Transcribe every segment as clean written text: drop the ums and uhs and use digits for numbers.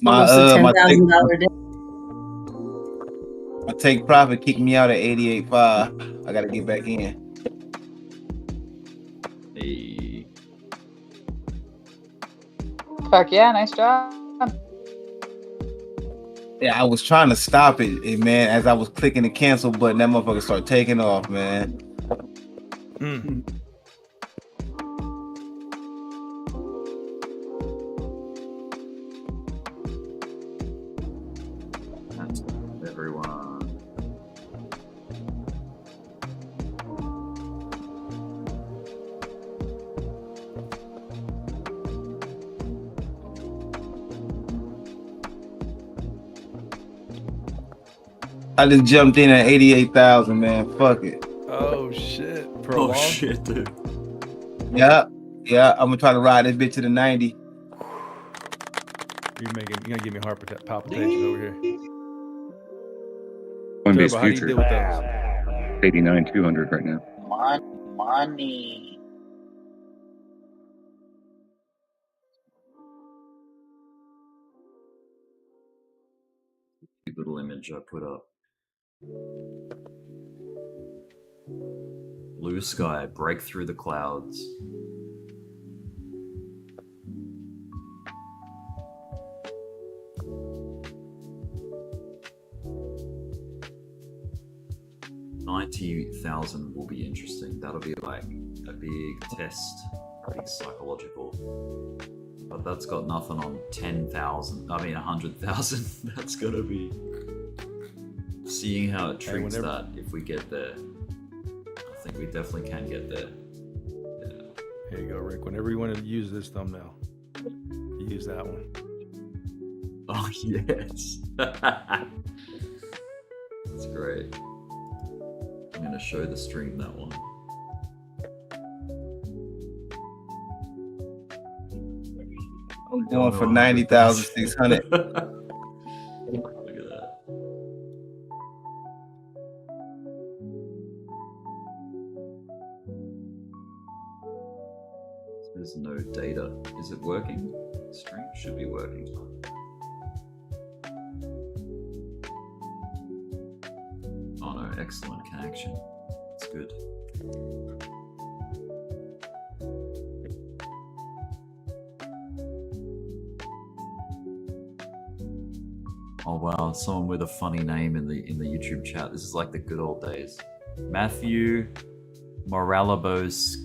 My Almost a my $10,000 day. my take profit kicked me out at 88.5. I gotta get back in. Hey. Fuck yeah, nice job. Yeah, I was trying to stop it, and man, as I was clicking the cancel button, that motherfucker started taking off, man. That's everyone. I just jumped in at 88,000, man. Fuck it. Oh shit! Oh shit, dude. Yeah, I'm gonna try to ride this bitch to the 90. You're gonna give me heart palpitations over here. Coinbase Turbo, how do you future, deal with those? 89,200 right now. Money. Little image I put up. Blue sky, break through the clouds. $90,000 will be interesting. That'll be like a big test, pretty psychological. But that's got nothing on 10,000. I mean 100,000. That's gonna be seeing how it treats that if we get there. I think we definitely can get there. Yeah. Here you go, Rick. Whenever you want to use this thumbnail, use that one. Oh yes. That's great. I'm gonna show the stream that one. I'm going for 90,600. Look at that. There's no data. Is it working? Stream should be working. Oh no, excellent connection. It's good. Oh wow, someone with a funny name in the YouTube chat. This is like the good old days. Matthew Moralabos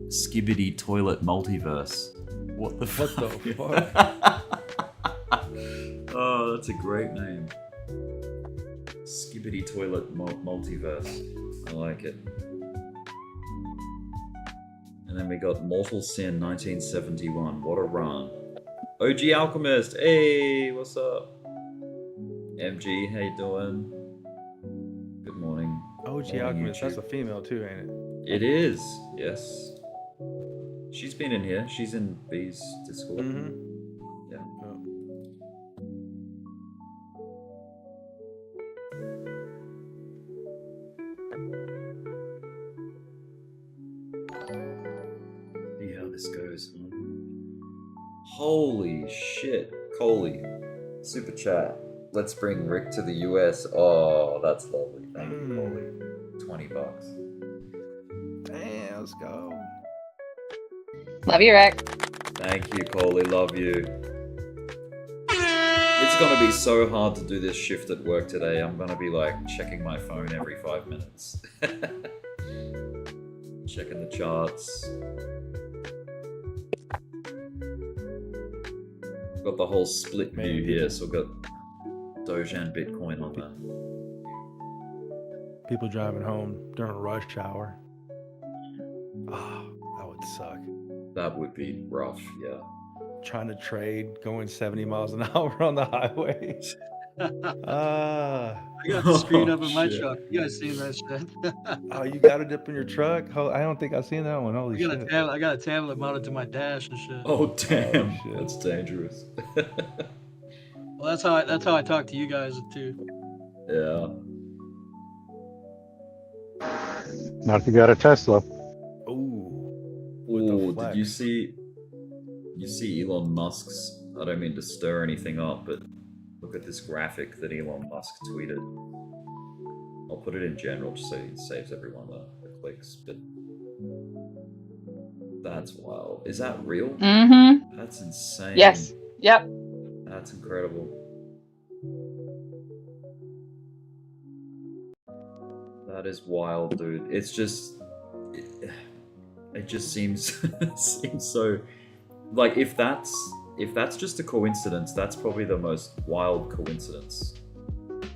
Skibbity Toilet Multiverse. What the fuck? Oh, that's a great name. Skibbity Toilet Multiverse. I like it. And then we got Mortal Sin 1971. What a run. OG Alchemist. Hey, what's up? MG, how you doing? Good morning. OG Alchemist, that's a female too, ain't it? It is, yes. She's been in here. She's in B's Discord. Yeah. Oh. See how this goes. Holy shit, Coley. Super chat. Let's bring Rick to the US. Oh, that's lovely. Thank you, Coley. $20. Damn, let's go. Love you, Rick. Thank you, Coley. Love you. It's gonna be so hard to do this shift at work today. I'm gonna be like checking my phone every 5 minutes. Checking the charts. Got the whole split view here, so I've got Doge and Bitcoin on that. People driving home during a rush hour. Oh, that would suck. That would be rough, yeah. Trying to trade, going 70 miles an hour on the highway. I got the screen up in my truck. You guys seen that shit? Oh, you got it up in your truck? I don't think I've seen that one. Holy shit. I got a tablet mounted to my dash and shit. Oh damn, that's dangerous. Well, that's how I talk to you guys too. Yeah. Not if you got a Tesla. Ooh, did you see Elon Musk's I don't mean to stir anything up, but look at this graphic that Elon Musk tweeted. I'll put it in general just so it saves everyone the clicks, but that's wild. Is that real? Mm-hmm. That's insane. Yes. Yep. That's incredible. That is wild, dude. It's just... It just seems seems so... Like, if that's just a coincidence, that's probably the most wild coincidence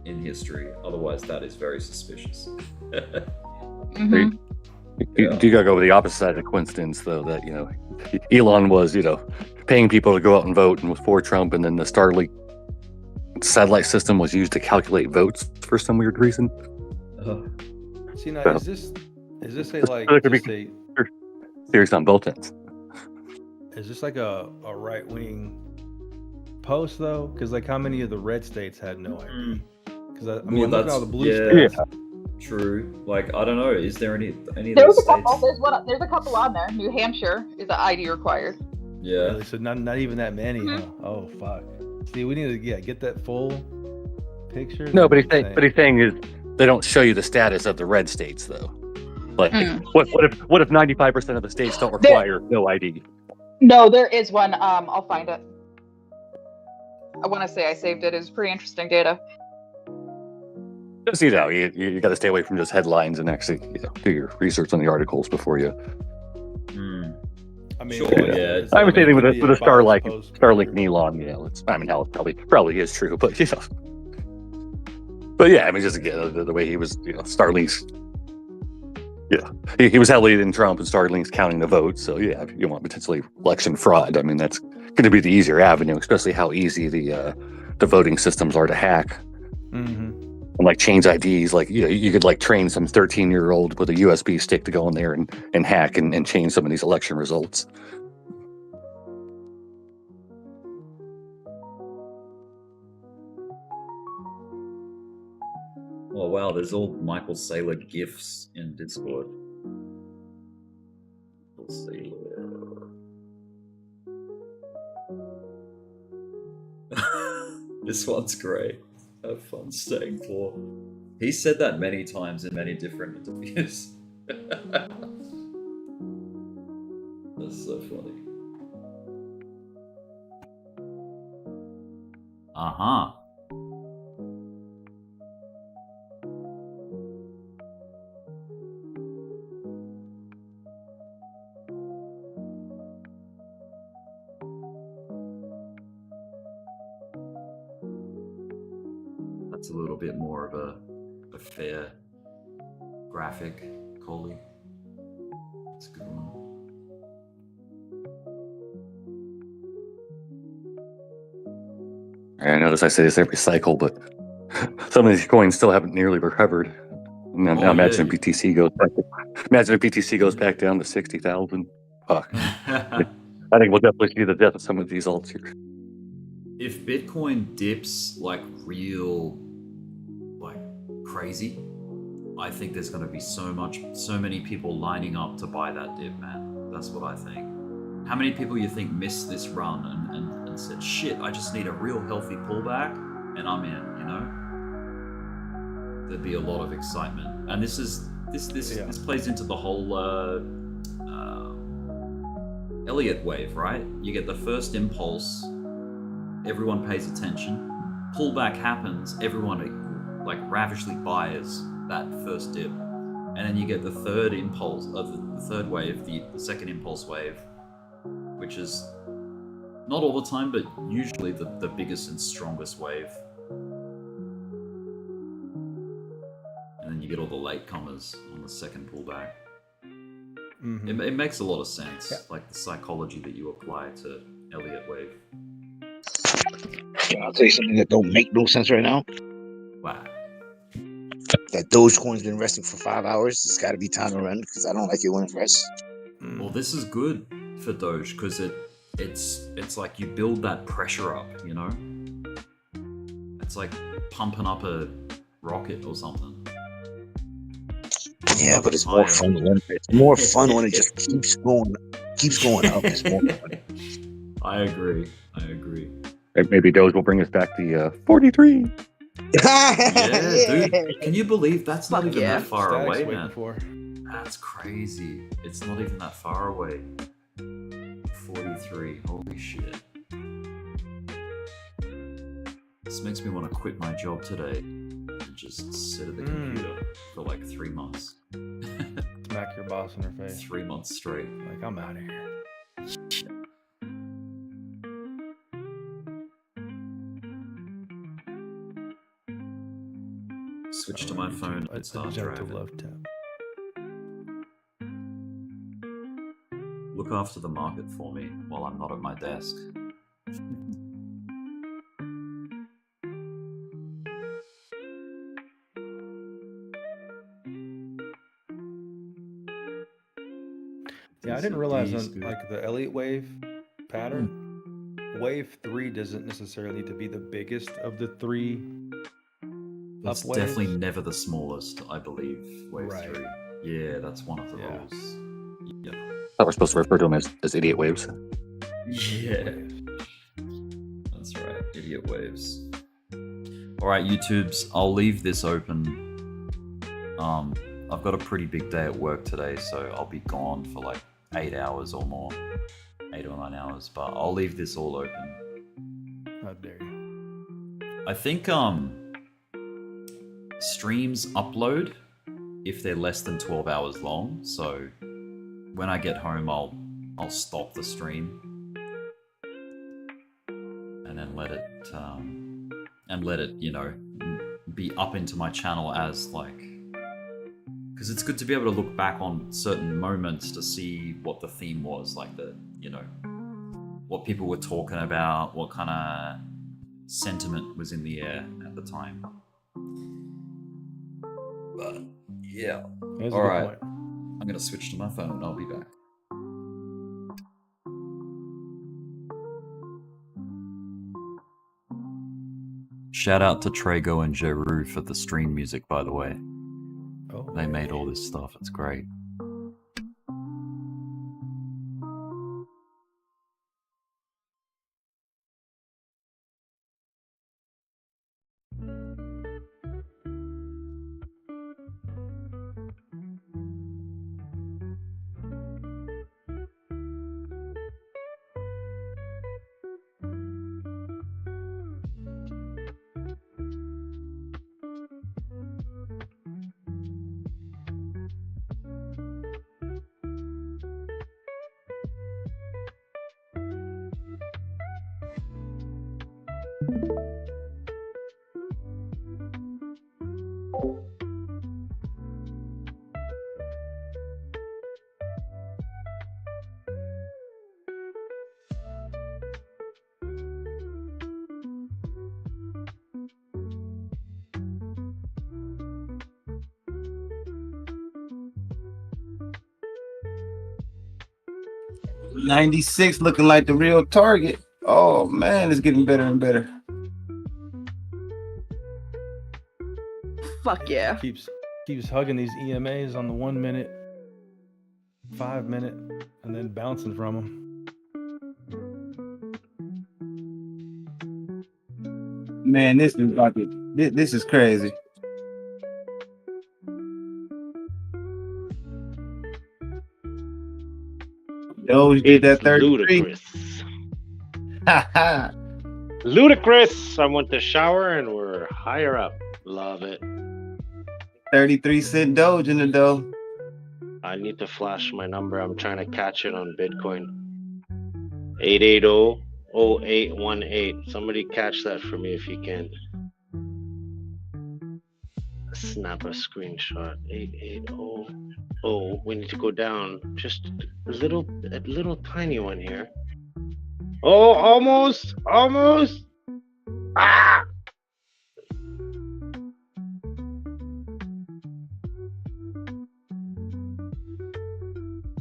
in history. Otherwise, that is very suspicious. Mm-hmm. You gotta go with the opposite side of the coincidence, though. That Elon was paying people to go out and vote and was for Trump, and then the Starlink satellite system was used to calculate votes for some weird reason. See, now, So- is this a like There could be- just a Serious on both ends. is this like a right wing post though? Because like how many of the red states had no ID? Because I mean, Well, look at all the blue yeah. states. True. Like, I don't know. Is there any of There those was a states? couple. There's a couple on there. New Hampshire is an ID required. Yeah. Really? So not even that many. Mhm. Huh? Oh fuck. See, we need to get that full picture. No, but That's he's saying is they don't show you the status of the red states though. Like, Hmm. what if 95% of the states don't require no ID? No, there is one. I'll find it. I want to say I saved it. It was pretty interesting data. Just you got to stay away from just headlines and actually do your research on the articles before you. Hmm. I mean, Sure, it's- yeah. it's- I would say it with could a be with a biased Starlink post. and Elon, hell, it probably is true, but But yeah, I mean, just again, the way he was, Starlink's. Yeah, he was heavily in Trump, and Starlink's counting the votes. So yeah, if you want potentially election fraud, I mean, that's going to be the easier avenue, especially how easy the voting systems are to hack. Mhm. And like change IDs, like you could like train some 13-year-old with a USB stick to go in there and hack and change some of these election results. Oh wow, there's all Michael Saylor gifs in Discord. Michael Saylor. This one's great. Have fun staying poor. He said that many times in many different interviews. That's so funny. Uh-huh. That's a little bit more of a fair graphic, Coley. That's a good one. I notice I say this every cycle, but some of these coins still haven't nearly recovered. Now, Oh, imagine yeah. if BTC goes back. Imagine if BTC goes back down to 60,000. Fuck. I think we'll definitely see the death of some of these alts here. If Bitcoin dips like real, like crazy, I think there's going to be so many people lining up to buy that dip, man. That's what I think. How many people you think missed this run and said, shit, I just need a real healthy pullback and I'm in, you know? There'd be a lot of excitement. And this plays into the whole Elliott wave, right? You get the first impulse, everyone pays attention, pullback happens, everyone like ravishly buys that first dip. And then you get the third impulse of the third wave, the second impulse wave, which is not all the time, but usually the biggest and strongest wave. And then you get all the latecomers on the second pullback. Mhm. It makes a lot of sense, Yeah. like the psychology that you apply to Elliott wave. Yeah, I'll tell you something that don't make no sense right now. Wow. That Dogecoin's been resting for 5 hours. It's got to be time to run because I don't like it when it rests. Well, this is good for Doge because it's like you build that pressure up, you know? It's like pumping up a rocket or something. Yeah, but it's more fun when it just keeps going up. It's more fun. I agree. Maybe Doge will bring us back the 43. Yeah, dude. Can you believe that's not Fuck even yeah. that far Static's away, waiting man? for. That's crazy. It's not even that far away. 43. Holy shit. This makes me want to quit my job today and just sit at the computer for like 3 months. Smack your boss in her face. 3 months straight. Like, I'm out of here. Switch to my phone and start driving. Love tap. Look after the market for me while I'm not at my desk. Yeah, I didn't realize on like the Elliott wave pattern, wave 3 doesn't necessarily need to be the biggest of the 3 It's up waves. definitely never the smallest, I believe. Wave Right. 3. Yeah, that's one of the Yeah. rules. Yeah. I thought we're supposed to refer to them as idiot waves. Yeah. That's right. Idiot waves. Alright, YouTubes, I'll leave this open. I've got a pretty big day at work today, so I'll be gone for like 8 hours or more. 8 or 9 hours, but I'll leave this all open. How dare you? I think streams upload if they're less than 12 hours long, so when I get home I'll stop the stream and then let it you know, be up into my channel as like, because it's good to be able to look back on certain moments to see what the theme was, like the, you know, what people were talking about, what kind of sentiment was in the air at the time. But yeah, That's a all good right. point. I'm gonna switch to my phone and I'll be back. Shout out to Trago and Jeru for the stream music, by the way. Oh, They made all this stuff. It's great. $96 looking like the real target. Oh man, it's getting better and better. Fuck yeah. keeps hugging these EMAs on the 1 minute, 5 minute, and then bouncing from them. Man, this is like this is crazy. Doge did that 33. Ludicrous. Ha Ludicrous. I went to shower and we're higher up. Love it. 33-cent Doge in the dough. I need to flash my number. I'm trying to catch it on Bitcoin. 880-0818. Somebody catch that for me if you can. Snap a screenshot. 880. Oh, we need to go down just a little tiny one here. Oh, almost. Ah!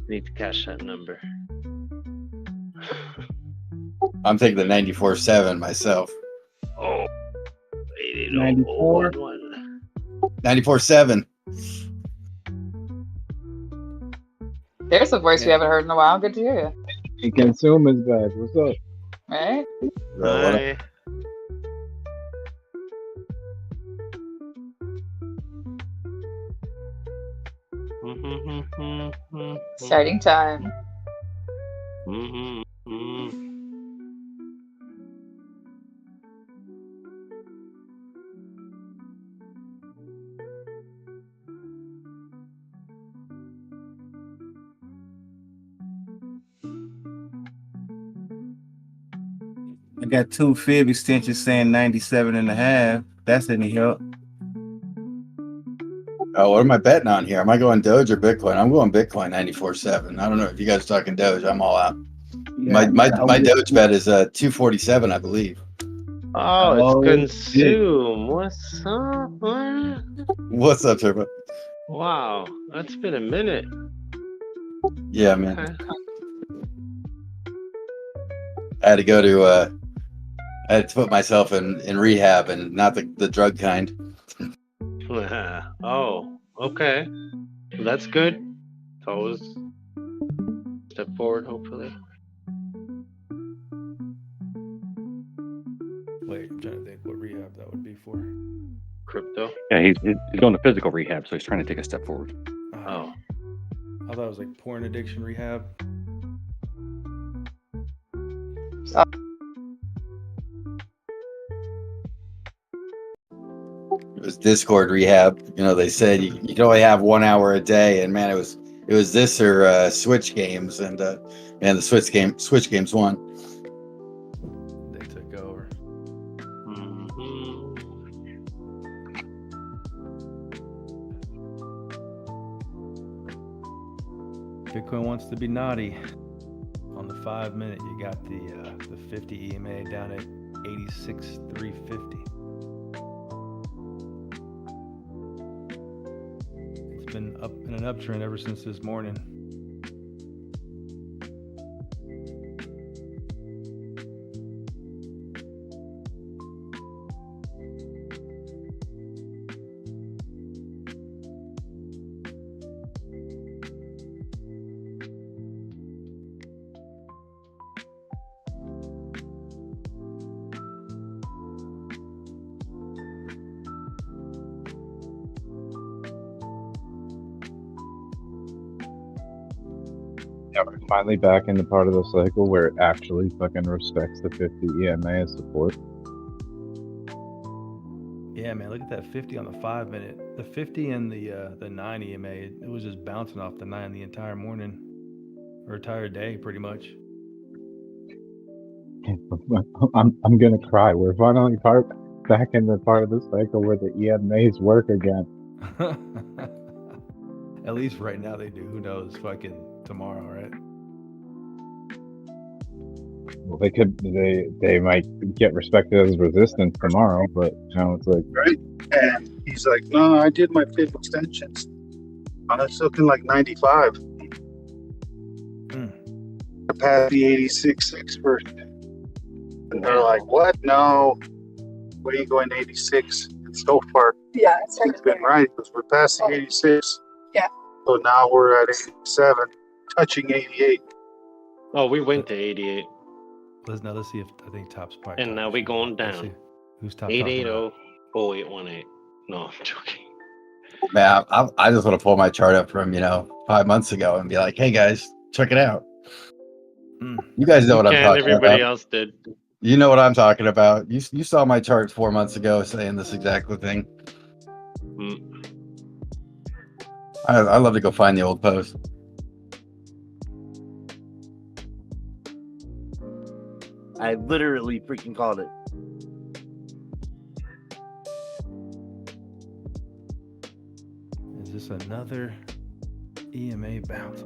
Need to cash that number. I'm taking the 94.7 myself. Oh, 94. 94.7. There's a voice we haven't heard in a while. Good to hear you. Hey, Consumer's back. What's up? Right? Hi. Starting time. I got 2 fib extensions saying 97.5. That's any help. Oh, what am I betting on here? Am I going Doge or Bitcoin? I'm going Bitcoin 94.7. I don't know if you guys are talking Doge. I'm all out. Yeah, My Doge bet is 247, I believe. Oh, it's consume. What's up? What? What's up, Turbo? Wow, that's been a minute. Yeah, man. Okay. I had to go to I had to put myself in rehab, and not the drug kind. Oh, okay. That's good. It's always step forward, hopefully. Wait, I'm trying to think what rehab that would be for. Crypto. Yeah, he's going to physical rehab, so he's trying to take a step forward. Oh. I thought it was like porn addiction rehab. It was Discord rehab. You know, they said you can only have 1 hour a day, and man, it was this or Switch games, and the Switch games won. They took over. Bitcoin wants to be naughty. On the 5 minute, you got the 50 EMA down at 86,350. It's been up in an uptrend ever since this morning. Yeah, we're finally back in the part of the cycle where it actually fucking respects the 50 EMA as support. Yeah, man, look at that 50 on the 5 minute. The 50 and the 9 EMA, it was just bouncing off the 9 the entire morning, or entire day, pretty much. I'm gonna cry. We're finally back in the part of the cycle where the EMAs work again. At least right now they do. Who knows? Fucking tomorrow, right? Well, they might get respected as resistance tomorrow, but you know, it's like right. And he's like, "No, I did my 5 extensions. It's looking like 95. I passed the 86.6 first." And they're like, "What? No. What are you going to 86?" And so far, yeah, he's been right because we're past the 86. Yeah. So now we're at 87, touching 88. Oh, we went to 88. Let's see if I think top's probably. And now we going down. Who's top? 880-0818. No, I'm joking. Man, I just want to pull my chart up from 5 months ago and be like, "Hey guys, check it out." You guys know what I'm talking everybody about. else did. You know what I'm talking about. You saw my chart 4 months ago saying this exact thing. I love to go find the old post. I literally freaking called it. Is this another EMA bounce?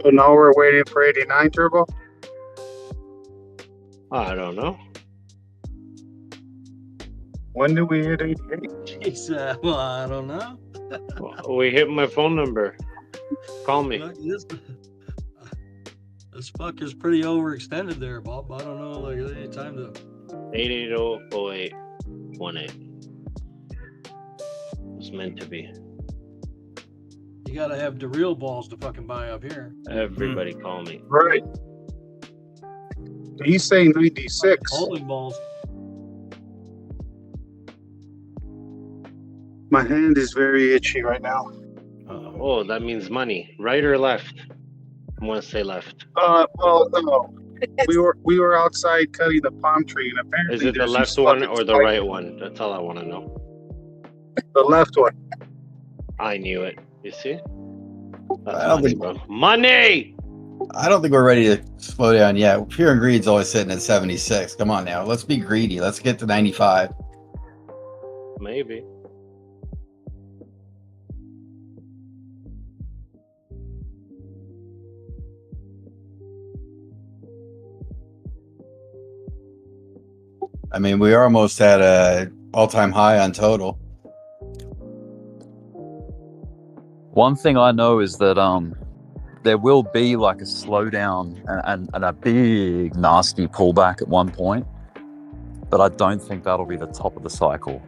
So now we're waiting for 89 turbo. I don't know. When did we hit 88? Jeez, well, I don't know. We hit my phone number. Call me. Look, this fucker's pretty overextended there, Bob. I don't know, like any time to 880-0818. It's meant to be. you gotta have the real balls to fucking buy up here. Everybody call me. Right. He's saying 96. Holding balls. My hand is very itchy right now. Oh, that means money. Right or left? I'm gonna say left. Well, no. We were outside cutting the palm tree, and apparently Is it the there's left some one fucking or the spike- right one? That's all I want to know. The left one. I knew it. You see? That's I don't money, think- bro. Money! I don't think we're ready to slow down yet. Fear and greed's always sitting at 76. Come on now. Let's be greedy. Let's get to 95. Maybe. I mean, we are almost at a all-time high on total. One thing I know is that there will be like a slowdown and a big nasty pullback at one point, but I don't think that'll be the top of the cycle.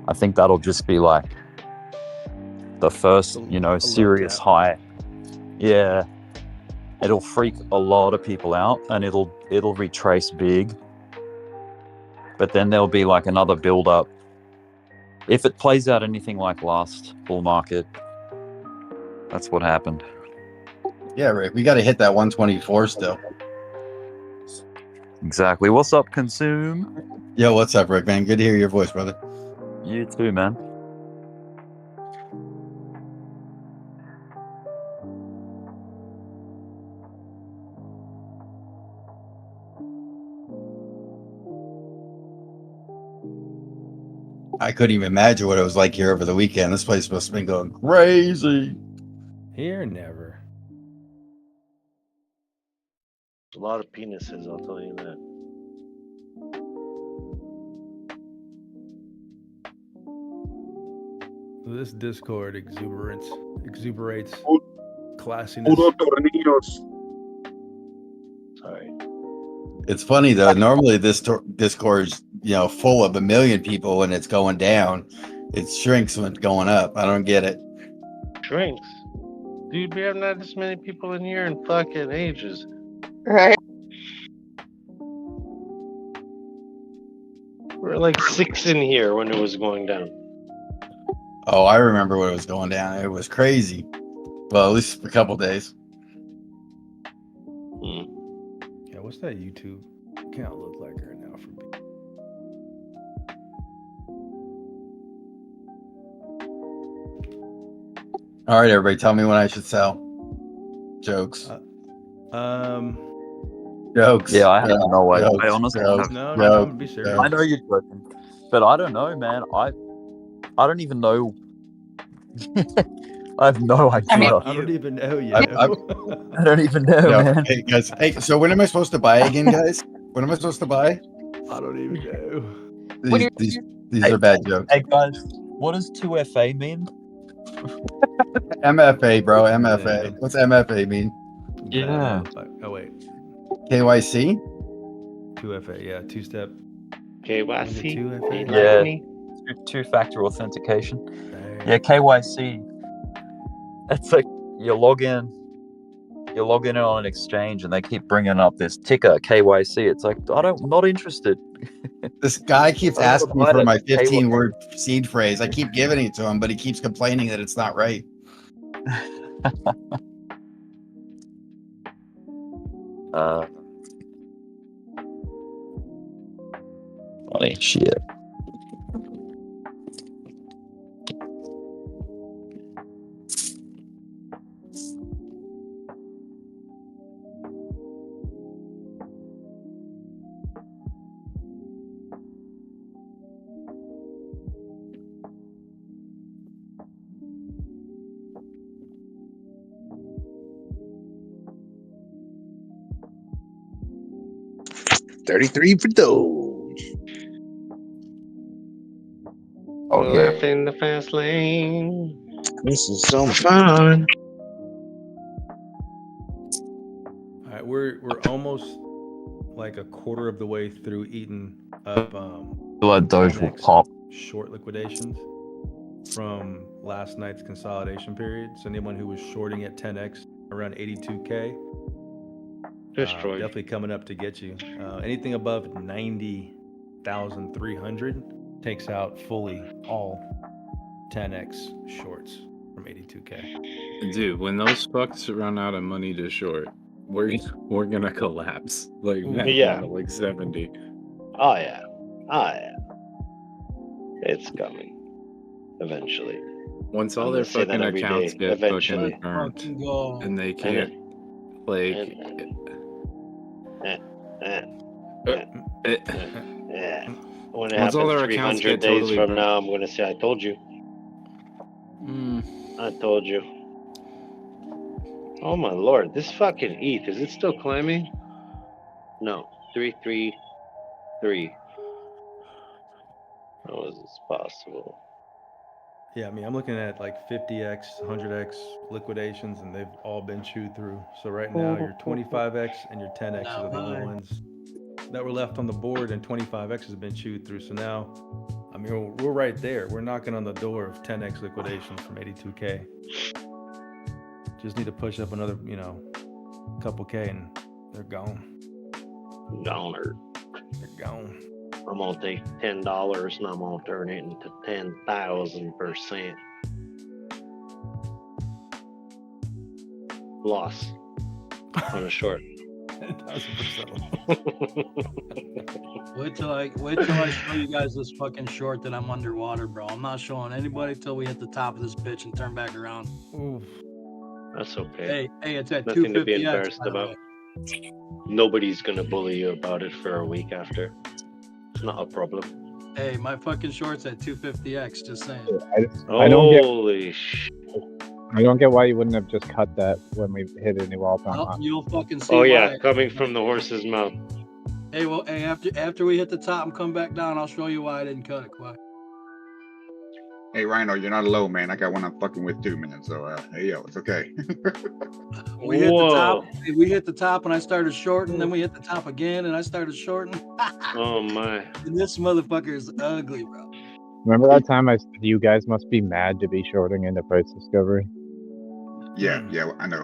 I think that'll just be like the first, serious high. Yeah, it'll freak a lot of people out, and it'll retrace big. But then there'll be like another build up. If it plays out anything like last bull market, that's what happened. Yeah, Rick, we got to hit that 124 still. Exactly. What's up, Consume? Yo, what's up, Rick, man? Good to hear your voice, brother. You too, man. I couldn't even imagine what it was like here over the weekend. This place must have been going crazy. Here, never. A lot of penises, I'll tell you that. This Discord exuberates classiness. Puro tornillos. Sorry. It's funny though. Normally this Discord's full of 1 million people when it's going down. It shrinks when it's going up. I don't get it. Shrinks. Dude, we haven't had this many people in here in fucking ages. Right. We're like 6 in here when it was going down. Oh, I remember when it was going down. It was crazy. Well, at least for a couple days. Yeah, what's that YouTube account look like right now for me? All right, everybody, tell me when I should sell. Jokes. Jokes. Yeah, I have no idea. Jokes. I honestly Jokes. have No, Jokes. be serious. Jokes. I know you're joking, but I don't know, man. I don't even know. I have no idea. I don't even know yet. I don't even know, man. Hey, guys. Hey, so when am I supposed to buy again, guys? When am I supposed to buy? I don't even know. These are bad jokes. Hey guys, what does 2FA mean? MFA, bro. MFA. What's MFA mean? Yeah. Oh wait. KYC? 2FA. Yeah, two-step. KYC. 2FA. Yeah. Two-factor authentication. Yeah, KYC. It's like you log in on an exchange and they keep bringing up this ticker KYC. It's like I'm not interested. This guy keeps I don't asking me apply for to my KYC. 15-word seed phrase. I keep giving it to him, but he keeps complaining that it's not right. Funny shit. $33 for Doge. Okay. Life in the fast lane. This is so fun. All right, we're almost like a quarter of the way through eating up Like Doge will 10x pop. short liquidations from last night's consolidation period. So anyone who was shorting at 10x around 82K, Destroyed. definitely coming up to get you. Anything above 90,300 takes out fully all 10x shorts from 82K. Dude, when those fucks run out of money to short, we're gonna collapse. Like Yeah. like 70. Oh yeah. It's coming. Eventually. Once all I'm their gonna say that fucking every accounts day. get Eventually. fucking burnt Fucking go. and they can't like Yeah. When it Once all happens their accounts 300 get days totally from burnt. now, I'm gonna say I told you. I told you. Oh my lord, this fucking ETH, is it still climbing? No. 333. How is this possible? Yeah, I mean, I'm looking at like 50x, 100x liquidations, and they've all been chewed through. So right now, your 25x and your 10x are the only ones that were left on the board, and 25x has been chewed through. So now, I mean, we're right there. We're knocking on the door of 10x liquidations from 82K. Just need to push up another, couple K, and they're gone. Goner. They're gone. I'm gonna take $10 and I'm gonna turn it into 10,000%. Loss on a short. 10,000%. Wait till I show you guys this fucking short that I'm underwater, bro. I'm not showing anybody till we hit the top of this bitch and turn back around. Oof. That's okay. Hey, it's at Nothing to be 250x. embarrassed about. Nobody's gonna bully you about it for a week after. It's not a problem. Hey, my fucking short's at 250x. Just saying. I don't get. Holy shit. I don't get why you wouldn't have just cut that when we hit a new all-time Well, high. you'll fucking see. Oh yeah, why. coming from the horse's mouth. Hey, well, hey, after we hit the top and come back down, I'll show you why I didn't cut it. Why? Hey Rhino, you're not alone, man. I got one I'm fucking with too, man. So hey yo, it's okay. We hit the top. We hit the top, and I started shorting. Then we hit the top again, and I started shorting. Oh my! And this motherfucker is ugly, bro. Remember that time I said you guys must be mad to be shorting into price discovery? Yeah, I know.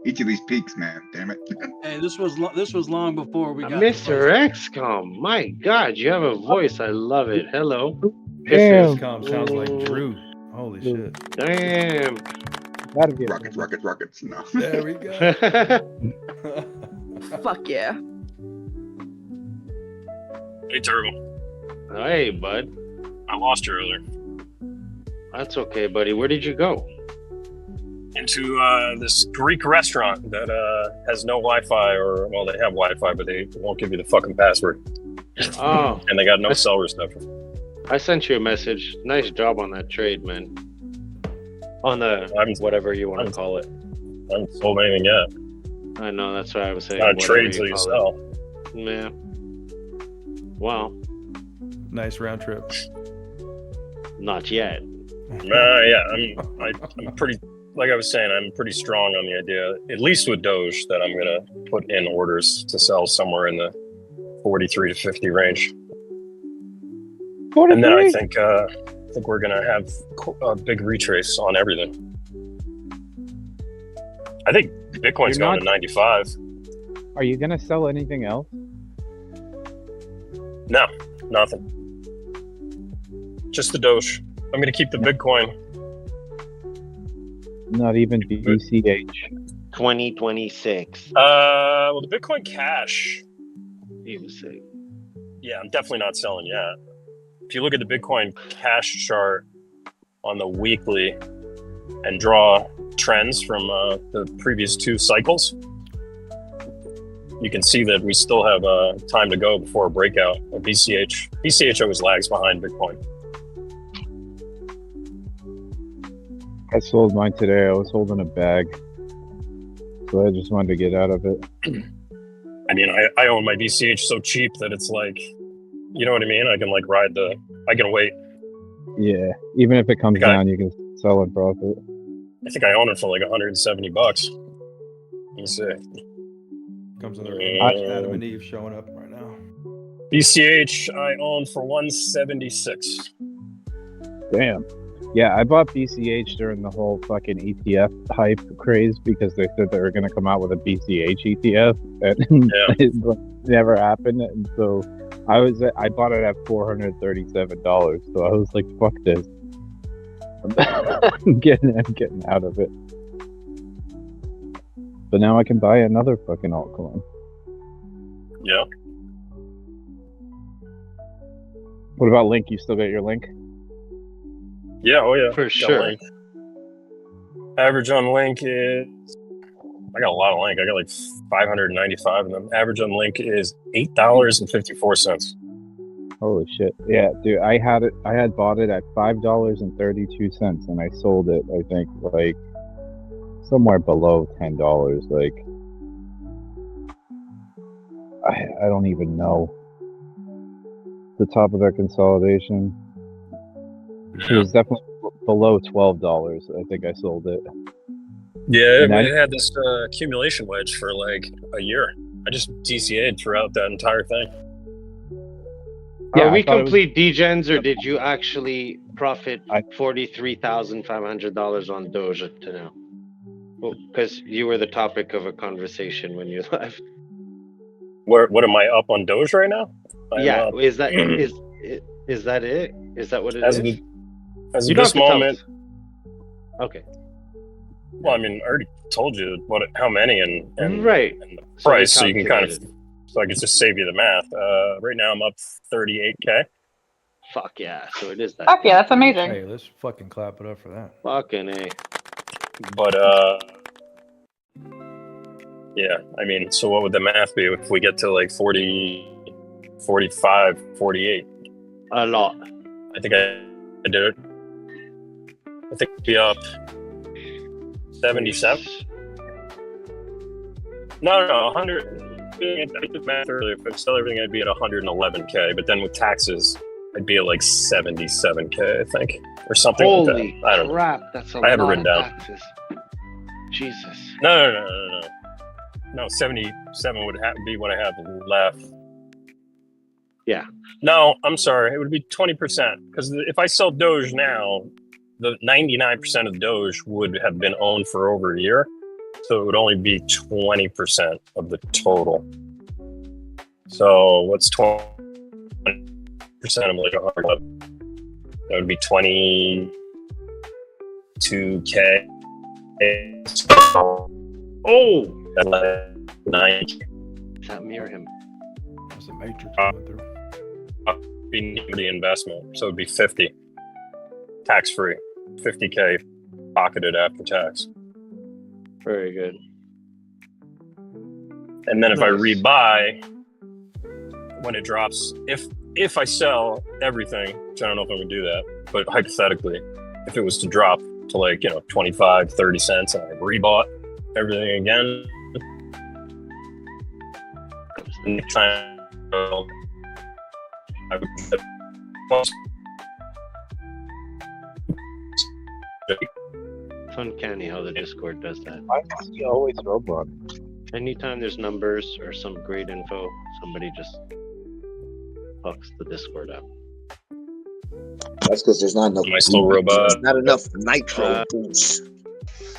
Each of these peaks, man. Damn it. Hey, this was long before we got Mr. XCOM. My God, you have a voice. I love it. Hello. XCOM sounds like Drew. Holy shit. Damn. Rockets. No. There we go. Fuck yeah. Hey, Turbo. Hey, bud. I lost you earlier. That's okay, buddy. Where did you go? Into this Greek restaurant that has no Wi-Fi, well, they have Wi-Fi, but they won't give you the fucking password. Oh. And they got no cell reception. I sent you a message. Nice job on that trade, man. On the whatever you want to call it. I haven't sold anything yet. I know, that's what I was saying. Not a trade till you sell. Yeah. Well. Nice round trip. Not yet. Yeah, I'm pretty. Like I was saying, I'm pretty strong on the idea, at least with Doge, that I'm gonna put in orders to sell somewhere in the 43 to 50 range. 43? And then I think we're gonna have a big retrace on everything. I think Bitcoin's going to 95. Are you gonna sell anything else? No, nothing. Just the Doge. I'm gonna keep the Bitcoin. Not even BCH. 2026. Well, the Bitcoin Cash. You say. Yeah, I'm definitely not selling yet. If you look at the Bitcoin Cash chart on the weekly and draw trends from the previous two cycles, you can see that we still have time to go before a breakout of BCH. BCH always lags behind Bitcoin. I sold mine today. I was holding a bag, so I just wanted to get out of it. I mean, I own my BCH so cheap that it's like, you know what I mean? I can like I can wait Yeah, even if it comes think I- down, you can sell in profit. I think I own it for like $170. Let me see. Comes under Uh, Adam and Eve showing up right now. BCH I own for 176. Damn. Yeah, I bought BCH during the whole fucking ETF hype craze because they said they were going to come out with a BCH ETF, and it never happened. And so I bought it at $437. So I was like, "Fuck this! I'm getting out of it." But now I can buy another fucking altcoin. Yeah. What about Link? You still got your Link? Yeah, oh yeah. For Got sure. Link. Average on Link is... I got a lot of Link. I got like 595 of them. Average on Link is $8.54. Holy shit! Yeah, dude, I had bought it at $5.32, and I sold it. I think like somewhere below $10. Like I don't even know. The top of their consolidation. It was definitely below $12. I think I sold it. Yeah, And it had this accumulation wedge for like a year. I just DCA'd throughout that entire thing. Are we complete degens, or did you actually profit $43,500 on Doge to now? Because you were the topic of a conversation when you left. What am I up on Doge right now? Yeah, is that is that it? Is that what it is? As You of this don't have to tell moment. Okay. Well, I mean, I already told you how many and right and the So you price, so you can kind of, calculated. so I can just save you the math. Right now I'm up 38K. Fuck yeah! So it is that. Fuck yeah, that's amazing. Hey, let's fucking clap it up for that. Fucking A. But yeah, I mean, so what would the math be if we get to like 40, 45, 48? A lot. I think I did it. I think it'd be up 77. No, 100. I did math earlier. If I sell everything, I'd be at 111K. But then with taxes, I'd be at like 77K, I think, or something Holy like that. I don't know. crap! That's a I have it lot written of down. taxes. Jesus. No, 77 would be what I have left. Yeah. No, I'm sorry. It would be 20%. Because if I sell Doge now, the 99% of Doge would have been owned for over a year. So it would only be 20% of the total. So what's 20%? I'm like 100. That would be 22K. Oh! That's like 9. Does that mirror him? That's a matrix going through. Be the investment, so it'd be 50, tax free, 50K pocketed after tax. Very good. And then if I Nice. rebuy when it drops, if I sell everything, which I don't know if I'm gonna do that, but hypothetically, if it was to drop to like 25, 30 cents, and I rebought everything again, and trying I would It's uncanny how the Discord does that. Why is he always robot? Anytime there's numbers or some great info, somebody just fucks the Discord up. That's because there's not enough. Am I still robot? There's not enough nitro boost.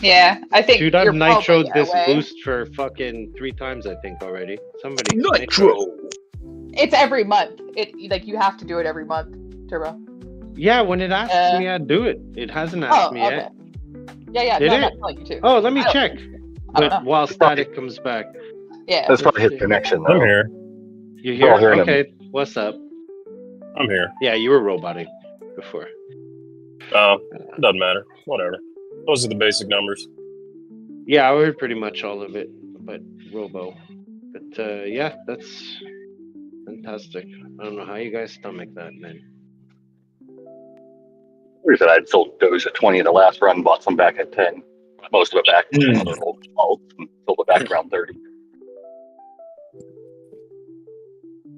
Yeah, I think Dude, you're I've nitroed probably this that way. boost for fucking 3 times, I think, already. Somebody Nitro. It's every month. It like you have to do it every month, Turbo. Yeah, when it asks me, I do it. It hasn't asked me yet. Yeah, Did no, it? I'm telling you too. Oh, let me I don't- check. I don't But know. while static comes back. Yeah. That's probably his connection. I'm though. here. You We're all here? hearing Okay, what's up? I'm here. Yeah, you were roboting before. Doesn't matter. Whatever. Those are the basic numbers. Yeah, I heard pretty much all of it, but robo. But yeah, that's fantastic. I don't know how you guys stomach that, man. We said I'd sold Doge at 20 in the last run, bought some back at 10. Most of it back in other old alts, and sold it back around 30.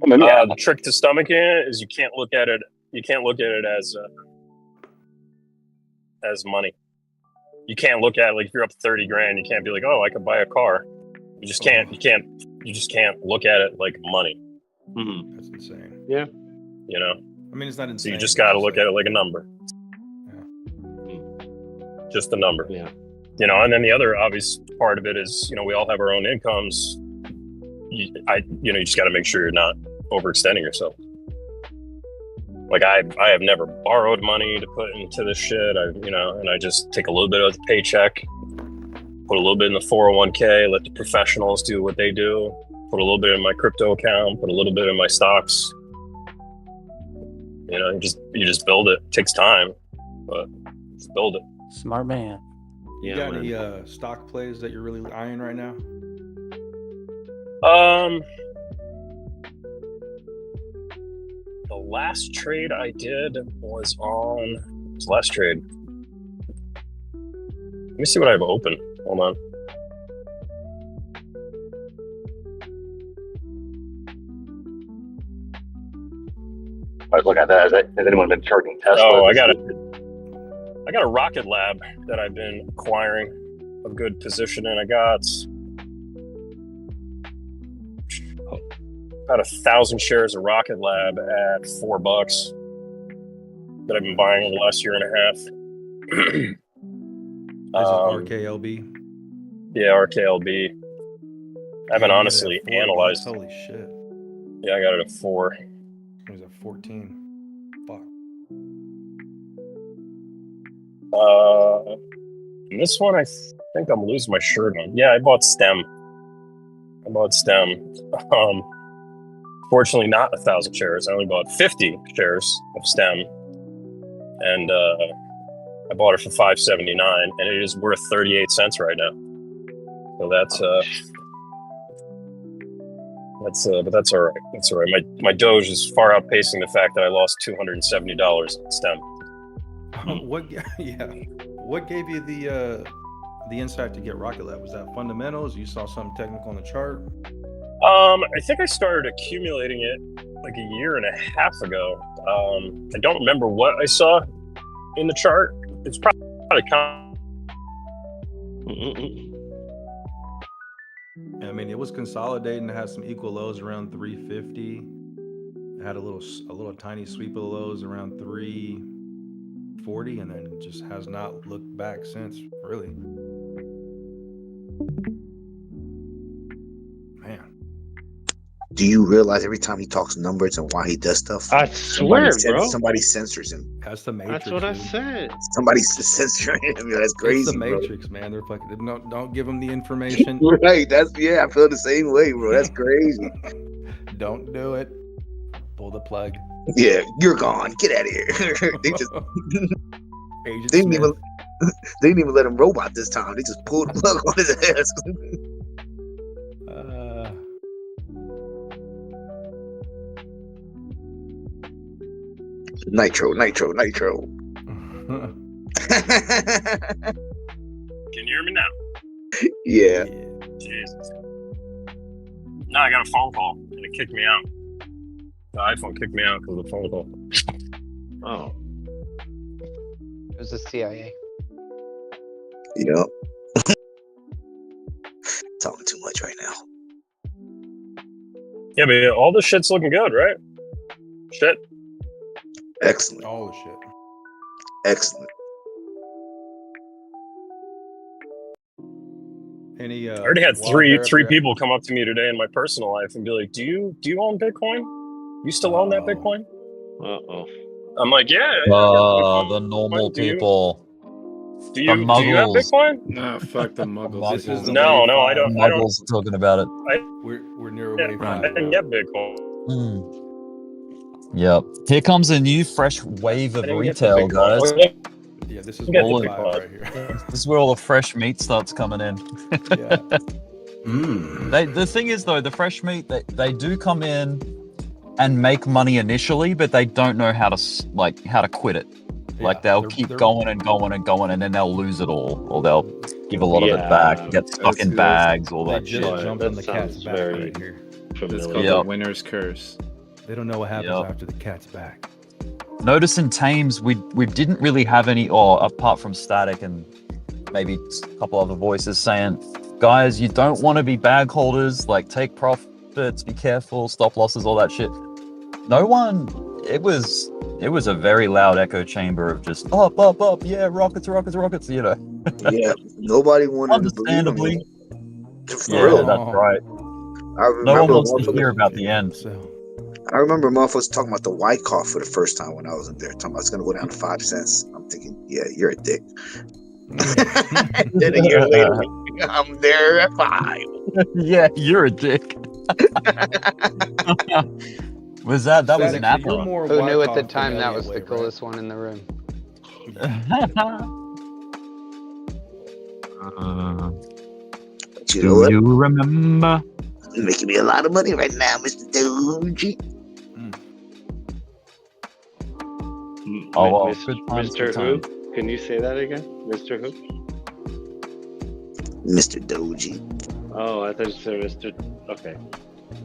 And then, The trick to stomaching it is you can't look at it. You can't look at it as as money. You can't look at it like if you're up 30 grand, you can't be like, oh, I could buy a car. You just can't. You just can't look at it like money. Mm-hmm. That's insane. Yeah. You know. I mean, it's not insane. So you just got to look at it like a number. Just a number. Yeah. You know, and then the other obvious part of it is, you know, we all have our own incomes. You just got to make sure you're not overextending yourself. Like I have never borrowed money to put into this shit. And I just take a little bit of the paycheck, put a little bit in the 401k, let the professionals do what they do, put a little bit in my crypto account, put a little bit in my stocks. You know, you just build it. It takes time, but just build it. Smart man. You got any stock plays that you're really eyeing right now? The last trade I did was on last trade. Let me see what I have open. Hold on. I was looking at that. Has anyone been charging Tesla? Oh, I got a Rocket Lab that I've been acquiring a good position in. I got about 1,000 shares of Rocket Lab at $4 that I've been buying over the last year and a half. This is RKLB. Yeah, RKLB. I haven't honestly analyzed. Holy shit. Yeah, I got it at 4. It was at 14. Fuck. And this one, I think I'm losing my shirt on. Yeah, I bought STEM. Fortunately, not 1,000 shares. I only bought 50 shares of STEM, and I bought it for $5.79, and it is worth 38 cents right now. So that's but that's all right. That's all right. My Doge is far outpacing the fact that I lost $270 in STEM. What gave you the insight to get Rocket Lab? Was that fundamentals? You saw something technical on the chart? I think I started accumulating it like a year and a half ago. I don't remember what I saw in the chart. It's probably I mean, it was consolidating. It had some equal lows around 350. It had a little tiny sweep of the lows around 340, and then just has not looked back since, really. Man. Do you realize every time he talks numbers and why he does stuff? I swear, bro. Somebody censors him. That's the Matrix. That's what I said. Somebody's censoring him. That's crazy. It's the Matrix, bro. Man. They're fucking. Don't give them the information. Right. I feel the same way, bro. That's crazy. Don't do it. Pull the plug. Yeah, you're gone. Get out of here. They just they didn't even let him robot this time. They just pulled the plug on his ass. Nitro. Can you hear me now? Yeah. Jesus. No, I got a phone call and it kicked me out. The iPhone kicked me out because of the phone call. Oh. It was the CIA. Yep. Talking too much right now. Yeah, but all this shit's looking good, right? Shit. Excellent. All the shit. Excellent. Any? I already had three people come up to me today in my personal life and be like, "Do you own Bitcoin? You still own that Bitcoin?" Uh-oh. I'm like, "Yeah." The normal people. Do you have Bitcoin? No, fuck the muggles. No, I don't. Muggles talking about it. We're near away from I didn't get Bitcoin. Yep. Here comes a new fresh wave of retail, guys. Yeah, this is all right here. This is where all the fresh meat starts coming in. The thing is, though, the fresh meat, they do come in and make money initially, but they don't know how to quit it. Like they'll keep going and going and going, and then they'll lose it all, or they'll give a lot of it back, get stuck in bags, all that shit. Jump on the cat's back right here. It's called the winner's curse. They don't know what happens after the cat's back. notice in Thames we didn't really have any, or apart from Static and maybe a couple other voices saying, guys, you don't want to be bag holders, like take profits, be careful, stop losses, all that shit. No one, it was a very loud echo chamber of just up, yeah, rockets, you know. Yeah, nobody wanted to believe him. Understandably. For Yeah, real. that's right. I No one remember wants to hear about the end. I remember motherfuckers talking about the Wyckoff for the first time when I was in there, talking about it's gonna go down to 5 cents. I'm thinking, yeah, you're a dick. Then a year later, I'm there at 5. Yeah, you're a dick. Was that was an Static, so apple? you're more Who knew at the Wyckoff than time that Elliott was the Wave, coolest one in the room? You know what? You remember? You're making me a lot of money right now, Mr. Doge. Oh, well, Mr. Who? Can you say that again? Mr. Who? Mr. Doge. Oh, I thought you said Mr. Okay.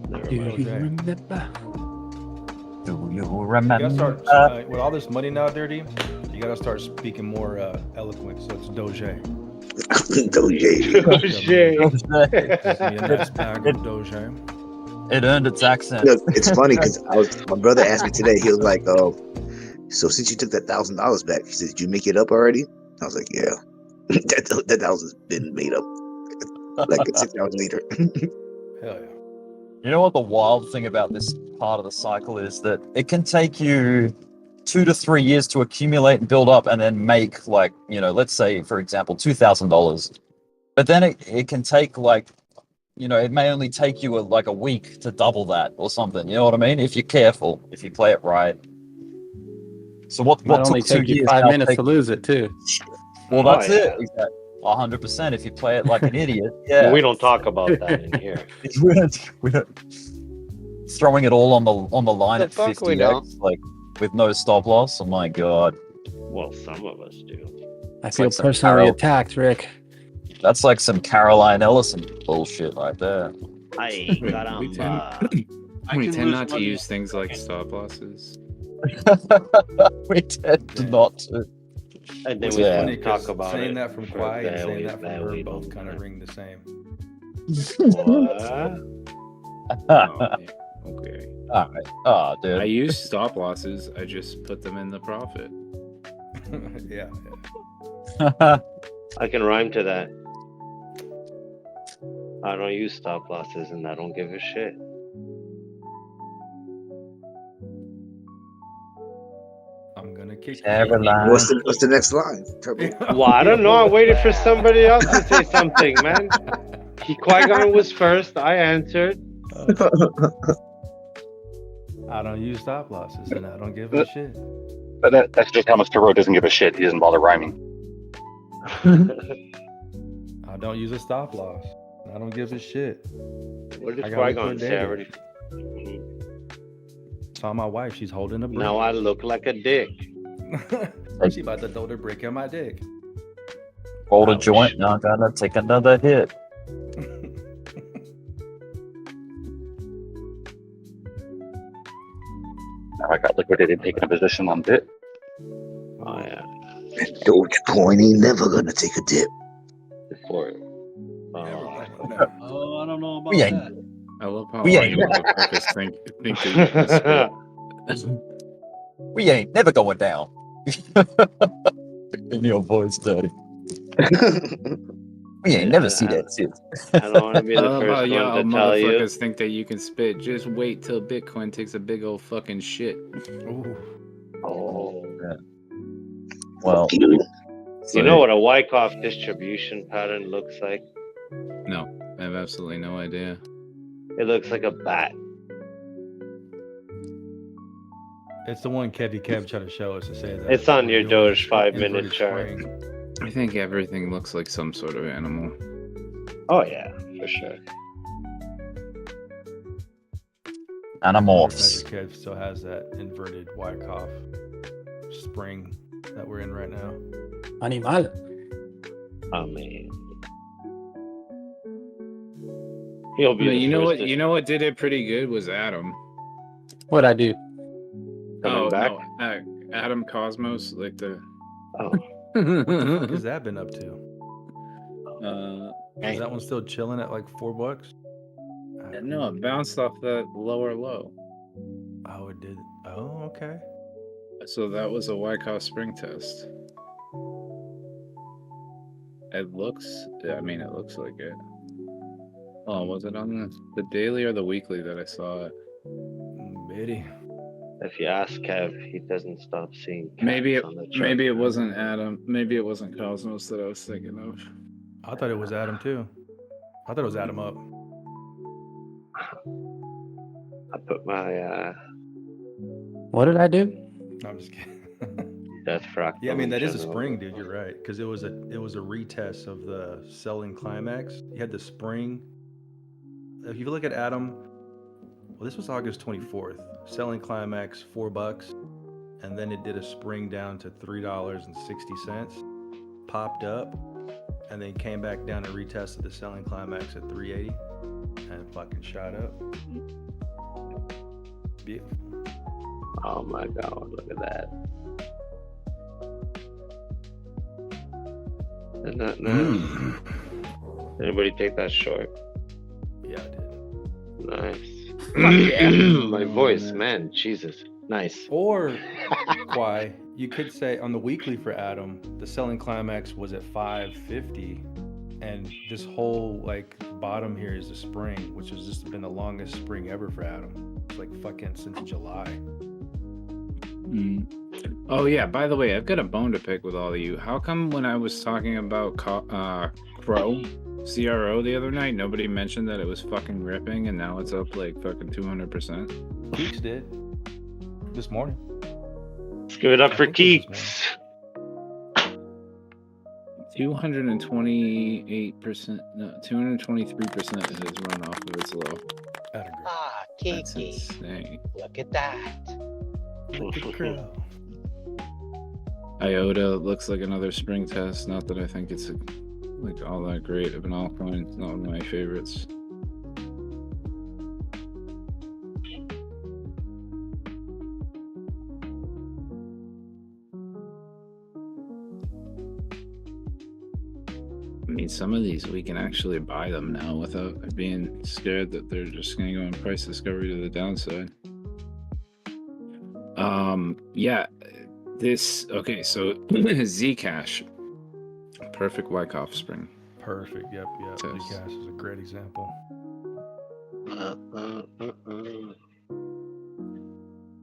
Never mind. Do you You remember? gotta start with all this money now, Dirty. You gotta start speaking more eloquent. So it's Doge. Doge. It earned its accent. Look, it's funny because my brother asked me today. He was like, "Oh, so since you took that $1,000 back, he said, did you make it up already?" I was like, "Yeah, that $1,000's been made up like 6 hours later." Hell yeah. You know what the wild thing about this part of the cycle is? That it can take you 2 to 3 years to accumulate and build up and then make, like, you know, let's say, for example, $2,000. But then it can take, like, you know, it may only take you like a week to double that or something. You know what I mean? If you're careful, if you play it right. So what only took 2 take you years 5 now minutes take- to lose it too. Well, that's it. Exactly. 100%. If you play it like an idiot, yeah. We don't talk about that in here. we don't throwing it all on the line The at fuck we 50x, like with no stop loss. Oh my god. Well, some of us do. I It's feel like some personally attacked, Rick. That's like some Caroline Ellison bullshit right there. We tend not to use things like stop losses. We tend not to. And then Which we is funny talk 'cause about saying it that from for Quiet and that saying we- that from that her we both don't kind of know. ring the same. What? Okay. All right. Oh, dude. I use stop losses. I just put them in the profit. Yeah. I can rhyme to that. I don't use stop losses and I don't give a shit. I'm gonna kick Caroline. What's the next line? Turbo. Well, I don't know. I waited for somebody else to say something, man. Qui-Gon was first. I answered. I don't use stop losses and I don't give a shit. But that's just how much Turo doesn't give a shit. He doesn't bother rhyming. I don't use a stop loss. I don't give a shit. What did I got Qui-Gon say? I liquidated. already... Saw my wife. She's holding a brick. Now I look like a dick. She about to throw the brick on my dick. Rolled a joint. Now I'm gonna take another hit. Now I got liquidated, taking a position on Bit. Oh yeah. Dogecoin ain't never gonna take a dip. Before. Oh, I don't know about We ain't- that. I love how We all ain't- you motherfuckers think that you can spit. We ain't never going down. In your voice, Daddy. We ain't never see that shit. I don't want to be I the love how first y'all one to tell you. motherfuckers think that you can spit. Just wait till Bitcoin takes a big old fucking shit. Ooh. Oh. Well, You know what a Wyckoff distribution pattern looks like? No, I have absolutely no idea. It looks like a bat. It's the one Kev tried to show us to say that. It's on your we're doing Doge 5-minute inverted chart. swing. I think everything looks like some sort of animal. Oh yeah, for sure. Animorphs. Kev still has that inverted Wyckoff spring that we're in right now. Animal. I mean, he'll be. But the you know first what? to- You know what did it pretty good was Adam. What'd I do? Coming back? No, Adam Cosmos, like the. Oh. What the fuck has that been up to? Is Damn. that one still chilling at like $4? No, it bounced off that lower low. Oh, it did. Oh, okay. So that was a Wyckoff spring test. It looks. I mean, it looks like it. Oh, was it on the daily or the weekly that I saw it? Maybe. If you ask Kev, he doesn't stop seeing cats Maybe it. on the chart. Maybe it wasn't Adam. Maybe it wasn't Cosmos that I was thinking of. I thought it was Adam too. I thought it was Adam up. I put my What did I do? No, I'm just kidding. death fractal. Yeah, I mean that is a general. spring, dude. You're right, because it was a retest of the selling climax. You had the spring. If you look at Adam, well, this was August 24th. Selling climax $4, and then it did a spring down to $3.60. Popped up, and then came back down and retested the selling climax at $3.80, and fucking shot up. Beautiful. Oh my god, look at that. Isn't that nice? Anybody take that short? Yeah, I did. Nice. My voice, man, Jesus. Nice. Or why you could say on the weekly for Adam, the selling climax was at 550, and this whole like bottom here is the spring, which has just been the longest spring ever for Adam. It's like fucking since July. Oh yeah. By the way, I've got a bone to pick with all of you. How come when I was talking about CRO the other night, nobody mentioned that it was fucking ripping, and now it's up like fucking 200%? Keeks did this morning. Let's give it up for Keeks. 228%. No, 223% has run off of its low. Ah, That's Kiki. insane. Look at that. Look at Crow. IOTA looks like another spring test. Not that I think it's like all that great of an altcoin. It's not one of my favorites. I mean, some of these we can actually buy them now without being scared that they're just going to go in price discovery to the downside. Yeah, this, okay, so Zcash, perfect Wyckoff spring. Perfect. Yep. Zcash is a great example.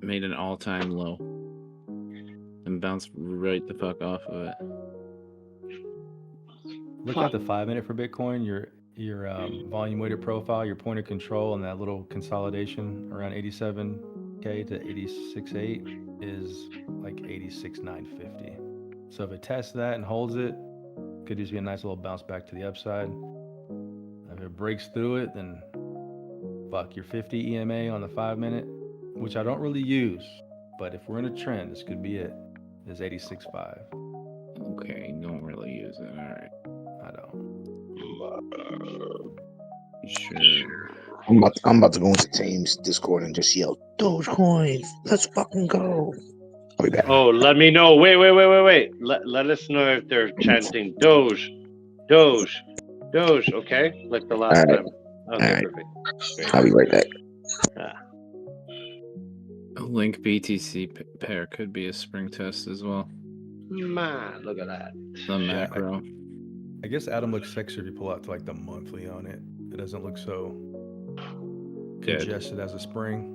Made an all-time low and bounced right the fuck off of it. Look at the 5-minute for Bitcoin. Your volume weighted profile, your point of control, and that little consolidation around 87K to 86.8 is like 86.950. So if it tests that and holds it, could just be a nice little bounce back to the upside. If it breaks through it, then fuck your 50 EMA on the 5-minute, which I don't really use, but if we're in a trend, this could be it. Is 86.5. Okay, you don't really use it. All right. I don't. Sure. I'm about to go into Tame's Discord and just yell, Dogecoin, let's fucking go. I'll be back. Oh, let me know. Wait. Let us know if they're chanting Doge, Doge, Doge, okay? Like the last time. Okay, perfect. Great. I'll be right back. A Link BTC pair could be a spring test as well. Man, look at that. The macro. I guess Adam looks sexier if you pull out to like the monthly on it. It doesn't look so congested as a spring.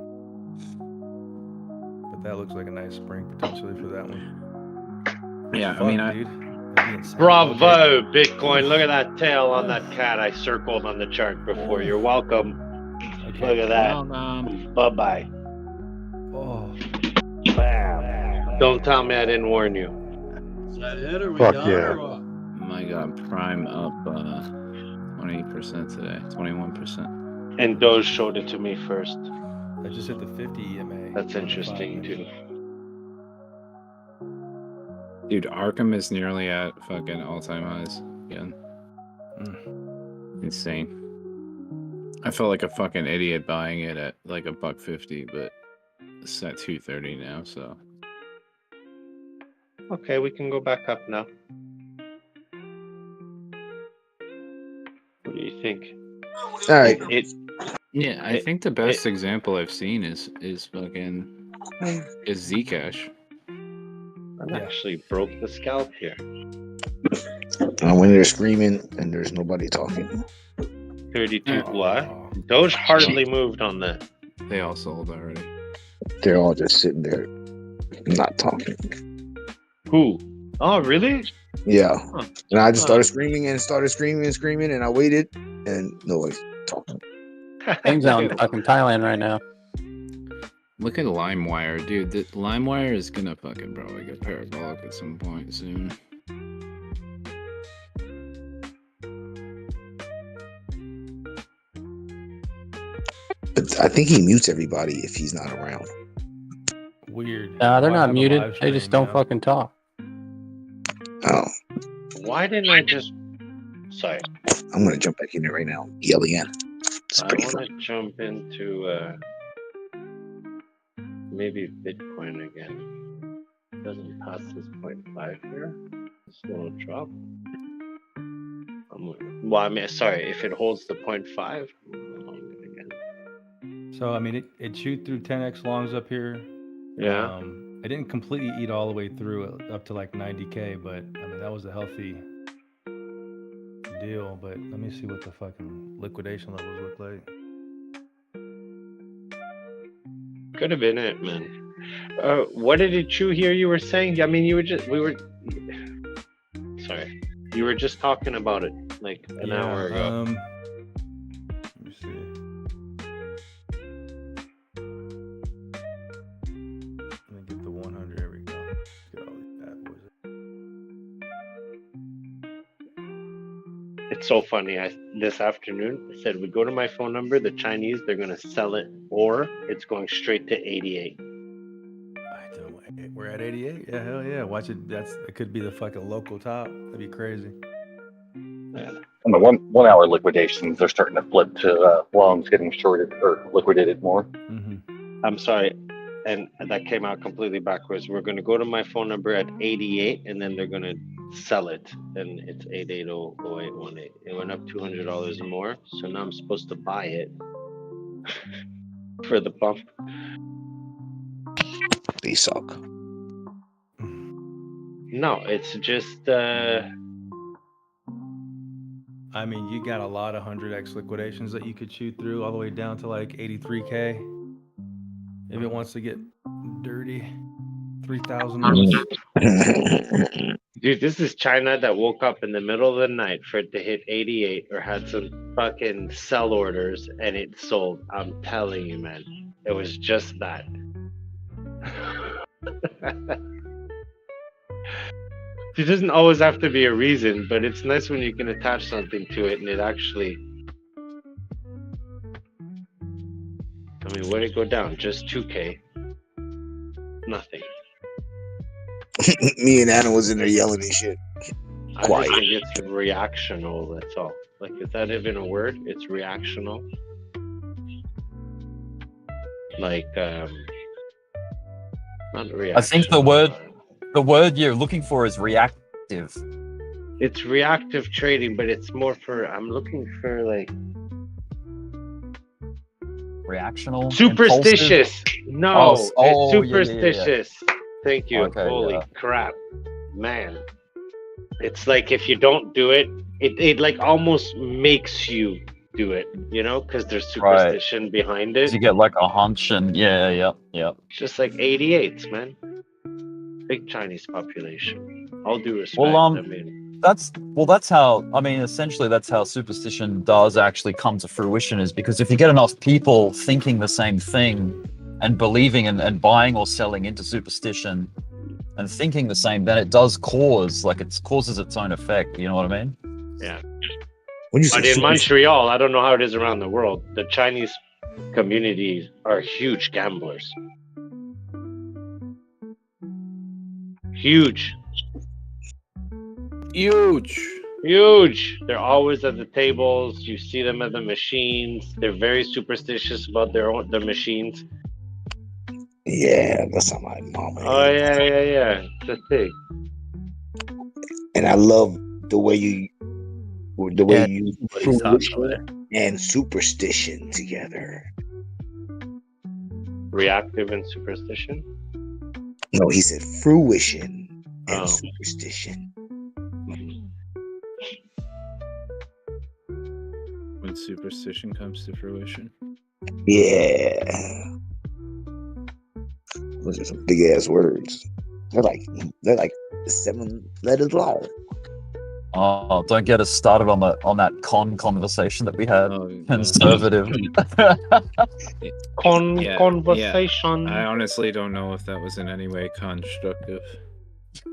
But that looks like a nice spring potentially for that one. Yeah, Fuck, I mean, dude. Bravo, Bitcoin. Look at that tail on that cat I circled on the chart before. You're welcome. Okay. Look at that. Bye-bye. Oh. Don't tell me I didn't warn you. Is that it or we Fuck done yeah. or what? My God, Prime up 20% today, 21%. And Doge showed it to me first. I just hit the 50 EMA. That's interesting too. Dude, Arkham is nearly at fucking all-time highs again. Insane. I felt like a fucking idiot buying it at like $1.50, but it's at $2.30 now, so Okay, we can go back up now. What do you think? All right. Yeah, I think the best example I've seen is fucking is Zcash. I actually broke the scalp here. When they're screaming and there's nobody talking. 32. What? Doge hardly moved on that. They all sold already. They're all just sitting there, not talking. Who? Oh, really? Yeah. Huh. And I just started screaming and screaming, and I waited, and nobody's talking. Game's out in fucking Thailand right now. Look at LimeWire, dude. The LimeWire is gonna fucking probably get parabolic at some point soon. But I think he mutes everybody if he's not around. Weird. Nah, they're Might not have a muted. live They stream, just don't fucking talk. Oh, Why didn't I just... Sorry. I'm gonna jump back in there right now. Yell again. It's I pretty want fun. to jump into maybe Bitcoin again. Doesn't pass this 0.5 here. It's no drop. Well, I mean, sorry, if it holds the 0.5, I'm long it again. So I mean, it chewed through 10x longs up here. Yeah. It didn't completely eat all the way through up to like 90K, but I mean that was a healthy deal. But let me see what the fucking liquidation levels look like. Could have been it, man. What did it chew here? You were saying? I mean, sorry, you were just talking about it like an hour ago. Let me see. Let me get the 100. There we go. Let's get all these bad boys. It's so funny. This afternoon I said we go to my phone number. The Chinese, they're gonna sell it, or it's going straight to 88. We're at 88. Yeah, hell yeah. Watch it. It could be the fucking local top. That'd be crazy. And the 1 hour liquidations are starting to flip to longs getting shorted or liquidated more. Mm-hmm. I'm sorry, and that came out completely backwards. We're gonna go to my phone number at 88, and then they're gonna sell it, and it's 880818. It went up $200 more, so now I'm supposed to buy it for the pump. They suck. No, it's just I mean, you got a lot of 100x liquidations that you could shoot through all the way down to like 83K. If it wants to get dirty, 3,000. Dude, this is China that woke up in the middle of the night for it to hit 88 or had some fucking sell orders and it sold. I'm telling you, man. It was just that. There doesn't always have to be a reason, but it's nice when you can attach something to it and it actually... I mean, where'd it go down? Just 2K. Nothing. Me and Anna was in there yelling and shit. Quiet. I think it's reactional, that's all. Like, is that even a word? It's reactional. Like, not reactional. I think the word you're looking for is reactive. It's reactive trading, but it's more for, I'm looking for like... Reactional? Superstitious! Impulsive? No, it's it's superstitious. Yeah. Thank you. Okay, Holy crap. Man. It's like if you don't do it, it like almost makes you do it, you know, because there's superstition behind it. You get like a hunch and yeah. Just like 88s, man. Big Chinese population. All due respect. Well, I mean, that's how, I mean, essentially that's how superstition does actually come to fruition, is because if you get enough people thinking the same thing and believing and buying or selling into superstition and thinking the same, then it does causes its own effect. You know what I mean? yeah. But in Montreal, I don't know how it is around the world. The Chinese communities are huge gamblers. Huge. They're always at the tables. You see them at the machines. They're very superstitious about their machines. Yeah, that's how my mama Oh is. yeah. It's a thing. And I love the way you use what he's talking fruition and superstition together. Reactive and superstition. No, he said fruition and Oh. superstition. When superstition comes to fruition. Yeah. Those are some big ass words. They're like 7 letters long. Oh, don't get us started on that conversation that we had. Conservative. Conversation. I honestly don't know if that was in any way constructive.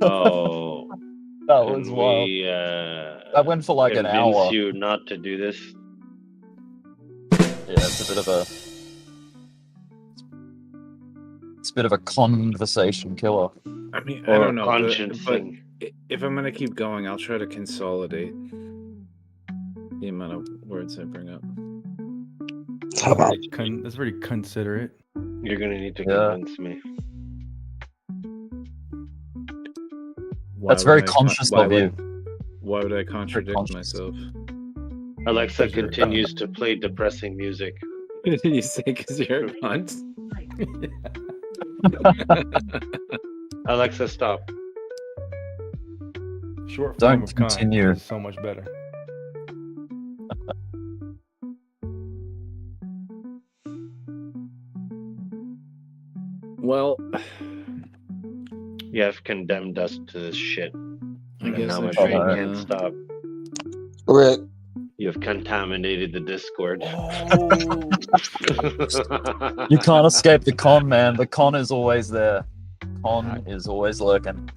Oh, that was wild. That went for like an convince hour. you not to do this? Yeah, it's a bit of a conversation killer. I mean, I don't know, but if I'm gonna keep going, I'll try to consolidate the amount of words I bring up. That's very considerate. You're gonna need to convince me. That's very conscious of you. Why would I contradict myself? Alexa continues to play depressing music. Did you say because you're a cunt? Alexa, stop. Short Don't form of con continue. is so much better. Well, you have condemned us to this shit. I And guess now I my should, brain can't stop. Correct. You have contaminated the Discord. You can't escape the con, man. The con is always there. Con is always lurking.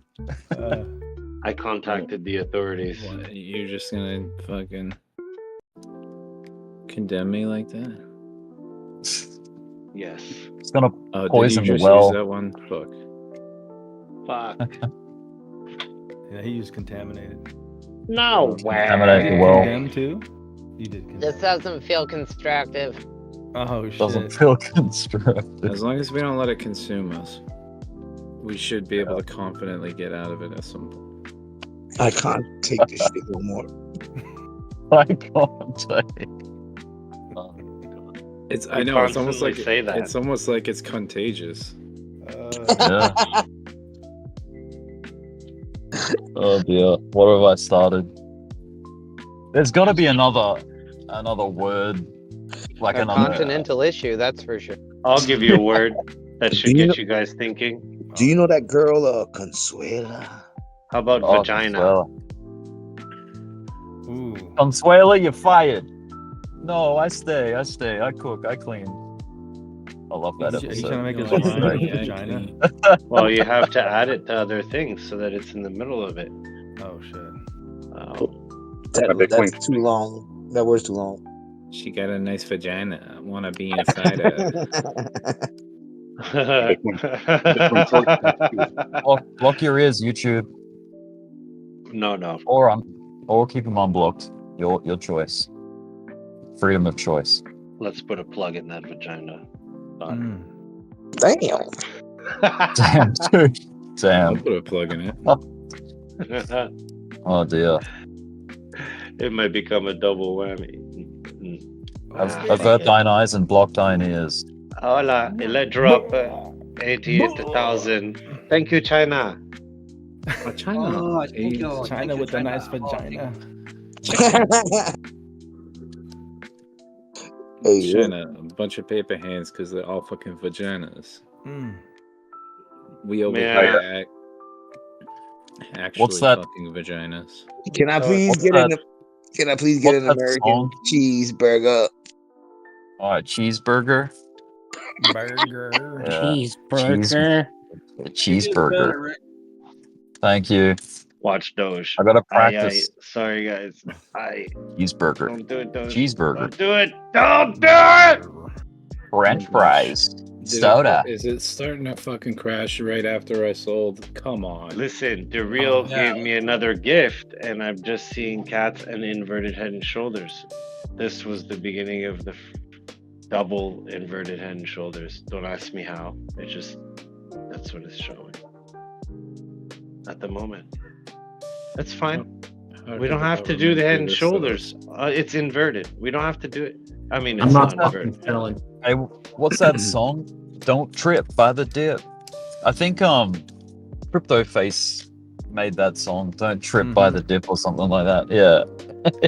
I contacted the authorities. What, you're just gonna fucking condemn me like that? Yes. It's gonna poison did you the just well. use that one? Fuck. Yeah, he used contaminated. No way. Contaminate the well. Condemn too? You did condemn. This doesn't feel constructive. Oh shit. Doesn't feel constructive. As long as we don't let it consume us, we should be able to confidently get out of it at some point. I can't take this shit no more. I can't take. It's. I We know. It's almost constantly like say that. it's almost like it's contagious. Yeah. Oh dear. What have I started? There's got to be another word, like A another. continental issue, that's for sure. I'll give you a word that should Do you get you guys thinking. Do you know that girl, Consuela? How about Oh, vagina? Consuela. You're fired. No, I stay. I cook. I clean. I love that He's episode. trying to make his It's line great. with vagina. Well, you have to add it to other things so that it's in the middle of it. Oh shit. That's too long. That word's too long. She got a nice vagina. I want to be inside of it. Block your ears, YouTube. No. Or keep them unblocked. Your choice. Freedom of choice. Let's put a plug in that vagina. Damn. Damn, dude. I'll Damn. put a plug in it. Oh dear. It might become a double whammy. Avert thine eyes and block thine ears. Hola, let drop 88,000. Thank you, China. Oh, China. China with a nice vagina. China, a bunch of paper hands because they're all fucking vaginas. We over Man. here actually What's that? fucking vaginas. Can I please What's get that? Can I please get What's an that American song? cheeseburger? All right, cheeseburger. Burger. Yeah. Cheeseburger. Cheeseburger. Thank you. Watch Doge. I gotta practice. Sorry, guys. Cheeseburger. Don't do it, Doge. Cheeseburger. Don't do it. Don't do it. French fries. Did Soda. Is it starting to fucking crash right after I sold? Come on. Listen, the real gave me another gift, and I'm just seeing cats and inverted head and shoulders. This was the beginning of the double inverted head and shoulders. Don't ask me how. It just That's what it's showing at the moment. That's fine. We don't have to do the head and shoulders. It's inverted. We don't have to do it. I mean, it's not inverted. Hey, what's that song? Don't Trip by the Dip. I think Crypto Face made that song. Don't Trip by the Dip or something like that. Yeah.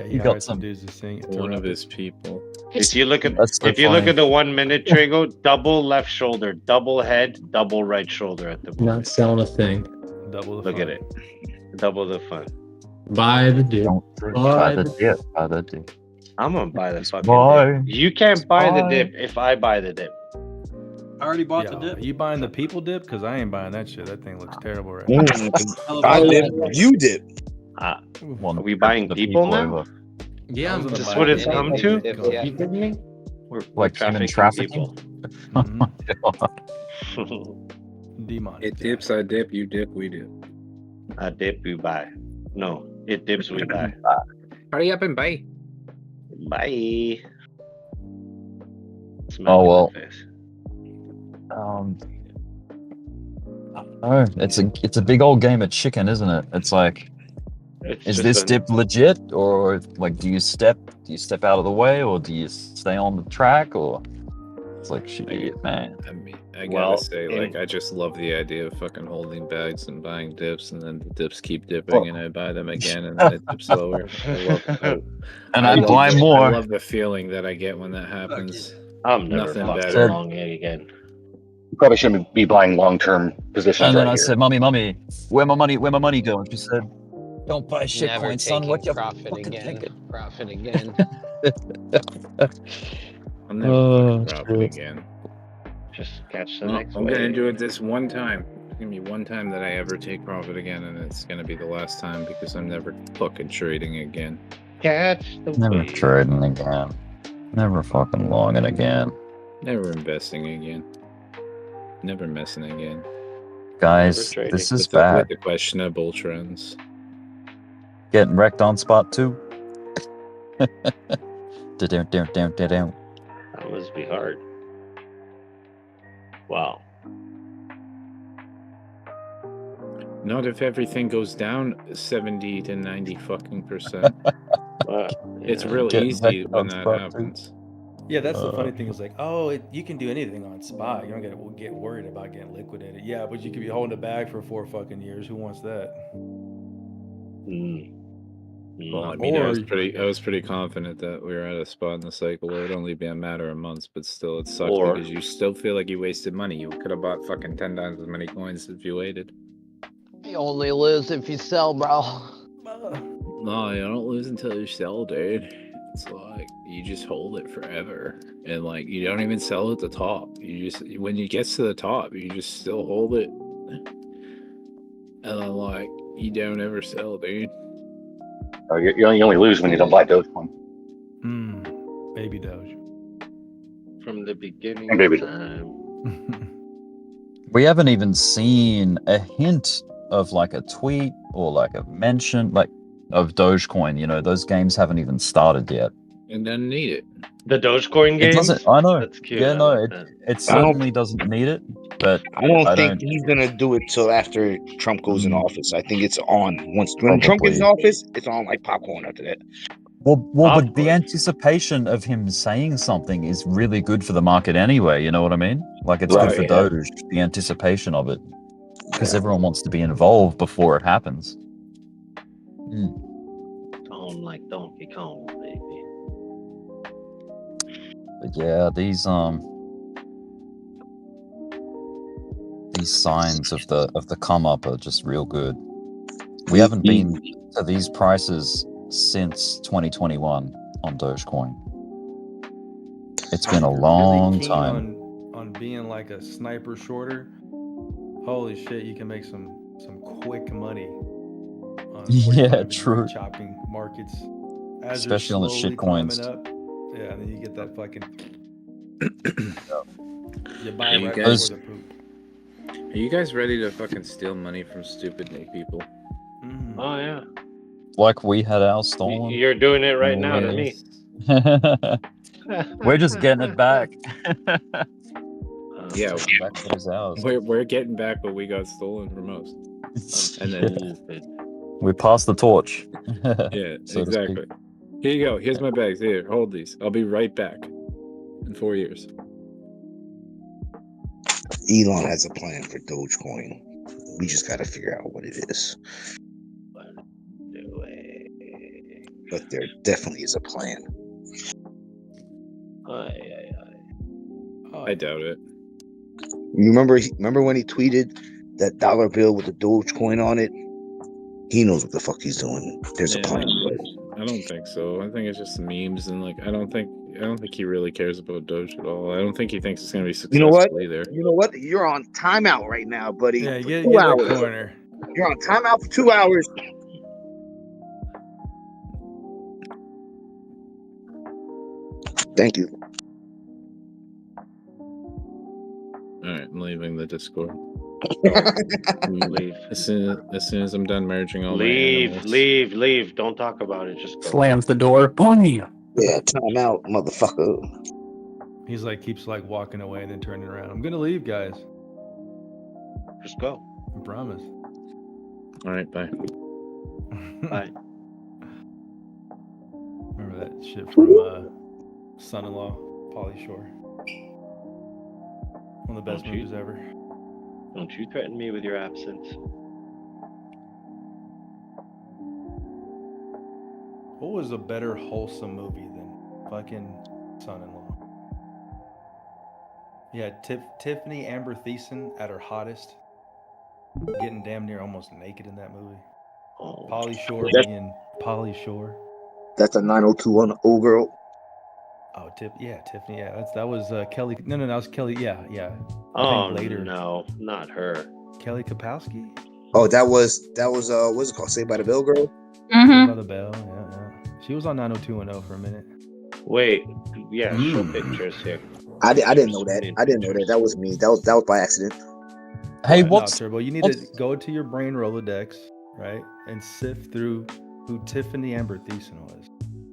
He You hired got some some. dudes to sing it. One of his people. If you look at That's so if you look funny. at the 1 minute Trigo, double left shoulder, double head, double right shoulder at the moment. Not selling a thing. Double the Look fun. at it. Double the fun. Buy the dip. Don't Trip by the Dip. By the Dip. I'm gonna buy the fucking Buy. dip. You can't buy the Buy. dip if I buy the dip. I already bought Yeah, the dip. are you buying the people dip? Because I ain't buying that shit. That thing looks terrible right now. I dip, you dip. Are we buying people now? Yeah, I'm Is this just what it's buying come it. to? Yeah. You kidding me? We're Like human trafficking trafficking? people. Demon. It dips, I dip, you dip, we dip. I dip, we buy. No, it dips, we buy. Hurry up and buy. Bye. Oh well. Oh, it's a big old game of chicken, isn't it? It's like, is this dip legit, or like do you step out of the way, or do you stay on the track, or it's like shit, man. I mean, I gotta say, like, I just love the idea of fucking holding bags and buying dips, and then the dips keep dipping, and I buy them again, and then it dips lower. I love the feeling that I get when that happens. I'm never Nothing fucking better. long again. You probably shouldn't be buying long-term positions And then right I here. said, "Mummy, where my money going?" She said, "Don't buy shit Never coins, son. taking What you profit fucking again. thinking?" Profit again. I'll never fucking drop it again. Just catch the No, next I'm wave. gonna do it this one time. It's gonna be one time that I ever take profit again, and it's gonna be the last time because I'm never fucking trading again. Catch the Never wave. trading again. Never fucking longing again. Never investing again. Never messing again. Guys, trading. this is With the- with bad. the questionable trends. Getting wrecked on spot too. Da-dum. That must be hard. Wow. Not if everything goes down 70 to 90 fucking percent. It's real Getting easy wrecked when on that spot, too. happens. Yeah, that's the funny thing is like, oh, you can do anything on spot. You don't get worried about getting liquidated. Yeah, but you could be holding a bag for 4 fucking years. Who wants that? Well, I mean, I Or- was pretty confident that we were at a spot in the cycle where it'd only be a matter of months, but still, it sucked Or- because you still feel like you wasted money. You could have bought fucking 10 times as many coins if you waited. You only lose if you sell, bro. No, you don't lose until you sell, dude. It's like you just hold it forever, and like you don't even sell at the top. You just when it gets to the top, you just still hold it, and then like you don't ever sell, dude. Oh, you only lose when you don't buy Dogecoin. Baby Doge. From the beginning Maybe. of time. We haven't even seen a hint of like a tweet or like a mention like of Dogecoin. You know, those games haven't even started yet. And doesn't need it. The Dogecoin It games? doesn't. I know. That's cute. Yeah, I no, like it that. certainly doesn't need it. But I don't think he's gonna do it till after Trump goes in office. I think it's on once when Trump gets in Probably. office, it's on like popcorn after that. Well, but the anticipation of him saying something is really good for the market anyway. You know what I mean? Like it's Right, good for yeah. Doge. The anticipation of it, because everyone wants to be involved before it happens. Tone like Donkey Kong, baby. But yeah, these signs of the come up are just real good. We haven't been to these prices since 2021 on Dogecoin. It's been a long time. On being like a sniper shorter, holy shit, you can make some quick money. On Yeah, 45 true. Chopping markets, as Especially on the slowly shit coins. climbing up. Yeah, and then you get that fucking. You buy Are you right guys- before the poop. Are you guys ready to fucking steal money from stupid people? Oh yeah. Like we had ours stolen. You're doing it right now to me. We're just getting it back. Yeah, back to his hours. we're getting back what we got stolen from us. And then We passed the torch. yeah, so to exactly. speak. Here you go. Here's my bags. Here, hold these. I'll be right back in 4 years. Elon has a plan for Dogecoin. We just got to figure out what it is. But there definitely is a plan. I doubt it. You remember when he tweeted that dollar bill with the Dogecoin on it? He knows what the fuck he's doing. There's a plan. I don't think so. I think it's just memes and like I don't think he really cares about Doge at all. I don't think he thinks it's gonna be successful You know what? either. You know what? You're on timeout right now, buddy. Yeah, for get 2 that hours. corner. You're on timeout for 2 hours. Thank you. All right, I'm leaving the Discord. Leave. As soon as I'm done merging all my Leave, animals. leave. Don't talk about it. Just go. Slams the door. Boom. Yeah, timeout, motherfucker. He's like keeps like walking away and then turning around. I'm gonna leave, guys. Just go. I promise. All right, bye. Bye. Remember that shit from Son-in-Law, Pauly Shore. One of the best movies ever. Don't you threaten me with your absence. What was a better wholesome movie than fucking Son-in-Law? Yeah, Tiffany Amber Thiessen at her hottest, getting damn near almost naked in that movie. Pauly Shore being Pauly Shore. That's a 90210 old girl. Oh, Tiffany. Yeah, that was Kelly. No, that was Kelly. Yeah. I Oh think later. no, not her. Kelly Kapowski. Oh, that was what's it called? Saved by the Bell girl. Saved by the Bell. Yeah. She was on 90210 for a minute. Wait, yeah, show pictures here. I didn't know that. I didn't know that. That was me. That was by accident. Hey, No, what's Turbo? You need to go to your brain Rolodex, right, and sift through who Tiffany Amber Thiessen was.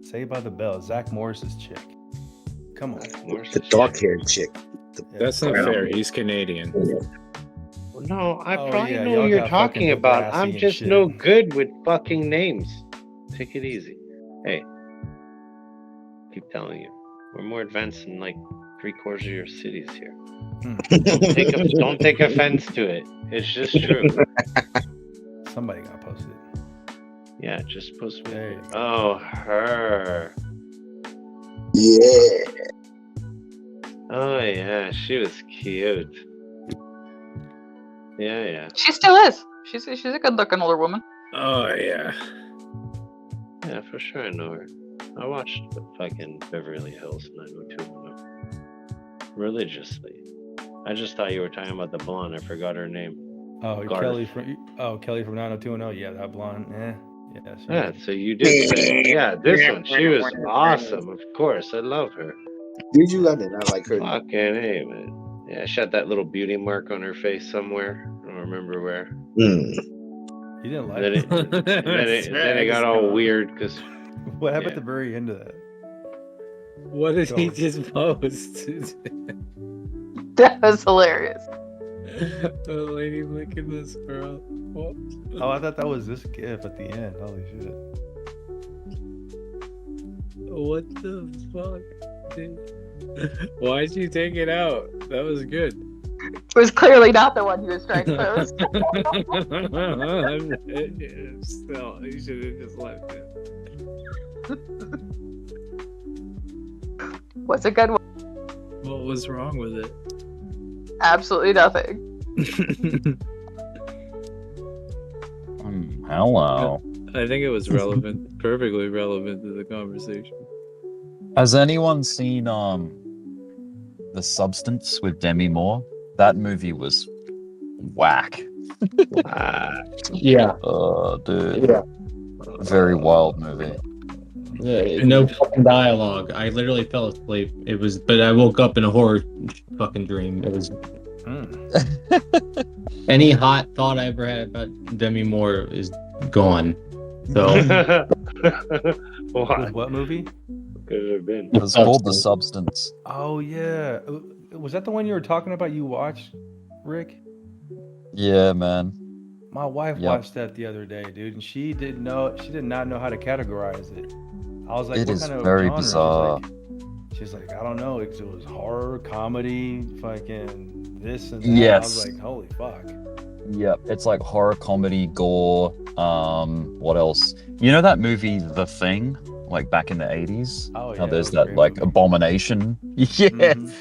Saved by the Bell, Zach Morris's chick. Come on. The dark-haired chick. That's not fair. He's Canadian. No, I Oh, probably yeah, know y'all what you're got talking fucking about. Degrassi I'm and just shit. no good with fucking names. Take it easy. Hey, keep telling you, we're more advanced in like 3/4 of your cities here. Don't take offense to it. It's just true. Somebody gotta post it. Yeah, just post me. There you go. Oh, her. Yeah. Oh yeah, she was cute. Yeah. She still is. She's a good-looking older woman. Oh yeah. Yeah, for sure I know her. I watched the fucking Beverly Hills 90210 religiously. I just thought you were talking about the blonde. I forgot her name. Oh, Garth. Kelly from 90210. Yeah, that blonde. Yeah, so you did say, yeah, this one. She was awesome, of course. I love her. Did you? I did not like her. Fucking hey, man. Yeah, she had that little beauty mark on her face somewhere. I don't remember where. You didn't like Then it. then it got all weird because. What happened at the very end of that? What did he Go. just post? That was hilarious. The lady licking this girl. What? Oh, I thought that was this gif at the end. Holy shit. What the fuck, dude? Why'd you take it out? That was good. It was clearly not the one he was trying to post. Still, you should have just left it. Was a good one. What was wrong with it? Absolutely nothing. Hello. I think it was relevant, perfectly relevant to the conversation. Has anyone seen The Substance with Demi Moore? That movie was whack. Yeah. Oh, dude. Yeah. Very wild movie. No fucking dialogue. I literally fell asleep. But I woke up in a horror fucking dream. It was. Any hot thought I ever had about Demi Moore is gone. So. What movie? Could it have been? It was called The Substance. Oh yeah, was that the one you were talking about? You watched, Rick? Yeah, man. My wife Yep. watched that the other day, dude, and she did not know how to categorize it. I was like, It what is kind of very genre? bizarre. She's like, I don't know. It was horror, comedy, fucking this and that. Yes. I was like, holy fuck. Yep, it's like horror, comedy, gore. What else? You know that movie, The Thing, like back in the 80s? Oh, yeah, How there's that was a that great like movie. abomination. Yeah, Mhm.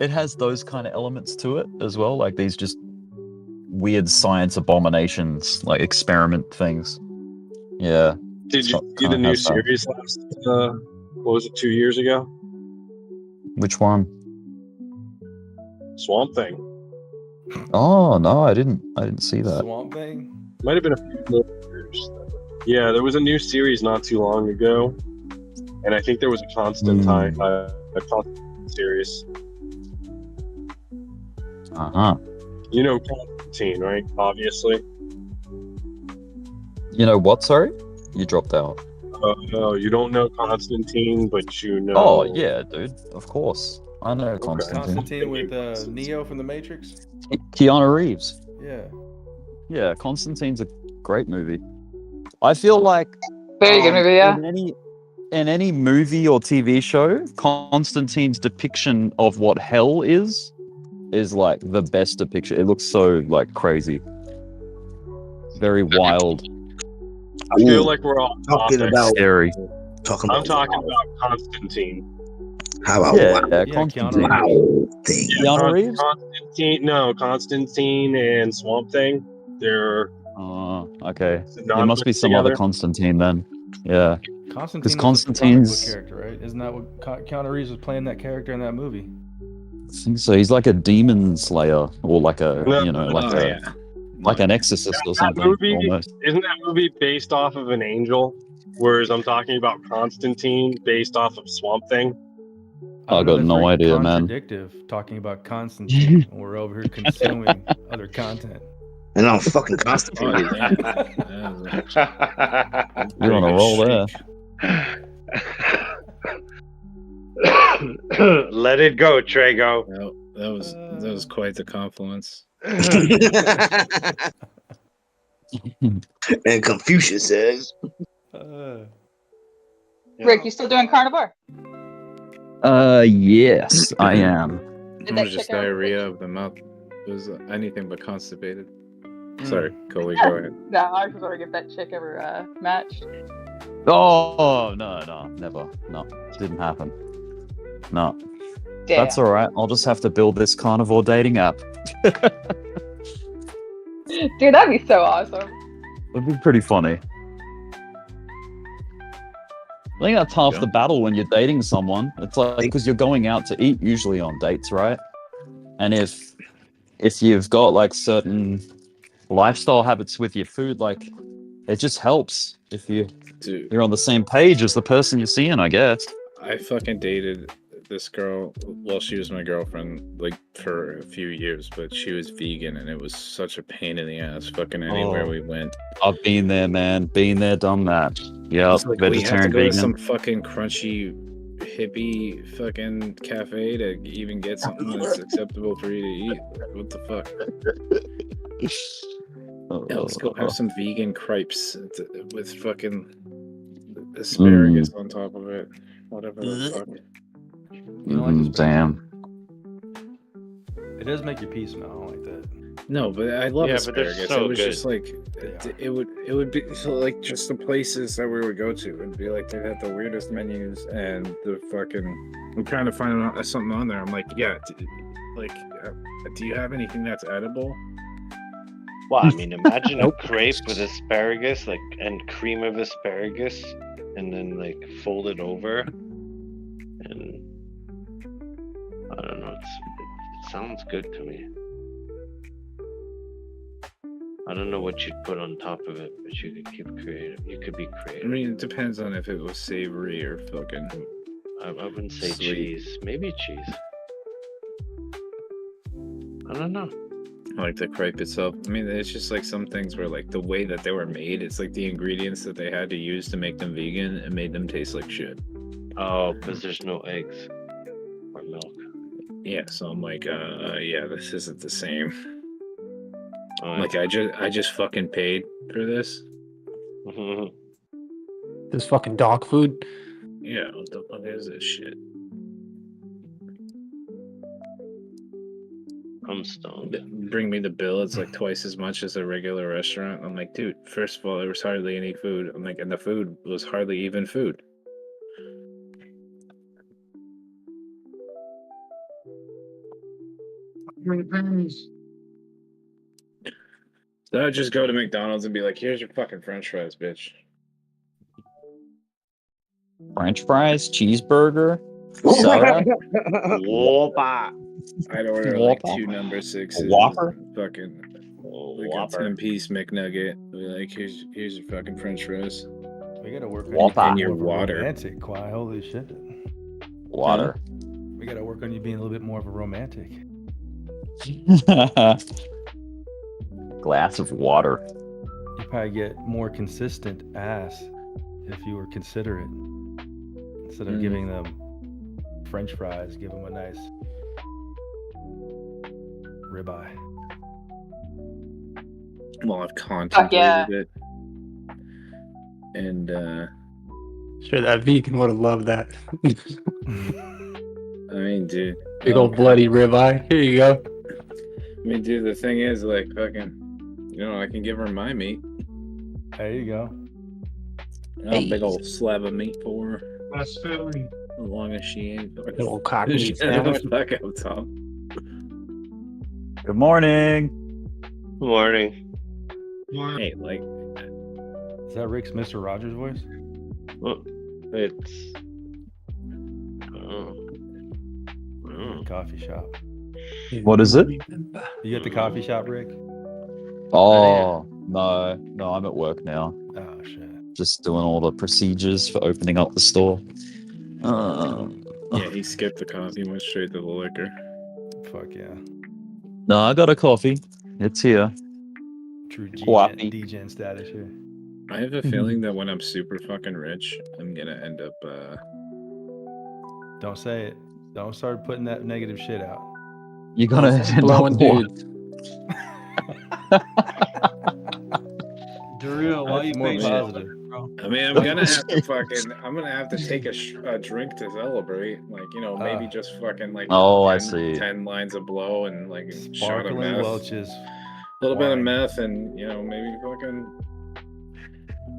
it has those kind of elements to it as well. Like these just weird science abominations, like experiment things. Yeah. Did you see the new series last? What was it? 2 years ago? Which one? Swamp Thing. Oh no, I didn't see that. Swamp Thing? Might have been a few more years. Yeah, there was a new series not too long ago, and I think there was a Constantine series. You know Constantine, right? Obviously. You know what? Sorry, you dropped out. No, you don't know Constantine, but you know. Oh yeah, dude. Of course, I know Constantine. Constantine with Neo from The Matrix? Keanu Reeves. Yeah. Yeah, Constantine's a great movie. I feel like Very good movie, yeah. in any movie or TV show, Constantine's depiction of what hell is like the best depiction. It looks so like crazy, very wild. I feel like we're all talking about scary. I'm talking about Constantine. How about Constantine. Keanu Reeves? Constantine and Swamp Thing. They're okay. There synonymous must be some together. other Constantine then. Yeah. Constantine Because was a comic book Constantine's. character, right? Isn't that what Keanu Reeves was playing that character in that movie? I think so. He's like a demon slayer, or like a like an exorcist or That something. movie, Almost. isn't that movie based off of an angel? Whereas I'm talking about Constantine based off of Swamp Thing. I got no idea, man. Contradictive talking about Constantine when we're over here consuming other content. And I'm fucking Constantine. You're on a roll there. Let it go, Trago. That was quite the confluence. And Confucius says, Rick, you still doing carnivore? Yes, I am. It was just diarrhea of the mouth. It was anything but constipated. Sorry, Coley, go ahead. No, I was just wondering if that chick ever matched. Oh no, never. No, didn't happen. No. Damn. That's all right. I'll just have to build this carnivore dating app. Dude, that'd be so awesome. It'd be pretty funny. I think that's half the battle when you're dating someone. It's like because you're going out to eat usually on dates, right? And if you've got like certain lifestyle habits with your food, like it just helps if you're on the same page as the person you're seeing, I guess. I fucking dated this girl. Well, she was my girlfriend like for a few years, but she was vegan, and it was such a pain in the ass. Fucking anywhere we went. I've been there, man. Been there, done that. Yeah, It's like we have to vegetarian, go to vegan. some fucking crunchy hippie fucking cafe to even get something that's acceptable for you to eat. What the fuck? Yeah, let's go have some vegan crepes with fucking asparagus on top of it. Whatever the fuck. Damn. It does make your pee smell. I don't like that. No, but I love Yeah, but they're asparagus. so It was good. just like it would be so like just the places that we would go to and be like they had the weirdest menus and the fucking. I'm trying to find something on there. I'm like, yeah, do you have anything that's edible? Well, I mean, imagine a crepe with asparagus, like, and cream of asparagus, and then like fold it over, and I don't know. It sounds good to me. I don't know what you'd put on top of it, but you could keep creative. You could be I creative. mean, it depends on if it was savory or fucking. I wouldn't say sweet. cheese. Maybe cheese. I don't know. Like the crepe itself. I mean, it's just like some things where like the way that they were made, it's like the ingredients that they had to use to make them vegan, it made them taste like shit. Oh, because there's no eggs or milk. Yeah, so I'm like, yeah, this isn't the same. Alright. Like I just fucking paid for this. This fucking dog food. Yeah, what the fuck is this shit? I'm stoned. Bring me the bill. It's like twice as much as a regular restaurant. I'm like, dude, first of all, there was hardly any food. I'm like, and the food was hardly even food. So I'd just go to McDonald's and be like, here's your fucking French fries, bitch. French fries, cheeseburger, soda, Whopper. I'd order like 2 number 6s. Whopper? Fucking like Whopper. a 10-piece McNugget. Be like, here's your fucking French fries. We gotta work on Whopper. you And being your more of a water. romantic, Kwai. Holy shit. water. We gotta work on you being a little bit more of a romantic. Glass of water. You probably get more consistent ass if you were considerate. Instead of giving them French fries, give them a nice ribeye. Well, I've contemplated yeah. it. And Sure, that vegan would have loved that. I mean, dude. Big old bloody ribeye. Here you go. I mean, dude, the thing is, like, fucking, you know, I can give her my meat. There you go. A big old slab of meat for her. That's Philly. As long as she ain't. Little cock meat Shut the sandwich. fuck up, Tom. Good morning. Good morning. Hey, like, Is that Rick's Mr. Rogers voice? Well, it's Coffee shop. What is it? You at the coffee shop, Rick? Oh, no, I'm at work now. Oh, shit. Just doing all the procedures for opening up the store. yeah, he skipped the coffee, went straight to the liquor. Fuck yeah. No, I got a coffee. It's here. True Coffee. DGen status here. I have a feeling that when I'm super fucking rich, I'm gonna end up, Don't say it. Don't start putting that negative shit out. You're gonna end blowing up dudes. Dario, why you More paying so positive. much, bro? I mean, I'm gonna have to take a drink to celebrate. Like, you know, maybe just fucking like Oh, I 10 see. 10 lines of blow and like a shot of Sparkling meth. Welch's. A little bit of wine. meth and, you know, maybe fucking,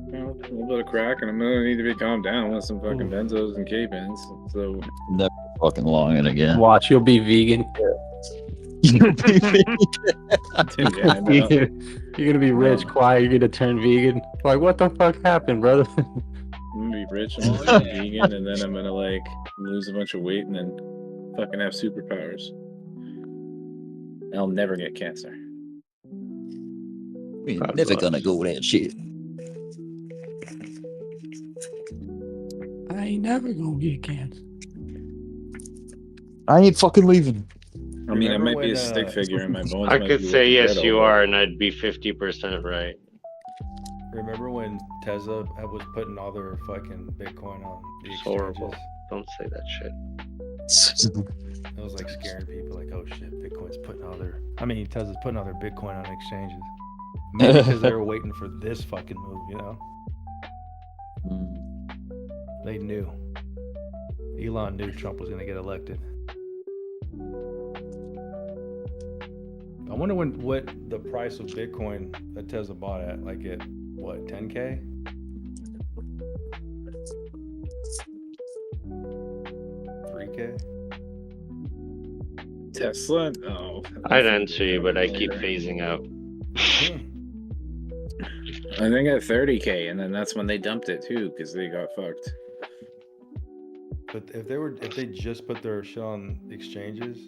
you know, a little bit of crack, and I'm gonna need to be calmed down with some fucking benzos and K-pens. So Never fucking lying again. Watch, you'll be vegan. Dude, yeah, I know. You're gonna be rich, quiet. You're gonna turn vegan. Like, what the fuck happened, brother? I'm gonna be rich and I'm gonna be vegan, and then I'm gonna like lose a bunch of weight and then fucking have superpowers. I'll never get cancer. We're never gonna go that shit. I ain't never gonna get cancer. I ain't fucking leaving. I mean, I Remember might be when, a stick figure and my bones I might could be say looking yes, good you all are, and I'd be 50% right. Remember when Tesla was putting all their fucking Bitcoin on the It's exchanges? horrible. Don't say that shit. It was like scaring people, like, oh shit, Tesla's putting all their Bitcoin on exchanges. Maybe because they were waiting for this fucking move, you know? They knew. Elon knew Trump was gonna get elected. I wonder what the price of Bitcoin that Tesla bought at, like at what, 10K? $3K? Tesla? Oh. I'd answer you, but I keep phasing out. I think at 30K, and then that's when they dumped it too, because they got fucked. But if they just put their shit on exchanges,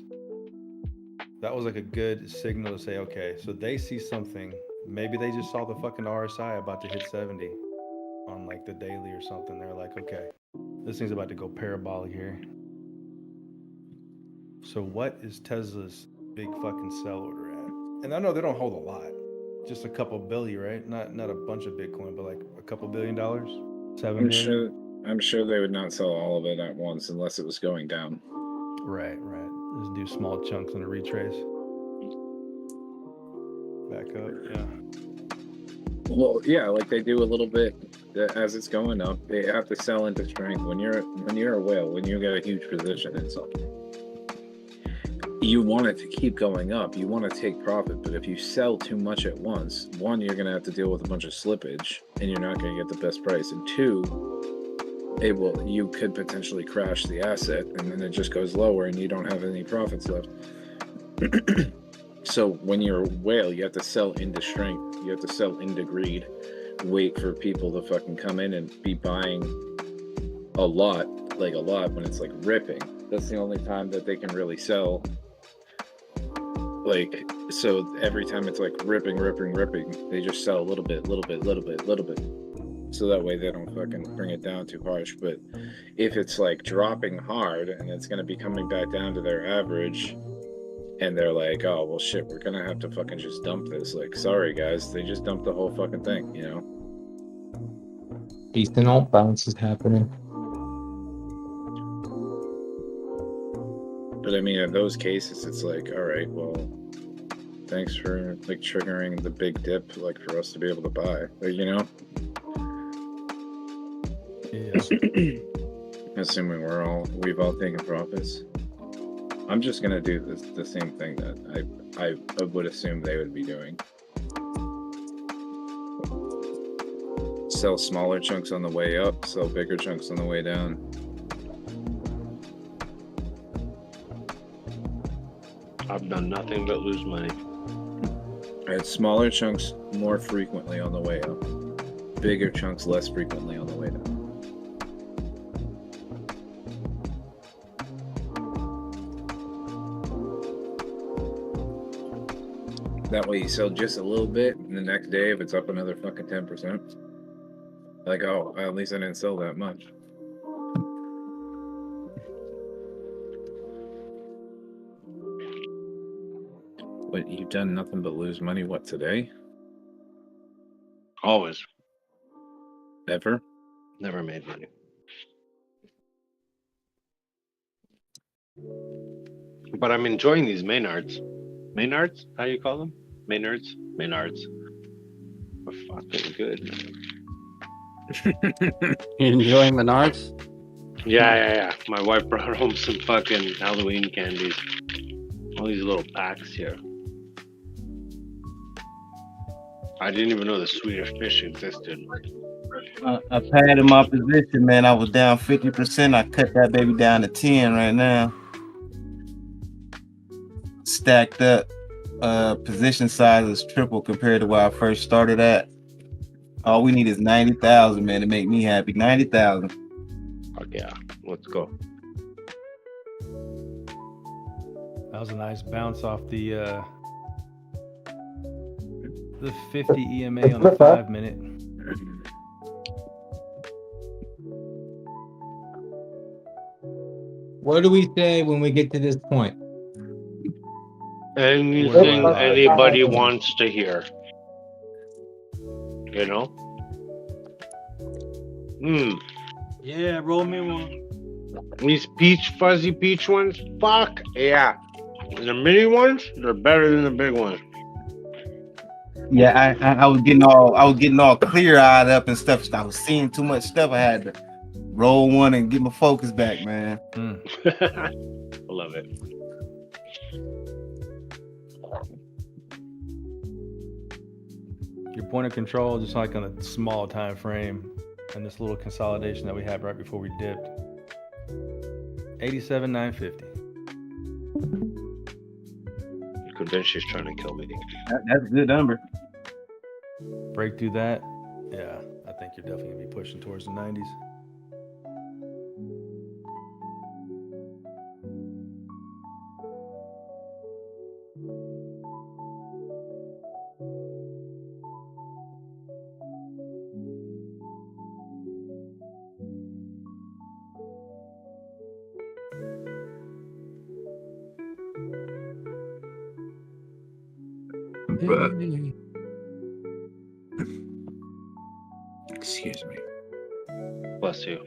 that was like a good signal to say, okay, so they see something. Maybe they just saw the fucking RSI about to hit 70 on like the daily or something. They're like, okay, this thing's about to go parabolic here. So what is Tesla's big fucking sell order at? And I know they don't hold a lot, just a couple billion, right? Not a bunch of Bitcoin, but like a couple $1 billion, 7 billion. I'm sure they would not sell all of it at once unless it was going down. Right. Just do small chunks and a retrace. Back up, yeah. Well, yeah, like they do a little bit as it's going up. They have to sell into strength. When you're a whale, when you get a huge position in something, you want it to keep going up. You want to take profit, but if you sell too much at once, one, you're going to have to deal with a bunch of slippage, and you're not going to get the best price. And two, you could potentially crash the asset, and then it just goes lower, and you don't have any profits left. So when you're a whale, you have to sell into strength. You have to sell into greed. Wait for people to fucking come in and be buying a lot when it's like ripping. That's the only time that they can really sell. Like, so every time it's like ripping, they just sell a little bit. So that way they don't fucking bring it down too harsh. But if it's like dropping hard and it's going to be coming back down to their average, and they're like, oh, well, shit, we're going to have to fucking just dump this. Like, sorry, guys, they just dumped the whole fucking thing, you know? Decent alt bounces happening. But I mean, in those cases, it's like, all right, well, thanks for like triggering the big dip, like for us to be able to buy, like, you know? Yeah. Assuming we've all taken profits. I'm just gonna do the same thing that I would assume they would be doing. Sell smaller chunks on the way up, sell bigger chunks on the way down. I've done nothing but lose money. I had smaller chunks more frequently on the way up, bigger chunks less frequently on the way down. That way you sell just a little bit, and the next day if it's up another fucking 10%, like, oh, at least I didn't sell that much. What, you've done nothing but lose money, what, today? Always. Ever? Never made money. But I'm enjoying these Maynards. Maynards? How do you call them? Maynards? Maynards. We're fucking good, man. You enjoying Menards? Yeah. My wife brought home some fucking Halloween candies. All these little packs here. I didn't even know the Swedish fish existed. I padded my position, man. I was down 50%. I cut that baby down to 10 right now. Stacked up. Position size is triple compared to where I first started at. All we need is 90,000, man, to make me happy. 90,000. Fuck yeah, let's go. That was a nice bounce off the 50 EMA on the 5-minute. What do we say when we get to this point? Anything anybody wants to hear. You know? Yeah, roll me one. These fuzzy peach ones, fuck yeah. The mini ones, they're better than the big ones. Yeah, I was getting all clear-eyed up and stuff. I was seeing too much stuff. I had to roll one and get my focus back, man. I love it. Your point of control, just like on a small time frame, and this little consolidation that we had right before we dipped. 87,950. I'm convinced she's trying to kill me. That's a good number. Break through that, yeah, I think you're definitely gonna be pushing towards the 90s. Excuse me. Bless you.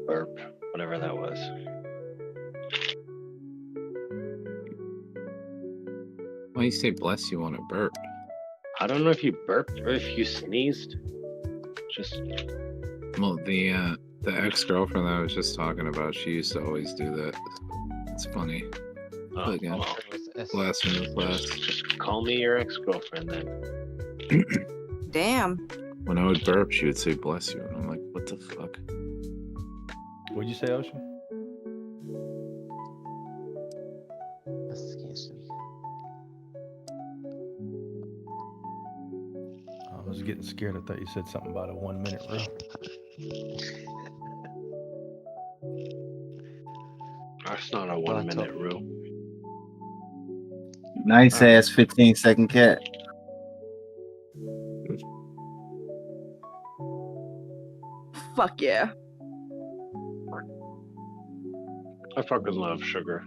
Burp. Whatever that was. Why you say bless you on a burp? I don't know if you burped or if you sneezed. Just Well, the ex-girlfriend that I was just talking about, she used to always do that. It's funny. oh, Again, well, bless me with bless. just call me your ex-girlfriend then. Damn. When I would burp, she would say bless you, and I'm like, what the fuck? What'd you say, Ocean? Excuse me. I was getting scared. I thought you said something about a 1 minute rule. That's not a 1 minute rule. Nice ass 15-second cat. Fuck yeah. I fucking love sugar.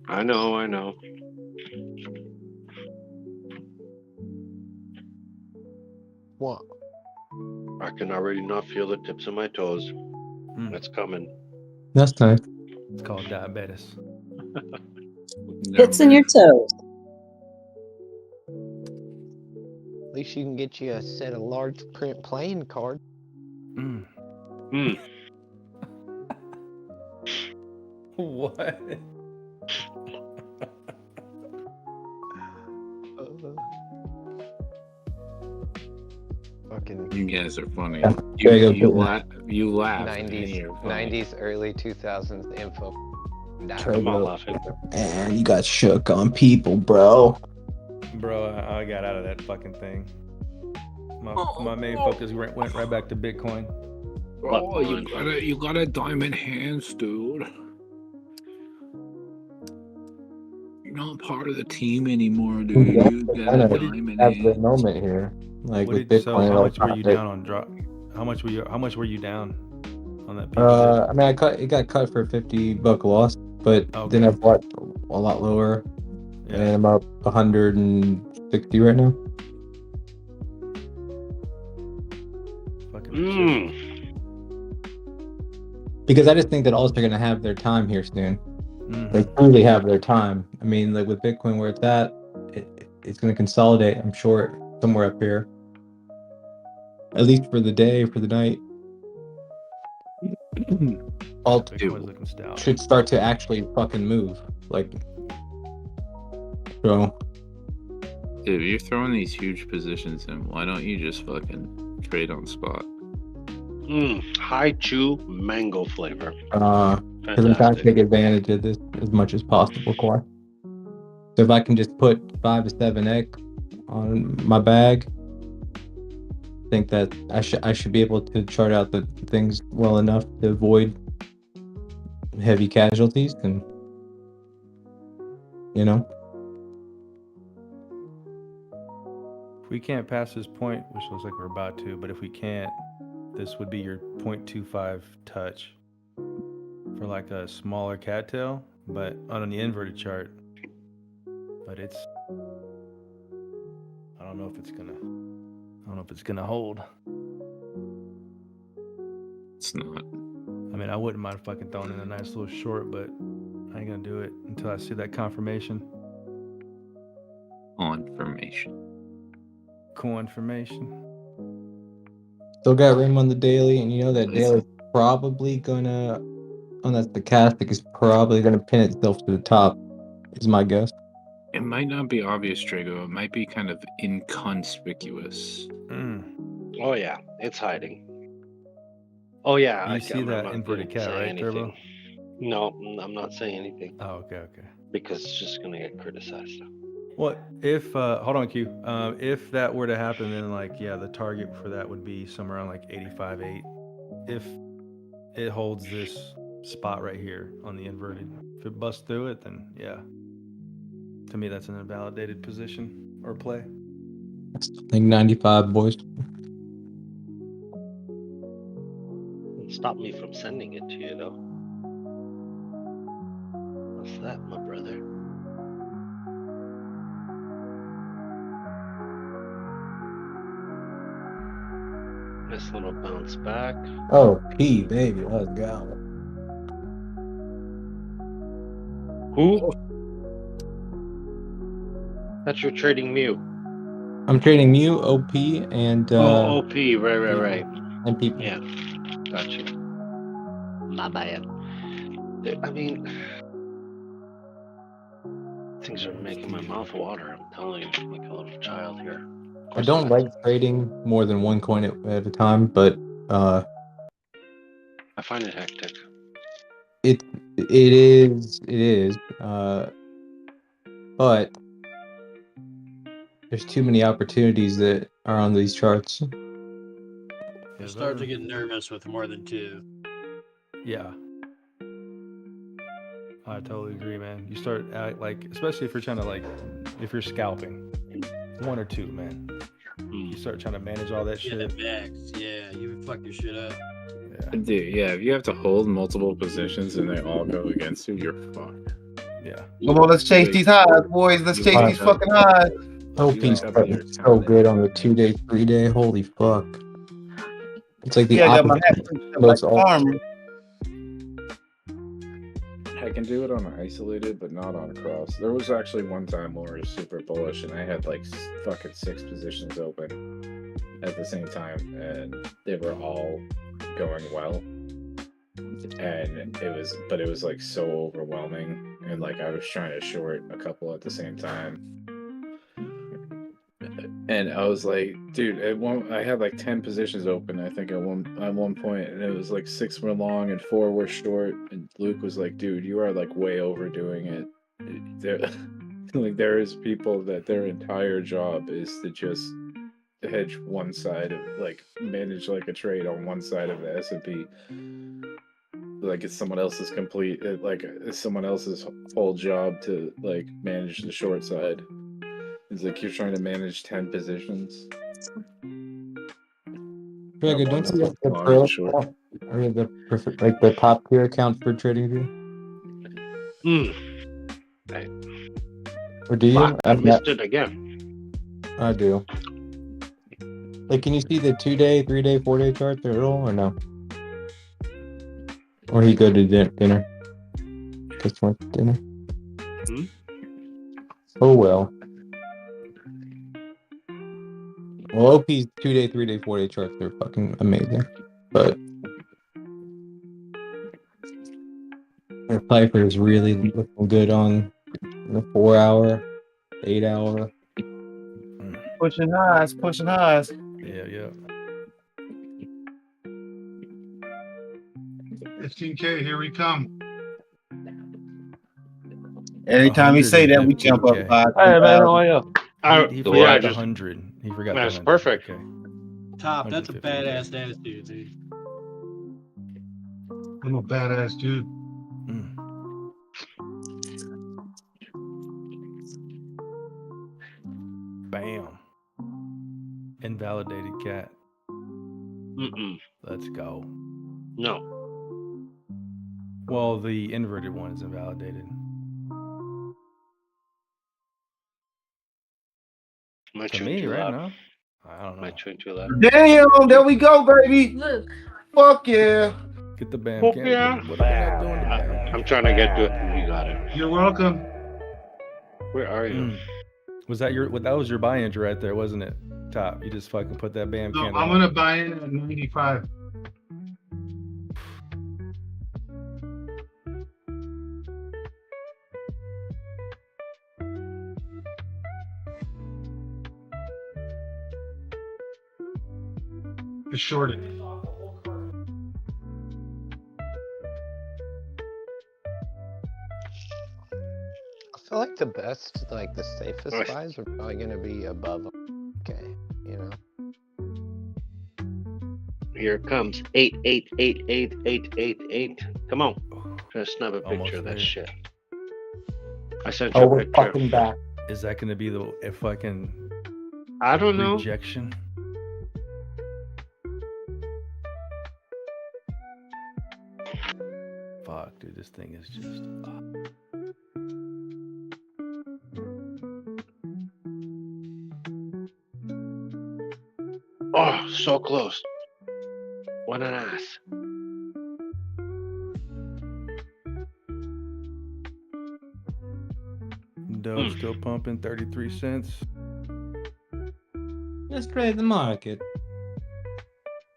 I know. What? I can already not feel the tips of my toes. It's coming. That's nice. It's called diabetes. Hits in your toes. At least you can get you a set of large print playing cards. What? Fucking You guys are funny. There you You go. laugh. 90s, early 2000s info. I'm not laughing. And you got shook on people, bro. Bro, I got out of that fucking thing. My main focus went right back to Bitcoin. Oh, you got a diamond hands, dude. You're not part of the team anymore, dude. You got a diamond Have the hands. moment here, like What with did, so Bitcoin. how all much were you time. down on drop? How much were you down on that? I mean, it got cut for $50 loss, but then I bought a lot lower, and I'm up 160 right now. Because I just think that also they're gonna have their time here soon. They truly have their time. I mean, like with Bitcoin where it's at, it's gonna consolidate. I'm sure somewhere up here, at least for the day, for the night. Alt should start to actually fucking move. Like, so. Dude, you're throwing these huge positions in. Why don't you just fucking trade on spot? High chew mango flavor. Because I'm trying to take advantage of this as much as possible, Kawhi. So if I can just put 5 to 7x on my bag, I think that I should be able to chart out the things well enough to avoid heavy casualties, and you know. If we can't pass this point, which looks like we're about to, but if we can't, this would be your 0.25 touch for like a smaller cattail, but on the inverted chart. But it's, I don't know if it's gonna hold. It's not. I mean, I wouldn't mind fucking throwing in a nice little short, but I ain't gonna do it until I see that confirmation. Confirmation. Still got room on the daily, and you know that daily's probably gonna, on that stochastic is probably gonna pin itself to the top, is my guess. It might not be obvious, Drago. It might be kind of inconspicuous. Oh yeah, it's hiding. Oh yeah, You see that inverted cat, right, Turbo? No, I'm not saying anything. Oh, okay. Because it's just gonna get criticized. What if hold on, Q. If that were to happen, then like the target for that would be somewhere around like 85.8. If it holds this spot right here on the inverted, if it busts through it, then yeah. To me, that's an invalidated position or play. I still think 95, boys. Stop me from sending it to you though. What's that, my brother? Nice little bounce back. Oh, P, baby, let's go. Who? That's your TradingView. I'm trading Mu, OP, and OP. Right. and people. Yeah, got you. My bad. I mean, things are making my mouth water. I'm telling you, like a little child here. I don't like trading more than one coin at a time, but I find it hectic. it is but there's too many opportunities that are on these charts. You start to get nervous with more than two. Yeah. I totally agree, man. You start like, especially if you're trying to if you're scalping, one or two, man. You start trying to manage all that shit. Yeah, you fuck your shit up. Dude, yeah, if you have to hold multiple positions and they all go against you, you're fucked. Yeah. Come on, let's chase these highs, boys. Let's chase these fucking highs. OP's so good on the 2-day, 3-day. Holy fuck! It's like the I got my opposite. Most farmer. I can do it on isolated, but not on cross. There was actually one time where I was super bullish and I had like fucking 6 positions open at the same time, and they were all going well. And it was like so overwhelming, and like I was trying to short a couple at the same time. And I was like, dude, I had like 10 positions open, I think, at one point, and it was like 6 were long and 4 were short. And Luke was like, dude, you are like way overdoing it. There is people that their entire job is to just hedge one side of, like, manage like a trade on one side of the S&P. Like it's someone else's it's someone else's whole job to like manage the short side. It's like you're trying to manage 10 positions. Gregor, don't you have the pro account, or the top tier account for TradingView? Right. Or do you? Fuck, I missed it again. I do. Like, can you see the 2-day, 3-day, 4-day charts at all, or no? Or he go to dinner? Just went to dinner. Oh well. Well, OP's 2-day, 3-day, 4-day charts are fucking amazing, but their Piper is really looking good on the 4-hour, 8-hour. Pushing highs. Yeah. 15K, here we come. Every time you say that, we jump up 5. Hey man, how are you? He forgot the 100. He forgot That's the 100. perfect. Okay. Top, that's a badass attitude, dude. I'm a badass dude. Bam. Invalidated cat. Let's go. No. Well, the inverted one is invalidated. Am I To chewing me, too right loud? now? I don't know. Am I chewing too loud? Damn, there we go, baby. Look. Fuck yeah. Get the bam. Fuck Cat. yeah. What am I doing to bam? I'm trying to get to it. You got it. You're welcome. Where are you? Was that that was your buy entry right there, wasn't it? Top. You just fucking put that bam No, candle. I'm gonna buy in at 95. It's shorted. I feel like the best, like the safest Nice. buys are probably going to be above. Okay, you know. Here it comes. 8888888. Come on. Try to snap a picture of that shit. I sent you Oh, a we're picture. fucking back. Is that going to be the fucking I don't know. rejection? Fuck, dude, this thing is just. Oh, so close. What an ass. Doge still pumping 33 cents. Let's trade the market.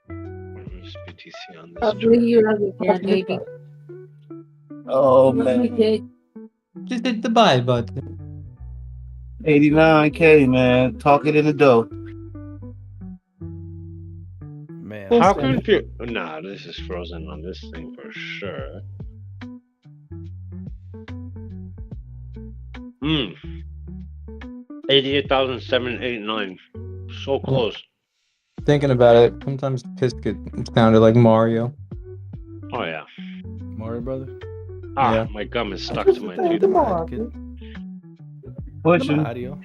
Where's BTC on this Probably your other hand, baby. Oh man, Just hit the buy button. 89K, man. Talk it in the dough. Man, How confused? Nah, this is frozen on this thing for sure. 88,789. So close. Thinking about it, sometimes Pisket sounded like Mario. Oh yeah. Mario brother. Ah, Yeah. my gum is stuck to my tooth. Pushing, Mario.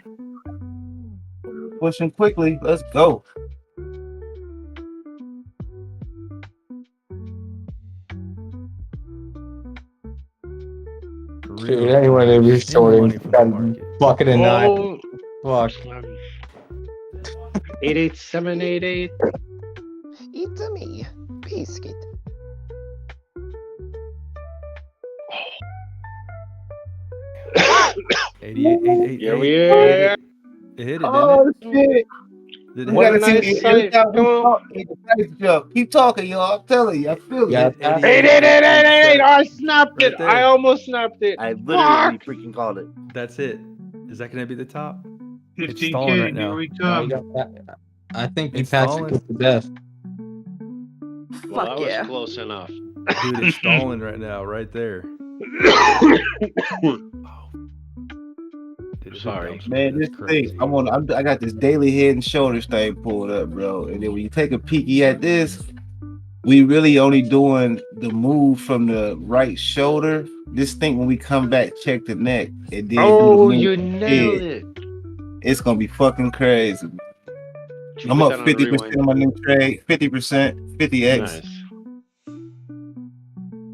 pushing quickly. Let's go. Dude, anyone that be shorting fucking a nine. Fuck. 88788. It's a me, biscuit. Here we are. It hit it, Oh didn't it? shit. Did We it gotta hit? see nice the sight. Come on. Keep talking, y'all. I'm telling you, I feel Yeah. it. 8888. I snapped Right it. there. I almost snapped it. I literally freaking called it. That's it. Is that gonna be the top? It's 15K, stalling right now. here we No, you come. got that. I think It's Patrick stalling. is the best. Well, that Fuck yeah. was close enough. Dude, it's stalling right now, right there. Dude, it's a Sorry. dump spot. Man, this That's thing, crazy. I got this daily head and shoulders thing pulled up, bro. And then when you take a peeky at this, we really only doing the move from the right shoulder. This thing, when we come back, check the neck, and then Oh, do the you move nailed head. it. It's gonna be fucking crazy. Should I'm put up that on 50% on my new trade, 50%, 50x. Nice.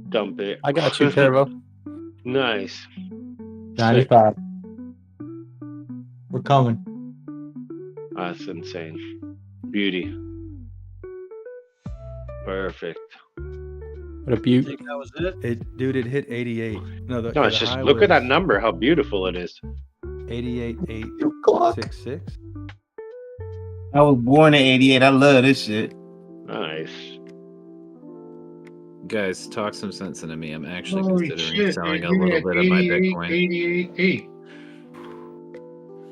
Dump it. I got you, Turbo. Nice. 95. We're coming. That's insane. Beauty. Perfect. What a beaut. think that was it? Dude, it hit 88. No, No, it's just look at that number, how beautiful it is. 88,866. I was born in 88. I love this shit. Nice. Guys, talk some sense into me. I'm actually Holy considering shit, selling a dude, little at bit of my 88, Bitcoin. 88.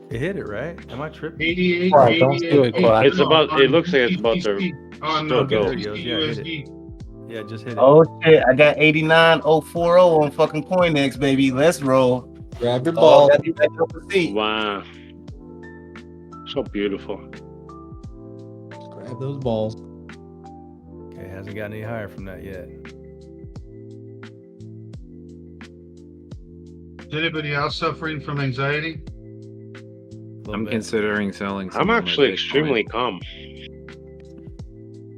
It hit it, right? Am I tripping? 88, Quiet, don't do it, quiet. It's about. It looks like it's about to On still the go. There it goes. Yeah, hit it. USD. Yeah, just hit it. Oh shit, I got 89,040 on fucking CoinEx, baby. Let's roll. Grab your Oh, ball. gotta be back up the seat. Wow. So beautiful. Grab those balls. Okay, hasn't gotten any higher from that yet. Is anybody else suffering from anxiety? I'm considering selling some I'm of my actually Bitcoin. extremely calm.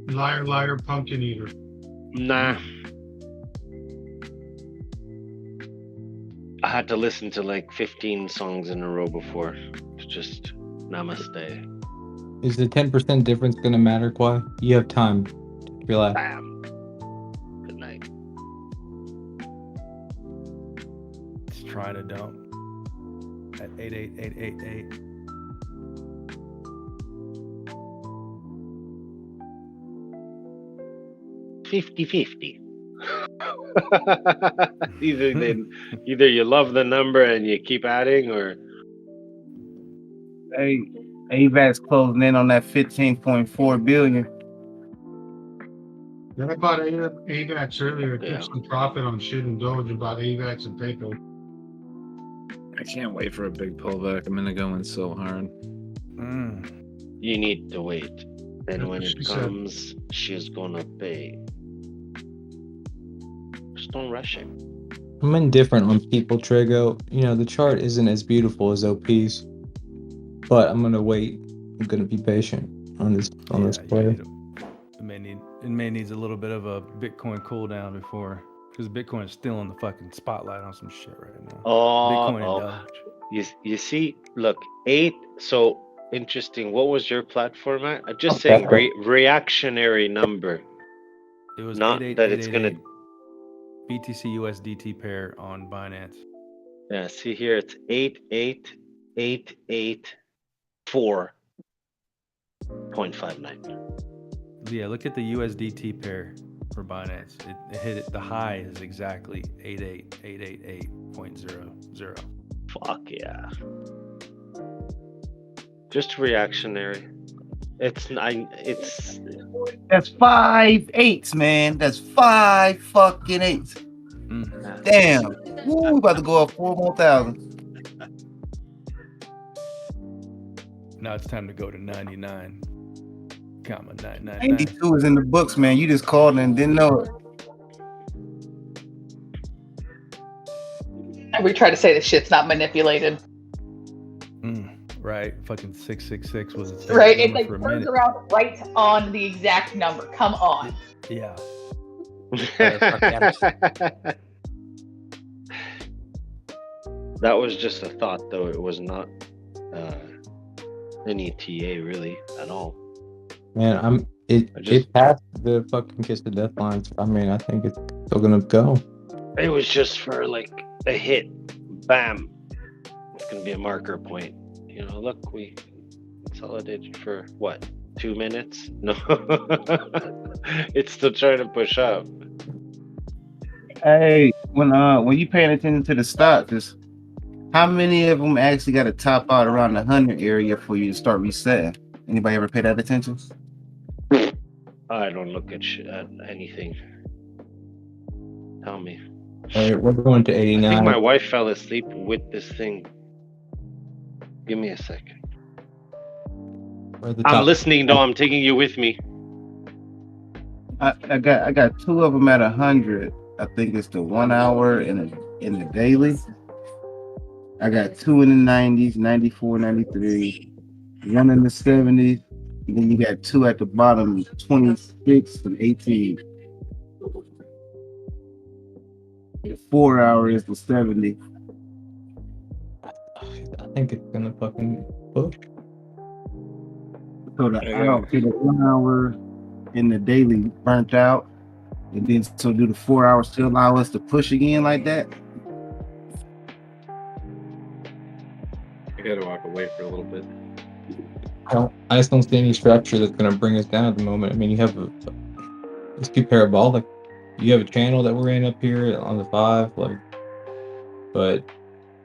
Liar, liar, pumpkin eater. Nah. I had to listen to like 15 songs in a row before to just namaste. Is the 10% difference going to matter, Kwai? You have time. Relax. Bam. Good night. It's trying to dump at 88,888. $50-50. Either you love the number and you keep adding, or Hey, AVAX closing in on that 15.4 billion. Yeah, I bought AVAX earlier. Took Yeah. some profit on shit and Doge about AVAX and PayPal. I can't wait for a big pullback. I'm gonna go in so hard. you need to wait. And when That's it what she said. comes, she's gonna pay. Just don't rush it. I'm indifferent on people, Trigo. You know, the chart isn't as beautiful as OP's. But I'm going to wait. I'm going to be patient on this play. It may needs a little bit of a Bitcoin cool down before, because Bitcoin is still in the fucking spotlight on some shit right now. Bitcoin and Doge. You see, look, 8. So interesting. What was your platform at? I'm just saying reactionary number. It was not that it's gonna. BTC USDT pair on Binance. Yeah, see here, it's 88,884.59. Yeah, look at the USDT pair for Binance. It hit it. The high is exactly 88,888.00. Fuck yeah. Just reactionary. It's That's 5 8s, man. That's 5 fucking 8s. Damn. Woo, about to go up 4 more thousand. Now it's time to go to 99. 999. 92 is in the books, man. You just called and didn't know it. And we try to say this shit's not manipulated. Right, fucking 666 was its Right, it's like for a turns minute. around right on the exact number. Come on. Yeah. That was just a thought, though. It was not an ETA really at all. Man, it passed the fucking kiss of death lines. I mean, I think it's still gonna go. It was just for like a hit, bam. It's gonna be a marker point. You know, look, we consolidated for what, 2 minutes? No, it's still trying to push up. Hey, when you paying attention to the stocks, is how many of them actually got to top out around the 100 area for you to start resetting? Anybody ever pay that attention? I don't look at anything. Tell me. All right, we're going to 89. I think my wife fell asleep with this thing. Give me a second. I'm listening, though. I'm taking you with me. I got 2 of them at 100. I think it's the 1 hour in the daily. I got 2 in the 90s, 94, 93, 1 in the 70s, and then you got 2 at the bottom, 26 and 18. The 4 hour is the 70. I think it's gonna fucking push. So the 1 hour in the daily burnt out, and then so do the 4 hours still allow us to push again like that? I gotta walk away for a little bit. I just don't see any structure that's gonna bring us down at the moment. I mean, you have it's too parabolic. You have a channel that we're in up here on the 5, but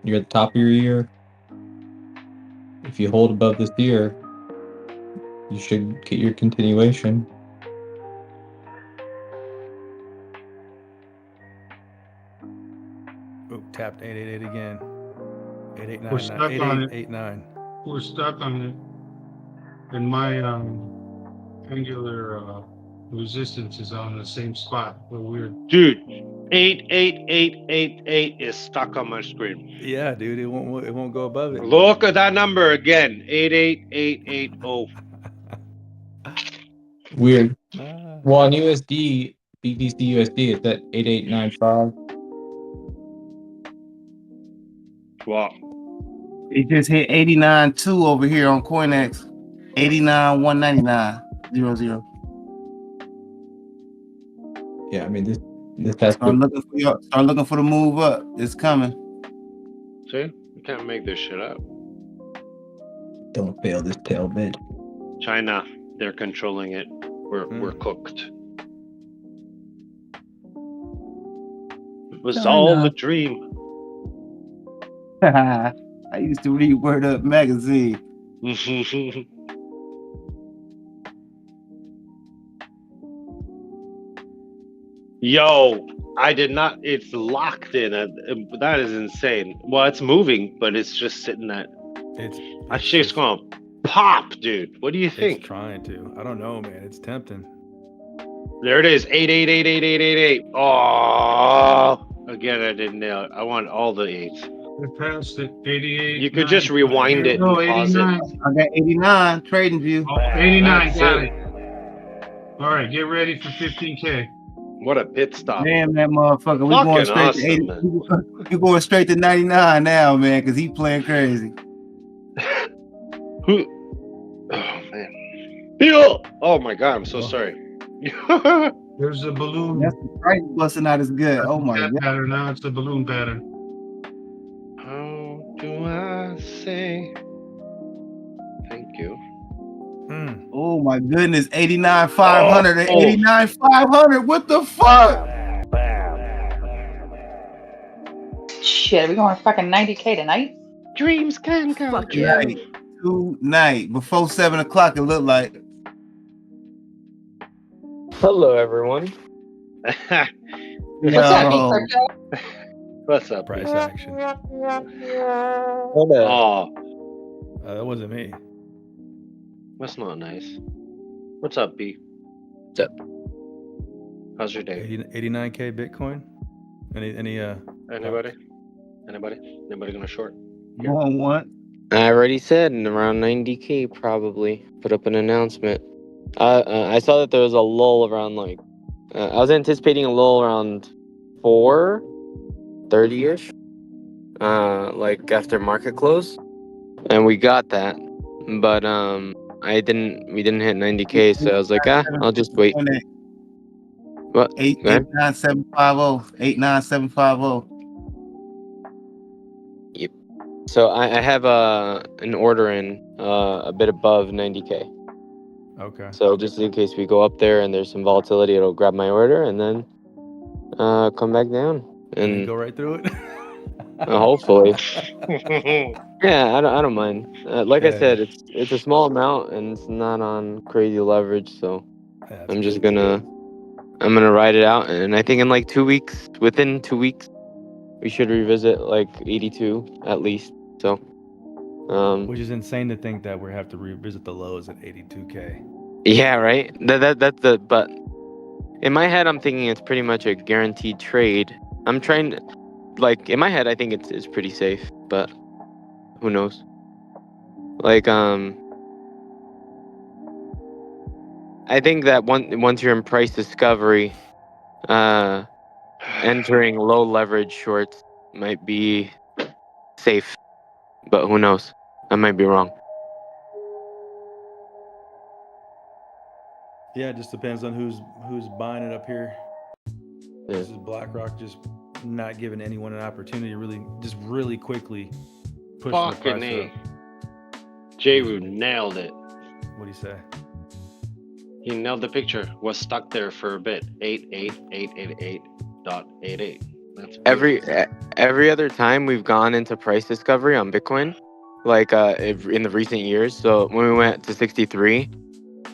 you're at the top of your ear. If you hold above this ear, you should get your continuation. Oh, tapped 888 again. We're stuck on it. 8889. We're stuck on it. And my angular resistance is on the same spot where we're. Dude, 88888 is stuck on my screen. Yeah, dude, it won't go above it. Look at that number again. 88880. Weird. Well, on USD, BTC USD, it's at 8895. Wow. It just hit 89.2 over here on CoinEx. 89,199.00. Yeah, I mean this has start looking for the move up. It's coming. See? You can't make this shit up. Don't fail this tail bit. China, they're controlling it. We're cooked. It was all a dream. I used to read Word Up magazine. Yo, I did not. It's locked in. That is insane. Well, it's moving, but it's just sitting at. That shit's gonna pop, dude. What do you think? It's trying to. I don't know, man. It's tempting. There it is. 888888. Oh, again, I didn't nail it. I want all the 8s. It passed at 88. You could just rewind it. No, And pause 89. it. I got 89. TradingView. Oh, 89. That's Got it. it. All right, get ready for 15K. What a pit stop. Damn that motherfucker. We going straight to 80. We going straight to 99 now, man, because he playing crazy. Who? Oh man. Yo! Oh my god, I'm so sorry. There's a balloon. That's the price busting out his gut. Oh my That god. pattern now. It's the balloon pattern. say. Thank you. Oh my goodness, 89,500 and 89,500. What the fuck? Shit, are we going fucking 90K tonight? Dreams can come Fuck true. night. Tonight. Before 7 o'clock, it looked like. Hello, everyone. What's happening, crypto? What's up? Price B? action. Oh, That wasn't me. that's not nice. What's up, B? What's up? How's your day? 89K Bitcoin. Any Anybody? Anybody gonna short? Going what? I already said around 90K probably. Put up an announcement. I saw that there was a lull around like I was anticipating a lull around 4:30ish, like after market close, and we got that. But we didn't hit 90K, so I was like, I'll just wait. What? 89750. 89750. Yep. So I have an order in a bit above 90K. Okay. So just in case we go up there and there's some volatility, it'll grab my order and then come back down and go right through it. Hopefully. Yeah, I don't mind. Like I Yeah, said, it's a small amount and it's not on crazy leverage, so I'm just gonna ride it out, and I think in like 2 weeks, within 2 weeks, we should revisit like 82 at least. So, which is insane to think that we have to revisit the lows at 82K. yeah, right. But in my head, I'm thinking it's pretty much a guaranteed trade. I'm trying to, like, in my head, I think it's pretty safe, but who knows? Like, I think that once you're in price discovery, entering low leverage shorts might be safe, but who knows? I might be wrong. Yeah, it just depends on who's buying it up here. Yeah. This is BlackRock just not giving anyone an opportunity to really quickly push the Fucking price A. up. J-Roo nailed it. What do you say? He nailed the picture. Was stuck there for a bit. 88888.88. That's Every other time we've gone into price discovery on Bitcoin, like in the recent years. So when we went to 63,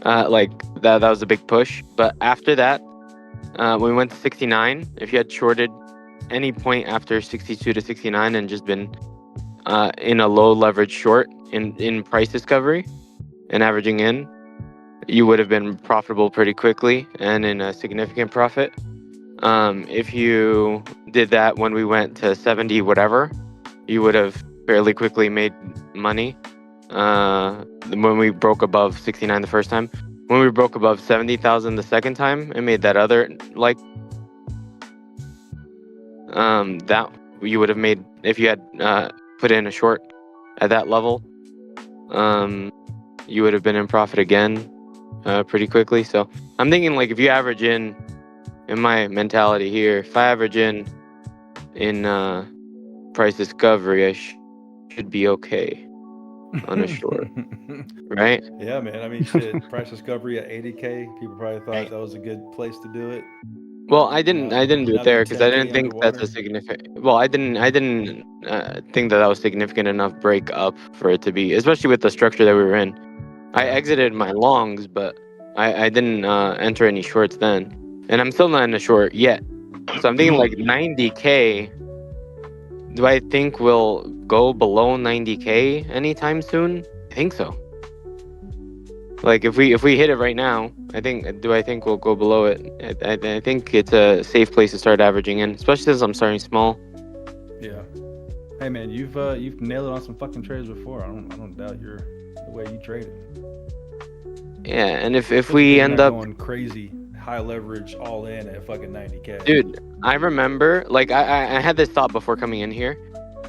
like that was a big push. But after that, when we went to 69, if you had shorted any point after 62 to 69 and just been in a low leverage short in price discovery and averaging in, you would have been profitable pretty quickly and in a significant profit. If you did that when we went to 70 whatever, you would have fairly quickly made money. When we broke above 69 the first time, when we broke above 70,000 the second time and made that other, like, that you would have made if you had put in a short at that level. You would have been in profit again pretty quickly. So I'm thinking, like, if you average in my mentality here, if I average in price discovery, I should be okay on a short. Right? Yeah, man. I mean, shit. Price discovery at 80K. People probably thought that was a good place to do it. Well, I didn't do it there because I didn't think that's underwater. a significant. Well, I didn't think that was significant enough break up for it to be, especially with the structure that we were in. I exited my longs, but I didn't enter any shorts then, and I'm still not in a short yet. So I'm thinking like 90K. Do I think we'll go below 90K anytime soon? I think so. Like if we hit it right now, I think we'll go below it. I think it's a safe place to start averaging in, especially since I'm starting small. Yeah. Hey man, you've nailed it on some fucking trades before. I don't doubt the way you traded. Yeah, and if we end up going crazy, high leverage, all in at fucking 90K. Dude, I remember, like, I had this thought before coming in here.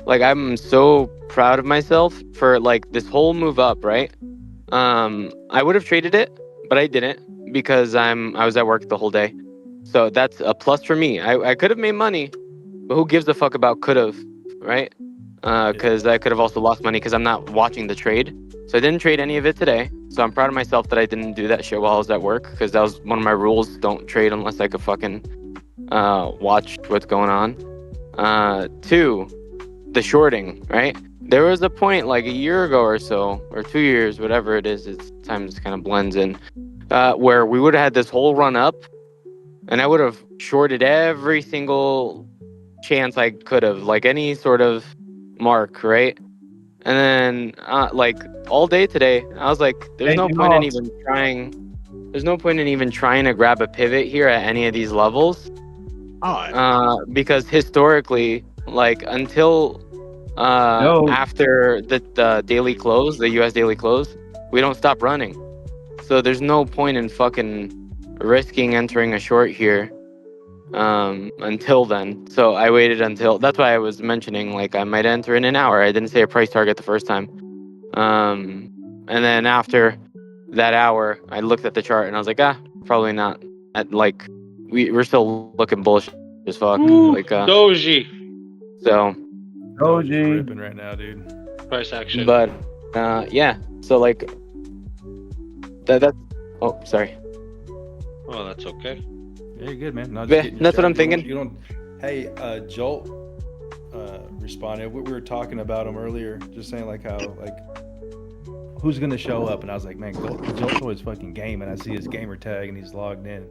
Like, I'm so proud of myself for, like, this whole move up, right? I would have traded it, but I didn't because I was at work the whole day. So that's a plus for me. I could have made money, but who gives a fuck about could have, right? because I could have also lost money because I'm not watching the trade. So I didn't trade any of it today. So I'm proud of myself that I didn't do that shit while I was at work, because that was one of my rules. Don't trade unless I could fucking watch what's going on. 2, the shorting, right? There was a point like a year ago or so, or 2 years, whatever it is, it's time just kind of blends in, where we would have had this whole run up, and I would have shorted every single chance I could have, like any sort of mark, right? And then like all day today, I was like, there's no point in even trying. There's no point in even trying to grab a pivot here at any of these levels. Because historically, like until after the daily close, the US daily close, we don't stop running. So there's no point in fucking risking entering a short here until then. So I waited until, that's why I was mentioning like I might enter in an hour. I didn't say a price target the first time. And then after that hour, I looked at the chart and I was like, probably not. At like we're still looking bullish as fuck. Like Doge. So Doge ripping right now, dude. Price action. But yeah, so like that oh sorry. Oh, that's okay. Yeah, you're good, man. No, just Yeah, getting your that's what chart. I'm thinking. You don't. Hey, Jolt responded. We were talking about him earlier, just saying like how like who's gonna show up, and I was like, man, Jolt's always fucking game, and I see his gamer tag and he's logged in,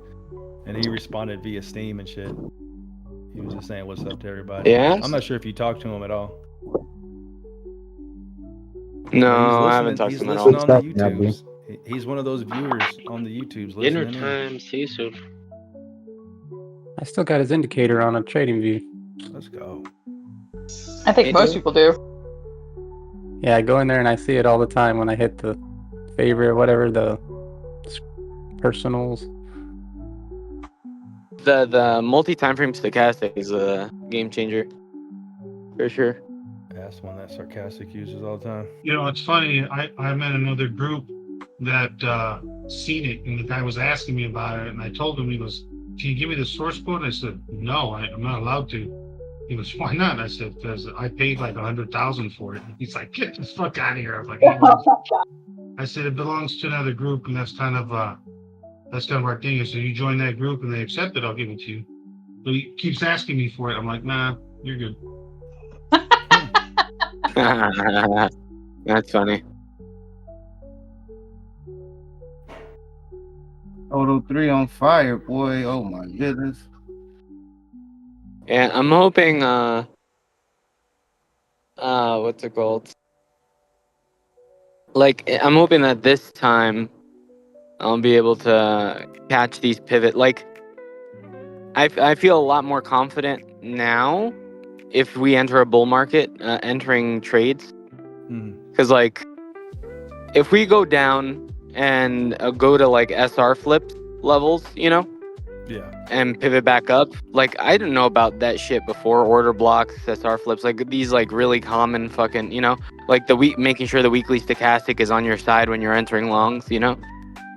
and he responded via Steam and shit. He was just saying what's up to everybody. Yeah? I'm not sure if you talked to him at all. No, I haven't talked to him at all. He's listening on the YouTubes. He's one of those viewers on the YouTubes Dinner listening in. time. See you soon. I still got his indicator on a TradingView. Let's go. I think most people do. Yeah, I go in there and I see it all the time when I hit the favorite, whatever, the personals. The multi-time frame stochastic is a game changer. For sure. That's one that Sarcastic uses all the time. You know, it's funny. I'm in another group that seen it, and the guy was asking me about it, and I told him, he goes, "Can you give me the source code?" I said, "No, I'm not allowed to." He goes, "Why not?" I said, "Because I paid like $100,000 for it." He's like, "Get the fuck out of here!" I was like, I said, "It belongs to another group, and that's kind of our thing. So you join that group, and they accept it, I'll give it to you." But he keeps asking me for it. I'm like, "Nah, you're good." That's funny. Auto 3 on fire, boy. Oh my goodness. Yeah, I'm hoping what's it called? Like I'm hoping that this time I'll be able to catch these pivot. Like I feel a lot more confident now if we enter a bull market, entering trades. Because like if we go down and go to like SR flip levels, you know, and pivot back up, like I didn't know about that shit before. Order blocks, SR flips, like these like really common fucking, you know, like making sure the weekly stochastic is on your side when you're entering longs, you know.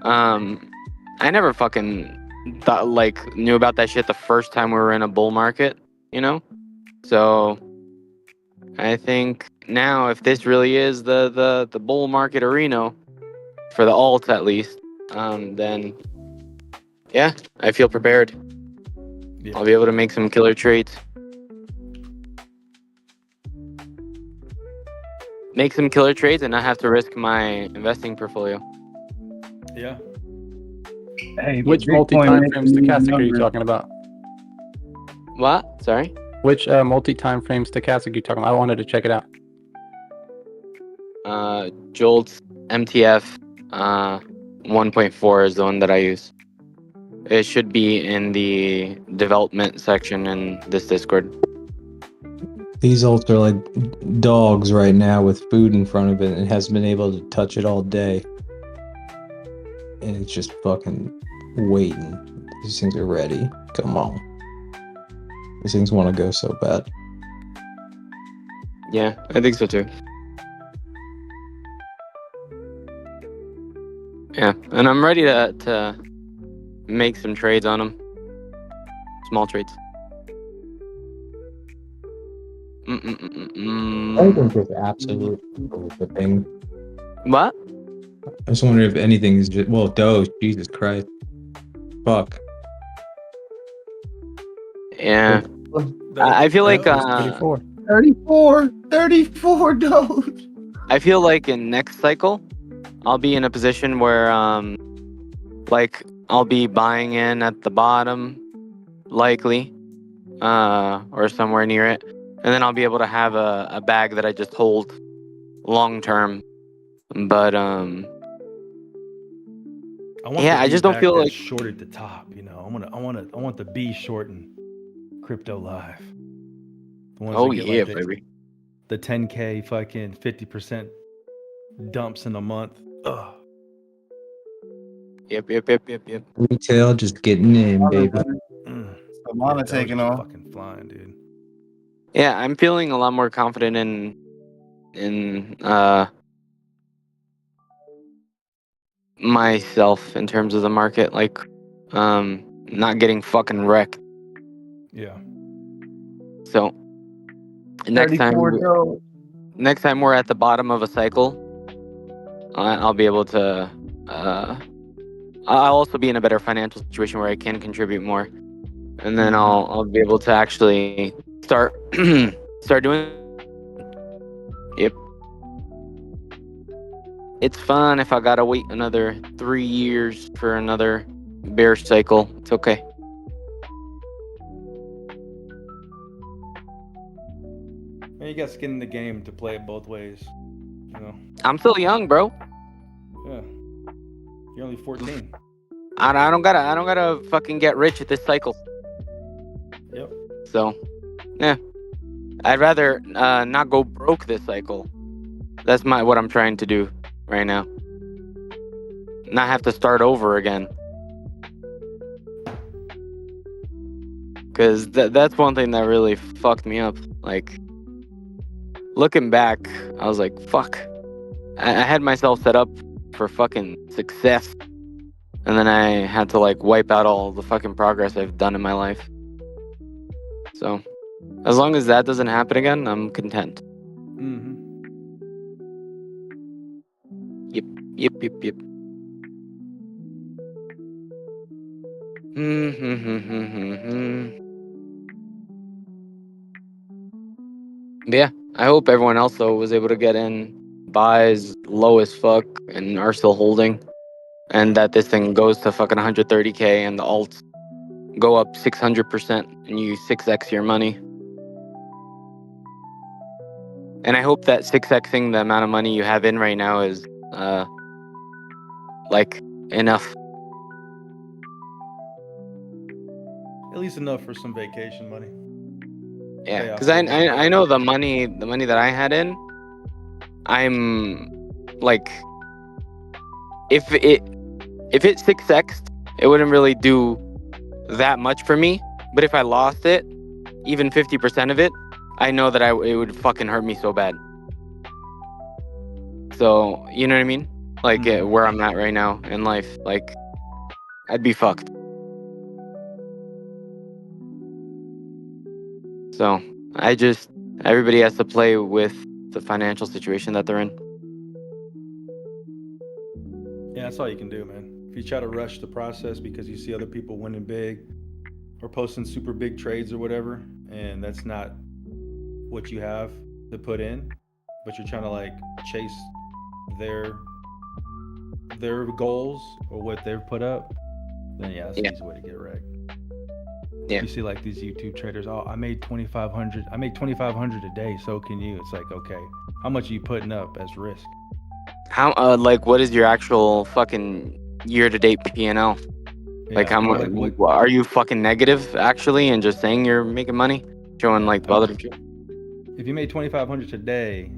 I never fucking thought like knew about that shit the first time we were in a bull market, you know. So I think now if this really is the bull market arena for the alts at least, then yeah, I feel prepared. Yeah. I'll be able to make some killer trades. Make some killer trades and not have to risk my investing portfolio. Yeah. Hey, which multi-time frame stochastic are you talking about? What? Sorry? Which multi-time frame stochastic are you talking about? I wanted to check it out. Jolt's MTF 1.4 is the one that I use. It should be in the development section in this Discord. These alts are like dogs right now with food in front of it and hasn't been able to touch it all day. And it's just fucking waiting. These things are ready. Come on. These things want to go so bad. Yeah, I think so too. Yeah, and I'm ready to make some trades on them. Small trades. Anything just absolute the thing. What? I just wonder if anything is just Doge. Jesus Christ. Fuck. Yeah. I feel like 34 Doge. I feel like in next cycle, I'll be in a position where like I'll be buying in at the bottom, likely, or somewhere near it, and then I'll be able to have a bag that I just hold long term. But I want yeah, the I B just don't back feel that's like short at the top. You know, I want the B short in crypto live. The ones Oh that get yeah, like baby. the 10K fucking 50% dumps in a month. Ugh. Yep. Retail just getting in, baby. Solana taking off. Fucking flying, dude. Yeah, I'm feeling a lot more confident in myself in terms of the market, like not getting fucking wrecked. Yeah. So next time Doge. we're at the bottom of a cycle, I'll be able to I'll also be in a better financial situation where I can contribute more, and then I'll be able to actually start doing. Yep. It's fun if I gotta wait another 3 years for another bear cycle. It's okay. Man, you got skin in the game to play it both ways. You know. I'm still young, bro. Yeah. You're only 14. I don't gotta fucking get rich at this cycle. Yep. So, yeah, I'd rather not go broke this cycle. That's what I'm trying to do right now. Not have to start over again. Because that's one thing that really fucked me up. Like, looking back, I was like, fuck. I had myself set up for fucking success. And then I had to like wipe out all the fucking progress I've done in my life. So, as long as that doesn't happen again, I'm content. Mm-hmm. Yep. Yeah, I hope everyone else though was able to get in, buys low as fuck, and are still holding, and that this thing goes to fucking 130K and the alts go up 600% and you 6x your money. And I hope that 6xing the amount of money you have in right now is like enough. At least enough for some vacation money. Yeah, because I know the money that I had in, I'm like, if it 6x'd, it wouldn't really do that much for me. But if I lost it, even 50% of it, I know that it would fucking hurt me so bad. So, you know what I mean? Like where I'm at right now in life, like I'd be fucked. So everybody has to play with the financial situation that they're in. Yeah, that's all you can do, man. If you try to rush the process because you see other people winning big or posting super big trades or whatever, and that's not what you have to put in, but you're trying to like chase their goals or what they've put up, then yeah, that's an easy way to get wrecked. Yeah. You see like these YouTube traders, oh, I made 2,500 a day, so can you. It's like, okay, how much are you putting up as risk? How like what is your actual fucking year-to-date P&L? Like how much are you fucking negative actually and just saying you're making money? Showing like the other shit? If you made 2,500 today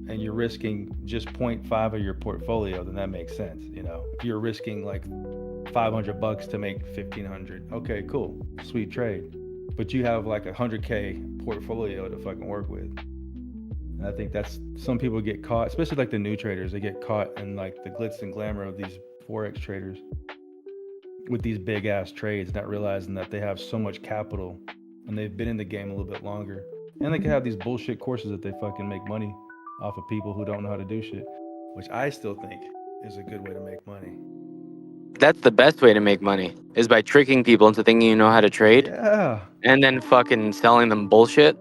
and you're risking just 0.5 of your portfolio, then that makes sense. You know, if you're risking like $500 to make 1,500, okay, cool, sweet trade. But you have like 100K portfolio to fucking work with. And I think that's, some people get caught, especially like the new traders, they get caught in like the glitz and glamour of these Forex traders with these big ass trades, not realizing that they have so much capital and they've been in the game a little bit longer And they can have these bullshit courses that they fucking make money off of people who don't know how to do shit, which I still think is a good way to make money. That's the best way to make money, is by tricking people into thinking you know how to trade. Yeah. And then fucking selling them bullshit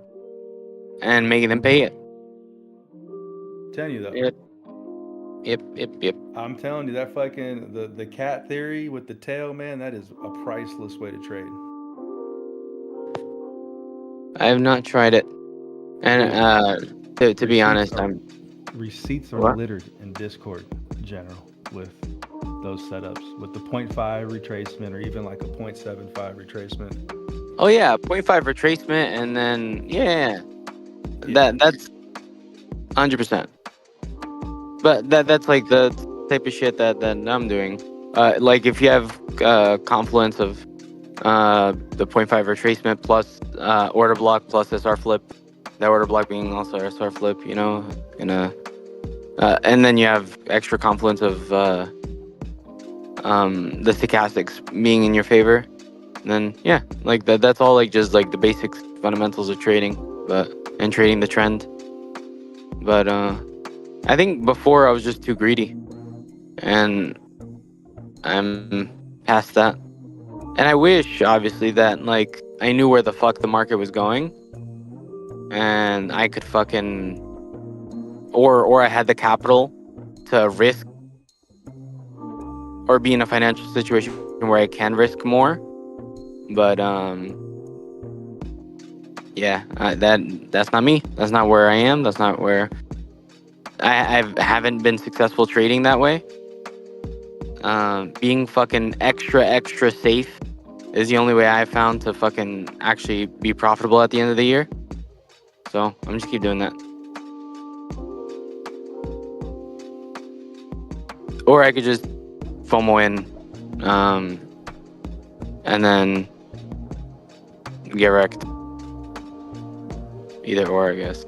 and making them pay it. Telling you though. Yep. I'm telling you, that fucking the cat theory with the tail, man, that is a priceless way to trade. I have not tried it. And to be honest, Receipts are What? littered in Discord in general with those setups, with the 0.5 retracement or even like a 0.75 retracement. Oh yeah, 0.5 retracement, and then that's 100%. But that's like the type of shit that I'm doing. Like if you have confluence of the 0.5 retracement plus order block plus SR flip, that order block being also SR flip, you know, and then you have extra confluence of the stochastics being in your favor. And then yeah, like that's all like just like the basic fundamentals of trading, and trading the trend. But I think before I was just too greedy, and I'm past that. And I wish, obviously, that like I knew where the fuck the market was going, and I could fucking, or I had the capital to risk, or be in a financial situation where I can risk more. But yeah, that's not me. That's not where I am. That's not where I haven't been successful trading that way. Being fucking extra safe is the only way I found to fucking actually be profitable at the end of the year. So I'm just keep doing that. Or I could just FOMO in, and then get wrecked. Either or, I guess.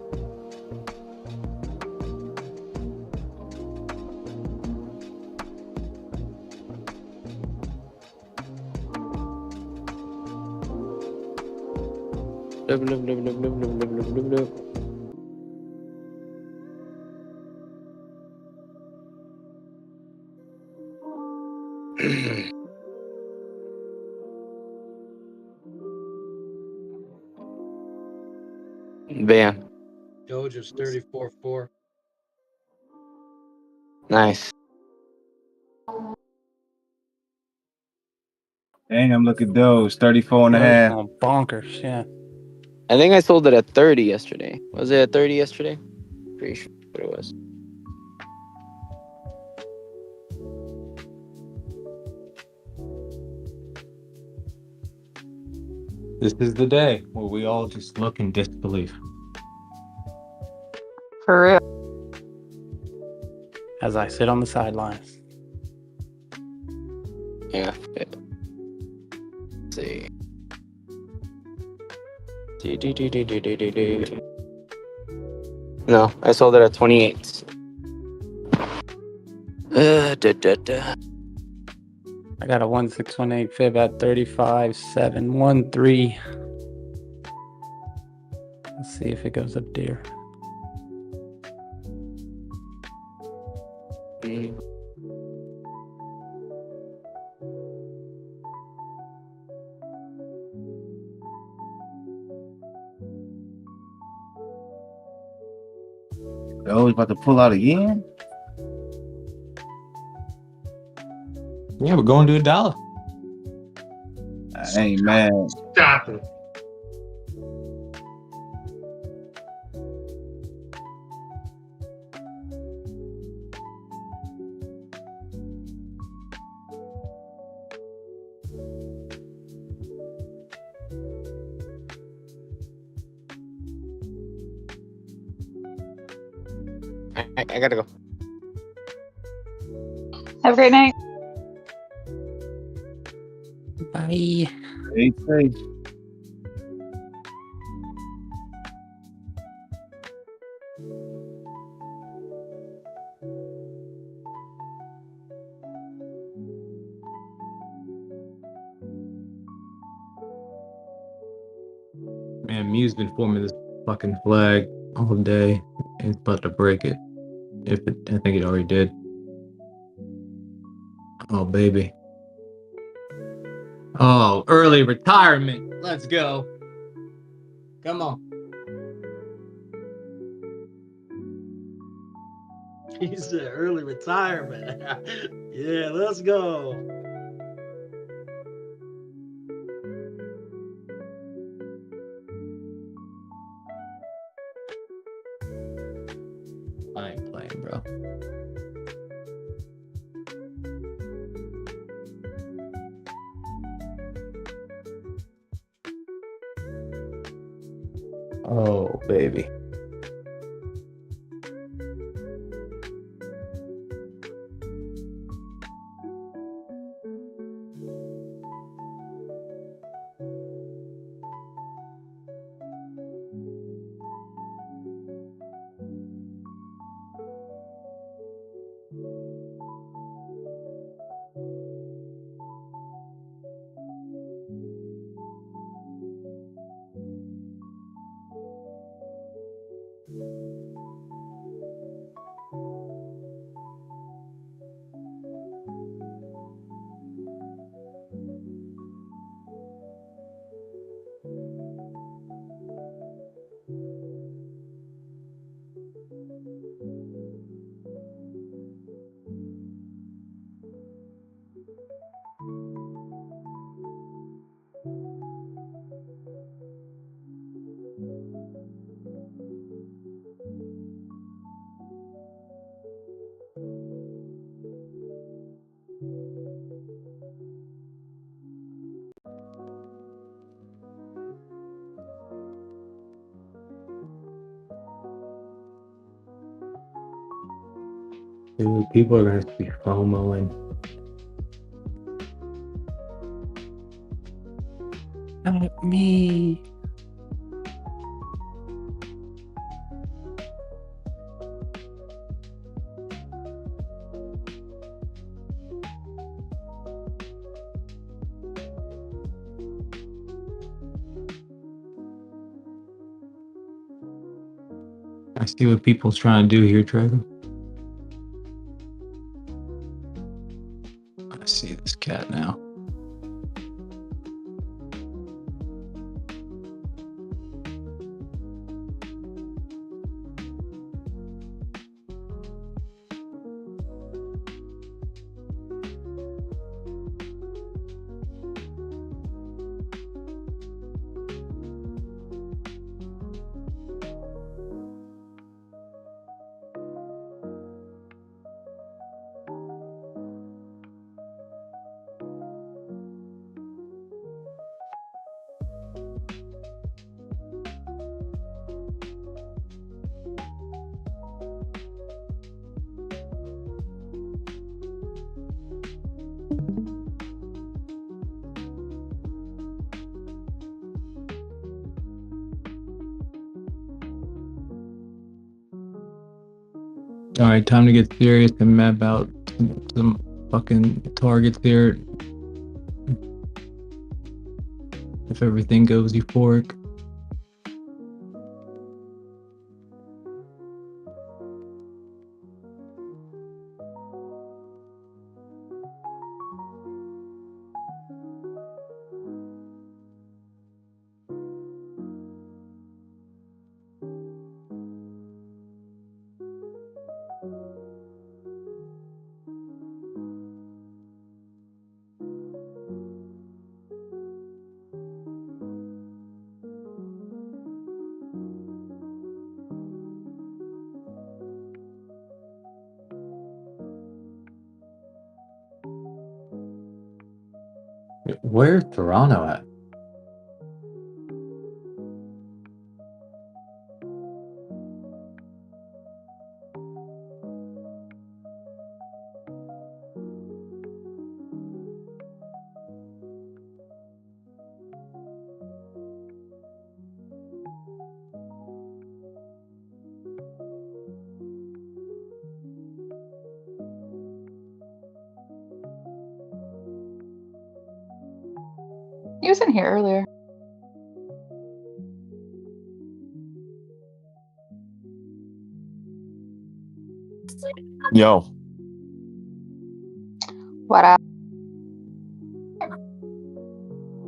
Bam. Doge is 34.4. Nice. Damn, look at those 34 and a half. Bonkers, yeah. I think I sold it at 30 yesterday. Was it at 30 yesterday? Pretty sure it was. This is the day where we all just look in disbelief. For real. As I sit on the sidelines. Yeah. Let's see. No, I sold it at 28. I got a 1618 fib at 35.713. Let's see if it goes up there. Oh, he's about to pull out again? Yeah, we're going to $1. I ain't mad. Stop it. I gotta go. Have a great night. Bye. Stay safe. Man, Mew's been forming this fucking flag all day. It's about to break it. I think it already did. Oh baby. Oh, early retirement. Let's go. Come on. He said early retirement. Yeah, let's go. I ain't playing, bro. Oh, baby. Dude, people are gonna be FOMOing. Not me. I see what people's trying to do here, Trevor. I see this cat now. All right, time to get serious and map out some fucking targets here. If everything goes euphoric. Where's Toronto at? He was in here earlier. Yo. What up?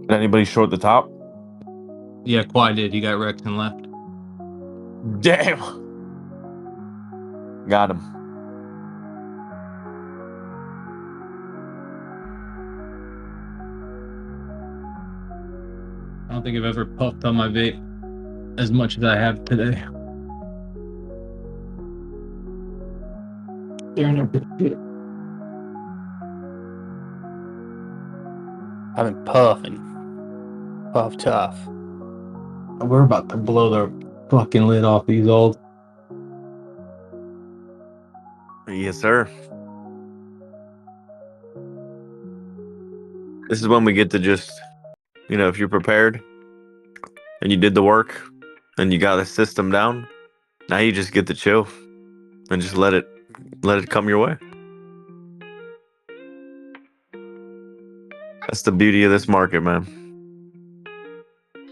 Did anybody short the top? Yeah, Quad did. You got Rex and left. Damn. Got him. I don't think I've ever puffed on my vape as much as I have today. I've been puffing. Puff tough. We're about to blow the fucking lid off these old. Yes, sir. This is when we get to just, you know, if you're prepared and you did the work and you got the system down, now you just get to chill and just let it come your way. That's the beauty of this market, man.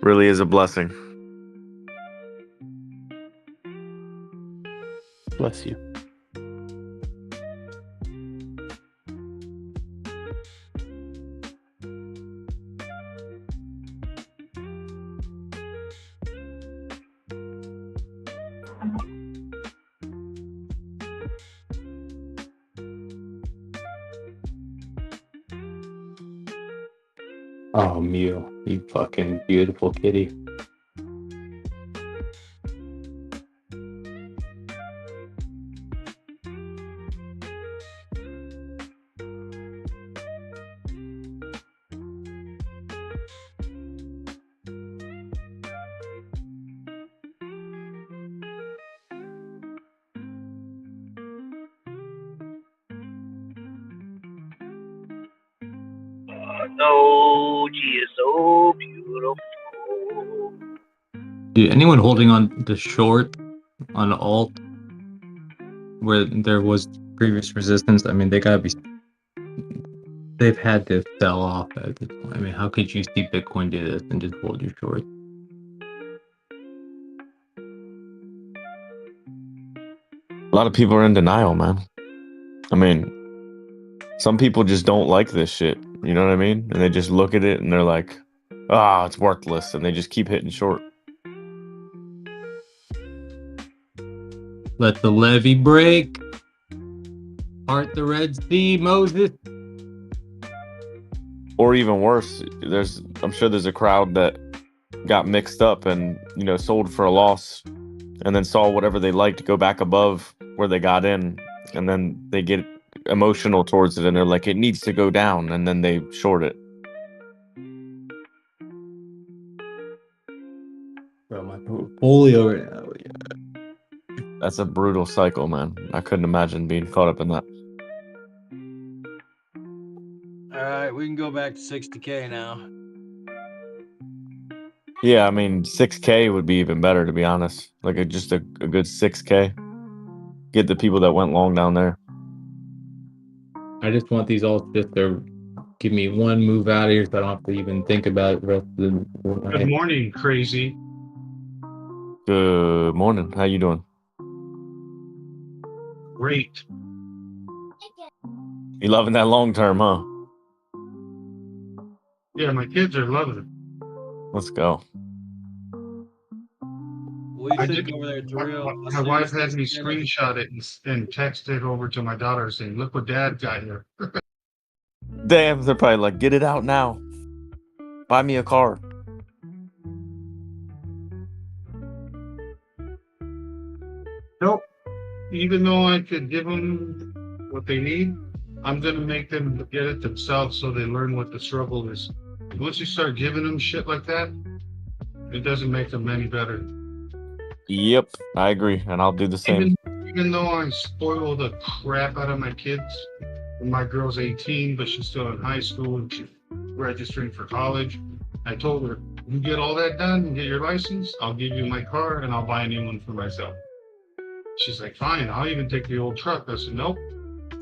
Really is a blessing. Bless you. Oh, Mew, you fucking beautiful kitty. Doge is so beautiful. Dude, anyone holding on the short on alt where there was previous resistance, I mean, they've had to sell off at this point. I mean, how could you see Bitcoin do this and just hold your short? A lot of people are in denial, man. I mean, some people just don't like this shit. You know what I mean? And they just look at it and they're like, ah, it's worthless. And they just keep hitting short. Let the levee break. Part the Red Sea, Moses. Or even worse, I'm sure there's a crowd that got mixed up and, you know, sold for a loss and then saw whatever they liked go back above where they got in. And then they get emotional towards it and they're like, it needs to go down. And then they short it. Bro, my portfolio right now. Yeah. That's a brutal cycle, man. I couldn't imagine being caught up in that. All right, we can go back to 60K now. Yeah, I mean, 6K would be even better, to be honest. Like just a good 6K. Get the people that went long down there. I just want these alts just to give me one move out of here so I don't have to even think about it the rest of the night. Good morning, crazy. Good morning. How you doing? Great. You loving that long term, huh? Yeah, my kids are loving it. Let's go. What do you think over there, Thrill? My wife has me screenshot it and text it over to my daughter saying, look what dad got here. Damn, they're probably like, get it out now. Buy me a car. Nope. Even though I could give them what they need, I'm going to make them get it themselves so they learn what the struggle is. Once you start giving them shit like that, it doesn't make them any better. Yep, I agree. And I'll do the same. Even though I spoil the crap out of my kids, when my girl's 18, but she's still in high school and she's registering for college, I told her, you get all that done and get your license, I'll give you my car and I'll buy a new one for myself. She's like, fine, I'll even take the old truck. I said, nope.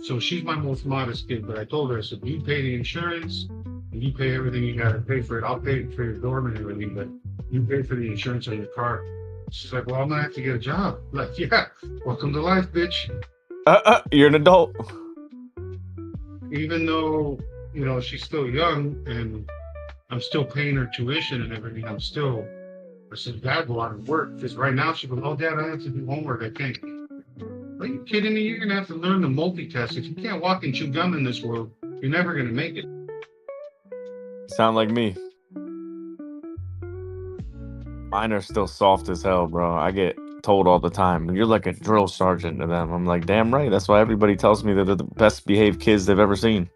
So she's my most modest kid, but I told her, I said, you pay the insurance and you pay everything you got to pay for it. I'll pay for your dorm and everything, but you pay for the insurance on your car. She's like, well, I'm going to have to get a job. I'm like, yeah, welcome to life, bitch. You're an adult. Even though, you know, she's still young and I'm still paying her tuition and everything, I said, Dad, go out and work. Because right now she goes, oh, Dad, I have to do homework. I can't. Are you kidding me? You're going to have to learn to multitask. If you can't walk and chew gum in this world, you're never going to make it. Sound like me. Mine are still soft as hell, bro. I get told all the time, you're like a drill sergeant to them. I'm like, damn right. That's why everybody tells me that they're the best behaved kids they've ever seen.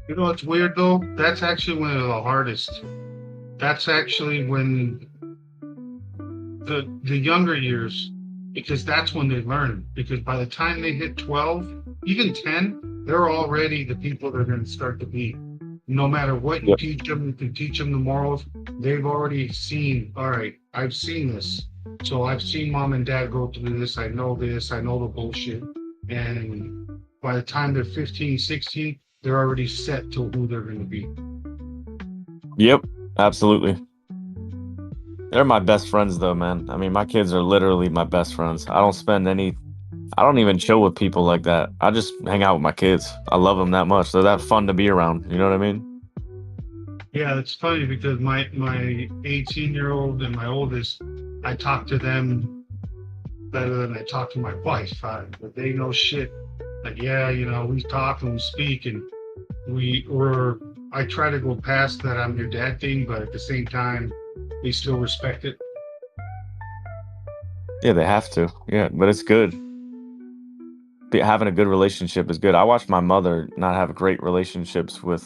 You know what's weird, though? That's actually one of the hardest. That's actually when the younger years, because that's when they learn. Because by the time they hit 12, even 10, they're already the people they're going to start to be. No matter what you teach them, you can teach them the morals. They've already seen, all right, I've seen this. So I've seen mom and dad go through this. I know the bullshit. And by the time they're 15, 16, they're already set to who they're going to be. Yep, absolutely. They're my best friends, though, man. I mean, my kids are literally my best friends. I don't even chill with people like that. I just hang out with my kids. I love them that much. They're that fun to be around. You know what I mean? Yeah, it's funny because my 18-year-old and my oldest, I talk to them better than I talk to my wife. But they know shit. Like, yeah, you know, we talk and we speak, and I try to go past that I'm your dad thing, but at the same time, they still respect it. Yeah, they have to. Yeah, but it's good. Having a good relationship is good. I watched my mother not have great relationships with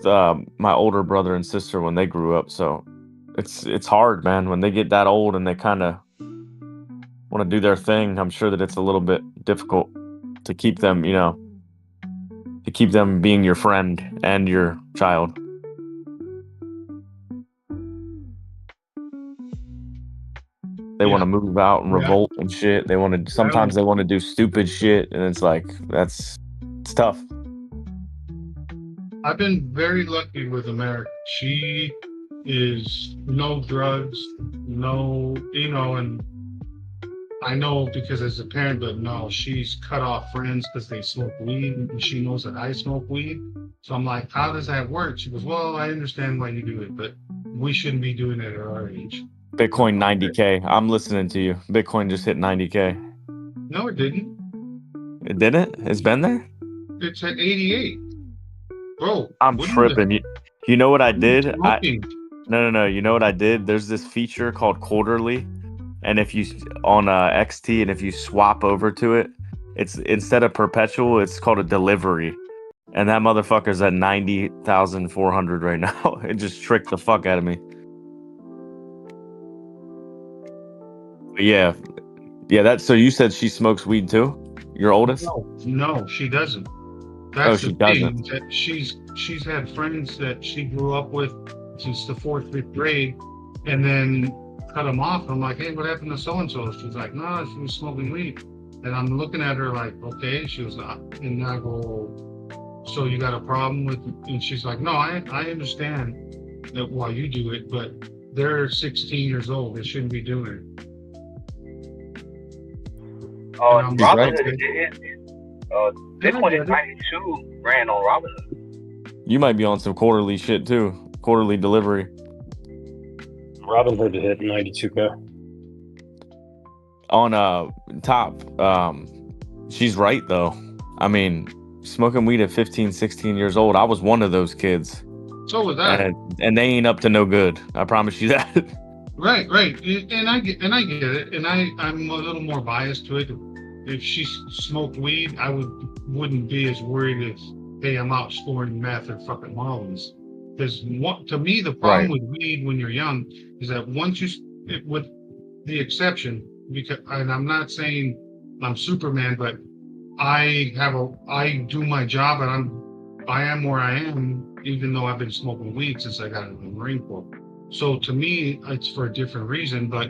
my older brother and sister when they grew up. So it's hard, man. When they get that old and they kind of want to do their thing, I'm sure that it's a little bit difficult to keep them, you know, to keep them being your friend and your child. They want to move out and revolt and shit. Sometimes they want to do stupid shit, and it's like it's tough. I've been very lucky with America. She is no drugs, no, you know, and I know because as a parent, but no, she's cut off friends because they smoke weed, and she knows that I smoke weed. So I'm like, how does that work? She goes, well, I understand why you do it, but we shouldn't be doing it at our age. Bitcoin 90K. I'm listening to you. Bitcoin just hit 90K. No, it didn't. It didn't? It's been there? It's at 88. Bro, I'm tripping. You know what I did? No. You know what I did? There's this feature called quarterly. And if you on XT, and if you swap over to it, it's instead of perpetual, it's called a delivery. And that motherfucker's at 90,400 right now. It just tricked the fuck out of me. Yeah. So you said she smokes weed too? Your oldest? No, she doesn't. That's she the thing. doesn't. That she's had friends that she grew up with since the 4th, 5th grade, and then cut them off. I'm like, hey, what happened to so and so? She's like, no, she was smoking weed. And I'm looking at her like, okay. She was not, and I go, so you got a problem with? And she's like, no, I understand that why you do it, but they're 16 years old. They shouldn't be doing it. Bitcoin is 92 grand on Robinhood. You might be on some quarterly shit too. Quarterly delivery. Robinhood hit 92K. On top, she's right though. I mean, smoking weed at 15, 16 years old, I was one of those kids. So was I. And they ain't up to no good. I promise you that. Right. And I get it. And I'm a little more biased to it. If she smoked weed, I wouldn't be as worried as, hey, I'm out scoring meth or fucking Marlins. Because to me, the problem with weed when you're young is that once with the exception, because, and I'm not saying I'm Superman, but I do my job, and I am where I am, even though I've been smoking weed since I got in the Marine Corps. So to me, it's for a different reason, but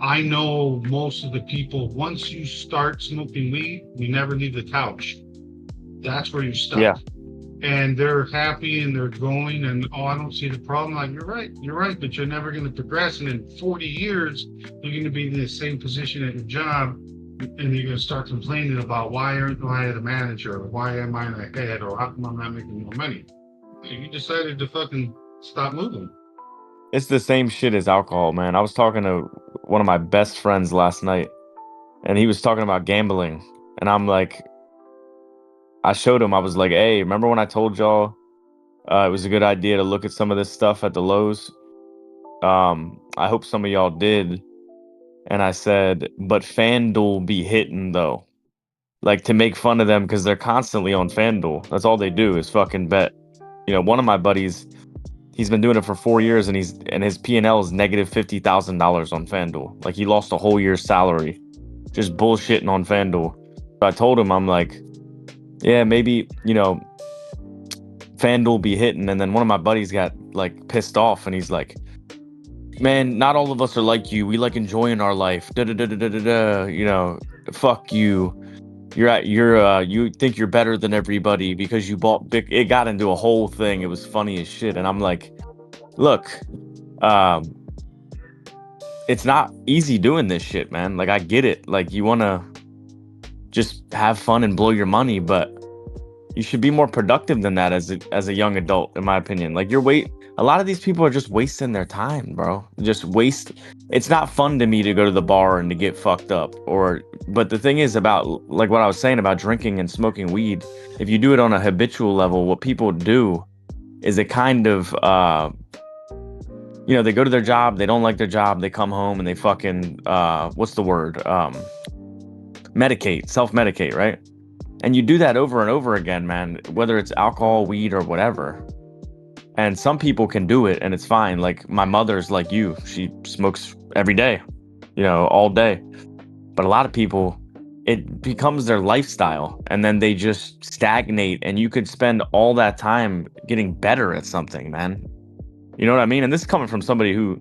I know most of the people, once you start smoking weed, you never leave the couch. That's where you stop. Yeah. And they're happy and they're going, and I don't see the problem. Like, you're right, but you're never going to progress. And in 40 years, you're going to be in the same position at your job and you're gonna start complaining about why aren't I the manager, or why am I the head, or how come I'm not making more money? You decided to fucking stop moving. It's the same shit as alcohol, man. I was talking to one of my best friends last night, and he was talking about gambling, and I'm like, I showed him. I was like, hey, remember when I told y'all it was a good idea to look at some of this stuff at the lows? I hope some of y'all did. And I said, but FanDuel be hitting though. Like, to make fun of them because they're constantly on FanDuel. That's all they do is fucking bet. You know, one of my buddies, he's been doing it for 4 years, and his P&L is negative $50,000 on FanDuel. Like, he lost a whole year's salary just bullshitting on FanDuel. So I told him, I'm like, yeah, maybe, you know, FanDuel be hitting. And then one of my buddies got like pissed off, and he's like, man, not all of us are like you. We like enjoying our life. Da da da da da da da. You know, fuck you. You think you're better than everybody because you bought big. It got into a whole thing. It was funny as shit. And I'm like, look, it's not easy doing this shit, man. Like, I get it. Like, you want to just have fun and blow your money, but you should be more productive than that as a young adult, in my opinion. Like, a lot of these people are just wasting their time, bro. It's not fun to me to go to the bar and to get fucked up. But the thing is about, like what I was saying about drinking and smoking weed, if you do it on a habitual level, what people do is it kind of, you know, they go to their job, they don't like their job, they come home and they fucking, what's the word? Self-medicate, right? And you do that over and over again, man, whether it's alcohol, weed, or whatever. And some people can do it and it's fine. Like, my mother's like you. She smokes every day, you know, all day. But a lot of people, it becomes their lifestyle, and then they just stagnate, and you could spend all that time getting better at something, man. You know what I mean? And this is coming from somebody who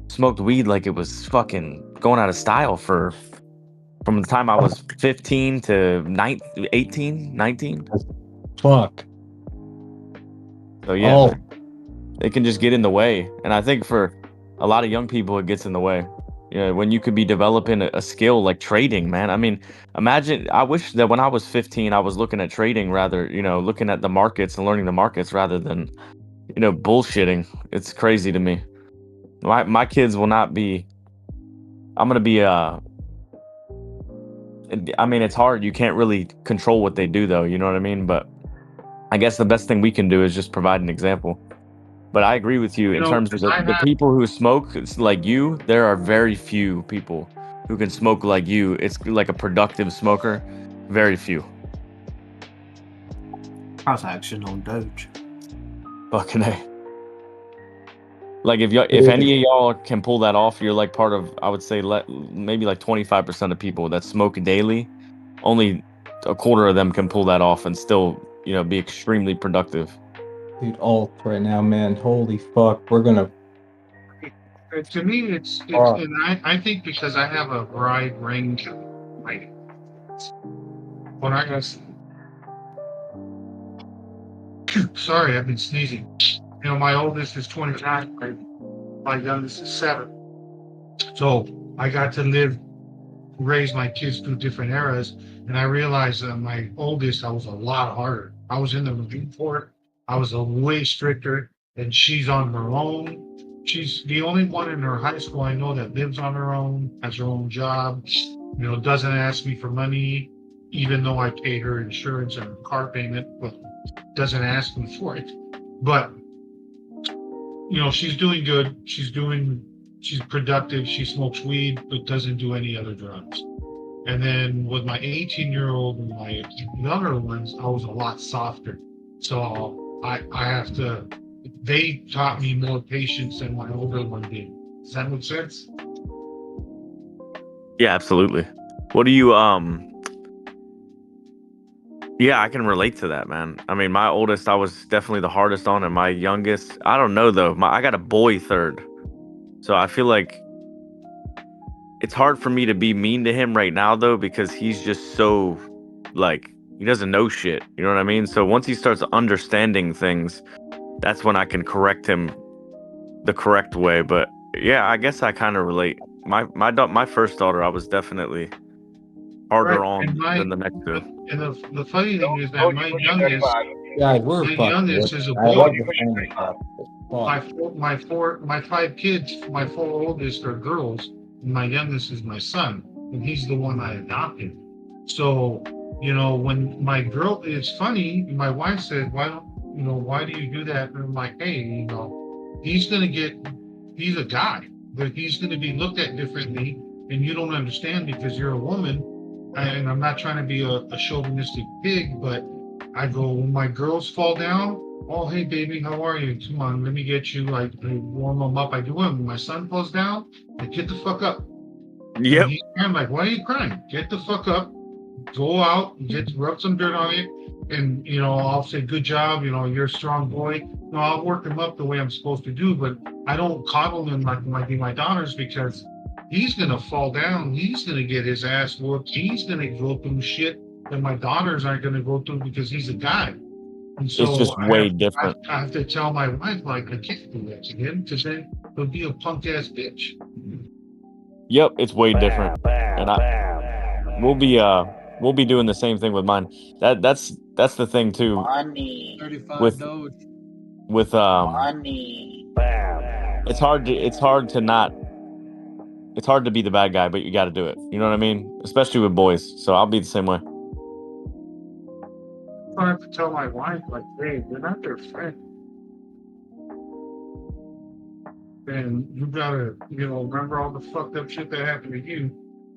smoked weed like it was fucking going out of style from the time I was 15 to 18, 19. Fuck. So yeah, man, it can just get in the way. And I think for a lot of young people, it gets in the way. You know, when you could be developing a skill like trading, man. I mean, imagine, I wish that when I was 15, I was looking at trading rather, you know, looking at the markets and learning the markets rather than, you know, bullshitting. It's crazy to me. My kids will not be, I'm going to be, I mean, it's hard. You can't really control what they do, though. You know what I mean? But I guess the best thing we can do is just provide an example. But I agree with you in terms of the people who smoke like you. There are very few people who can smoke like you. It's like a productive smoker. Very few. How's action on Doge? Fucking A. Like, if any of y'all can pull that off, you're like part of, I would say, maybe like 25% of people that smoke daily. Only a quarter of them can pull that off and still, you know, be extremely productive. Dude, alt right now, man. Holy fuck. We're gonna. To me, it's and I think because I have a wide range of writing. When I guess, sorry, I've been sneezing. You know, my oldest is 29. My youngest is 7. So I got to raise my kids through different eras, and I realized that my oldest, I was a lot harder. I was in the review court. I was way stricter, and she's on her own. She's the only one in her high school I know that lives on her own, has her own job, you know, doesn't ask me for money, even though I pay her insurance and her car payment, but doesn't ask me for it. But, you know, she's doing good. She's productive. She smokes weed, but doesn't do any other drugs. And then with my 18-year-old and my younger ones, I was a lot softer. So they taught me more patience than my older one did. Does that make sense? Yeah, absolutely. What do you, yeah, I can relate to that, man. I mean, my oldest, I was definitely the hardest on, and my youngest, I don't know though. I got a boy third. So I feel like it's hard for me to be mean to him right now though, because he's just so, like, he doesn't know shit. You know what I mean? So once he starts understanding things, that's when I can correct him the correct way. But yeah, I guess I kind of relate. My first daughter, I was definitely harder Right. on And my than the next two. and the funny thing is that Told you my put your youngest 35. Guys, we're my fucking. youngest is a I boy. love the family stuff. My 5 kids, my 4 oldest are girls, and my youngest is my son, and he's the one I adopted. So, when my girl, it's funny. My wife said, why do you do that?" And I'm like, "Hey, he's he's a guy, but he's gonna be looked at differently, and you don't understand because you're a woman." And I'm not trying to be a chauvinistic pig, but I go, when my girls fall down, "Oh, hey, baby, how are you? Come on, let me get you." I warm them up. I do them. When my son falls down, I get the fuck up. Yep. I'm like, "Why are you crying? Get the fuck up. Go out, rub some dirt on it." And, I'll say, "Good job. You're a strong boy." I'll work him up the way I'm supposed to do, but I don't coddle him like my daughters, because he's going to fall down. He's going to get his ass whooped. He's going to go through shit that my daughters aren't going to go through because he's a guy. And so It's just way different. I have to tell my wife, like, I can't do that to him, because then he'll be a punk ass bitch. Yep, it's way different, and we'll be doing the same thing with mine. That's the thing too. Money. 35 With Doge. Money. It's hard to be the bad guy, but you got to do it. You know what I mean? Especially with boys. So I'll be the same way. I have to tell my wife, like, "Hey, you're not their friend. And you gotta, remember all the fucked up shit that happened to you.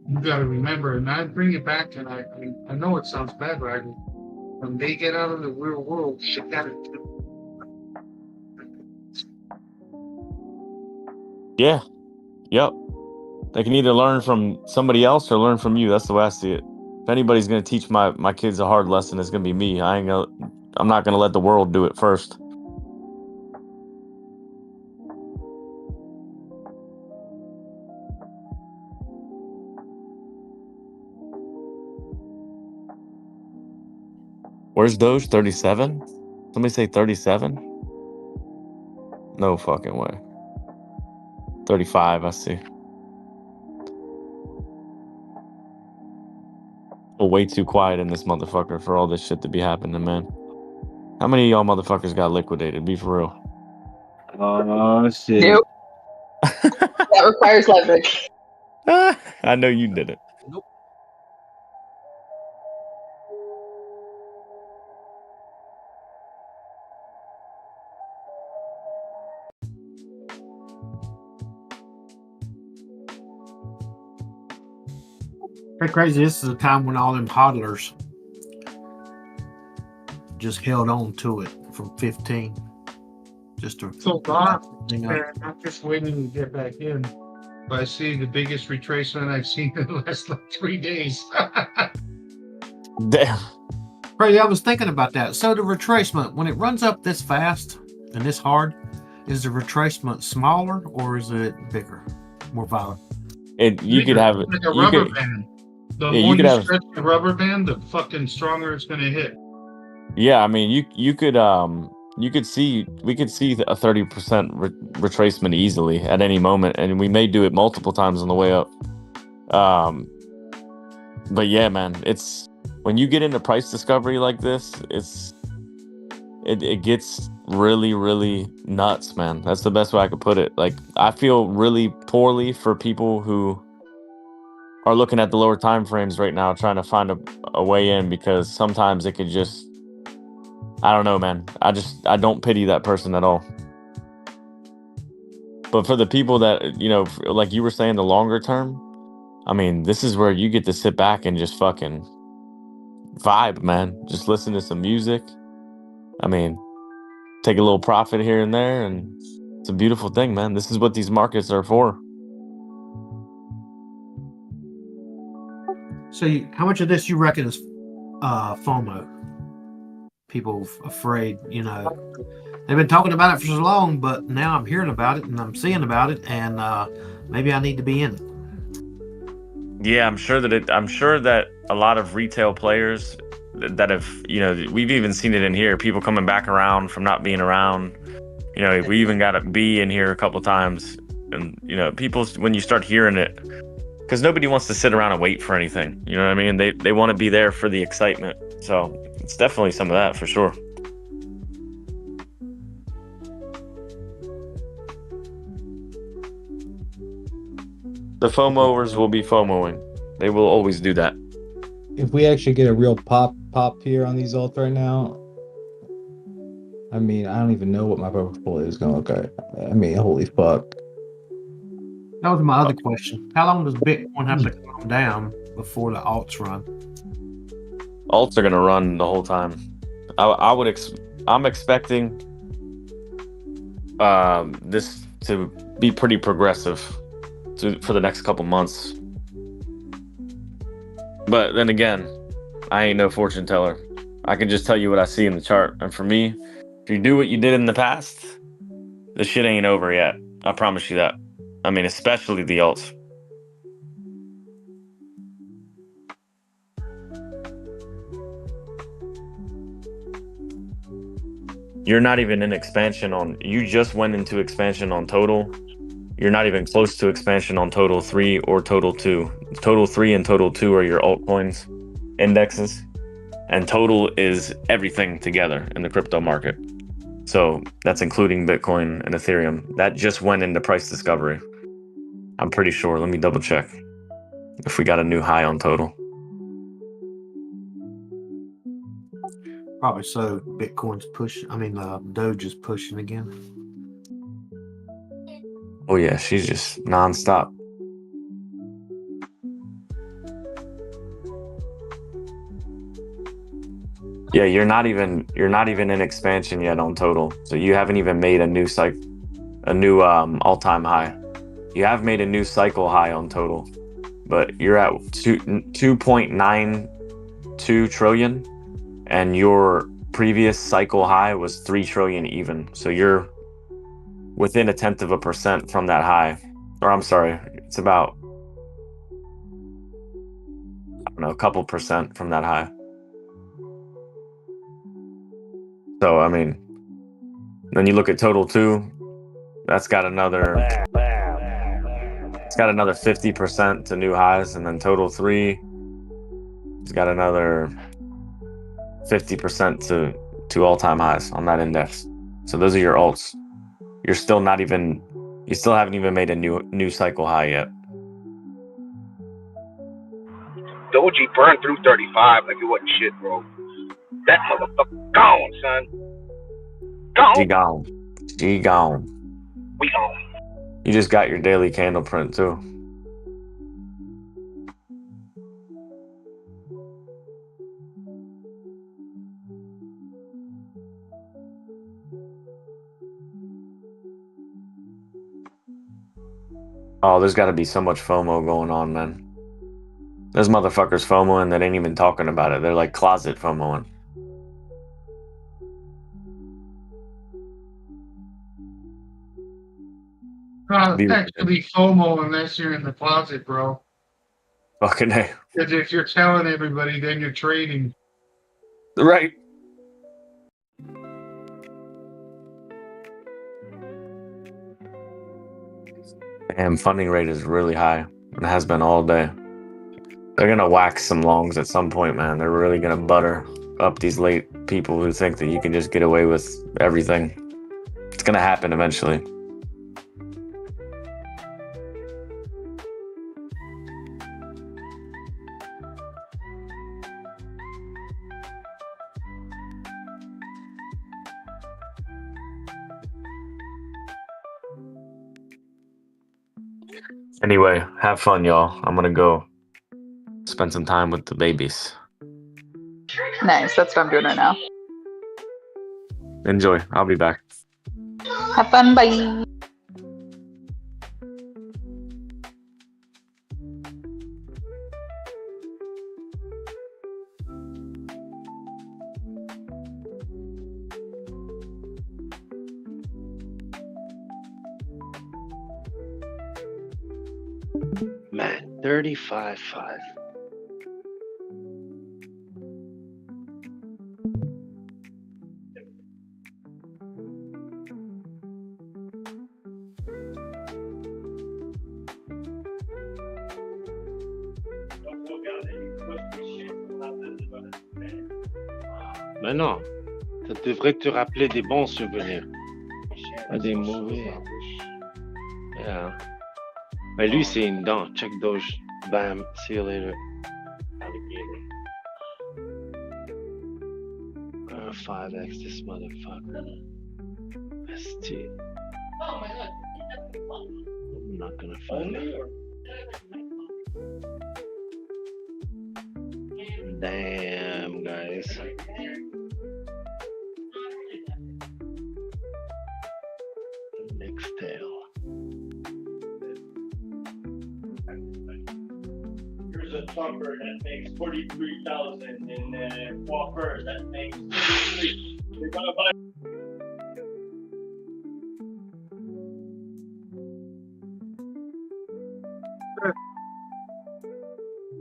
You gotta remember." And I bring it back, and I know it sounds bad, but when they get out of the real world, shit gotta do. Yeah. Yep. They can either learn from somebody else or learn from you. That's the way I see it. If anybody's gonna teach my kids a hard lesson, it's gonna be me. I'm not gonna let the world do it first. Where's Doge? 37? Somebody say 37? No fucking way. 35, I see. We're way too quiet in this motherfucker for all this shit to be happening, man. How many of y'all motherfuckers got liquidated? Be for real. Oh, shit. Nope. That requires leverage. I know you did it. Nope. Pretty crazy. This is a time when all them hodlers just held on to it from 15. Just to So God, man, I'm just waiting to get back in. But I see the biggest retracement I've seen in the last 3 days. Damn. Crazy. I was thinking about that. So the retracement, when it runs up this fast and this hard, is the retracement smaller or is it bigger, more violent? You could have it like a rubber band. The yeah, more you could you have. stretch the rubber band, the fucking stronger it's gonna hit. Yeah, I mean, we could see a 30% retracement easily at any moment, and we may do it multiple times on the way up. But yeah, man, it's when you get into price discovery like this, it gets really, really nuts, man. That's the best way I could put it. Like, I feel really poorly for people who are looking at the lower time frames right now, trying to find a way in, because sometimes it could just, I don't know, man. I don't pity that person at all. But for the people that, like you were saying, the longer term, I mean, this is where you get to sit back and just fucking vibe, man. Just listen to some music. I mean, take a little profit here and there, and it's a beautiful thing, man. This is what these markets are for. So how much of this you reckon is FOMO? People afraid, they've been talking about it for so long, but now I'm hearing about it and I'm seeing about it, and maybe I need to be in it. Yeah, I'm sure that a lot of retail players that have, we've even seen it in here, people coming back around from not being around. We even got a B in here a couple times, and people, when you start hearing it, because nobody wants to sit around and wait for anything. You know what I mean? They want to be there for the excitement. So it's definitely some of that for sure. The FOMOers will be FOMOing. They will always do that. If we actually get a real pop here on these alts right now, I mean, I don't even know what my portfolio is going to look like. I mean, holy fuck. That was my other question. How long does Bitcoin have to calm down before the alts run? Alts are going to run the whole time. I'm expecting this to be pretty progressive for the next couple months. But then again, I ain't no fortune teller. I can just tell you what I see in the chart. And for me, if you do what you did in the past, the shit ain't over yet. I promise you that. I mean, especially the alts. You're not even in expansion on, you just went into expansion on total. You're not even close to expansion on total 3 or total 2. Total 3 and total 2 are your altcoins indexes, and total is everything together in the crypto market. So that's including Bitcoin and Ethereum. That just went into price discovery. I'm pretty sure. Let me double check if we got a new high on total. Probably so. Bitcoin's Doge is pushing again. Oh yeah, she's just nonstop. Yeah, you're not even in expansion yet on total. So you haven't even made a new all-time high. You have made a new cycle high on total, but you're at 2.92 trillion, and your previous cycle high was 3 trillion even. So you're within 0.1% from that high. Or I'm sorry, it's about, I don't know, a couple percent from that high. So, I mean, then you look at total 2, that's got another 50% to new highs, and then total 3, it's got another 50% to all-time highs on that index. So those are your alts. You still haven't even made a new cycle high yet. Doge burned through 35 like it wasn't shit, bro. That motherfucker gone, son. Gone. She gone. We gone. You just got your daily candle print too. Oh, there's got to be so much FOMO going on, man. There's motherfuckers FOMOing that ain't even talking about it. They're like closet FOMOing. Actually, FOMO unless you're in the closet, bro. Fucking A. Because if you're telling everybody, then you're trading. Right. Damn, funding rate is really high and has been all day. They're going to whack some longs at some point, man. They're really going to butter up these late people who think that you can just get away with everything. It's going to happen eventually. Anyway, have fun, y'all. I'm going to go spend some time with the babies. Nice. That's what I'm doing right now. Enjoy. I'll be back. Have fun. Bye. Man, 35.5. Mais non, ça devrait te rappeler des bons souvenirs, pas des mauvais. Yeah. Mais lui, c'est une dent. Check Doge. Bam. See you later. Alligator. 5x this motherfucker. ST. I'm not gonna fight it. Damn, guys. Next tail. Here's a trucker that makes 43,000 and Walker that makes 53. You're gonna buy.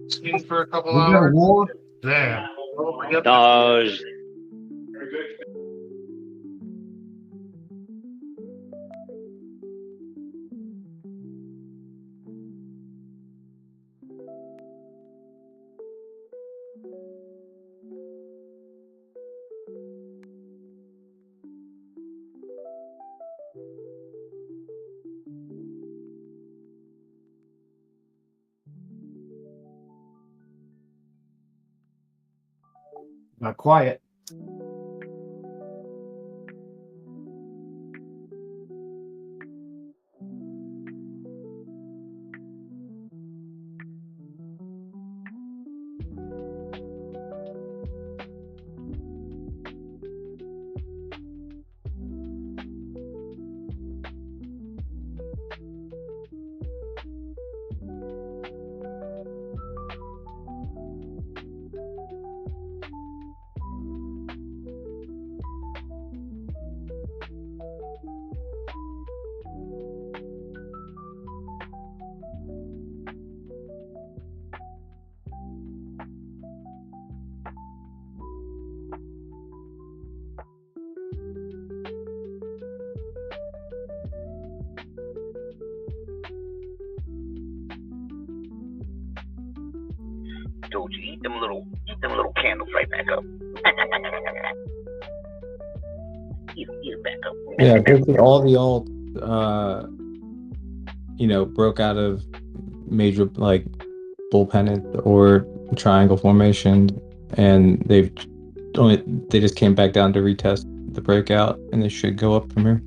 Skin for a couple We got a hours. war. There. Oh, we got Doge. Got quiet. Doge, eat them little candles right back up. Eat it back up. Yeah, basically all the alts, broke out of major like bull pennant or triangle formation, and they just came back down to retest the breakout, and they should go up from here.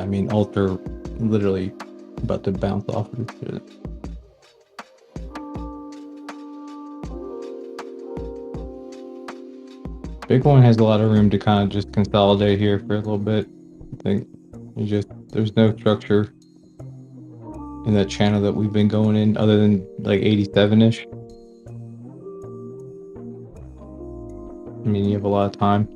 I mean, Ultra literally about to bounce off of this shit. Bitcoin has a lot of room to kind of just consolidate here for a little bit. I think there's no structure in that channel that we've been going in other than like 87-ish. I mean, you have a lot of time.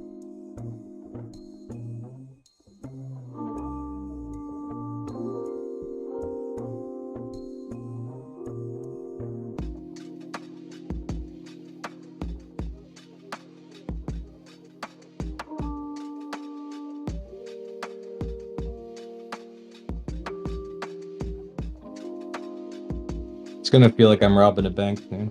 It's gonna feel like I'm robbing a bank soon.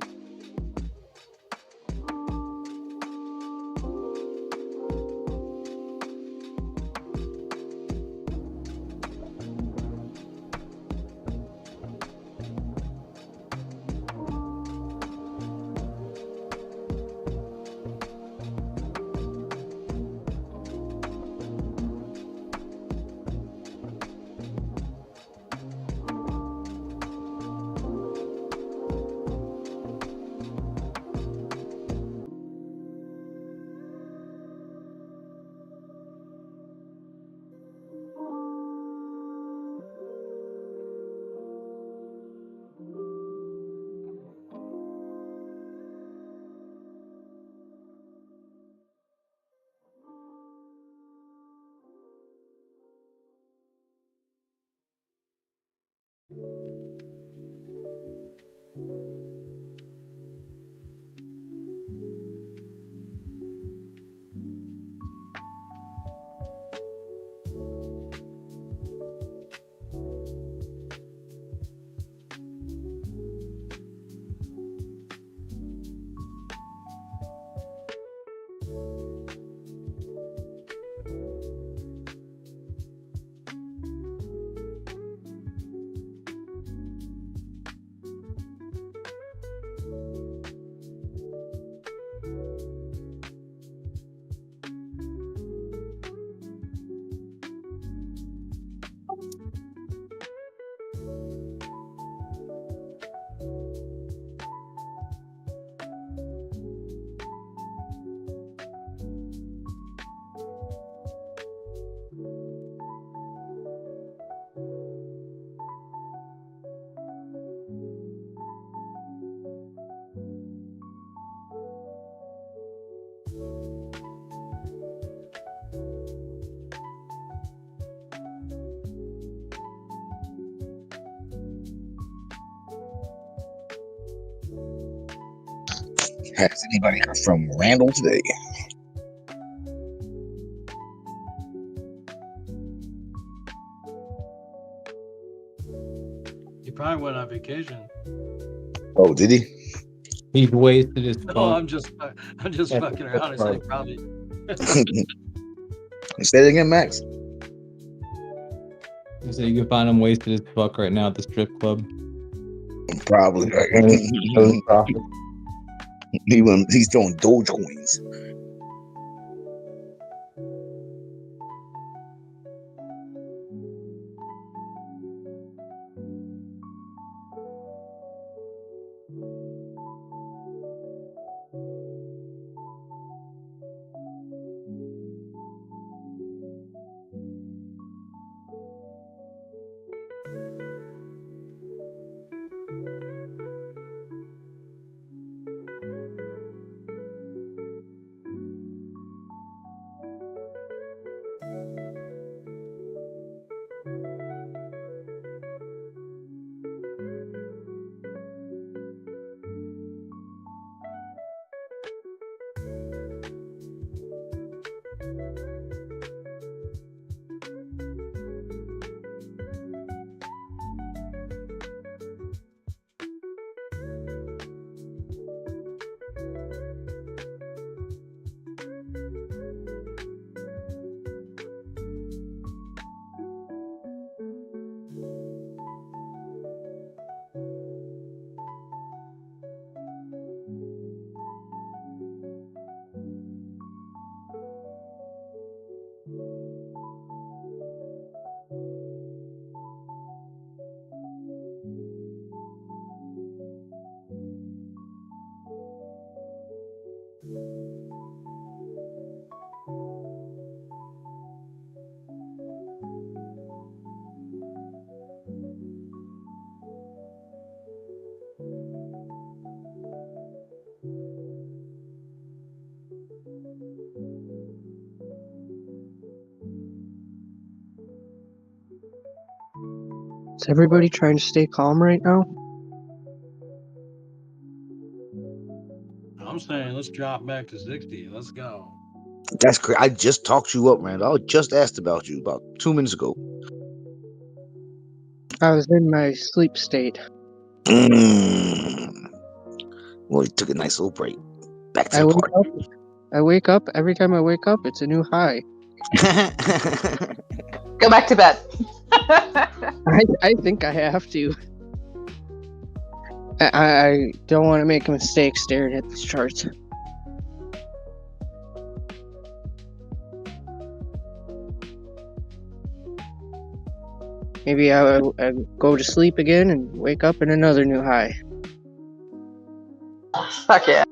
Has anybody heard from Randall today? He probably went on vacation. Oh, did he? He's wasted his No, fun. I'm just at fucking the around. I said club. probably. Say it again, Max. So you can find him wasted as fuck right now at the strip club. Probably. He's throwing Doge coins. Is everybody trying to stay calm right now? I'm saying let's drop back to 60. Let's go. That's great. I just talked you up, Randall. I just asked about you about 2 minutes ago. I was in my sleep state. Well, you took a nice little break. Back to I the wake party. up. I wake up. Every time I wake up, it's a new high. Go back to bed. I think I have to. I don't want to make a mistake staring at these charts. Maybe I go to sleep again and wake up in another new high. Fuck yeah.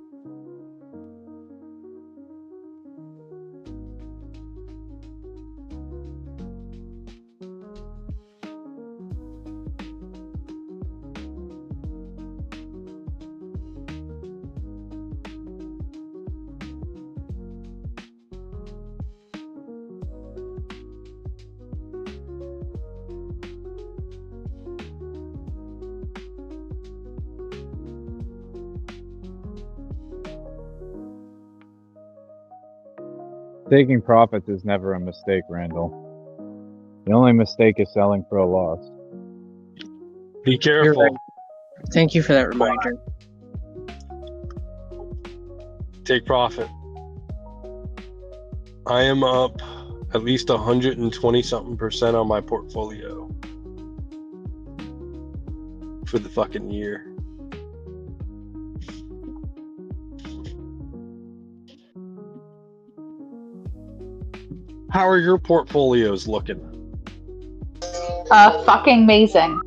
Taking profits is never a mistake, Randall. The only mistake is selling for a loss. Be careful. Right. Thank you for that reminder. Take profit. I am up at least 120-something% on my portfolio for the fucking year. How are your portfolios looking? Fucking amazing.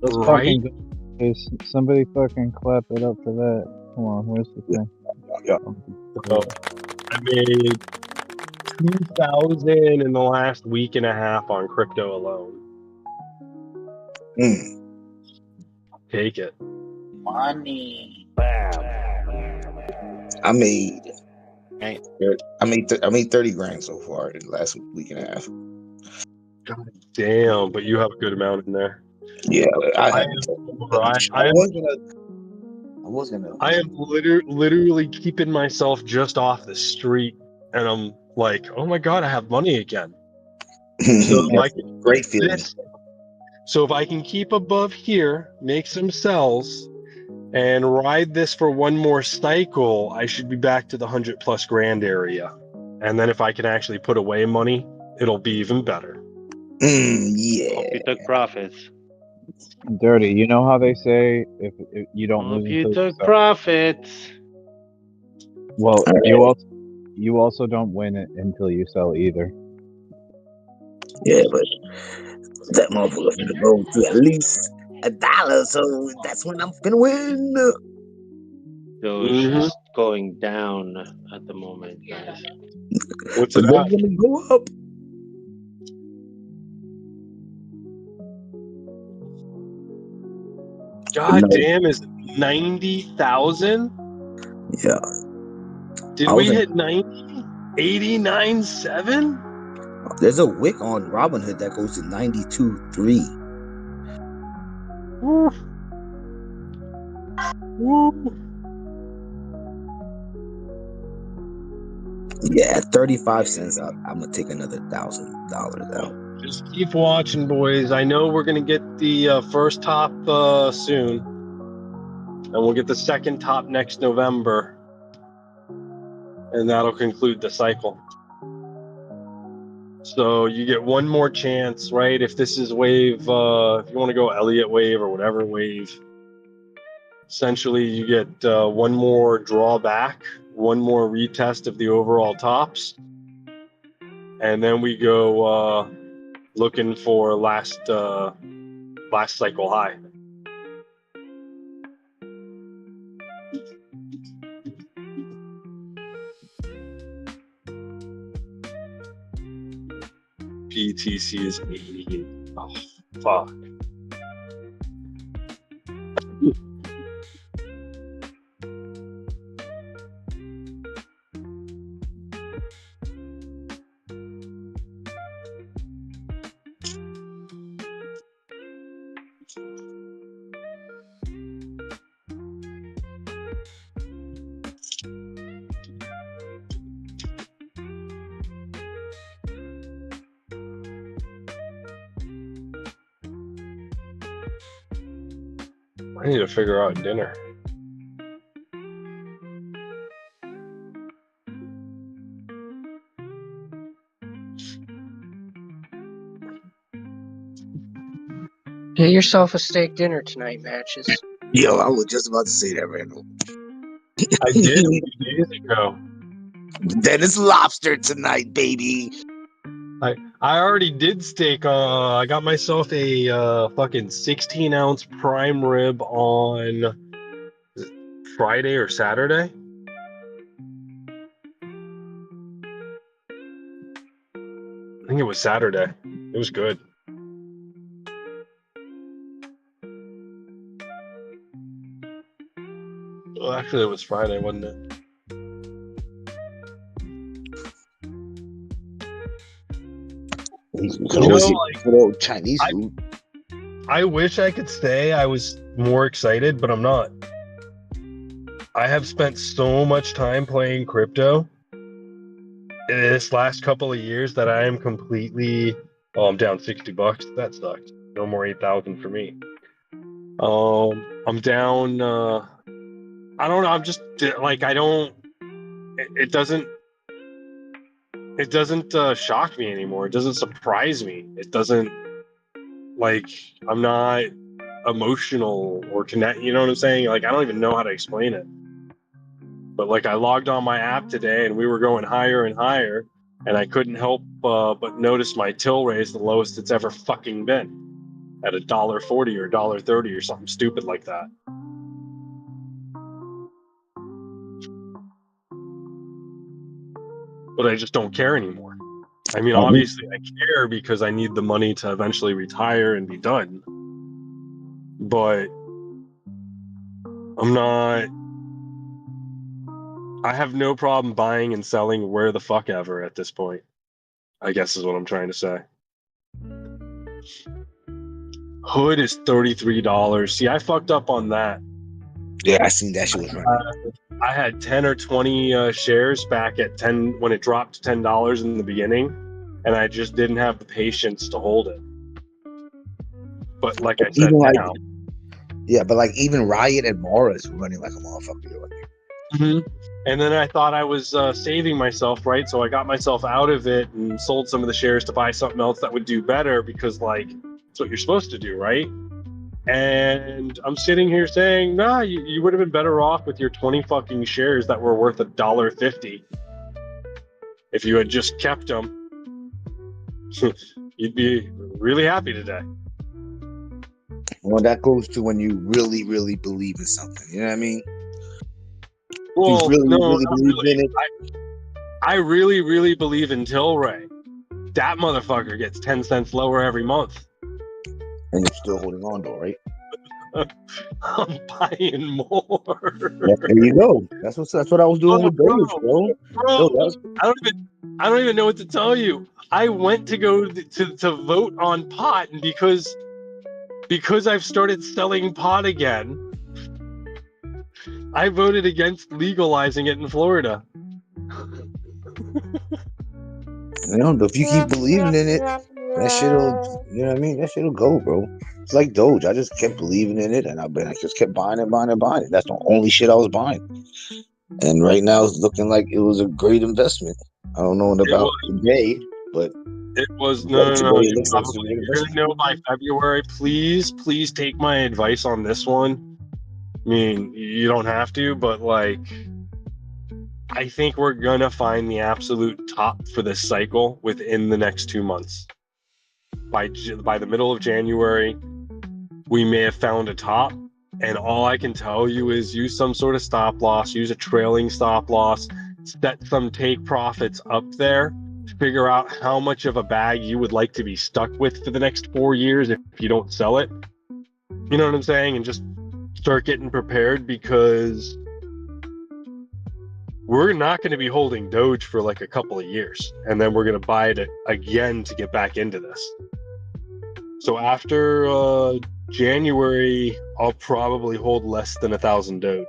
Let's Right? Somebody fucking clap it up for that. Come on, where's the thing? Yeah. So I made 2,000 in the last week and a half on crypto alone. Take it. Money. I made 30 grand so far in the last week and a half. God damn, but you have a good amount in there. Yeah, I am literally keeping myself just off the street, and I'm like, oh my god, I have money again. So if I can great feeling. So if I can keep above here, make some sells, and ride this for one more cycle, I should be back to the 100+ grand area. And then if I can actually put away money, it'll be even better. Yeah. Hope you took profits. Dirty. You know how they say if you don't Hope lose you until took sell? profits. Well, you also don't win it until you sell either. Yeah, but that motherfucker finna go to at least $1, so that's when I'm finna win. Doge is going down at the moment, guys. What's But it then at? gonna go up. God damn, is it 90,000? Yeah. Did we hit 90? 89.7? There's a wick on Robinhood that goes to 92.3. Woo. Yeah, at 35 cents, I'm gonna take another $1,000 out. Just keep watching, boys. I know we're gonna get the first top soon, and we'll get the second top next November, and that'll conclude the cycle. So you get one more chance, right? If this is wave, if you want to go Elliott wave or whatever wave, essentially you get one more drawback, one more retest of the overall tops, and then we go looking for last cycle high. BTC is 88. Oh, fuck. I need to figure out dinner. Get yourself a steak dinner tonight, Matches. Yo, I was just about to say that, Randall. I did a few days ago. Then it's lobster tonight, baby. I already did steak. I got myself a fucking 16-ounce prime rib on Friday or Saturday. I think it was Saturday. It was good. Well, actually, it was Friday, wasn't it? Chinese food. I wish I could say I was more excited, but I'm not. I have spent so much time playing crypto this last couple of years that I am completely. Oh, I'm down $60. That sucks. No more 8,000 for me. I'm down. I don't know. I'm just like I don't. It doesn't shock me anymore. It doesn't surprise me. It doesn't, like, I'm not emotional or connect. You know what I'm saying? Like, I don't even know how to explain it. But like, I logged on my app today and we were going higher and higher, and I couldn't help but notice my till raise the lowest it's ever fucking been, at $1.40 or $1.30 or something stupid like that. But I just don't care anymore. I mean, obviously I care because I need the money to eventually retire and be done. But I have no problem buying and selling where the fuck ever at this point, I guess is what I'm trying to say. Hood is $33. See, I fucked up on that. Yeah, I seen that shit was running. I had 10 or 20 shares back at 10 when it dropped to $10 in the beginning, and I just didn't have the patience to hold it. But like I said, now, yeah, but like even Riot and Mara is running like a motherfucker. And then I thought I was saving myself, right? So I got myself out of it and sold some of the shares to buy something else that would do better, because like it's what you're supposed to do, right? And I'm sitting here saying, nah, you would have been better off with your 20 fucking shares that were worth $1.50 if you had just kept them. You'd be really happy today. Well, that goes to when you really, really believe in something. You know what I mean? Well, really believe in it. I really, really believe in Tilray. That motherfucker gets 10 cents lower every month. And you're still holding on though, right? I'm buying more. Yeah, there you go. That's what I was doing with Doge, bro. I don't even know what to tell you. I went to go to vote on pot, and because I've started selling pot again, I voted against legalizing it in Florida. You know, if you keep believing in it, that shit'll, you know what I mean? That shit'll go, bro. It's like Doge. I just kept believing in it, and I just kept buying it. That's the only shit I was buying. And right now, it's looking like it was a great investment. I don't know about today, but it was no. You're investment. gonna know by February. Please take my advice on this one. I mean, you don't have to, but like, I think we're gonna find the absolute top for this cycle within the next 2 months. By the middle of January, we may have found a top, and all I can tell you is use some sort of stop loss, use a trailing stop loss, set some take profits up there, figure out how much of a bag you would like to be stuck with for the next 4 years if you don't sell it. You know what I'm saying? And just start getting prepared, because we're not going to be holding Doge for like a couple of years, and then we're going to buy it again to get back into this. So after January, I'll probably hold less than 1,000 Doge.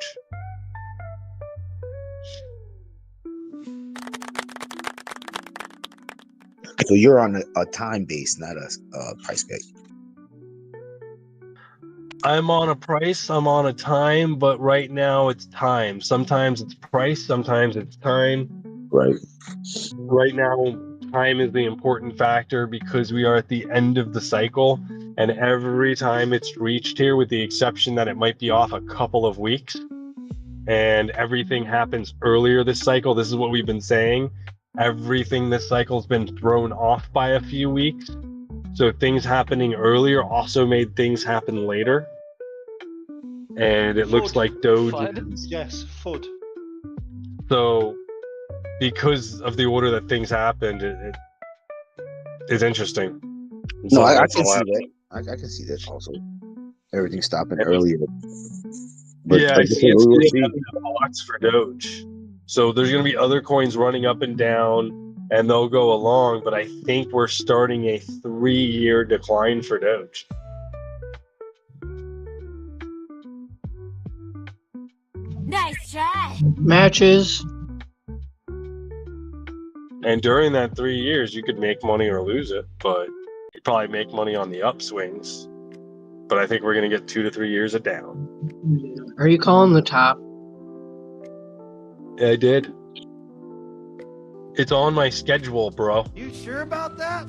So you're on a time base, not a price peg. I'm on a price, I'm on a time, but right now it's time. Sometimes it's price, sometimes it's time. Right. Right now, time is the important factor because we are at the end of the cycle, and every time it's reached here, with the exception that it might be off a couple of weeks, and everything happens earlier this cycle. This is what we've been saying. Everything this cycle's been thrown off by a few weeks. So things happening earlier also made things happen later. And it looks like Doge is... Yes, FUD. So because of the order that things happened, it is interesting. No, I can see that. I can see that also. Everything stopping earlier. But yeah, I see it's lots for Doge. So there's going to be other coins running up and down, and they'll go along. But I think we're starting a 3-year decline for Doge. Nice try. Matches. And during that 3 years, you could make money or lose it, but you'd probably make money on the upswings. But I think we're going to get 2 to 3 years of down. Are you calling the top? Yeah, I did. It's on my schedule, bro. You sure about that?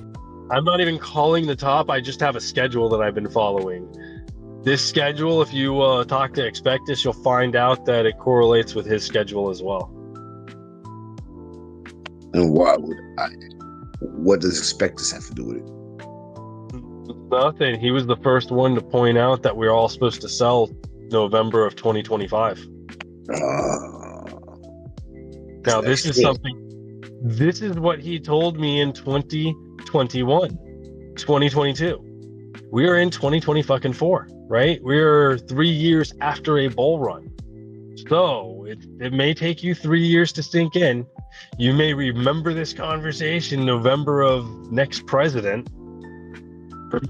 I'm not even calling the top. I just have a schedule that I've been following. This schedule, if you talk to Expectus, you'll find out that it correlates with his schedule as well. And what does Expectus have to do with it? Nothing. He was the first one to point out that we're all supposed to sell November of 2025. Now, this is something... This is what he told me in 2021, 2022. We are in 2024, right? We're 3 years after a bull run. So it may take you 3 years to sink in. You may remember this conversation November of next president. But,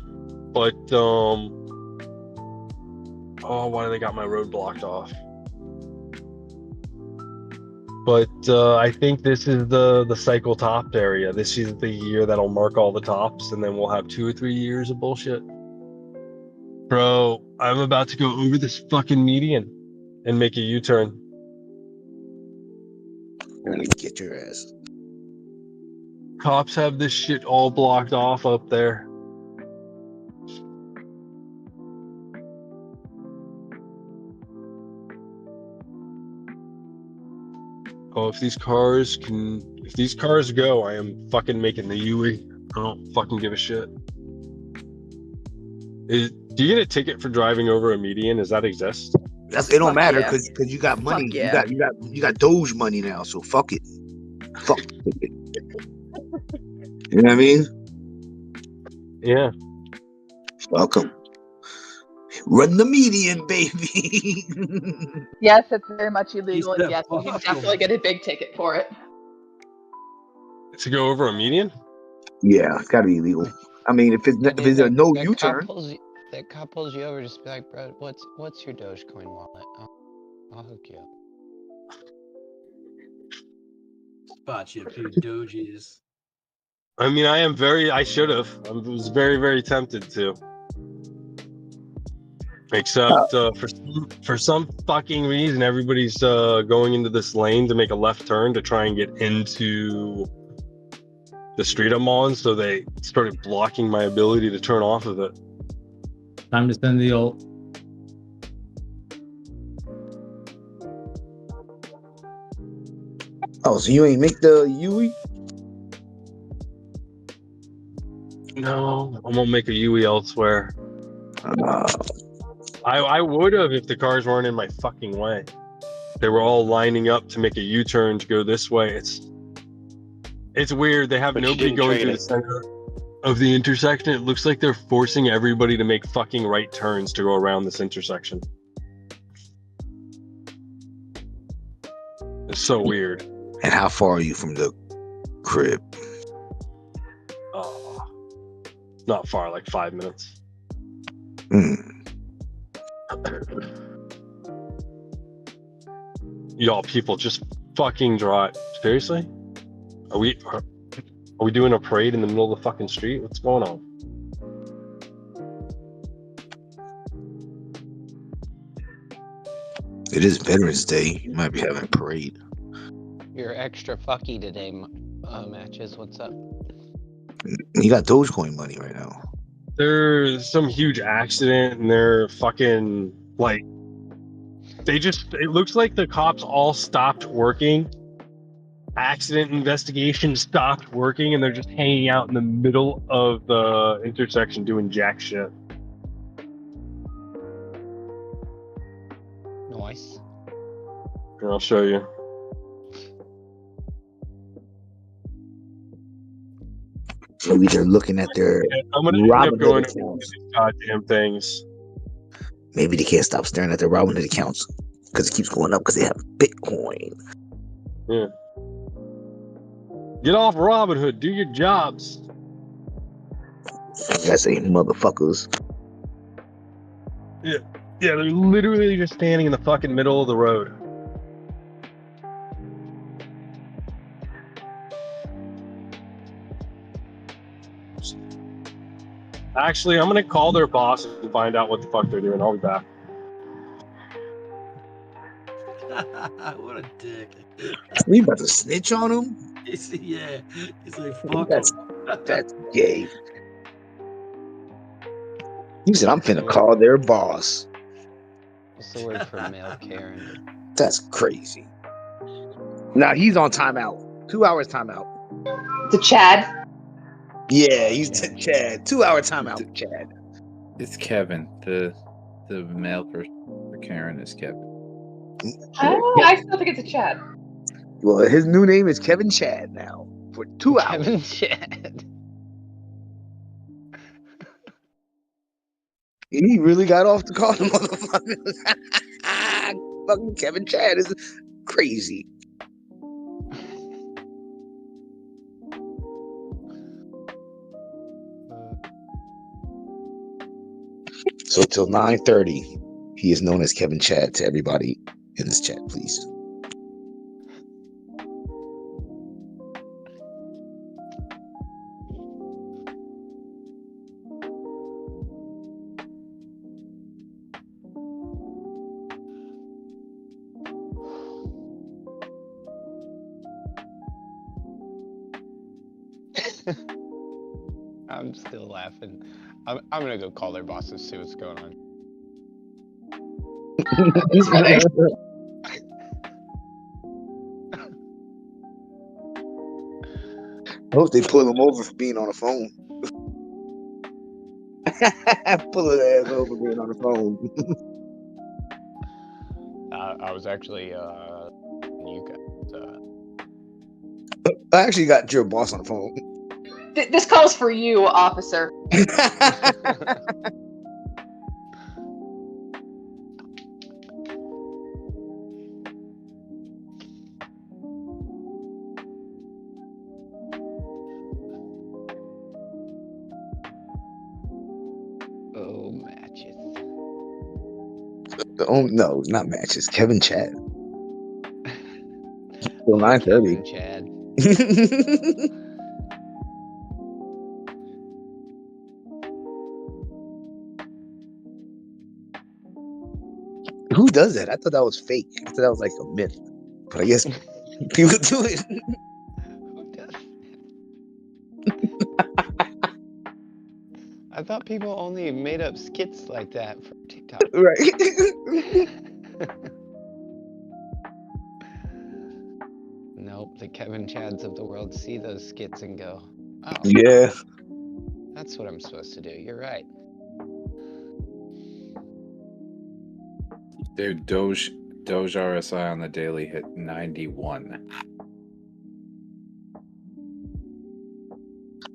why do they got my road blocked off? But I think this is the cycle top area. This is the year that'll mark all the tops, and then we'll have 2 or 3 years of bullshit. Bro, I'm about to go over this fucking median and make a U-turn. You're gonna get your ass. Cops have this shit all blocked off up there. Oh, if these cars go, I am fucking making the UE. I don't fucking give a shit. Do you get a ticket for driving over a median? Does that exist? It don't matter because you got money. Yeah. You got Doge money now, so fuck it. Fuck it. You know what I mean? Yeah. Welcome. Run the median, baby. Yes, it's very much illegal, said and yes, you can definitely get a big ticket for it. To go over a median? Yeah, it's gotta be illegal. I mean, if it's a no U-turn. That cop pulls you over, just be like, bro, what's your Dogecoin wallet? I'll hook you up. Spot you a few Doges. I mean, I should have. I was very, very tempted to. Except for some fucking reason, everybody's going into this lane to make a left turn to try and get into the street I'm on, so they started blocking my ability to turn off of it. Time to send the ult. Oh, so you ain't make the UE? No, I'm gonna make a UE elsewhere. I would have if the cars weren't in my fucking way. They were all lining up to make a U-turn to go this way. It's weird. They have nobody going through the center of the intersection. It looks like they're forcing everybody to make fucking right turns to go around this intersection. It's so weird. And how far are you from the crib? Not far, like 5 minutes. Y'all people just fucking draw it. Seriously? Are we doing a parade in the middle of the fucking street? What's going on? It is Veterans Day. You might be having a parade. You're extra fucky today, Matches. What's up? You got Dogecoin money right now. There's some huge accident and they're fucking like it looks like the cops all stopped working. Accident investigation stopped working and they're just hanging out in the middle of the intersection doing jack shit. Nice. Here, I'll show you. Maybe they're looking at their I'm gonna end up going Robinhood to accounts. these goddamn things. Maybe they can't stop staring at their Robinhood accounts because it keeps going up because they have Bitcoin. Yeah. Get off Robinhood. Do your jobs. I say motherfuckers. Yeah, they're literally just standing in the fucking middle of the road. Actually, I'm gonna call their boss and find out what the fuck they're doing. I'll be back. What a dick. We about to snitch on him? Yeah. He's like, fuck That's gay. He said, I'm finna call their boss. What's the word for male Karen? That's crazy. Now he's on timeout. 2 hours timeout. To Chad. Yeah, he's Chad. 2 hour timeout for Chad. It's Kevin. The male person for Karen is Kevin. I still think it's a Chad. Well, his new name is Kevin Chad now for 2 hours. Kevin Chad. He really got off the call, motherfucker. Fucking Kevin Chad is crazy. So till 9:30, he is known as Kevin Chad to everybody in this chat, please. I'm still laughing. I'm gonna go call their bosses, see what's going on. I hope they pull him over for being on the phone. Pull his ass over for being on the phone. I was actually you guys. I actually got your boss on the phone. This calls for you, officer. Oh, Matches. Oh no, not Matches. Kevin Chad. Till 9:30. Kevin Chad. Who does that? I thought that was fake. I thought that was like a myth. But I guess people do it. Who does? I thought people only made up skits like that for TikTok. Right. Nope, the Kevin Chads of the world see those skits and go, oh, Yeah. that's what I'm supposed to do. You're right. Dude, Doge RSI on the daily hit 91.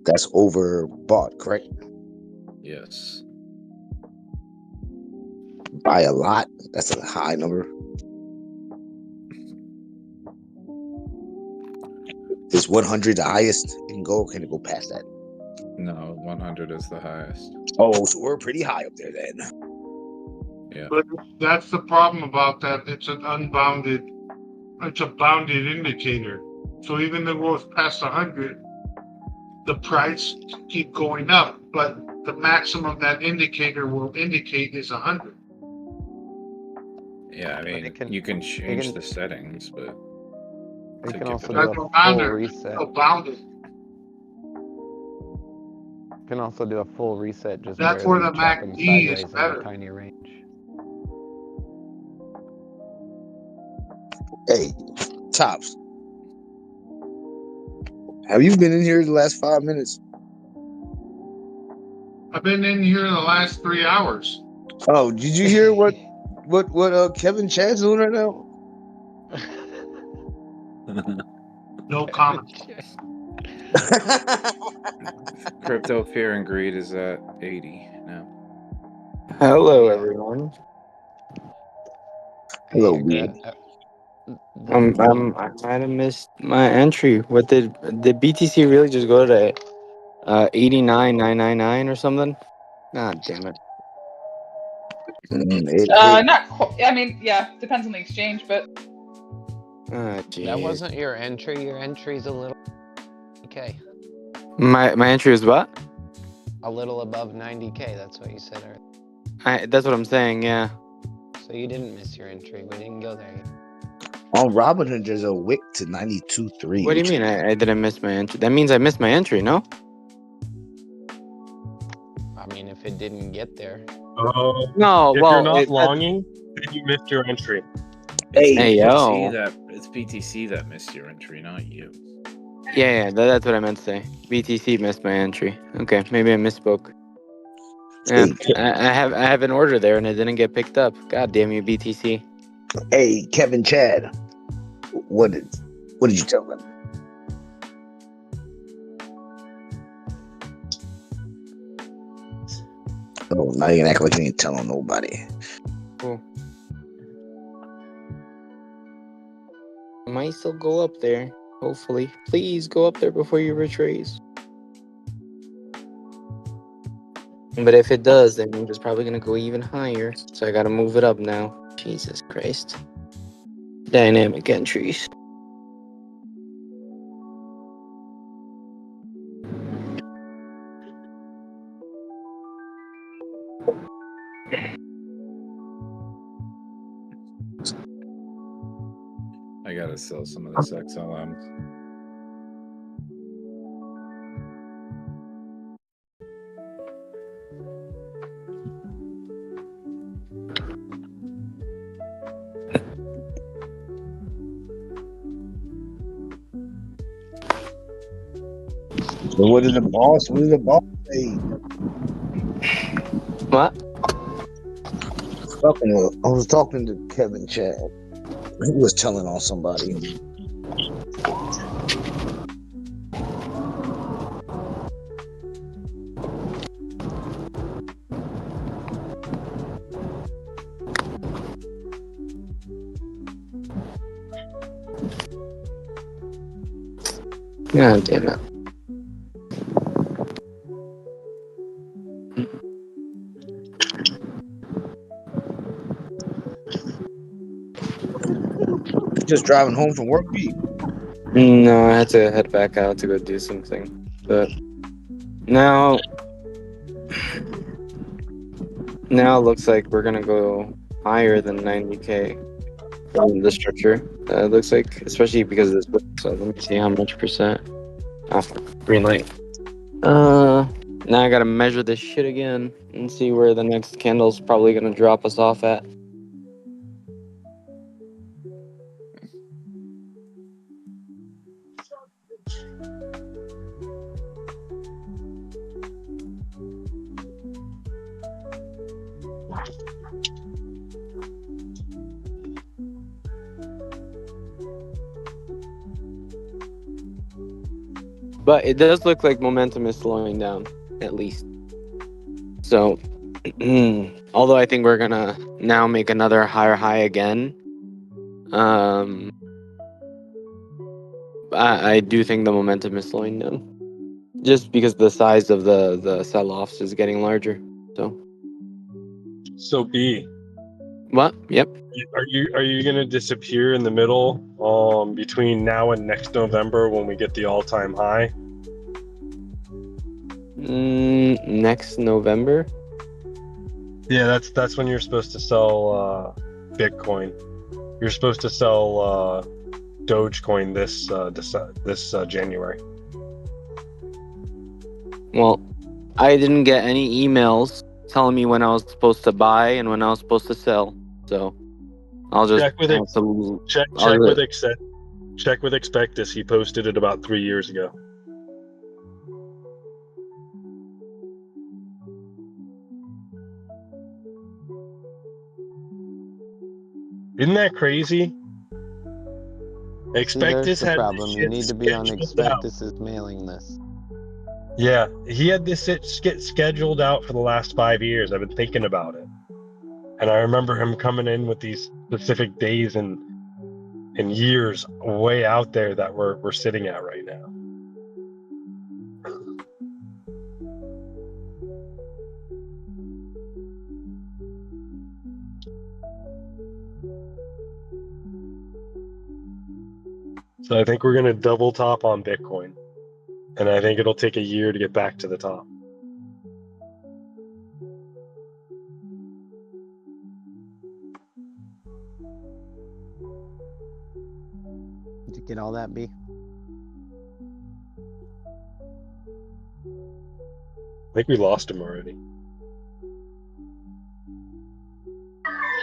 That's overbought, correct? Yes. By a lot. That's a high number. Is 100 the highest it can go? Or can it go past that? No, 100 is the highest. Oh, so we're pretty high up there then. Yeah. But that's the problem about that. It's a bounded indicator. So even though it goes past 100, the price keep going up, but the maximum that indicator will indicate is 100. Yeah, I mean, you can change the settings, but You to can give also it do a- a full Bounder, reset. so bounded. You can also do a full reset, just That's where barely the chopping MACD is sideways in a better. tiny range. Hey, Tops, have you been in here the last 5 minutes? I've been in here the last 3 hours. Oh, did you hear what Kevin Chad's doing right now? No comment. Crypto fear and greed is at 80 now. Hello, everyone. Hello, weird. I might have missed my entry. What did BTC really just go to 89,999 or something? God damn it. Not quite. I mean, yeah, depends on the exchange, but Ah, jeez. That wasn't your entry. Your entry's a little okay. My entry was what? A little above 90K. That's what you said earlier. That's what I'm saying. Yeah. So you didn't miss your entry. We didn't go there yet. On Robinhood, there's a wick to 92.3. What do you mean? I didn't miss my entry. That means I missed my entry. No. I mean, if it didn't get there. No, if well, you're not it- longing, then you missed your entry. Hey, yo. It's BTC that missed your entry, not you. Yeah, that's what I meant to say. BTC missed my entry. Okay, maybe I misspoke. Yeah, I have an order there and it didn't get picked up. God damn you, BTC. Hey, Kevin Chad, what did you tell them? Oh, now you can act like you ain't telling nobody. Cool. Might still go up there. Hopefully. Please go up there before you retrace. But if it does, then it's probably gonna go even higher. So I gotta move it up now. Jesus Christ. Dynamic entries. I gotta sell some of this XLM. So what did the boss say? What? I was talking to Kevin Chad. He was telling on somebody. God damn it. Just driving home from work, B. No, I had to head back out to go do something. But now it looks like we're gonna go higher than 90K from the structure. It looks like, especially because of this book. So let me see how much percent. Oh, green light. Now I gotta measure this shit again and see where the next candle's probably gonna drop us off at. But it does look like momentum is slowing down, at least. So, although I think we're gonna now make another higher high again, I do think the momentum is slowing down, just because the size of the sell-offs is getting larger. So So B, What? Yep. Are you gonna disappear in the middle between now and next November when we get the all-time high? Next November. Yeah, that's when you're supposed to sell Bitcoin. You're supposed to sell Dogecoin this January. Well, I didn't get any emails telling me when I was supposed to buy and when I was supposed to sell. So I'll just check with Expectus. He posted it about 3 years ago. Isn't that crazy? There's Expectus the had problem. this You shit need to be on scheduled out. Expectus's mailing list. Yeah, he had this get scheduled out for the last 5 years. I've been thinking about it, and I remember him coming in with these specific days and years way out there that we're sitting at right now. So I think we're going to double top on Bitcoin, and I think it'll take a year to get back to the top. Did you get all that, B? I think we lost him already.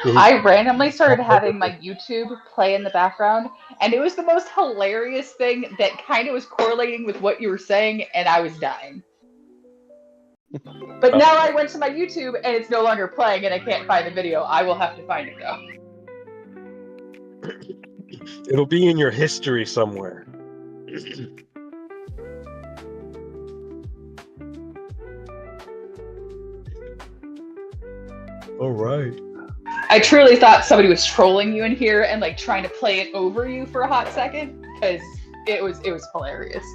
I randomly started having my YouTube play in the background, and it was the most hilarious thing that kind of was correlating with what you were saying, and I was dying. But now I went to my YouTube, and it's no longer playing, and I can't find the video. I will have to find it, though. It'll be in your history somewhere. All right. I truly thought somebody was trolling you in here and like trying to play it over you for a hot second, because it was hilarious.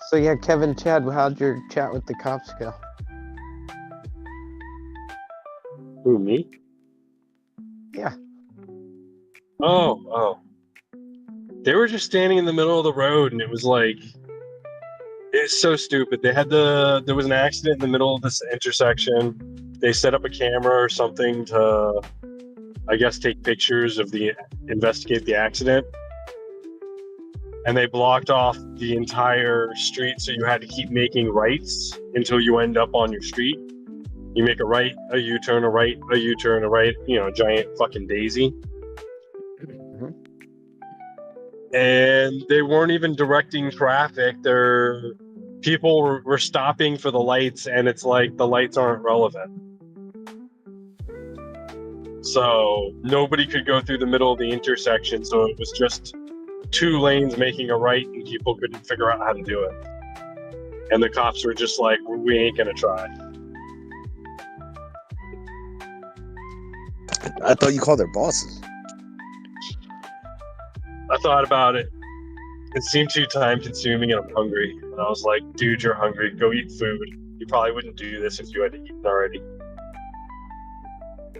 So yeah, Kevin, Chad, how'd your chat with the cops go? Who, me? Yeah. Oh. They were just standing in the middle of the road, and it was like, it's so stupid. There was an accident in the middle of this intersection. They set up a camera or something to, I guess, take pictures of investigate the accident. And they blocked off the entire street, so you had to keep making rights until you end up on your street. You make a right, a U-turn, a right, a U-turn, a right, giant fucking daisy. And they weren't even directing traffic. People were stopping for the lights, and it's like the lights aren't relevant. So nobody could go through the middle of the intersection, so it was just 2 lanes making a right, and people couldn't figure out how to do it. And the cops were just like, we ain't gonna try. I thought you called their bosses. I thought about it. It seemed too time consuming, and I'm hungry. And I was like, dude, you're hungry. Go eat food. You probably wouldn't do this if you had to eat already.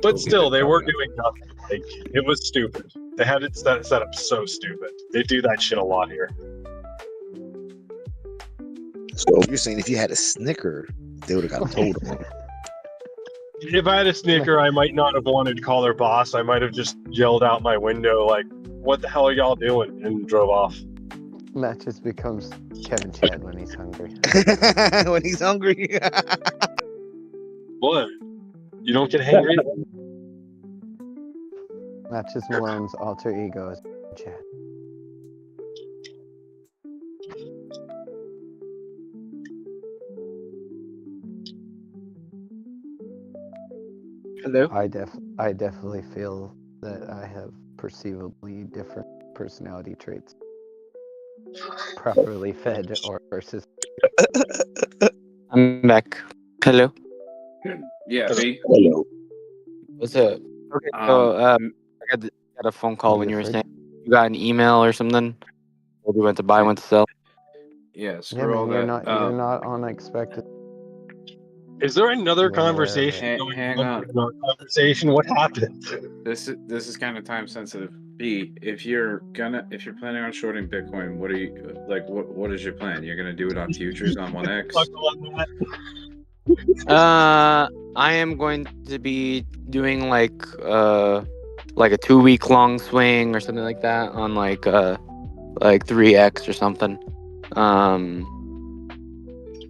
But still, they were doing nothing. Like, it was stupid. They had it set up so stupid. They do that shit a lot here. So you're saying if you had a Snicker, they would have got told on. If I had a Snicker, I might not have wanted to call their boss. I might have just yelled out my window, like, what the hell are y'all doing? And drove off. That just becomes Kevin Chad when he's hungry. When he's hungry. What? You don't get hangry? Matches Malone's alter ego is Chad. Hello? I definitely feel that I have perceivably different personality traits. Properly fed or versus. I'm back. Hello? Yeah, B. Hello. What's up? Okay, so I got a phone call when you were saying you got an email or something. Or we went to buy, went to sell. Yeah, Yeah, screw all man, that. you're not unexpected. Is there another I'm aware of conversation it. going Hang on on. during our conversation? What happened? This is kind of time sensitive. B, if you're planning on shorting Bitcoin, what are you like? What is your plan? You're gonna do it on futures on 1x? I am going to be doing like a 2-week long swing or something like that on like 3x or something.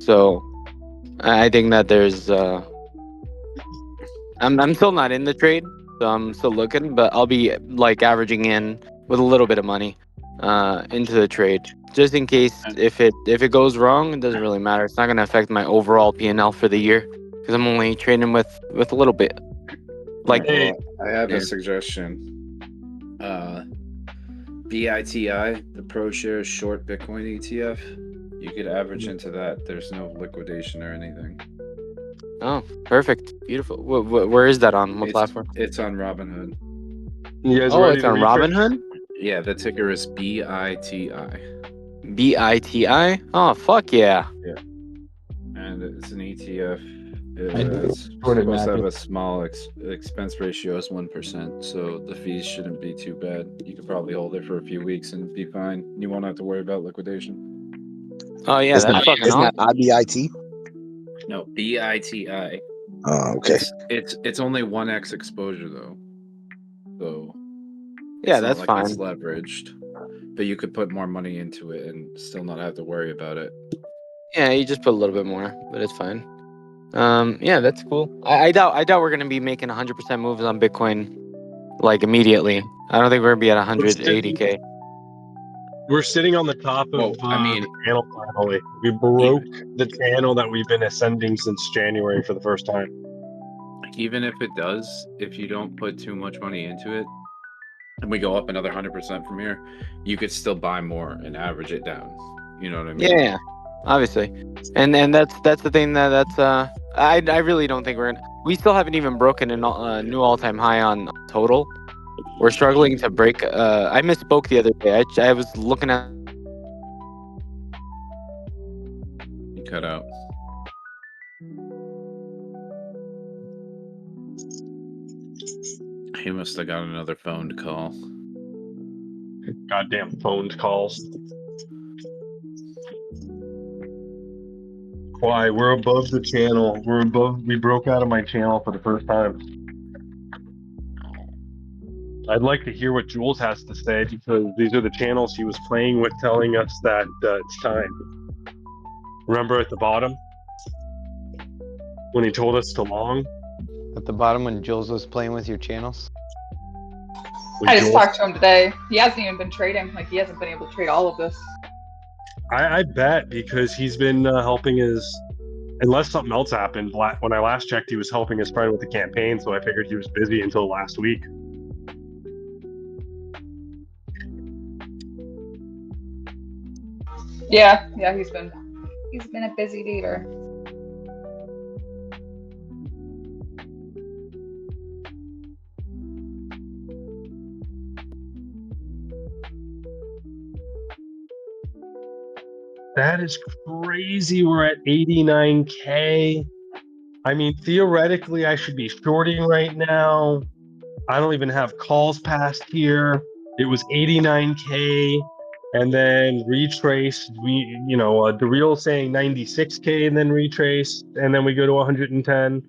So I think that there's I'm still not in the trade, so I'm still looking, but I'll be like averaging in with a little bit of money into the trade, just in case if it goes wrong, it doesn't really matter. It's not going to affect my overall P&L for the year because I'm only trading with a little bit. Like, Well, I have yeah. a suggestion. BITI, the ProShares Short Bitcoin ETF. You could average into that. There's no liquidation or anything. Oh, perfect, beautiful. Where is that on? What platform? It's on Robinhood. You guys Oh, ready it's to on refresh? Robinhood. Yeah, the ticker is BITI. BITI. Oh, fuck yeah. Yeah, and it's an ETF. I do It's short it, supposed to have Matthew. a small expense ratio is 1%, so the fees shouldn't be too bad. You could probably hold it for a few weeks and be fine. You won't have to worry about liquidation. Oh yeah, It's that's not. fucking It's not awesome. IBIT. No, BITI. Oh, okay. It's only 1x exposure though, so Yeah, it's not that's like fine. it's leveraged. But you could put more money into it and still not have to worry about it. Yeah, you just put a little bit more, but it's fine. Yeah, that's cool. I doubt we're gonna be making 100% moves on Bitcoin like immediately. I don't think we're gonna be at 180k. We're sitting on the top of Well, I mean, the channel finally. We broke the channel that we've been ascending since January for the first time. even if it does, if you don't put too much money into it, and we go up another 100% from here, you could still buy more and average it down. You know what I mean? Yeah, obviously, and that's the thing that's I really don't think we still haven't even broken a new all-time high on total. We're struggling to break. I misspoke the other day. I was looking at. You cut out. He must have got another phone call. Goddamn phone calls. Why? We're above the channel. We broke out of my channel for the first time. I'd like to hear what Jules has to say because these are the channels he was playing with, telling us that it's time. Remember at the bottom when he told us to long? At the bottom when Jules was playing with your channels? I just talked to him today. He hasn't even been trading. Like, he hasn't been able to trade all of this. I bet because he's been helping his, unless something else happened. When I last checked, he was helping his friend with the campaign, so I figured he was busy until last week. Yeah, he's been a busy beaver. That is crazy. We're at 89K. I mean, theoretically, I should be shorting right now. I don't even have calls past here. It was 89K, and then retraced. The real saying 96K, and then retraced, and then we go to 110.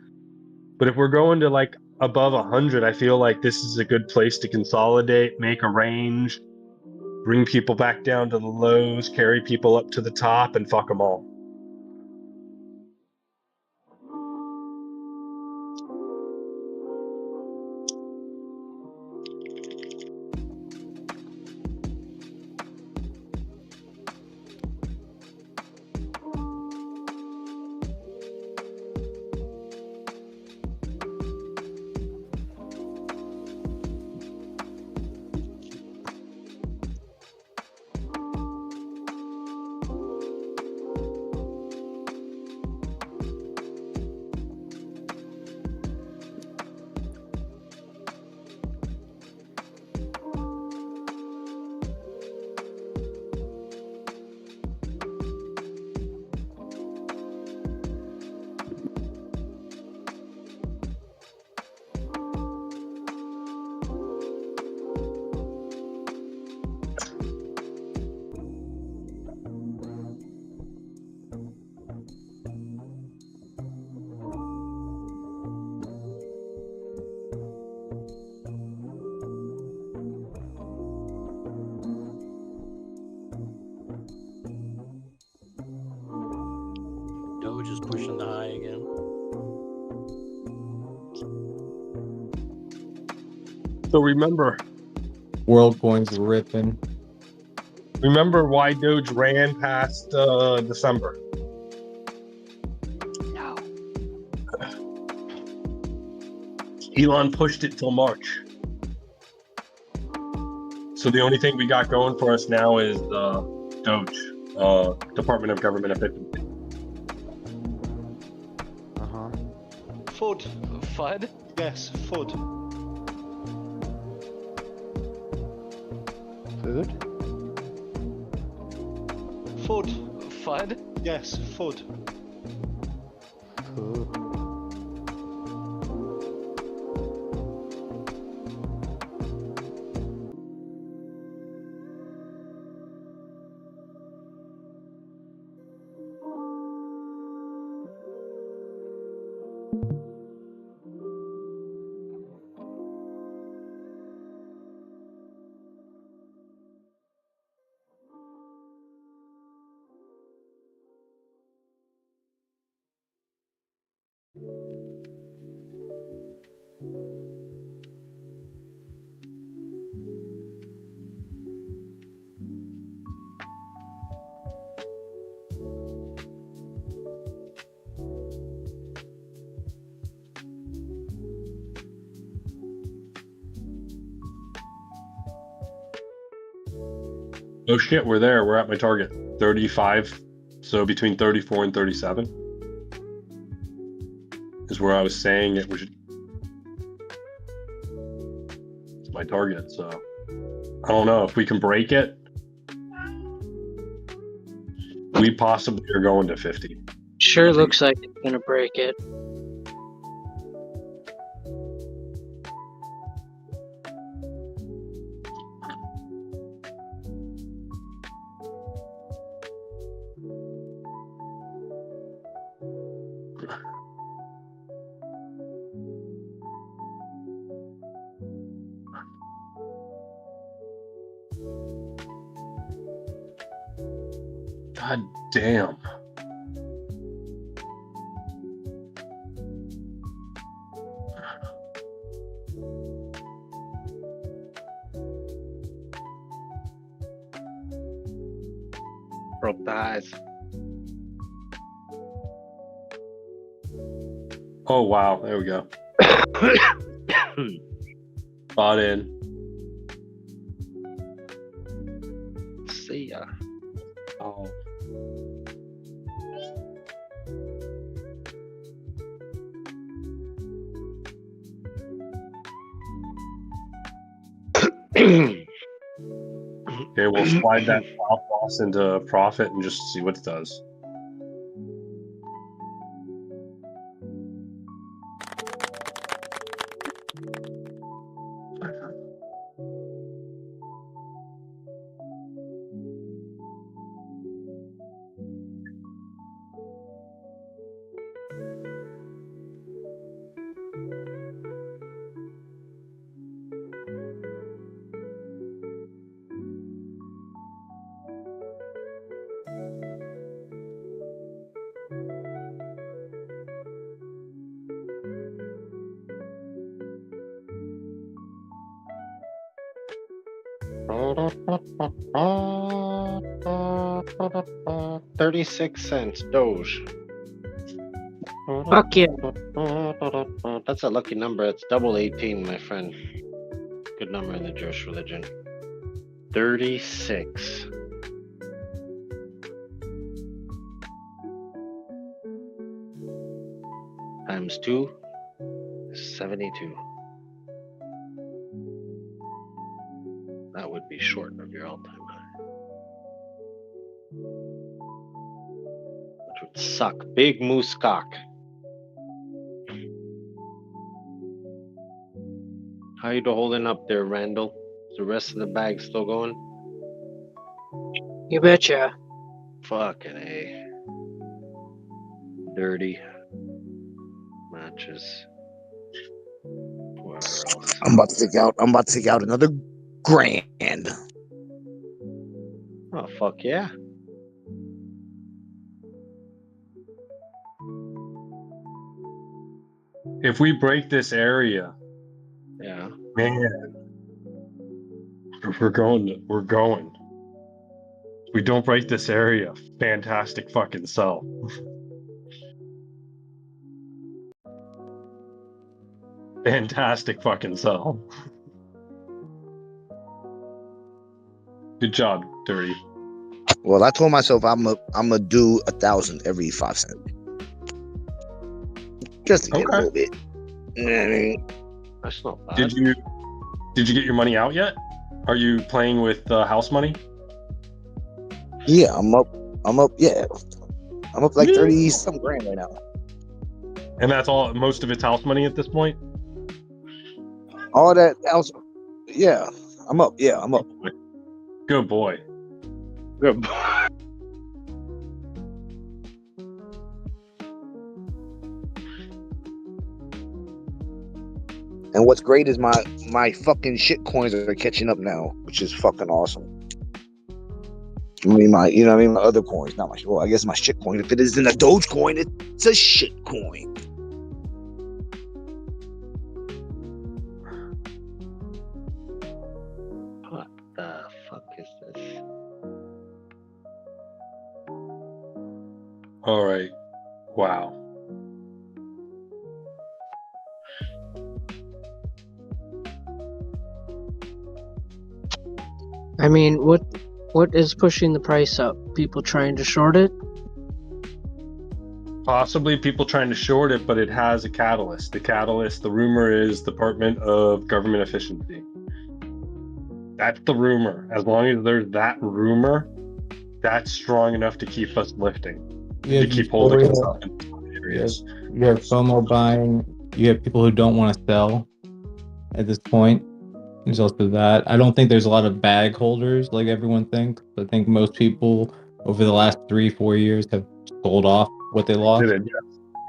But if we're going to like above 100, I feel like this is a good place to consolidate, make a range, bring people back down to the lows, carry people up to the top, and fuck them all. So remember WorldCoin's ripping. why Doge ran past December. No. Elon pushed it till March. So the only thing we got going for us now is Doge, Department of Government Efficiency. Food. FUD? Yes, food. Food? Food. FUD? Yes, food. Oh shit, we're there. We're at my target. 35. So between 34 and 37 is where I was saying it was. It's my target, so I don't know if we can break it. We possibly are going to 50. Sure looks like it's gonna break it. God damn. Broke the highs. Oh wow, there we go. Bought in. See ya. Oh. Okay, we'll slide that stop loss into profit and just see what it does. $0.36 Doge. Fuck yeah. That's a lucky number. It's double 18, my friend. Good number in the Jewish religion. 36. Times 2 is 72. That would be short of your all-time high. Which would suck. Big moose cock. How you holding up there, Randall? Is the rest of the bag still going? You betcha. Fucking A. Dirty. Matches. Whoever else. I'm about to take out another grand. Oh, fuck yeah. If we break this area, Yeah. man, We're going. We're going. We don't break this area. Fantastic fucking sell. Fantastic fucking sell. Good job, Dirty. Well, I told myself I'm gonna do 1,000 every 5 cents, just to get a little bit. You know what I mean? That's not bad. Did you get your money out yet? Are you playing with house money? Yeah, I'm up. Yeah, I'm up like 30 some grand right now. And that's all. Most of it's house money at this point. All that else, yeah, I'm up. Yeah, I'm up. Good boy. Good boy. And what's great is my fucking shit coins are catching up now, which is fucking awesome. I mean, my other coins, not my, well, I guess my shit coin. If it isn't a Doge coin, it's a shit coin. What the fuck is this? All right. Wow. I mean, what is pushing the price up? People trying to short it? Possibly people trying to short it, but it has a catalyst. The rumor is Department of Government Efficiency. That's the rumor. As long as there's that rumor, that's strong enough to keep us lifting. To keep holding us up in some areas. You have FOMO buying. You have people who don't want to sell at this point. There's also that. I don't think there's a lot of bag holders like everyone thinks. I think most people over the last 3-4 years have sold off what they lost.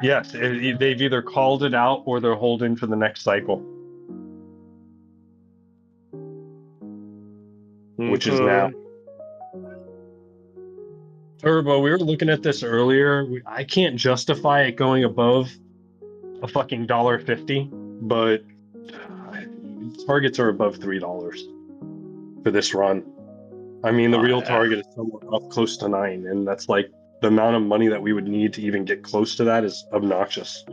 Yes, they've either called it out or they're holding for the next cycle. Which is now. Turbo, we were looking at this earlier. I can't justify it going above a fucking $1.50, but targets are above $3 for this run. I mean, the real target is somewhere up close to 9, and that's like the amount of money that we would need to even get close to that is obnoxious.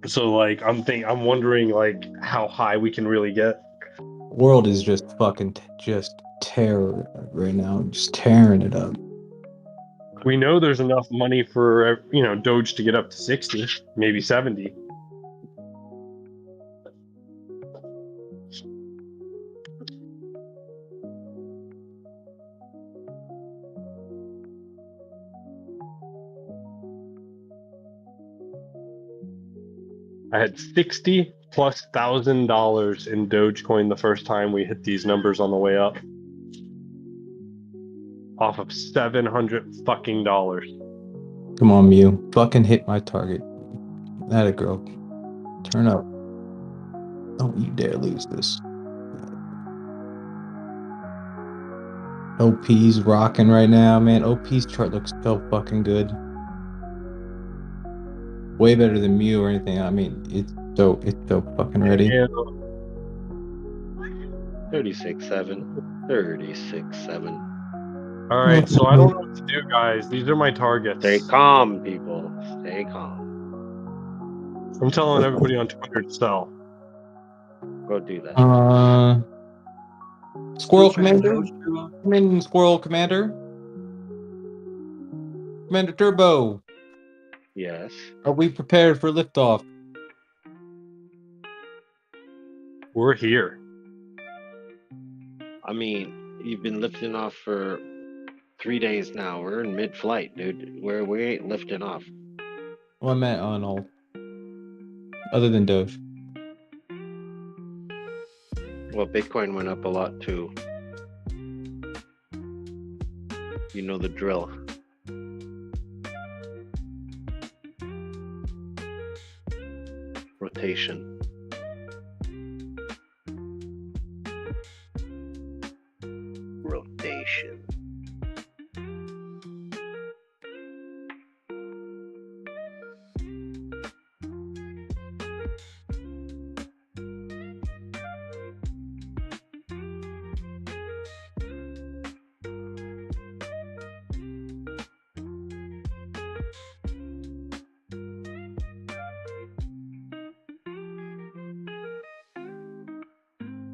So, like, I'm wondering, like, how high we can really get. World is just fucking just terror right now, just tearing it up. We know there's enough money for, Doge to get up to 60, maybe 70. I had $60,000+ in Dogecoin the first time we hit these numbers on the way up. Off of $700 fucking dollars. Come on, Mew. Fucking hit my target. That a girl. Turn up. Don't you dare lose this. OP's rocking right now, man. OP's chart looks so fucking good. Way better than Mew or anything. I mean, it's so fucking ready. Yeah. 36.7. 36.7. All right, so I don't know what to do, guys. These are my targets. Stay calm, people. Stay calm. I'm telling everybody on Twitter to sell. Go do that. Squirrel Commander? Come in, Squirrel Commander. Commander Turbo. Yes. Are we prepared for liftoff? We're here. I mean, you've been lifting off for 3 days now. We're in mid-flight, dude. We ain't lifting off. Well, I meant on all. Other than Doge. Well, Bitcoin went up a lot too. You know the drill. Rotation. Rotation.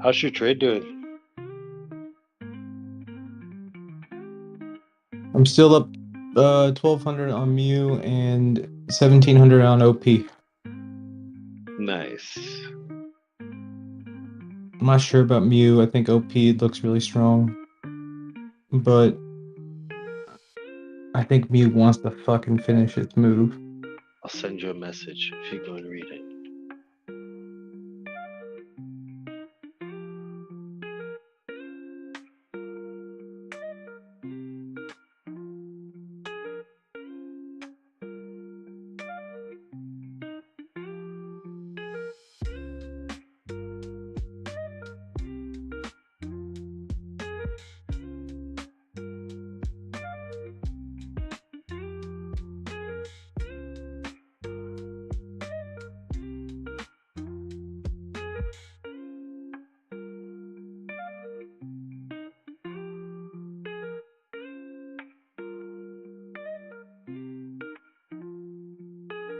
How's your trade doing? I'm still up 1,200 on Mu and 1,700 on OP. Nice. I'm not sure about Mu. I think OP looks really strong. But I think Mu wants to fucking finish its move. I'll send you a message if you go and read it.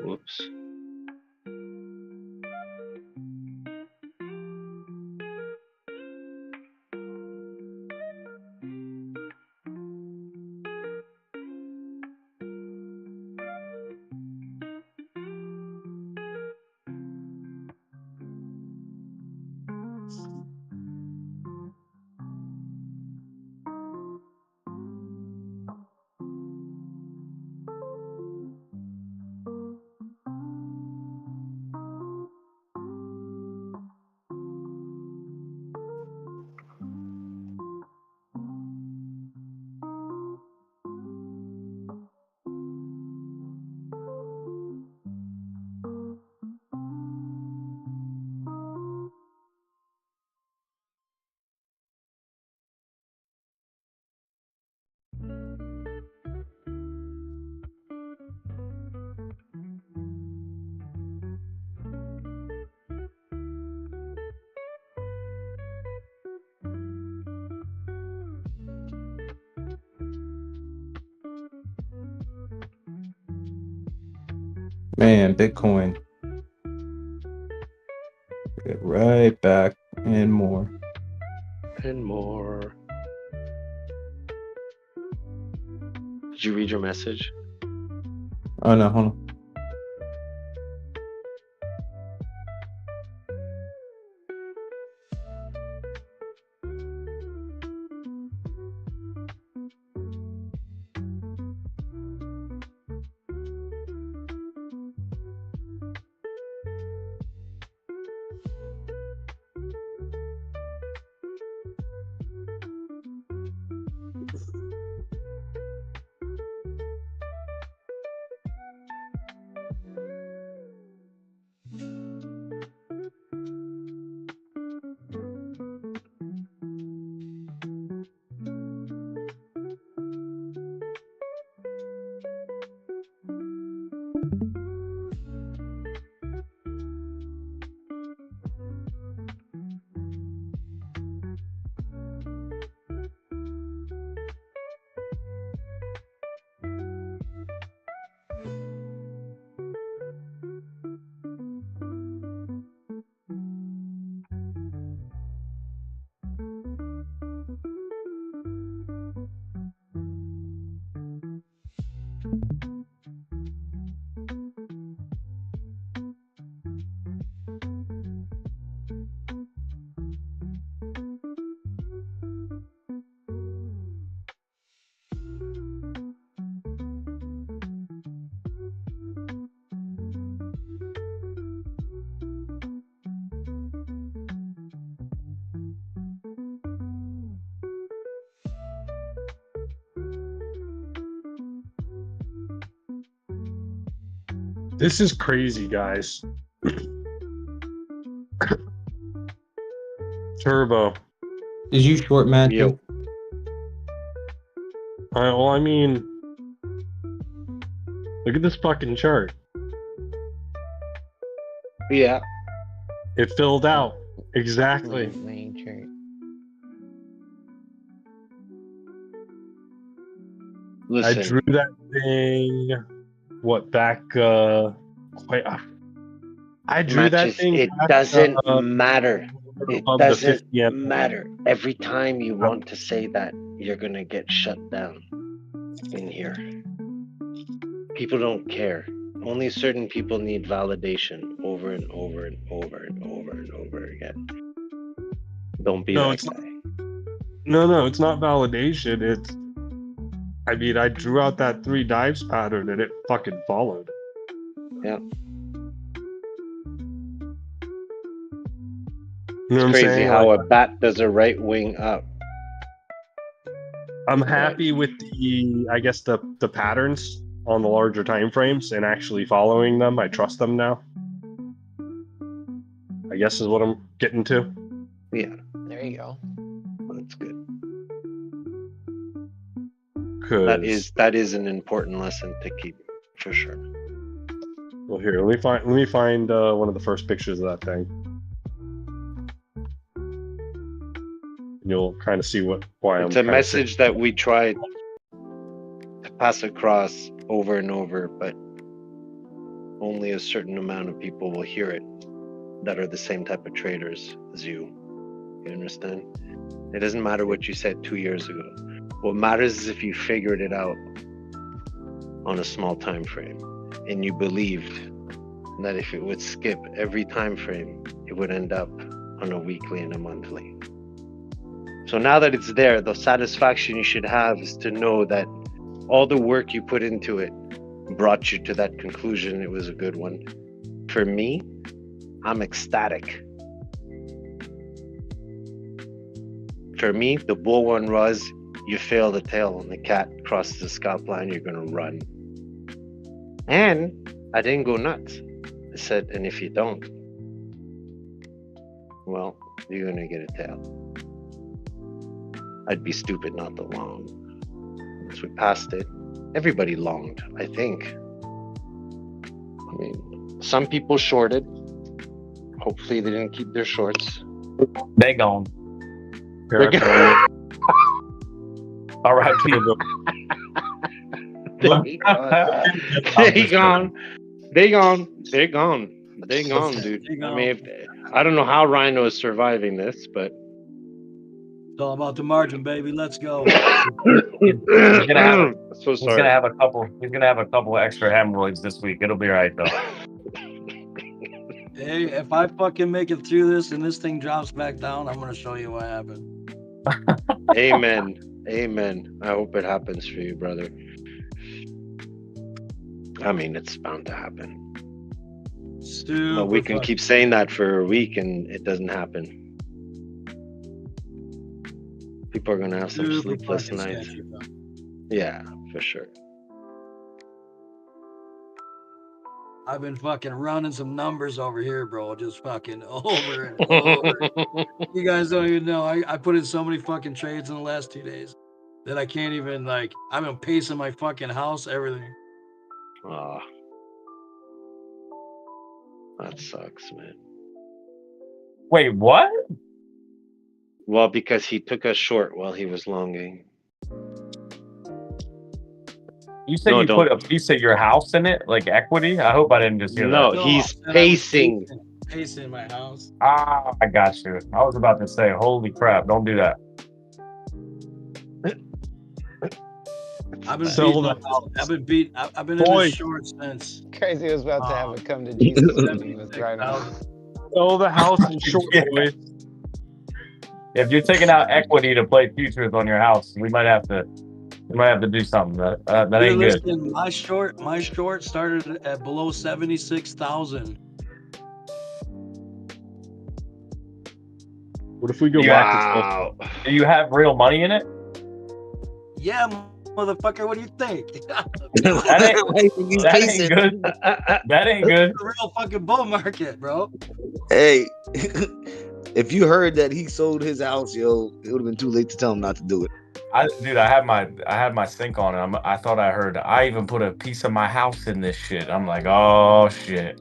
Whoops. Man, Bitcoin. Get right back and more. And more. Did you read your message? Oh no, hold on. This is crazy, guys. Turbo. Did you short match? Yo. Well, I mean, look at this fucking chart. Yeah. It filled out. Exactly. Lane chart. Listen. I drew that thing, back, quite... I drew that Matches, thing it back, doesn't matter. It above the doesn't 50 matter. Every time you want to say that, you're gonna get shut down in here. People don't care. Only certain people need validation over and over and over and over and over again. Don't be No, that it's guy. no, it's not validation. I mean, I drew out that 3 dives pattern and it fucking followed. Yeah. You know what I'm Crazy saying? how Like, a bat does a right wing up. I'm happy with I guess the patterns on the larger time frames and actually following them. I trust them now. I guess is what I'm getting to. Yeah. There you go. That's good. 'Cause That is an important lesson to keep for sure. well, here, let me find one of the first pictures of that thing. And you'll kind of see why It's I'm a message that we tried to pass across over and over, but only a certain amount of people will hear it that are the same type of traders as you. You understand? It doesn't matter what you said 2 years ago. What matters is if you figured it out on a small time frame and you believed that if it would skip every time frame, it would end up on a weekly and a monthly. So now that it's there, the satisfaction you should have is to know that all the work you put into it brought you to that conclusion. It was a good one. For me, I'm ecstatic. For me, the bull one was you fail the tail and the cat crosses the scalp line, you're gonna run. And I didn't go nuts. I said, and if you don't, well, you're gonna get a tail. I'd be stupid not to long. Once we passed it, everybody longed, I think. I mean, some people shorted. Hopefully they didn't keep their shorts. They gone. They're gone. All right, They gone. They gone. They're gone. They gone, dude. I mean, I don't know how Rhino is surviving this, but It's all about the margin, baby. Let's go. He's gonna have so he's sorry. gonna have a couple. He's gonna have a couple of extra hemorrhoids this week. It'll be all right though. Hey, if I fucking make it through this and this thing drops back down, I'm gonna show you what happened. Amen. Amen. I hope it happens for you, brother. I mean, it's bound to happen. But we can keep saying that for a week and it doesn't happen. People are gonna have some sleepless nights. Yeah, for sure. I've been fucking running some numbers over here, bro. Just fucking over and over. You guys don't even know. I put in so many fucking trades in the last 2 days that I can't even, like, I've been pacing my fucking house, everything. Ah, that sucks, man. Wait, what? Well, because he took us short while he was longing. You said you put a piece of your house in it, like equity? I hope I didn't just hear that. No, he's pacing. Pacing my house. Ah, I got you. I was about to say, holy crap, don't do that. I've been in this short since. Crazy was about to have it come to Jesus right now. Sell the house and short, boys. If you're taking out equity to play futures on your house, we might have to do something. That ain't good. Listen, my short started at below 76,000. What if we go back to Do you have real money in it? Yeah, motherfucker. What do you think? That ain't good. That ain't good. It's a real fucking bull market, bro. Hey, if you heard that he sold his house, yo, it would have been too late to tell him not to do it. I had my sync on it. I thought I heard. I even put a piece of my house in this shit. I'm like, oh shit.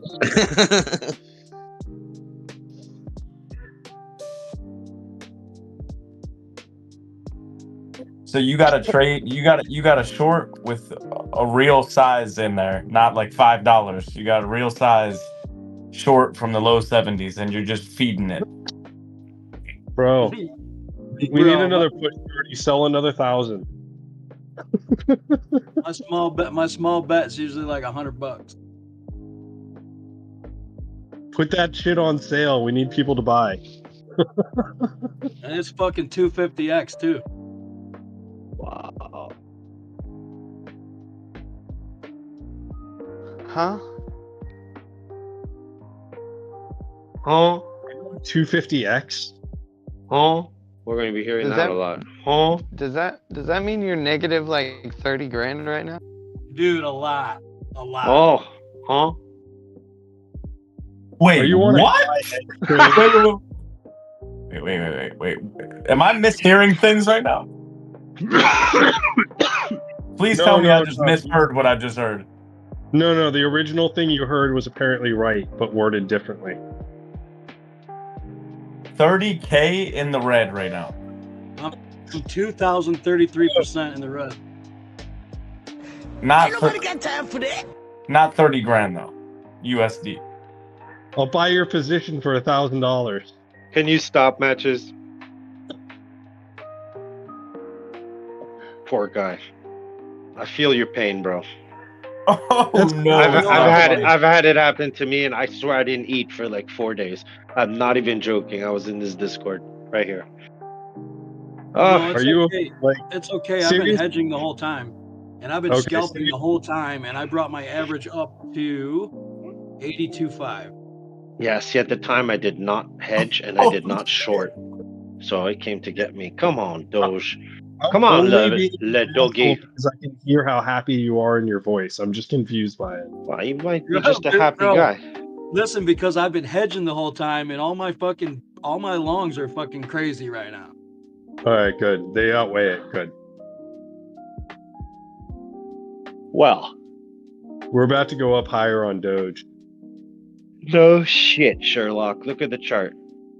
So you got to trade. You got a short with a real size in there, not like $5. You got a real size short from the low 70s, and you're just feeding it. Bro, we need another push 30. Sell another 1,000. My small bet's usually like $100. Put that shit on sale. We need people to buy. And it's fucking 250x too. Wow. Huh? Huh? 250x? Huh? We're gonna be hearing that a lot. Huh? Does that mean you're negative like 30 grand right now? Dude, a lot. A lot. Oh, huh? Wait, you wanna- what? Wait. Am I mishearing things right now? Please No, tell me no, I just no. misheard what I just heard. No, the original thing you heard was apparently right, but worded differently. 30K in the red right now. I'm 2,033% in the red. Not Ain't nobody got time for that. Not 30 grand though. USD. I'll buy your position for $1,000. Can you stop matches? Poor guy. I feel your pain, bro. Oh no! I've had it happen to me, and I swear I didn't eat for like 4 days. I'm not even joking. I was in this Discord right here. No, it's are you okay. like? It's okay. serious? I've been hedging the whole time, and I've been Okay, scalping serious? the whole time, and I brought my average up to 82.5. Yes, at the time I did not hedge and I did not short, so it came to get me. Come on, Doge. Come on, le doggy. Because I can hear how happy you are in your voice. I'm just confused by it. Well, you might be just a happy Bro, guy. Listen, because I've been hedging the whole time, and all my longs are fucking crazy right now. All right, good. They outweigh it. Good. Well, we're about to go up higher on Doge. No shit, Sherlock. Look at the chart.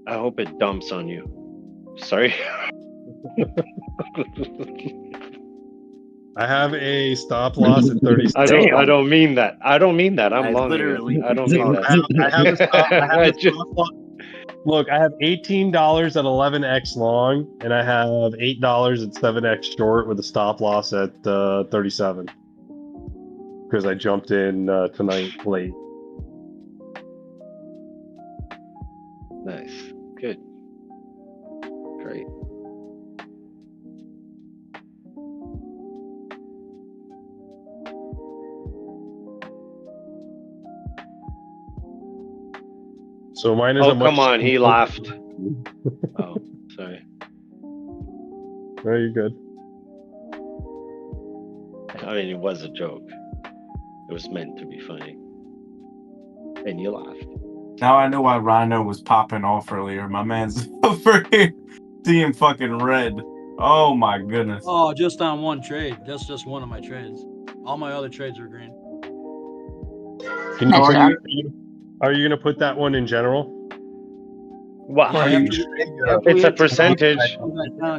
I hope it dumps on you. Sorry. I have a stop loss at 30. I don't mean that. I don't mean that. I'm long. I don't mean that. I have a stop loss. Look, I have $18 at 11x long, and I have $8 at 7x short with a stop loss at 37. Because I jumped in tonight late. Nice. Good. Great. So mine is Oh, come on. He laughed. Oh, sorry. No, you're good. I mean, it was a joke. It was meant to be funny. And you laughed. Now I know why Rhino was popping off earlier. My man's over here seeing fucking red. Oh my goodness. Oh, just on one trade. That's just one of my trades. All my other trades are green. Are you gonna put that one in general? Wow. It's a percentage.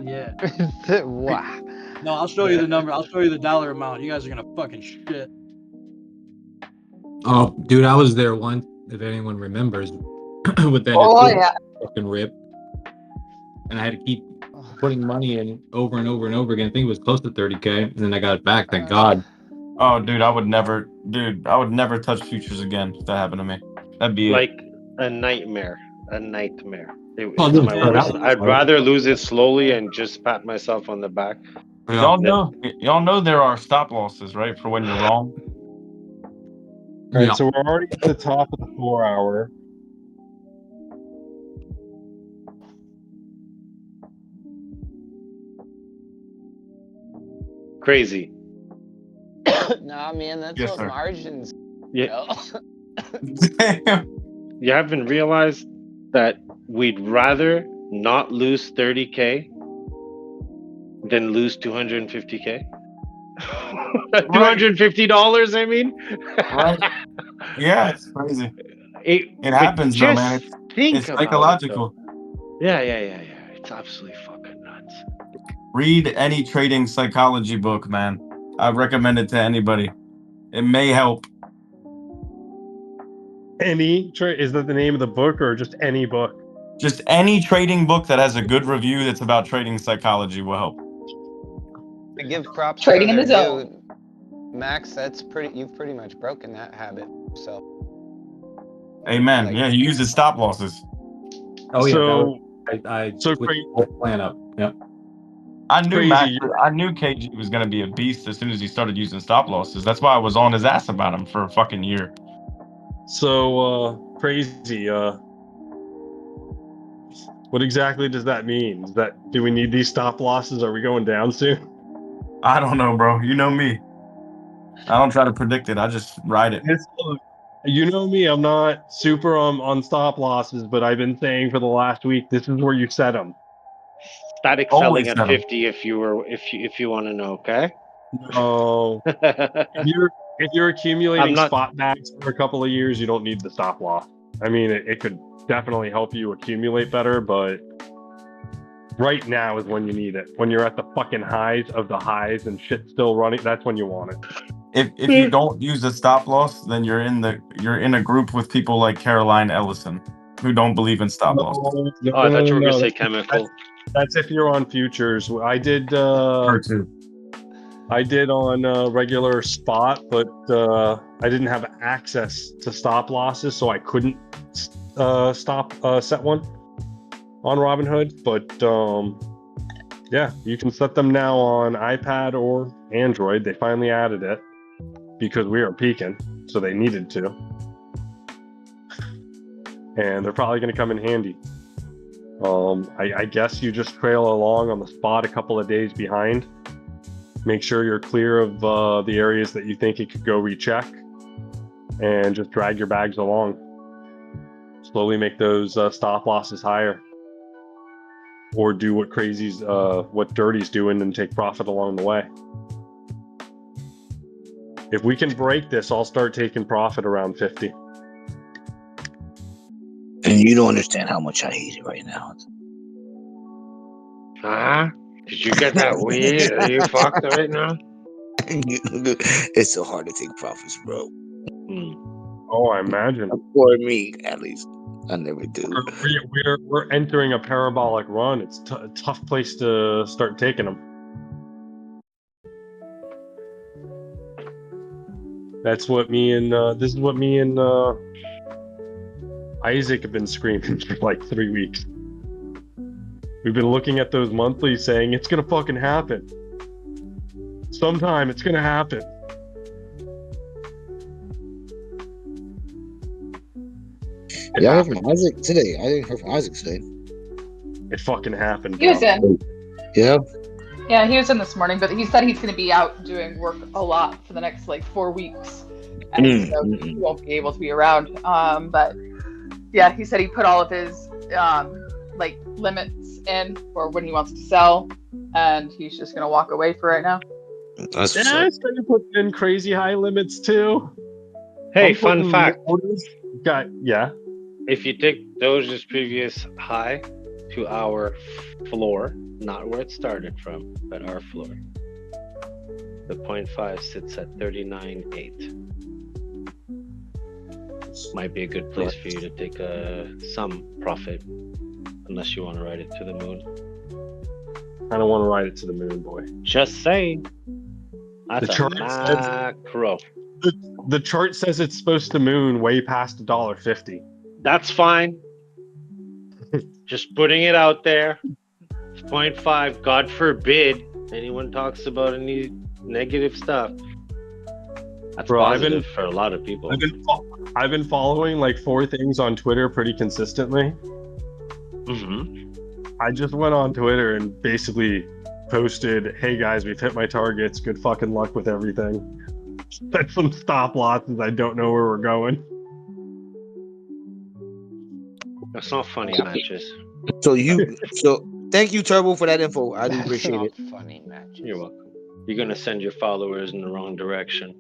Yeah. Wow. No, I'll show you the number. I'll show you the dollar amount. You guys are gonna fucking shit. Oh, dude, I was there once. If anyone remembers, with that fucking rip, and I had to keep putting money in over and over and over again. I think it was close to 30K, and then I got it back. Thank God. Oh, dude, I would never touch futures again if that happened to me. That'd be like a nightmare. A nightmare. It's Oh, my worst. I'd rather lose it slowly and just pat myself on the back. Y'all know there are stop losses, right, for when you're wrong. All right, so we're already at the top of the 4 hour. Crazy. Nah, man, that's Yes, what sir. margins. Yeah. You haven't realized that we'd rather not lose 30K than lose 250K? $250, I mean? Right. Yeah, it's crazy. It But happens though, man. just think It's about it, psychological. though. Yeah. It's absolutely fucking nuts. Read any trading psychology book, man. I recommend it to anybody. It may help. Is that the name of the book or just any book? Just any trading book that has a good review that's about trading psychology will help. To give props Trading where in the they're zone. due, Max, you've pretty much broken that habit. So Amen. Like- Yeah, he uses stop losses. Oh yeah, So- I so switched cra- the whole plan up. Yep. I knew Crazy. I knew KG was gonna be a beast as soon as he started using stop losses. That's why I was on his ass about him for a fucking year. So crazy. What exactly does that mean? Do we need these stop losses? Are we going down soon? I don't know, bro. You know me. I don't try to predict it. I just ride it. You know me. I'm not super on stop losses, but I've been saying for the last week, this is where you set them. Static Always selling at set 'em. 50 if you want to know, okay? No. if you're accumulating I'm not- spot bags for a couple of years, you don't need the stop loss. I mean, it could definitely help you accumulate better, but right now is when you need it. When you're at the fucking highs of the highs and shit's still running, that's when you want it. If you don't use a stop loss, then you're in a group with people like Caroline Ellison who don't believe in stop loss. Oh, I thought you were going to say chemical. That's if you're on futures. I did. Her too. I did on regular spot, but I didn't have access to stop losses, so I couldn't set one on Robinhood. But yeah, you can set them now on iPad or Android. They finally added it because we are peaking, so they needed to, and they're probably going to come in handy. I guess you just trail along on the spot a couple of days behind. Make sure you're clear of the areas that you think it could go recheck, and just drag your bags along. Slowly make those stop losses higher, or do what what Dirty's doing and take profit along the way. If we can break this, I'll start taking profit around 50. And you don't understand how much I hate it right now. Huh? Did you get that weed? Are you fucked right now? It's so hard to take profits, bro. Oh, I imagine. For me, at least. I never do. We're entering a parabolic run. It's a tough place to start taking them. That's what this is what me and Isaac have been screaming for like 3 weeks. We've been looking at those monthlies saying it's gonna fucking happen. Sometime it's gonna happen. Yeah, I heard from Isaac today. I didn't hear from Isaac today. It fucking happened. He was in. Yeah. Yeah, he was in this morning, but he said he's going to be out doing work a lot for the next like 4 weeks, and so he won't be able to be around. But yeah, he said he put all of his like limits in for when he wants to sell, and he's just going to walk away for right now. I started putting in crazy high limits too. Hey, fun fact. Yeah. If you take Doge's previous high to our floor, not where it started from, but our floor, the 0.5 sits at 39.8. Might be a good place for you to take some profit, unless you want to ride it to the moon. I don't want to ride it to the moon, boy. Just saying. That's The a chart macro. The chart says it's supposed to moon way past $1.50. That's fine. Just putting it out there. 0.5. God forbid anyone talks about any negative stuff. That's positive for a lot of people. I've been following like 4 things on Twitter pretty consistently. I just went on Twitter and basically posted, "Hey guys, we've hit my targets. Good fucking luck with everything." Set some stop losses. I don't know where we're going. That's not funny, matches. So thank you, Turbo, for that info. I do appreciate it. Funny matches. You're welcome. You're gonna send your followers in the wrong direction.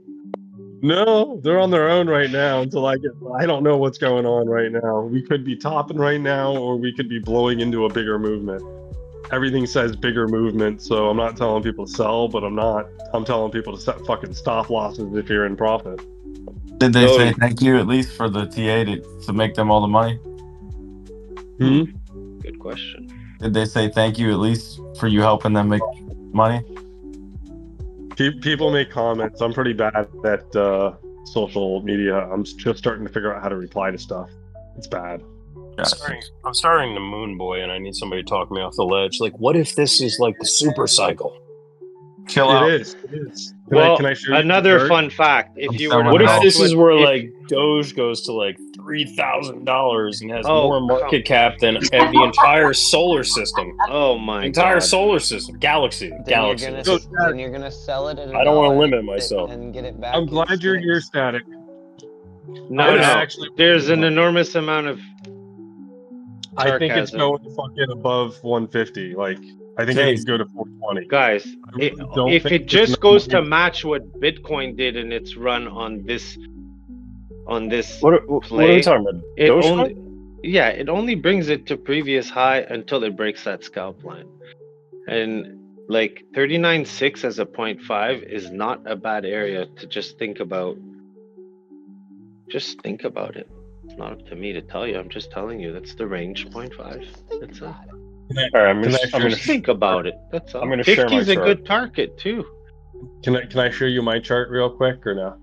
No, they're on their own right now until I don't know what's going on right now. We could be topping right now, or we could be blowing into a bigger movement. Everything says bigger movement, so I'm not telling people to sell, but I'm telling people to set fucking stop losses if you're in profit. Did they say thank you at least for the TA to make them all the money? question. Did they say thank you at least for you helping them make money? People make comments. I'm pretty bad at social media. I'm just starting to figure out how to reply to stuff. It's bad. I'm starting to moon boy, and I need somebody to talk me off the ledge. Like, what if this is like the super cycle? Chill It out. is. It is. Well, can I show you another the chart? fun fact: if you were to What if match this is where if- like Doge goes to like $3,000 and has Oh, more market cap than the entire solar system? Oh my entire God. solar system, galaxy. Then you're gonna sell it at I don't want to $1 limit myself. and get it back. I'm glad you're static. No, there's an enormous amount of I think it's sarcasm. going fucking above 150. Like, I think it could go to 420. Guys, don't if think it it's just not goes to moving. match what Bitcoin did in its run on this What are we talking about? it Dogecoin? it only brings it to previous high until it breaks that scalp line. And like 39.6 as a 0.5 is not a bad area to just think about. Just think about it. It's not up to me to tell you. I'm just telling you that's the range 0.5. That's it. All right, I'm gonna Just think about it. That's all. I'm gonna share 50 my is a chart. good target too. Can I show you my chart real quick or no?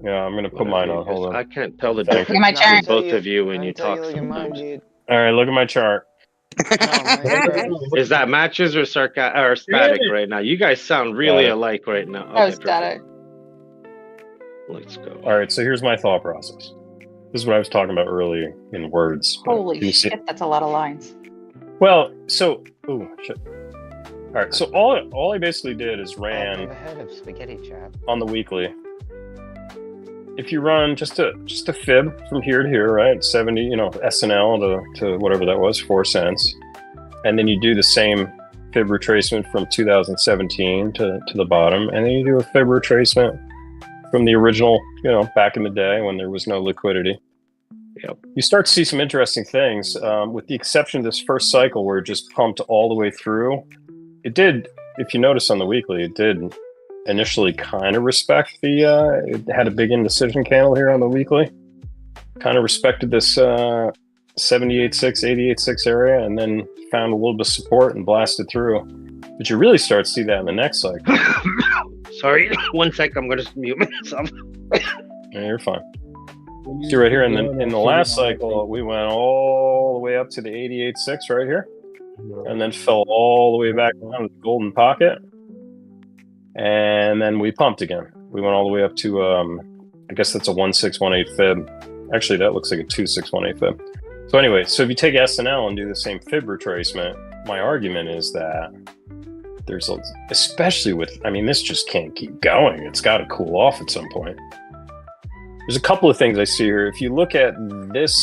Yeah, I'm gonna put mine on. Hold on. I can't tell the Thank difference you. between both of you when you talk sometimes. All right, look at my chart. Is that matches or static right now? You guys sound really alike right now. Oh, Okay, static. let's go. All right, so here's my thought process. This is what I was talking about earlier in words. but Holy can you see- shit, that's a lot of lines. Well, so shit. All right, so all I basically did is ran Ahead of spaghetti chap. on the weekly. If you run just a fib from here to here, right? 70, SNL to whatever that was, 4 cents. And then you do the same fib retracement from 2017 to the bottom, and then you do a fib retracement from the original, back in the day when there was no liquidity. Yep. You start to see some interesting things, with the exception of this first cycle where it just pumped all the way through. It did, if you notice on the weekly, it did initially kind of respect it had a big indecision candle here on the weekly. Kind of respected this 78.6, 88.6 area, and then found a little bit of support and blasted through. But you really start to see that in the next cycle. Sorry, 1 sec. I'm gonna mute myself. Yeah, you're fine. See right here in the last cycle, we went all the way up to the 88.6 right here, and then fell all the way back down to the golden pocket, and then we pumped again. We went all the way up to I guess that's a 1618 fib. Actually, that looks like a 2618 fib. So anyway, so if you take SNL and do the same fib retracement, my argument is that there's especially with, this just can't keep going. It's got to cool off at some point. There's a couple of things I see here. If you look at this,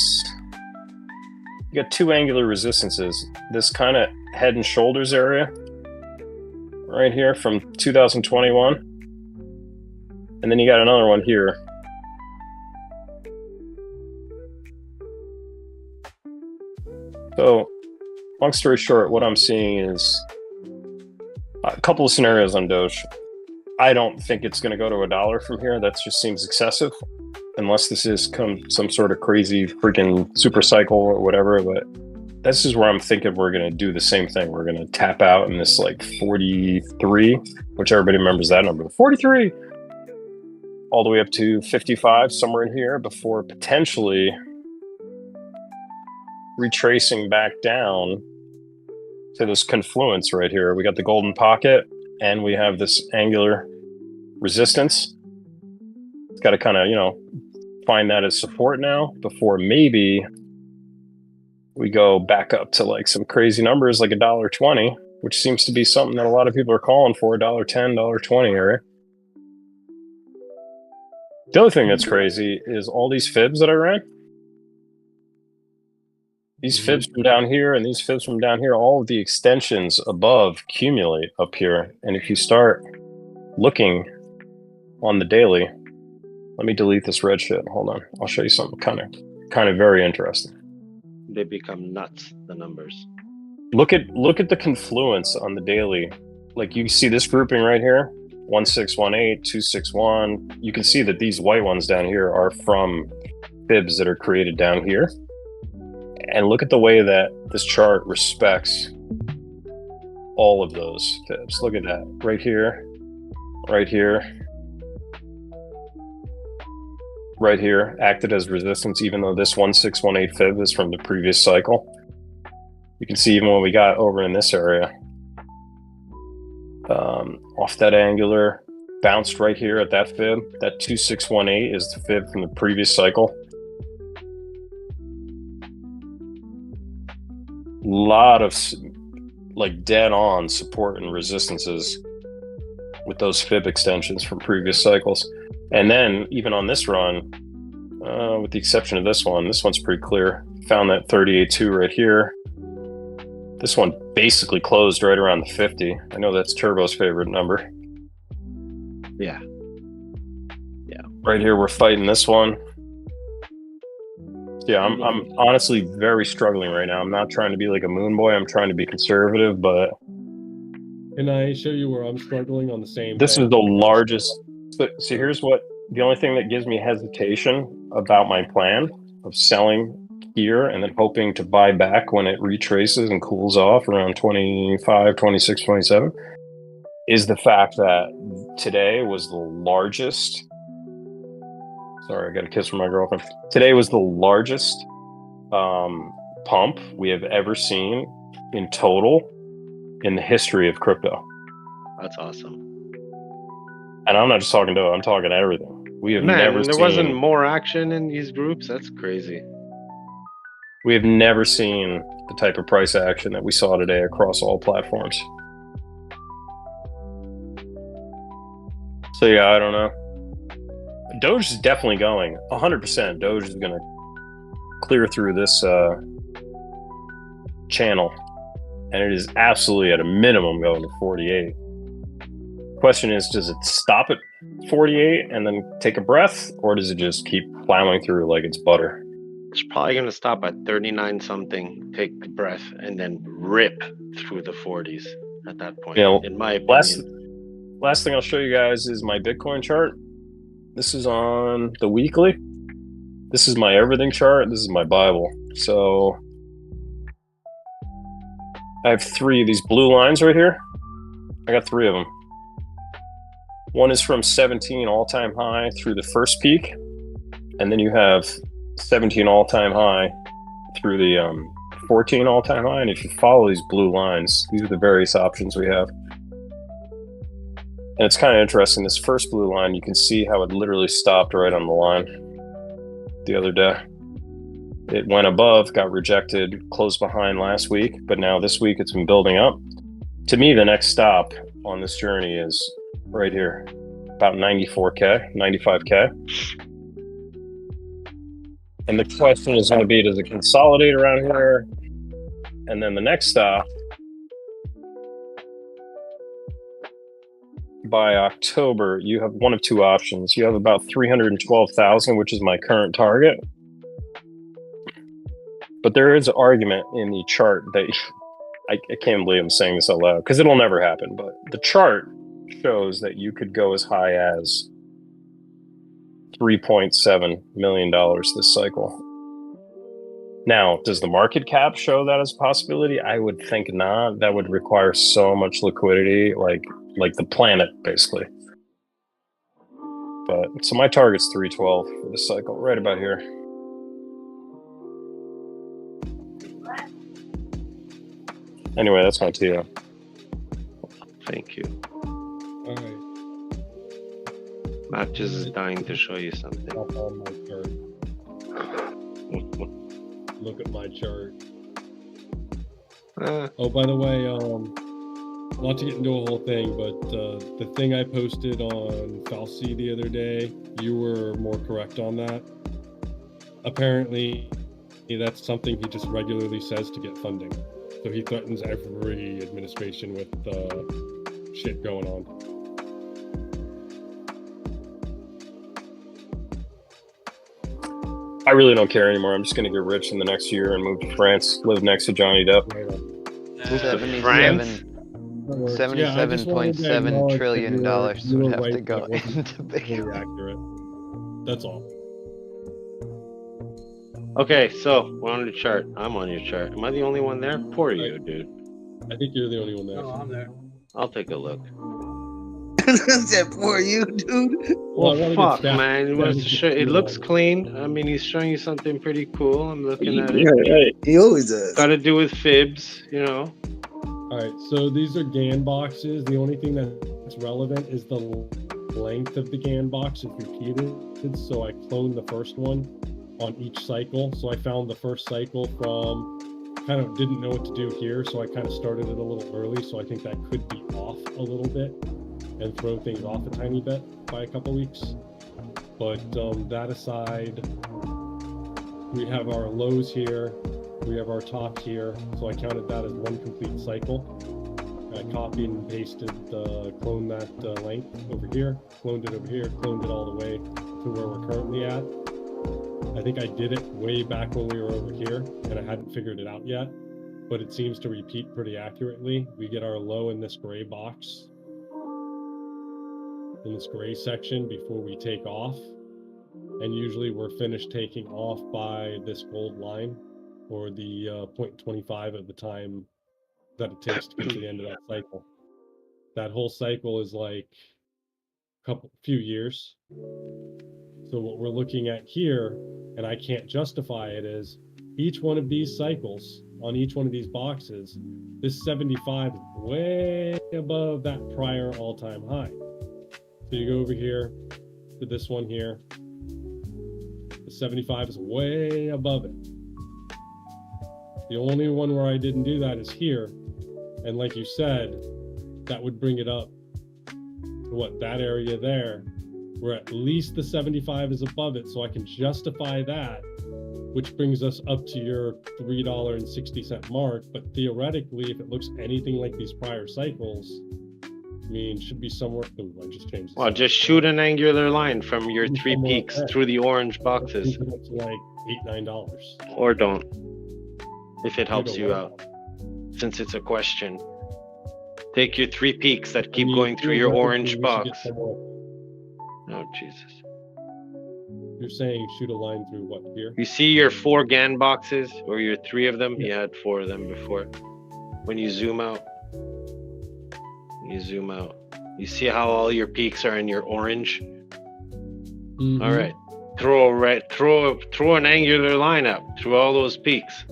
you got 2 angular resistances. This kind of head and shoulders area right here from 2021. And then you got another one here. So, long story short, what I'm seeing is a couple of scenarios on Doge. I don't think it's going to go to $1 from here. That just seems excessive, unless this is some sort of crazy freaking super cycle or whatever. But this is where I'm thinking we're going to do the same thing. We're going to tap out in this like 43, which everybody remembers that number, 43, all the way up to 55, somewhere in here, before potentially retracing back down to this confluence right here. We got the golden pocket and we have this angular resistance. It's got to kind of, find that as support now before maybe we go back up to like some crazy numbers like $1.20, which seems to be something that a lot of people are calling for, $1.10, $1.20 area. The other thing that's crazy is all these fibs that I ran. These fibs from down here and these fibs from down here, all of the extensions above accumulate up here. And if you start looking on the daily, let me delete this red shit. Hold on. I'll show you something kind of very interesting. They become nuts, the numbers. Look at the confluence on the daily. Like you see this grouping right here, 1618, 261. You can see that these white ones down here are from fibs that are created down here. And look at the way that this chart respects all of those fibs. Look at that. Right here, right here, right here, acted as resistance, even though this 1618 fib is from the previous cycle. You can see even what we got over in this area. Off that angular, bounced right here at that fib. That 2618 is the fib from the previous cycle. Lot of like dead on support and resistances with those fib extensions from previous cycles. And then even on this run, with the exception of this one's pretty clear. Found that 38.2 right here. This one basically closed right around the 50. I know that's Turbo's favorite number. Yeah. Right here, we're fighting this one. Yeah, I'm honestly very struggling right now. I'm not trying to be like a moon boy. I'm trying to be conservative, but Can I show you where I'm struggling on the same this thing? is the largest. So here's what the only thing that gives me hesitation about my plan of selling here and then hoping to buy back when it retraces and cools off around 25, 26, 27 is the fact that today was the largest. Sorry, I got a kiss from my girlfriend. Today was the largest pump we have ever seen in total in the history of crypto. That's awesome. And I'm not just talking to, I'm talking everything. We have never there seen. wasn't more action in these groups. That's crazy. We have never seen the type of price action that we saw today across all platforms. So yeah, I don't know. Doge is definitely going 100%. Doge is going to clear through this channel, and it is absolutely at a minimum going to 48. Question is, does it stop at 48 and then take a breath, or does it just keep plowing through like it's butter? It's probably going to stop at 39 something, take a breath, and then rip through the 40s at that point, in my opinion. Last thing I'll show you guys is my Bitcoin chart. This is on the weekly. This is my everything chart. This is my Bible. So I have 3 of these blue lines right here. I got 3 of them. One is from 17 all-time high through the first peak. And then you have 17 all-time high through the 14 all-time high. And if you follow these blue lines, these are the various options we have. And it's kind of interesting. This first blue line, you can see how it literally stopped right on the line the other day. It went above, got rejected, closed behind last week, but now this week it's been building up. To me, the next stop on this journey is right here, about 94K, 95K. And the question is going to be, does it consolidate around here? And then the next stop, by October, you have one of 2 options. You have about 312,000, which is my current target. But there is an argument in the chart that I can't believe I'm saying this out loud because it'll never happen. But the chart shows that you could go as high as $3.7 million this cycle. Now, does the market cap show that as a possibility? I would think not. That would require so much liquidity, like the planet, basically. But so my target's 312 for this cycle, right about here. Anyway, that's my TO. Thank you. All right. Matt just is dying to show you something. Up on my chart. Look at my chart. Oh, by the way, not to get into a whole thing, but the thing I posted on Falsey the other day, you were more correct on that. Apparently, that's something he just regularly says to get funding. So he threatens every administration with shit going on. I really don't care anymore. I'm just going to get rich in the next year and move to France, live next to Johnny Depp. 77.7 trillion dollars would have to go into Bitcoin. Accurate. That's all. Okay, so we're on the chart. I'm on your chart. Am I the only one there? Poor you, dude. I think you're the only one there. No, I'm there. I'll take a look. That poor you, dude. Well, I wanna get fuck, stacked. man. It, was it looks clean. I mean, he's showing you something pretty cool. I'm looking at it. Right. He always does. Got to do with fibs, you know. All right, so these are GAN boxes. The only thing that's relevant is the length of the GAN box is repeated. So I cloned the first one on each cycle. So I found the first cycle from kind of didn't know what to do here. So I kind of started it a little early. So I think that could be off a little bit and throw things off a tiny bit by a couple weeks. But that aside, we have our lows here. We have our top here. So I counted that as one complete cycle. I copied and pasted, cloned that length over here, cloned it over here, cloned it all the way to where we're currently at. I think I did it way back when we were over here and I hadn't figured it out yet, but it seems to repeat pretty accurately. We get our low in this gray box, in this gray section before we take off. And usually we're finished taking off by this gold line or the 0.25 of the time that it takes to get to the end of that cycle. That whole cycle is like a few years. So what we're looking at here, and I can't justify it, is each one of these cycles on each one of these boxes, this 75 is way above that prior all-time high. So you go over here to this one here, the 75 is way above it. The only one where I didn't do that is here. And like you said, that would bring it up to what, that area there, where at least the 75 is above it, so I can justify that, which brings us up to your $3.60 mark. But theoretically, if it looks anything like these prior cycles, I mean, should be somewhere. Oh, I just changed. Well, just shoot an angular line from your three peaks through the orange boxes. It's like $8-9. Or don't, if it helps you out. Since it's a question, take your three peaks that keep going through your orange box. Oh, Jesus. You're saying shoot a line through what here? You see your 4 GAN boxes, or your 3 of them? You had 4 of them before. When you zoom out, you see how all your peaks are in your orange? Mm-hmm. All right. Throw an angular line up through all those peaks.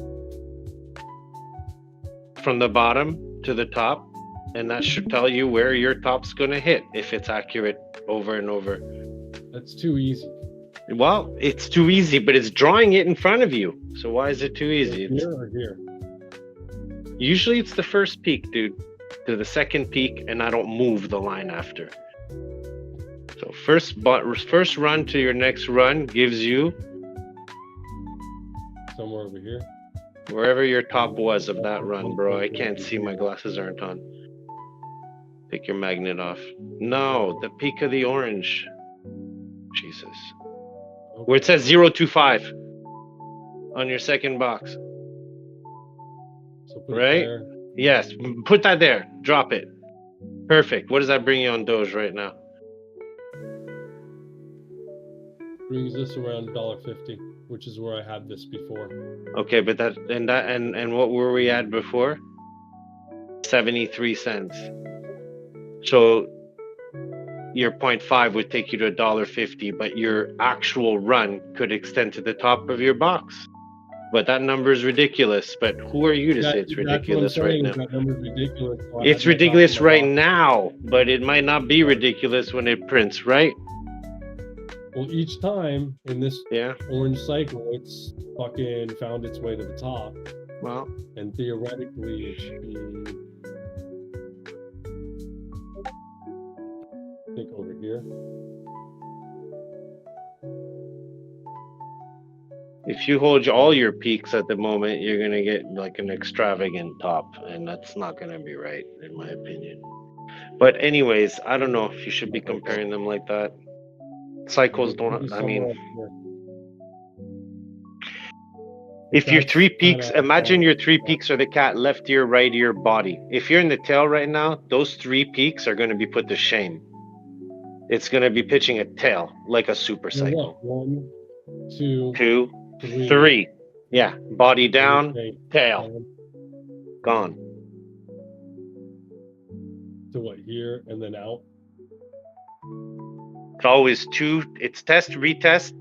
From the bottom to the top, and that should tell you where your top's going to hit if it's accurate over and over. That's too easy. Well, it's too easy, but it's drawing it in front of you. So why is it too easy? Here or here? Usually it's the first peak, dude, to the second peak, and I don't move the line after. So first run to your next run gives you somewhere over here. Wherever your top was of that run, bro. I can't see, my glasses aren't on. Take your magnet off. No, the peak of the orange. Jesus. Where it says 025 on your second box. So right? Yes, put that there. Drop it. Perfect. What does that bring you on Doge right now? Brings us around $1.50, which is where I had this before. Okay, but and what were we at before? 73 cents. So your 0.5 would take you to $1.50, but your actual run could extend to the top of your box. But that number is ridiculous. But who are you to say it's ridiculous right now? That number's ridiculous. So it's ridiculous right now, but it might not be ridiculous when it prints, right? Well, each time in this orange cycle, it's fucking found its way to the top. Well, and theoretically, it should be, I think, over here. If you hold all your peaks at the moment, you're gonna get like an extravagant top, and that's not gonna be right, in my opinion. But anyways, I don't know if you should be comparing them like that. Cycles don't, I mean, if your 3 peaks, imagine your 3 peaks are the cat left ear, right ear, body. If you're in the tail right now, those 3 peaks are going to be put to shame. It's going to be pitching a tail like a super cycle. 1, 2, 3. Yeah, body down, tail. Gone. To what, here and then out? It's always 2. It's test, retest,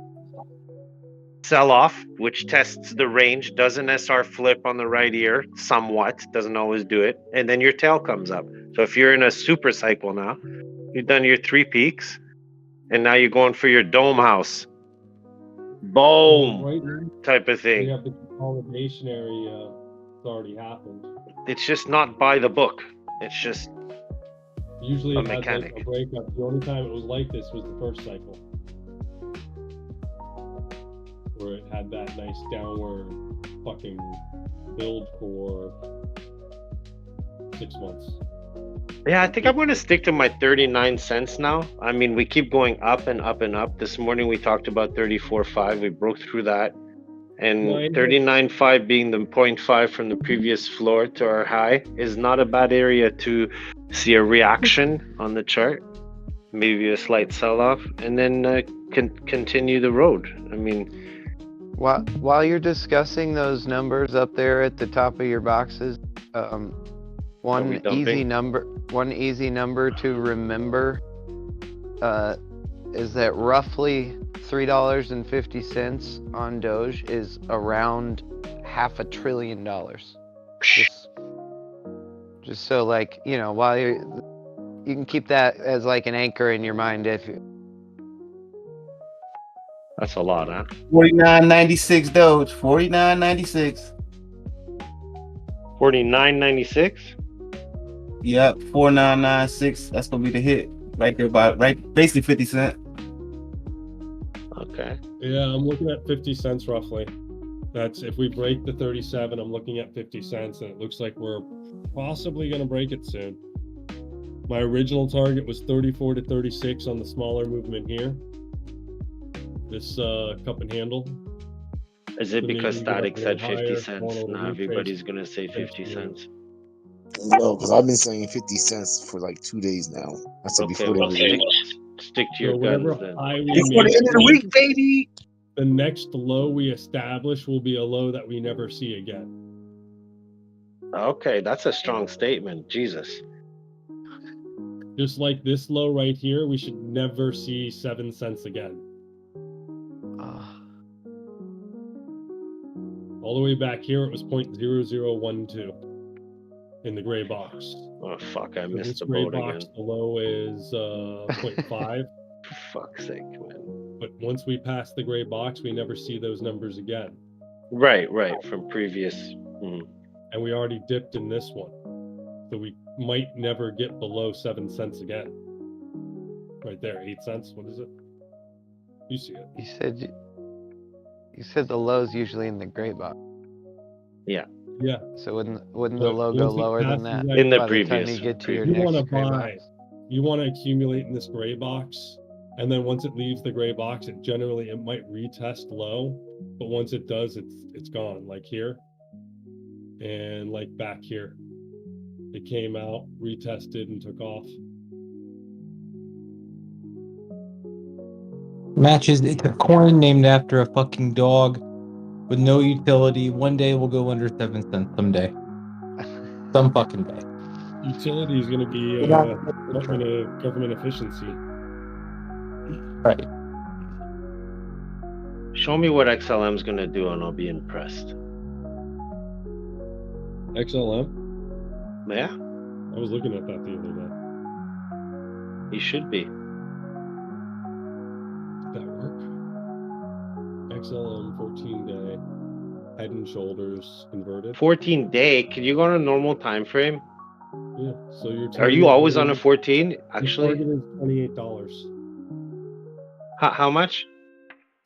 sell off, which tests the range, does an SR flip on the right ear, somewhat, doesn't always do it, and then your tail comes up. So if you're in a super cycle now, you've done your 3 peaks, and now you're going for your dome house. Boom! Right, type of we thing. have the consolidation area. It's already happened. It's just not by the book. It's just Usually a it has mechanic. like a breakup. The only time it was like this was the first cycle, where it had that nice downward fucking build for 6 months. Yeah, I think I'm going to stick to my 39 cents now. I mean, we keep going up and up and up. This morning we talked about 34.5. We broke through that. And 39.5 being the 0.5 from the previous floor to our high is not a bad area to see a reaction on the chart. Maybe a slight sell-off, and then continue the road. I mean, while you're discussing those numbers up there at the top of your boxes, one easy number to remember is that roughly $3.50 on Doge is around $500 billion. Just so, like, you know, while you can keep that as like an anchor in your mind. If you... That's a lot, huh? 49.96 Doge. 49.96. 49.96. Yep, 4996. That's gonna be the hit right there, basically 50 cents. Okay. Yeah, I'm looking at 50 cents roughly. That's if we break the 37, I'm looking at 50 cents, and it looks like we're possibly going to break it soon. My original target was 34 to 36 on the smaller movement here. This cup and handle. Is it because Static said 50 cents? Now everybody's going to say 50 cents. No, because I've been saying 50 cents for like 2 days now. I said before the end of the week. Stick to your guns then. Before the end of the week, baby. The next low we establish will be a low that we never see again. Okay, that's a strong statement. Jesus. Just like this low right here, we should never see 7 cents again. All the way back here, it was 0.0012 in the gray box. Oh, fuck, I missed the gray boat box, again. the low is 0.5. For fuck's sake, man. But once we pass the gray box, we never see those numbers again. Right, from previous. And we already dipped in this one. So we might never get below 7 cents again. Right there, 8 cents. What is it? You see it. You said the low's usually in the gray box. Yeah. Yeah. So wouldn't the low go lower than that? In the by previous. The time you get to your You next want to gray buy. box? You want to accumulate in this gray box, and then once it leaves the gray box, it might retest low, but once it does, it's gone. Like here, and like back here, it came out, retested, and took off. Matches. It's a coin named after a fucking dog with no utility. One day will go under 7 cents. Someday, some fucking day. Utility is going to be government efficiency. Right. Show me what XLM is going to do, and I'll be impressed. XLM? Yeah. I was looking at that the other day. You should be. Did that work? XLM 14-day, head and shoulders converted. 14-day. Can you go on a normal time frame? Yeah. So Are you always on a 14? Actually, target is $28. How much?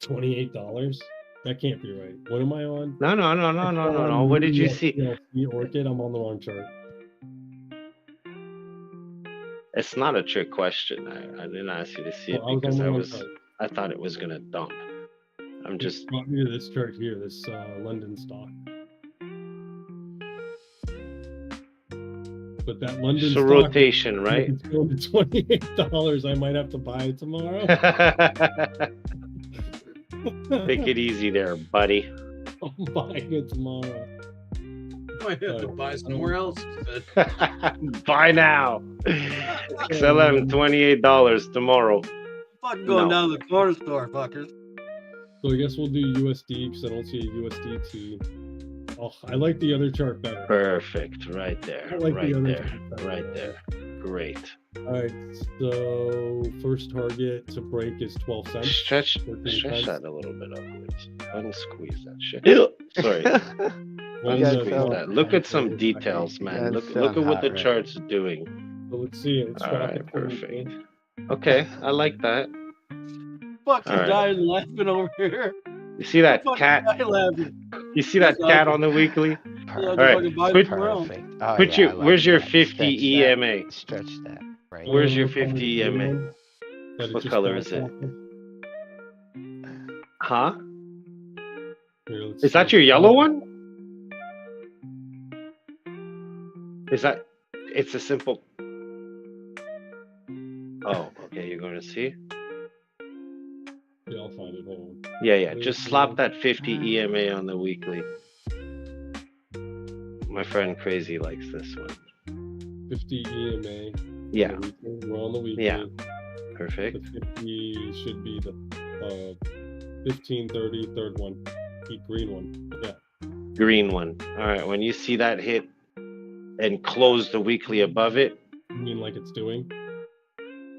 $28. That can't be right. What am I on? No. What did you see? Orchid. I'm on the wrong chart. It's not a trick question. I didn't ask you to see it because I thought it was gonna dump. I'm just brought me to this chart here, this London stock. But that London it's a stock, rotation, right? It's going to $28. I might have to buy it tomorrow. Take it easy there, buddy. I'm buying it tomorrow. Might have to buy somewhere else. Buy now. XLM $28 tomorrow. Fucking going down to the corner store, fuckers. So I guess we'll do USD because I don't see a USDT. Oh, I like the other chart better. Perfect. Right there. I like right the other there. chart better. Right there. Great. All right. So first target to break is 12 cents. Stretch 13 cents. that a little bit upwards. Unsqueeze that shit. Sorry. Unsqueeze that. Look at some details, man. Look at what the chart's doing. So let's see. Let's All right. Perfect. Okay. I like that. Fucking All right. dying laughing over here. You see that Fucking cat? dying laughing. You see that cat on the weekly? All right. Put your, where's your 50 EMA? Stretch that. Right. Where's your 50 EMA? What color is it? Huh? Is that your yellow one? Is that? It's a simple. Oh, okay. You're going to see. Yeah, I'll find it. Hold on. Yeah. Just slap that 50 EMA on the weekly. My friend Crazy likes this one. 50 EMA. Yeah. We're on the weekly. Yeah. Perfect. The 50 should be the 1530 third one. Keep green one. Yeah. Green one. All right. When you see that hit and close the weekly above it. You mean like it's doing?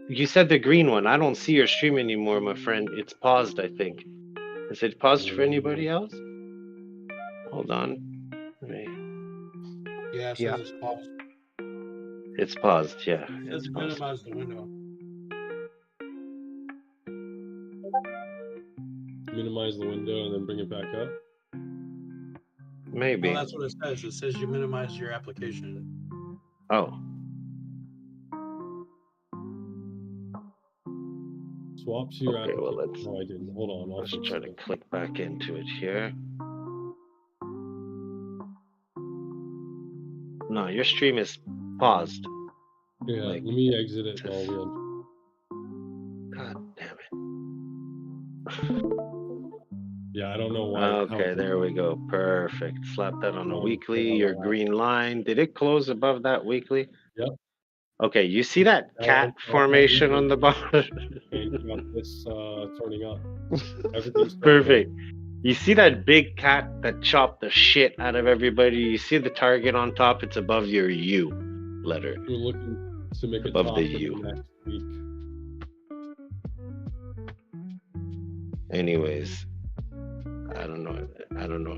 You said the green one. I don't see your stream anymore, my friend. It's paused, I think. Is it paused for anybody else? Hold on. Yeah, it says it's paused. It's paused, yeah. Let's minimize the window. Minimize the window and then bring it back up? Maybe. No, that's what it says. It says you minimize your application. Oh. Swaps your Okay, well, let's. No, I didn't. Hold on. Let's try to click back into it here. No, your stream is paused. Yeah, Like, let me exit it while we're God damn it. Yeah, I don't know why. Okay, there we go. Perfect. Slap that on the weekly. Your green line. Did it close above that weekly? Yep. Okay, you see that cat formation on the bottom? Got this turning up. Everything's Perfect. You see that big cat that chopped the shit out of everybody? You see the target on top? It's above your U letter. We're looking to make above top the in U. next week. Anyways, I don't know.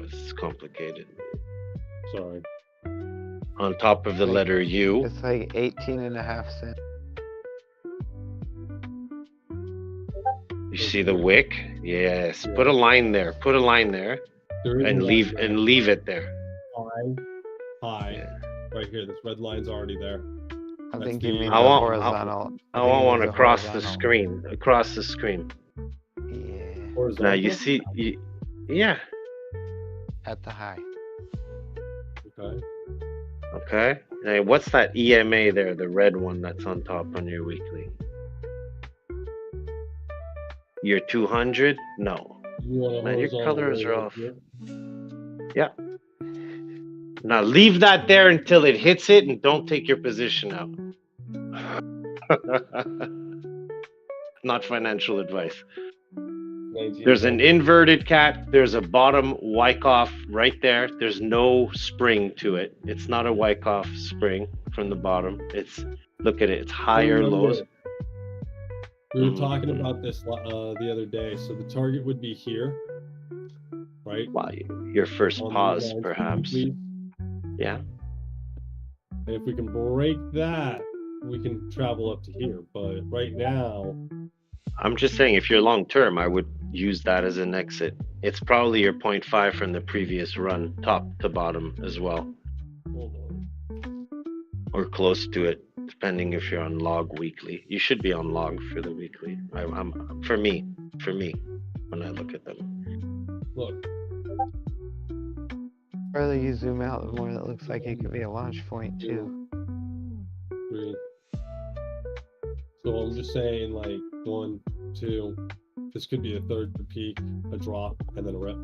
It's complicated. Sorry. On top of the letter U. It's like 18.5 cents. You see the wick? Yes. Put a line there. Put a line there. And leave it there. High. Right here. This red line's already there. I think you mean I the want horizontal. I want one across the screen. Across the screen. Yeah. Now you see yeah. At the high. Okay. Okay. Now what's that EMA there, the red one that's on top on your weekly? Your 200? No. Man, your colors are off. Yeah. Now leave that there until it hits it and don't take your position out. Not financial advice. There's an inverted cat. There's a bottom Wyckoff right there. There's no spring to it. It's not a Wyckoff spring from the bottom. Look at it. It's higher lows. We were talking about this the other day. So the target would be here, right? Wow, your first pause, perhaps. Yeah. And if we can break that, we can travel up to here. But right now, I'm just saying, if you're long term, I would use that as an exit. It's probably your 0.5 from the previous run, top to bottom as well, or close to it, depending if you're on log weekly. You should be on log for the weekly. For me, when I look at them. Look. The further you zoom out, the more that looks like it could be a launch point too. So I'm just saying, like 1, 2, This could be a third peak, a drop, and then a rep.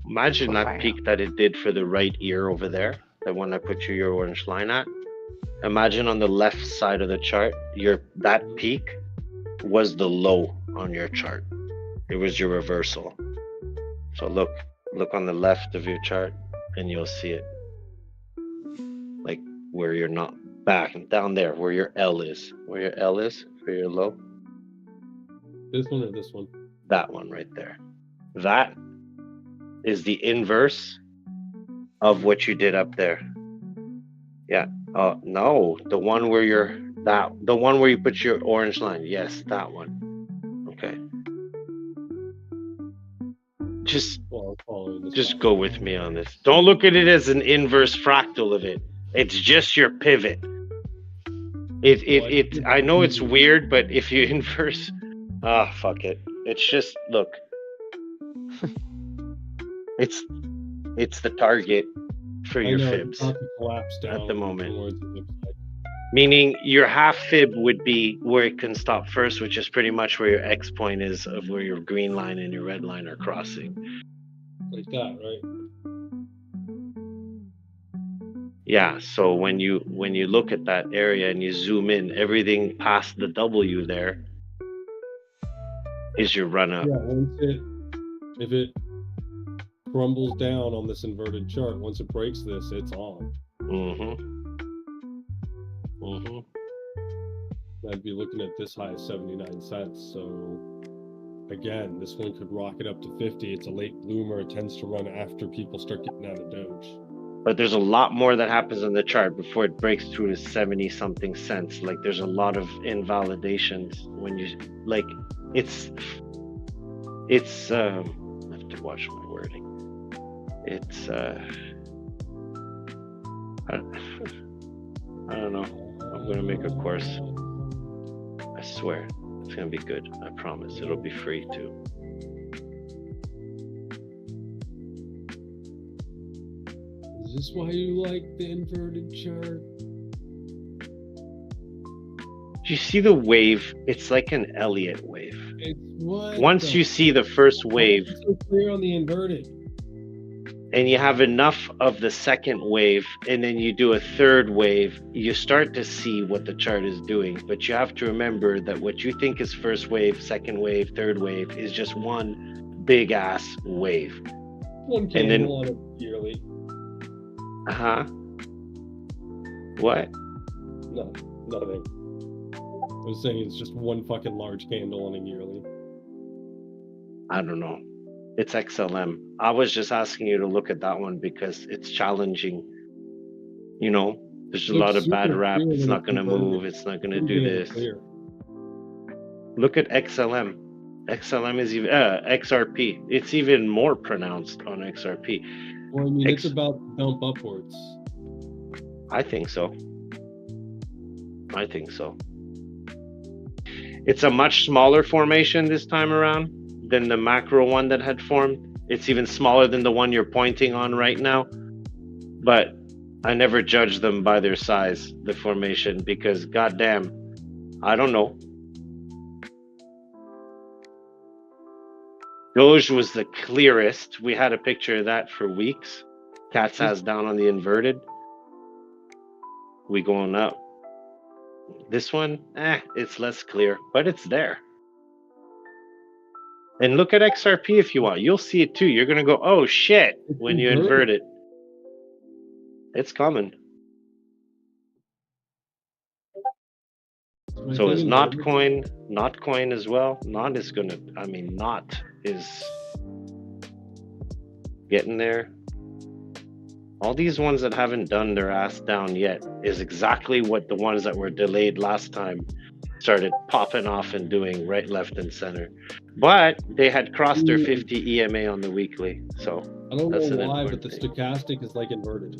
Imagine that peak that it did for the right ear over there, the one I put your orange line at. Imagine on the left side of the chart, that peak was the low on your chart. It was your reversal. So look on the left of your chart and you'll see it. Like where you're not back, down there where your L is. Where your L is for your low. This one or this one? That one right there. That is the inverse of what you did up there. Yeah. Oh no, the one where the one where you put your orange line. Yes, that one. Okay. Just go with me on this. Don't look at it as an inverse fractal of it. It's just your pivot. I know it's weird, but if you inverse, fuck it. It's just, look. It's the target for your fibs at the moment. Meaning your half fib would be where it can stop first, which is pretty much where your X point is of where your green line and your red line are crossing. Like that, right? Yeah, so when you look at that area and you zoom in, everything past the W there is your run up. Yeah, if it crumbles down on this inverted chart, once it breaks this, it's on. I'd be looking at this high as 79 cents. So again, this one could rocket up to 50. It's a late bloomer. It tends to run after people start getting out of Doge. But there's a lot more that happens on the chart before it breaks through to 70 something cents. Like there's a lot of invalidations when you like it's I have to watch my wording. It's I don't know. I'm gonna make a course. I swear it's gonna be good. I promise. It'll be free too. Is this why you like the inverted chart? Do you see the wave? It's like an Elliott wave. It's what? Once you see the first wave, it's so clear on the inverted. And you have enough of the second wave, and then you do a third wave, you start to see what the chart is doing. But you have to remember that what you think is first wave, second wave, third wave is just one big ass wave. One candle on it yearly. What? No, nothing. I was saying it's just one fucking large candle on a yearly. I don't know. It's XLM. I was just asking you to look at that one because it's challenging. You know, there's a lot of bad rap. It's not going to move. It's not going to do this. Look at XLM. XLM is even XRP. It's even more pronounced on XRP. Well, I mean, it's about to dump upwards. I think so. It's a much smaller formation this time around than the macro one that had formed. It's even smaller than the one you're pointing on right now. But I never judge them by their size, the formation, because goddamn, I don't know. Doge was the clearest. We had a picture of that for weeks. Cat's ass down on the inverted. We going up. This one, it's less clear, but it's there. And look at XRP if you want. You'll see it too. You're going to go, oh shit, when you invert it. It's coming. So is Notcoin as well. Not is going to, Not is getting there. All these ones that haven't done their ass down yet is exactly what the ones that were delayed last time started popping off and doing right, left, and center. But they had crossed their 50 EMA on the weekly. So I don't know why, but the stochastic is like inverted.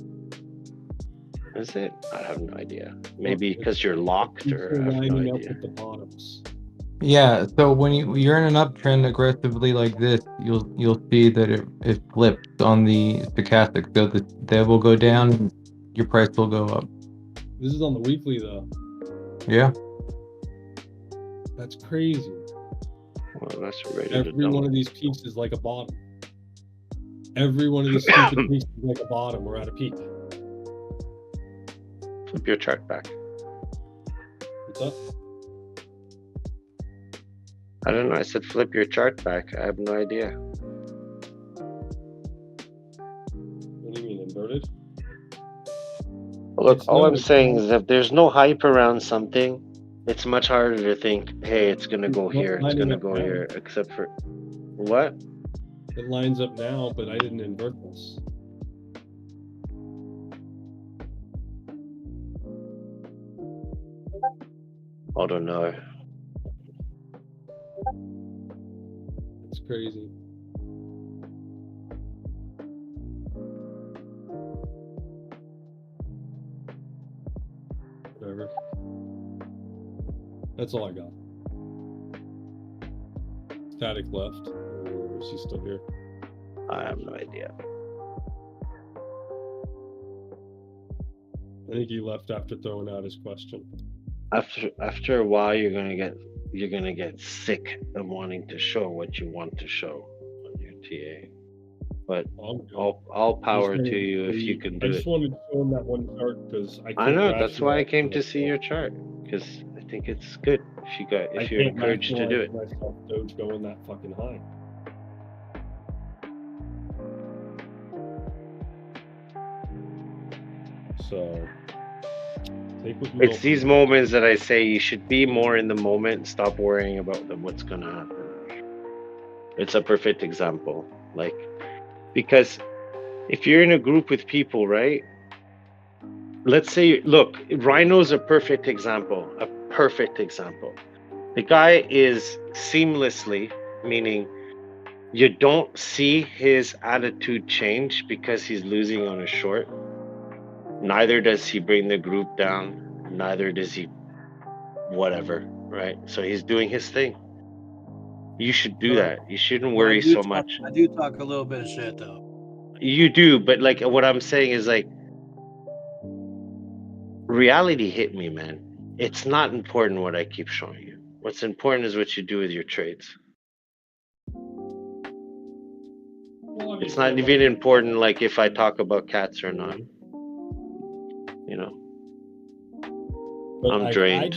Is it? I have no idea. Maybe because you're locked, or I have no idea. With the bottoms. Yeah, so when you're in an uptrend aggressively like this, you'll see that it flips on the stochastic. So that will go down, and your price will go up. This is on the weekly though. Yeah. That's crazy. Well, that's ready to Every one of these peaks is like a bottom. Every one of these stupid peaks is like a bottom. We're at a peak. Flip your chart back. What's up? I don't know. I said flip your chart back. I have no idea. What do you mean, inverted? Look, all I'm saying is if there's no hype around something, it's much harder to think, hey, it's going to go here, it's going to go here, except for what? It lines up now, but I didn't invert this. I don't know. It's crazy. Whatever. That's all I got. Static left, or is he still here? I have no idea. I think he left after throwing out his question. After a while, you're gonna get sick of wanting to show what you want to show on your TA. But all power to you if you can do I it. just wanted to show him that one chart because I know, that's why I came to see your chart, because I think it's good if you're encouraged to do it. Myself, Doge going that fucking high. So It's these moments that I say you should be more in the moment. Stop worrying about what's gonna happen. It's a perfect example, because if you're in a group with people, right? Let's say, look, Rhino's a perfect example. A perfect example. The guy is seamlessly, meaning you don't see his attitude change because he's losing on a short. Neither does he bring the group down. Neither does he whatever, right? So he's doing his thing. You should do that. You shouldn't worry so much. I do talk a little bit of shit though. You do, but what I'm saying is reality hit me, man. It's not important what I keep showing you. What's important is what you do with your trades. It's not even important if I talk about cats or not. But I'm drained.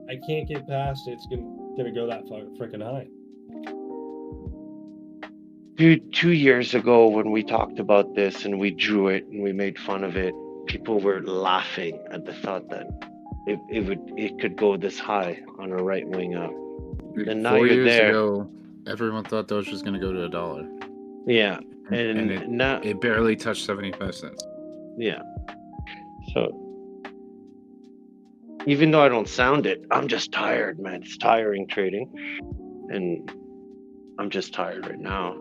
I can't get past it's gonna go that freaking high. Dude, 2 years ago when we talked about this and we drew it and we made fun of it, people were laughing at the thought that it could go this high on a right wing up. And now 4 you're years there. ago, everyone thought Doge was going to go to $1. Yeah, and it barely touched 75 cents. Yeah. So even though I don't sound it, I'm just tired, man. It's tiring trading, and I'm just tired right now.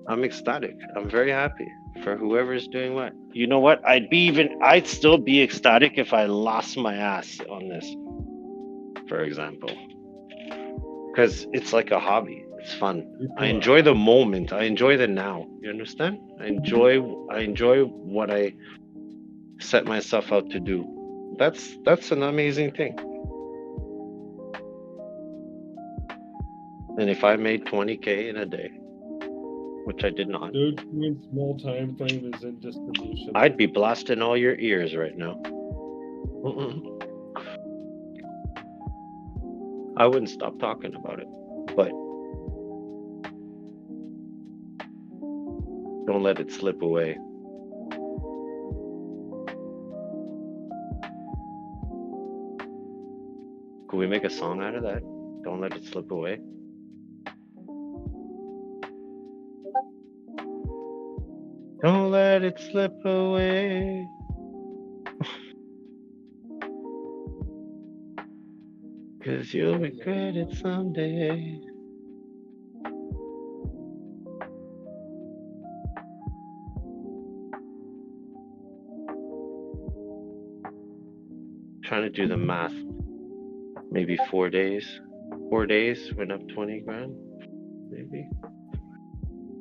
I'm ecstatic. I'm very happy for whoever's doing what. You know what? I'd still be ecstatic if I lost my ass on this, for example. Because it's like a hobby. It's fun. I enjoy the moment. I enjoy the now. You understand? I enjoy what I set myself out to do. That's an amazing thing. And if I made 20K in a day, which I did not, Doge in small time frame is in distribution. I'd be blasting all your ears right now. I wouldn't stop talking about it, but don't let it slip away. Could we make a song out of that? Don't let it slip away. Don't let it slip away. Cause you'll regret it someday. Trying to do the math. Maybe 4 days. 4 days went up 20 grand. Maybe.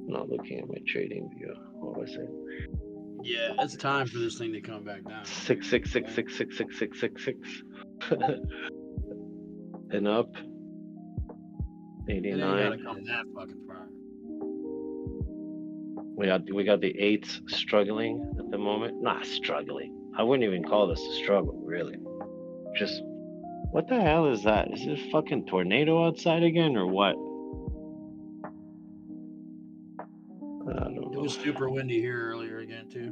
Not looking at my trading view. What was it? Yeah, it's time for this thing to come back down. 666666666. And up. It ain't 89. gotta come that fucking far. We got the 8s struggling at the moment. Not struggling. I wouldn't even call this a struggle, really. Just, what the hell is that? Is it a fucking tornado outside again, or what? I don't know. It was super windy here earlier again too.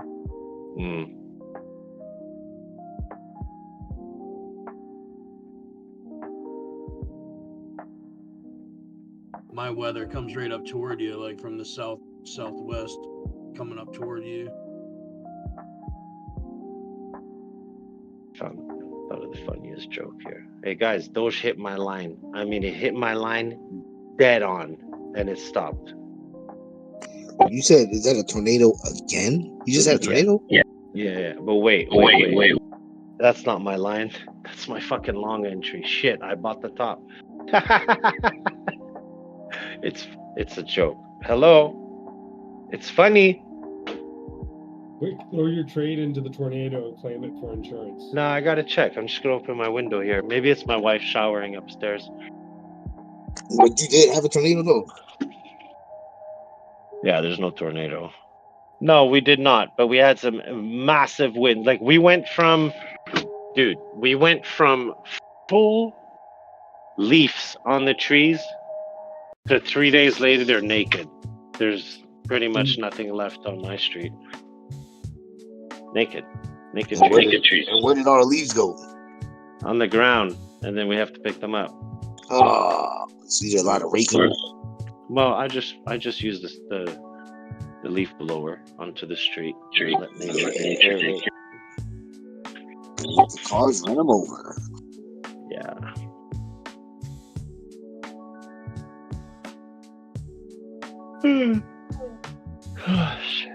My weather comes right up toward you, like from the southwest, coming up toward you. Thought of the funniest joke here. Hey guys, Doge hit my line. I mean, it hit my line dead on, and it stopped. You said, is that a tornado again? You just had a tornado? Yeah. But wait. That's not my line. That's my fucking long entry. Shit, I bought the top. It's a joke. Hello? It's funny. Quick, throw your trade into the tornado and claim it for insurance. No, I gotta check. I'm just gonna open my window here. Maybe it's my wife showering upstairs. But you did have a tornado though? Yeah, there's no tornado. No, we did not, but we had some massive wind. Like we went from full leaves on the trees to 3 days later they're naked. There's pretty much nothing left on my street. Naked trees. And where did all the leaves go? On the ground, and then we have to pick them up. So you did a lot of raking. Well, I just used the leaf blower onto the street. Let me the cars run them over. Yeah. Oh, shit.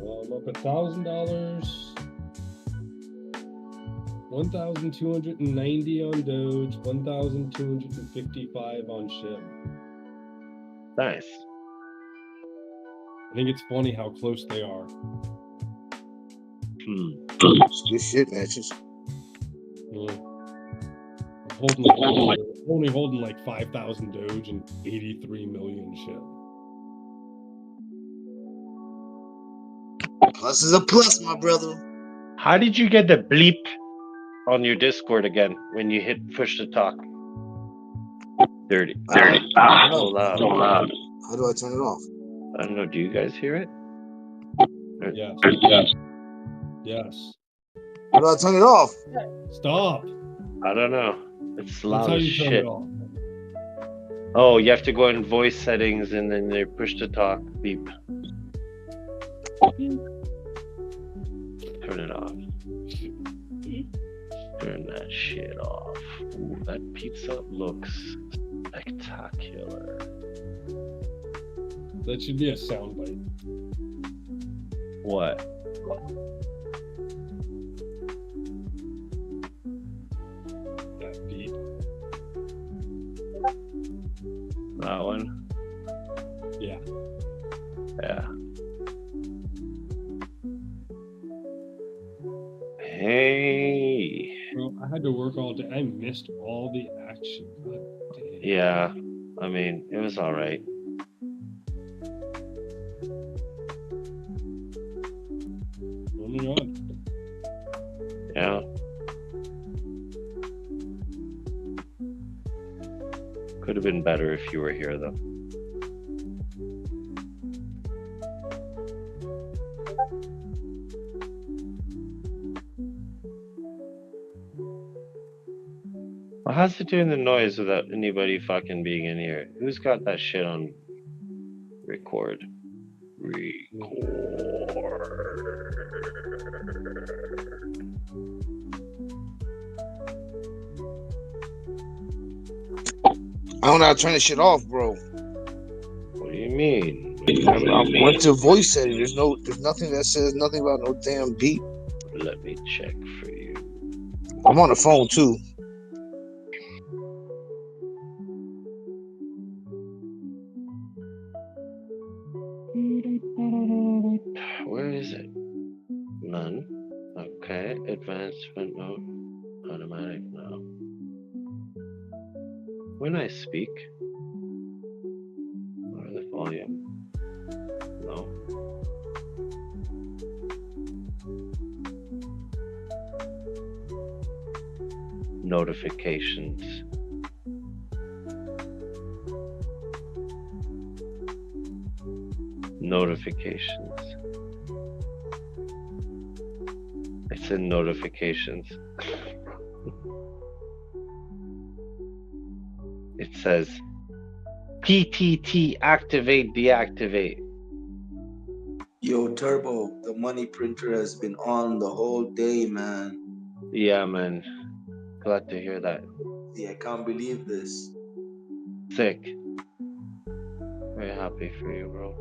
I'm up $1,000. 1,290 on Doge, 1,255 on SHIB. Nice. I think it's funny how close they are. Good shit matches. Only holding like 5,000 Doge and 83 million SHIB. Plus is a plus, my brother. How did you get the bleep on your Discord again when you hit push to talk? Dirty. So loud. How do I turn it off? I don't know. Do you guys hear it? Yes. How do I turn it off? Stop. I don't know. It's loud That's how as you turn shit. it off. Oh, you have to go in voice settings and then they push to talk beep. Turn it off. Turn that shit off. Ooh, that pizza looks spectacular. That should be a soundbite. What? That beat. That one? Yeah. Yeah. Hey. Bro, I had to work all day. I missed all the action. God damn. Yeah. I mean, it was all right. Oh my God. Yeah. Could have been better if you were here, though. Well, how's it doing the noise without anybody fucking being in here? Who's got that shit on record? I don't know how to turn this shit off, bro. What do you mean? I went to voice setting. There's nothing that says nothing about no damn beat. Let me check for you. I'm on the phone too. is it? None. Okay. Advancement mode. Automatic. No. When I speak, or the volume. No. Notifications. Notifications. It's in notifications. It says PTT activate, deactivate. Yo, Turbo, the money printer has been on the whole day, man. Yeah, man. Glad to hear that. Yeah, I can't believe this. Sick. Very happy for you, bro.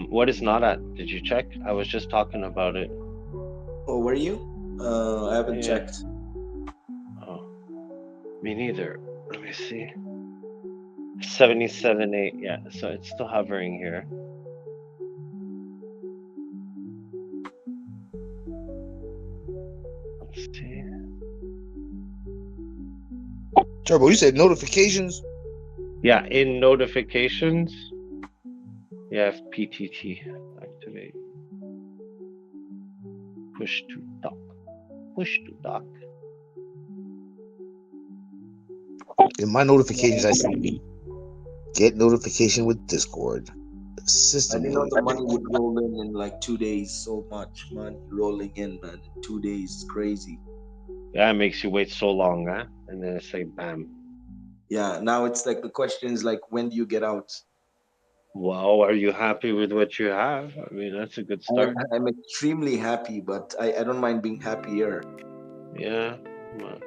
What is not at? Did you check? I was just talking about it. Oh, were you? I haven't checked. Oh, me neither. Let me see. 77.8. Yeah, so it's still hovering here. Let's see. Turbo, you said notifications? Yeah, in notifications, you have PTT activate. Push to dock. Push to dock. In my notifications, I see get notification with Discord. I System didn't know alert. the money would roll in like 2 days. So much money rolling in, man. In 2 days, it's crazy. Yeah, it makes you wait so long, huh? And then it's like, bam. Yeah, now it's like the question is like, when do you get out? Well, are you happy with what you have? I mean, that's a good start. I'm extremely happy, but I don't mind being happier. Yeah. Well.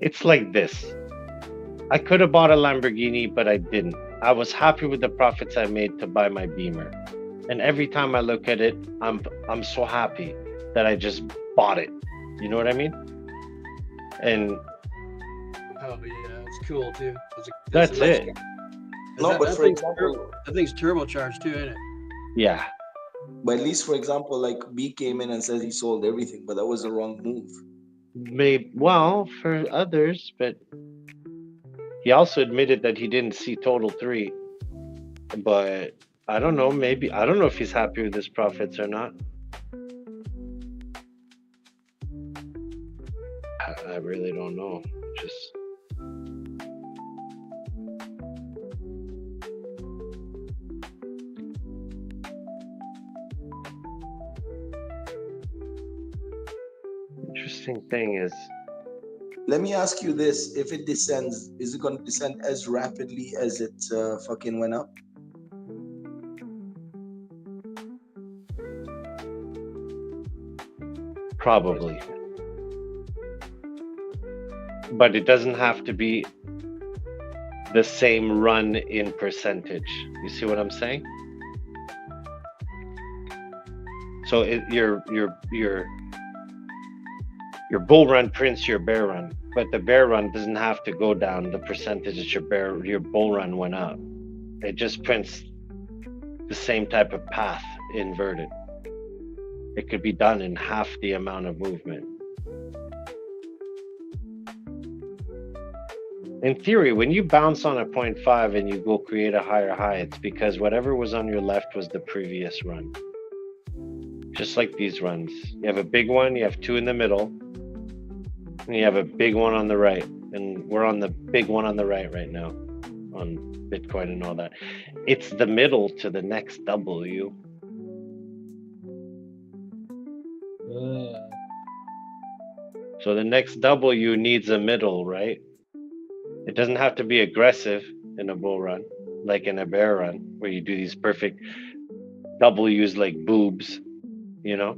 It's like this. I could have bought a Lamborghini, but I didn't. I was happy with the profits I made to buy my Beamer. And every time I look at it, I'm so happy that I just bought it. You know what I mean? And oh yeah, it's cool too. That's it. No, but for example, that thing's turbocharged too, ain't it? Yeah. But at least, for example, like B came in and said he sold everything, but that was the wrong move. Maybe, well, for others, but he also admitted that he didn't see total 3. But I don't know, maybe, I don't know if he's happy with his profits or not. I really don't know. Just interesting thing is, let me ask you this: if it descends, is it going to descend as rapidly as it fucking went up? probably. But it doesn't have to be the same run in percentage. You see what I'm saying? So your bull run prints your bear run, but the bear run doesn't have to go down the percentage that your bull run went up. It just prints the same type of path inverted. It could be done in half the amount of movement. In theory, when you bounce on a 0.5 and you go create a higher high, it's because whatever was on your left was the previous run. Just like these runs. You have a big one, you have 2 in the middle, and you have a big one on the right. And we're on the big one on the right now on Bitcoin and all that. It's the middle to the next W. So the next W needs a middle, right? It doesn't have to be aggressive in a bull run, like in a bear run, where you do these perfect W's like boobs, you know?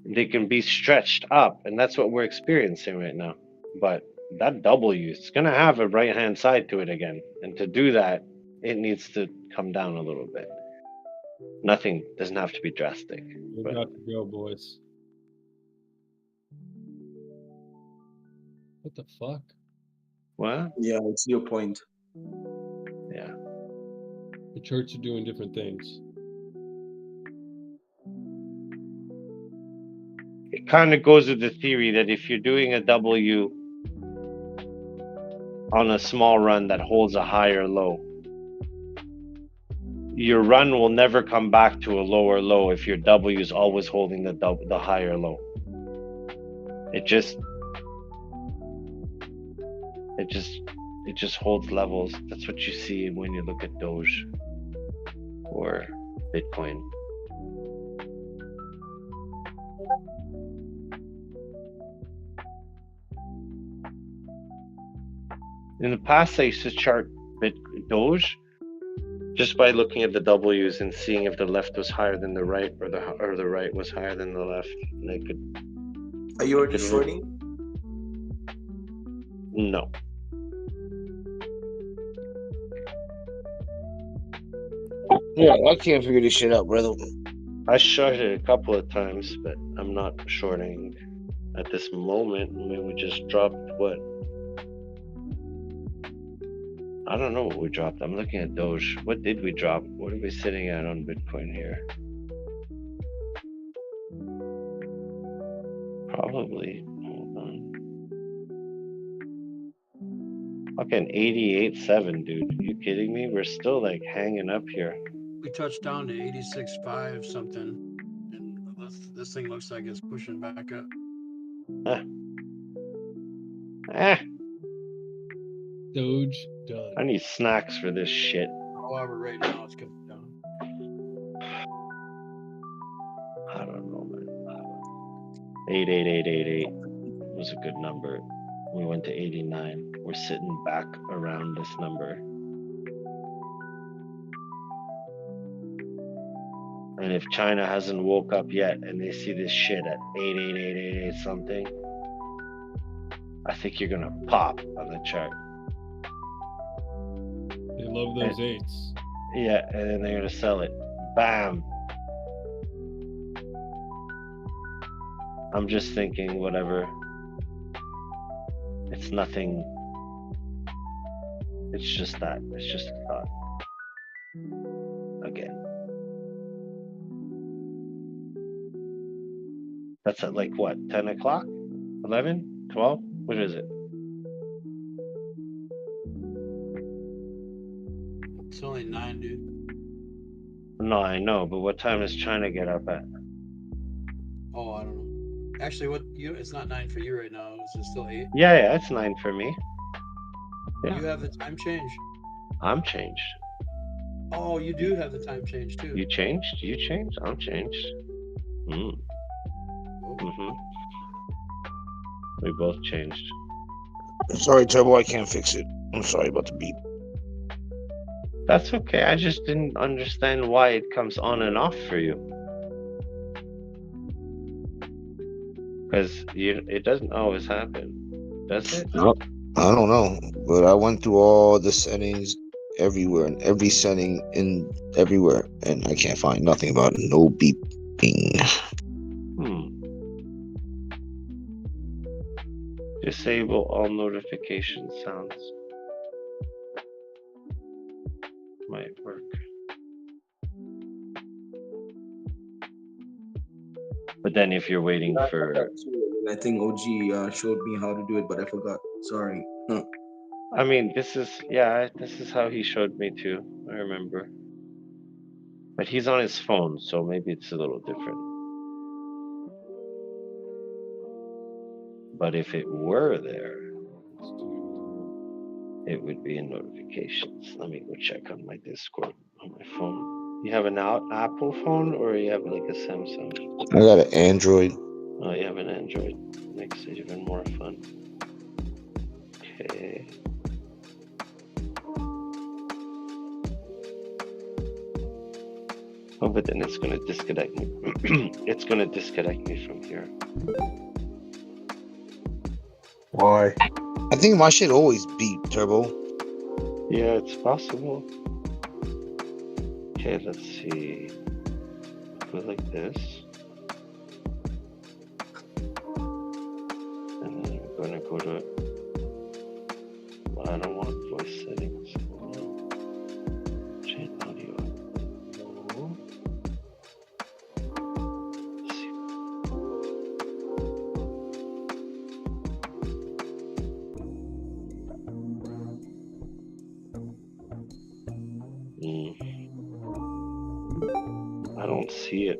They can be stretched up, and that's what we're experiencing right now. But that W, it's going to have a right-hand side to it again. And to do that, it needs to come down a little bit. Nothing doesn't have to be drastic. We got to go, boys. What the fuck? What? Yeah, I see your point. Yeah. The charts are doing different things. It kind of goes with the theory that if you're doing a W on a small run that holds a higher low, your run will never come back to a lower low if your W is always holding the higher low. It just holds levels. That's what you see when you look at Doge or Bitcoin. In the past, I used to chart Doge just by looking at the W's and seeing if the left was higher than the right, or the right was higher than the left. And I could. Are you already shorting? No. Yeah, I can't figure this shit out, brother. I shorted a couple of times, but I'm not shorting at this moment. I mean, we just dropped what? I don't know what we dropped. I'm looking at Doge. What did we drop? What are we sitting at on Bitcoin here? Probably. Hold on. Fucking 88.7, dude. Are you kidding me? We're still like hanging up here. We touched down to 86.5 something, and this thing looks like it's pushing back up. Doge done. I need snacks for this shit. However, right now it's coming down. I don't know, man. 88888 was a good number. We went to 89. We're sitting back around this number. And if China hasn't woke up yet and they see this shit at 88888 something, I think you're gonna pop on the chart. They love those eights. Yeah, and then they're gonna sell it. Bam. I'm just thinking, whatever. It's nothing. It's just that. It's just a thought. Again. That's at like what? 10 o'clock? 11? 12? What is it? It's only 9, dude. No, I know, but what time does China get up at? Oh, I don't know. Actually, it's not 9 for you right now. Is it still 8? Yeah, it's 9 for me. Yeah. You have the time change. I'm changed. Oh, you do have the time change too. You changed? You changed? I'm changed. We both changed. Sorry, Turbo, I can't fix it. I'm sorry about the beep. That's okay. I just didn't understand why it comes on and off for you. Because it doesn't always happen, does it? No, I don't know, but I went through all the settings everywhere and every setting in everywhere, and I can't find nothing about it. No beeping. Disable all notification sounds. Might work. But then if you're waiting for... I think OG showed me how to do it, but I forgot. Sorry. I mean, this is how he showed me too. I remember. But he's on his phone, so maybe it's a little different. But if it were there, it would be in notifications. Let me go check on my Discord on my phone. You have an Apple phone or you have like a Samsung? I got an Android. Oh, you have an Android. Makes it even more fun. Okay. Oh, but then it's gonna disconnect me. It's gonna disconnect me from here. Why? I think my shit always beep, Turbo. Yeah, it's possible. Okay, let's see. Go like this. And then we're gonna go to on voice settings. Hold on. Chain audio. No. Let's see. I don't see it.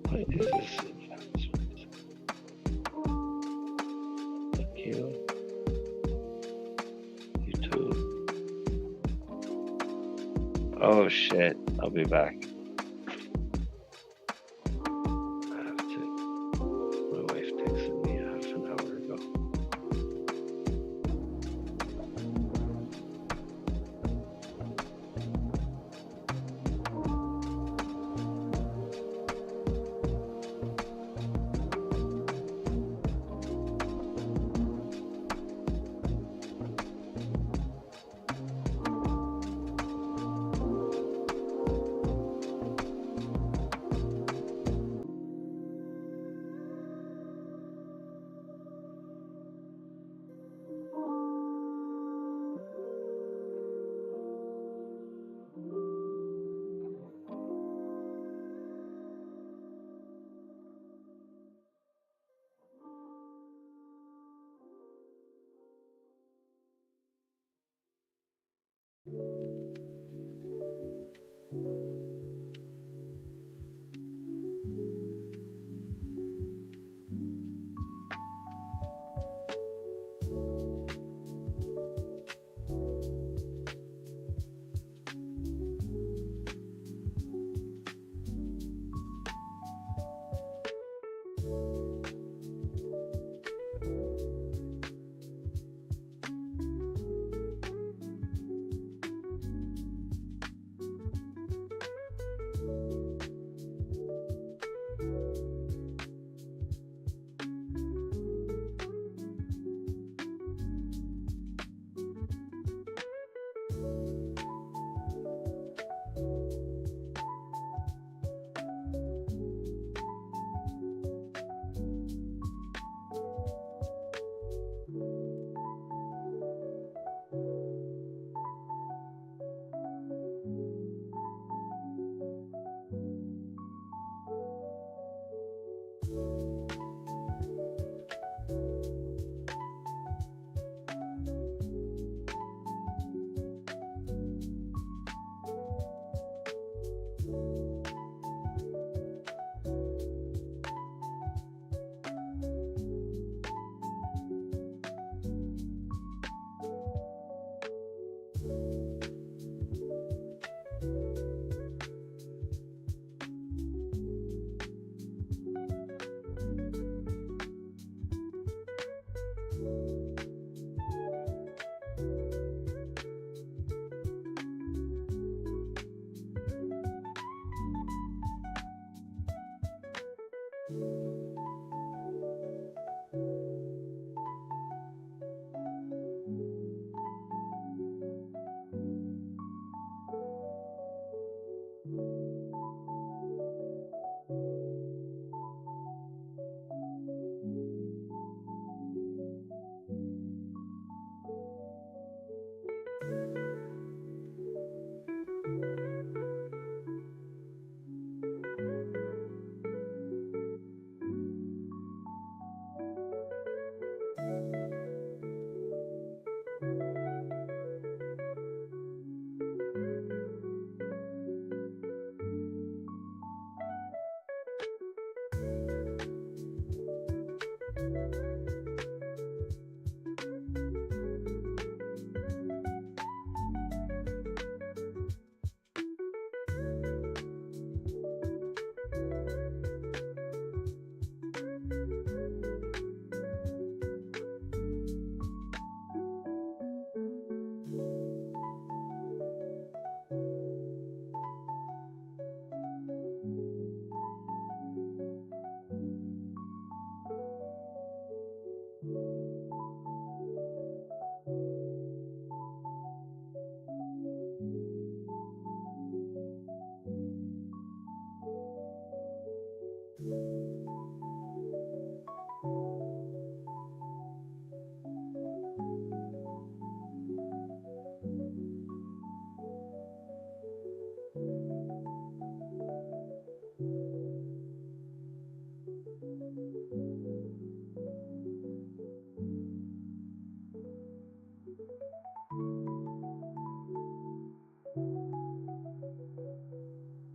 What is this advancement? Thank you. YouTube. Oh shit, I'll be back. I have to. My wife texted me half an hour ago.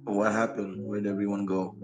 What happened? Where'd everyone go?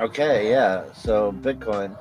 Okay, yeah. So Bitcoin.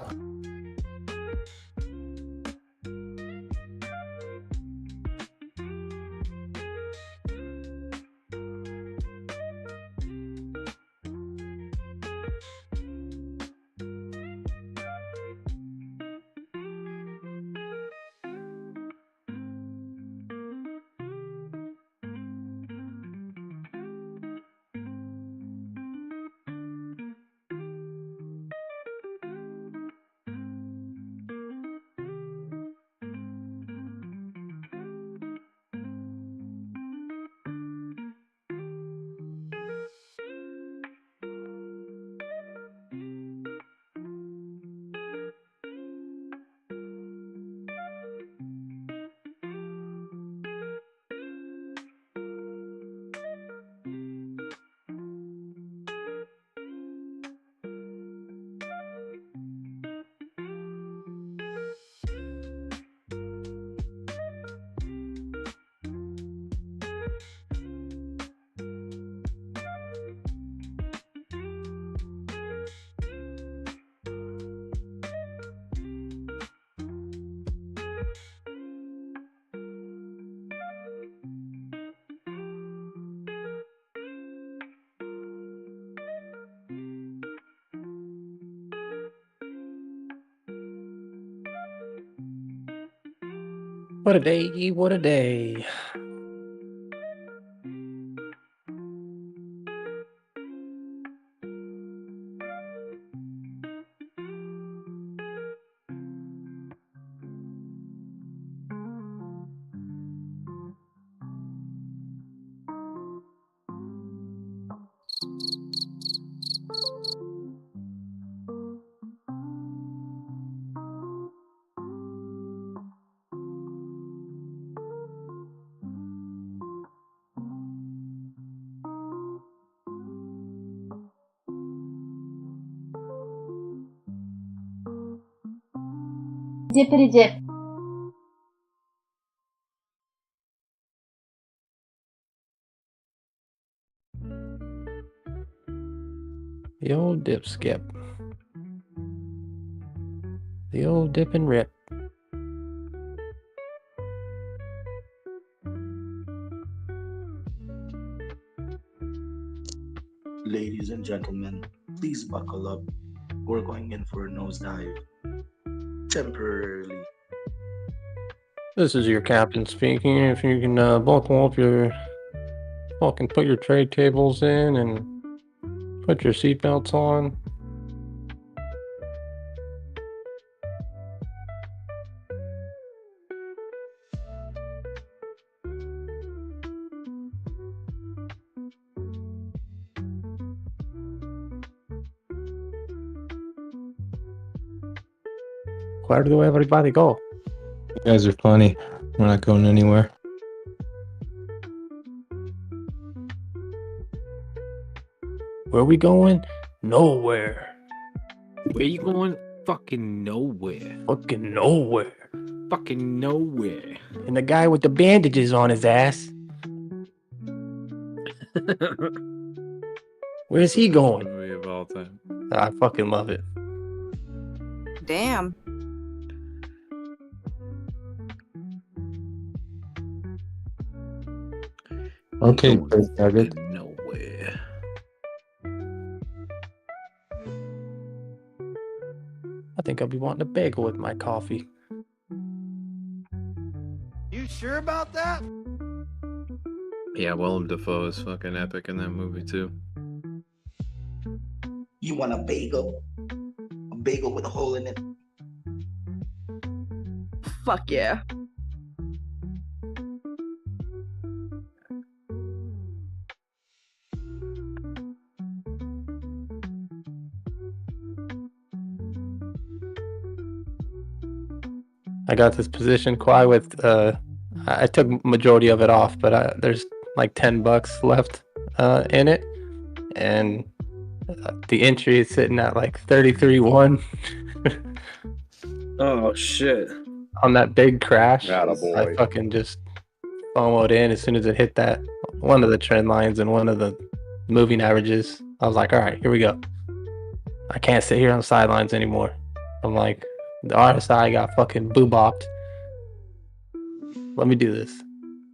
What a day, what a day. Dippity dip. The old dip skip. The old dip and rip. Ladies and gentlemen, please buckle up. We're going in for a nosedive. Temporarily. This is your captain speaking. If you can buckle up your fucking put your trade tables in and put your seatbelts on. Where do everybody go? You guys are funny. We're not going anywhere. Where we going? Nowhere. Where you going? Fucking nowhere. Fucking nowhere. Fucking nowhere. And the guy with the bandages on his ass. Where's he going? Movie of all time. I fucking love it. Damn. Okay, Chris Nugget. Nowhere. I think I'll be wanting a bagel with my coffee. You sure about that? Yeah, Willem Dafoe is fucking epic in that movie too. You want a bagel? A bagel with a hole in it? Fuck yeah. I got this position quite with I took majority of it off, but there's like $10 left in it, and the entry is sitting at like 33.1. Oh shit! On that big crash, Attaboy. I fucking just FOMO'd in as soon as it hit that one of the trend lines and one of the moving averages. I was like, all right, here we go. I can't sit here on the sidelines anymore. I'm like, the RSI got fucking boo-bopped. Let me do this.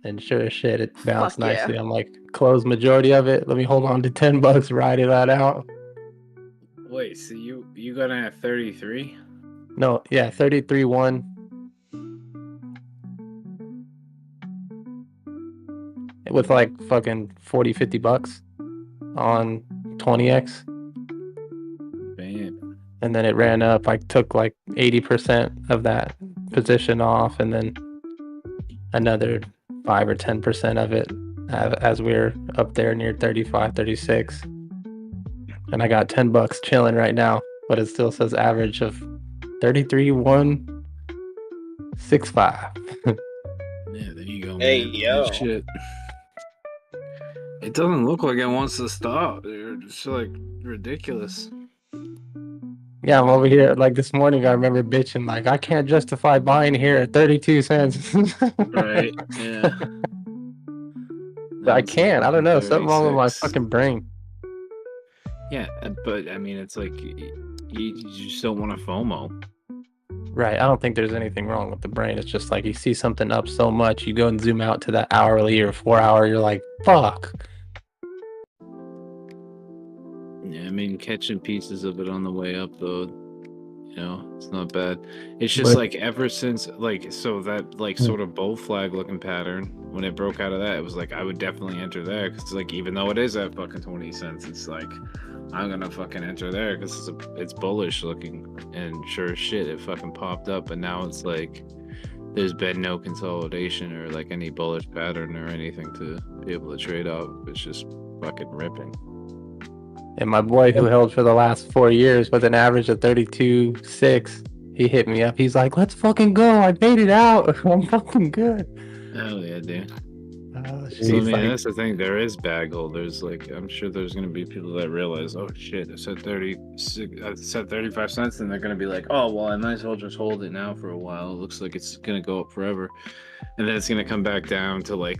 And sure as shit, it bounced Fuck yeah. nicely. I'm like, close majority of it. Let me hold on to $10, ride that out. Wait, so you got in at 33? No, yeah, 33.1. With like fucking 40, 50 bucks on 20x. Bam. And then it ran up. I took like 80% of that position off, and then another 5 or 10% of it as we're up there near 35, 36. And I got 10 bucks chilling right now, but it still says average of 33,165. Yeah, there you go, Hey, man. yo. Good shit. It doesn't look like it wants to stop. It's like ridiculous. Yeah, I'm over here. Like this morning, I remember bitching, like, I can't justify buying here at 32 cents. Right, yeah. But I can't. I don't know. Something wrong with my 36. fucking brain. Yeah, but I mean, it's like you just don't want to FOMO. Right. I don't think there's anything wrong with the brain. It's just like you see something up so much, you go and zoom out to that hourly or 4 hour, you're like, fuck. Yeah, I mean, catching pieces of it on the way up, though, you know, it's not bad. It's just But- like ever since, like, so that, like, sort of bull flag looking pattern, when it broke out of that, it was like, I would definitely enter there. Because, like, even though it is at fucking 20 cents, it's like, I'm gonna fucking enter there because it's bullish looking. And sure as shit, it fucking popped up. But now it's like, there's been no consolidation or, like, any bullish pattern or anything to be able to trade off. It's just fucking ripping. And my boy who held for the last 4 years with an average of 32.6, he hit me up. He's like, let's fucking go. I made it out. I'm fucking good. Hell yeah, dude. Oh, So, I mean, that's the thing. There is bag holders. Like, I'm sure there's going to be people that realize, oh shit, I said 35 cents, and they're going to be like, oh, well, I might as well just hold it now for a while. It looks like it's going to go up forever. And then it's going to come back down to like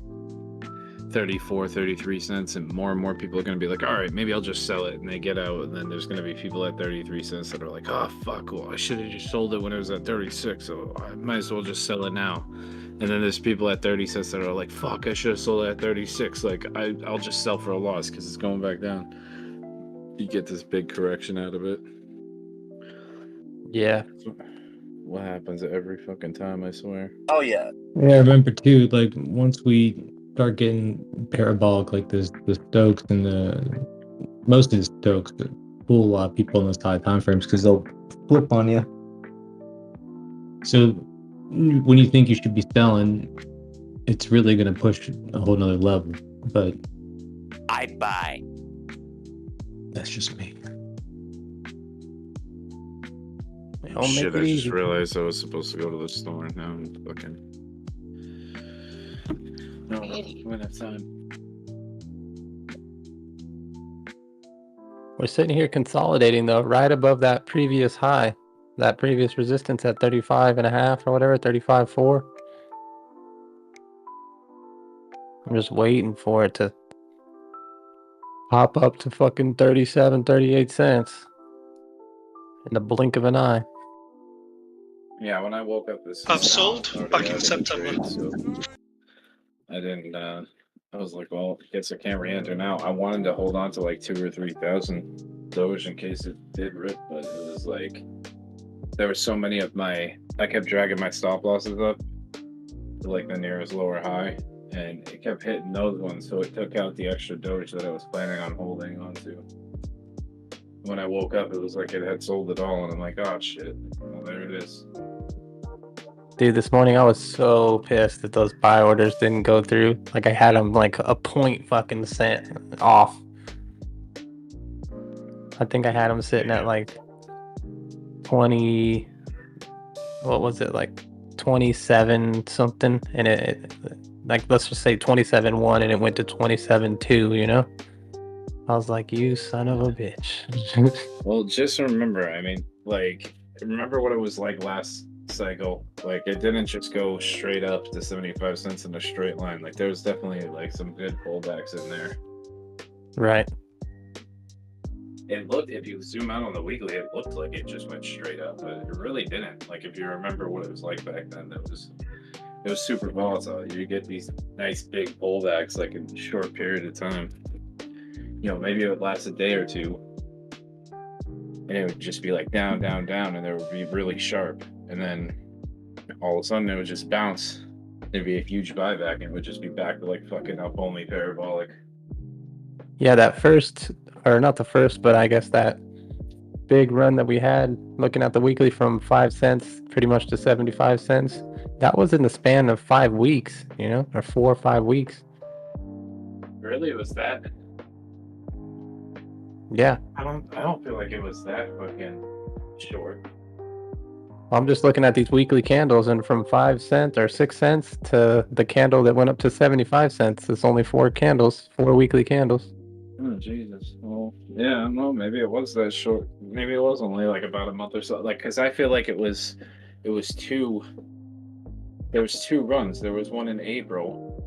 34, 33 cents, and more people are going to be like, all right, maybe I'll just sell it. And they get out, and then there's going to be people at 33 cents that are like, oh, fuck, well, I should have just sold it when it was at 36, so I might as well just sell it now. And then there's people at 30 cents that are like, fuck, I should have sold it at 36. Like, I'll just sell for a loss because it's going back down. You get this big correction out of it. Yeah. What happens every fucking time, I swear. Oh yeah. Yeah, I remember too, like once we start getting parabolic like this, the Stokes and most of the Stokes fool a lot of people in those high time frames because they'll flip on you. So when you think you should be selling, it's really going to push a whole nother level. But I'd buy. That's just me. Don't Shit, make I it just easy. realized I was supposed to go to the store. Now I'm fucking... No, we don't have time. We're sitting here consolidating though, right above that previous high, that previous resistance at 35.5 or whatever, 35.4. I'm just waiting for it to pop up to fucking 37, 38 cents in the blink of an eye. Yeah, when I woke up this I've sold back in September. I didn't I was like, well, I guess I can't re-enter now. I wanted to hold on to like 2,000 or 3,000 Doge in case it did rip, but it was like there were so many of I kept dragging my stop losses up to like the nearest lower high, and it kept hitting those ones, so it took out the extra Doge that I was planning on holding onto. When I woke up, it was like it had sold it all, and I'm like, oh shit, well, there it is. Dude, this morning I was so pissed that those buy orders didn't go through. Like I had them like a point fucking cent off. I think I had them sitting at like 20, what was it, like 27 something, and it like, let's just say 27.1, and it went to 27.2, you know? I was like, you son of a bitch. Well, just remember, I mean, like, remember what it was like last cycle? Like, it didn't just go straight up to 75 cents in a straight line. Like, there was definitely like some good pullbacks in there. Right. it looked, if you zoom out on the weekly, it looked like it just went straight up, but it really didn't. Like if you remember what it was like back then, it was super volatile. You get these nice big pullbacks like in a short period of time. You know, maybe it would last a day or two, and it would just be like down, down, down, and it would be really sharp, and then all of a sudden it would just bounce. There'd be a huge buyback, and it would just be back to like fucking up only parabolic. Yeah, that first, or not the first, but I guess that big run that we had, looking at the weekly from 5 cents pretty much to 75 cents, that was in the span of 5 weeks, you know, or 4 or 5 weeks. Really, it was that? Yeah. I don't feel like it was that fucking short. I'm just looking at these weekly candles, and from 5 cents or 6 cents to the candle that went up to 75 cents, it's only 4 candles, 4 weekly candles. Oh Jesus! Well, yeah, I don't know. Maybe it was that short. Maybe it was only like about a month or so. Like, because I feel like it was two. There was 2 runs. There was one in April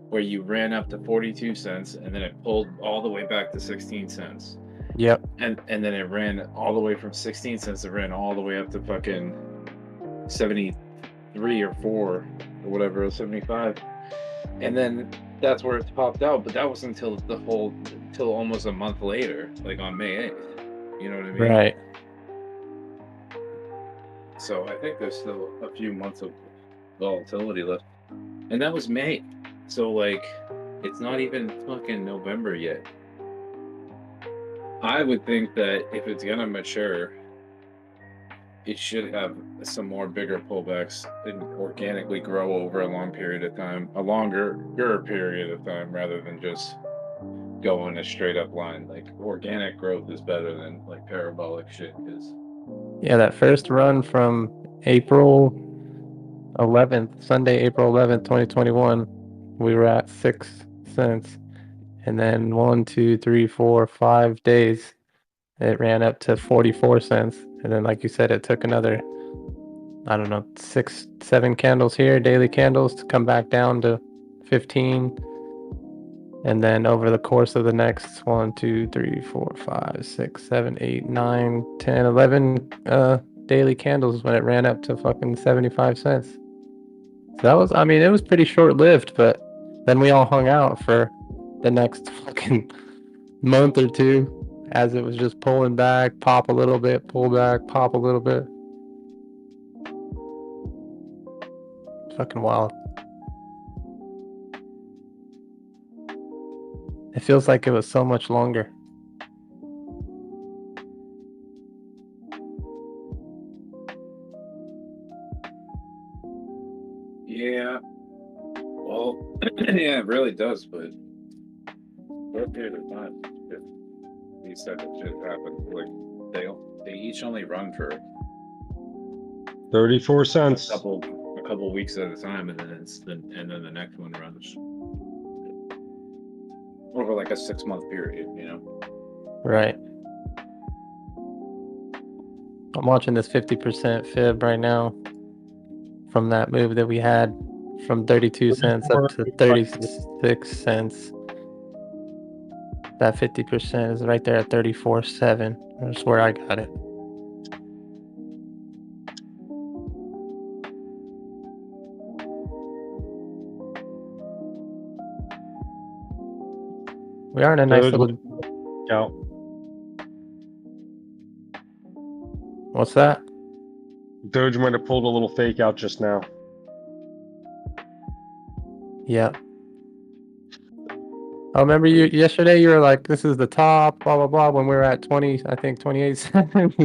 where you ran up to 42 cents, and then it pulled all the way back to 16 cents. Yep. And then it ran all the way from 16 cents. It ran all the way up to fucking 73 or 4 or whatever, 75, and then that's where it popped out. But that was until almost a month later, like on May 8th. You know what I mean? Right. So I think there's still a few months of volatility left, and that was May. So like, it's not even fucking November yet. I would think that if it's gonna mature, it should have some more bigger pullbacks and organically grow over a long period of time, a longer period of time, rather than just go in a straight up line. Like organic growth is better than like parabolic shit is. Yeah, that first run from April 11th, Sunday, April 11th, 2021, we were at 6 cents. And then 1, 2, 3, 4, 5 days, it ran up to 44 cents. And then, like you said, it took another, I don't know, 6, 7 candles here, daily candles, to come back down to 15. And then over the course of the next 1, 2, 3, 4, 5, 6, 7, 8, 9, 10, 11 daily candles when it ran up to fucking 75 cents. So that was, I mean, it was pretty short lived, but then we all hung out for the next fucking month or 2 as it was just pulling back, pop a little bit, pull back, pop a little bit. Fucking wild. It feels like it was so much longer. Yeah. Well, yeah, it really does, but for a period of time, if these type of shit happen, like they each only run for 34 cents. a couple weeks at a time, and then the next one runs over like a 6-month period, you know? Right. I'm watching this 50% fib right now from that move that we had from 32 cents up to 36 cents. That 50% is right there at 34.7. That's where I got it. We are in a nice Doge little out. What's that? Doge might have pulled a little fake out just now. Yeah. I remember you yesterday. You were like, "This is the top." Blah blah blah. When we were at 20, I think 28 cents. I gotta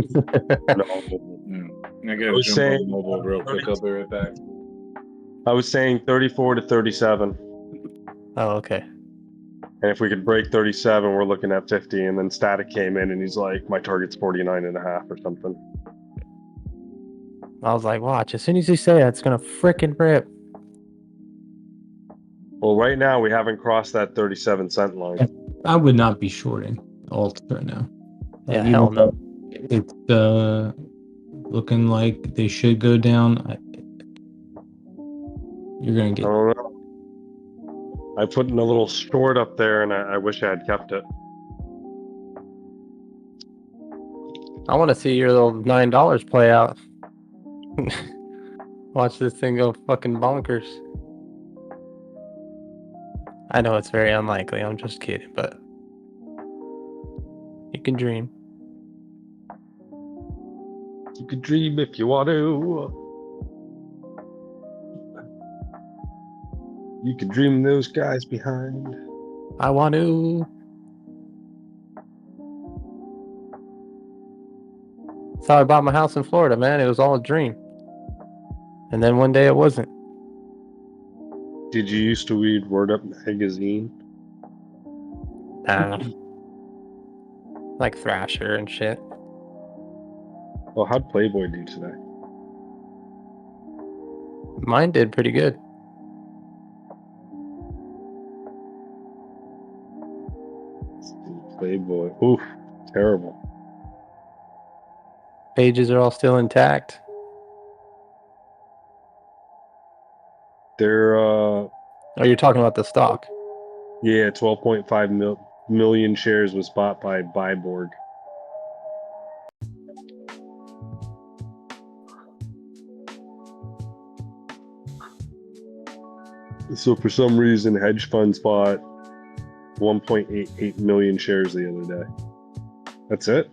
jump on mobile real quick. I'll be right back. I was saying 34 to 37. Oh, okay. And if we could break 37, we're looking at 50. And then Static came in and he's like, my target's 49.5 or something. I was like, watch, as soon as you say that, it's going to frickin' rip. Well, right now, we haven't crossed that 37 cent line. I would not be shorting alt right now. Yeah, hell no. It's looking like they should go down. You're going to get... I don't know. I put in a little short up there, and I wish I had kept it. I want to see your little $9 play out. Watch this thing go fucking bonkers. I know it's very unlikely. I'm just kidding, but you can dream. You can dream if you want to. You can dream those guys behind. I want to. That's how I bought my house in Florida, man. It was all a dream. And then one day it wasn't. Did you used to read Word Up magazine? Like Thrasher and shit. Well, how'd Playboy do today? Mine did pretty good. Playboy. Oof, terrible. Pages are all still intact. They're Oh, you're talking about the stock. Yeah, 12.5 million shares was bought by Byborg. So for some reason, hedge funds bought 1.88 million shares the other day. That's it?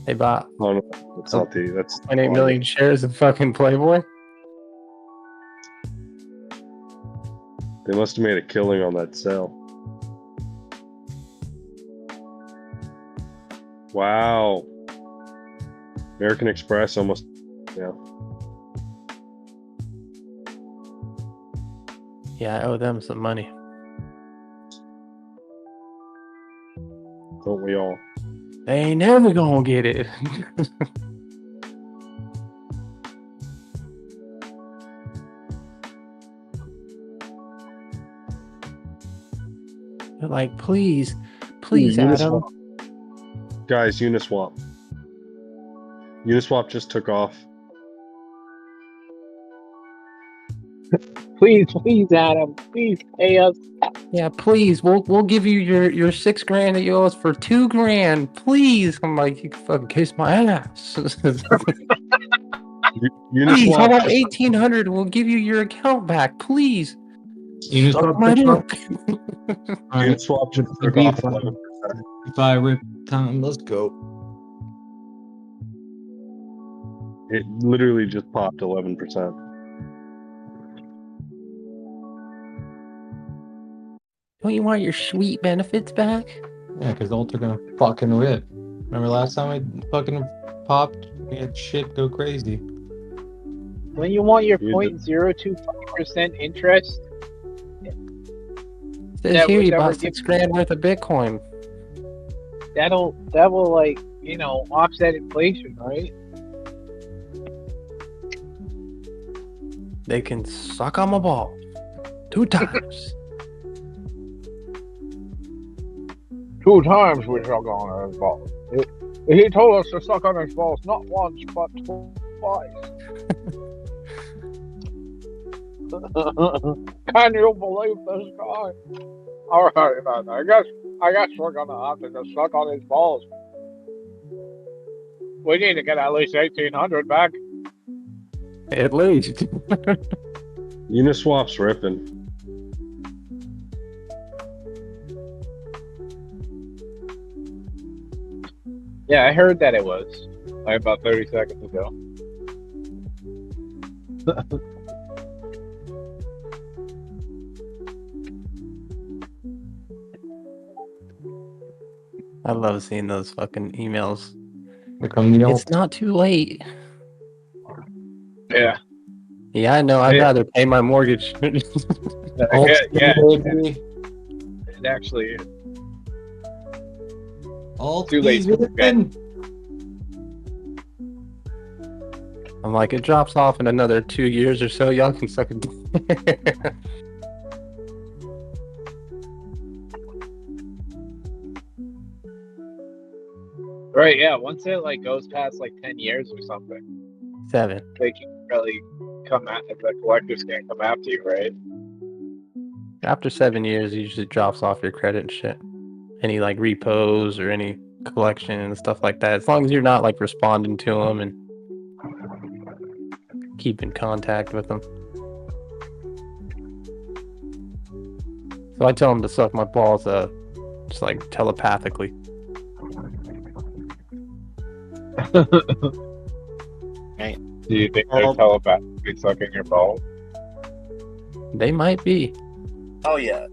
They bought Oh, no, that's not the. That's 0.8 million shares of fucking Playboy. They must have made a killing on that sale. Wow. American Express almost. Yeah. Yeah, I owe them some money. Don't we all? They ain't never gonna get it. They're like, please, Adam. Guys, Uniswap. Uniswap just took off. Please, Adam. Please pay us. Yeah, please. We'll give you your $6,000 that you owe us for $2,000. Please. I'm like, you can fucking kiss my ass. Please, how about $1,800? We'll give you your account back. Please. Suck my dick. Uniswap just took off 11%. If I rip time, let's go. It literally just popped 11%. Don't you want your sweet benefits back? Yeah, because Alt are gonna fucking rip. Remember last time I fucking popped? We had shit go crazy. When you want your 0.025% interest, Says here you bought $6,000 worth of Bitcoin. that will like, you know, offset inflation, right? They can suck on my ball 2 times. 2 times we suck on his balls. He told us to suck on his balls not once but twice. Can you believe this guy? All right, man. I guess we're gonna have to just suck on his balls. We need to get at least 1,800 back. At least. Uniswap's ripping. Yeah, I heard that it was like about 30 seconds ago. I love seeing those fucking emails. It's not too late. Yeah. Yeah, I know. I'd rather pay my mortgage. Yeah. It actually is. Too late. I'm like, it drops off in another 2 years or so. Y'all can suck it. Right, yeah. Once it like goes past like 10 years or something, 7. they can really come at the collectors can't come after you, right? After 7 years, it usually drops off your credit and shit. Any like repos or any collection and stuff like that. As long as you're not like responding to them and keep in contact with them. So I tell them to suck my balls, just like telepathically. Do you think they're telepathically sucking your balls? They might be. Oh yeah.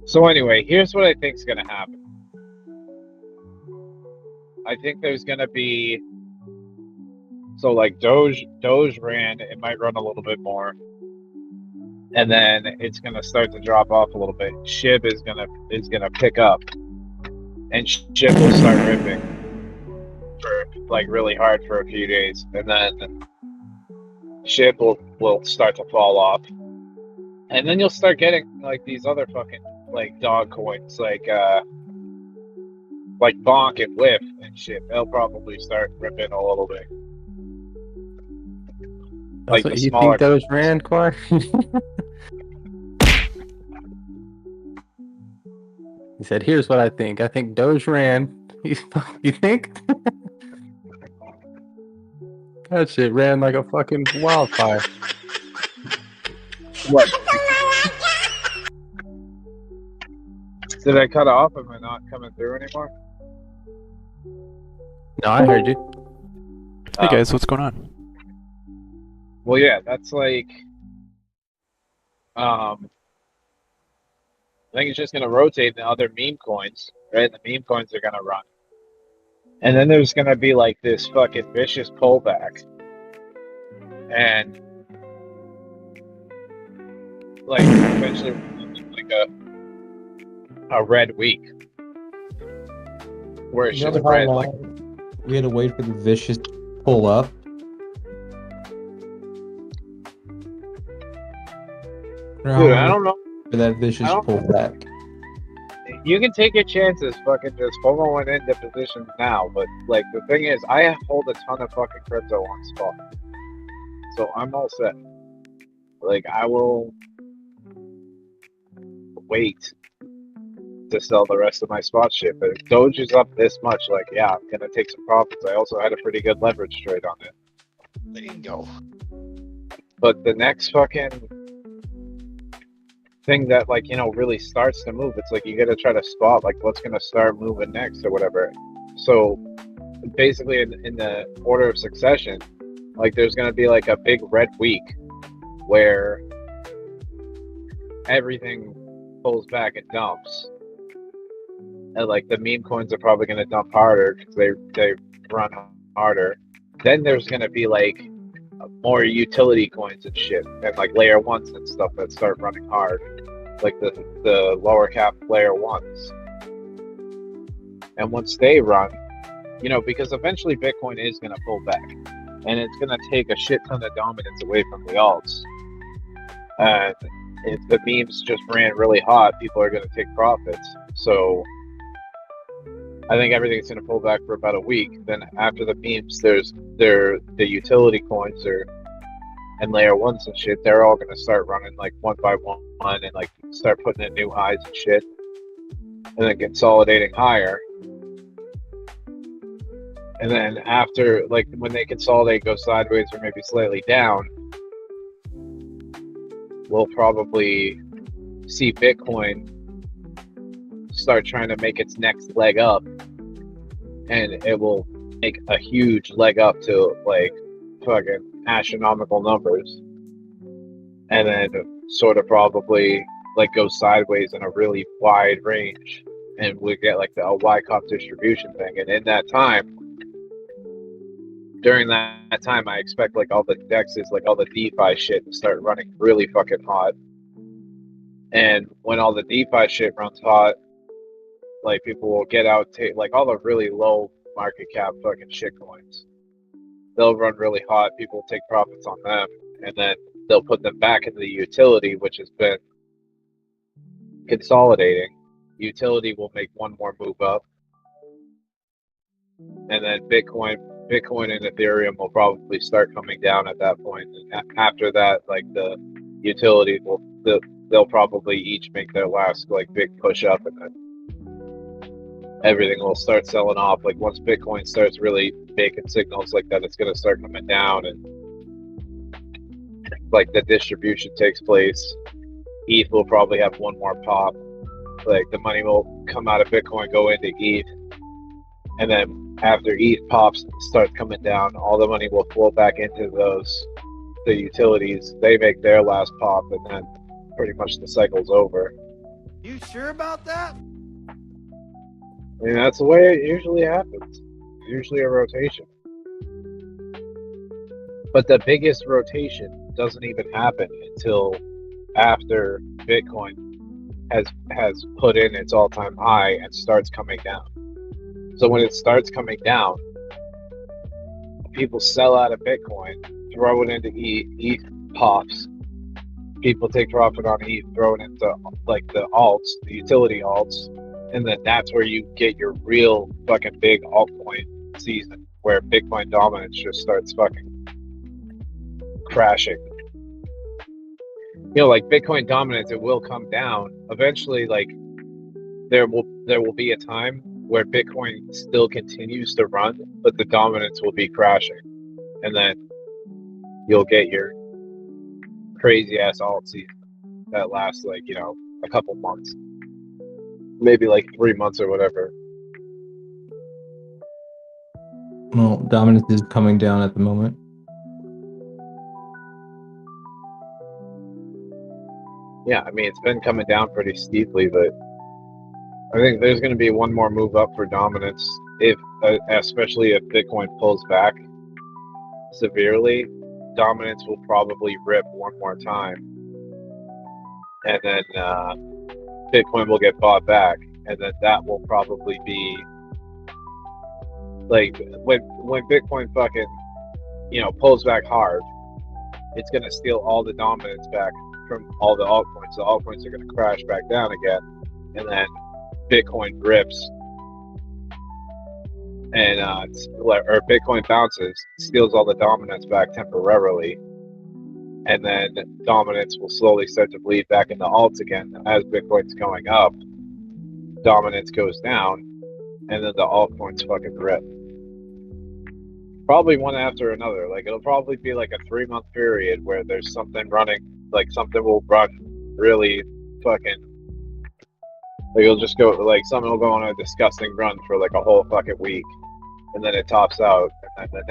So anyway, here's what I think is going to happen. I think there's going to be, so like Doge ran, it might run a little bit more, and then it's going to start to drop off a little bit. SHIB is going to pick up, and SHIB will start ripping for like really hard for a few days, and then SHIB will start to fall off, and then you'll start getting like these other fucking like dog coins, like Bonk and Whiff and shit. They'll probably start ripping a little bit. That's like what the you smaller think those ran, Quar? He said, here's what I think. I think Doge ran. You think? That shit ran like a fucking wildfire. What? Did I cut off? Am I not coming through anymore? No, I heard you. Hey guys, what's going on? Well, yeah, that's like, I think it's just gonna rotate the other meme coins, right? The meme coins are gonna run, and then there's gonna be like this fucking vicious pullback, and like eventually like a red week where it's You know just how red. long Like, we had to wait for the vicious pull up? dude, I don't know. For that vicious pullback. You can take your chances, fucking just FOMOing into positions now, but like the thing is, I hold a ton of fucking crypto on spot, so I'm all set. Like I will wait to sell the rest of my spot shit, but if Doge is up this much, like yeah, I'm gonna take some profits. I also had a pretty good leverage trade on it. There you go. But the next fucking thing that like really starts to move, it's like you got to try to spot like what's going to start moving next or whatever. So basically in the order of succession, like there's going to be like a big red week where everything pulls back and dumps, and like the meme coins are probably going to dump harder because they run harder. Then there's going to be like more utility coins and shit, and like layer ones and stuff that start running hard, like the lower cap layer ones. And once they run, because eventually Bitcoin is going to pull back, and it's going to take a shit ton of dominance away from the alts. And if the memes just ran really hot, people are going to take profits. So I think everything's going to pull back for about a week. Then after the memes, there's the utility coins and layer ones and shit. They're all going to start running like one by one and like start putting in new highs and shit, and then consolidating higher. And then after, like when they consolidate, go sideways or maybe slightly down, we'll probably see Bitcoin start trying to make its next leg up, and it will make a huge leg up to like fucking astronomical numbers, and then sort of probably like go sideways in a really wide range, and we get like a Wyckoff distribution thing. And in that time, during that time, I expect like all the dexes, like all the DeFi shit to start running really fucking hot. And when all the DeFi shit runs hot, like people will get out, like all the really low market cap fucking shit coins, they'll run really hot. People will take profits on them, and then they'll put them back into the utility, which has been consolidating. Utility will make one more move up, and then Bitcoin Bitcoin and Ethereum will probably start coming down at that point. And after that, like the utilities will, they'll probably each make their last like big push up, and then everything will start selling off. Like once Bitcoin starts really making signals like that, it's going to start coming down, and like the distribution takes place. ETH will probably have one more pop. Like the money will come out of Bitcoin, go into ETH, and then after ETH pops, starts coming down, all the money will flow back into the utilities. They make their last pop, and then pretty much the cycle's over. You sure about that? I mean, that's the way it usually happens. It's usually a rotation. But the biggest rotation doesn't even happen until after Bitcoin has put in its all-time high and starts coming down. So when it starts coming down, people sell out of Bitcoin, throw it into ETH, ETH pops. People take profit on ETH, throw it into like the alts, the utility alts, and then that's where you get your real fucking big altcoin season, where Bitcoin dominance just starts fucking crashing. You know, like Bitcoin dominance, it will come down eventually. Like there will be a time where Bitcoin still continues to run, but the dominance will be crashing, and then you'll get your crazy ass alt season that lasts like, you know, a couple months, maybe like 3 months or whatever. Well, dominance is coming down at the moment. Yeah, I mean, it's been coming down pretty steeply, but I think there's going to be one more move up for dominance, if especially if Bitcoin pulls back severely. Dominance will probably rip one more time, and then Bitcoin will get bought back, and then that will probably be like when Bitcoin fucking, you know, pulls back hard, it's going to steal all the dominance back from all the altcoins. The altcoins are going to crash back down again, and then Bitcoin rips, and or Bitcoin bounces, steals all the dominance back temporarily, and then dominance will slowly start to bleed back into alts again. As Bitcoin's going up, dominance goes down, and then the altcoins fucking rip. Probably one after another. Like it'll probably be like a 3-month period where there's something running, like something will run really fucking, like it'll just go, like something will go on a disgusting run for like a whole fucking week, and then it tops out, and then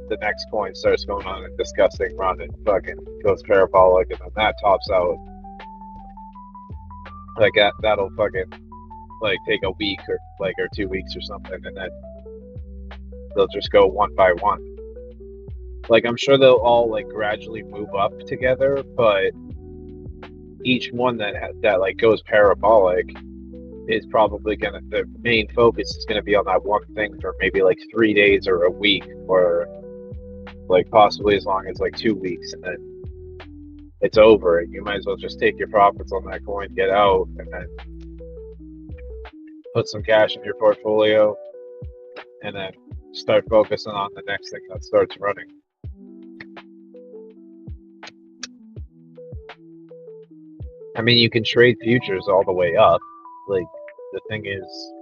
the next coin starts going on a disgusting run and fucking goes parabolic, and then that tops out. Like that'll fucking like take a week or 2 weeks or something, and then they'll just go one by one. Like I'm sure they'll all like gradually move up together, but each one that like goes parabolic is probably gonna, the main focus is gonna be on that one thing for maybe like 3 days or a week, or like possibly as long as like 2 weeks, and then it's over. You might as well just take your profits on that coin, get out, and then put some cash in your portfolio, and then start focusing on the next thing that starts running. I mean, you can trade futures all the way up. Like, the thing is,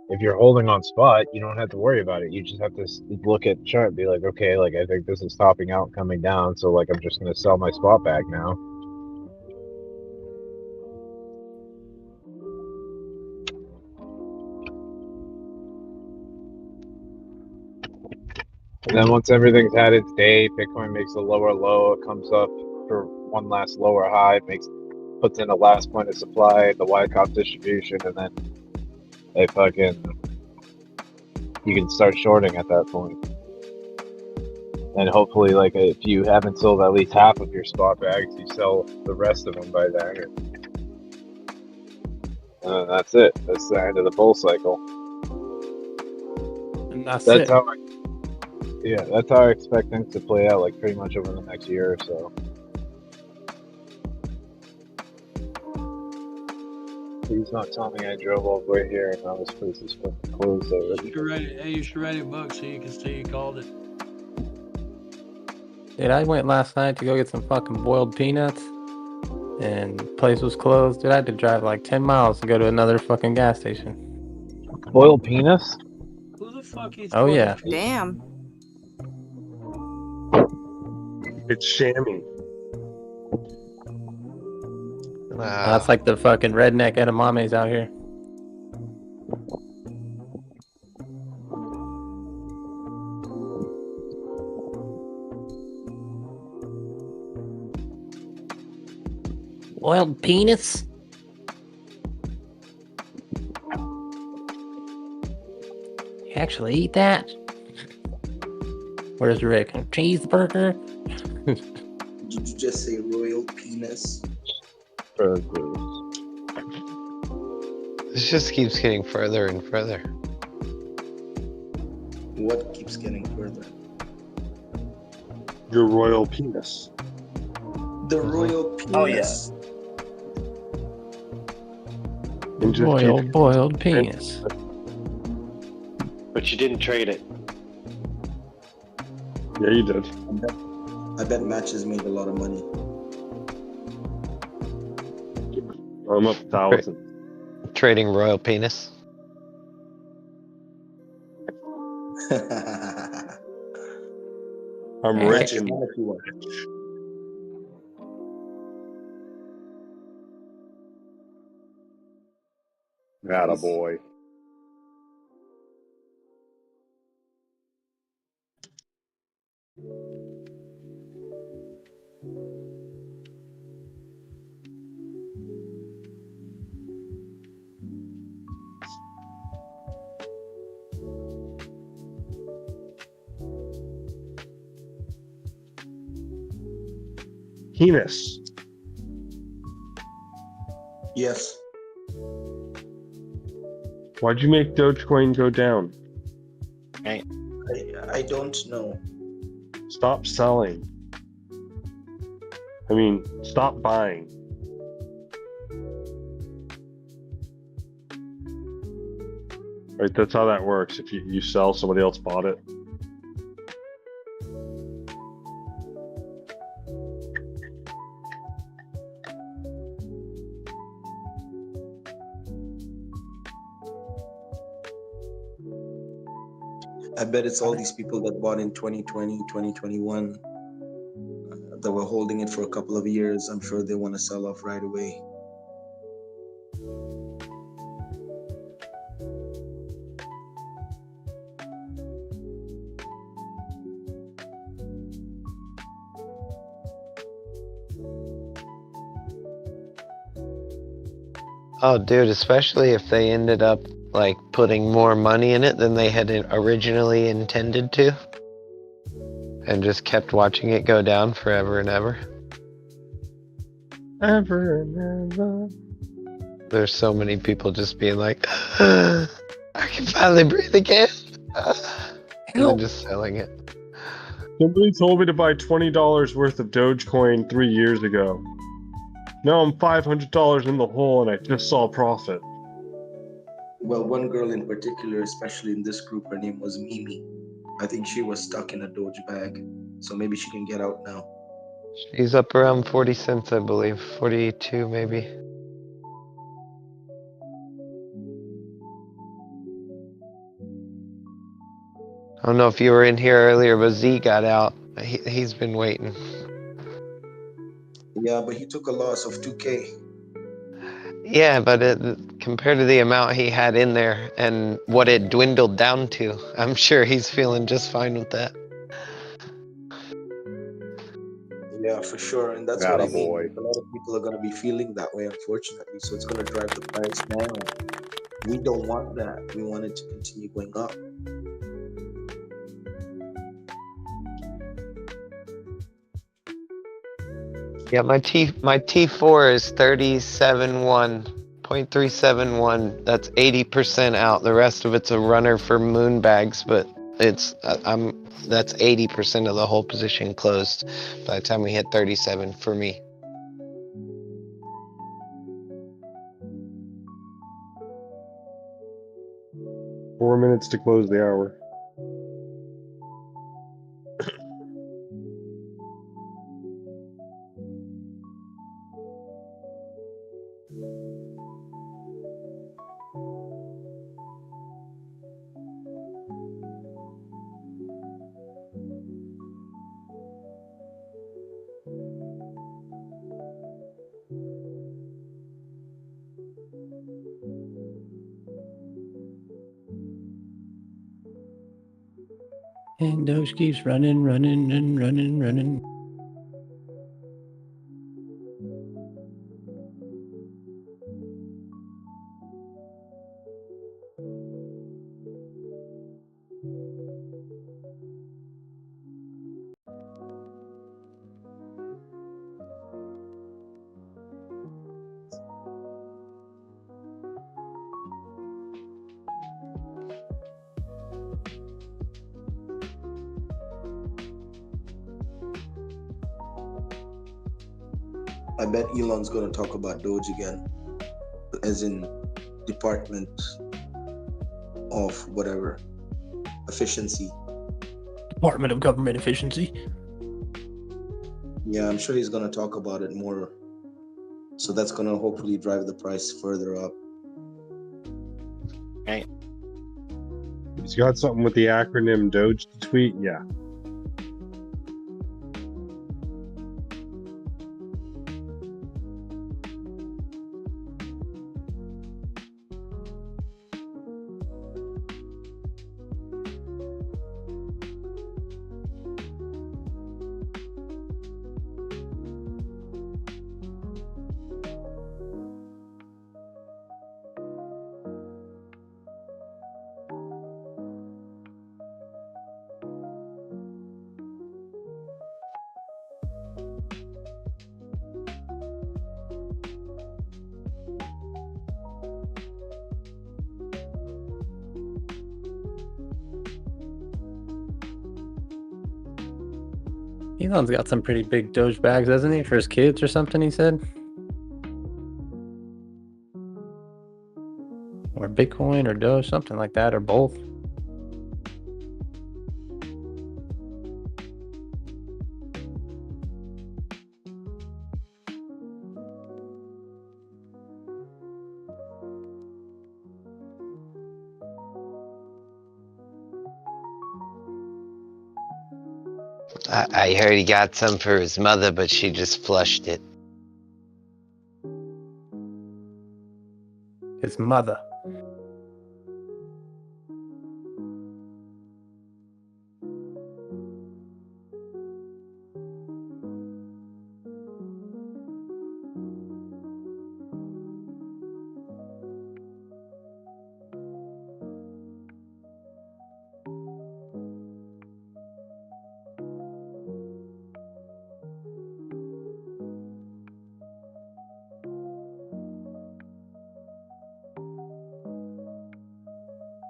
if you're holding on spot, you don't have to worry about it. You just have to look at the chart and be like, okay, like, I think this is topping out, coming down, so, like, I'm just going to sell my spot bag now. And then once everything's had its day, Bitcoin makes a lower low, it comes up for one last lower high, puts in a last point of supply, the Wyckoff distribution, and then you can start shorting at that point. And hopefully, like, if you haven't sold at least half of your spot bags, you sell the rest of them by then. And that's it. That's the end of the bull cycle. And that's how that's how I expect things to play out, like pretty much over the next year or so. Please not tell me I drove all the way here and now this place is fucking closed already. You should write a book so you can say you called it. Dude, I went last night to go get some fucking boiled peanuts, and the place was closed. Dude, I had to drive like 10 miles to go to another fucking gas station. Boiled penis? Who the fuck eats Oh, yeah. Damn. It's shammy. That's like the fucking redneck edamames out here. Boiled penis? You actually eat that? Where's Rick? Cheeseburger? Did you just say royal penis? This just keeps getting further and further. What keeps getting further? Your royal penis. The royal penis. Royal boiled penis. But you didn't trade it. Yeah, you did. I bet matches made a lot of money. I'm up 1,000. Trading royal penis. I'm rich Matches and money if you want. attaboy. Penis. Yes. Why'd you make Dogecoin go down? I don't know. Stop selling. I mean, stop buying. Right, that's how that works. If you sell, somebody else bought it. I bet it's all these people that bought in 2020, 2021 that were holding it for a couple of years. I'm sure they want to sell off right away. Oh, dude, especially if they ended up like putting more money in it than they had originally intended to, and just kept watching it go down forever and ever. Ever and ever. There's so many people just being like, I can finally breathe again. And then just selling it. Somebody told me to buy $20 worth of Dogecoin 3 years ago. Now I'm $500 in the hole and I just saw profit. Well, one girl in particular, especially in this group, her name was Mimi. I think she was stuck in a Doge bag, so maybe she can get out now. She's up around 40 cents, I believe. 42 maybe. I don't know if you were in here earlier, but Z got out. He's been waiting. Yeah, but he took a loss of 2K. Yeah, but compared to the amount he had in there and what it dwindled down to, I'm sure he's feeling just fine with that. Yeah, for sure. And that's what I mean. A lot of people are going to be feeling that way, unfortunately. So it's going to drive the price down. We don't want that. We want it to continue going up. Yeah, my T4 is 0.371. That's 80% out. The rest of it's a runner for moon bags, but that's 80% of the whole position closed by the time we hit 37 for me. 4 minutes to close the hour. And Doge keeps running, running, and running, running. I bet Elon's going to talk about Doge again, as in Department of whatever, efficiency. Department of Government Efficiency. Yeah, I'm sure he's going to talk about it more. So that's going to hopefully drive the price further up. Right. He's got something with the acronym Doge to tweet. Yeah. Elon's got some pretty big Doge bags, hasn't he? For his kids or something, he said. Or Bitcoin or Doge, something like that, or both. I heard he got some for his mother, but she just flushed it. His mother.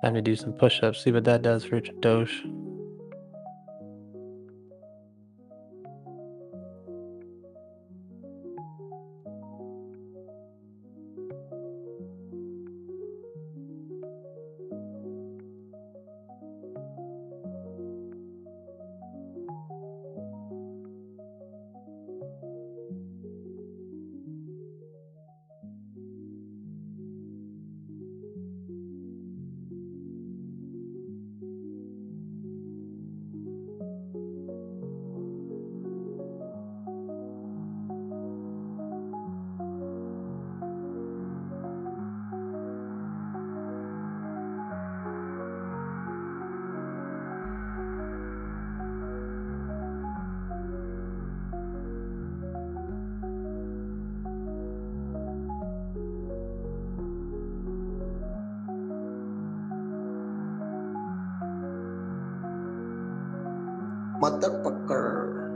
Time to do some push-ups, see what that does for Doge. Motherfucker.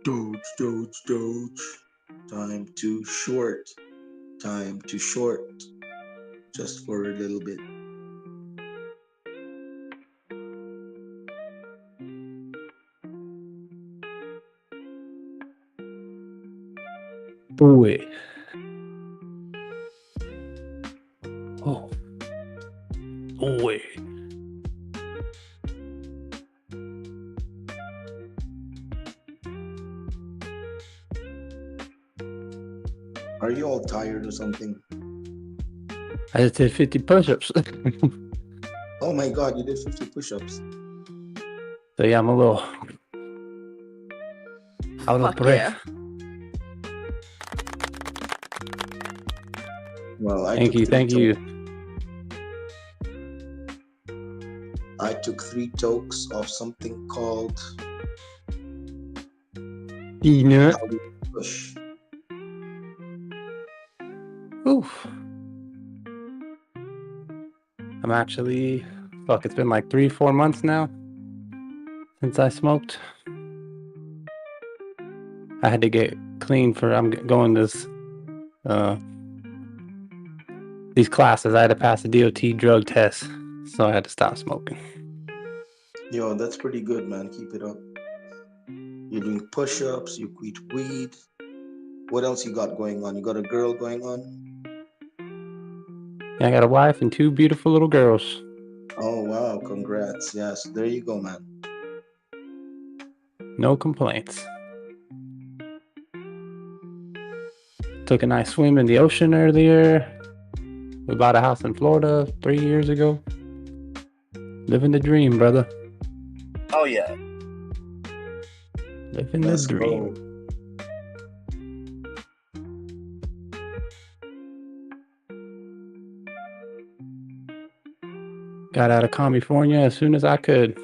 Doge, Doge, Doge. Time to short. Time to short. Just for a little bit. Boy. Are you all tired or something? I just did 50 push-ups. Oh my god, you did 50 push-ups. So yeah, I'm a little out of Fuck breath. yeah. Well, Thank you. I took 3 tokes of something called Peanut. push. Oof. I'm actually, it's been like 3-4 months now since I smoked. I had to get clean I'm going this, these classes. I had to pass the DOT drug test, so I had to stop smoking. Yo, that's pretty good, man. Keep it up. You're doing push-ups, you quit weed. What else you got going on? You got a girl going on? Yeah, I got a wife and 2 beautiful little girls. Oh, wow. Congrats. Yes, there you go, man. No complaints. Took a nice swim in the ocean earlier. We bought a house in Florida 3 years ago. Living the dream, brother. Oh yeah. Living the dream. Got out of California as soon as I could.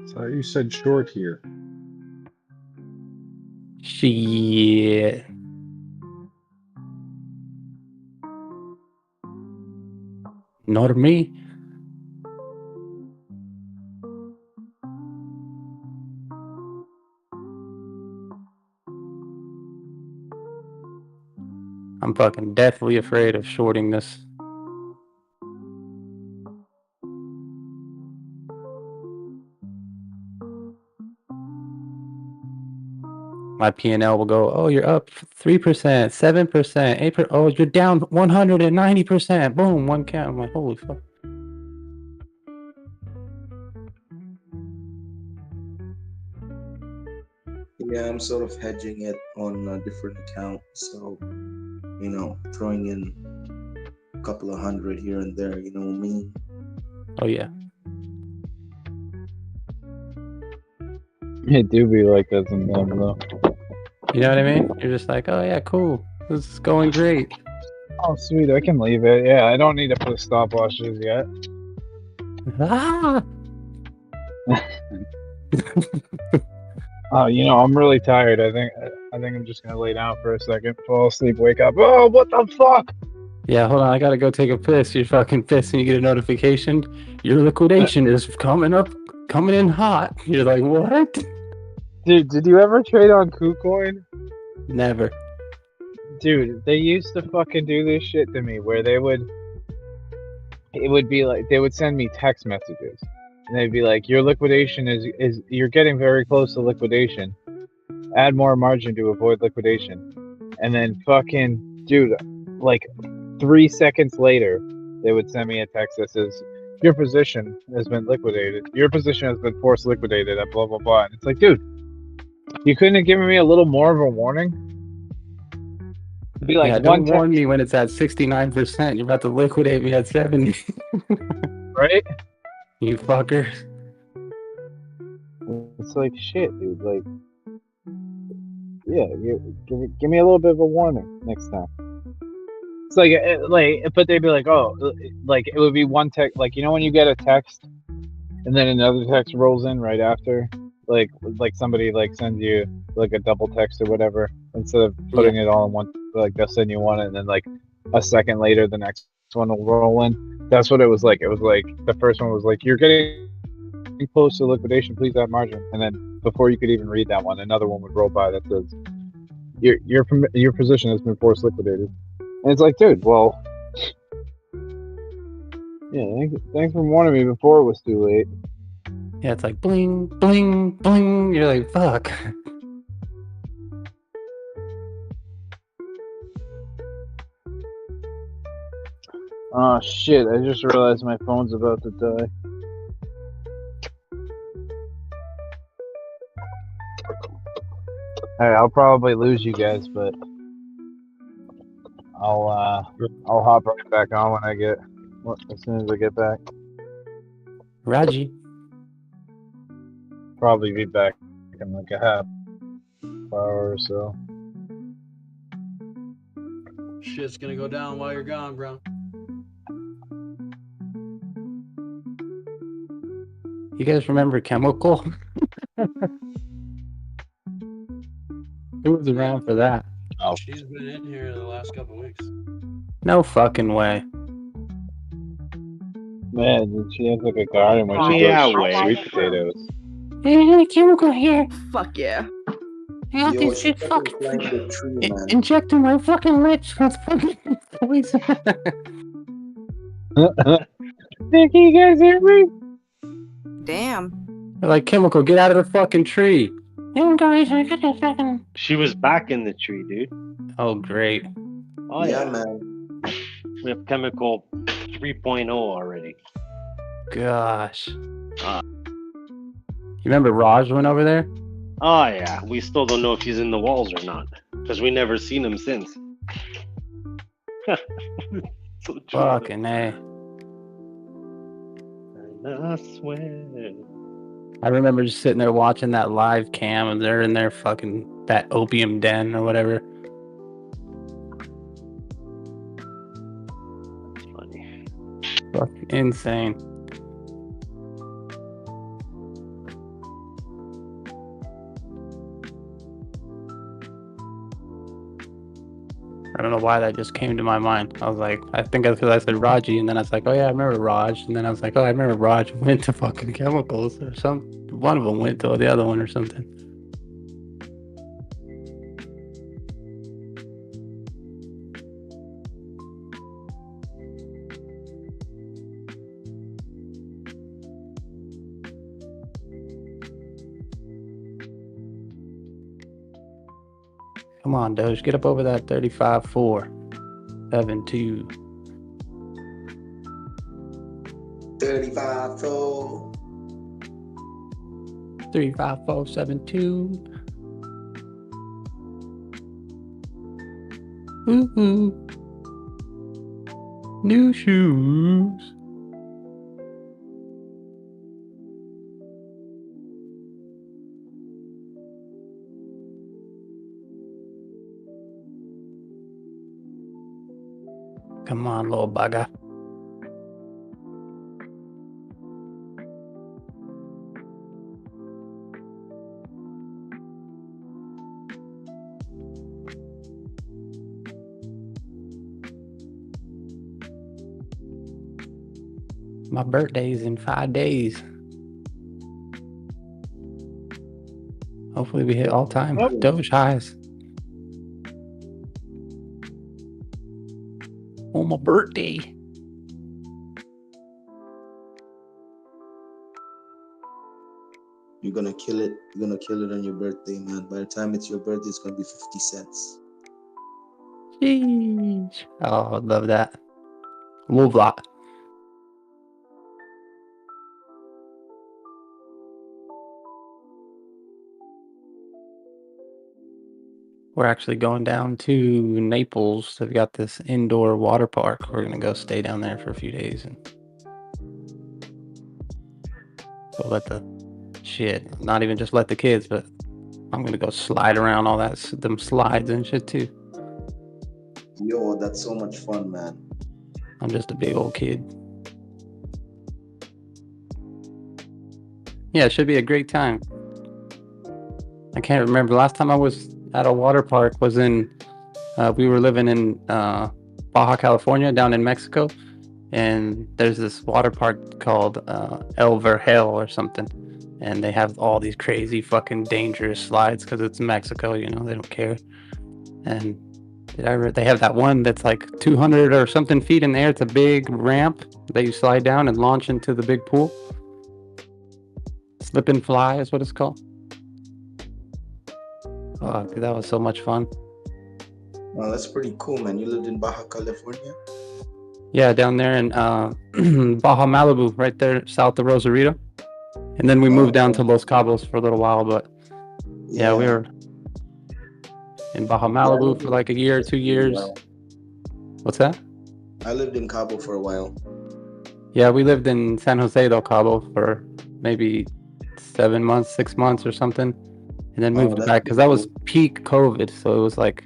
So you said short here. Shit. Not me. I'm fucking deathly afraid of shorting this. My P&L will go, oh, you're up 3%, 7%, 8%. Oh, you're down 190%. Boom, one count. I'm like, holy fuck. Yeah, I'm sort of hedging it on a different account. So, you know, throwing in a couple of hundred here and there, you know what I mean? Oh, yeah. It do be like that sometimes, though. You know what I mean? You're just like, oh, yeah, cool. This is going great. Oh, sweet. I can leave it. Yeah, I don't need to put stopwatches yet. Ah! Oh, you know, I'm really tired. I think I'm just gonna lay down for a second, fall asleep, wake up. Oh, what the fuck? Yeah, hold on. I gotta go take a piss. You're fucking pissed and you get a notification. Your liquidation is coming in hot. You're like, what? Dude, did you ever trade on KuCoin? Never. Dude, they used to fucking do this shit to me where it would be like, they would send me text messages. And they'd be like, your liquidation is you're getting very close to liquidation. Add more margin to avoid liquidation. And then fucking, dude, like 3 seconds later, they would send me a text that says, your position has been liquidated. Your position has been forced liquidated at blah, blah, blah. And it's like, dude, you couldn't have given me a little more of a warning? It'd be like, yeah, don't warn me when it's at 69%. You're about to liquidate me at 70. Right? You fucker. It's like shit, dude. Like, yeah, give me a little bit of a warning next time. It's like, but they'd be like, oh, like it would be one text, like, you know when you get a text, and then another text rolls in right after, like somebody like sends you like a double text or whatever, instead of putting it all in one, like they'll send you one, and then like a second later the next one will roll in. That's what it was like. It was like the first one was like, you're getting close to liquidation, please add margin. And then before you could even read that one, another one would roll by that says, your position has been forced liquidated. And it's like, dude, well, yeah, thanks for warning me before it was too late. Yeah, it's like bling, bling, bling. You're like, fuck. Oh shit! I just realized my phone's about to die. Alright, I'll probably lose you guys, but I'll hop right back on when I get as soon as I get back. Raji. Probably be back in like a half hour or so. Shit's gonna go down while you're gone, bro. You guys remember Chemical? Who was around for that? Oh, she's been in here the last couple weeks. No fucking way. Man, did she have like a garden when she grows sweet potatoes? Hey, Chemical here. Fuck yeah. I got Yo, this she shit fucking fucking climbed the tree, man. injecting my fucking lips with fucking poison. Can you guys hear me? Damn. They're like, Chemical, get out of the fucking tree. Yeah, guys, I got this fucking... She was back in the tree, dude. Oh, great. Oh Yeah, yeah, man. we have chemical 3.0 already. Gosh. Uh, You remember Raj went over there? oh yeah, we still don't know if he's in the walls or not because we never seen him since. So true. Fucking A. And I swear. I remember just sitting there watching that live cam and they're in their fucking, that opium den or whatever. That's funny. Fucking insane. I don't know why that just came to my mind. I was like, I think that's because I said Raji, and then I was like, oh yeah, I remember Raj, and then I was like, oh, I remember Raj went to fucking Chemicals or something. One of them went to the other one or something. Come on, Doge, get up over that 35.4. 7.2. 35-4. 35472. Ooh. New shoes. Come on, little bugger. My birthday's in 5 days. Hopefully we hit all-time Doge highs. On my birthday. You're gonna kill it. You're gonna kill it on your birthday, man. By the time it's your birthday, it's gonna be 50 cents. Sheesh. Oh, I love that. Move lot. We're actually going down to Naples. They've got this indoor water park. We're gonna go stay down there for a few days and go let the shit. Not even just let the kids, but I'm gonna go slide around all that them slides and shit too. Yo, that's so much fun, man. I'm just a big old kid. Yeah, it should be a great time. I can't remember. Last time I was at a water park was in, we were living in Baja California, down in Mexico. And there's this water park called El Vergel or something. And they have all these crazy fucking dangerous slides because it's Mexico, you know, they don't care. And They have that one that's like 200 or something feet in the air. It's a big ramp that you slide down and launch into the big pool. Slip and fly is what it's called. Oh, dude, that was so much fun. Well, that's pretty cool, man. You lived in Baja California? Yeah, down there in Baja Malibu, right there south of Rosarito. And then we moved down to Los Cabos for a little while, but yeah, we were in Baja Malibu for like a year, 2 years. What's that? I lived in Cabo for a while. Yeah, we lived in San Jose del Cabo for maybe 7 months, 6 months or something. And then moved back because that was peak COVID. So it was like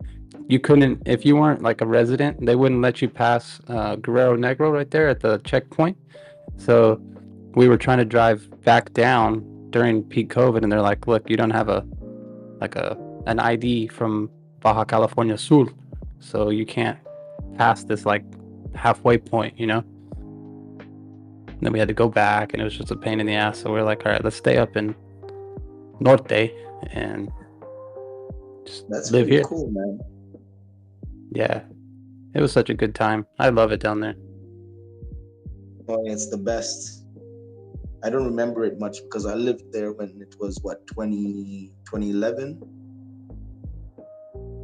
you couldn't, if you weren't like a resident, they wouldn't let you pass Guerrero Negro right there at the checkpoint. So we were trying to drive back down during peak COVID, and they're like, look, you don't have an ID from Baja California Sur, so you can't pass this like halfway point, you know? And then we had to go back, and it was just a pain in the ass. So we were like, all right, let's stay up in Norte and just live here. Cool, man. Yeah, it was such a good time. I love it down there. Oh, it's the best. I don't remember it much because I lived there when it was 2011.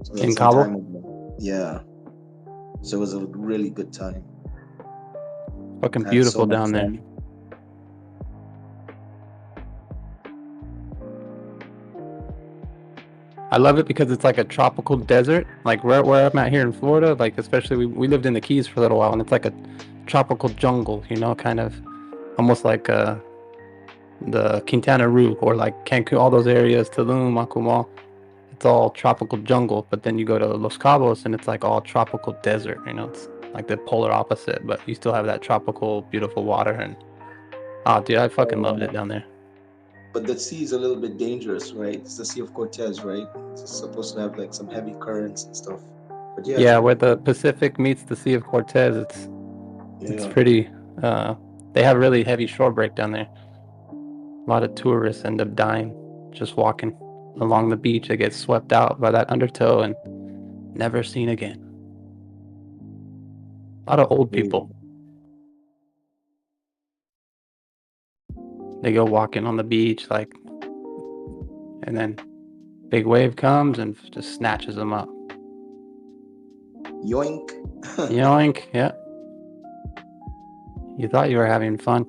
So in Cabo? Yeah. So it was a really good time. Fucking beautiful down there. I love it because it's like a tropical desert, like where I'm at here in Florida. Like especially we lived in the Keys for a little while, and it's like a tropical jungle, you know, kind of almost like the Quintana Roo or like Cancun, all those areas, Tulum, Macumal. It's all tropical jungle, but then you go to Los Cabos and it's like all tropical desert, you know. It's like the polar opposite, but you still have that tropical, beautiful water. And dude, I fucking loved it down there. But the sea is a little bit dangerous, right? It's the Sea of Cortez, right? It's supposed to have like some heavy currents and stuff. But yeah, where the Pacific meets the Sea of Cortez, it's pretty. They have really heavy shore break down there. A lot of tourists end up dying just walking along the beach. They get swept out by that undertow and never seen again. A lot of old people. They go walking on the beach, like, and then big wave comes and just snatches them up. Yoink. Yoink, yeah. You thought you were having fun.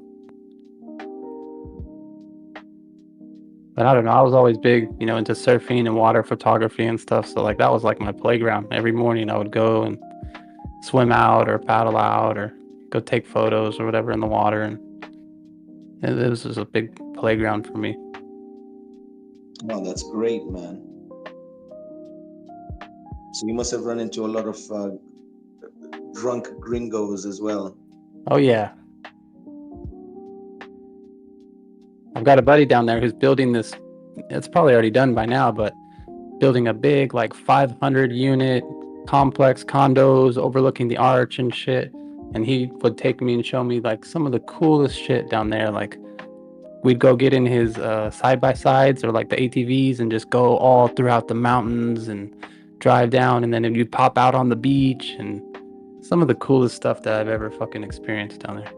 But I don't know, I was always big, you know, into surfing and water photography and stuff. So like that was like my playground. Every morning I would go and swim out or paddle out or go take photos or whatever in the water. And it was just a big playground for me. Oh, that's great, man. So you must have run into a lot of drunk gringos as well. Oh yeah. I've got a buddy down there who's building this, it's probably already done by now, but building a big like 500 unit complex condos overlooking the arch and shit. And he would take me and show me like some of the coolest shit down there. Like we'd go get in his side-by-sides or like the ATVs and just go all throughout the mountains and drive down, and then you'd pop out on the beach, and some of the coolest stuff that I've ever fucking experienced down there.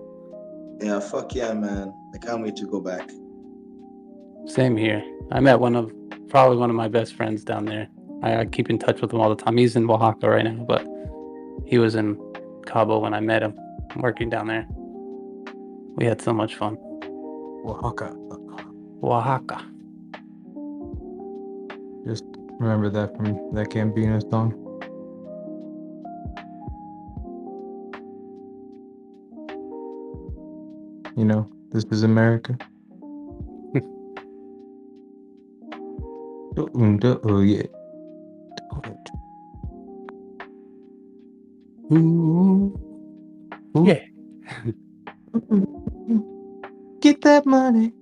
Yeah, fuck yeah, man. I can't wait to go back. Same here. I met probably one of my best friends down there. I keep in touch with him all the time. He's in Oaxaca right now, but he was in Cabo when I met him, working down there. We had so much fun. Oaxaca. Just remember that from that Gambino song. You know, this is America. Unda, oh yeah. Ooh. Yeah. Get that money.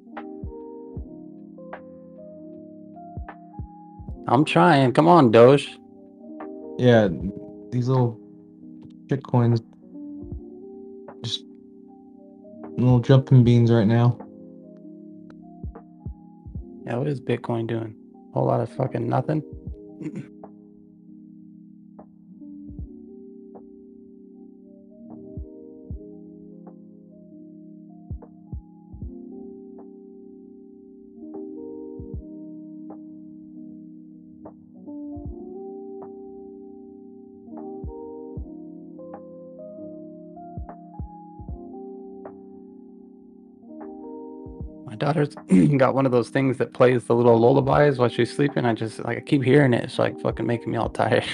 I'm trying. Come on, Doge. Yeah, these little shit coins. Just little jumping beans right now. Yeah, what is Bitcoin doing? Whole lot of fucking nothing. My daughter's got one of those things that plays the little lullabies while she's sleeping. I keep hearing it. It's like fucking making me all tired.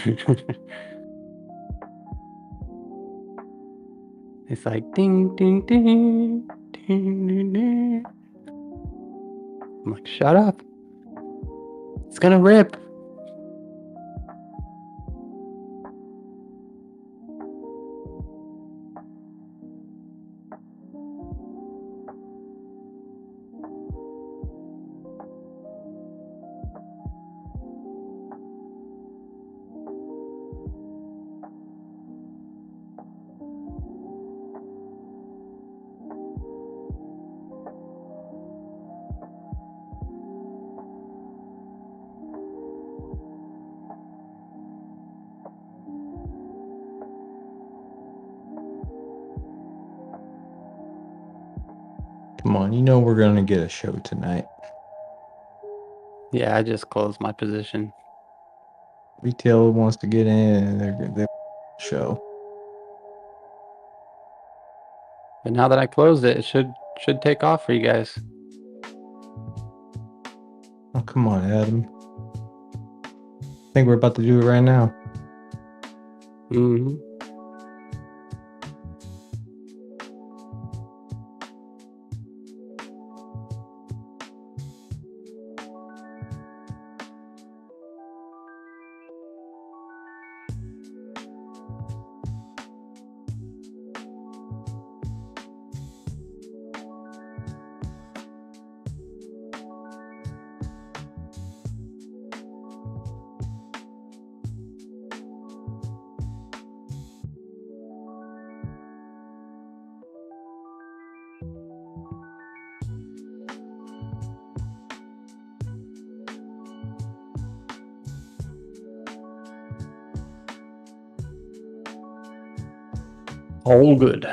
It's like ding, ding, ding, ding, ding, ding. I'm like, shut up. It's gonna rip. Come on, you know we're gonna get a show tonight. Yeah, I just closed my position. Retail wants to get in, and they're show. But now that I closed it, it should take off for you guys. Oh, come on, Adam. I think we're about to do it right now. Mm-hmm. All good.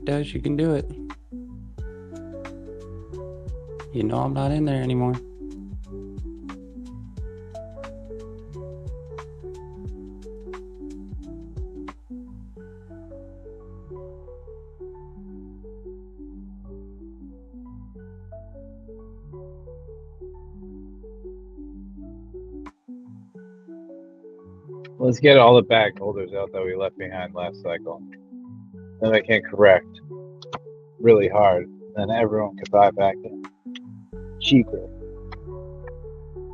Doge, you can do it. You know I'm not in there anymore. Let's get all the bag holders out that we left behind last cycle. Then we can correct really hard. Then everyone can buy back in cheaper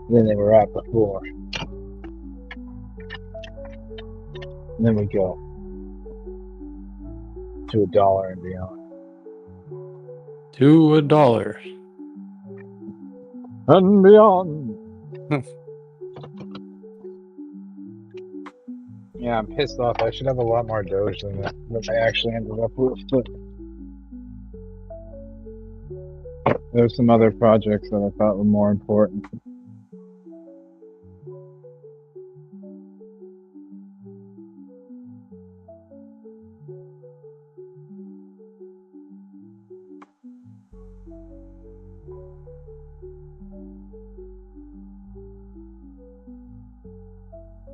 than they were at before. And then we go to $1 and beyond. To $1. And beyond. Yeah, I'm pissed off. I should have a lot more Doge than I actually ended up with. But there's some other projects that I thought were more important.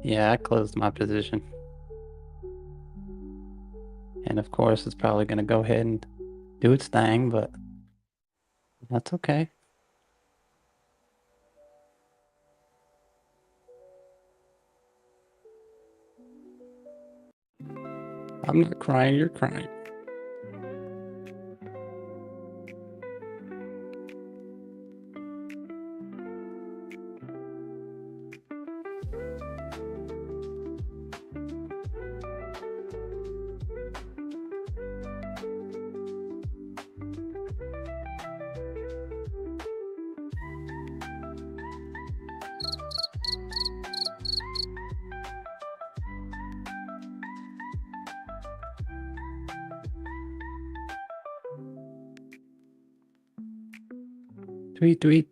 Yeah, I closed my position. And of course, it's probably going to go ahead and do its thing, but that's okay. I'm not crying, you're crying. Tweet, tweet.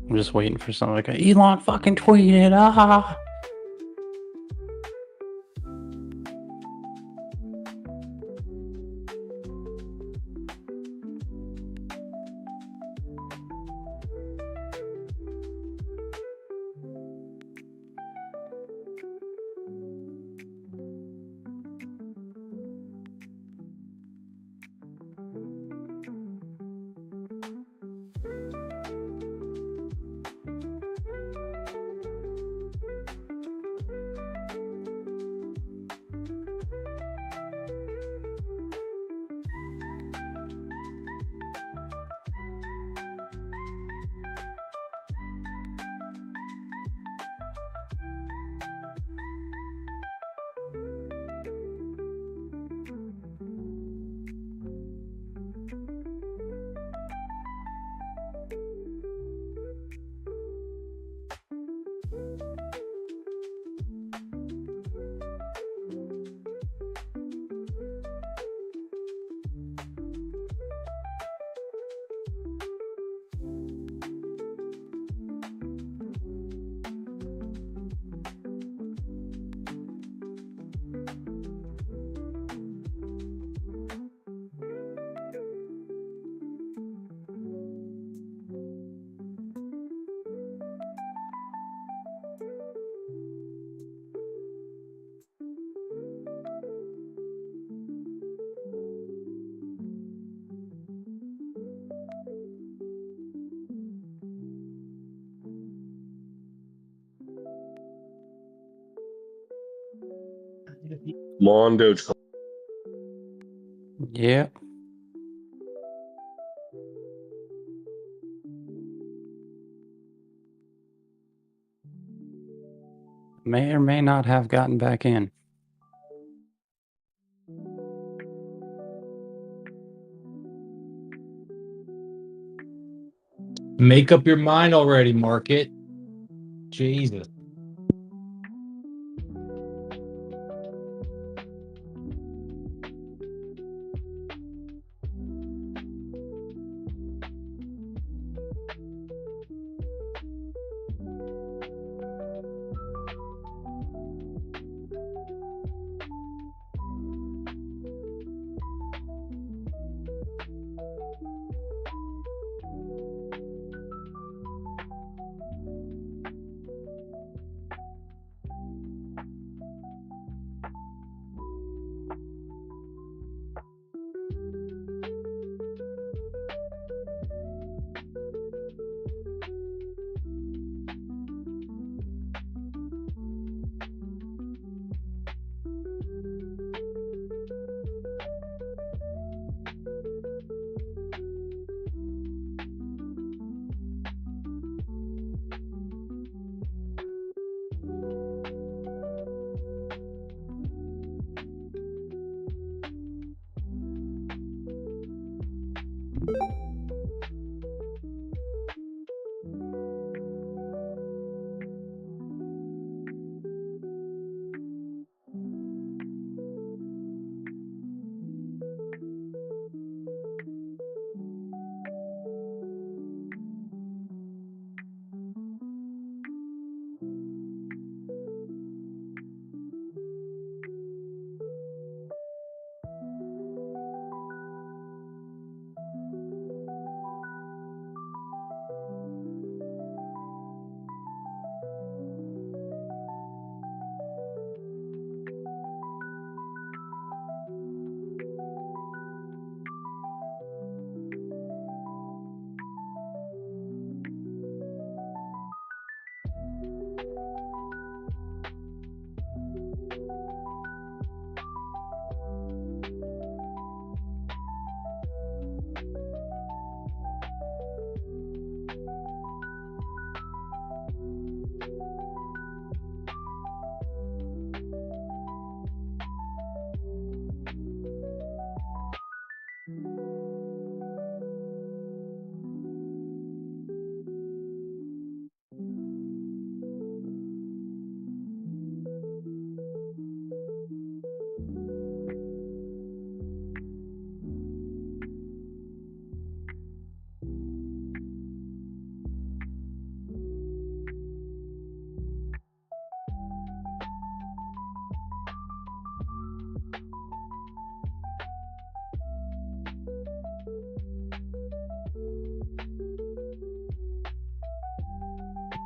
I'm just waiting for something like Elon fucking tweeted. Ah. Come on, Doge. Yeah. May or may not have gotten back in. Make up your mind already, market. Jesus.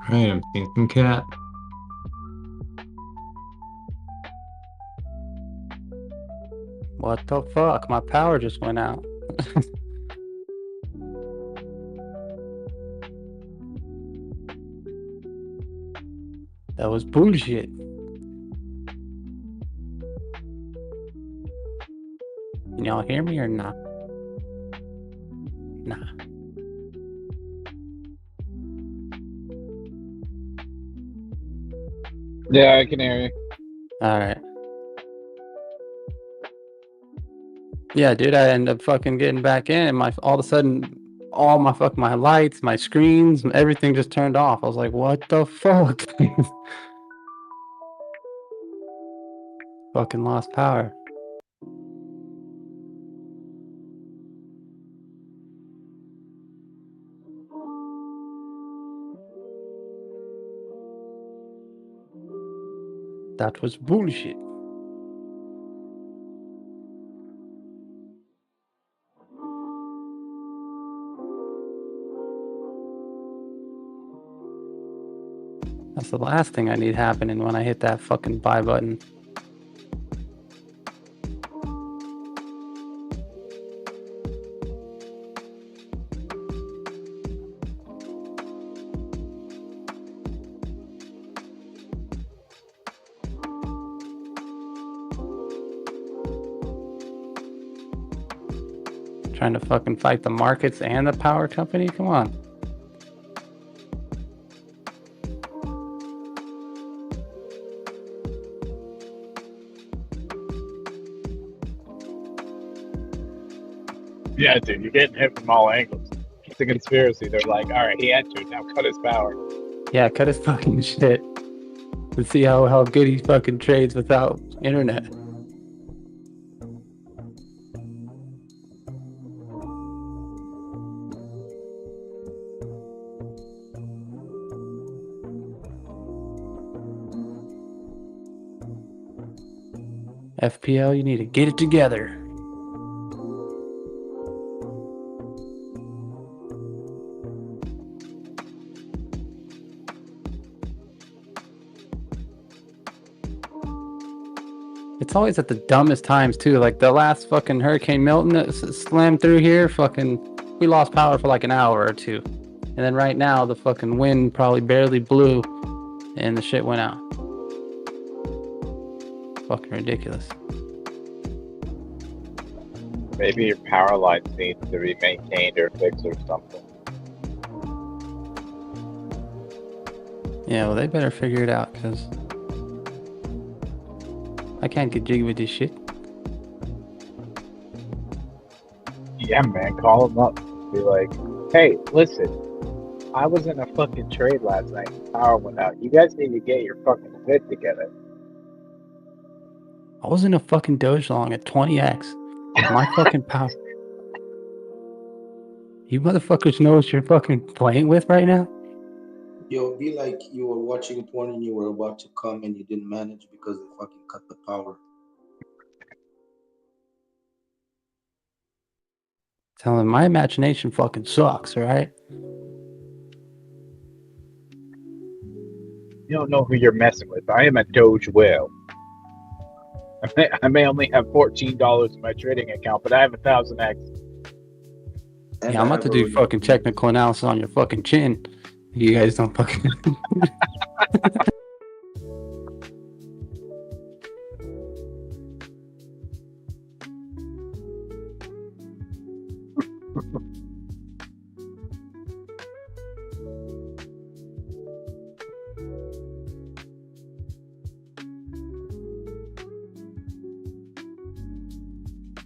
Right, I'm seeing some cat. What the fuck? My power just went out. That was bullshit. Can y'all hear me or not? Nah. Yeah, I can hear you. Alright. Yeah, dude, I ended up fucking getting back in, and all of a sudden, all my lights, my screens, everything just turned off. I was like, what the fuck? Fucking lost power. That was bullshit. That's the last thing I need happening when I hit that fucking buy button. Trying to fucking fight the markets and the power company? Come on. Yeah, dude, you're getting hit from all angles. It's a conspiracy. They're like, all right, he entered, now cut his power. Yeah, cut his fucking shit. Let's see how good he fucking trades without internet. FPL, you need to get it together. It's always at the dumbest times too. Like the last fucking Hurricane Milton that slammed through here, we lost power for like an hour or two. And then right now the fucking wind probably barely blew and the shit went out. Fucking ridiculous. Maybe your power lines need to be maintained or fixed or something. Yeah, well they better figure it out because I can't get jiggy with this shit. Yeah, man, call them up. Be like, hey, listen, I was in a fucking trade last night. Power went out. You guys need to get your fucking shit together. I was in a fucking Doge long at 20x. My fucking power. You motherfuckers know what you're fucking playing with right now? Yo, be like you were watching porn and you were about to come and you didn't manage because they fucking cut the power. Telling my imagination fucking sucks, right? You don't know who you're messing with. I am a Doge whale. I may only have $14 in my trading account, but I have 1,000x. Yeah, I'm about to do fucking technical analysis on your fucking chin. You guys don't fucking.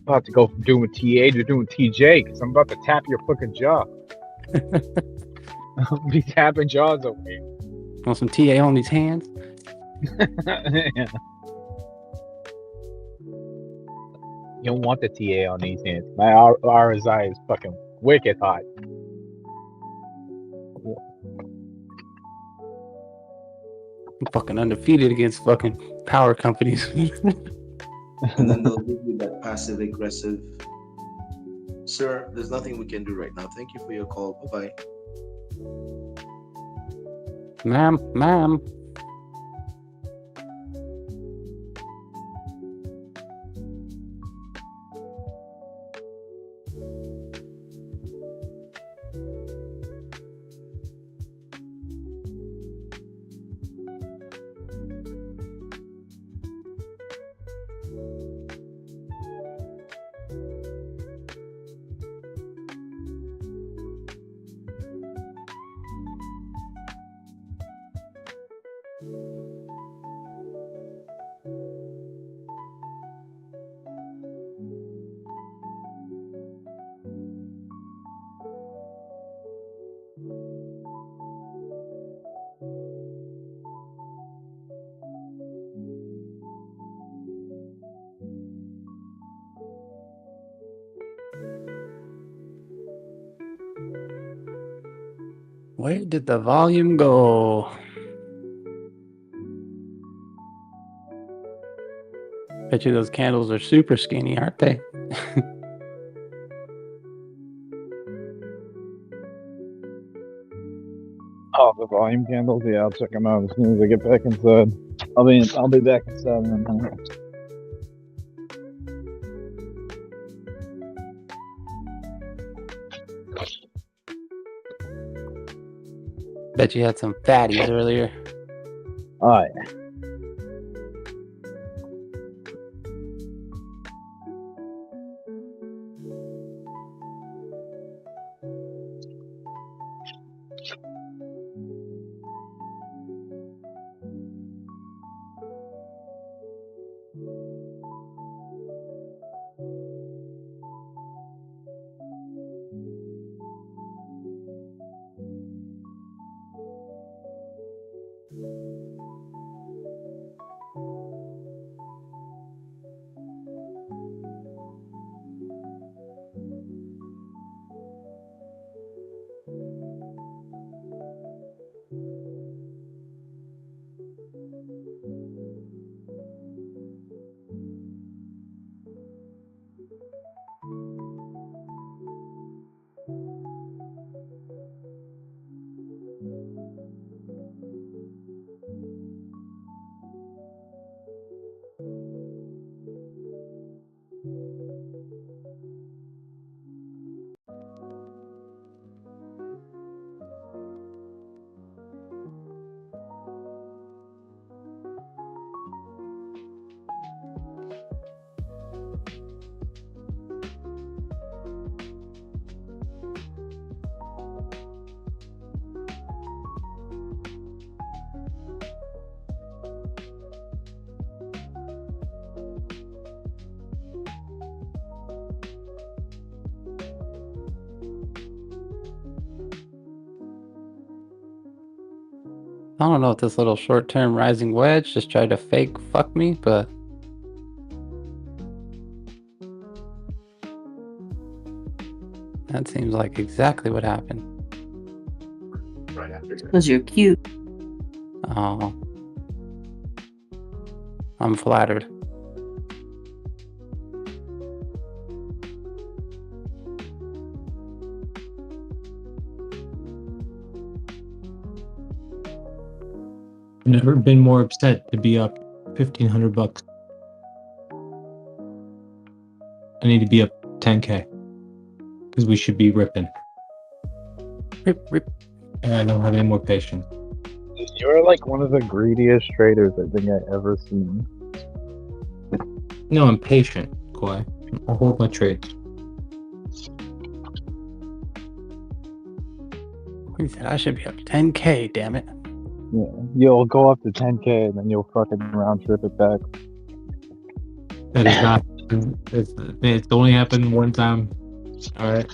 About to go from doing TA to doing TJ because I'm about to tap your fucking jaw. I'll be tapping jaws over here. Want some TA on these hands? Yeah. You don't want the TA on these hands. My RSI is fucking wicked hot. I'm fucking undefeated against fucking power companies. And then they'll give you that passive aggressive. Sir, there's nothing we can do right now. Thank you for your call. Bye bye. Ma'am. Where did the volume go? Bet you those candles are super skinny, aren't they? Oh, the volume candles? Yeah, I'll check them out as soon as I get back inside. I'll be back inside in a minute. Bet you had some fatties earlier. Oh, yeah. I don't know if this little short-term rising wedge just tried to fake fuck me, but that seems like exactly what happened. Right after. Because you're cute. Oh. I'm flattered. Never been more upset to be up $1,500. I need to be up 10K because we should be ripping. Rip. And I don't have any more patience. You're like one of the greediest traders I think I ever seen. No, I'm patient, Kawhi. I'll hold my trades. He said I should be up 10K, damn it. Yeah, you'll go up to 10K and then you'll fucking round trip it back. That is not. It's only happened one time. All right.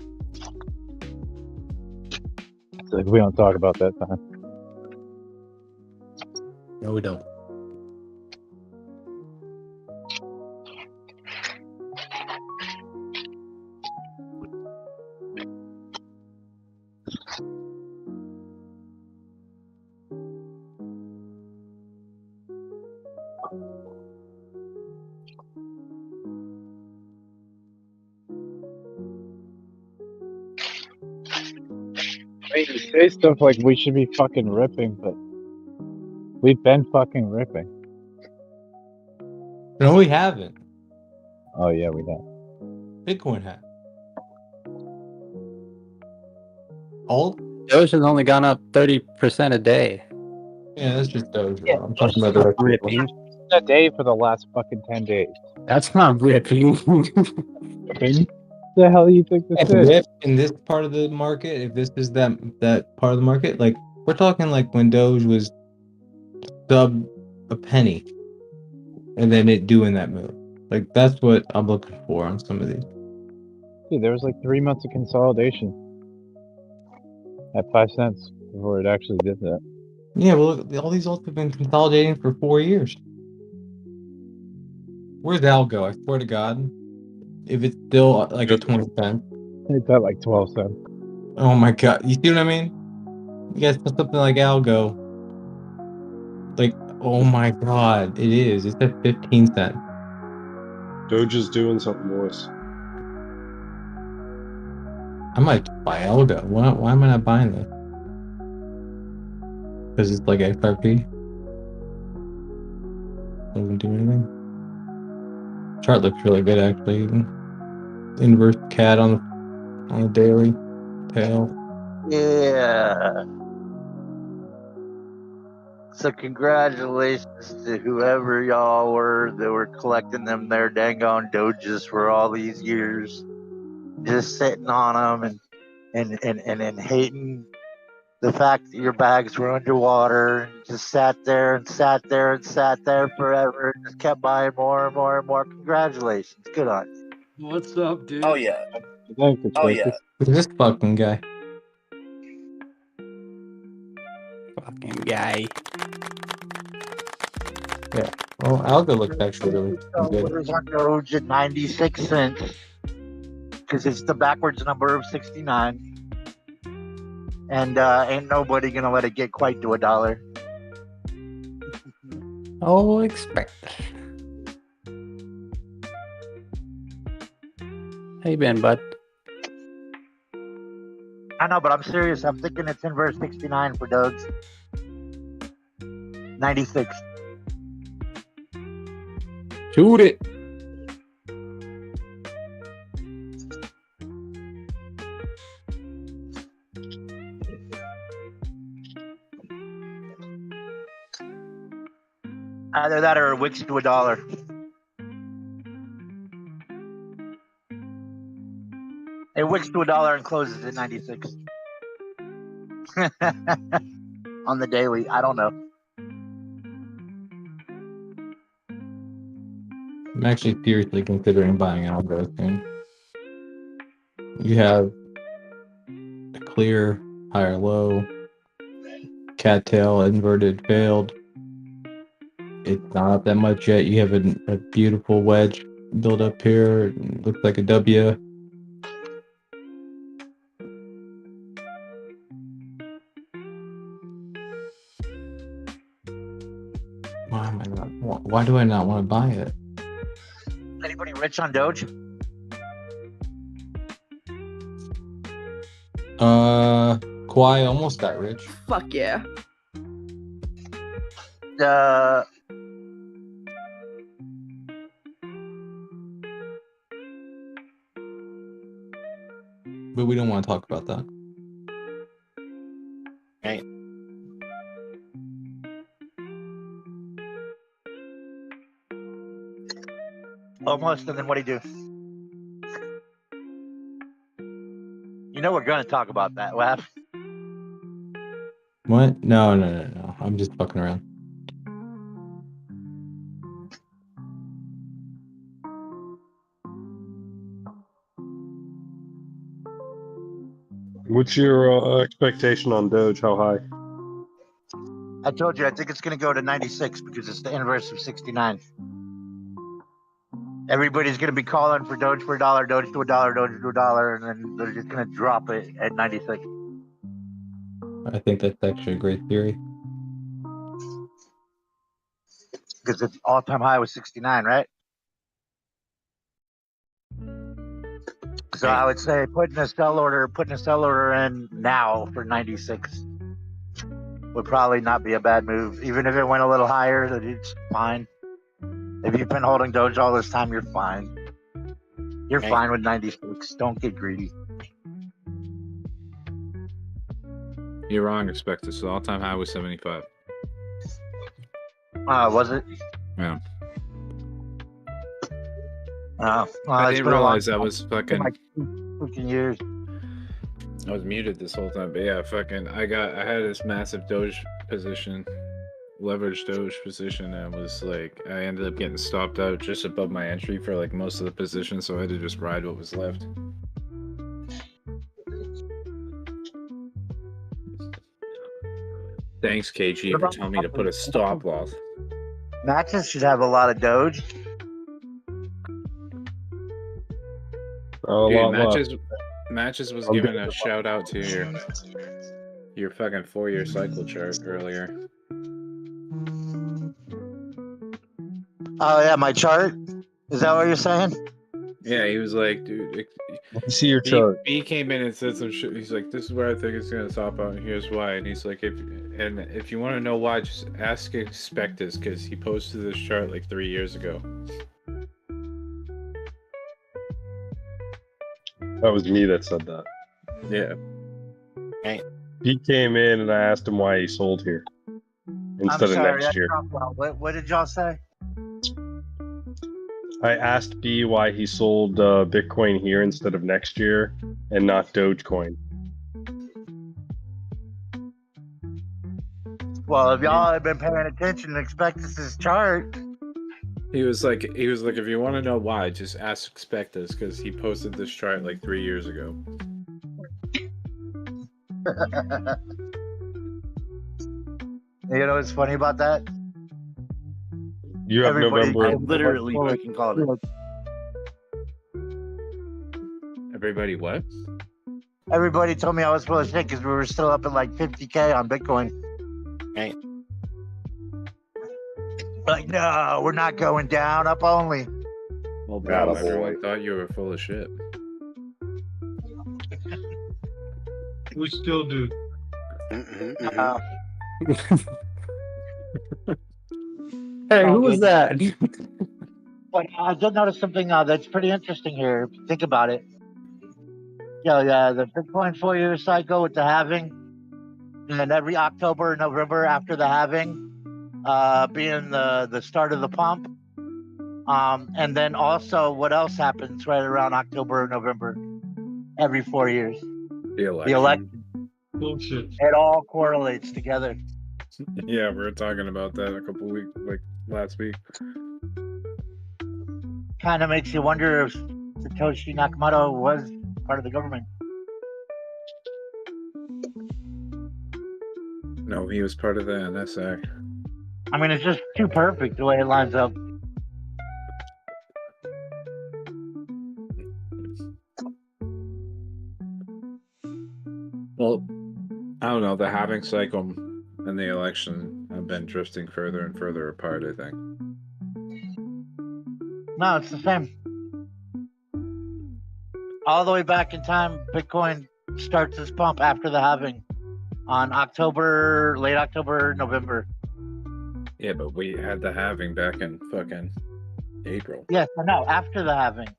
It's like we don't talk about that time. No, we don't. I mean, you say stuff like we should be fucking ripping, but we've been fucking ripping. No, we haven't. Oh yeah, we have. Bitcoin has. Alt? Doge has only gone up 30% a day. Yeah, that's just Doge. Yeah, I'm talking about the rest of it. ripping. A day for the last fucking 10 days. That's not ripping. Ripping? The hell you think this is? Rip in this part of the market, if this is that part of the market, like we're talking like when Doge was sub a penny and then it doing that move. Like that's what I'm looking for on some of these. Dude, there was like 3 months of consolidation at 5 cents before it actually did that. Yeah, well, look, all these alts have been consolidating for 4 years. Where's Algo? I swear to God, if it's still like at 20 cents. It's at like 12 cents. Oh my God, you see what I mean? You guys put something like Algo. Like, oh my God, it is. It's at 15 cents. Doge is doing something worse. I might buy Algo. Why am I not buying this? Because it's like XRP. Doesn't do anything. Chart looks really good actually. Inverse cat on the daily tail. Yeah. So congratulations to whoever y'all were that were collecting them there dang on Doges for all these years, just sitting on them and hating the fact that your bags were underwater and just sat there and sat there and sat there forever and just kept buying more and more and more. Congratulations. Good on you. What's up, dude? Oh yeah. Thanks, Oh yeah. Who's this fucking guy? Fucking guy. Yeah. Well, Algo looks actually really good. It's on Doge at 96 cents because it's the backwards number of 69. And ain't nobody gonna let it get quite to $1. Oh, expect. How you been, bud? I know, but I'm serious. I'm thinking it's inverse 69 for Doge. 96. Shoot it. Either that or it wicks to $1. It wicks to $1 and closes at 96. On the daily, I don't know. I'm actually seriously considering buying Algo soon. You have a clear higher low, cattail inverted failed. It's not up that much yet. You have a beautiful wedge built up here. It looks like a W. Why am I not? Why do I not want to buy it? Anybody rich on Doge? Kawhi almost got rich. Fuck yeah. But we don't want to talk about that. Right. Almost, and then what'd he do? You know we're gonna talk about that. What happened? What? No. I'm just fucking around. What's your expectation on Doge? How high? I told you I think it's gonna go to 96 because it's the inverse of 69. Everybody's gonna be calling for Doge for $1, Doge to $1, Doge to $1, and then they're just gonna drop it at 96. I think that's actually a great theory. Because its all-time high was 69, right? So I would say putting a sell order in now for 96 would probably not be a bad move. Even if it went a little higher, it's fine. If you've been holding Doge all this time, you're fine. You're fine with 96. Don't get greedy. You're wrong, Expectus. The all-time high was 75. Was it? Yeah. I didn't realize that was fucking... Like 15 years. I was muted this whole time, but yeah, fucking, I had this massive Doge position, leveraged Doge position, and was like, I ended up getting stopped out just above my entry for like most of the position, so I had to just ride what was left. Thanks, KG, for telling me to put a stop loss. Matches should have a lot of Doge. Dude, Matches was giving a shout out to your fucking 4-year cycle chart earlier. Oh yeah, my chart? Is that what you're saying? Yeah, he was like, dude, see your chart. B came in and said some shit. He's like, this is where I think it's gonna top out, and here's why. And he's like, if you want to know why, just ask Expectus, because he posted this chart like 3 years ago. That was me that said that. Yeah. He came in and I asked him why he sold here instead of next year. What did y'all say? I asked B why he sold Bitcoin here instead of next year and not Dogecoin. Well, if y'all have been paying attention to Expectus's chart. He was like, if you want to know why, just ask Expectus, because he posted this chart like 3 years ago. You know what's funny about that? You have November. I literally fucking called it. Everybody what? Everybody told me I was full of shit because we were still up at like 50K on Bitcoin. Right. Like, no, we're not going down, up only. Well, bro, everyone thought you were full of shit. We still do. Hey, who was that? But I did notice something that's pretty interesting here. If you think about it. Yeah, the Bitcoin 4-year cycle with the halving, and then every October and November after the halving, being the start of the pump. And then also, what else happens right around October or November every 4 years? The election. The election. Bullshit. It all correlates together. Yeah, we were talking about that a couple weeks, like last week. Kind of makes you wonder if Satoshi Nakamoto was part of the government. No, he was part of the NSA. I mean, it's just too perfect the way it lines up. Well, I don't know. The halving cycle and the election have been drifting further and further apart, I think. No, it's the same. All the way back in time, Bitcoin starts its pump after the halving on late October, November. Yeah, but we had the halving back in fucking April. Yes, I know. After the halving,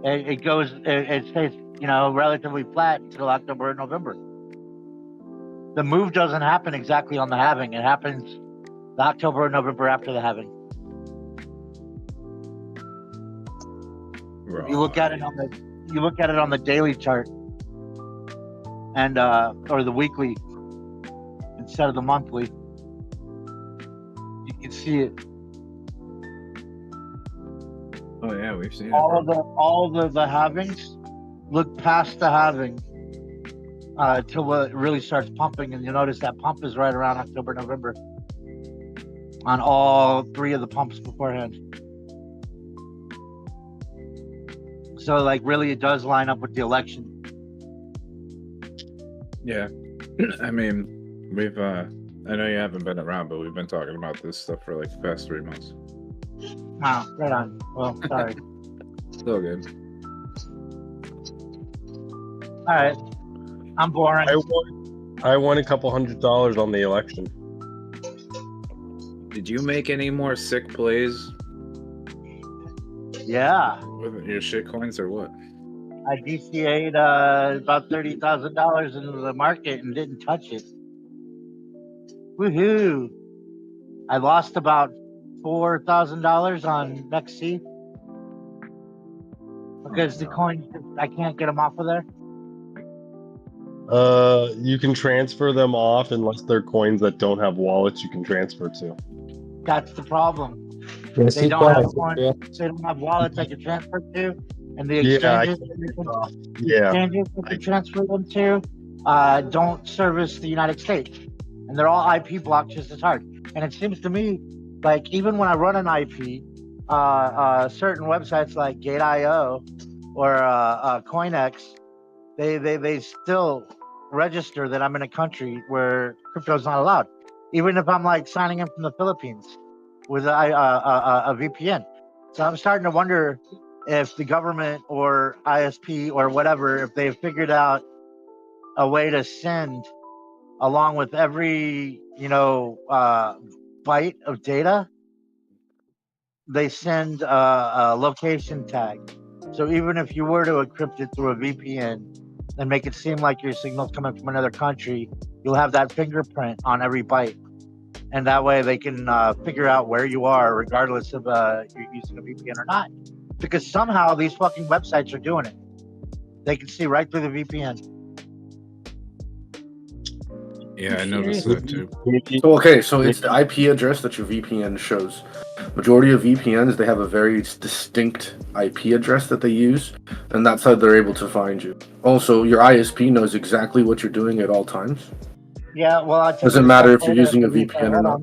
it stays, relatively flat until October and November. The move doesn't happen exactly on the halving. It happens the October and November after the halving. Right. You look at it on the daily chart, and or the weekly instead of the monthly. You can see it. Oh yeah, we've seen all it. All of the halvings look past the halving till it really starts pumping, and you'll notice that pump is right around October, November on all three of the pumps beforehand. So, like, really, it does line up with the election. Yeah, I mean, we've. I know you haven't been around, but we've been talking about this stuff for like the past 3 months. Wow, right on. Well, sorry. Still good. All right, I'm boring. I won a couple $100 on the election. Did you make any more sick plays? Yeah. With your shit coins or what? I DCA'd about $30,000 into the market and didn't touch it. Woohoo! I lost about $4,000 on MEXC because the coins, I can't get them off of there. You can transfer them off unless they're coins that don't have wallets you can transfer to. That's the problem. Yes, They it don't have does. coins, they don't have wallets I can transfer to, and the Yeah, exchanges I can transfer them to don't service the United States, and they're all IP blocked just as hard. And it seems to me like even when I run an IP, certain websites like Gate.io or CoinEx, they still register that I'm in a country where crypto is not allowed, even if I'm like signing in from the Philippines with a VPN. So I'm starting to wonder if the government or ISP or whatever, if they've figured out a way to send along with every byte of data, they send a location tag. So even if you were to encrypt it through a VPN and make it seem like your signal's coming from another country, you'll have that fingerprint on every byte. And that way they can figure out where you are regardless of you're using a VPN or not. Because somehow these fucking websites are doing it. They can see right through the VPN. Yeah, I noticed that too. So it's the IP address that your VPN shows. Majority of VPNs, they have a very distinct IP address that they use, and that's how they're able to find you. Also, your ISP knows exactly what you're doing at all times. Yeah, well, Doesn't matter if you're using a VPN or not.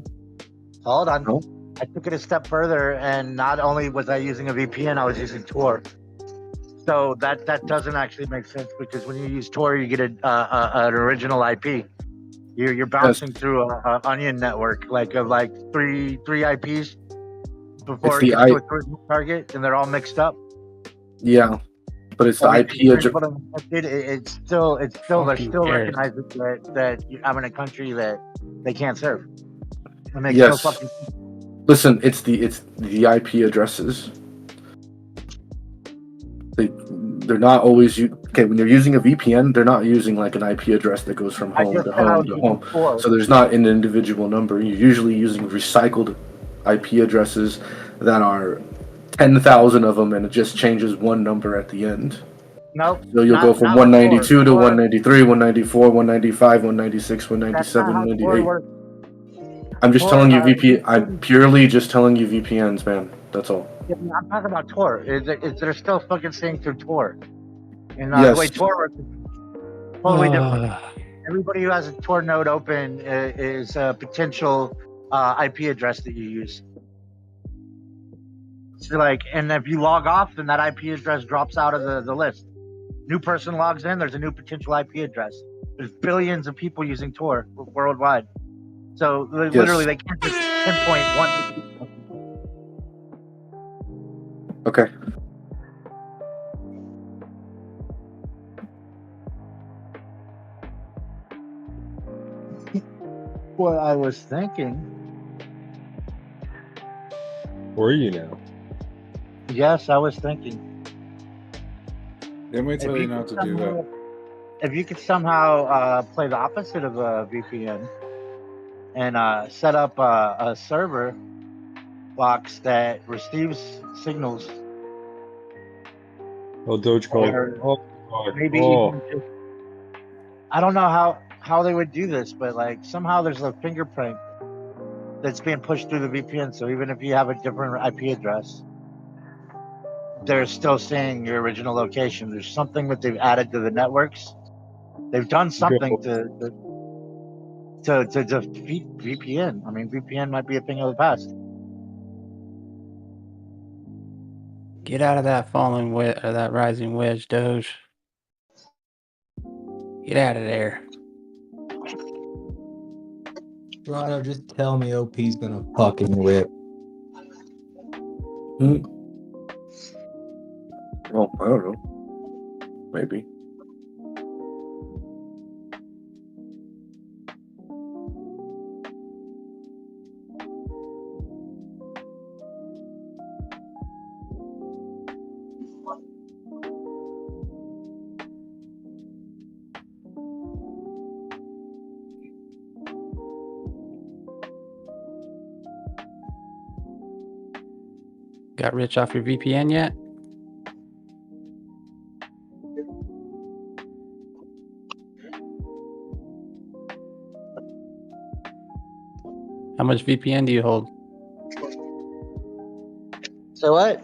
Hold on. No? I took it a step further, and not only was I using a VPN, I was using Tor. So that doesn't actually make sense, because when you use Tor, you get an original IP. You're bouncing through an onion network of three IPs before it gets to its original target, and they're all mixed up. Yeah, but it's the IP address. It's still they're still recognizing that I'm in a country that they can't serve. It makes no fucking sense. Listen, it's the IP addresses. They're not always when you're using a VPN, they're not using like an IP address that goes from home to home to home. So there's not an individual number. You're usually using recycled IP addresses that are 10,000 of them, and it just changes one number at the end. Nope. So you'll go from 192 to 193, 194, 195, 196, 197, 198. I'm just telling you I'm purely just telling you VPNs, man. That's all. Yeah, I'm talking about Tor. They're still fucking seeing through Tor. And yes. the way Tor works is totally different. Everybody who has a Tor node open is a potential IP address that you use. So like, and if you log off, then that IP address drops out of the list. New person logs in, there's a new potential IP address. There's billions of people using Tor worldwide. So literally, they can't just pinpoint one. Okay. What I was thinking. Where are you now? Yes, I was thinking. Didn't we tell you not to do that? If you could somehow play the opposite of a VPN and set up a server box that receives signals. Oh, Dogecoin. Or maybe even just, I don't know how they would do this, but like somehow there's a fingerprint that's being pushed through the VPN. So even if you have a different IP address, they're still seeing your original location. There's something that they've added to the networks. They've done something to defeat VPN. I mean, VPN might be a thing of the past. Get out of that falling wedge or that rising wedge, Doge. Get out of there. Rado, just tell me OP's gonna fucking whip. Well, I don't know. Maybe. Got rich off your VPN yet? How much VPN do you hold? So what?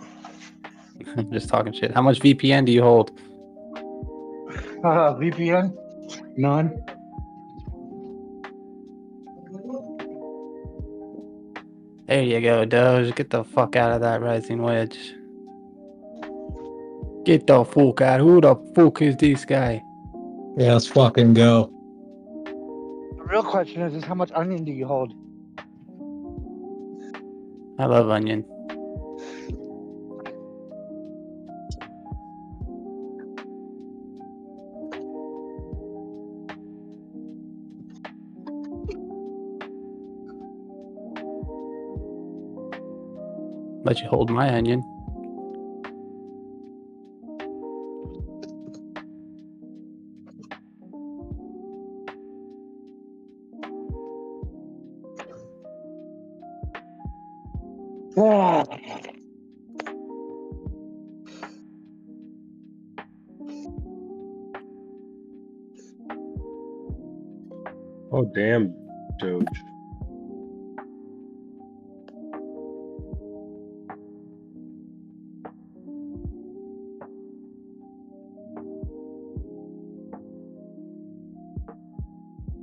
I'm just talking shit. How much VPN do you hold? VPN? None. There you go, Doge. Get the fuck out of that rising wedge. Get the fuck out. Who the fuck is this guy? Yeah, let's fucking go. The real question is how much onion do you hold? I love onion. Let you hold my onion. Oh, damn, Doge.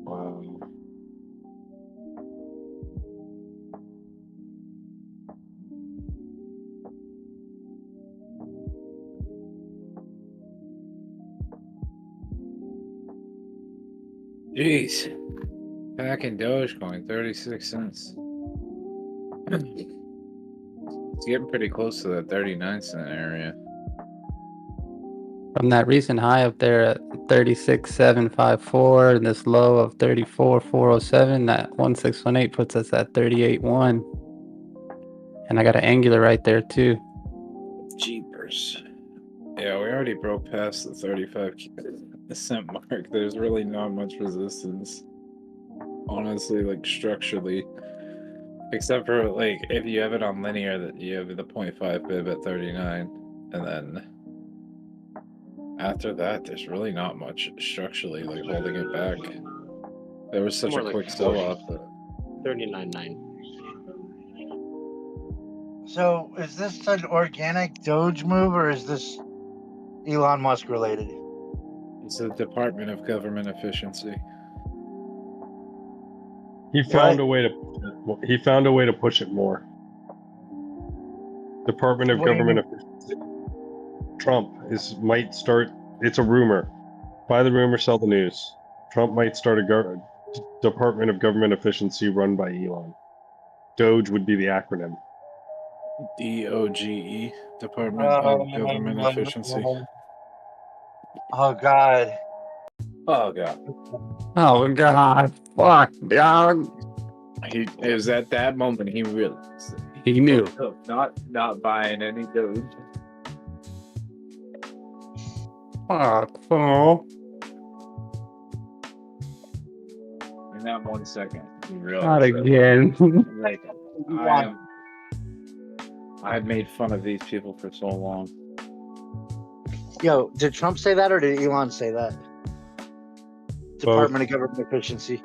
Wow. Jeez. Back in Dogecoin, 36 cents. It's getting pretty close to that 39-cent area. From that recent high up there at 36,754 and this low of 34,407, that 1618 puts us at 38.1. And I got an angular right there too. Jeepers. Yeah, we already broke past the 35-cent mark. There's really not much resistance. Honestly, like structurally. Except for like if you have it on linear, that you have the 0.5 bib at 39, and then after that, there's really not much structurally like holding it back. There was such More a like quick sell-off. 39.9. So is this an organic Doge move or is this Elon Musk related? It's the Department of Government Efficiency. He found a way to push it more. Department of What do you Government mean? Efficiency. Trump might start. It's a rumor. Buy the rumor, sell the news. Trump might start a Department of Government Efficiency run by Elon. Doge would be the acronym. DOGE, Department of Government Efficiency. Oh God. Oh god. Oh god. Fuck, dog. It was at that moment he realized He knew. not buying any Doge. Fuck, oh. In that 1 second, he realized Not that, again. like, I had made fun of these people for so long. Yo, did Trump say that or did Elon say that? Department of Government Efficiency.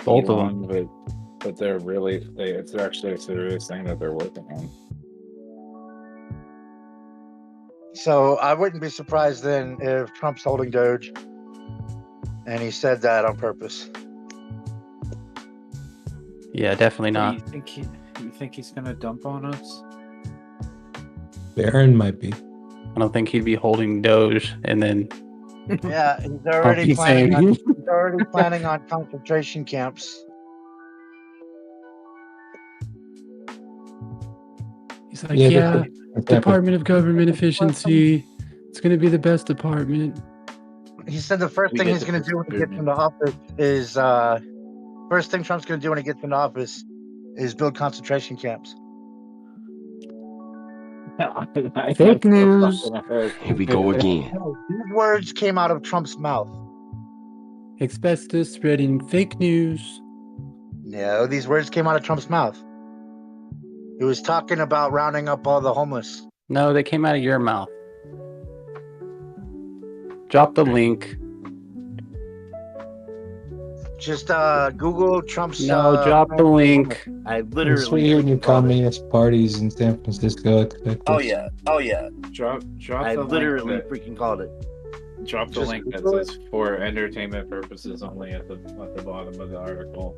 Both of Elon, but they're really it's actually a serious thing that they're working on. So I wouldn't be surprised then if Trump's holding Doge, and he said that on purpose. Yeah, definitely not. You think he's gonna dump on us? Baron might be. I don't think he'd be holding Doge and then. Yeah, he's already planning. saying. He's already planning on concentration camps. He's like, yeah, Department of Government Efficiency. It's gonna be the best department. He said the first thing he's going to do when he gets into office is first thing Trump's going to do when he gets into office is build concentration camps. Fake news. Here we go again. These words came out of Trump's mouth. Asbestos spreading fake news. No, these words came out of Trump's mouth. He was talking about rounding up all the homeless. No, they came out of your mouth. Drop the link. Just Google Trump's. No, drop the link. I That's what literally. you and your communist parties in San Francisco expect. Oh yeah. Drop I the literally link. freaking called it. Drop the link that says for entertainment purposes only at the bottom of the article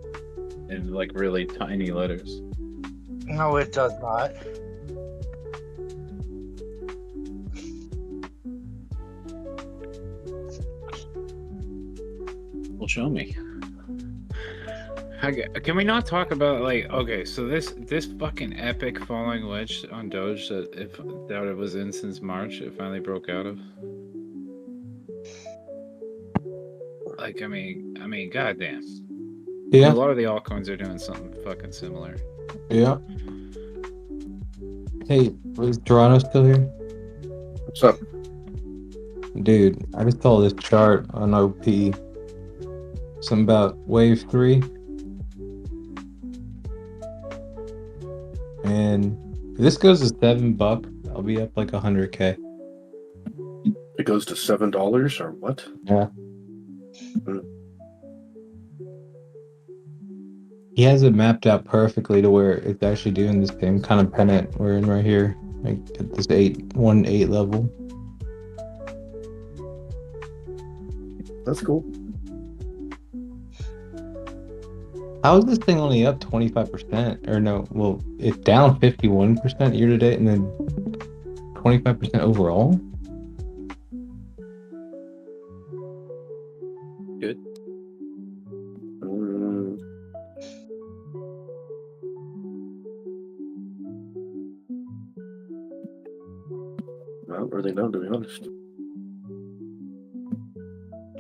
in like really tiny letters. No, it does not. Well, show me. Can we not talk about like okay? So this fucking epic falling wedge on Doge that it was in since March, it finally broke out of. Like I mean, goddamn. Yeah. A lot of the altcoins are doing something fucking similar. Yeah. Hey, is Toronto still here? What's up? Dude, I just saw this chart on OP. Something about wave 3. And if this goes to $7, I'll be up like 100K. It goes to $7 or what? Yeah. He has it mapped out perfectly to where it's actually doing this same kind of pennant we're in right here, like at this 1.8 level. That's cool. How is this thing only up 25%? Or no, well, it's down 51% year to date and then 25% overall? Good. I don't really know, to be honest.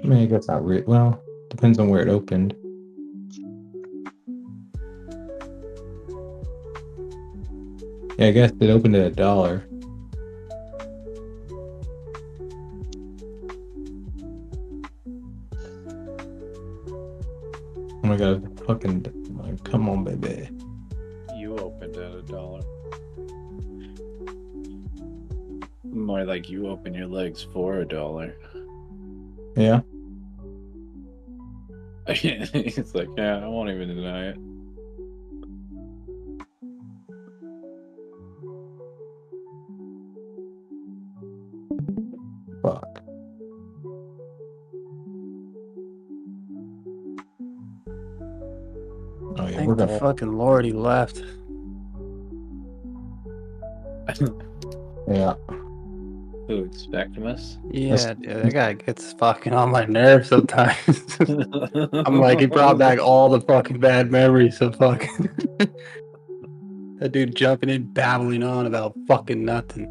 I mean, I guess not really. Well, depends on where it opened. Yeah, I guess it opened at $1. Oh my god, fucking, like, come on, baby. You opened at $1. More like you open your legs for $1. Yeah. It's like, yeah, I won't even deny it. Fuck. Thank the fucking Lord he left. Yeah. Who, Spectrumus? Yeah, dude, that guy gets fucking on my nerves sometimes. I'm like, he brought back all the fucking bad memories of fucking that dude jumping in, babbling on about fucking nothing.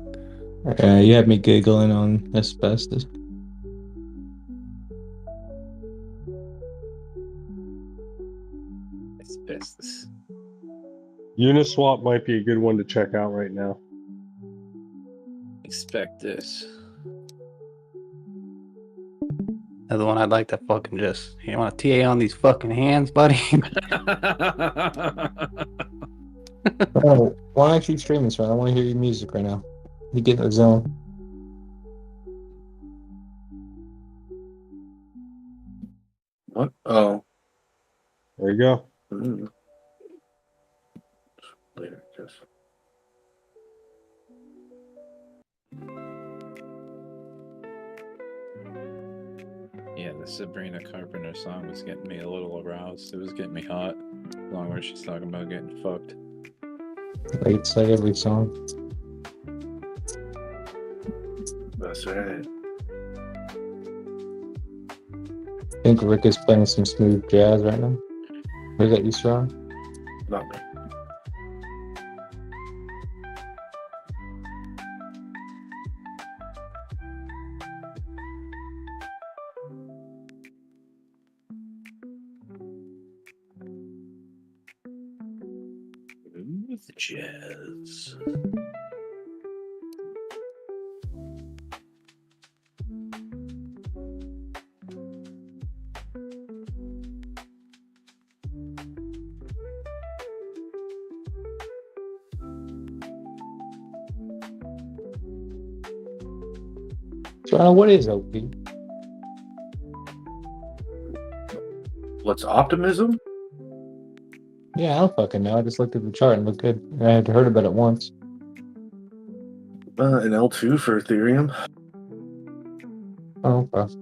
You had me giggling on asbestos. Asbestos. Uniswap might be a good one to check out right now. Expect this. Another one I'd like to fucking just, you want to TA on these fucking hands, buddy? Oh, why don't you stream this, right? I want to hear your music right now. You get in the zone. What? Oh. There you go. Later, just. Yeah, the Sabrina Carpenter song was getting me a little aroused. It was getting me hot. As long as she's talking about getting fucked. Like it's like every song. That's right. I think Rick is playing some smooth jazz right now. Is that you, strong? Not me. Smooth jazz. So, what is OP? What's optimism? Yeah, I don't fucking know. I just looked at the chart and looked good. I had heard about it once. An L2 for Ethereum. Oh, okay.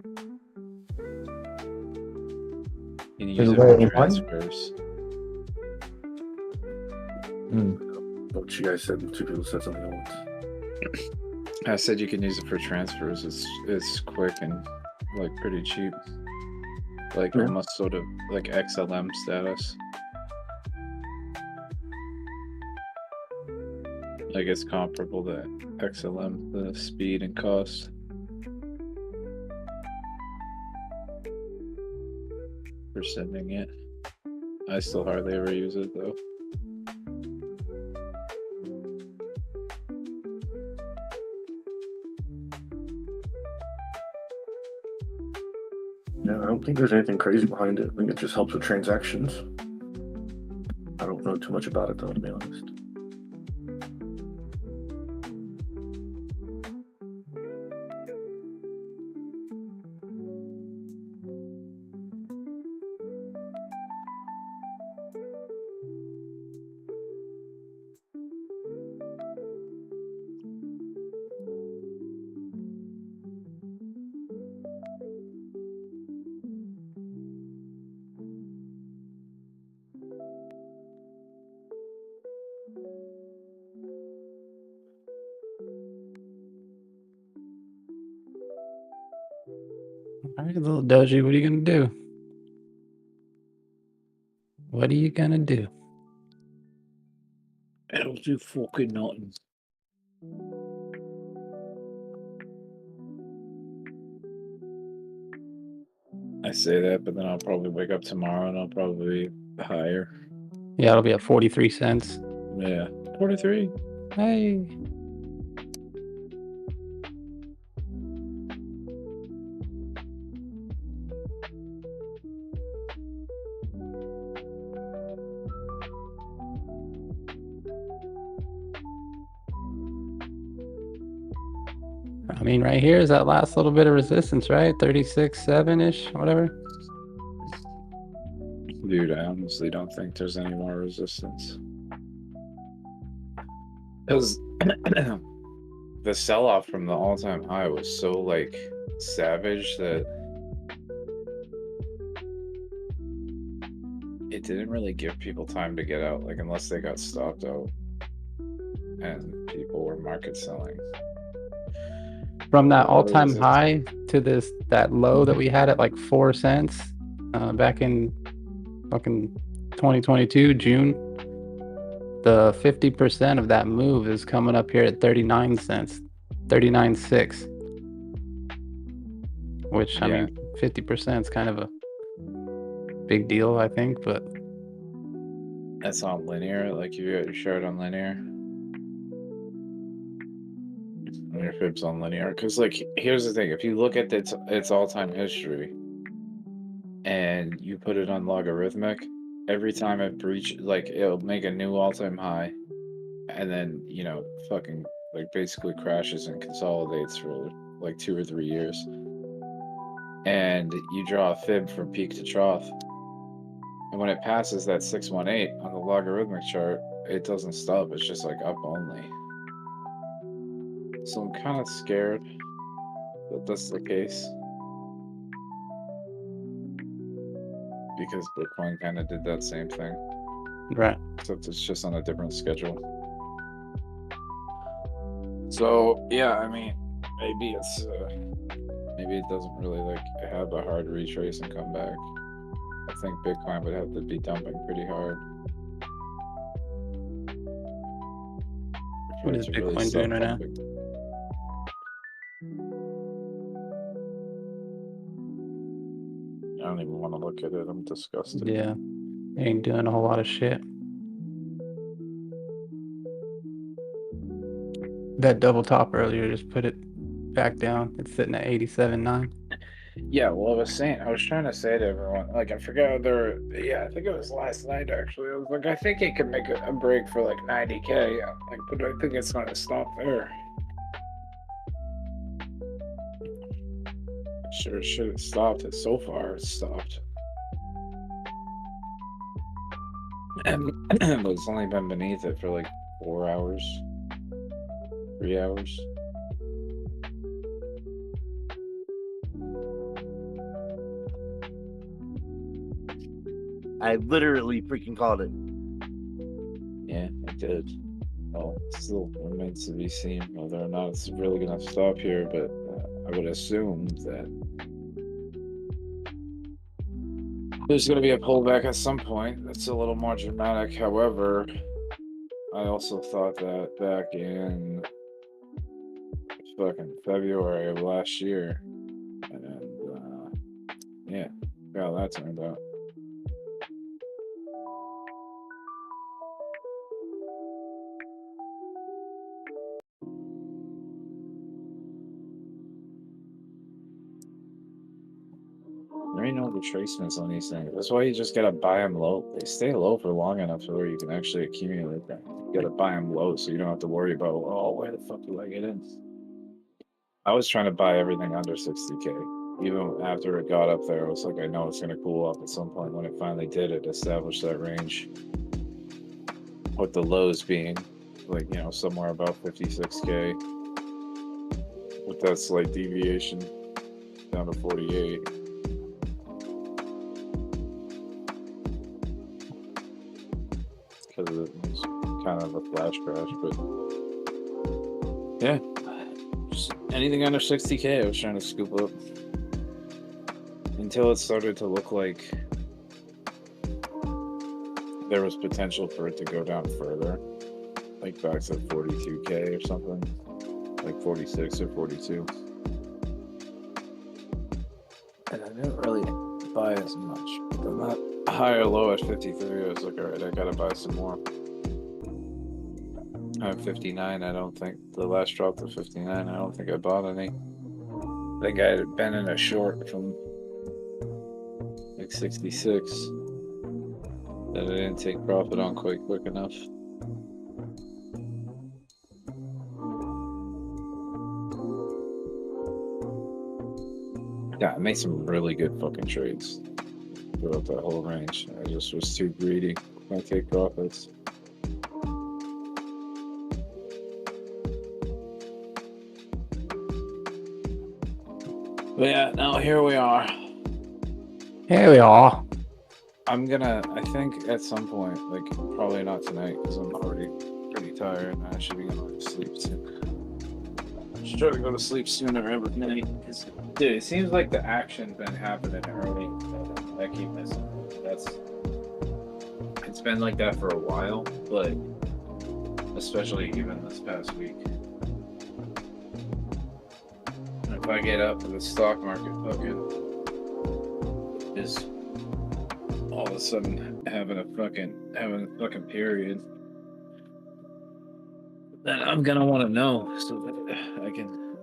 You can use it for transfers. What you guys said, two people said something at once. I said you can use it for transfers. It's quick and like pretty cheap. Like almost sort of like XLM status. Like it's comparable to XLM, the speed and cost. For sending it. I still hardly ever use it though. Yeah, I don't think there's anything crazy behind it. I think it just helps with transactions. I don't know too much about it though, to be honest. All right, little Doge, what are you gonna do? What are you gonna do? It'll do fucking nothing. I say that, but then I'll probably wake up tomorrow and I'll probably be higher. Yeah, it'll be at 43 cents. Yeah, 43. Hey. I mean, right here is that last little bit of resistance, right? 36.7-ish, whatever. Dude, I honestly don't think there's any more resistance. Because the sell-off from the all-time high was so, like, savage that it didn't really give people time to get out, like unless they got stopped out and people were market selling. From that all-time high to that low that we had at like 4 cents back in fucking 2022 June, the 50% of that move is coming up here at 39 cents, 39.6, which I mean 50% is kind of a big deal, I think, but that's on linear. Like you got your chart on linear. And your fibs on linear, because like here's the thing: if you look at its all-time history and you put it on logarithmic, every time it breaches, like it'll make a new all-time high, and then fucking like basically crashes and consolidates for like 2 or 3 years, and you draw a fib from peak to trough, and when it passes that 618 on the logarithmic chart, it doesn't stop. It's just like up only. So I'm kind of scared that that's the case, because Bitcoin kind of did that same thing, right? Except it's just on a different schedule. So yeah, I mean, maybe it doesn't really like have a hard retrace and come back. I think Bitcoin would have to be dumping pretty hard. What is Bitcoin doing right now? I don't even want to look at it. I'm disgusted. Yeah, ain't doing a whole lot of shit. That double top earlier just put it back down. It's sitting at 87.9. Yeah, well, I was trying to say to everyone, like, I forgot I think it was last night actually. I was like, I think it could make a break for like 90K. Like, but I think it's gonna stop there. Sure should have stopped it. So far, it's stopped. And but it's only been beneath it for like 4 hours, 3 hours. I literally freaking called it. Yeah, I did. Well, it still remains to be seen whether or not it's really going to stop here, but I would assume that there's going to be a pullback at some point. That's a little more dramatic. However, I also thought that back in fucking February of last year, and yeah, how that turned out. There ain't no retracements on these things. That's why you just gotta buy them low. They stay low for long enough to where you can actually accumulate them. You gotta buy them low so you don't have to worry about, oh, where the fuck do I get in? I was trying to buy everything under 60K. Even after it got up there, I was like, I know it's gonna cool off at some point. When it finally did, it established that range. With the lows being like, somewhere about 56K. With that slight deviation down to 48. Because it was kind of a flash crash, but yeah, just anything under 60K I was trying to scoop up until it started to look like there was potential for it to go down further, like back to 42K or something, like 46 or 42. And I didn't really buy as much, but then that high or low at 53, I was like, all right, I gotta buy some more. At 59, I don't think the last drop to 59, I don't think I bought any. I think I had been in a short from like 66 that I didn't take profit on quite quick enough. Yeah, I made some really good fucking trades throughout that whole range. I just was too greedy. Can't take profits. But yeah, now here we are. Here we are. I'm gonna. I think at some point, like probably not tonight, because I'm already pretty tired and I should be going to sleep soon. Just try to go to sleep sooner every night. Dude, it seems like the action's been happening early. I keep missing. It's been like that for a while, but especially even this past week. And if I get up to the stock market fucking is all of a sudden having a fucking period, then I'm gonna want to know so that I can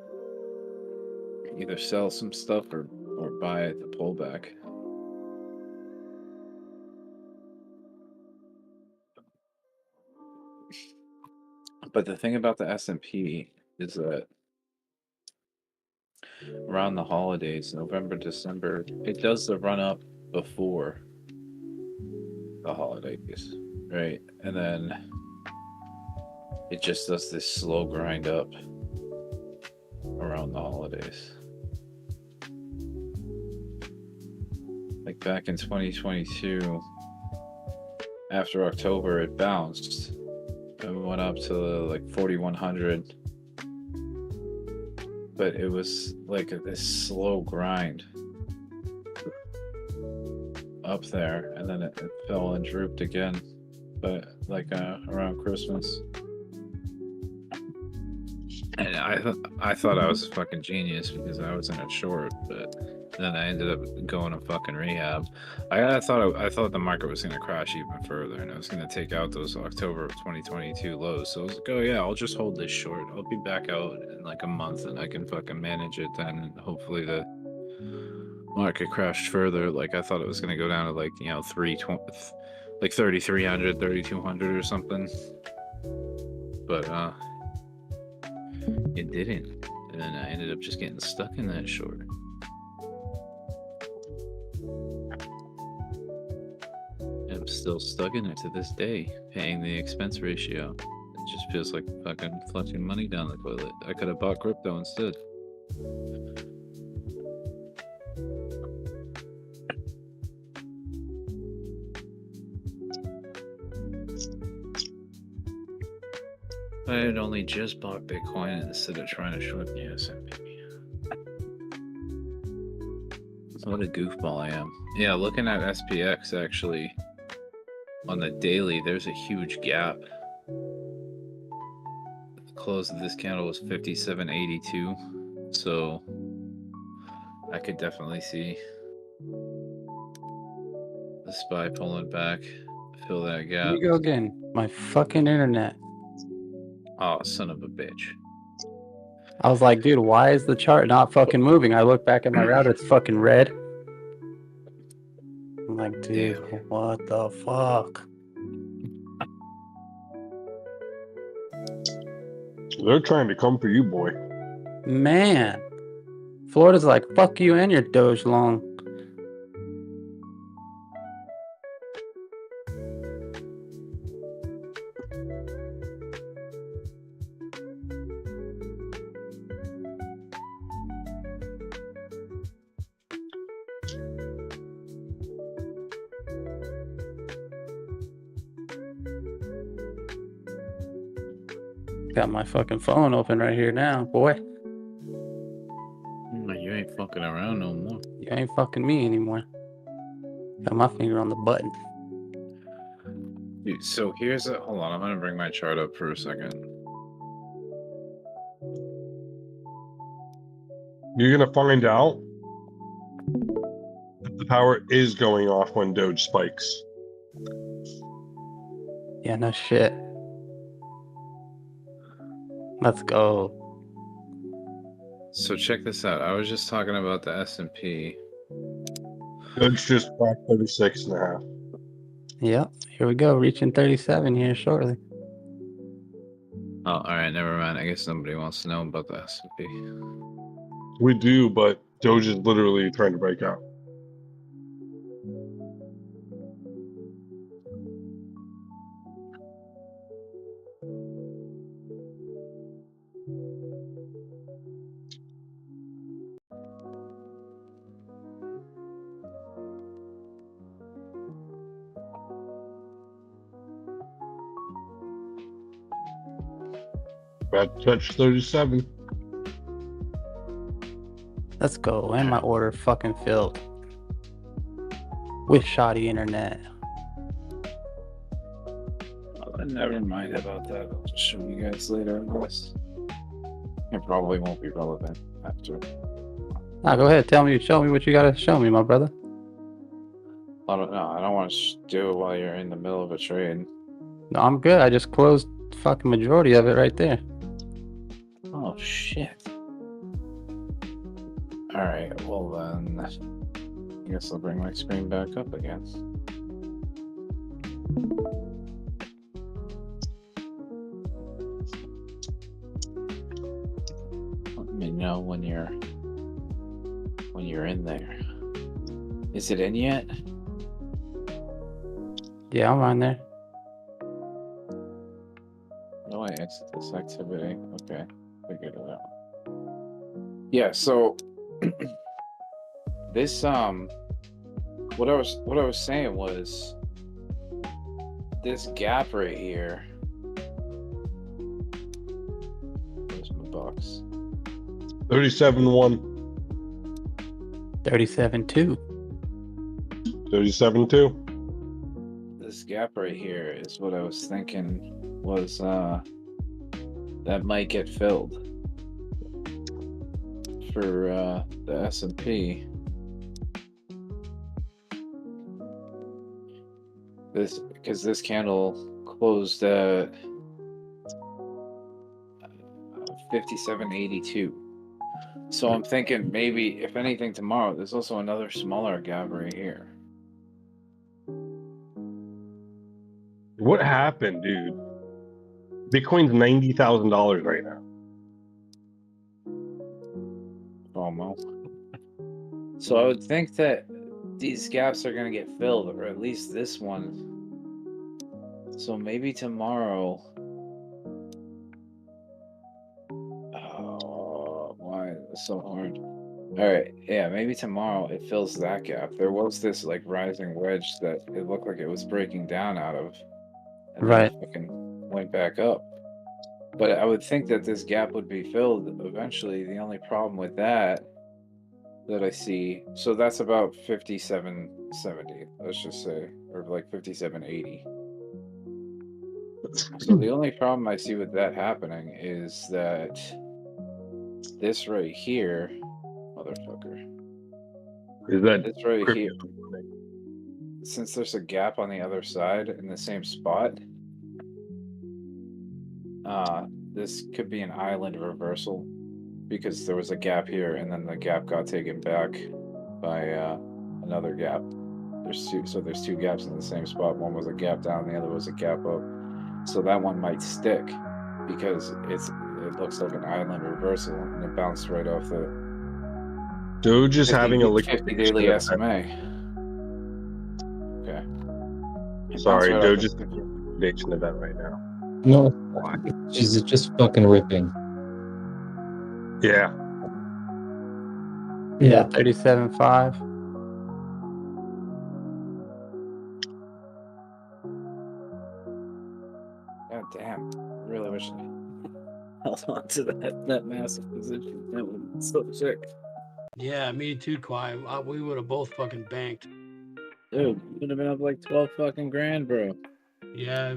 either sell some stuff or buy at the pullback. But the thing about the S&P is that around the holidays, November, December, it does the run up before the holidays, right? And then it just does this slow grind up around the holidays. Like back in 2022, after October, it bounced and went up to like 4,100. But it was like this slow grind up there, and then it fell and drooped again, but like around Christmas. And I thought I was a fucking genius because I was in a short, but then I ended up going to fucking rehab. I thought the market was gonna crash even further, and I was gonna take out those October of 2022 lows. So I was like, oh yeah, I'll just hold this short. I'll be back out in like a month, and I can fucking manage it then. And hopefully the market crashed further. Like I thought it was gonna go down to like 3,300, 3,200 or something. But it didn't, and then I ended up just getting stuck in that short. I'm still stuck in it to this day, paying the expense ratio. It just feels like fucking flushing money down the toilet. I could have bought crypto instead. I had only just bought Bitcoin instead of trying to short the S&P. What a goofball I am. Yeah, looking at SPX actually, on the daily, there's a huge gap. The close of this candle was 57.82, so I could definitely see the SPY pulling back, fill that Here gap. we go again. My fucking internet. Oh, son of a bitch. I was like, dude, why is the chart not fucking moving? I look back at my router, it's fucking red. I'm like, dude, what the fuck? They're trying to come for you, boy. Man. Florida's like, fuck you and your Doge long. Got my fucking phone open right here now, boy. You ain't fucking around no more. You ain't fucking me anymore. Got my finger on the button. Dude, so here's a hold on, I'm gonna bring my chart up for a second. You're gonna find out that the power is going off when Doge spikes. Yeah, no shit. Let's go. So check this out. I was just talking about the S&P. Doge just cracked 36.5. Yep, here we go. Reaching 37 here shortly. Oh, all right, never mind. I guess nobody wants to know about the S&P. We do, but Doge is literally trying to break out. About to touch 37. Let's go. And my order fucking filled. With shoddy internet. Never mind about that. I'll just show you guys later, I guess. It probably won't be relevant after. Go ahead. Show me what you gotta show me, my brother. I don't know. I don't want to do it while you're in the middle of a trade. No, I'm good. I just closed fucking majority of it right there. Oh, shit. Alright, well then, I guess I'll bring my screen back up again. Let me know when you're in there. Is it in yet? Yeah, I'm on there. No, I exit this activity. Okay, figured it out. Yeah, so this what I was saying was this gap right here. Where's my box? 37.1. 37.2. 37.2. This gap right here is what I was thinking was that might get filled for the S&P. Because this candle closed at 57.82. So I'm thinking maybe, if anything, tomorrow, there's also another smaller gap right here. What happened, dude? Bitcoin's $90,000 right now. Almost. So I would think that these gaps are going to get filled, or at least this one. So maybe tomorrow. Oh, why is this so hard? All right, yeah, maybe tomorrow it fills that gap. There was this like rising wedge that it looked like it was breaking down out of, and right, then it fucking went back up. But I would think that this gap would be filled eventually. The only problem with that I see, so that's about 57.70, let's just say, or like 57.80. So the only problem I see with that happening is that this right here, motherfucker, is that this right here, since there's a gap on the other side in the same spot, this could be an island reversal, because there was a gap here and then the gap got taken back by another gap. There's two gaps in the same spot. One was a gap down, the other was a gap up. So that one might stick because it looks like an island reversal and it bounced right off the Doge is 50, having a 50 daily SMA. Okay. Sorry, Right Doge is having a liquidation event right now. No, she's just fucking ripping. Yeah. Yeah, 37.5. God damn. I really wish I held on to that massive position. That would have been so sick. Yeah, me too, Kwai. We would have both fucking banked. Dude, would have been up like 12 fucking grand, bro. Yeah.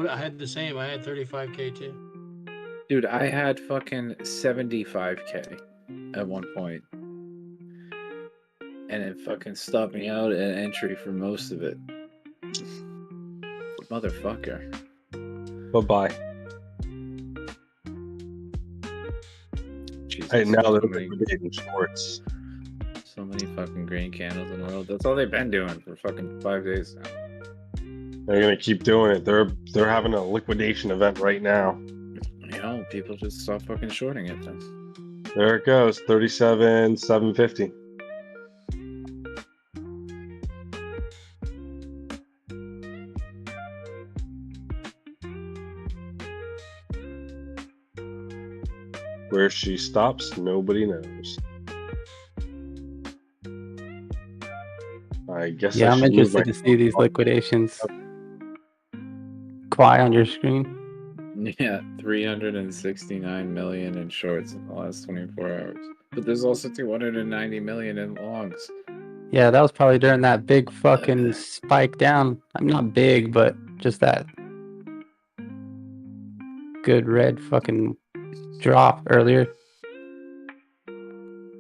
I had the same. I had 35K too. Dude, I had fucking 75K at one point. And it fucking stopped me out at entry for most of it. Motherfucker. Bye-bye. Hey, now they're liquidating shorts. So many fucking green candles in a row. That's all they've been doing for fucking 5 days now. They're gonna keep doing it. They're having a liquidation event right now. You know, people just stop fucking shorting it then. There it goes, 37,750. Where she stops, nobody knows. I guess. Yeah, I'm interested to see these liquidations. Quiet on your screen. Yeah, 369 million in shorts in the last 24 hours. But there's also 290 million in longs. Yeah, that was probably during that big fucking spike down. I'm not big, but just that good red fucking drop earlier.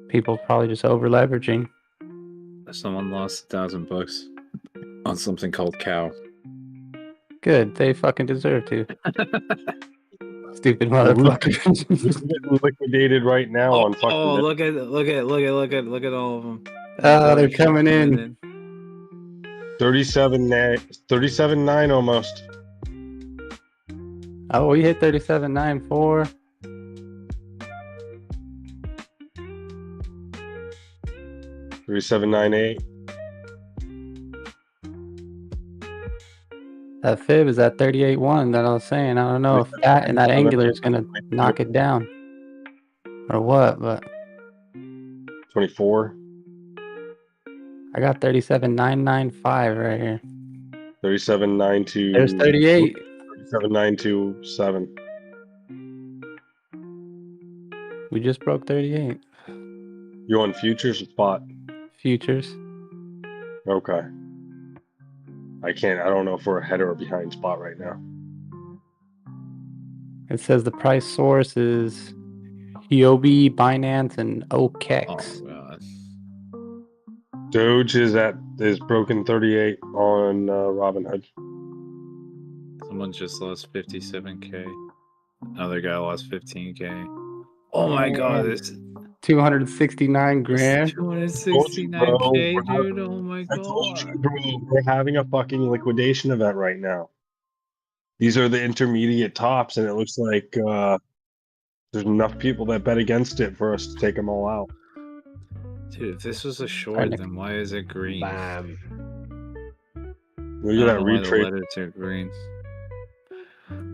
People probably just over leveraging. Someone lost $1,000 on something called cow. Good, they fucking deserve to. Stupid Well, motherfuckers. who's getting liquidated right now on fucking. Oh, look at all of them. They're coming in. 37.9 almost. Oh, we hit 37.94. $37.98. That fib is at 38.1 that I was saying. I don't know if that and that angular is gonna knock it down or what, but 24. I got 37.995 right here. 37.92. There's 38. 37.927. We just broke 38. You on futures or spot? Futures. Okay. I don't know if we're ahead or behind spot right now. It says the price source is Huobi, Binance, and OKEX. Oh god. Doge is broken 38 on Robinhood. Someone just lost 57k. Another guy lost 15k. Oh my god, this 269 grand. 269k, dude. Oh my god. I told you, bro, we're having a fucking liquidation event right now. These are the intermediate tops, and it looks like there's enough people that bet against it for us to take them all out. Dude, if this was a short, then why is it green? Bam. Look at that retrade. The retrade. letters are green.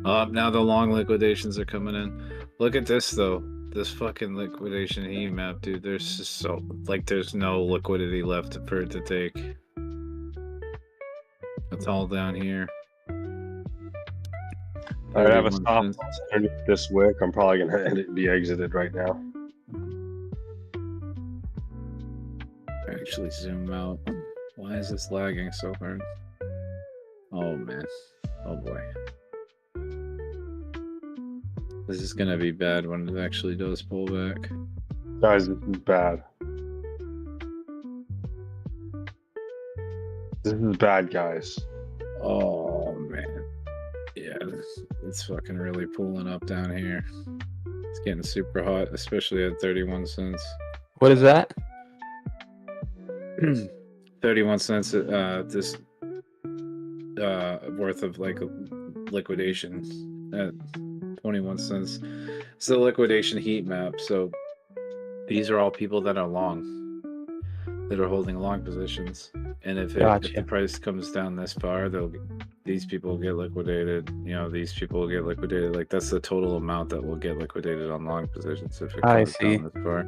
Now the long liquidations are coming in. Look at this though. This fucking liquidation heat map, dude. There's just there's no liquidity left for it to take. It's all down here. I have a stop loss underneath this wick. I'm probably gonna be exited right now. Actually zoom out. Why is this lagging so hard? Oh man. Oh boy. This is gonna be bad when it actually does pull back. Guys, this is bad. This is bad, guys. Oh man. Yeah, it's fucking really pulling up down here. It's getting super hot, especially at 31 cents. What is that? 31 cents this worth of liquidation at 21 cents. It's the liquidation heat map. So these are all people that are long, that are holding long positions. And if the price comes down this far, these people will get liquidated. You know, these people will get liquidated. Like that's the total amount that will get liquidated on long positions if it comes down this far.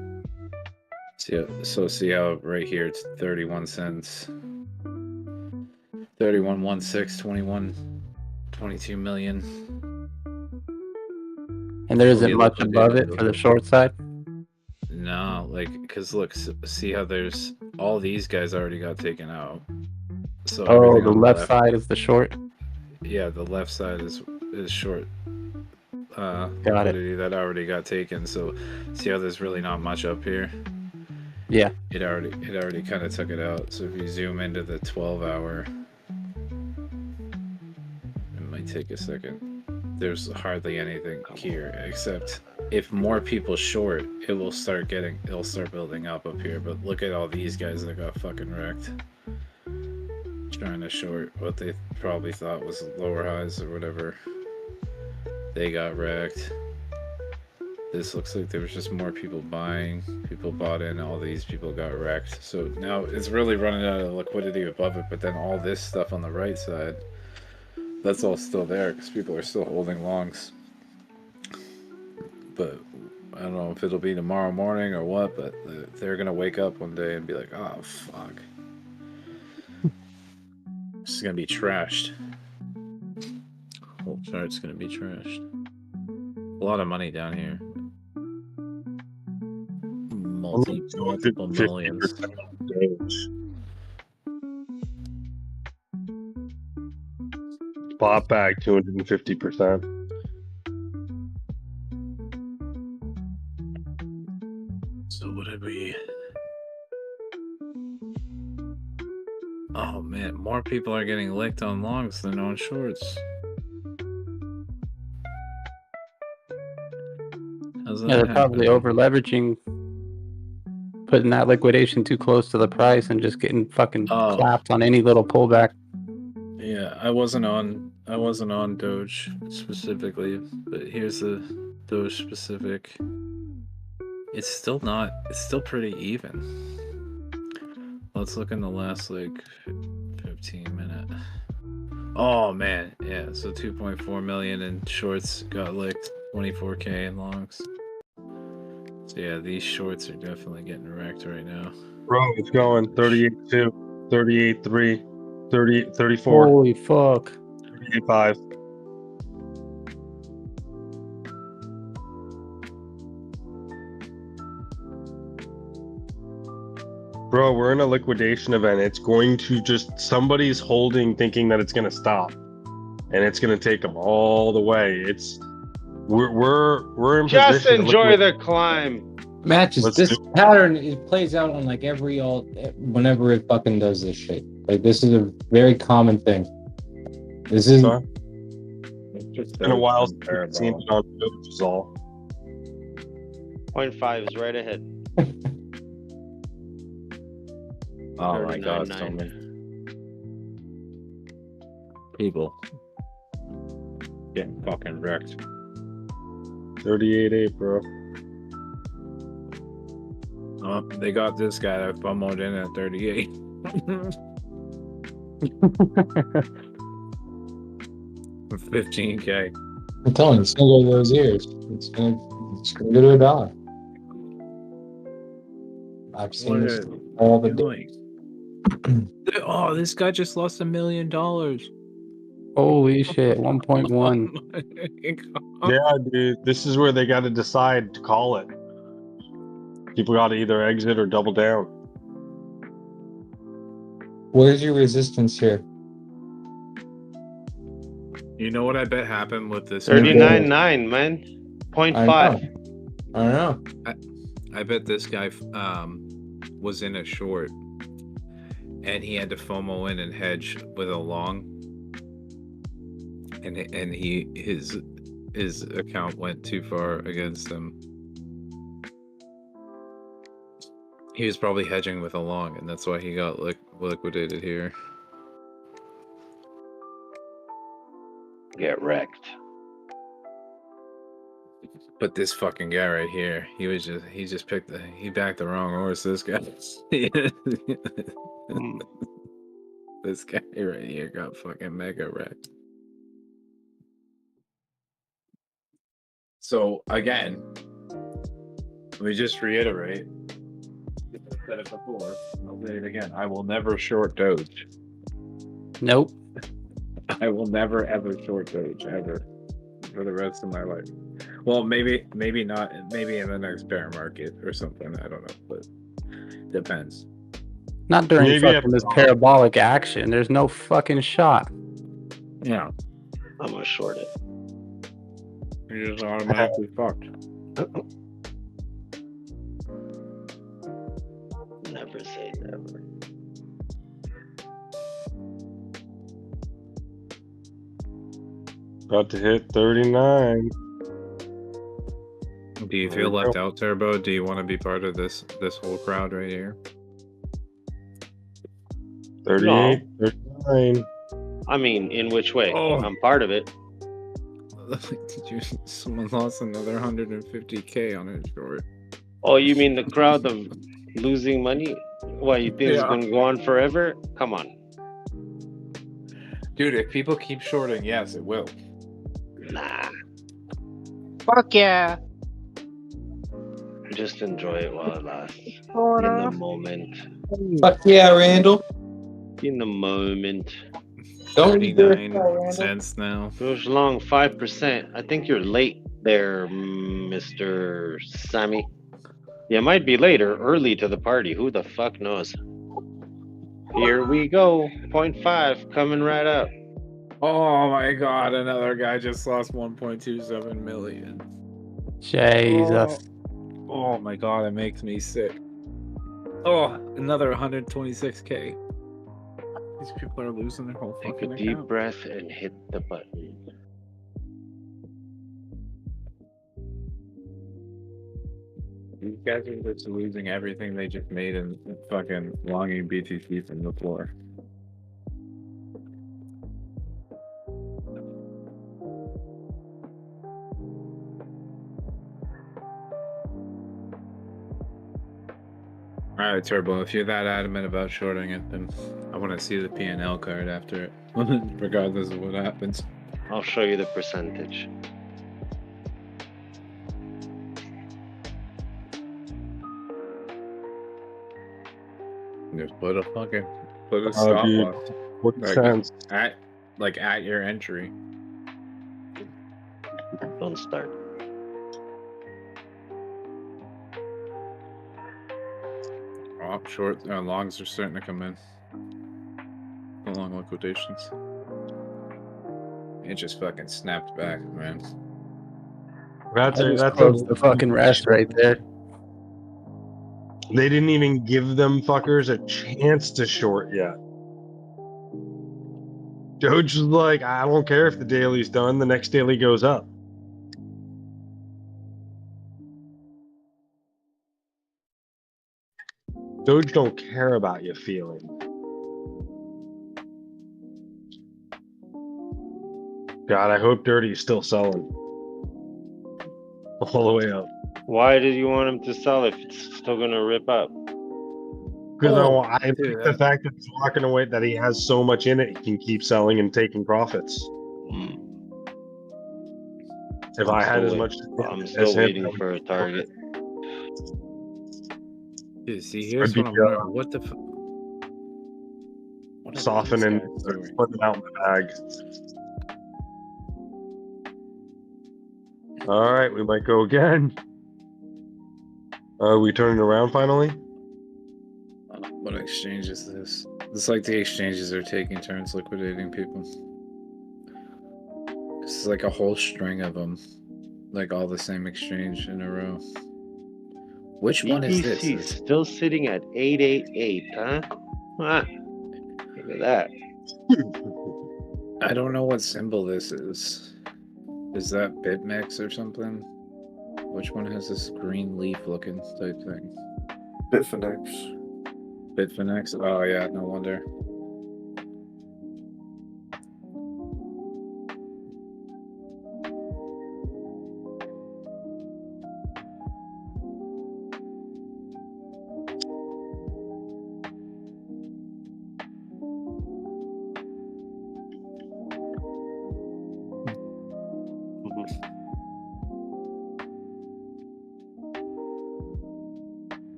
So see how right here it's 31 cents. 31.16, 21, 22 million. And there isn't much above it for the short side? No, because look, see how there's all these guys already got taken out. So the left side is the short? Yeah, the left side is short. Got it. That already got taken. So see how there's really not much up here? Yeah. It already kind of took it out. So if you zoom into the 12-hour, it might take a second. There's hardly anything here except if more people short, it'll start building up here. But look at all these guys that got fucking wrecked trying to short what they probably thought was lower highs or whatever. They got wrecked. This looks like there was just more people buying. People bought in, all these people got wrecked. So now it's really running out of liquidity above it, but then all this stuff on the right side, that's all still there because people are still holding longs. But I don't know if it'll be tomorrow morning or what, but they're gonna wake up one day and be like, oh fuck, this is gonna be trashed. Whole chart's gonna be trashed. lot of money down here. Multiple millions. Bought back 250%. So what did we? Oh man, more people are getting licked on longs than on shorts. How's that Yeah, they're probably over leveraging, putting that liquidation too close to the price and just getting fucking clapped on any little pullback. Yeah, I wasn't on Doge specifically, but here's the Doge specific. It's still pretty even. Let's look in the last like 15 minute. Oh man, yeah, so 2.4 million in shorts got licked, 24k in longs. So yeah, these shorts are definitely getting wrecked right now. Bro, it's going 38.2, 38.3, 30, 34. Holy fuck. 38.5. Bro, we're in a liquidation event. It's going to somebody's holding thinking that it's going to stop. And it's going to take them all the way. We're in Just position. enjoy the climb. Matches. This pattern it plays out on like every whenever it fucking does this shit. Like this is a very common thing. This is It's been a while since I've seen it on Doge is all. 0.5 is right ahead. Oh my god, so many people getting fucking wrecked. 38.8, bro. Oh, they got this guy that FOMO'd in at 38. $15K. I'm telling you, it's gonna go to those ears. It's gonna go to a dollar. I've seen this all the day. Oh, this guy just lost $1 million. Holy shit, 1.1. Yeah, dude. This is where they got to decide to call it. People got to either exit or double down. Where's your resistance here? You know what I bet happened with this? 39.9, man. 0.5. I know. I bet this guy was in a short, and he had to FOMO in and hedge with a long, and his account went too far against him. He was probably hedging with a long, and that's why he got liquidated here. Get wrecked. But this fucking guy right here, he backed the wrong horse. This guy, this guy right here got fucking mega wrecked. So again, let me just reiterate. I said it before. I'll say it again. I will never short Doge. Nope. I will never ever short Doge ever for the rest of my life. Well, maybe not. Maybe in the next bear market or something. I don't know, but depends. Not during fucking this parabolic action. There's no fucking shot. Yeah. I'm gonna short it. You're just automatically fucked. Never say never. About to hit 39. Do you feel left out, Turbo? Do you want to be part of this whole crowd right here? 38, 39. I mean, in which way? Oh. I'm part of it. Someone lost another 150K on his short. Oh, you mean the crowd of losing money? What, you think it's going to go on forever? Come on. Dude, if people keep shorting, yes, it will. Nah. Fuck yeah. Just enjoy it while it lasts. In the moment. Fuck yeah, Randall. In the moment. 39 cents now. Goes long 5%. I think you're late there, Mr. Sammy. You might be late or early to the party. Who the fuck knows? Here we go. 0.5 coming right up. Oh my god, another guy just lost 1.27 million. Jesus. Oh my god, it makes me sick. Oh, another 126k. These people are losing their whole Take fucking a deep account. breath and hit the button. These guys are just losing everything they just made and fucking longing BTC from the floor. Alright, Turbo, if you're that adamant about shorting it, then I want to see the P&L card after it, regardless of what happens. I'll show you the percentage. Just put a stop dude, loss. what sense? At your entry. Don't start. Oh, longs are starting to come in. The long liquidations. It just fucking snapped back, man. That's the fucking rest right there. They didn't even give them fuckers a chance to short yet. Doge was like, I don't care if the daily's done, the next daily goes up. Doge don't care about you feeling. God, I hope Dirty's still selling. All the way up. Why did you want him to sell if it's still gonna rip up? Because I like the fact that he's walking away, that he has so much in it, he can keep selling and taking profits. If I had as much, I'm still waiting for a target. Dude, see, here's what I'm wondering. What the softening, putting it out in the bag. All right, we might go again. Are we turning around finally? What exchange is this? It's like the exchanges are taking turns liquidating people. This is like a whole string of them. Like all the same exchange in a row. Which one is this? BTC still sitting at 888, huh? Ah, look at that. I don't know what symbol this is. Is that BitMEXC or something? Which one has this green leaf looking type thing? Bitfinex. Bitfinex? Oh yeah, no wonder.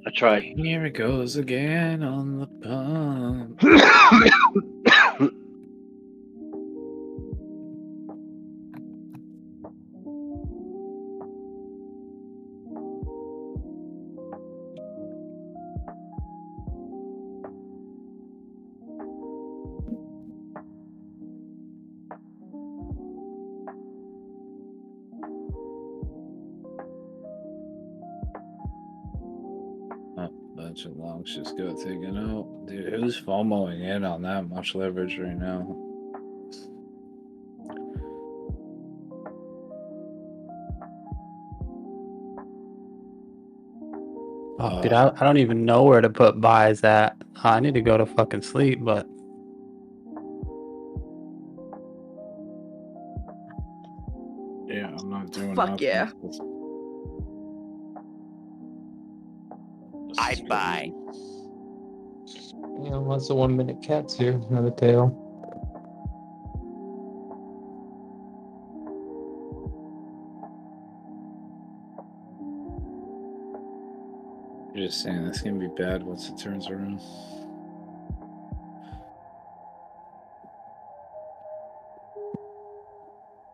I tried. Here it goes again on the pump. Bunch of longs just got taken out. Dude, who's FOMOing in on that much leverage right now? Oh, dude, I don't even know where to put buys at. I need to go to fucking sleep, but Yeah, I'm not doing Fuck yeah. I buy. Yeah, lots of 1 minute cats here. Another tail. You're just saying that's gonna be bad once it turns around.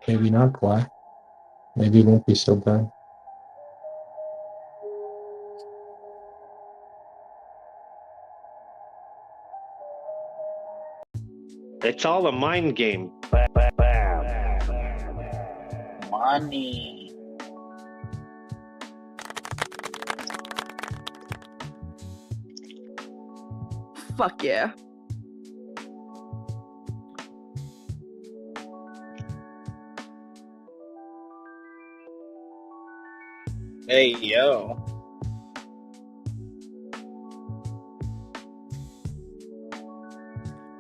Maybe not quite. Maybe it won't be so bad. It's all a mind game. Money. Fuck yeah. Hey, yo.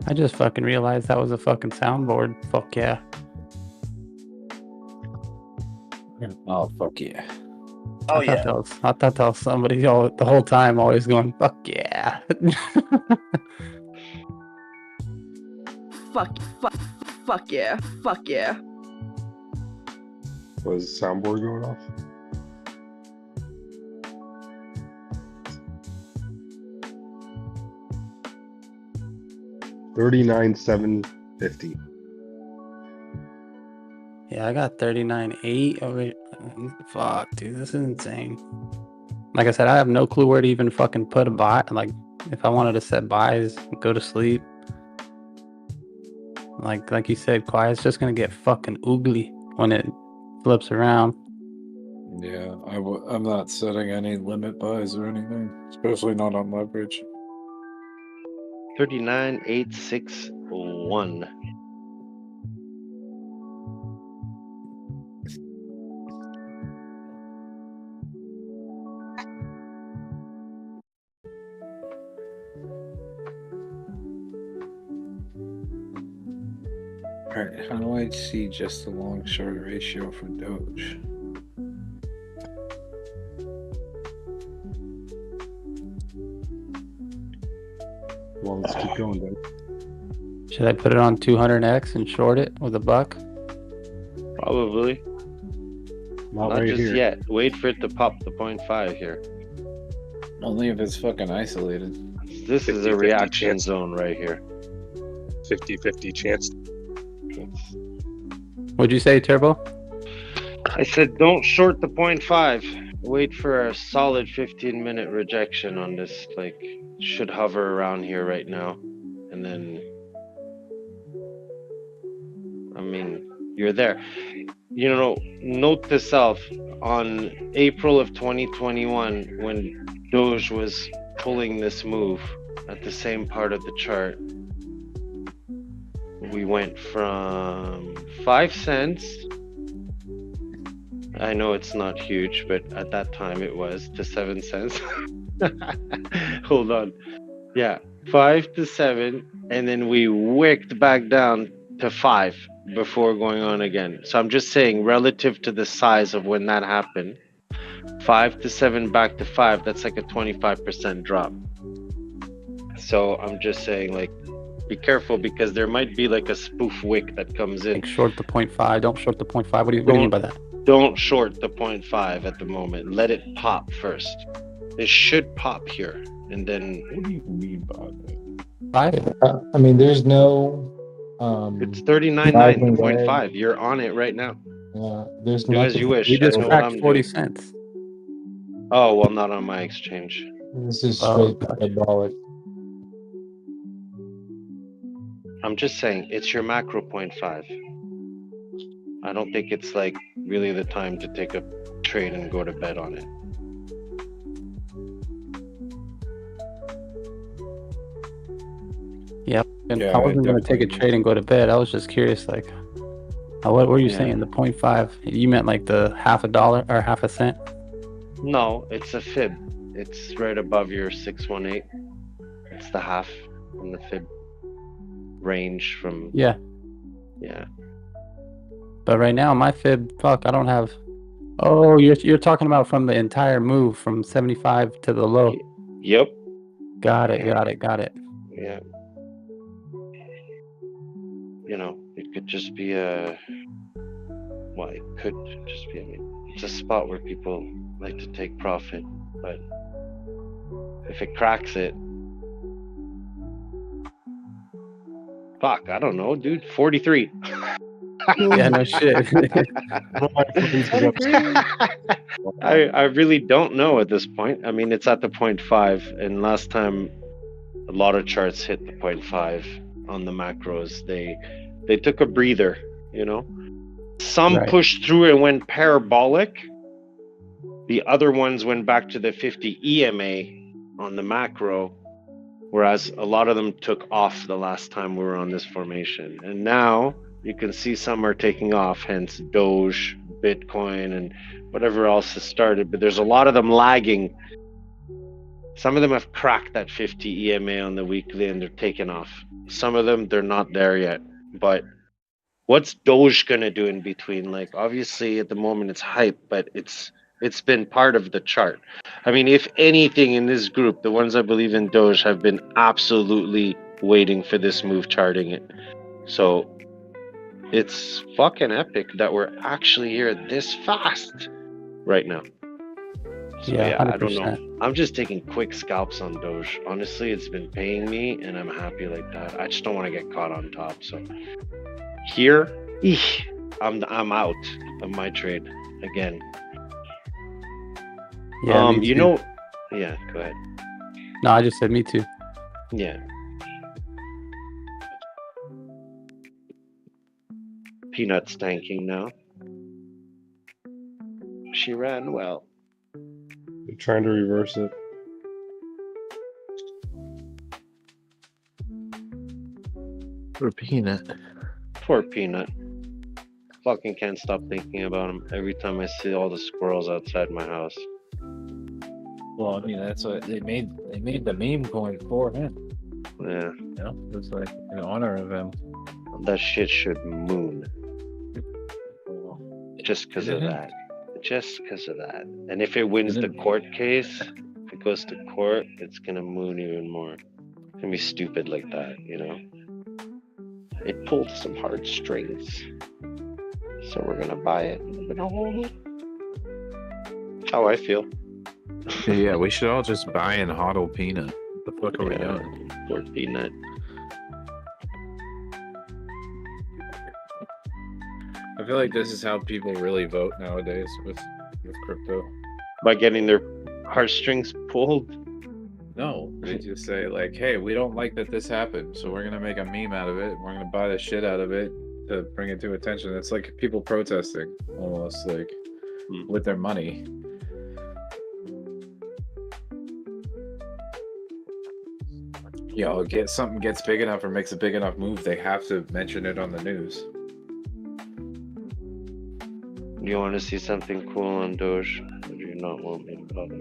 I just fucking realized that was a fucking soundboard. Fuck yeah. Oh, fuck yeah. Oh, I thought that was somebody the whole time always going, fuck yeah. Fuck yeah. Fuck yeah. Was the soundboard going off? $39,750. Yeah, I got 39.8 over. Fuck, dude, this is insane. Like I said, I have no clue where to even fucking put a buy. Like, if I wanted to set buys, go to sleep. Like you said, Quiet's just gonna get fucking oogly when it flips around. Yeah, I'm not setting any limit buys or anything, especially not on leverage. 39,861. Alright, how do I see just the long short ratio for Doge? Well, let's keep going then. Should I put it on 200x and short it with a buck? Probably. Not Not right just here. yet. Wait for it to pop the 0.5 here. Only if it's fucking isolated. This is a 50-50 reaction chance. zone right here. 50-50 chance. What'd you say, Turbo? I said don't short the 0.5. Wait for a solid 15-minute rejection on this. Like, should hover around here right now. And then, I mean, you're there. You know, note to self, on April of 2021, when Doge was pulling this move at the same part of the chart, we went from 5 cents. I know it's not huge, but at that time it was, to 7 cents. Hold on. Yeah, 5 to 7, and then we wicked back down to 5 before going on again. So I'm just saying, relative to the size of when that happened, 5 to 7 back to 5, that's like a 25% drop. So I'm just saying, like, be careful, because there might be like a spoof wick that comes in. Like short the 0.5. Don't short the 0.5. What do you mean by that? Don't short the 0.5 at the moment. Let it pop first. It should pop here, and then. What do you mean by that? I mean, there's no. It's 39.9.5. You're on it right now. There's Do as you wish. We just I know what cracked I'm 40 doing. cents. Oh well, not on my exchange. This is straight parabolic. I'm just saying, it's your macro 0.5. I don't think it's like really the time to take a trade and go to bed on it. Yep. And Yeah, I wasn't going to definitely take a trade and go to bed. I was just curious, like, what were you Yeah. saying? The 0.5? You meant like the $0.50 or half a cent? No, it's a fib. It's right above your 618. It's the half in the fib range from. Yeah. Yeah. But right now, my fib, fuck, I don't have. Oh, you're talking about from the entire move from 75 to the low. Yep. Got it. Yeah. You know, it could just be a. Well, it could just be. I mean, it's a spot where people like to take profit, but if it cracks it, fuck, I don't know, dude. 43. Yeah, no shit. I really don't know at this point. I mean, it's at the 0.5, and last time a lot of charts hit the 0.5 on the macros, they took a breather, you know. Some pushed through and went parabolic. The other ones went back to the 50 EMA on the macro, whereas a lot of them took off the last time we were on this formation. And now you can see some are taking off, hence Doge, Bitcoin, and whatever else has started. But there's a lot of them lagging. Some of them have cracked that 50 EMA on the weekly and they're taking off. Some of them, they're not there yet. But what's Doge gonna do in between? Like, obviously at the moment it's hype, but it's been part of the chart. I mean, if anything in this group, the ones I believe in Doge have been absolutely waiting for this move, charting it. So it's fucking epic that we're actually here this fast right now. So yeah, I don't know. I'm just taking quick scalps on Doge. Honestly, it's been paying me and I'm happy like that. I just don't want to get caught on top. So here, I'm out of my trade again. Yeah, you know, yeah, go ahead. No, I just said me too. Yeah. Peanut's tanking now. She ran well. They're trying to reverse it. For Peanut. Poor Peanut. Fucking can't stop thinking about him every time I see all the squirrels outside my house. Well, I mean, that's what they made the meme coin for him. Yeah. You know, it's like in honor of him. That shit should moon. Just because of that. Just because of that. And if it wins the court case, if it goes to court, it's gonna moon even more. It's gonna be stupid like that, you know? It pulled some hard strings. So we're gonna buy it. We're gonna hold it. How I feel. Yeah, we should all just buy and hodl Peanut. What the fuck are we doing? Poor Peanut. I feel like this is how people really vote nowadays with crypto. By getting their heartstrings pulled? No, they just say like, hey, we don't like that this happened, so we're gonna make a meme out of it. We're gonna buy the shit out of it to bring it to attention. It's like people protesting almost, like with their money. Yo, something gets big enough or makes a big enough move, they have to mention it on the news. You want to see something cool on Doge? Or do you not want me to bother?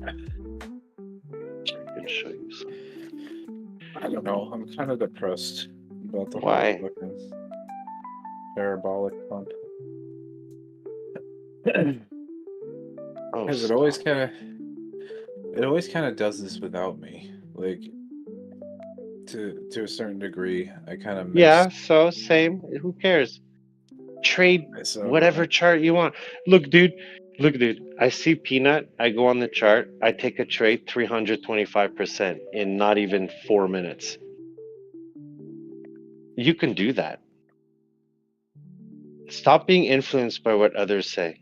I can show you something. I don't know. I'm kind of depressed about the Why? whole fucking parabolic pump. Because it always kind of does this without me. Like to a certain degree, I kind of Yeah. So same. Who cares? Trade whatever chart you want. Look, dude. I see Peanut. I go on the chart. I take a trade 325% in not even 4 minutes. You can do that. Stop being influenced by what others say.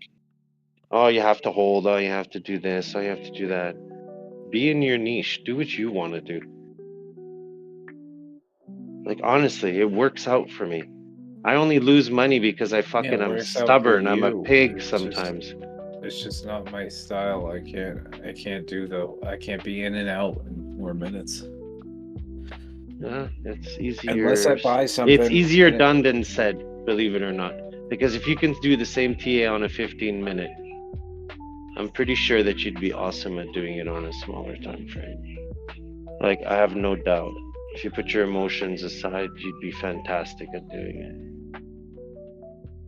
Oh, you have to hold. Oh, you have to do this. Oh, you have to do that. Be in your niche. Do what you want to do. Like, honestly, it works out for me. I only lose money because I'm stubborn. I'm a pig sometimes. It's just not my style. I can't be in and out in 4 minutes. Yeah, it's easier. Unless I buy something. It's easier done than said, believe it or not. Because if you can do the same TA on a 15-minute, I'm pretty sure that you'd be awesome at doing it on a smaller time frame. Like, I have no doubt. If you put your emotions aside, you'd be fantastic at doing it.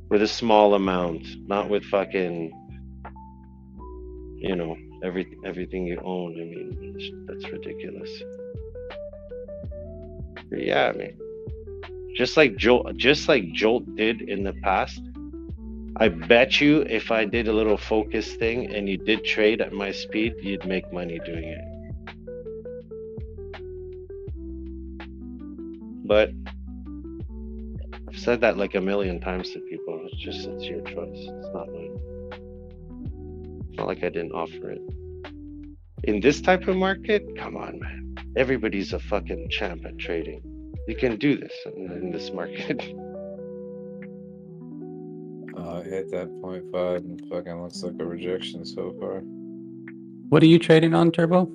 With a small amount, not with fucking, you know, everything you own. I mean, that's ridiculous. But yeah, I mean, just like Jolt did in the past, I bet you if I did a little focus thing and you did trade at my speed, you'd make money doing it. But I've said that like a million times to people. It's your choice. It's not mine. It's not like I didn't offer it. In this type of market, come on, man. Everybody's a fucking champ at trading. You can do this in this market. Hit that 0.5 and fucking looks like a rejection so far. What are you trading on, Turbo?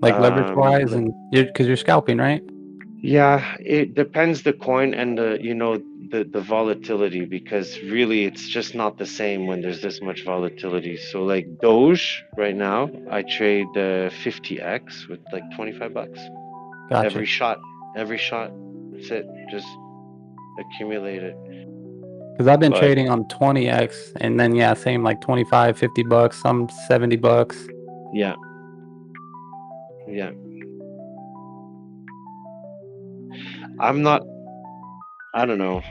Like leverage wise, and because you're scalping, right? Yeah, it depends the coin and the volatility, because really it's just not the same when there's this much volatility. So like Doge right now, I trade 50x with like $25. Gotcha. Every shot. That's it. Just accumulate it. Because I've been trading on 20x, and then yeah, same like 25, $50, some $70. Yeah. I don't know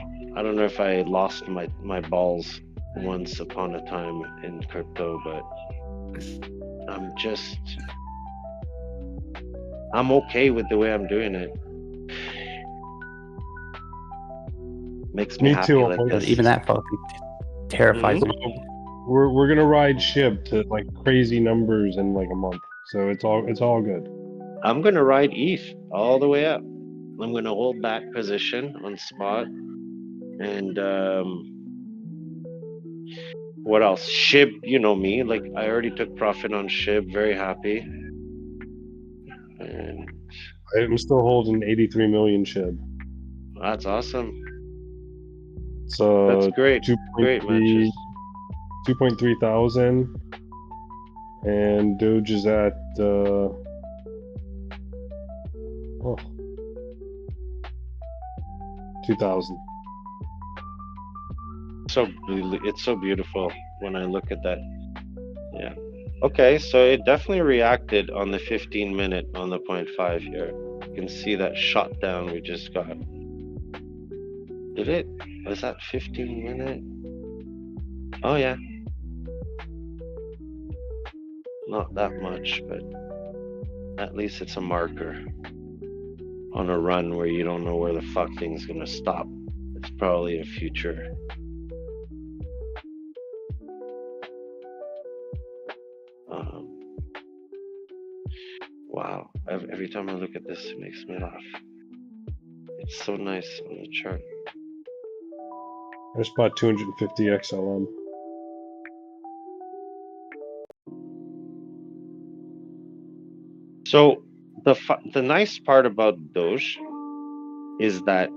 if I lost my balls once upon a time in crypto, but I'm okay with the way I'm doing it. Makes me happy too. like this. Even that fucking terrifies me. We're gonna ride SHIB to like crazy numbers in like a month, so it's all good. I'm gonna ride ETH all the way up. I'm gonna hold that position on spot, and what else? SHIB, you know me. Like, I already took profit on SHIB. Very happy. And I'm still holding 83 million SHIB. That's awesome. So That's great. Great matches. 2.3 thousand, and Doge is at 2,000. It's so beautiful when I look at that. Yeah. Okay, so it definitely reacted on the 15-minute on the 0.5 here. You can see that shot down we just got. Did it? Was that 15-minute? Oh yeah. Not that much, but at least it's a marker on a run where you don't know where the fuck thing's gonna stop. It's probably a future. Wow, every time I look at this, it makes me laugh. It's so nice on the chart. I just bought 250 XLM. So the nice part about Doge is that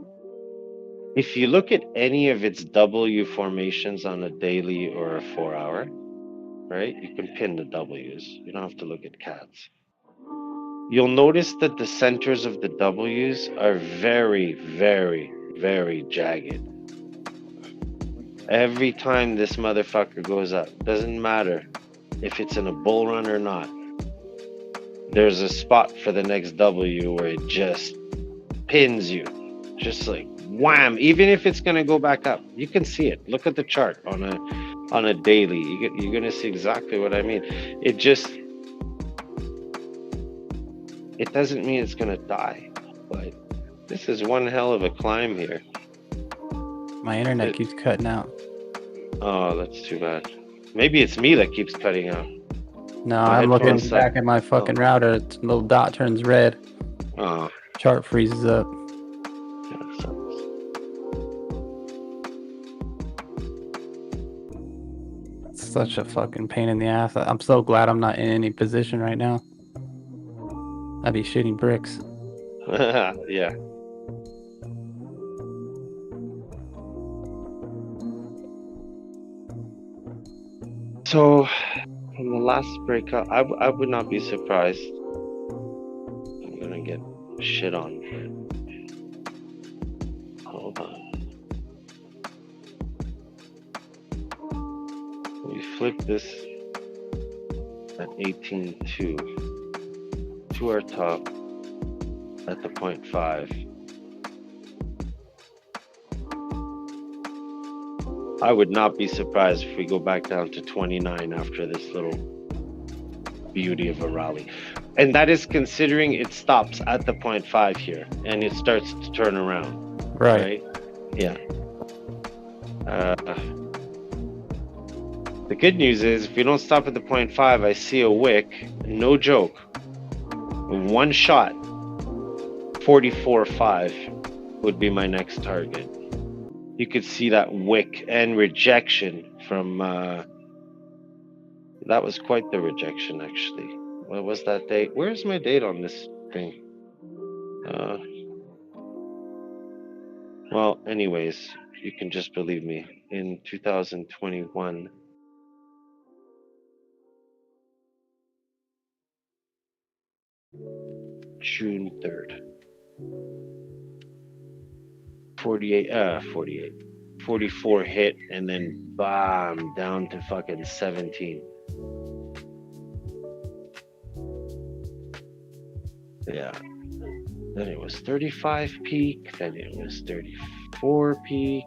if you look at any of its W formations on a daily or a 4-hour, right? You can pin the W's. You don't have to look at cats. You'll notice that the centers of the W's are very, very, very jagged. Every time this motherfucker goes up, doesn't matter if it's in a bull run or not, there's a spot for the next W where it just pins you. Just like wham, even if it's gonna go back up. You can see it. Look at the chart on a daily. You're gonna see exactly what I mean. It doesn't mean it's gonna die, but this is one hell of a climb here. My internet keeps cutting out. Oh, that's too bad. Maybe it's me that keeps cutting out. No, I'm looking back at my fucking router. Its little dot turns red. Oh. Chart freezes up. It's such a fucking pain in the ass. I'm so glad I'm not in any position right now. I'd be shitting bricks. Yeah. So, in the last breakout, I would not be surprised. I'm gonna get shit on for it. Hold on. We flip this at 18.2 to our top at the 0.5. I would not be surprised if we go back down to 29 after this little beauty of a rally. And that is considering it stops at the 0.5 here and it starts to turn around. Right. Yeah. The good news is if we don't stop at the 0.5, I see a wick, no joke. One shot, 44.5 would be my next target. You could see that wick and rejection from, that was quite the rejection actually. What was that date? Where's my date on this thing? Well, anyways, you can just believe me. In 2021, June 3rd. 44 hit and then bam, down to fucking 17. Yeah. Then it was 35 peak, then it was 34 peak.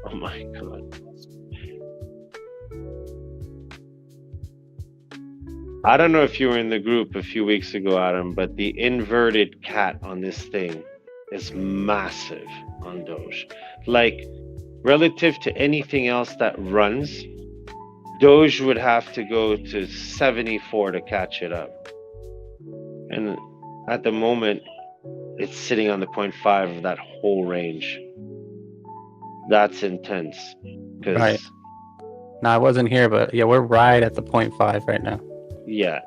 Oh my god. I don't know if you were in the group a few weeks ago, Adam, but the inverted cat on this thing is massive on Doge. Like, relative to anything else that runs, Doge would have to go to 74 to catch it up. And at the moment, it's sitting on the 0.5 of that whole range. That's intense. Right. No, I wasn't here, but yeah, we're right at the 0.5 right now. Yeah.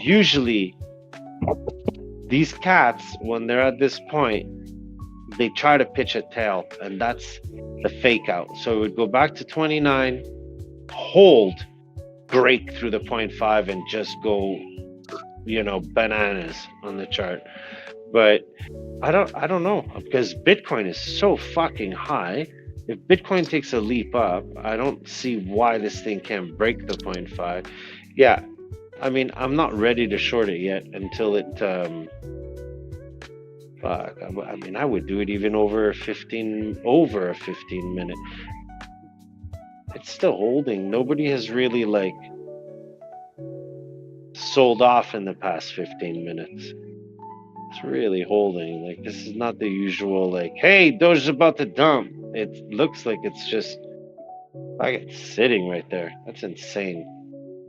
Usually, these cats, when they're at this point, they try to pitch a tail, and that's the fake out. So it would go back to 29, hold, break through the 0.5, and just go, you know, bananas on the chart. But I don't know, because Bitcoin is so fucking high. If Bitcoin takes a leap up, I don't see why this thing can't break the 0.5. Yeah, I mean, I'm not ready to short it yet until it, fuck, I mean, I would do it even over a 15 minute. It's still holding. Nobody has really, like, sold off in the past 15 minutes. It's really holding. Like, this is not the usual, like, hey, Doge is about to dump. It looks like it's just, like, it's sitting right there. That's insane.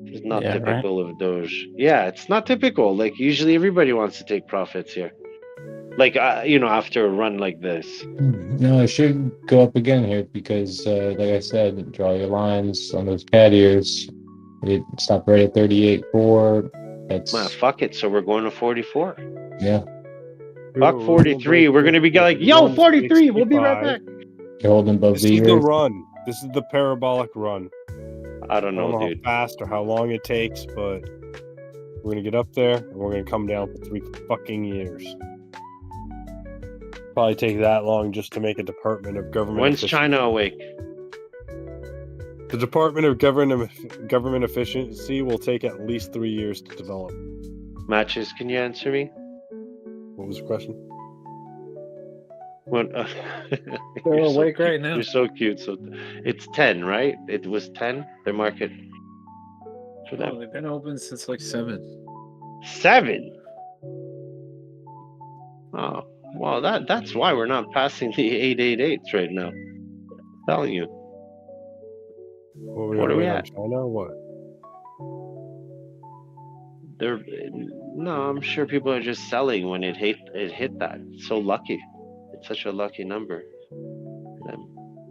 It's not typical of Doge. Yeah, it's not typical. Like, usually everybody wants to take profits here. Like, you know, after a run like this. No, it should go up again here because, like I said, draw your lines on those cat ears. It stopped right at 38.4. That's fuck it. So we're going to 44. Yeah. Fuck 43. We're gonna be like, yo, 43. We'll be right back. You're holding above This the is the ears. run. This is the parabolic run. I don't know, how dude. fast or how long it takes, but we're gonna get up there and we're gonna come down for 3 fucking years. Probably take that long just to make a Department of Government. When's China awake? The Department of Government Efficiency will take at least 3 years to develop. Matches, can you answer me? What was the question? When, They're awake right now. You're so cute. So it's 10, right? It was 10. Their market. For them. Oh, they've been open since like 7. 7. Oh, well, that's why we're not passing the 888s right now. I'm telling you. What are we at? China or what? No, I'm sure people are just selling when it hit that. It's so lucky. It's such a lucky number.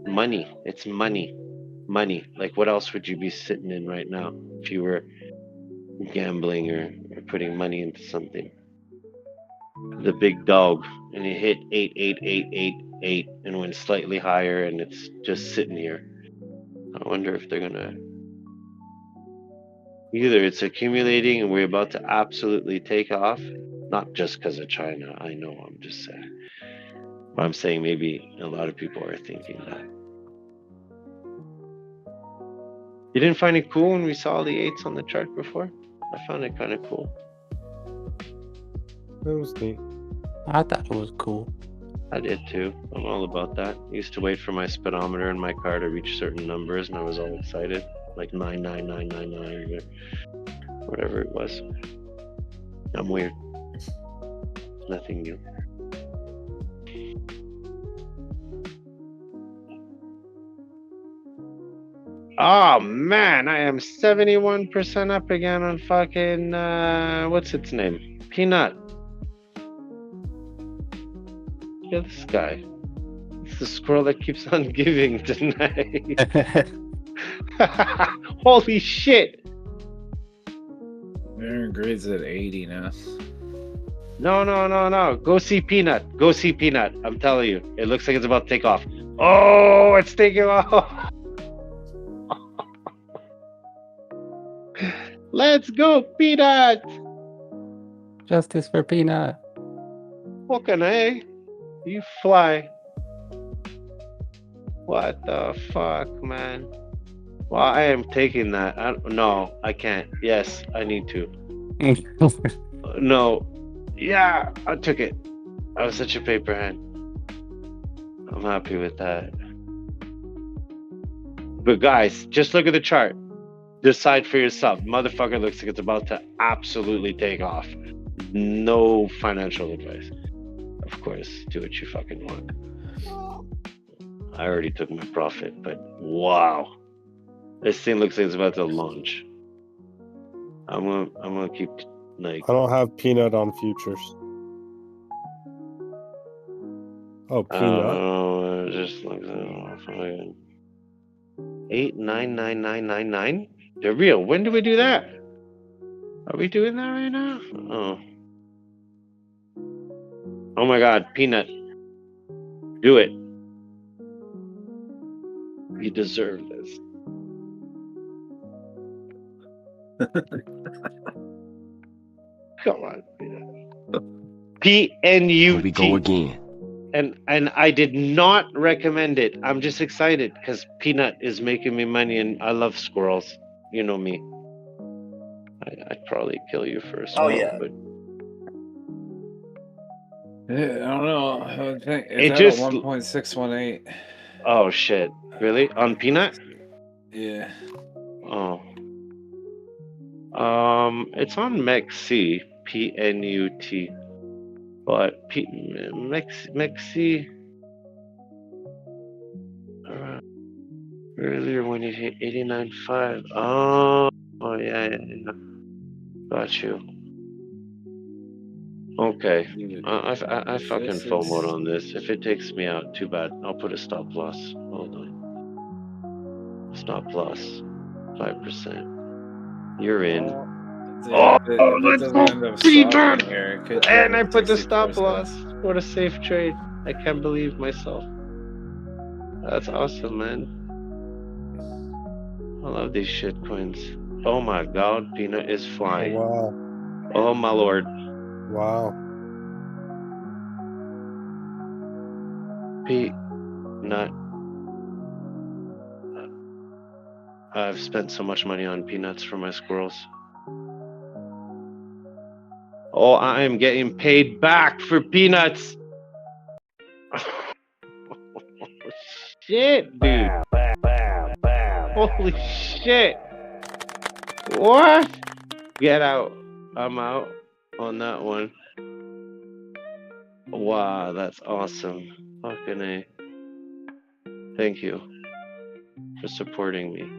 Money. It's money. Money. Like, what else would you be sitting in right now if you were gambling or putting money into something. The big dog, and it hit 88888 and went slightly higher, and it's just sitting here. I wonder if they're gonna. Either it's accumulating and we're about to absolutely take off, not just because of China. I know, I'm just saying. But I'm saying maybe a lot of people are thinking that. You didn't find it cool when we saw the 8s on the chart before? I found it kind of cool. That was neat. I thought it was cool. I did too. I'm all about that. I used to wait for my speedometer in my car to reach certain numbers, and I was all excited, like 99999 or whatever it was. I'm weird. Nothing new. Oh man, I am 71% up again on fucking what's its name? Peanut. Look at this guy. It's the squirrel that keeps on giving tonight. Holy shit! Aaron grades at 80 now. No. Go see Peanut. Go see Peanut. I'm telling you. It looks like it's about to take off. Oh, it's taking off. Let's go, Peanut. Justice for Peanut. Fucking A. You fly. What the fuck, man? Well, I am taking that. No, I can't. Yes, I need to. No. Yeah, I took it. I was such a paper hand. I'm happy with that. But guys, just look at the chart. Decide for yourself. Motherfucker looks like it's about to absolutely take off. No financial advice. Of course, do what you fucking want. I already took my profit, but wow. This thing looks like it's about to launch. I'm gonna keep like. I don't have Peanut on futures. Oh, Peanut. Just like 899999. They're real. When do we do that? Are we doing that right now? Oh. Oh my God, Peanut. Do it. You deserve this. Come on, Peanut. PNUT. We go again. And I did not recommend it. I'm just excited because Peanut is making me money and I love squirrels. You know me. I'd probably kill you for a squirrel, but Yeah, I don't know. I think It it's just- at 1.618. oh shit. Really? On Peanut? Yeah. Oh. It's on MEXC, PNUT. But MEXC earlier when it hit 89.5. Oh yeah. Got you. Okay. I fucking FOMO'd on this. If it takes me out, too bad. I'll put a stop loss. Hold on. Stop loss. 5%. You're in. Let's go, Peter! And I put the stop loss. What a safe trade. I can't believe myself. That's awesome, man. I love these shit coins. Oh my God, Peanut is flying. Oh, wow. Oh my lord. Wow. Peanut. I've spent so much money on peanuts for my squirrels. Oh, I am getting paid back for peanuts. Shit, dude. Holy shit. What? Get out. I'm out on that one. Wow, that's awesome. Fucking A. Thank you for supporting me.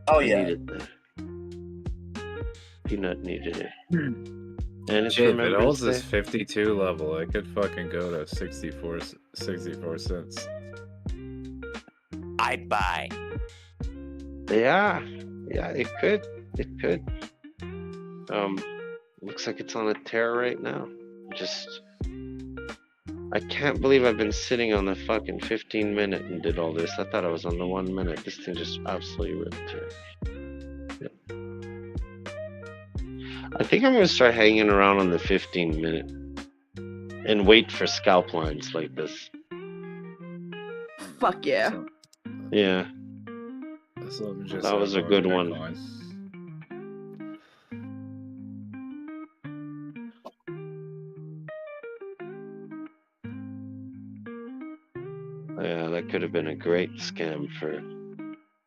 Oh, I yeah. needed that. Peanut needed it. And it's Shit, if it Remembrance holds this Day. 52 level, I could fucking go to 64 cents. I'd buy. Yeah, it could. It could. Looks like it's on a tear right now. I can't believe I've been sitting on the fucking 15-minute and did all this. I thought I was on the 1 minute. This thing just absolutely ripped it. Yeah. I think I'm gonna start hanging around on the 15-minute and wait for scalp lines like this. Fuck yeah. Yeah. That was a good one. Yeah, that could have been a great scam for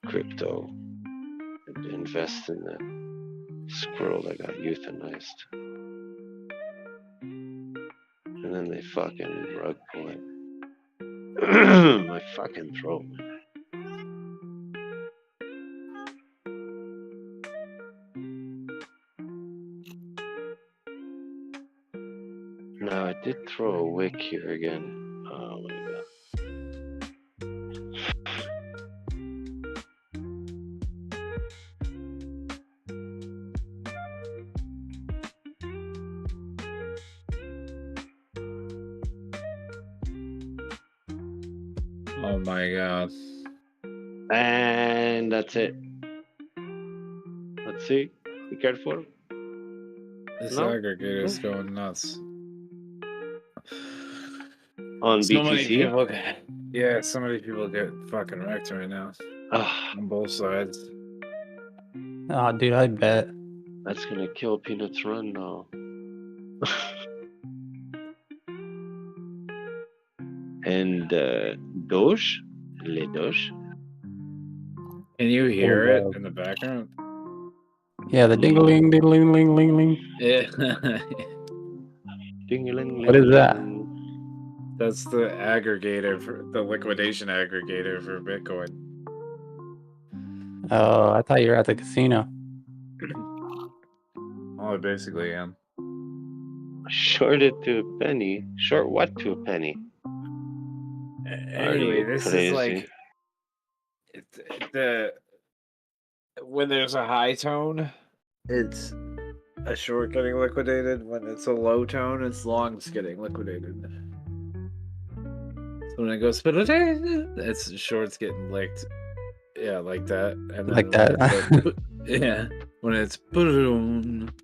crypto. Invest in the squirrel that got euthanized. And then they fucking rug pull it. My fucking throat, man. Now I did throw a wick here again. Oh my god. Oh my god. And that's it. Let's see. Be careful. This No? aggregator's going nuts. On So many BTC? people get, so many people get fucking wrecked right now. On both sides. Oh, dude, I bet. That's gonna kill Peanut's run now. And Doge? Le Doge? Can you hear it in the background? Yeah, the ding-a-ling, ding-a-ling, ling-ling-ling. Yeah. Ding-a-ling. What is that? That's the aggregator for the liquidation aggregator for Bitcoin. Oh, I thought you were at the casino. Oh, I basically am. Short it to a penny. Short what to a penny? Anyway, this is like when there's a high tone, it's a short getting liquidated. When it's a low tone, it's longs getting liquidated. So when it goes, it's shorts getting licked. Yeah, like that. And then Like that. Yeah. When it's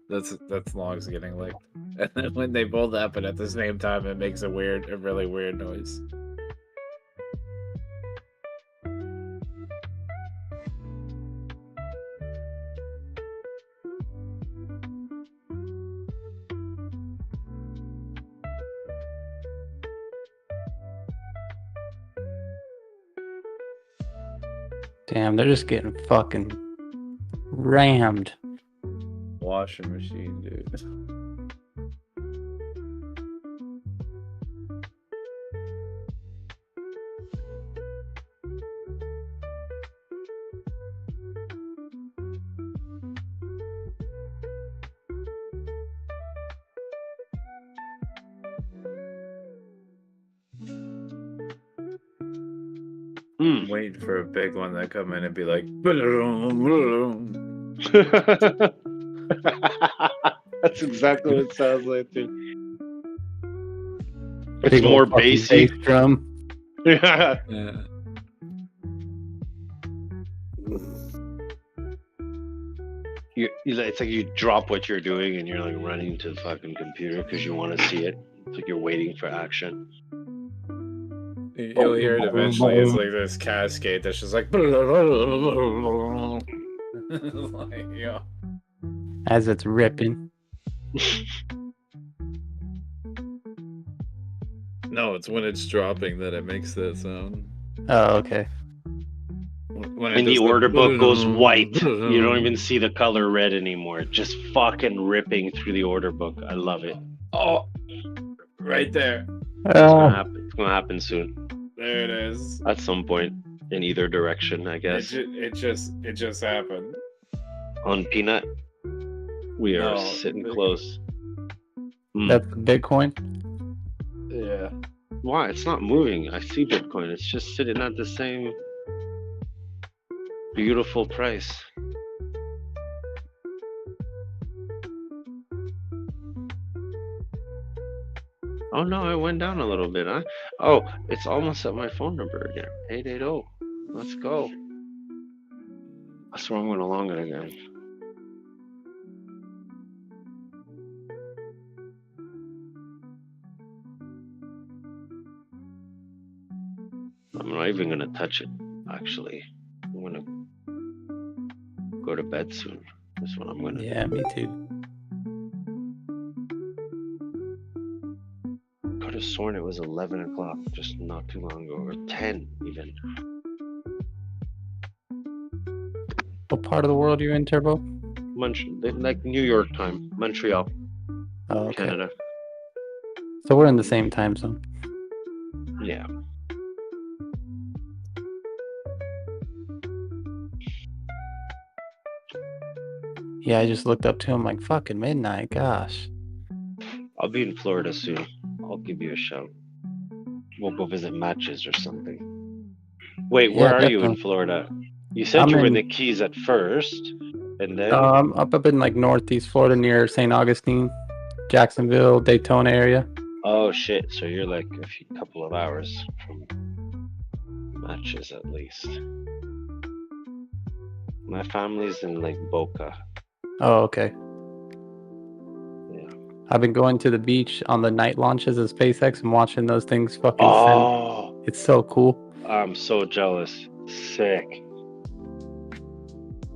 that's longs getting licked. And then when they both happen at the same time, it makes a really weird noise. Damn, they're just getting fucking rammed. Washing machine, dude. Waiting for a big one that come in and be like, that's exactly what it sounds like, dude. It's Big more old fucking bassy. bass drum. Yeah. It's like you drop what you're doing and you're like running to the fucking computer because you want to see it. It's like you're waiting for action. You'll hear it eventually. It's like this cascade that's just like, like, yeah. As it's ripping. No, it's when it's dropping that it makes that sound. Oh, okay. When And the order book goes white. You don't even see the color red anymore. Just fucking ripping through the order book. I love it. Oh, right there. It's gonna happen soon. There it is. At some point, in either direction, I guess. It just happened. On Peanut, we are No, sitting close. That's Bitcoin. Yeah. Why? It's not moving. I see Bitcoin. It's just sitting at the same. Beautiful price. Oh no, it went down a little bit, huh? Oh, it's almost at my phone number again. 880. Let's go. I swear I'm going to long it again. I'm not even going to touch it, actually. I'm going to go to bed soon. That's what I'm going to do. Yeah, me too. Could have sworn it was 11 o'clock just not too long ago, or 10 even. What part of the world are you in, Turbo? Like New York time, Montreal, Oh, okay. Canada. So we're in the same time zone. Yeah. Yeah, I just looked up to him like fucking midnight. Gosh. I'll be in Florida soon. I'll give you a shout. We'll go visit matches or something. Wait, where are you in Florida? You said you were in the Keys at first, and then... I'm up in like northeast Florida near St. Augustine, Jacksonville, Daytona area. Oh shit, so you're like a couple of hours from matches at least. My family's in like Boca. Oh, okay. Yeah. I've been going to the beach on the night launches of SpaceX and watching those things fucking send. It's so cool. I'm so jealous. Sick.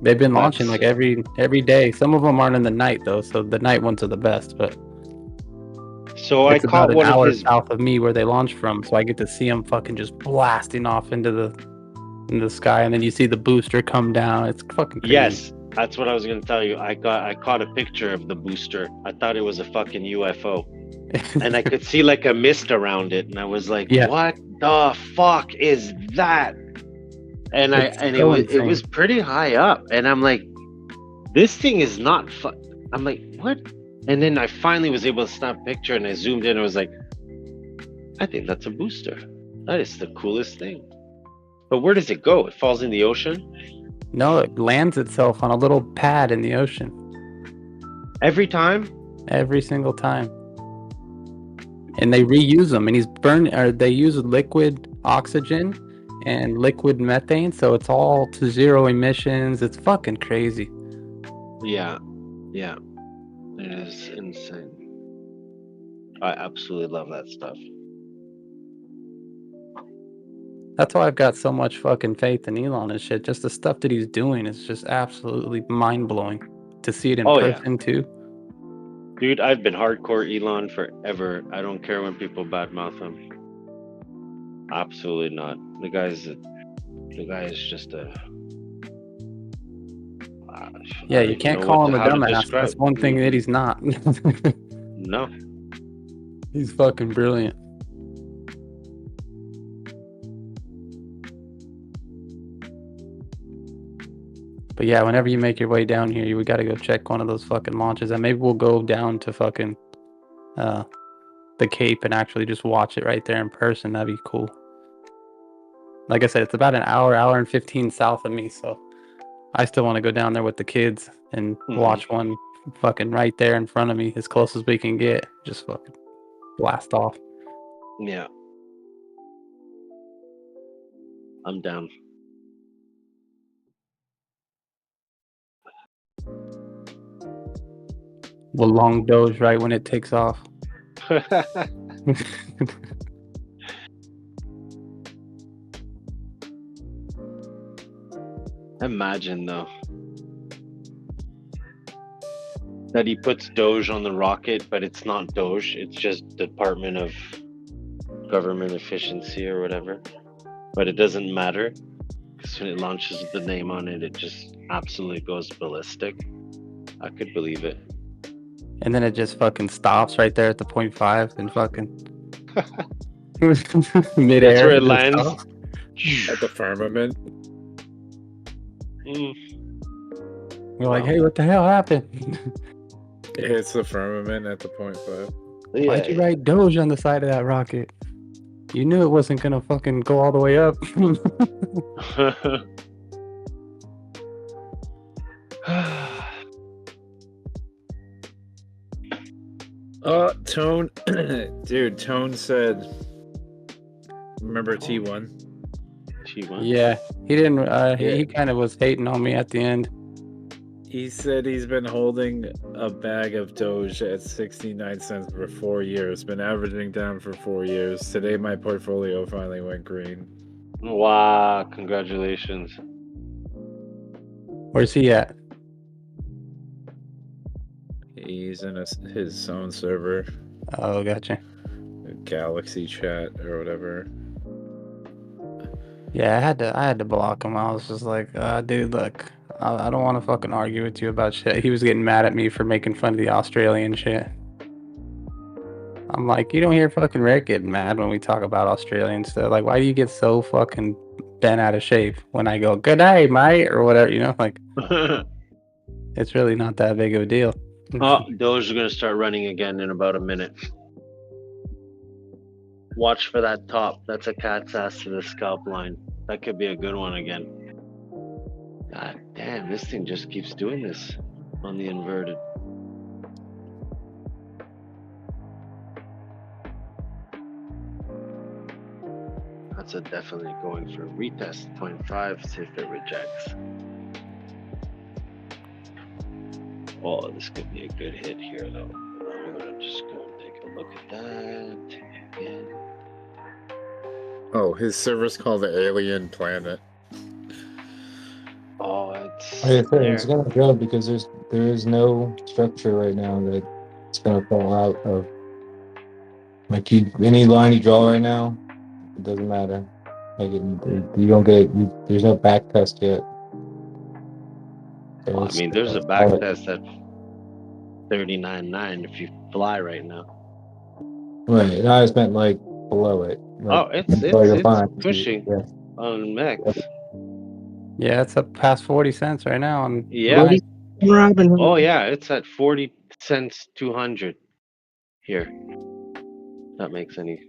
They've been launching like every day. Some of them aren't in the night though, so the night ones are the best. But so it's I caught about one an hour of his south of me where they launch from, so I get to see them fucking just blasting off into the sky, and then you see the booster come down. It's fucking crazy. Yes, that's what I was gonna tell you. I caught a picture of the booster. I thought it was a fucking UFO, and I could see like a mist around it, and I was like, "What the fuck is that?" And it was pretty high up, and I'm like, "This thing is not I'm like, "What?" And then I finally was able to snap a picture, and I zoomed in, and I was like, "I think that's a booster. That is the coolest thing." But where does it go? It falls in the ocean? No, it lands itself on a little pad in the ocean. Every time? Every single time. And they reuse them, and they use liquid oxygen and liquid methane, so it's all to zero emissions. It's fucking crazy. Yeah. It is insane. I absolutely love that stuff. That's why I've got so much fucking faith in Elon and shit. Just the stuff that he's doing is just absolutely mind-blowing. To see it in person too. Dude, I've been hardcore Elon forever. I don't care when people badmouth him. Absolutely not. The guy is just a... Yeah, you can't call him a dumbass. That's one thing that he's not. No. He's fucking brilliant. But yeah, whenever you make your way down here, we got to go check one of those fucking launches, and maybe we'll go down to fucking the Cape and actually just watch it right there in person. That'd be cool. Like I said, it's about an hour and 15 south of me, so I still want to go down there with the kids and watch one fucking right there in front of me, as close as we can get. Just fucking blast off. Yeah. I'm down. We'll long Doge right when it takes off. Imagine though that he puts Doge on the rocket, but it's not Doge, it's just Department of Government Efficiency or whatever. But it doesn't matter, because when it launches with the name on it, it just absolutely goes ballistic. I could believe it. And then it just fucking stops right there at the 0.5 and fucking midair. That's where it lands. At the firmament. You're like, hey, what the hell happened? It hits the firmament at the 0.5. Why'd you write Doge on the side of that rocket? You knew it wasn't gonna fucking go all the way up. Tone, dude. Tone said, "Remember T1?" T1. Yeah, he didn't. He Yeah. kind of was hating on me at the end. He said he's been holding a bag of Doge at 69 cents for 4 years. Been averaging down for 4 years. Today, my portfolio finally went green. Wow! Congratulations. Where's he at? He's in his own server. Oh, gotcha. Galaxy chat or whatever. Yeah, I had to block him. I was just like, dude, look, I don't want to fucking argue with you about shit. He was getting mad at me for making fun of the Australian shit. I'm like, you don't hear fucking Rick getting mad when we talk about Australian stuff. Like, why do you get so fucking bent out of shape when I go, good day, mate, or whatever, you know? Like, it's really not that big of a deal. Oh, Doge is going to start running again in about a minute. Watch for that top. That's a cat's ass to the scalp line. That could be a good one again. God damn, this thing just keeps doing this on the inverted. That's a definitely going for retest 0.5, see if it rejects. Oh, this could be a good hit here though. I'm gonna just go take a look at that again. Oh, his server's called the Alien Planet. Oh, it's Like I said, it's gonna go because there is no structure right now that it's gonna fall out of. Like any line you draw right now, it doesn't matter. Like you don't get there's no back test yet. So well, I mean, there's a back test at 39.9 if you fly right now. Right, and I just meant like below it. Like, Oh, it's pushing on MEXC. Yeah, it's up past 40 cents right now. On Yeah. Robin. Oh yeah, it's at 40 cents 200 here. That makes any?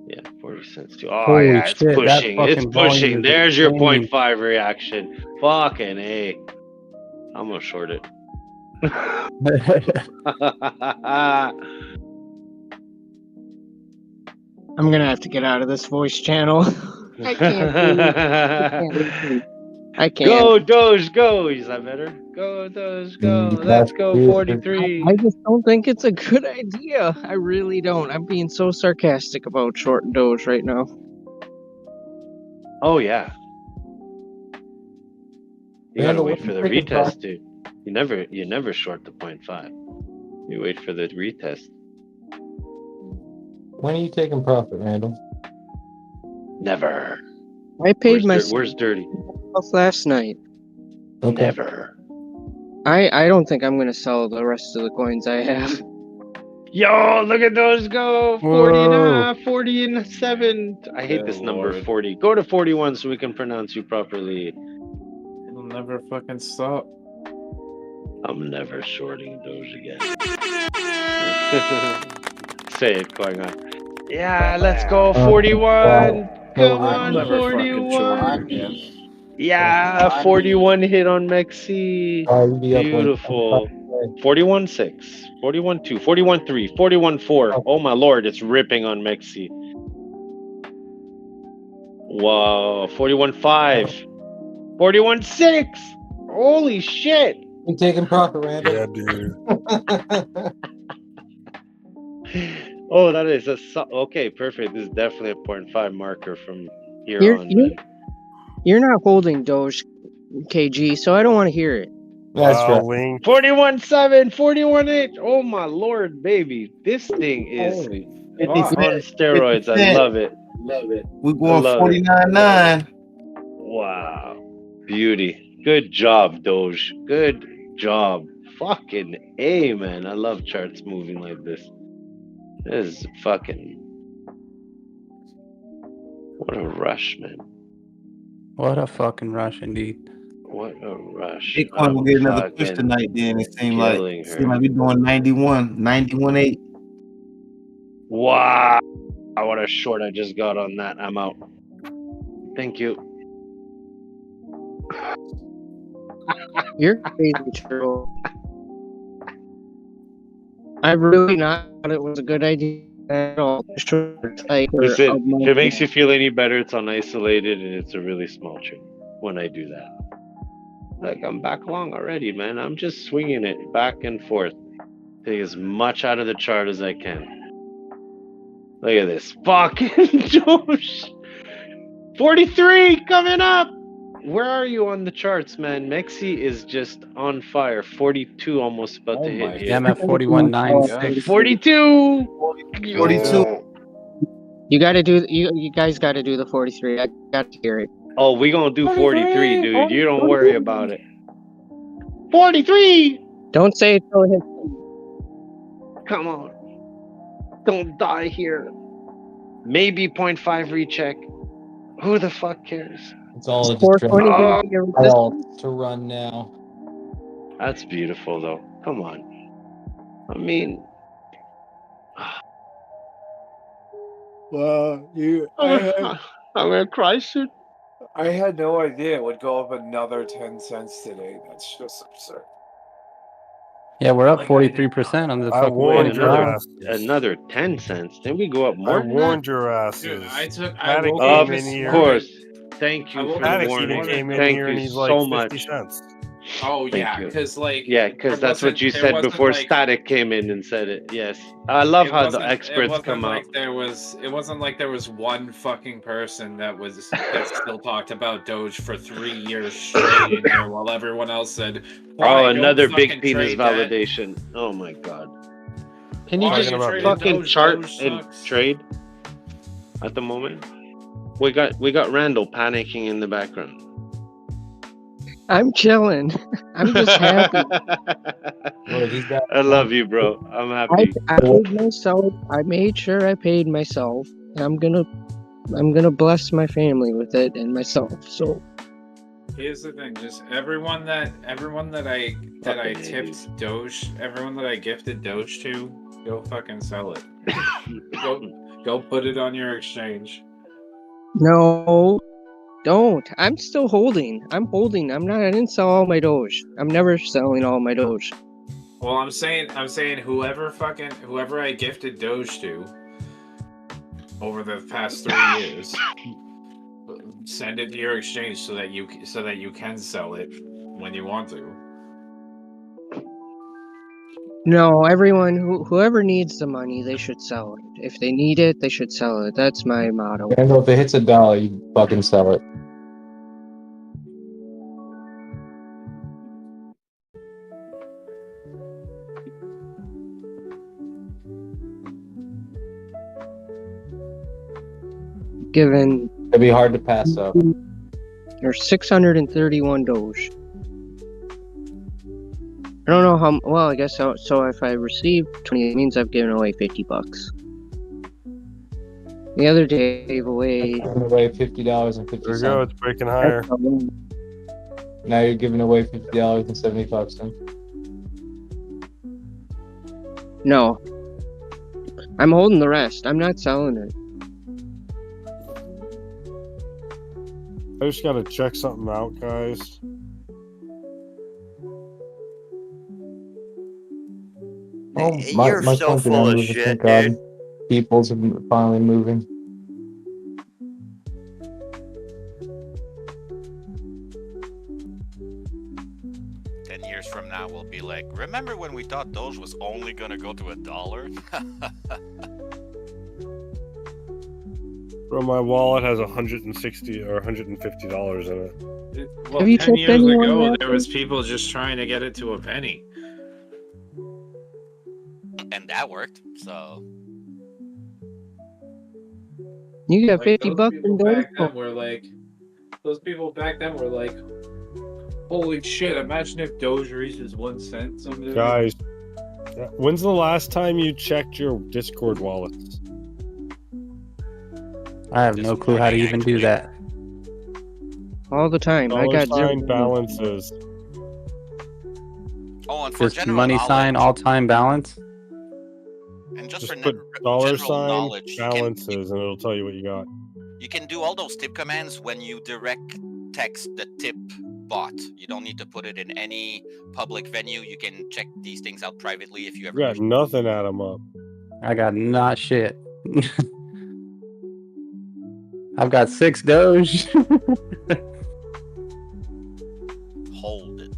Yeah, 40 cents too. Oh Holy yeah, it's shit, that pushing. It's fucking volume pushing. is There's your insane. 0.5 reaction. Fucking A. I'm gonna short it. I'm gonna have to get out of this voice channel. I can't do it. I can't. Go Doge, go. Is that better? Go Doge, go. Let's go 43. I just don't think it's a good idea. I really don't. I'm being so sarcastic about short Doge right now. Oh yeah. You gotta Randall, wait what for the do you think retest, dude. You never short the 0.5. You wait for the retest. When are you taking profit, Randall? Never. I paid Where's Dirty? last night. Okay. Never. I don't think I'm gonna sell the rest of the coins I have. Yo, look at those go. 40 and a half, 40 and 7. I hate this number, Lord. 40. Go to 41 so we can pronounce you properly. It'll never fucking stop. I'm never shorting Doge again. Say it, going on. Yeah, let's go 41. Come on, never fucking short 41. again. Yeah, 41 hit on MEXC. Beautiful. 41.6, 41.2, 41.3, 41.4. Oh my lord, it's ripping on MEXC. Wow, 41.5, 41.6. Holy shit. You taking profit, Randall? Yeah, dude. Oh, that is okay. Perfect. This is definitely a 0.5 marker from here on. You're not holding Doge, KG, so I don't want to hear it. That's Wow, right. Wing. 41.7, 41.8. Oh my lord, baby. This thing is on steroids. I love it. We're going 49.9. Wow. Beauty. Good job, Doge. Good job. Fucking A, man. I love charts moving like this. This is fucking... What a rush, man. What a fucking rush, indeed. What a rush. Bitcoin will get another push tonight. Then it seemed like we're doing 91.8. Wow. What a short I just got on that. I'm out. Thank you. You're crazy, True. I really not thought it was a good idea at all. Like, Listen, if it makes you feel any better, it's on isolated and it's a really small trade when I do that. Like, I'm back long already, man. I'm just swinging it back and forth. Take as much out of the chart as I can. Look at this. Fucking Doge. 43 coming up. Where are you on the charts, man? MEXC is just on fire. 42 almost about to hit here. Yeah, I'm at 41.96. 42. 42. You gotta do. You guys gotta do the 43. I got to hear it. Oh, we gonna do 43, dude. You don't worry about it. 43. Don't say it till it hits. Come on. Don't die here. Maybe 0.5 recheck. Who the fuck cares? It's all just 420 all to run now. That's beautiful, though. Come on. I mean, Well, I'm gonna cry soon. I had no idea it would go up another 10 cents today. That's just absurd. Yeah, we're up 43% on the I fucking warned your another, ass. Another 10 cents. Then we go up more. I warned your asses. Dude, I Of woke up this course. Thank you for the Paddock warning. even came in Thank here you and he's so like 50 much. cents. Oh Thank yeah, you. because like Because that's what you said before Static came in and said it. Yes, I love how the experts come out. It wasn't like there was one fucking person that still talked about Doge for 3 years straight in here, while everyone else said, Oh, "Why, another don't big fucking penis trade that." validation. Oh my god. Can you Why just are you trading fucking Doge? chart Doge and sucks. trade at the moment? We got Randall panicking in the background. I'm chilling. I'm just happy. I love you, bro. I'm happy. I paid myself. I made sure I paid myself. And I'm gonna bless my family with it and myself. So Here's the thing: just everyone that I tipped Doge, everyone that I gifted Doge to, go fucking sell it. go put it on your exchange. no, don't. I'm still holding. I'm holding. I didn't sell all my Doge. I'm never selling all my Doge. Well, I'm saying whoever I gifted Doge to over the past 3 years, send it to your exchange so that you can sell it when you want to. No, everyone whoever needs the money, they should sell it. If they need it, they should sell it. That's my motto. Randall, if it hits $1, you fucking sell it. Given It'd be hard to pass up. there's 631 Doge. I don't know how well. I guess so. So if I receive 20, it means I've given away $50. The other day I gave away. Giving away $50.50. There we go. It's breaking higher. Now you're giving away $50.75. No, I'm holding the rest. I'm not selling it. I just gotta check something out, guys. Oh, You're my so phone's been full of moving, shit, thank God. dude. People's finally moving. Years from now, we'll be like, remember when we thought Doge was only gonna go to $1? Bro, my wallet has $160 or $150 in it. Well, Have you 10 tipped years anyone ago, yet? there was people just trying to get it to a penny. And that worked, so... You got Like, $50 those in people Doge. back then were like, holy shit, imagine if Doge reaches 1 cent someday. Guys, when's the last time you checked your Discord wallets? I have no clue how to even do that. All the time. I got $sign zero. balances. Oh, and for Just general money knowledge, sign all-time balance. and just for Just put general $sign knowledge, balances and it'll tell you what you got. you can do all those tip commands when you direct text the tip bought. You don't need to put it in any public venue. You can check these things out privately if you ever You wish. got nothing at him up. I got not shit. I've got 6 Doge. Hold it.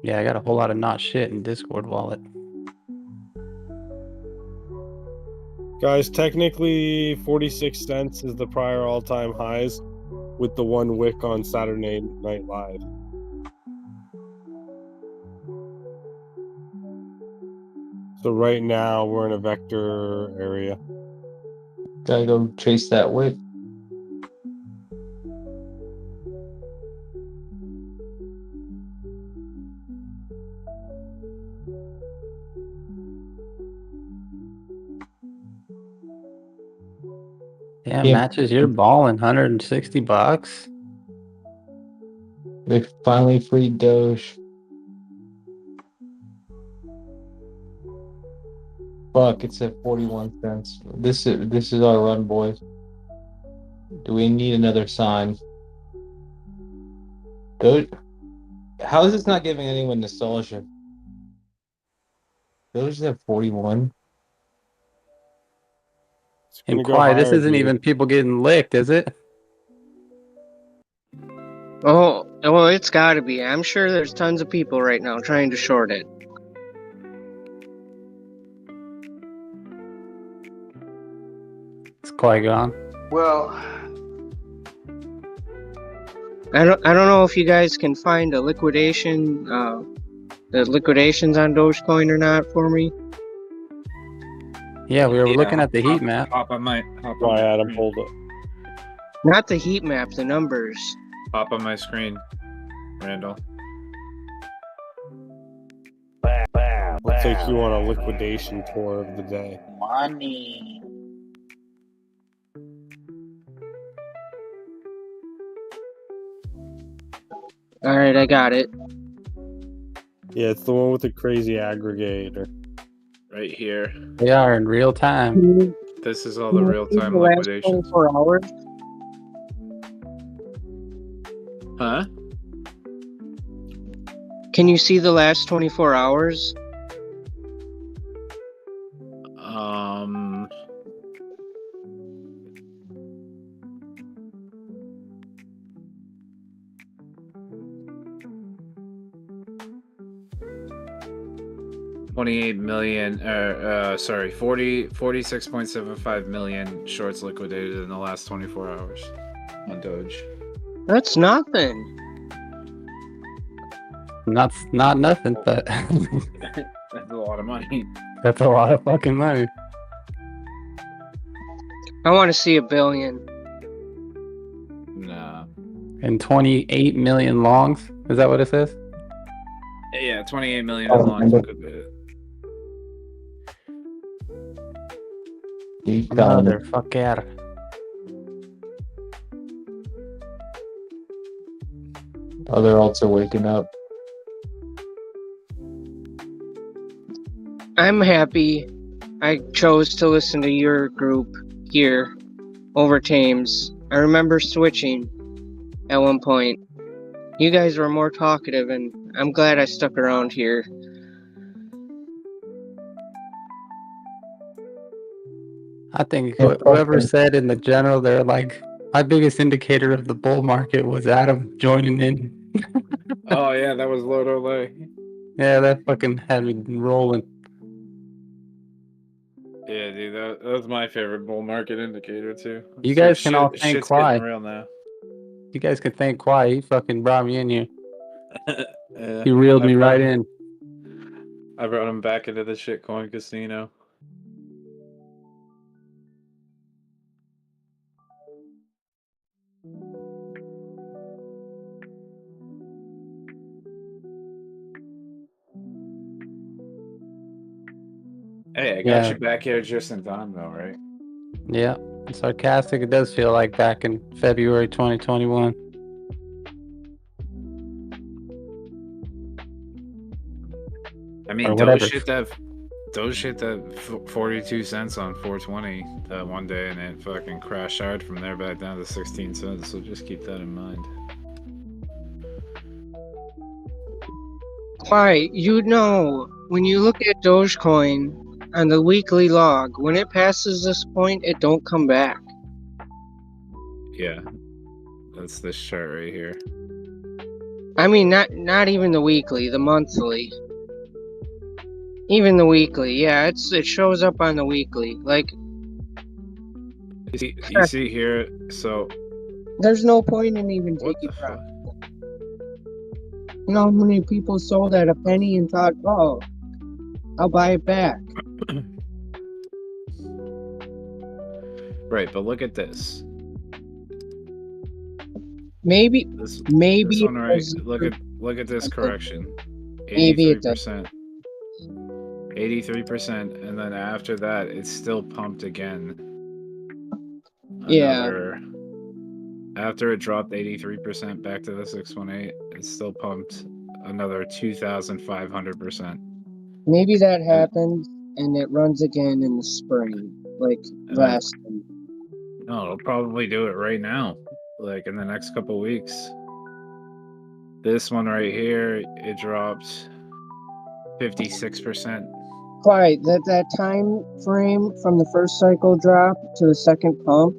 Yeah, I got a whole lot of not shit in Discord wallet. Guys, technically 46 cents is the prior all-time highs with the one wick on Saturday Night Live. So right now we're in a vector area. Gotta go chase that wick. Damn, Yeah. matches your ball in $160. They finally freed Doge. Fuck, it's at 41 cents. This is our run, boys. Do we need another sign? Doge, how is this not giving anyone nostalgia? Doge is at 41. And quiet, this isn't even people getting licked, is it? Oh, well, it's got to be. I'm sure there's tons of people right now trying to short it. It's quite gone. Well, I don't know if you guys can find a liquidation, the liquidations on Dogecoin or not for me. Yeah, we were looking at the heat map. Why Adam pulled it. Not the heat map, the numbers. Pop on my screen, Randall. We'll take you on a liquidation tour of the day. Money. All right, I got it. Yeah, it's the one with the crazy aggregator. Right here. They are in real time. This is all the real-time The last liquidations. 24 hours. Huh? Can you see the last 24 hours? $28 million, sorry, 46.75 million shorts liquidated in the last 24 hours on Doge. That's nothing. Not nothing, but That's a lot of money. that's a lot of fucking money. I want to see $1 billion. Nah. And 28 million longs. Is that what it says? Yeah, 28 million Oh, longs remember. liquidated. Motherfucker. Other alts are waking up. I'm happy I chose to listen to your group here over Tames. I remember switching at one point. You guys were more talkative, and I'm glad I stuck around here. I think whoever said in the general, they're like, my biggest indicator of the bull market was Adam joining in. Oh yeah, that was Lord Olay. Yeah, that fucking had me rolling. Yeah, dude, that was my favorite bull market indicator too. You guys can all thank Shit's Kwai. getting real now. You guys can thank Kwai. He fucking brought me in here. Yeah, He reeled I me brought right him- in. I brought him back into the shitcoin casino. Hey, I got Yeah. you back here just in time, though, right? Yeah. Sarcastic. It does feel like back in February 2021. I mean, Or whatever. Doge hit that 42 cents on 420 that one day, and it fucking crashed hard from there back down to 16 cents. So just keep that in mind. Why, you know, when you look at Dogecoin on the weekly log, when it passes this point, it don't come back. Yeah, that's this chart right here. I mean, not even the weekly, the monthly. Even the weekly, yeah, it shows up on the weekly. Like, You see here, so there's no point in even taking profit. You know how many people sold at a penny and thought, oh, I'll buy it back. Right, but look at this. Maybe This it one right. does- Look at this correction. Maybe it does. 83%, and then after that, it's still pumped again. Yeah. After it dropped 83% back to the 618, it's still pumped another 2,500%. Maybe that happens and it runs again in the spring, like last time. No, it'll probably do it right now, like in the next couple weeks. This one right here, it dropped 56%. Right, that time frame from the first cycle drop to the second pump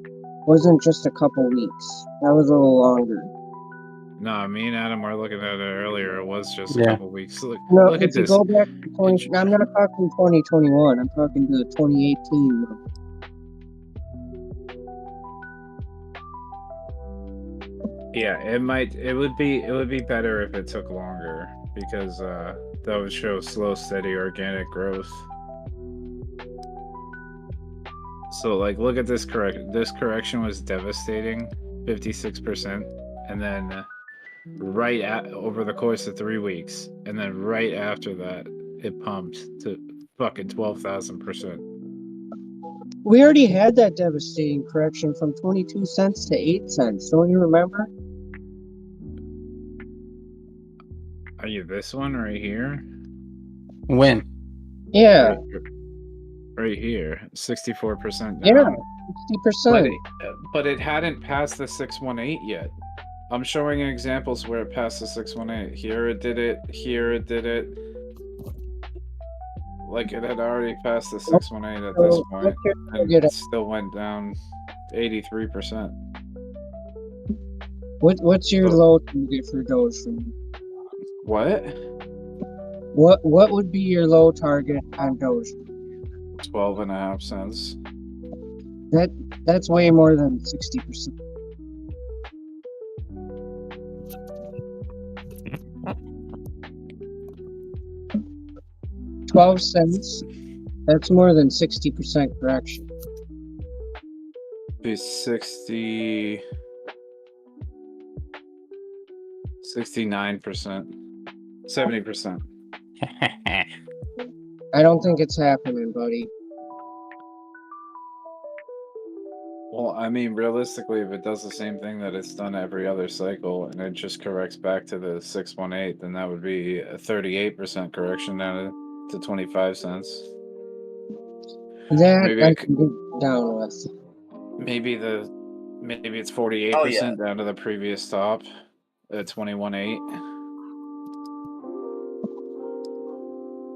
wasn't just a couple weeks. That was a little longer. No, me and Adam were looking at it earlier. It was just a Yeah. couple weeks. Look No, at if you this. go back to 20, I'm not talking 2021. I'm talking to the 2018 one. Yeah, it would be better if it took longer, because that would show slow, steady organic growth. So like, look at this correction. This correction was devastating, 56%, and then over the course of 3 weeks, and then right after that, it pumped to fucking 12,000%. We already had that devastating correction from 22 cents to 8 cents. Don't you remember? Are you this one right here? When? Yeah. Right here, 64% down. Yeah, 60%. But it hadn't passed the 618 yet. I'm showing examples where it passed the 618. Here it did it. Here it did it. Like, it had already passed the 618 at this point, and it still went down 83%. What's your low target for Doge? What? What would be your low target on Doge? 12.5 cents. That's way more than 60%. $0.12. That's more than 60% correction. Be 69%. 70%. I don't think it's happening, buddy. Well, I mean, realistically, if it does the same thing that it's done every other cycle, and it just corrects back to the 618, then that would be a 38% correction down to 25 cents. That Maybe I can get down with. Maybe it's 48% down to the previous top at 21.8.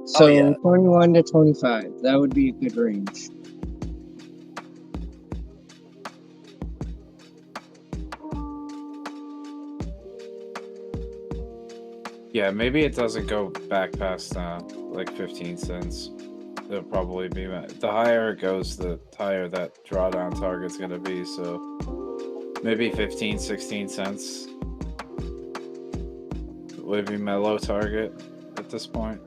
So 21 to 25, that would be a good range. Yeah, maybe it doesn't go back past like 15 cents. It'll probably be the higher it goes, the higher that drawdown target's gonna be. So maybe 15, 16 cents would be my low target at this point.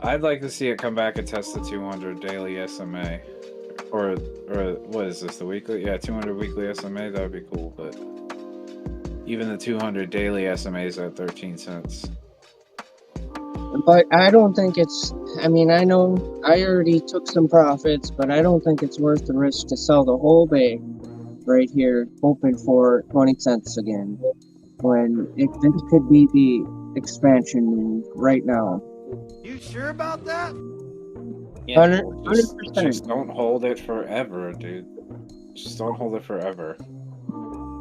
I'd like to see it come back and test the 200 daily SMA, or what is this, the weekly? Yeah, 200 weekly SMA. That would be cool, but even the 200 daily SMA is at 13 cents. But I don't think it's. I mean, I know I already took some profits, but I don't think it's worth the risk to sell the whole bag right here, hoping for 20 cents again. When this could be the expansion move right now. You sure about that? Yeah, 100%. just don't hold it forever, dude. Just don't hold it forever.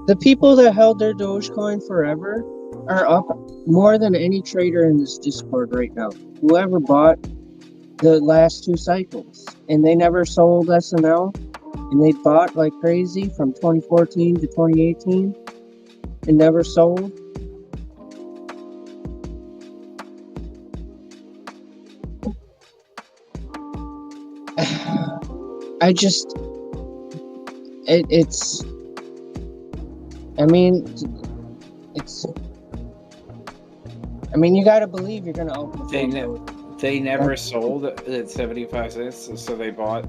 The people that held their Dogecoin forever are up more than any trader in this Discord right now. Whoever bought the last 2 cycles, and they never sold SNL, and they bought like crazy from 2014 to 2018 and never sold. I just, it's, I mean, it's, I mean, you gotta believe you're gonna outperform. They never sold at 75 cents, so they bought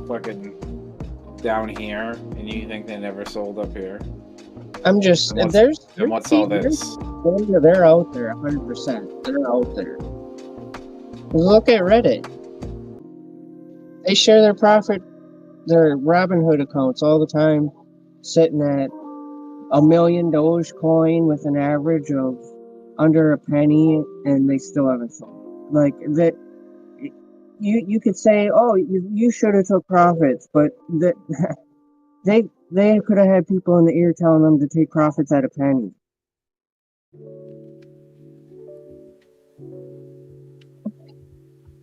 fucking down here, and you think they never sold up here? I'm just, what's all this? They're out there, 100%. They're out there. Look at Reddit. They share their profit, their Robinhood accounts all the time, sitting at 1 million Dogecoin with an average of under a penny, and they still haven't sold. Like that, you could say, oh, you should have took profits, but they could have had people in the ear telling them to take profits at a penny.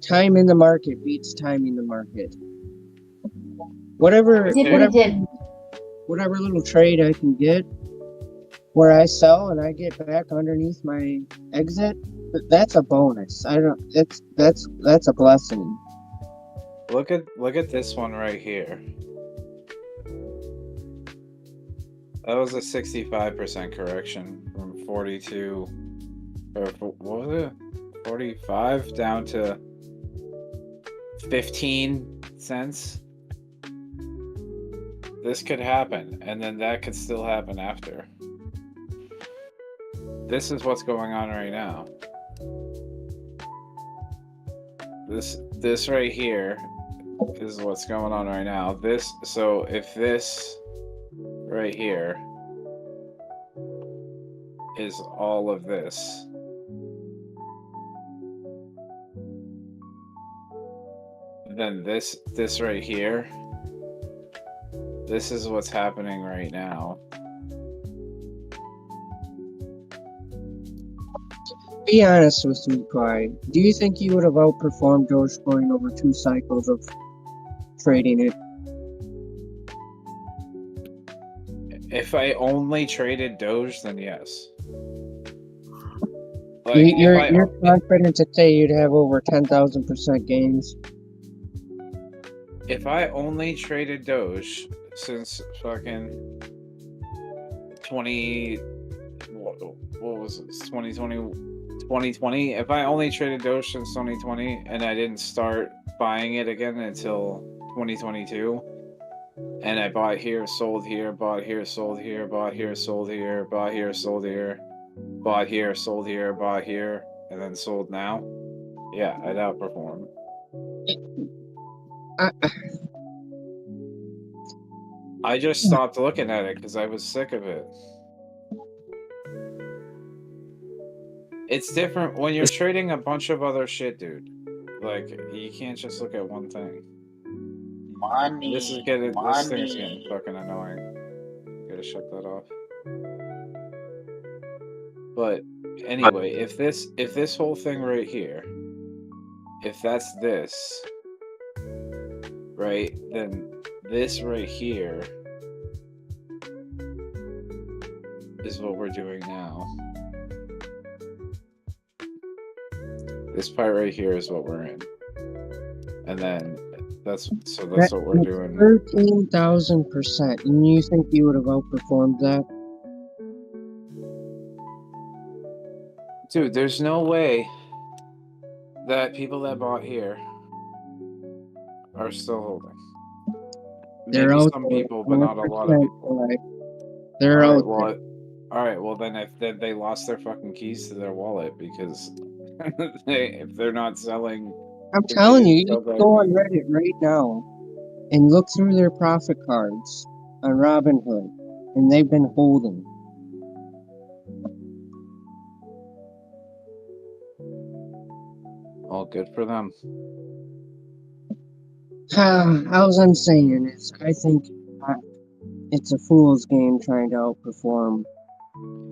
Time in the market beats timing the market. Whatever little trade I can get where I sell and I get back underneath my exit, that's a bonus. That's a blessing. Look at this one right here. That was a 65% correction from 42, or what was it? 45 down to 15 cents. This could happen, and then that could still happen after. This is what's going on right now. This right here is what's going on right now. So if this right here is all of this, then this right here, this is what's happening right now. Be honest with me, Clyde. Do you think you would have outperformed Dogecoin over 2 cycles of trading it? If I only traded Doge, then yes. Like, You're confident to say you'd have over 10,000% gains? If I only traded Doge since fucking 20, what was it, 2020, if I only traded Doge since 2020 and I didn't start buying it again until 2022, and I bought here, sold here, bought here, sold here, bought here, sold here, bought here, sold here, bought here, sold here, bought here, and then sold now, yeah, I'd outperform. I just stopped looking at it because I was sick of it. It's different when you're trading a bunch of other shit, dude. Like, you can't just look at one thing. Money. This thing is getting fucking annoying. Gotta shut that off. But anyway, if this whole thing right here, if that's this, right, then this right here is what we're doing now. This part right here is what we're in. And then that's what we're doing. 13,000%. And you think you would have outperformed that? Dude, there's no way that people that bought here are still holding. They're Maybe out some there, people, but not a lot of 100%, people. right. They're out there. All right, well then if they lost their fucking keys to their wallet because if they're not selling, I'm if they telling you, didn't you sell can go on Doge. Reddit right now and look through their profit cards on Robinhood, and they've been holding. All good for them. All I'm saying is, I think it's a fool's game trying to outperform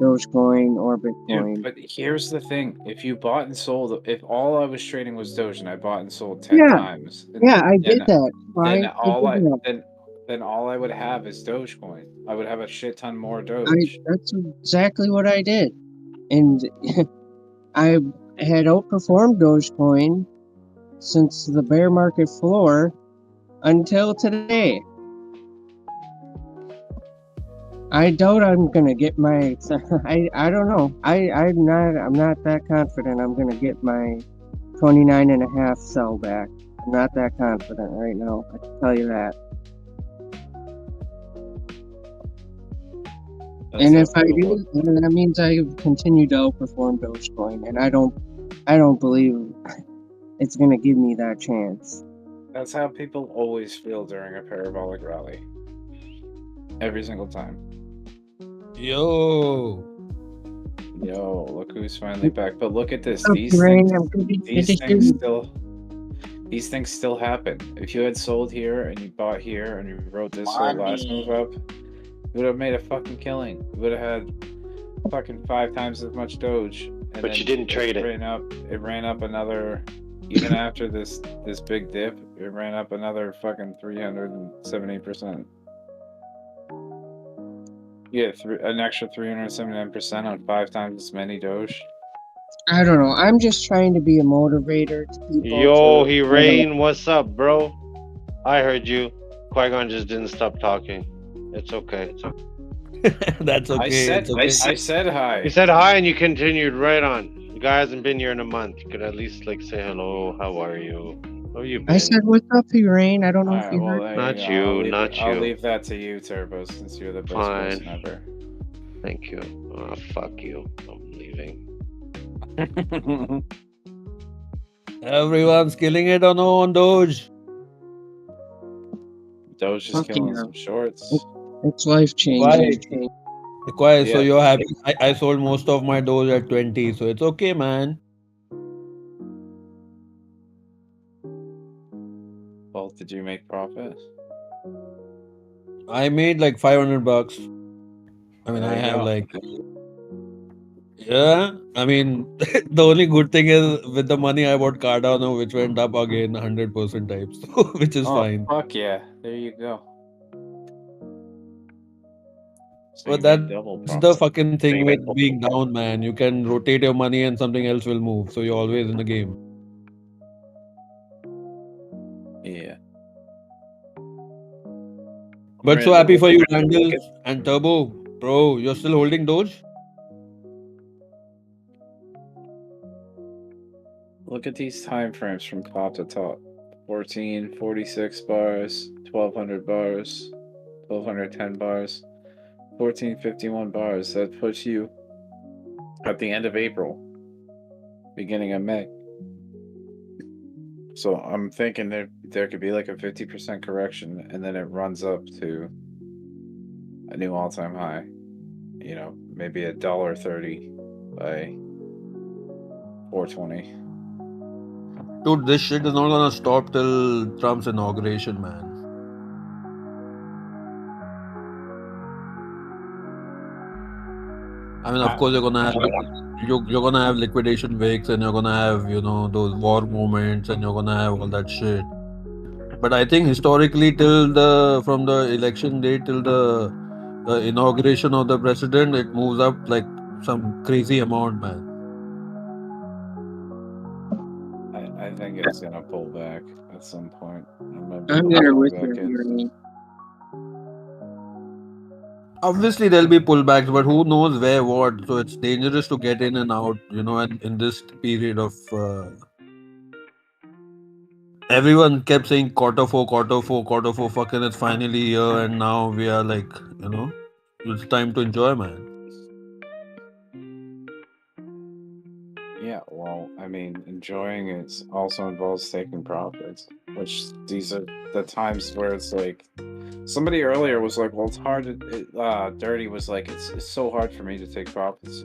Dogecoin or Bitcoin. Dude, but here's the thing: if you bought and sold, if all I was trading was Doge and I bought and sold 10 times, I did that. Then all I would have is Dogecoin. I would have a shit ton more Doge. That's exactly what I did, and I had outperformed Dogecoin since the bear market floor until today. I doubt I'm gonna get my. I don't know. I'm not that confident. I'm gonna get my 29.5 sell back. I'm not that confident right now. I can tell you that. And if I do, then that means I continue to outperform Dogecoin, and I don't believe it's gonna give me that chance. That's how people always feel during a parabolic rally. Every single time. Yo, look who's finally back. But look at this. These things still happen. If you had sold here and you bought here and you wrote this whole last move up, you would have made a fucking killing. You would have had fucking 5 times as much Doge. And but you didn't trade it. It ran up another, even after this big dip, it ran up another fucking 370%. You get an extra 379% on 5 times as many Doge. I don't know. I'm just trying to be a motivator to people. Yo, he rain. What's up, bro? I heard you. Qui-Gon just didn't stop talking. It's okay. It's okay. That's okay. I said hi. You said hi and you continued right on. The guy hasn't been here in a month. You could at least say hello. How are you? How you been? I said, "What's up, Rain?" I don't know if you heard. Not you. I'll leave that to you, Turbo, since you're the best person ever. Thank you. Oh, fuck you. I'm leaving. Everyone's killing it on Doge. Doge is killing some shorts. It's life changing. Quiet, so you're happy. I sold most of my Doge at 20, so it's okay, man. Well, did you make profit? I made like $500. I mean, I have I mean, the only good thing is with the money I bought Cardano, which went up again 100% types, which is fine. Fuck yeah, there you go. So But that's the fucking thing with being down, man. You can rotate your money and something else will move, so you're always in the game. Yeah. But so happy for you, Randall and Turbo. Bro, you're still holding Doge? Look at these time frames from top to top. 1446 bars, 1200 bars, 1210 bars, 1451 bars. That puts you at the end of April, beginning of May. So I'm thinking there could be like a 50% correction, and then it runs up to a new all-time high. You know, maybe $1.30 by 420. Dude, this shit is not gonna stop till Trump's inauguration, man. I mean, of course, you're gonna have liquidation wicks, and you're gonna have those war movements, and you're gonna have all that shit. But I think historically, from the election date till the inauguration of the president, it moves up like some crazy amount, man. I think it's gonna pull back at some point. I'm there with you. Obviously, there'll be pullbacks, but who knows where, what? So it's dangerous to get in and out, and in this period of. Everyone kept saying quarter four. Fucking, it's finally here, and now we are like, it's time to enjoy, man. Yeah, well, I mean, enjoying it also involves taking profits, which these are the times where it's like somebody earlier was like, well, it's hard to, Dirty was like, it's so hard for me to take profits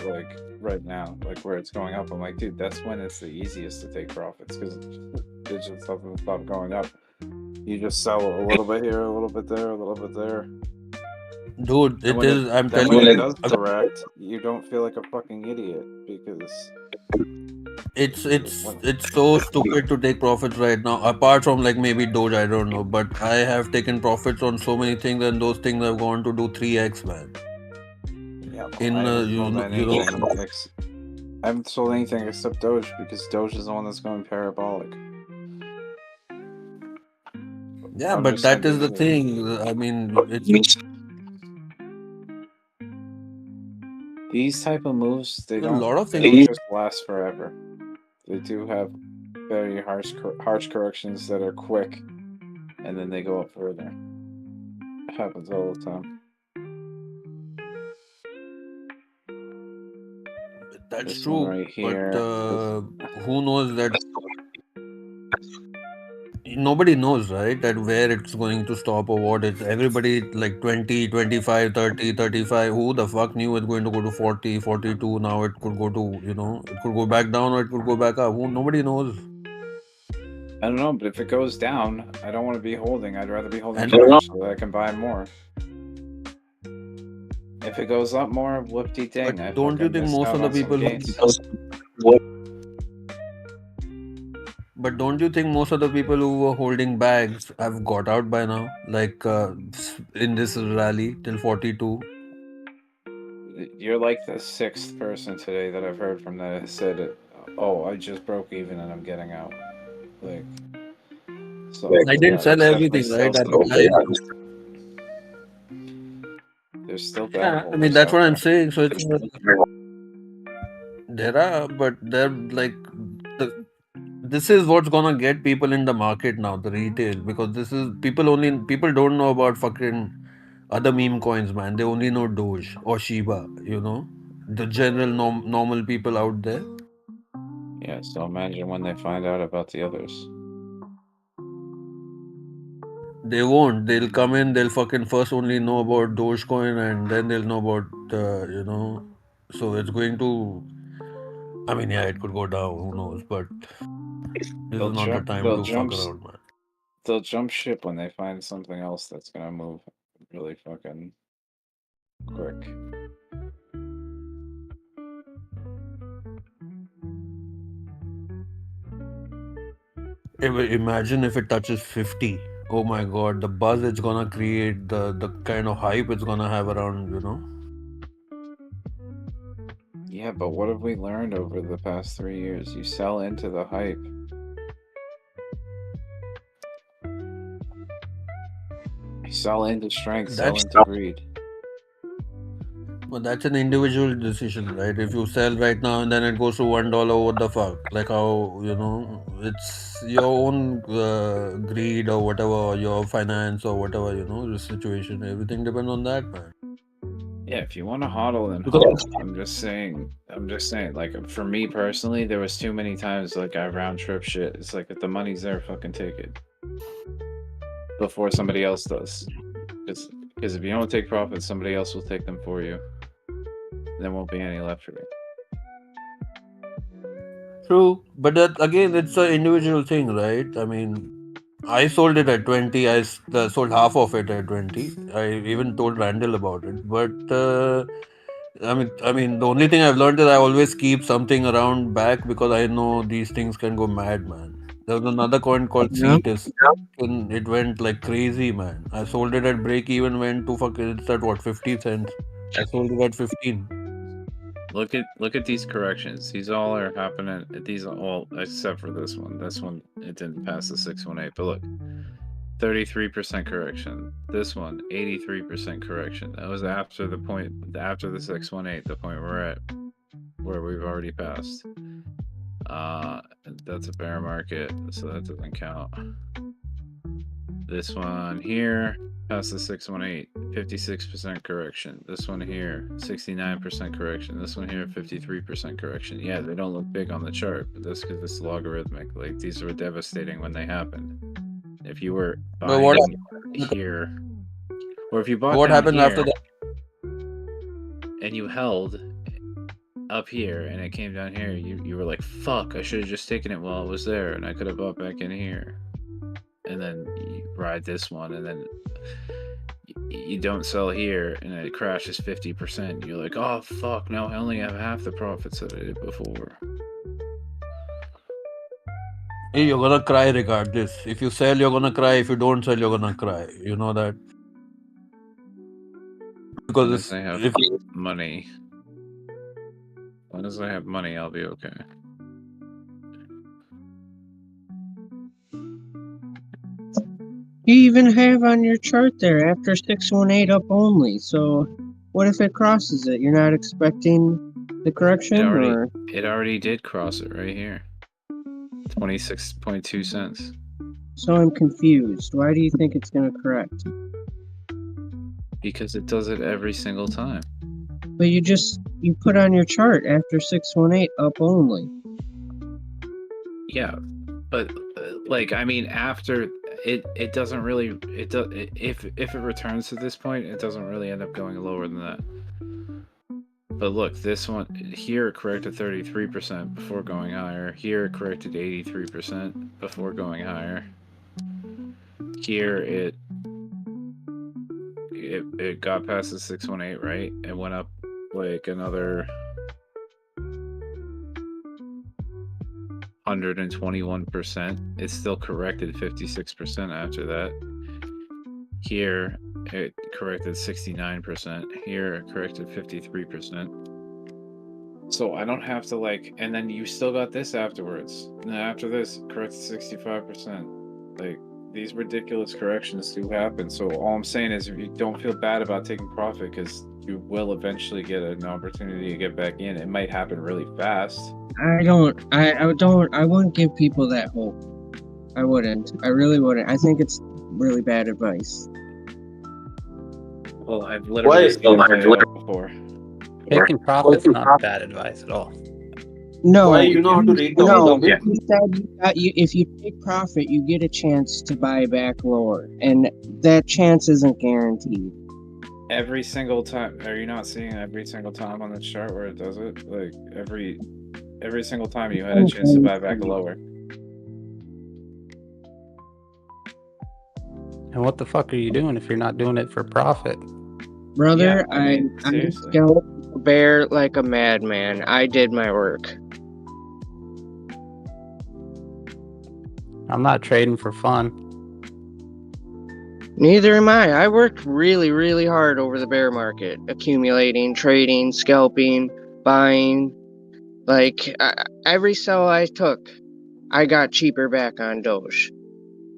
like right now, like where it's going up. I'm like, dude, that's when it's the easiest to take profits because digital stuff will stop going up. You just sell a little bit here, a little bit there, a little bit there. Dude, And it when is. I'm then telling when you, it does correct, you don't feel like a fucking idiot because it's so stupid to take profits right now. Apart from like maybe Doge, I don't know, but I have taken profits on so many things, and those things have gone to do 3x, man. yeah, well, In I haven't you sold know, anything. I haven't sold anything except Doge because Doge is the one that's going parabolic. yeah, I'm but just that saying is the thing. I mean, these type of moves, they a don't lot of they things. don't just last forever. They do have very harsh corrections that are quick, and then they go up further. It happens all the time. That's This one true, right but here. who knows that? Nobody knows, right, that where it's going to stop or what. It's everybody like 20, 25, 30, 35. Who the fuck knew it's going to go to 40, 42? Now it could go to, it could go back down or it could go back up. Nobody knows. I don't know, but if it goes down, I don't want to be holding. I'd rather be holding And- cash so that I can buy more. If it goes up more, whoop-de-ding. But don't you think most of the people But don't you think most of the people who were holding bags have got out by now? Like in this rally till 42? You're like the sixth person today that I've heard from that has said, "Oh, I just broke even and I'm getting out." Like, so I didn't sell everything, right? There's still Yeah, that. I mean that's what I'm saying. So it's there are, but they're like this is what's gonna get people in the market now, the retail, because this is people don't know about fucking other meme coins, man. They only know Doge or Shiba, the general normal people out there. Yeah, so imagine when they find out about the others. They won't. They'll come in. They'll fucking first only know about Dogecoin, and then they'll know about So it's going to. I mean, yeah, it could go down. Who knows? But this is not the time to fuck around, man. They'll jump ship when they find something else that's gonna move really fucking quick. Imagine if it touches 50. Oh my god, the buzz it's gonna create, the kind of hype it's gonna have around, Yeah, but what have we learned over the past 3 years? You sell into the hype. You sell into strength, sell into greed. Well, that's an individual decision, right? If you sell right now and then it goes to $1, what the fuck? Like how, it's your own greed or whatever, or your finance or whatever, the situation. Everything depends on that, man. Yeah, if you want to hodl, then hodl. I'm just saying, like, for me personally, there was too many times, like, I round trip shit. It's like, if the money's there, fucking take it. Before somebody else does. Because if you don't take profits, somebody else will take them for you. There won't be any left for you. True, but that again, it's an individual thing, right? I mean, I sold it at 20. I sold half of it at 20. I even told Randall about it. But I mean, the only thing I've learned is I always keep something around back because I know these things can go mad, man. There was another coin called Cetus, and it went like crazy, man. I sold it at break even, went to fucking it's at what 50 cents. I sold it at 15. Look at these corrections. These all are happening. These all except for this one. This one it didn't pass the 618. But look, 33% correction. This one, 83% correction. That was after the 618, the point we're at, where we've already passed. That's a bear market, so that doesn't count. This one here, past the 618, 56% correction. This one here, 69% correction. This one here, 53% correction. Yeah, they don't look big on the chart, but that's because it's logarithmic. Like, these were devastating when they happened. If you were buying here, or if you bought What down happened here, after that? and you held up here, and it came down here, you were like, fuck, I should have just taken it while it was there, and I could have bought back in here. And then you ride this one, and then you don't sell here, and it crashes 50%. You're like, oh fuck, no, I only have half the profits that I did before. Hey, you're gonna cry regardless. If you sell, you're gonna cry. If you don't sell, you're gonna cry. You know that? Because As I have money. As long as I have money, I'll be okay. You even have on your chart there after 618 up only. So what if it crosses it? You're not expecting the correction, or It already did cross it right here. 26.2 cents. so I'm confused. Why do you think it's going to correct? Because it does it every single time. But you put on your chart after 618 up only. Yeah, but like, I mean, after it doesn't really, if it returns to this point, it doesn't really end up going lower than that. But look, this one here, it corrected 33% before going higher. Here it corrected 83% before going higher. Here it got past the 618, right? It went up like another 121%. It still corrected 56% after that. Here it corrected 69%. Here it corrected 53%. So I don't have to like, and then you still got this afterwards. And then after this, corrected 65%. Like, these ridiculous corrections do happen. So all I'm saying is, if you don't feel bad about taking profit, because you will eventually get an opportunity to get back in. It might happen really fast. I wouldn't give people that hope. I wouldn't. I really wouldn't. I think it's really bad advice. Well, I've literally seen it before. Taking profit's not bad advice at all. No, Why you know how to read the no. window? You said if you take profit, you get a chance to buy back lower, and that chance isn't guaranteed. Every single time, are you not seeing every single time on the chart where it does it? Like every single time you had a chance to buy back lower. And what the fuck are you doing if you're not doing it for profit? Brother, Yeah, I mean, I'm seriously. going to bear like a madman. I did my work. I'm not trading for fun. Neither am I. I worked really, really hard over the bear market, accumulating, trading, scalping, buying. Like, every sell I took, I got cheaper back on Doge.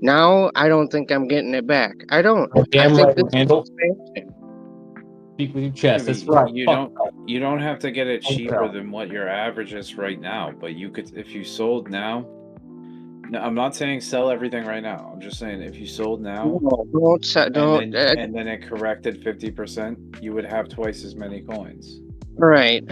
Now, I don't think I'm getting it back. I don't. Damn I think right, this Randall. is expansion. Speak with your chest. That's You right. you don't have to get it Fuck cheaper that. than what your average is right now, but you could, if you sold now. No, I'm not saying sell everything right now. I'm just saying if you sold now, No, don't. and then it corrected 50%, you would have twice as many coins. Right.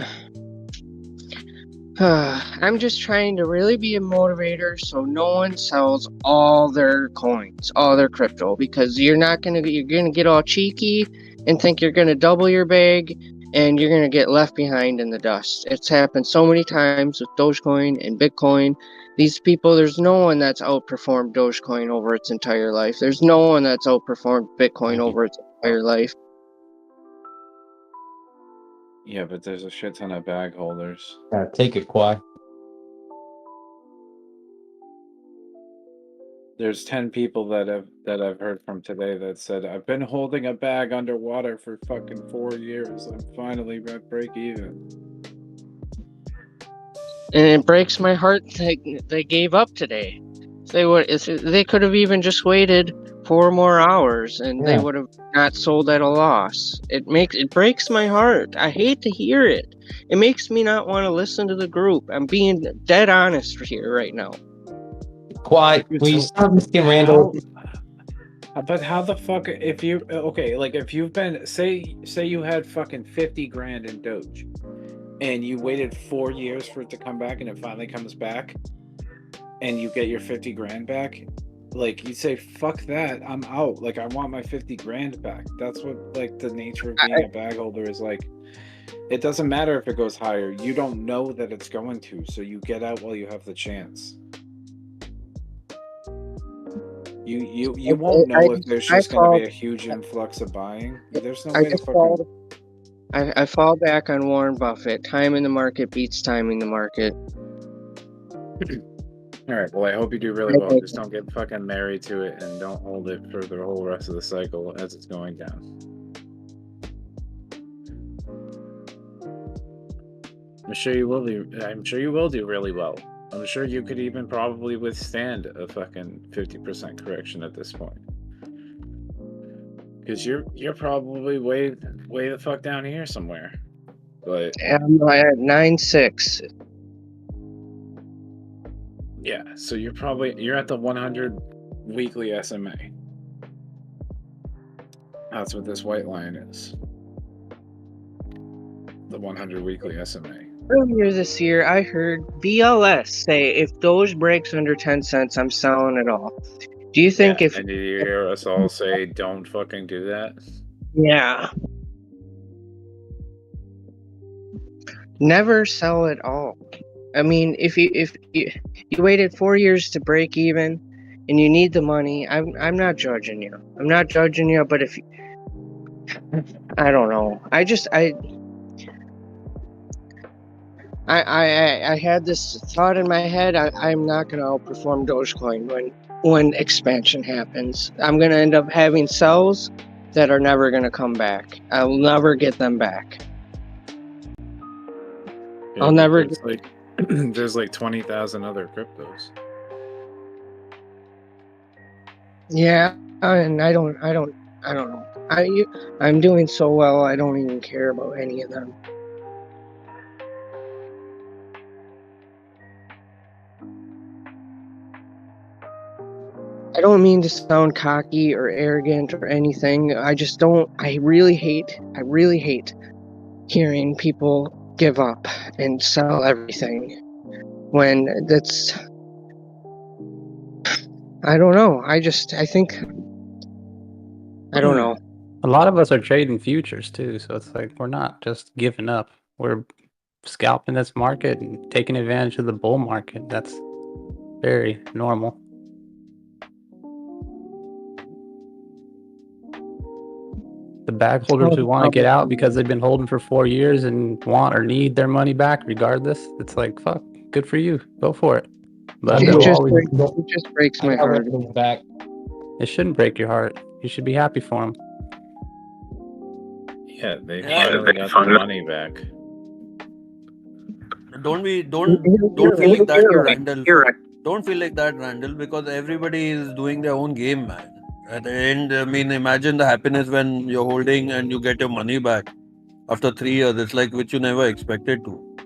I'm just trying to really be a motivator so no one sells all their coins, all their crypto, because you're gonna get all cheeky and think you're gonna double your bag, and you're gonna get left behind in the dust. It's happened so many times with Dogecoin and Bitcoin. These people, there's no one that's outperformed Dogecoin over its entire life. There's no one that's outperformed Bitcoin over its entire life. Yeah, but there's a shit ton of bag holders. Take it, Kwai. There's 10 people that I've heard from today that said, I've been holding a bag underwater for fucking 4 years. I'm finally at break even. And it breaks my heart they gave up today. They could have even just waited 4 more hours, and they would have not sold at a loss. It breaks my heart. I hate to hear it. It makes me not want to listen to the group. I'm being dead honest here right now. Quiet. Will you stop Mr. Randall? But how the fuck if you like if you've been say you had fucking 50 grand in Doge and you waited 4 years for it to come back and it finally comes back and you get your 50 grand back, like you say fuck that, I'm out. Like I want my 50 grand back. That's what like the nature of being a bag holder is like. It doesn't matter if it goes higher. You don't know that it's going to, so you get out while you have the chance. You won't know if there's just going to be a huge influx of buying. There's no way to fucking... I fall back on Warren Buffett. Time in the market beats timing the market. All right, well, I hope you do really well. Just don't get fucking married to it and don't hold it for the whole rest of the cycle as it's going down. I'm sure you will do really well. I'm sure you could even probably withstand a fucking 50% correction at this point. Because you're probably way the fuck down here somewhere. But I'm at 9.6. Yeah, so you're at the 100 weekly SMA. That's what this white line is. The 100 weekly SMA. Earlier this year, I heard BLS say, if Doge breaks under 10 cents, I'm selling it all. Do you think and did you hear us all say, don't fucking do that? Yeah. Never sell it all. I mean, if you waited 4 years to break even and you need the money, I'm not judging you. I'm not judging you, but if I don't know. I had this thought in my head. I'm not going to outperform Dogecoin when expansion happens. I'm going to end up having sells that are never going to come back. I'll never get them back. Yeah, I'll never. There's like 20,000 other cryptos. Yeah, and I don't know. I'm doing so well. I don't even care about any of them. I don't mean to sound cocky or arrogant or anything. I just don't. I really hate hearing people give up and sell everything when that's. I don't know. I think. I don't know. A lot of us are trading futures too, so it's like we're not just giving up. We're scalping this market and taking advantage of the bull market. That's very normal. The bag holders who want to get out because they've been holding for 4 years and want or need their money back regardless, it's like, fuck, good for you. Go for it. But it just breaks my heart. Back. It shouldn't break your heart. You should be happy for them. Yeah, they finally got their money back. Don't feel like that, Randall. Don't feel like that, Randall, because everybody is doing their own game, man. At the end, I mean, imagine the happiness when you're holding and you get your money back after 3 years. It's like which you never expected to.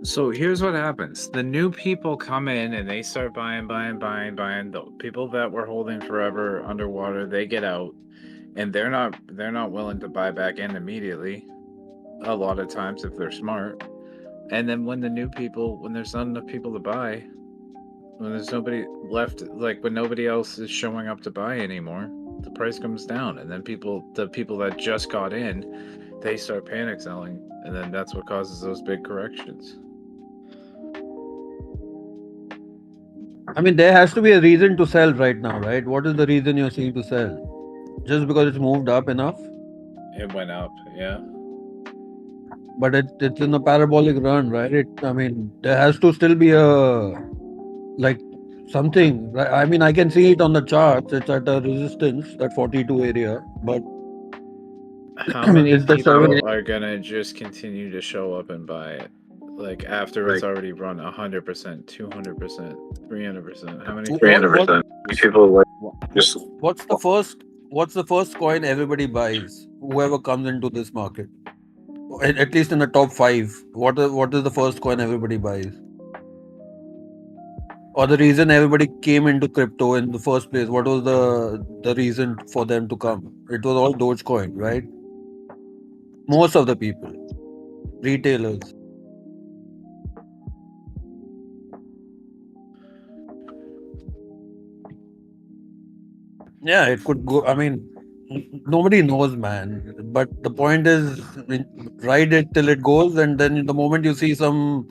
So here's what happens. The new people come in and they start buying. The people that were holding forever underwater, they get out. And they're not willing to buy back in immediately. A lot of times if they're smart. And then when there's not enough people to buy, when there's nobody left, like when nobody else is showing up to buy anymore, the price comes down, and then the people that just got in, they start panic selling, and then that's what causes those big corrections. I mean, there has to be a reason to sell right now, right? What is the reason you're seeing to sell? Just because it's moved up enough? It went up, yeah. But it's in a parabolic run, right? I mean, there has to still be something. Right? I mean, I can see it on the charts. It's at a resistance, that 42 area. But how many people are gonna just continue to show up and buy it? Like after it's already run 100%, 200%, 300%. How many? 300%. People like just. What's the first coin everybody buys? Whoever comes into this market, at least in the top 5. What is the first coin everybody buys? Or the reason everybody came into crypto in the first place? What was the reason for them to come? It was all Dogecoin, right? Most of the people, retailers. Yeah, it could go. I mean, nobody knows, man. But the point is, ride it till it goes, and then the moment you see some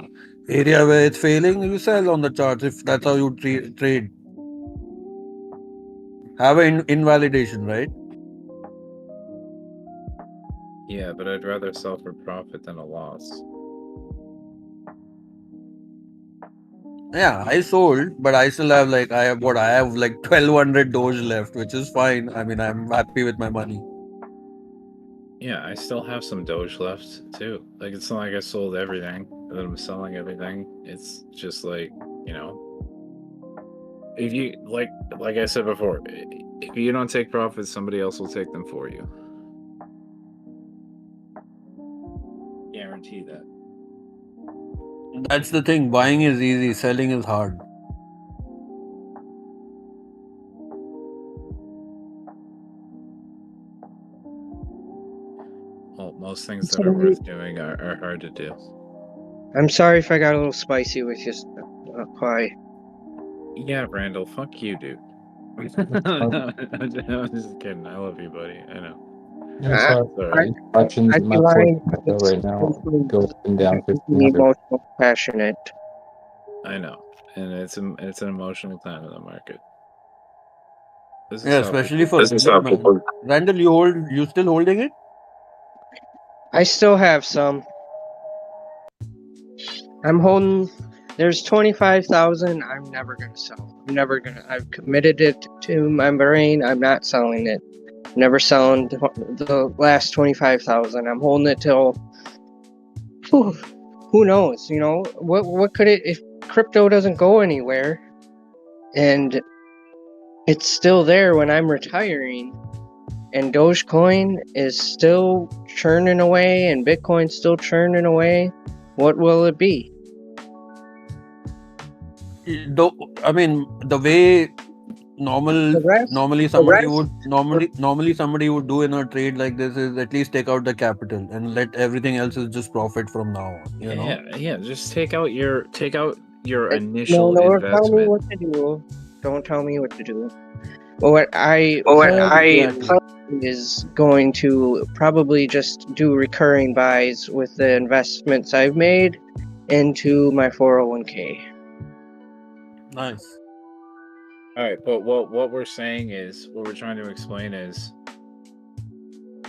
area where it's failing, you sell on the charts. If that's how you trade, have an invalidation, right? Yeah, but I'd rather sell for profit than a loss. Yeah, I sold, but I still have like I have 1,200 Doge left, which is fine. I mean, I'm happy with my money. Yeah, I still have some Doge left too. Like, it's not like I sold everything and then I'm selling everything. It's just like, you know, if you like I said before, if you don't take profits, somebody else will take them for you. Guarantee that. That's the thing. Buying is easy, selling is hard. Well, most things that are worth doing are hard to do. I'm sorry if I got a little spicy with you, Kwai. Yeah, Randall, fuck you, dude. I'm just kidding. I love you, buddy. I know. I'm sorry. Sorry. Options I'd in be my lying. portfolio right now go up and down Be 1,500. emotional, passionate. I know, and it's an emotional time in the market. This is Yeah, how especially people- for Randall, you still holding it? I still have some. I'm holding. There's 25,000. I'm never gonna sell. I've committed it to my brain. I'm not selling it. Never selling the last 25,000. I'm holding it till. Who knows? You know what could it if crypto doesn't go anywhere, and it's still there when I'm retiring, and Dogecoin is still churning away, and Bitcoin's still churning away. What will it be? I mean, the way normally somebody would do in a trade like this is at least take out the capital and let everything else is just profit from now on. You know? Yeah. Just take out your No, initial don't tell me investment. what to do. Don't tell me what to do. What I plan is going to probably just do recurring buys with the investments I've made into my 401k. Nice. All right, but what we're saying is, what we're trying to explain is,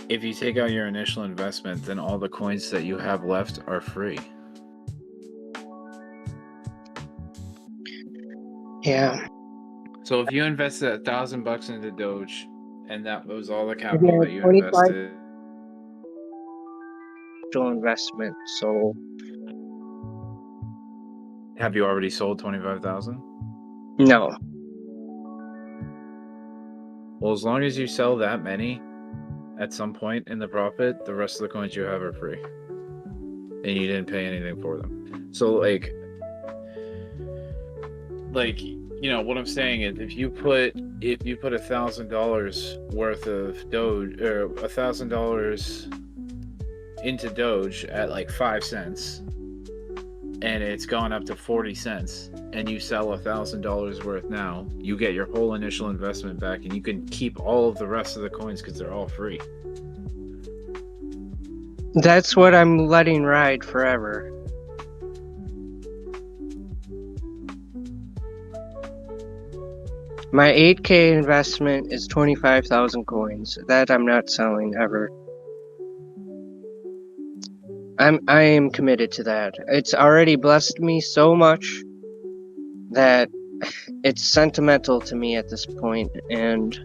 if you take out your initial investment, then all the coins that you have left are free. Yeah. So if you invested $1,000 into Doge, and that was all the I capital have that you 25 invested, investment. So have you already sold 25,000? no. Well, as long as you sell that many at some point in the profit, the rest of the coins you have are free. And you didn't pay anything for them. So like you know what I'm saying is, if you put $1,000 worth of Doge, or $1,000 into Doge at like 5 cents, and it's gone up to 40 cents, and you sell $1,000 worth now, you get your whole initial investment back, and you can keep all of the rest of the coins because they're all free. That's what I'm letting ride forever. My 8K investment is 25,000 coins. That I'm not selling ever. I am committed to that. It's already blessed me so much that it's sentimental to me at this point, and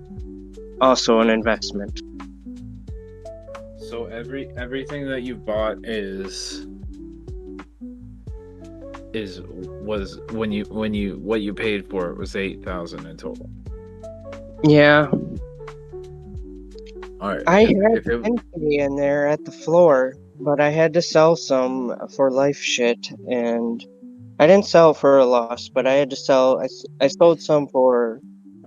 also an investment. So everything that you've bought was when you what you paid for it was 8,000 in total. Yeah. All right. I had 10K in there at the floor, but I had to sell some for life shit, and I didn't sell for a loss, but I had to sell. I sold some for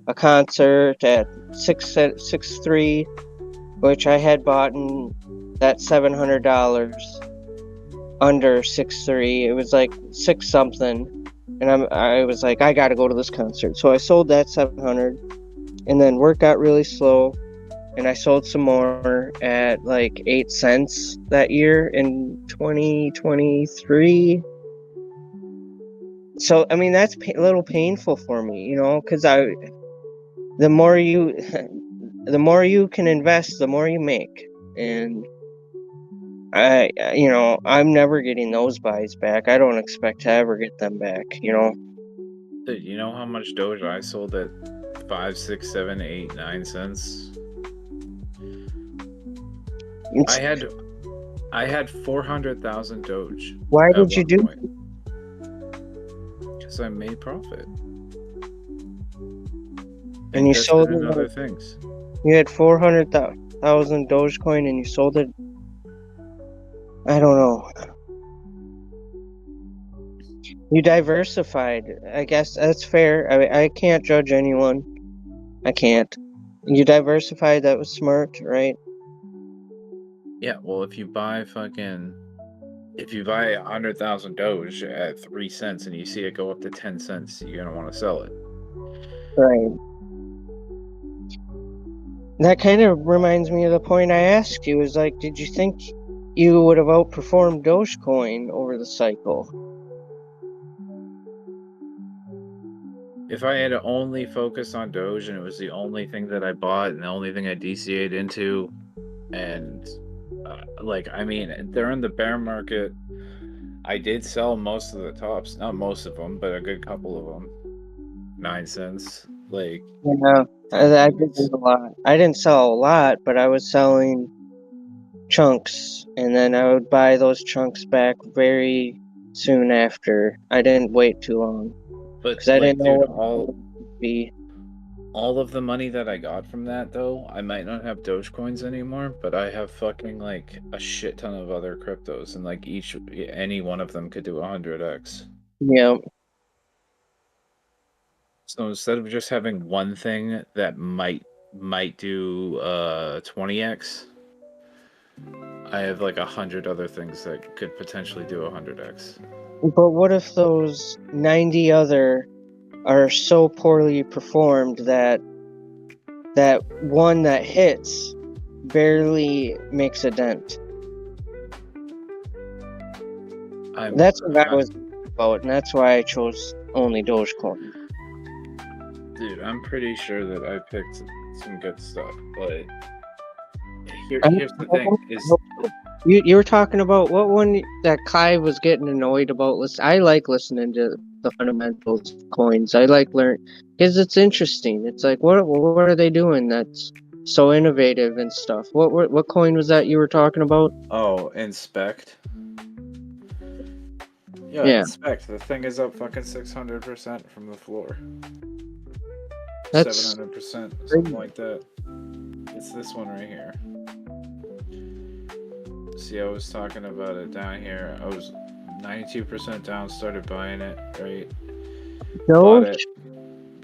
a concert at 6.3, which I had bought in that $700 under 6.3. It was like 6 something, and I was like, I got to go to this concert. So I sold that 700, and then work got really slow, and I sold some more at like 8 cents that year in 2023. So I mean that's a little painful for me, you know, because the more you can invest, the more you make, and I'm never getting those buys back. I don't expect to ever get them back, you know. Dude, you know how much Doge I sold at 5, 6, 7, 8, 9 cents? I had 400,000 Doge. Why did you do? Because I made profit. And you sold it in other things. You had 400,000 Dogecoin and you sold it. I don't know. You diversified. I guess that's fair. I can't judge anyone. I can't. You diversified. That was smart, right? Yeah, well, if you buy 100,000 Doge at 3 cents and you see it go up to 10 cents, you're gonna want to sell it. Right. That kind of reminds me of the point I asked you. Is like, did you think you would have outperformed Dogecoin over the cycle? If I had only focused on Doge and it was the only thing that I bought and the only thing I DCA'd into, and they're in the bear market. I did sell most of the tops, not most of them, but a good couple of them. 9 cents, Yeah, I did a lot. I didn't sell a lot, but I was selling chunks, and then I would buy those chunks back very soon after. I didn't wait too long. But I didn't know dude, what it would be. all of the money that I got from that, though, I might not have Dogecoins anymore, but I have fucking a shit ton of other cryptos, and any one of them could do 100x. Yeah. So instead of just having one thing that might do 20x, I have 100 other things that could potentially do 100x. But what if those 90 other are so poorly performed that one that hits barely makes a dent? That's what I was about, and that's why I chose only Dogecoin. Dude, I'm pretty sure that I picked some good stuff, but here's the thing: is you were talking about what one that Kai was getting annoyed about? I like listening to the fundamentals of coins. I like learn because it's interesting. It's like what are they doing that's so innovative and stuff? What coin was that you were talking about? Oh, Inspect. Yeah, Inspect. The thing is up fucking 600% from the floor. That's 700%, something like that. It's this one right here. See, I was talking about it down here. I was 92% down, started buying it, right? Doge?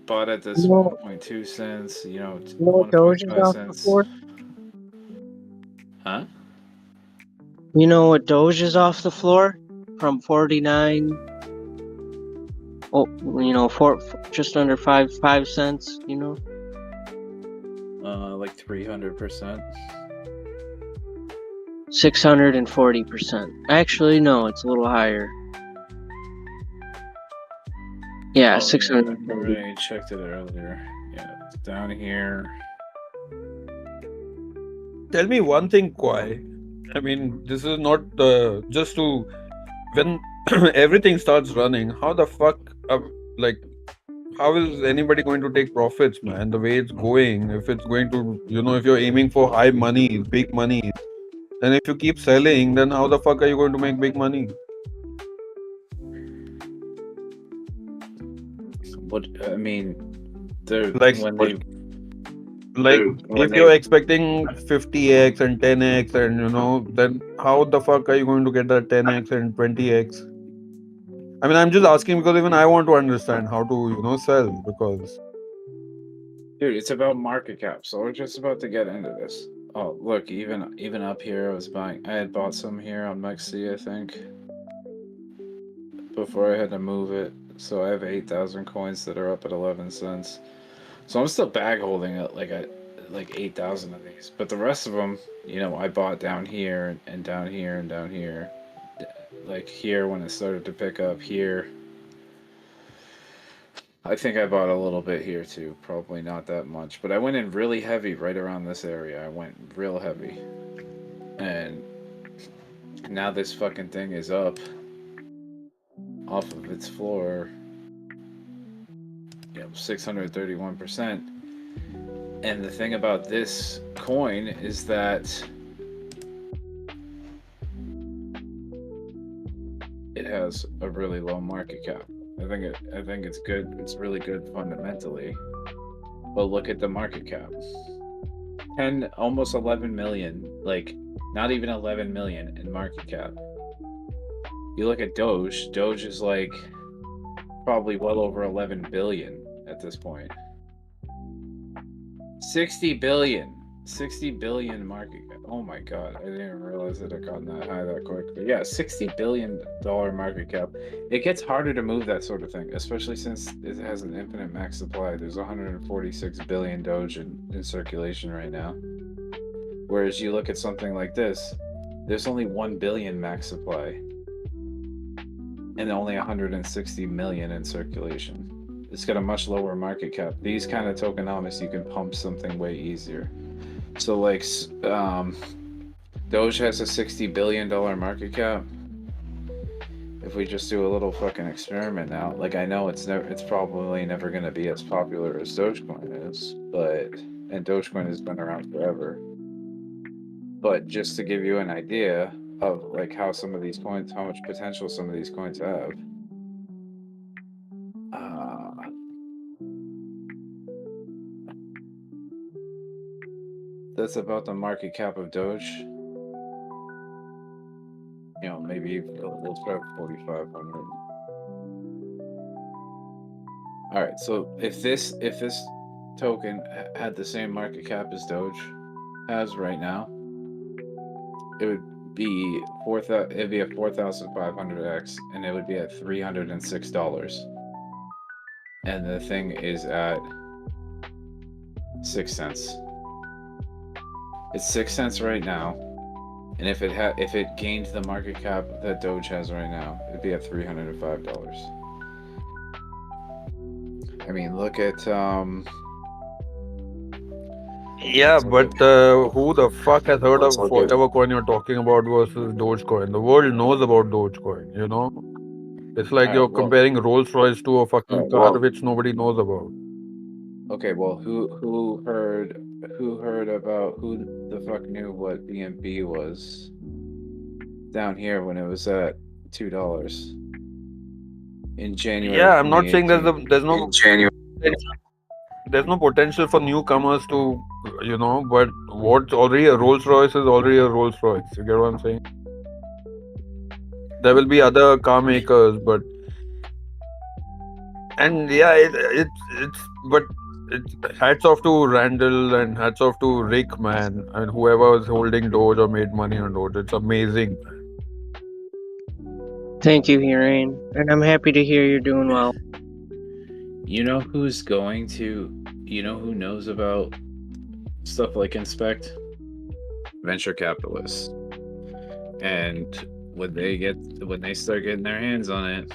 Bought it this 1.2 cents, Doge is 1.5 off cents. the floor? Huh? You know what Doge is off the floor? From 49. For just under 5 cents, 300%. 640%. Actually, no, it's a little higher. Yeah, 640. I checked it earlier. Yeah, it's down here. Tell me one thing, Kwai. I mean, this is not just to when everything starts running. How the fuck, how is anybody going to take profits, man? The way it's going, if it's going to, if you're aiming for high money, big money, then if you keep selling, then how the fuck are you going to make big money? What I mean, they're if you're expecting 50x and 10x, and then how the fuck are you going to get that 10x and 20x? I mean, I'm just asking because even I want to understand how to, sell because. Dude, it's about market cap, so we're just about to get into this. Oh, look, even up here, I had bought some here on MEXC, I think, before I had to move it. So I have 8,000 coins that are up at 11 cents. So I'm still bag holding it like 8,000 of these, but the rest of them, I bought down here and down here and down here, like here when it started to pick up here. I think I bought a little bit here too, probably not that much, but I went in really heavy right around this area. I went real heavy, and now this fucking thing is up off of its floor, 631%. And the thing about this coin is that it has a really low market cap. I think it's good. It's really good fundamentally. But look at the market cap. Almost 11 million, like not even 11 million in market cap. You look at Doge is like probably well over 11 billion at this point. 60 billion market cap. Oh my god, I didn't even realize it had gotten that high that quick. But yeah, $60 billion market cap. It gets harder to move that sort of thing, especially since it has an infinite max supply. There's 146 billion Doge in circulation right now. Whereas you look at something like this, there's only 1 billion max supply and only 160 million in circulation. It's got a much lower market cap. These kind of tokenomics, you can pump something way easier. So like, Doge has a $60 billion market cap. If we just do a little fucking experiment now, like I know it's probably never going to be as popular as Dogecoin is, and Dogecoin has been around forever. But just to give you an idea of like how much potential some of these coins have. That's about the market cap of Doge. Maybe we'll try 4,500. All right, so if this token had the same market cap as Doge has right now, it would be a 4,500x, and it would be at $306. And the thing is at 6 cents. It's 6 cents right now, and if it gained the market cap that Doge has right now, it'd be at $305. I mean, look at Yeah, but who the fuck has heard of whatever coin you're talking about versus Dogecoin? The world knows about Dogecoin, It's like you're comparing Rolls Royce to a fucking car which nobody knows about. Okay, well, who heard about who the fuck knew what BNB was down here when it was at $2 in January? Yeah, I'm not saying there's no potential for newcomers to, but what's already a Rolls Royce is already a Rolls Royce. You get what I'm saying? There will be other car makers, but hats off to Randall and hats off to Rick, man, and whoever was holding Doge or made money on Doge. It's amazing. Thank you, Hirain, and I'm happy to hear you're doing well. You know who knows about stuff like Inspect? Venture capitalists. And when they start getting their hands on it,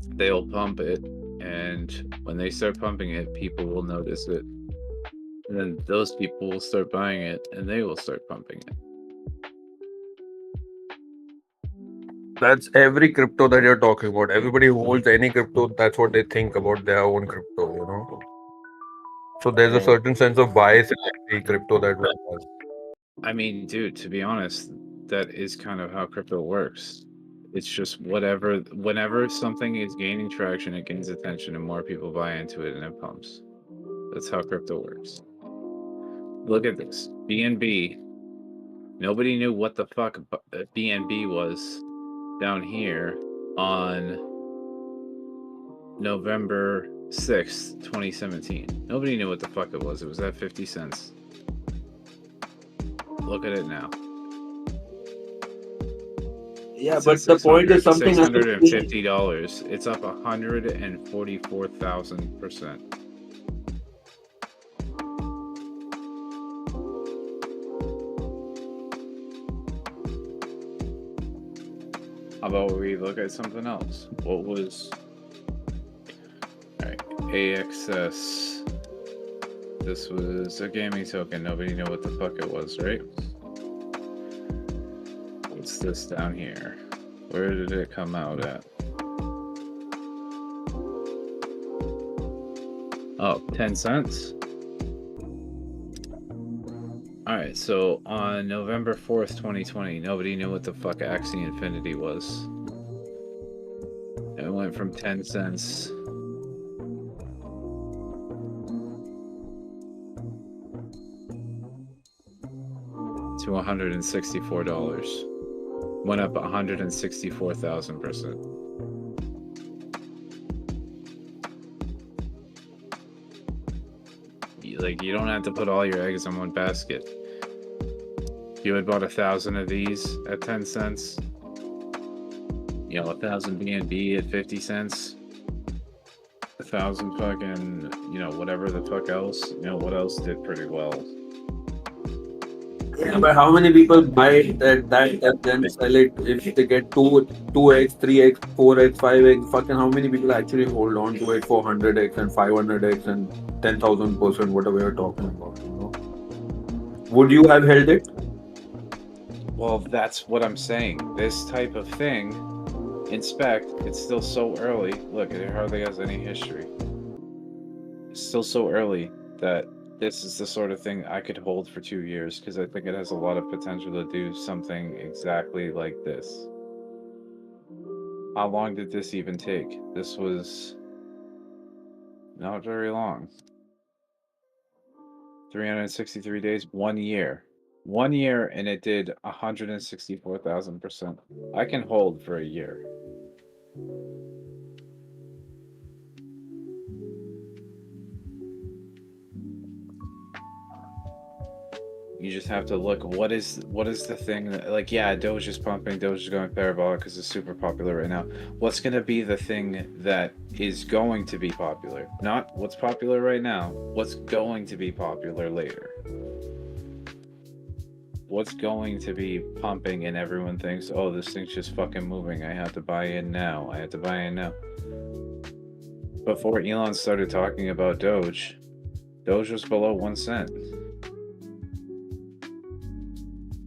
they'll pump it. And when they start pumping it, people will notice it. And then those people will start buying it, and they will start pumping it. That's every crypto that you're talking about. Everybody who holds any crypto, that's what they think about their own crypto, So there's a certain sense of bias in every crypto that one has. I mean, dude, to be honest, that is kind of how crypto works. It's just whenever something is gaining traction, it gains attention and more people buy into it and it pumps. That's how crypto works. Look at this. BNB. Nobody knew what the fuck BNB was down here on November 6th, 2017. Nobody knew what the fuck it was. It was at 50 cents. Look at it now. Yeah, It's but the point is something has to change. $650. It's up 144,000%. How about we look at something else? What was... Alright, AXS. This was a gaming token. Nobody knew what the fuck it was, right? What's this down here? Where did it come out at? Oh, 10 cents? Alright, so on November 4th, 2020, nobody knew what the fuck Axie Infinity was. It went from 10 cents to $164. Went up 164,000%. Like, you don't have to put all your eggs in one basket. If you had bought 1,000 of these at 10 cents, you know, 1,000 BNB at 50 cents, 1,000 fucking, you know, whatever the fuck else, you know, what else did pretty well? Yeah, but how many people buy that and then sell it if they get 2x, 3x, 4x, 5x? Fucking how many people actually hold on to it for 100x and 500x and 10,000%, whatever you're talking about, you know? Would you have held it? Well, that's what I'm saying. This type of thing, inspect, it's still so early. Look, it hardly has any history. It's still so early that this is the sort of thing I could hold for 2 years because I think it has a lot of potential to do something exactly like this. How long did this even take? This was not very long. 363 days, 1 year. 1 year, and it did 164,000%. I can hold for a year. You just have to look, what is the thing that, like, yeah, Doge is pumping, Doge is going parabolic because it's super popular right now. What's going to be the thing that is going to be popular? Not what's popular right now, what's going to be popular later. What's going to be pumping and everyone thinks, oh, this thing's just fucking moving, I have to buy in now, I have to buy in now. Before Elon started talking about Doge was below 1 cent.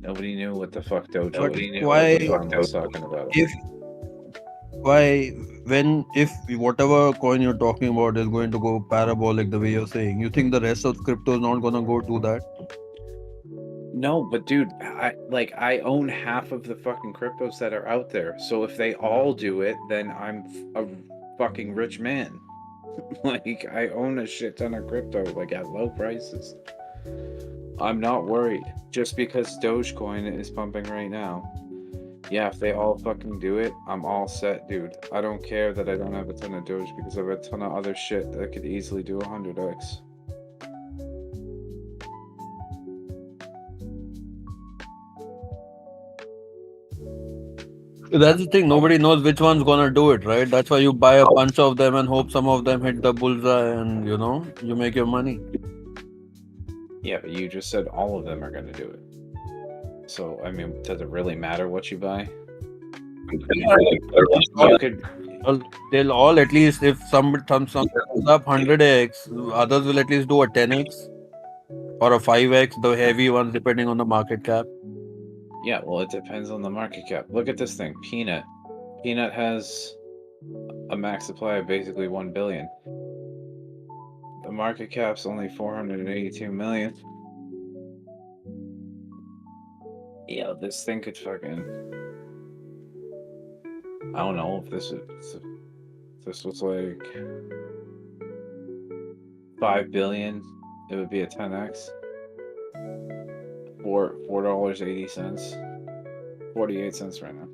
Nobody knew what the fuck Doge was. Nobody knew what the fuck I was talking about. If whatever coin you're talking about is going to go parabolic the way you're saying, you think the rest of crypto is not gonna go do that? No, but dude, I own half of the fucking cryptos that are out there. So if they all do it, then I'm a fucking rich man. Like, I own a shit ton of crypto, like, at low prices. I'm not worried. Just because Dogecoin is pumping right now. Yeah, if they all fucking do it, I'm all set, dude. I don't care that I don't have a ton of Doge because I have a ton of other shit that could easily do 100x. That's the thing. Nobody knows which one's gonna do it, right? That's why you buy a bunch of them and hope some of them hit the bullseye, and you know, you make your money. Yeah, but you just said all of them are gonna do it. So, I mean, does it really matter what you buy? They'll all, at least, if some goes up 100x, others will at least do a 10x or a 5x, the heavy ones, depending on the market cap. Yeah, well, it depends on the market cap. Look at this thing, Peanut. Peanut has a max supply of basically 1 billion. The market cap's only 482 million. Yeah, this thing could fucking... I don't know if this was like 5 billion, it would be a 10x. $4.80, 48 cents right now.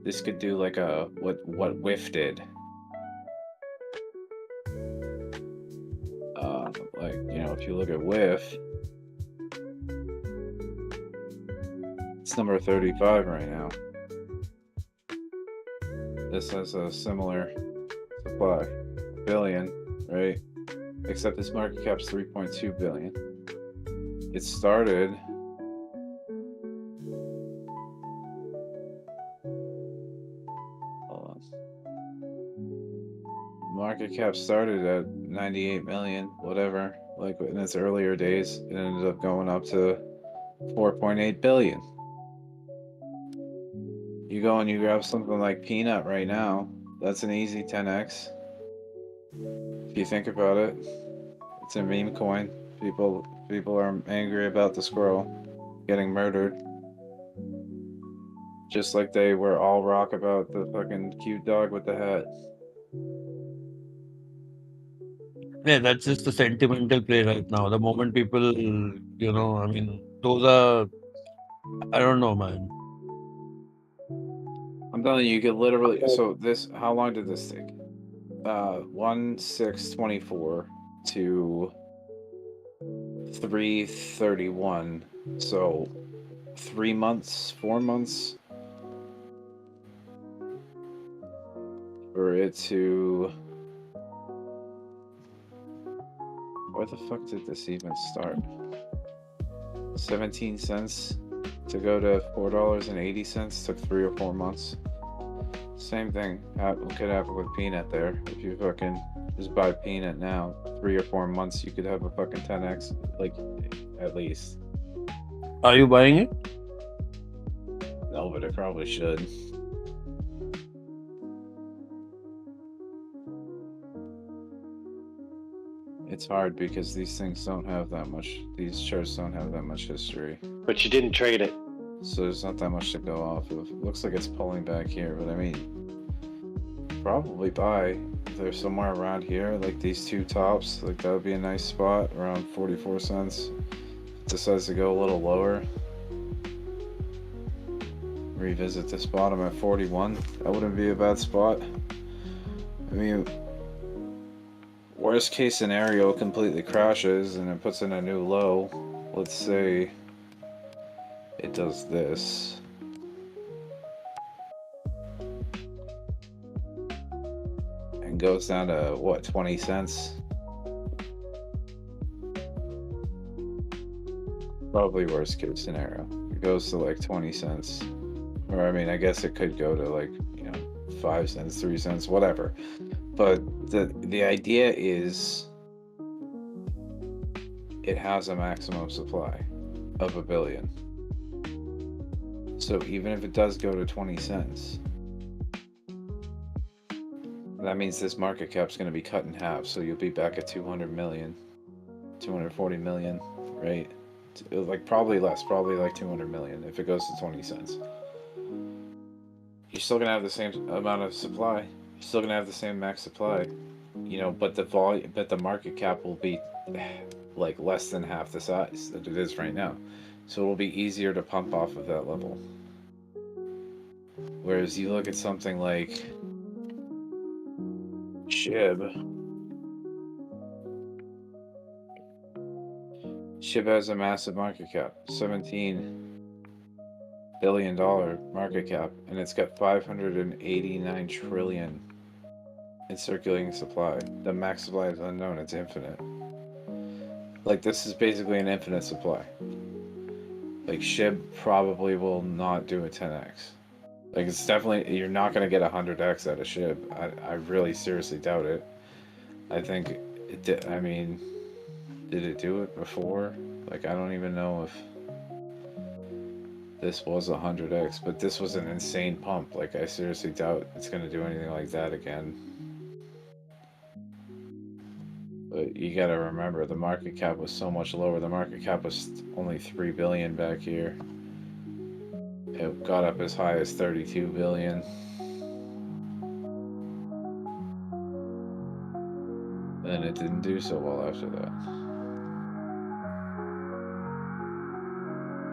This could do like a what WIF did. like, you know, if you look at WIF, it's number 35 right now. This has a similar supply, $1 billion, right? Except this market cap's 3.2 billion. It started market cap started at 98 million, whatever, like in its earlier days. It ended up going up to 4.8 billion. You go and you grab something like Peanut right now, that's an easy 10x. If you think about it, it's a meme coin. People are angry about the squirrel getting murdered. Just like they were all rock about the fucking cute dog with the hat. Yeah, that's just a sentimental play right now. The moment people, you know, I mean, those are, I don't know, man. I'm telling you, you could literally, so this, how long did this take? 1/6/24 to 3/31. So 3 months, 4 months for it to, where the fuck did this even start? 17 cents to go to $4.80 took 3 or 4 months. Same thing could happen with Peanut there. If you fucking just buy Peanut now, 3 or 4 months, you could have a fucking 10x, like, at least. Are you buying it? No, but I probably should. It's hard because these things don't have that much, these charts don't have that much history. But you didn't trade it. So there's not that much to go off of. It looks like it's pulling back here, but I mean, probably buy. If they're somewhere around here, like these two tops, like that would be a nice spot, around 44 cents. If it decides to go a little lower, revisit this bottom at 41. That wouldn't be a bad spot. I mean, worst case scenario, it completely crashes and it puts in a new low. Let's say it does this. And goes down to what, 20 cents? Probably worst case scenario. It goes to like 20 cents. Or I mean, I guess it could go to like, you know, 5 cents, 3 cents, whatever. But the idea is it has a maximum supply of 1 billion. So even if it does go to 20 cents, that means this market cap's going to be cut in half. So you'll be back at 200 million, 240 million, right? Like probably less, probably like 200 million if it goes to 20 cents. You're still going to have the same amount of supply. You're still going to have the same max supply, you know, but the volume, but the market cap will be like less than half the size that it is right now. So it'll be easier to pump off of that level. Whereas you look at something like SHIB. SHIB has a massive market cap, $17 billion market cap, and it's got 589 trillion in circulating supply. The max supply is unknown, it's infinite. Like, this is basically an infinite supply. Like, SHIB probably will not do a 10x. Like, it's definitely, you're not going to get 100x out of SHIB. I really seriously doubt it. I think it did. I mean, did it do it before? Like, I don't even know if this was 100x, but this was an insane pump. Like, I seriously doubt it's going to do anything like that again. But you got to remember, the market cap was so much lower. The market cap was only 3 billion back here. It got up as high as 32 billion. And it didn't do so well after that.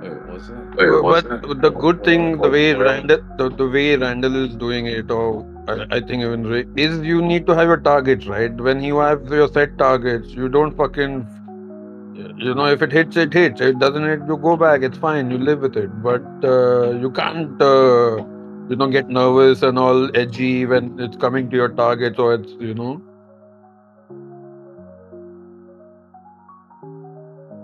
Wait, was it? But the good thing, the way Randall is doing it, or I think even is you need to have your targets, right? When you have your set targets, you don't fucking, if it hits, it hits. It doesn't hit, you go back. It's fine. You live with it. But you can't, get nervous and all edgy when it's coming to your targets or it's.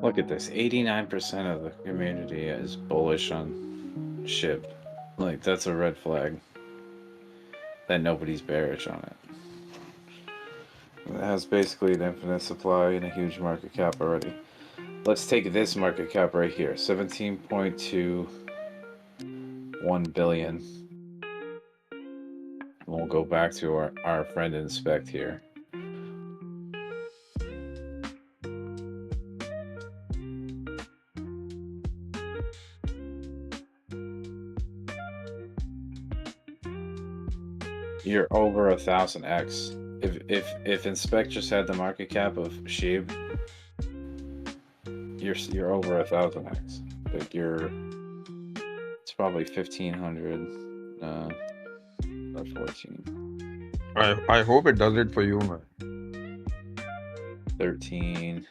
Look at this. 89% of the community is bullish on SHIB. Like, that's a red flag. That nobody's bearish on it. It has basically an infinite supply and a huge market cap already. Let's take this market cap right here. 17.21 billion. We'll go back to our friend Inspect here. You're over 1,000x. If Inspect just had the market cap of SHIB, you're over 1,000x. Like it's probably 1,500 or 14. I hope it does it for you, man. 13.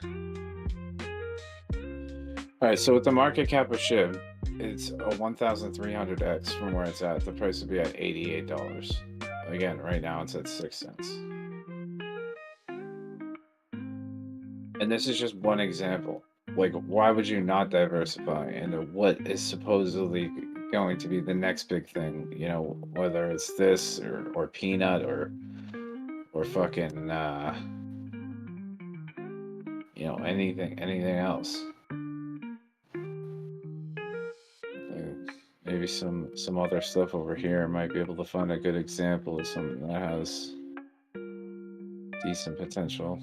All right, so with the market cap of SHIB, it's a 1,300x from where it's at. The price would be at $88. Again, right now it's at 6 cents. And this is just one example. Like, why would you not diversify into what is supposedly going to be the next big thing? Whether it's this or peanut or fucking anything else. Maybe some other stuff over here might be able to find a good example of something that has decent potential.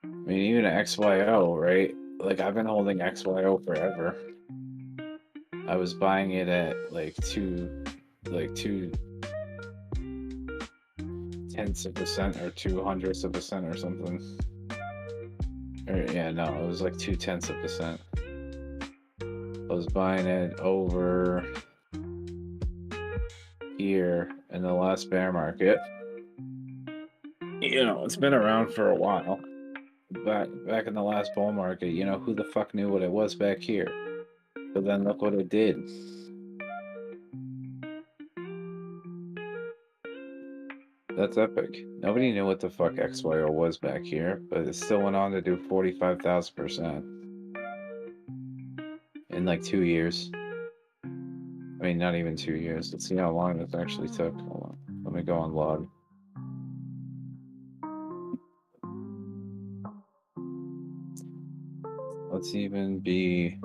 I mean, even XYO, right? Like, I've been holding XYO forever. I was buying it at like 0.2% or 0.02% or something. Yeah, no, it was like 0.2%. I was buying it over here in the last bear market. It's been around for a while. Back in the last bull market, who the fuck knew what it was back here? But then look what it did. That's epic. Nobody knew what the fuck XYO was back here, but it still went on to do 45,000% in like 2 years. I mean, not even 2 years. Let's see how long this actually took. Hold on. Let me go on log. Let's even be...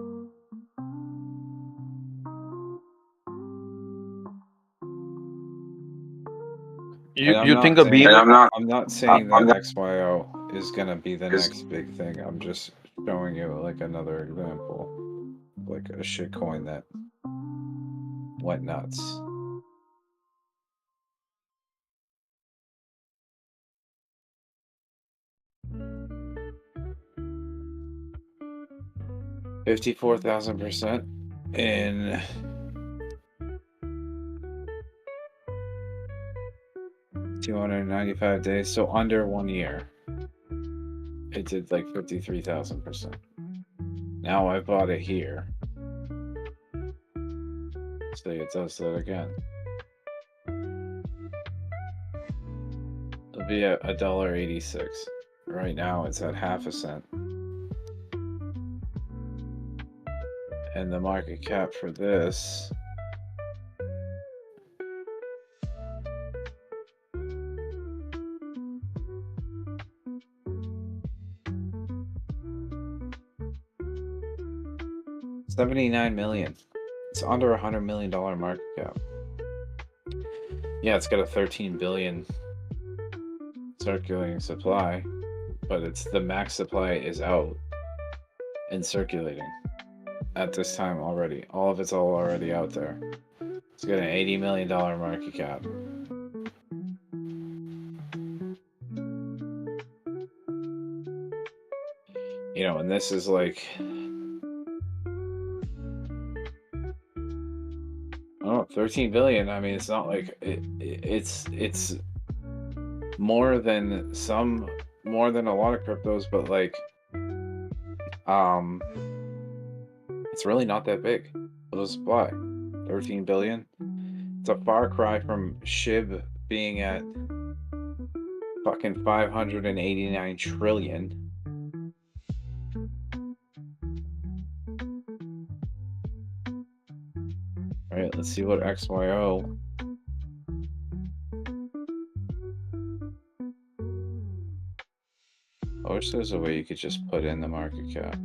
You think a bean? I'm not saying that XYO is gonna be the next big thing. I'm just showing you like another example, like a shit coin that went nuts. $54,000% in 295 days, so under 1 year. It did like 53,000%. Now I bought it here. Say it does that again. It'll be at $1.86. Right now it's at 0.5 cent. And the market cap for this $79 million. It's under $100 million market cap. Yeah, it's got a 13 billion circulating supply, but it's the max supply is out and circulating at this time already. All of it's already out there. It's got an $80 million market cap. And this is like 13 billion. I mean, it's not like it's more than more than a lot of cryptos, but like it's really not that big of a supply. 13 billion. It's a far cry from SHIB being at fucking 589 trillion. All right, let's see what XYO. I wish there's a way you could just put in the market cap.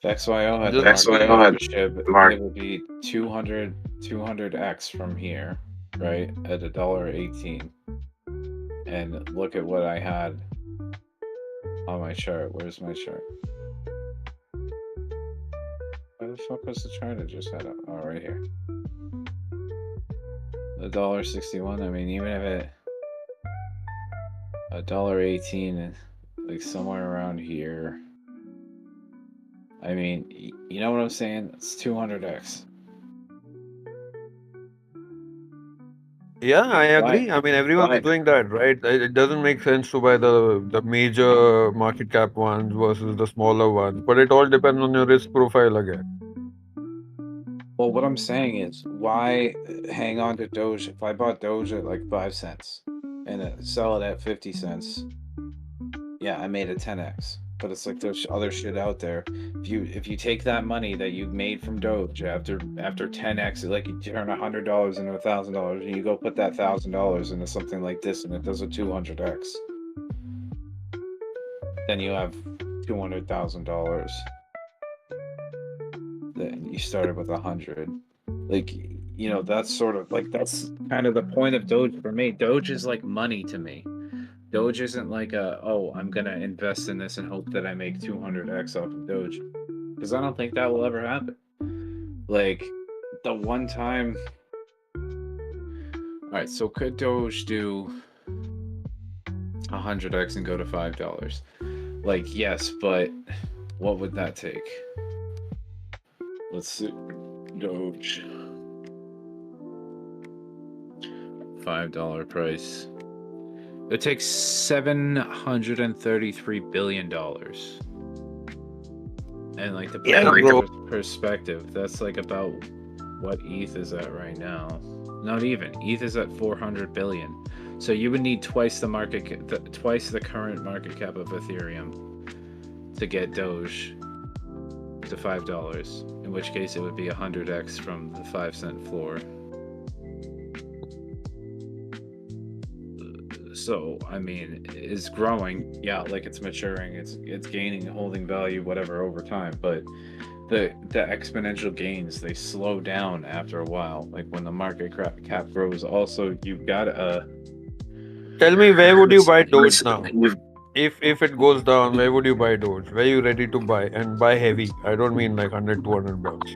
If XYO had the market cap, it would be 200x from here, right? At $1.18. And look at what I had on my chart. Where's my chart? Where the fuck was the chart I just had? Oh, right here. $1.61. I mean, even if it $1.18, like somewhere around here. I mean, you know what I'm saying? It's 200x. Yeah, I agree. I mean, everyone's doing that, right? It doesn't make sense to buy the major market cap ones versus the smaller ones, but it all depends on your risk profile again. Well, what I'm saying is, why hang on to Doge? If I bought Doge at like 5 cents and sell it at 50 cents, yeah, I made a 10x. But it's like there's other shit out there. If you take that money that you made from Doge after 10x, like you turn $100 into $1,000, and you go put that $1,000 into something like this, and it does a 200x, then you have $200,000. Then you started with 100. Like, you know, that's sort of like, that's kind of the point of Doge for me. Doge is like money to me. Doge isn't like oh, I'm gonna invest in this and hope that I make 200x off of Doge, because I don't think that will ever happen. Like, the one time. All right, so could Doge do 100x and go to $5? Like, yes, but what would that take? Let's see. Doge. $5 price. It takes $733 billion. And like the perspective, that's like about what ETH is at right now. Not even. ETH is at 400 billion. So you would need twice the current market cap of Ethereum to get Doge to $5. In which case it would be 100x from the 5-cent floor. So, I mean, it's growing, yeah, like it's maturing, it's gaining, holding value, whatever, over time, but the exponential gains, they slow down after a while. Like when the market cap grows, also you've got Tell me, where would you buy Doge now? If it goes down, where would you buy Doge? Where are you ready to buy? And buy heavy. I don't mean like 100, 200 bucks.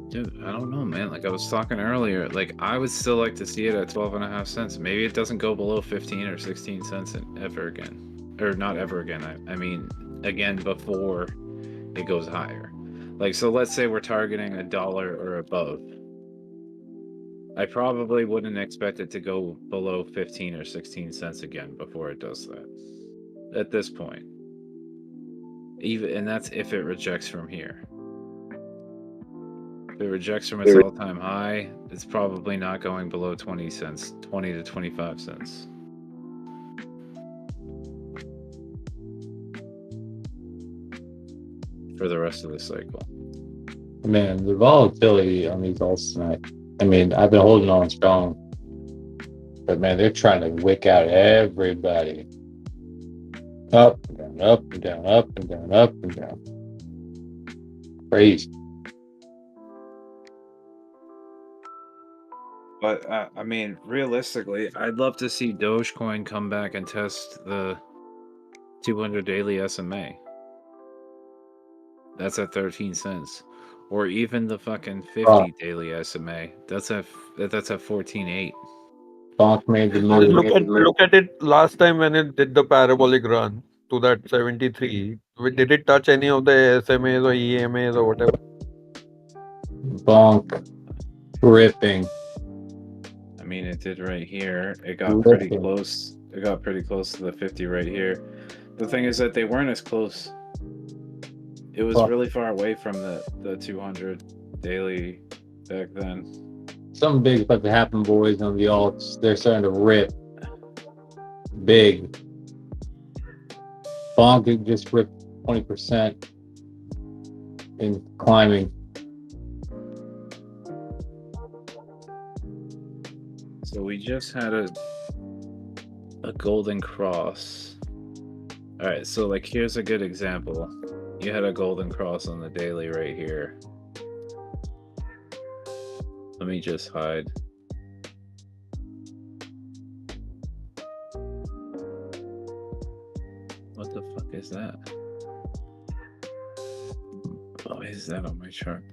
Dude, I don't know, man. Like I was talking earlier, like I would still like to see it at 12.5 cents. Maybe it doesn't go below 15 or 16 cents ever again. Or not ever again. I mean, again, before it goes higher. Like, so let's say we're targeting $1 or above. I probably wouldn't expect it to go below 15 or 16 cents again before it does that. At this point. And that's if it rejects from here. If it rejects from its all-time high, it's probably not going below 20 cents, 20 to 25 cents. For the rest of the cycle. Man, the volatility on these alts tonight. I mean, I've been holding on strong, but man, they're trying to wick out everybody. Up and down, up and down, up and down, up and down. Crazy. But I mean, realistically, I'd love to see Dogecoin come back and test the 200 daily SMA. That's at 13 cents. Or even the fucking 50 daily SMA. That's at 14.8. Bonk made the Just move. look at it last time when it did the parabolic run to that 73. Did it touch any of the SMAs or EMAs or whatever? Bonk. Ripping. I mean, it did right here. It got pretty close. It got pretty close to the 50 right here. The thing is that they weren't as close. It was really far away from the 200 daily back then. Something big is about to happen, boys, on the alts. They're starting to rip. Big. Bonk just ripped 20% in climbing. So we just had a golden cross. All right, so like here's a good example. You had a golden cross on the daily right here. Let me just hide. What the fuck is that? Why is that on my chart?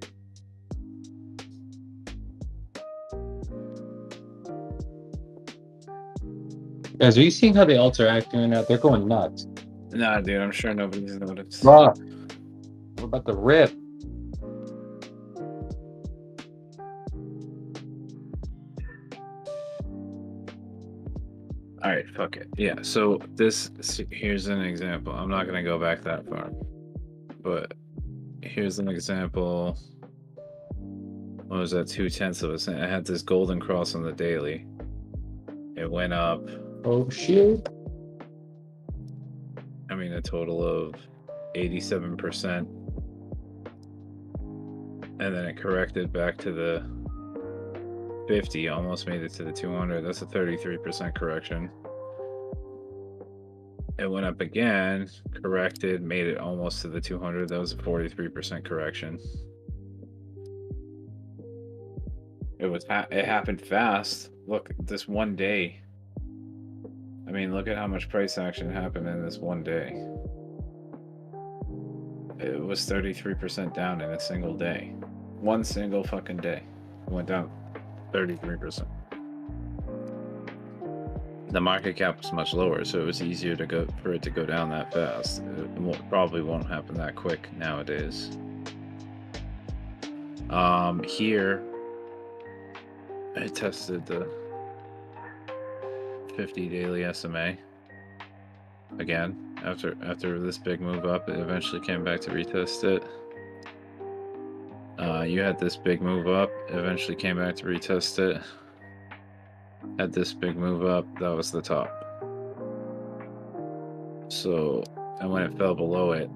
Guys, are you seeing how the alts are acting right now? They're going nuts. Nah, dude, I'm sure nobody's noticed. Fuck. We're about to rip. All right, fuck it. Yeah, so here's an example. I'm not gonna go back that far, but here's an example. What was that? 0.2 of a cent. I had this golden cross on the daily. It went up. Oh shit. I mean, a total of 87%. And then it corrected back to the 50, almost made it to the 200. That's a 33% correction. It went up again, corrected, made it almost to the 200. That was a 43% correction. It happened fast. Look, this one day. I mean, look at how much price action happened in this one day. It was 33% down in a single day. One single fucking day. It went down 33%. The market cap was much lower, so it was easier for it to go down that fast. It probably won't happen that quick nowadays. Here, I tested the 50 daily SMA again. After this big move up, it eventually came back to retest it. You had this big move up, eventually came back to retest it. Had this big move up, that was the top. So, and when it fell below it,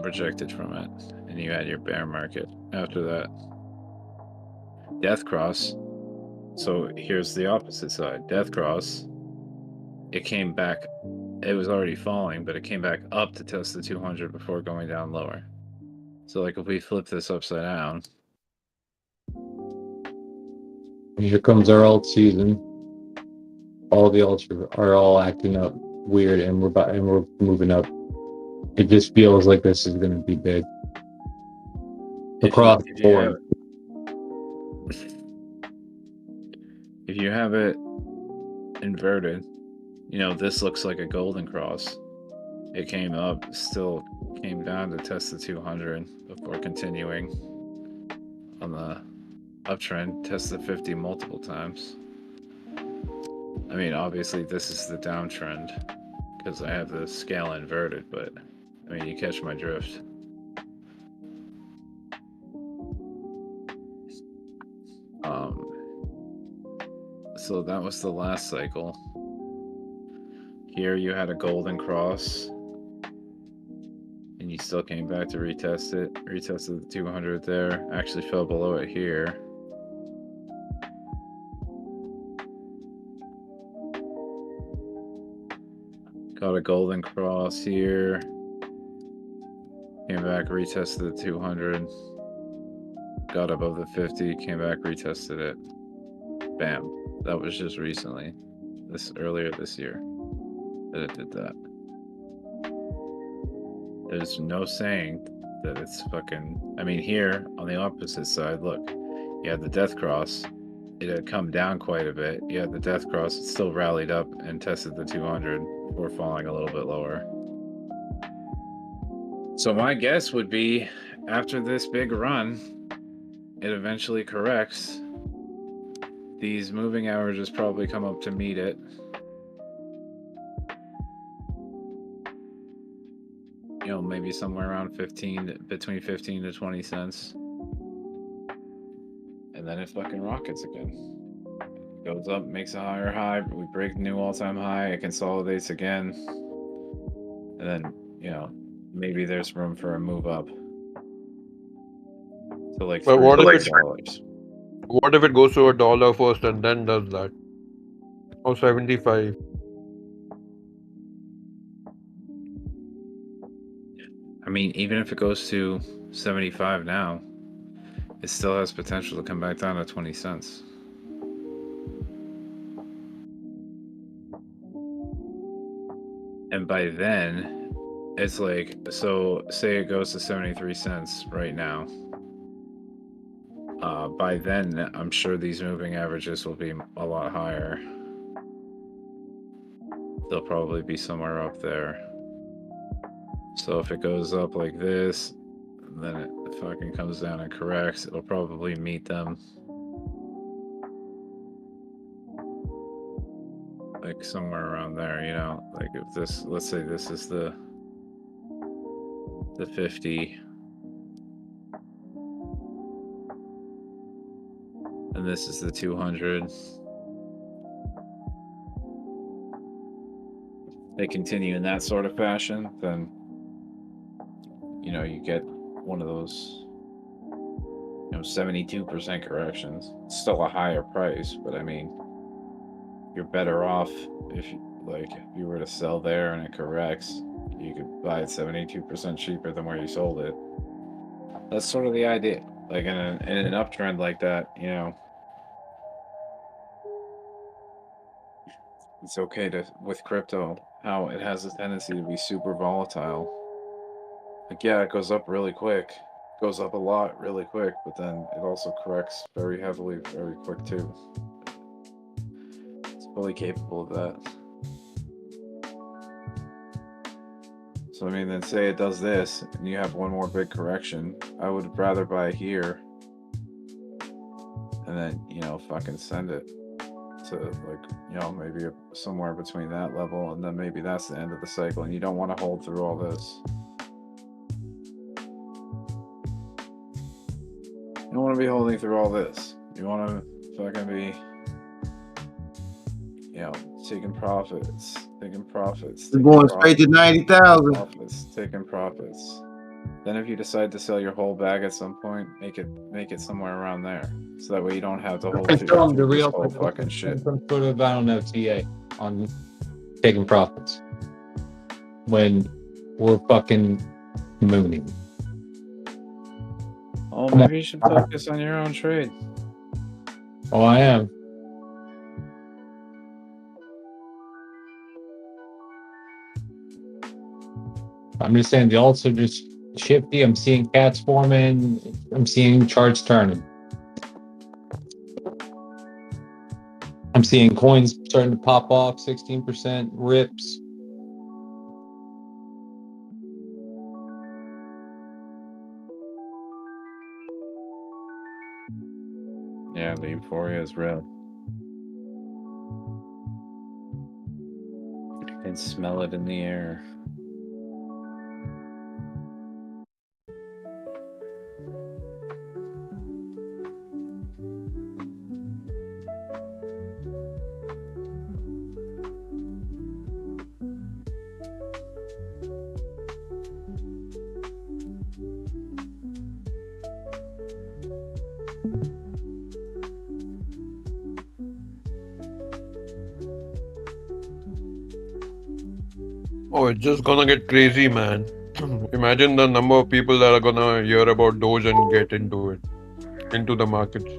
rejected from it, and you had your bear market after that. Death cross. So here's the opposite side. Death cross. It came back. It was already falling, but it came back up to test the 200 before going down lower. So like if we flip this upside down. Here comes our alt season. All the alts are all acting up weird, and we're moving up. It just feels like this is going to be big across the board. If you have it inverted, you know, this looks like a golden cross. It came up, still came down to test the 200 before continuing on the uptrend, test the 50 multiple times. I mean, obviously this is the downtrend because I have the scale inverted, but I mean, you catch my drift. So that was the last cycle. Here you had a golden cross and you still came back to retest it. Retested the 200 there. Actually fell below it here. Got a golden cross here. Came back, retested the 200. Got above the 50, came back, retested it. Bam. That was just recently. Earlier this year that it did that. There's no saying that it's fucking... I mean, here, on the opposite side, look. You had the death cross. it had come down quite a bit. Yeah, the death cross, it still rallied up and tested the 200 before falling a little bit lower. So my guess would be after this big run, it eventually corrects. These moving averages probably come up to meet it. You know, maybe somewhere around between 15 to 20 cents. And then it fucking rockets again. Goes up, makes a higher high, we break the new all-time high, it consolidates again. And then, you know, maybe there's room for a move up. So like But what if $3. What if it goes to $1 first and then does that? Or 75? I mean, even if it goes to 75 now, it still has potential to come back down to 20 cents. And by then, it's like, so say it goes to 73 cents right now. By then, I'm sure these moving averages will be a lot higher. They'll probably be somewhere up there. So if it goes up like this, then it fucking comes down and corrects, it'll probably meet them. Like somewhere around there, you know? Like if this, let's say this is the 50. And this is the 200. They continue in that sort of fashion, then, you know, you get one of those, you know, 72% corrections. It's still a higher price, but I mean, you're better off if you were to sell there and it corrects, you could buy it 72% cheaper than where you sold it. That's sort of the idea. Like in an uptrend like that, you know, it's okay to, with crypto, how it has a tendency to be super volatile. Like, yeah, it goes up really quick, goes up a lot really quick, but then it also corrects very heavily, very quick too. It's fully capable of that. So, I mean, then say it does this, and you have one more big correction. I would rather buy here, and then, you know, fucking send it to, like, you know, maybe somewhere between that level, and then maybe that's the end of the cycle, and you don't want to hold through all this. You don't want to be holding through all this. You want to fucking be, you know, taking profits. We're going straight to 90,000. Taking profits. Then if you decide to sell your whole bag at some point, make it somewhere around there. So that way you don't have to hold Show them the through this real whole fucking shit. some sort of, I don't know, TA on taking profits when we're fucking mooning. Oh, maybe you should focus on your own trade. Oh, I am. I'm just saying the alts are just shifty. I'm seeing cats forming. I'm seeing charts turning. I'm seeing coins starting to pop off, 16% rips. Yeah, the euphoria is real. I can smell it in the air. Oh, it's just gonna get crazy, man. Imagine the number of people that are gonna hear about Doge and get into it, into the markets.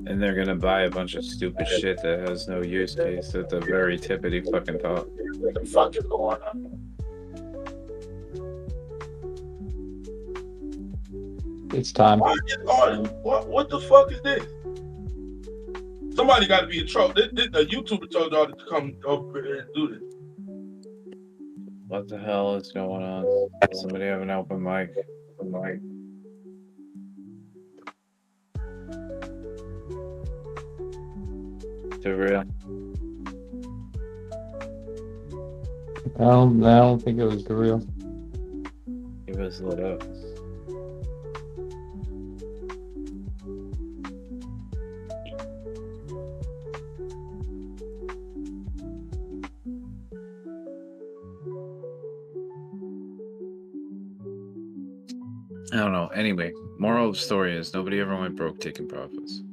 And they're gonna buy a bunch of stupid shit that has no use case at the very tippity fucking top. What the fuck is going on? It's time. What the fuck is this? Somebody got to be a troll. The YouTuber told y'all to come over here and do this. What the hell is going on? Somebody have an open mic. Too real. I don't think it was real. He was lit up. I don't know. Anyway, moral of the story is nobody ever went broke taking profits.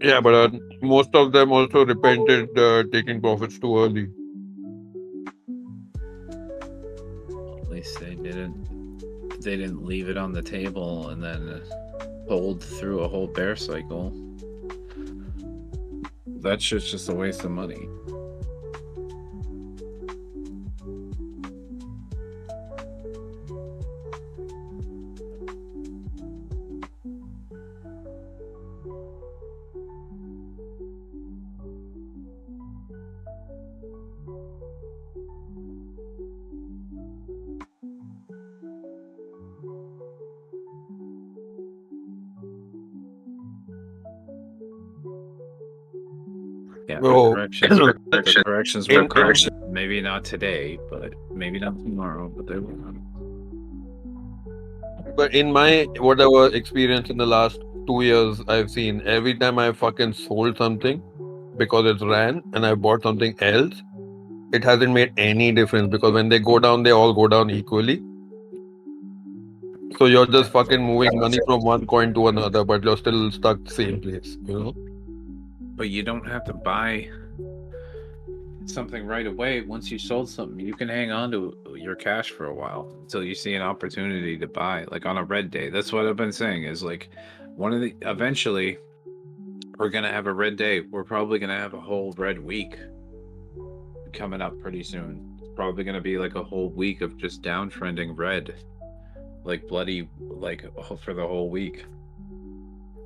Yeah, but most of them also repented taking profits too early. At least they didn't leave it on the table and then hold through a whole bear cycle. That shit's just a waste of money. Yeah, Oh. the corrections will come. Maybe not today, but maybe not tomorrow, but they will come. But in my whatever experience in the last 2 years, I've seen every time I fucking sold something because it's ran and I bought something else, it hasn't made any difference because when they go down, they all go down equally. So you're just fucking moving money from one coin to another, but you're still stuck same place, you know? But you don't have to buy something right away. Once you sold something, you can hang on to your cash for a while until you see an opportunity to buy, like on a red day. That's what I've been saying is like eventually we're going to have a red day. We're probably going to have a whole red week coming up pretty soon. It's probably going to be like a whole week of just downtrending red, like bloody, like for the whole week.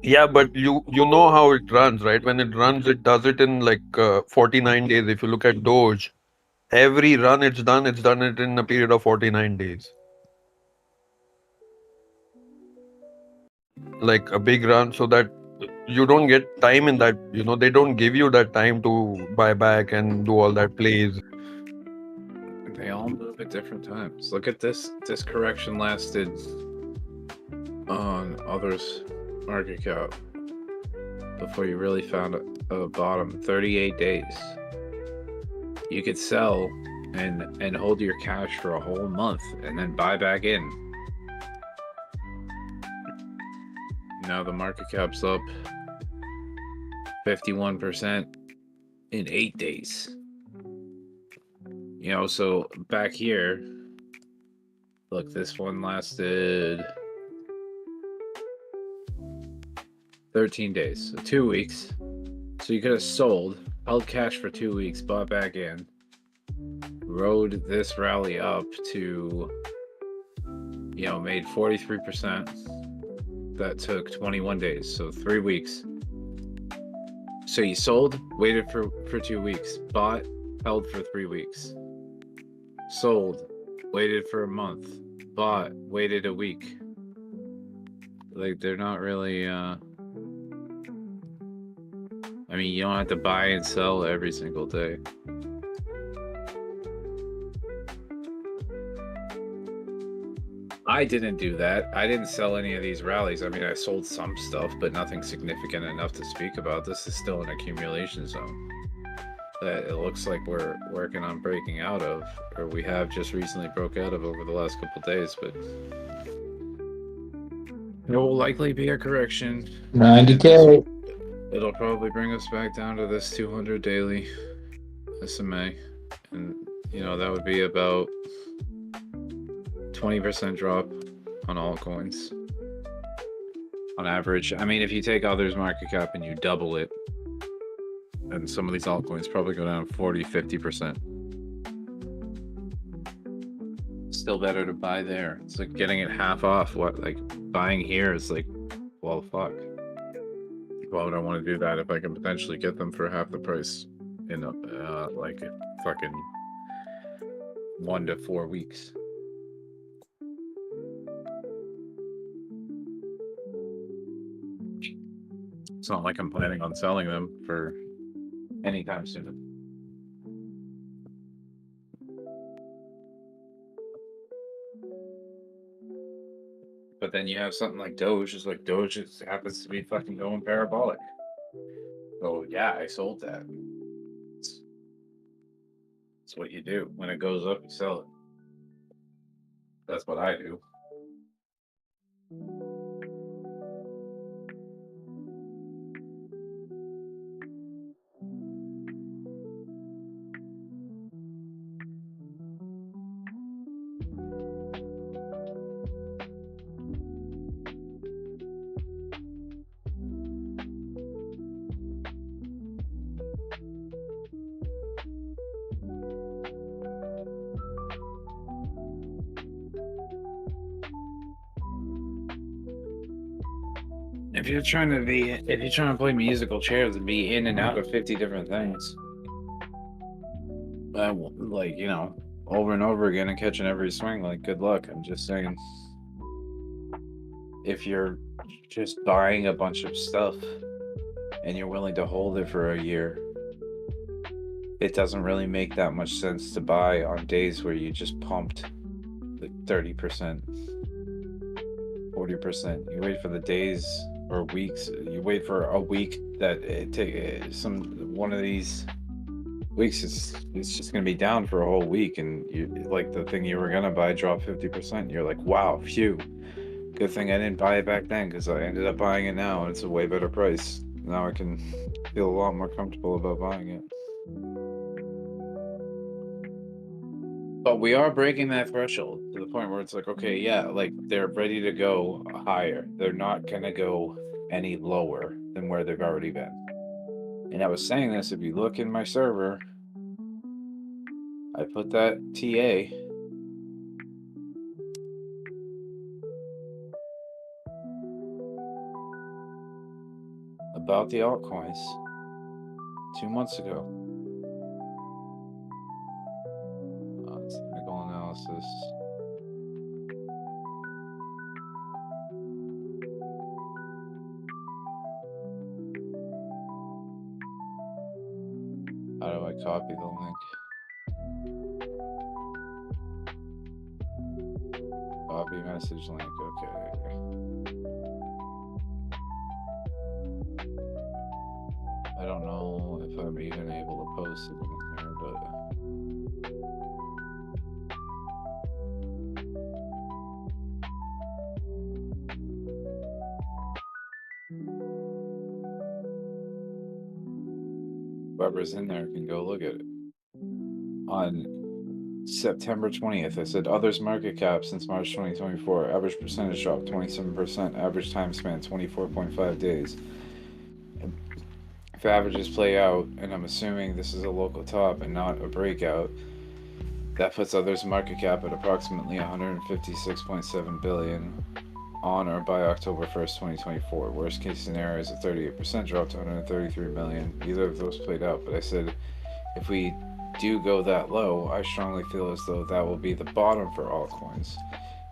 Yeah, but you know how it runs, right? When it runs, it does it in like 49 days. If you look at Doge, every run it's done it in a period of 49 days. Like a big run, so that you don't get time in that, you know, they don't give you that time to buy back and do all that plays. They all move at different times. Look at this correction lasted on others market cap before you really found a bottom. 38 days. You could sell and hold your cash for a whole month and then buy back in. Now the market cap's up 51% in 8 days. You know, so back here, look, this one lasted 13 days, so 2 weeks. So you could have sold, held cash for 2 weeks, bought back in, rode this rally up to, you know, made 43%. That took 21 days, so 3 weeks. So you sold, waited for 2 weeks, bought, held for 3 weeks. Sold, waited for a month, bought, waited a week. Like, they're not really, I mean, you don't have to buy and sell every single day. I didn't do that. I didn't sell any of these rallies. I mean, I sold some stuff, but nothing significant enough to speak about. This is still an accumulation zone that it looks like we're working on breaking out of, or we have just recently broke out of over the last couple days, but there will likely be a correction. 90K. It'll probably bring us back down to this 200 daily SMA, and you know, that would be about 20% drop on altcoins. On average. I mean, if you take others' market cap and you double it, and some of these altcoins probably go down 40, 50%. Still better to buy there. It's like getting it half off. What, like buying here is like, well, fuck. Why would I want to do that if I can potentially get them for half the price in like fucking 1 to 4 weeks? It's not like I'm planning on selling them for anytime soon. But then you have something like Doge. It's like Doge just happens to be fucking going parabolic. So yeah, I sold that. It's what you do. When it goes up, you sell it. That's what I do. If you're trying to play musical chairs and be in and out of 50 different things, like, you know, over and over again and catching every swing, like, good luck. I'm just saying, if you're just buying a bunch of stuff and you're willing to hold it for a year, it doesn't really make that much sense to buy on days where you just pumped like 30%, 40%. You wait for the days or weeks. You wait for a week that one of these weeks it's just gonna be down for a whole week, and you like the thing you were gonna buy dropped 50%. You're like, wow, phew, good thing I didn't buy it back then, because I ended up buying it now and it's a way better price. Now I can feel a lot more comfortable about buying it. But we are breaking that threshold to the point where it's like, okay, yeah, like they're ready to go higher. They're not going to go any lower than where they've already been. And I was saying this, if you look in my server, I put that TA about the altcoins 2 months ago. Technical analysis. How do I copy the link? Copy message link, okay. I don't know if I'm even able to post it in here, but whoever's in there can go look at it. On September 20th, I said others market cap since March 2024, average percentage drop 27%, average time span 24.5 days. If averages play out, and I'm assuming this is a local top and not a breakout, that puts others market cap at approximately 156.7 billion on or by October 1st, 2024. Worst case scenario is a 38% drop to 133 million. Either of those played out, but I said if we do go that low, I strongly feel as though that will be the bottom for altcoins.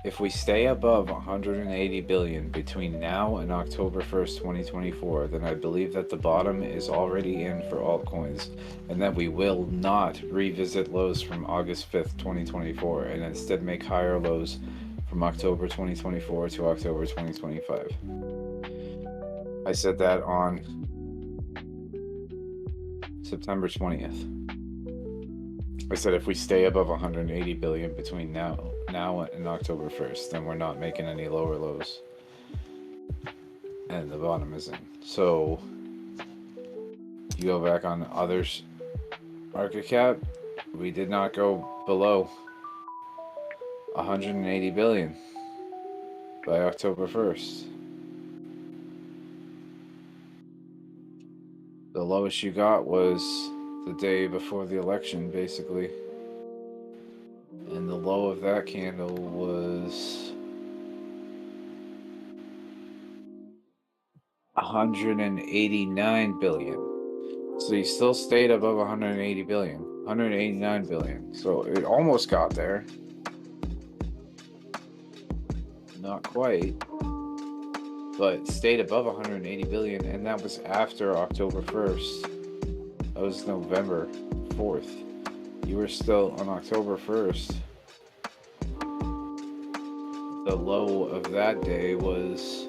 If we stay above 180 billion between now and October 1st, 2024, then I believe that the bottom is already in for altcoins, and that we will not revisit lows from August 5th, 2024, and instead make higher lows from October 2024 to October 2025. I said that on September 20th. I said if we stay above 180 billion between now and October 1st, then we're not making any lower lows. And the bottom is in. So you go back on others market cap, we did not go below 180 billion. by October 1st. The lowest you got was the day before the election, basically. And the low of that candle was 189 billion. So you still stayed above 180 billion, 189 billion. So it almost got there. Not quite, but stayed above 180 billion, and that was after October 1st. That was November 4th. You were still on October 1st. The low of that day was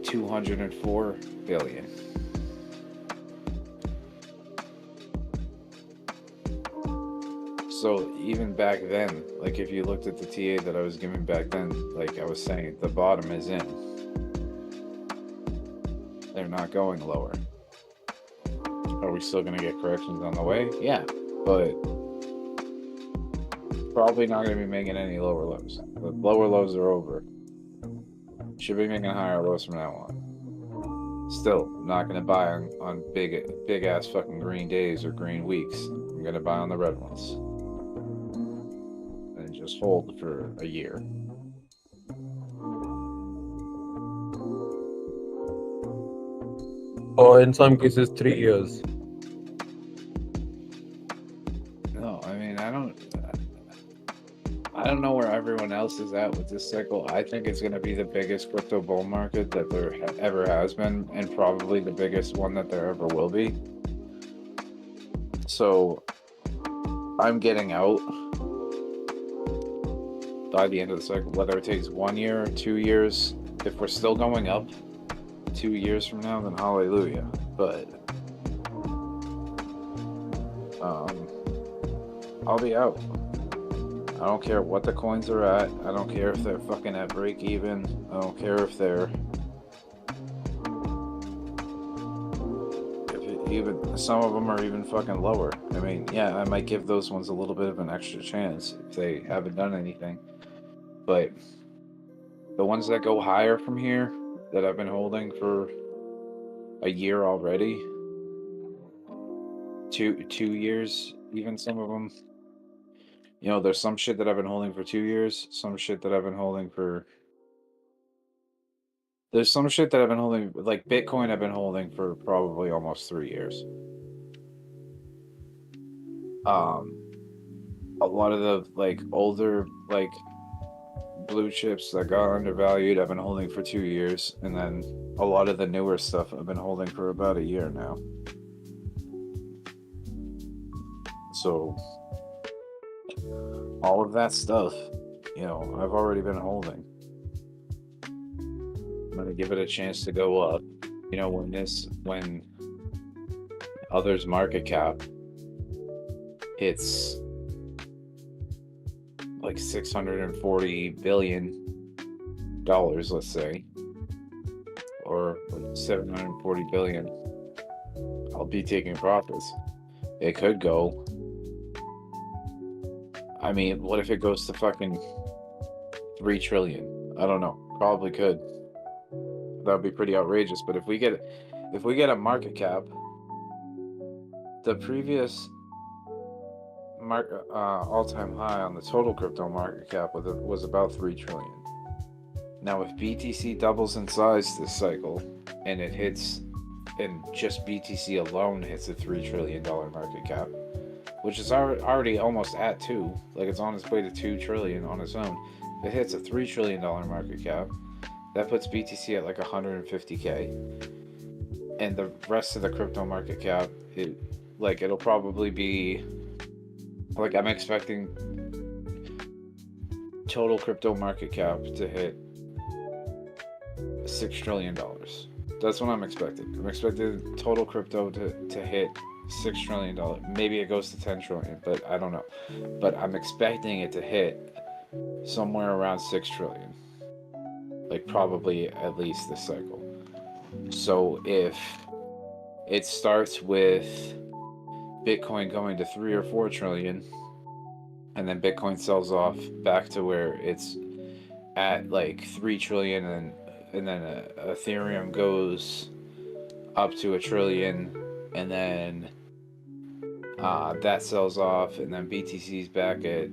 204 billion. So even back then, like if you looked at the TA that I was giving back then, like I was saying, the bottom is in. They're not going lower. Are we still going to get corrections on the way? Yeah, but probably not going to be making any lower lows. The lower lows are over. Should be making higher lows from now on. Still, not going to buy on big ass fucking green days or green weeks. I'm going to buy on the red ones. And just hold for a year. Or in some cases, 3 years. No, I mean, I don't know where everyone else is at with this cycle. I think it's going to be the biggest crypto bull market that there ever has been, and probably the biggest one that there ever will be. So I'm getting out by the end of the cycle, whether it takes 1 year or 2 years. If we're still going up 2 years from now, then hallelujah. But I'll be out. I don't care what the coins are at. I don't care if they're fucking at break even. I don't care if they're even, some of them are even fucking lower. I mean, yeah, I might give those ones a little bit of an extra chance if they haven't done anything. But the ones that go higher from here that I've been holding for a year already, two years, even some of them. You know, there's some shit that I've been holding for 2 years, some shit that I've been holding for... There's some shit that I've been holding, like Bitcoin I've been holding for probably almost 3 years. A lot of the, like, older, like, blue chips that got undervalued I've been holding for 2 years, and then a lot of the newer stuff I've been holding for about a year now. So... all of that stuff, you know, I've already been holding. I'm gonna give it a chance to go up. You know, when others' market cap hits like $640 billion, let's say, or 740 billion, I'll be taking profits. It could go. I mean, what if it goes to fucking 3 trillion? I don't know. Probably could. That would be pretty outrageous. But if we get a market cap, the previous all-time high on the total crypto market cap was about 3 trillion. Now, if BTC doubles in size this cycle, and it hits, and just BTC alone hits a $3 trillion market cap, which is already almost at 2, like it's on its way to 2 trillion on its own. If it hits a $3 trillion market cap, that puts BTC at like 150K. And the rest of the crypto market cap, it'll probably be, like, I'm expecting total crypto market cap to hit $6 trillion. That's what I'm expecting. I'm expecting total crypto to hit $6 trillion. Maybe it goes to 10 trillion, but I don't know. But I'm expecting it to hit somewhere around 6 trillion. Like, probably at least this cycle. So if it starts with Bitcoin going to 3 or 4 trillion, and then Bitcoin sells off back to where it's at like 3 trillion, and then Ethereum goes up to 1 trillion, and then that sells off, and then BTC's back at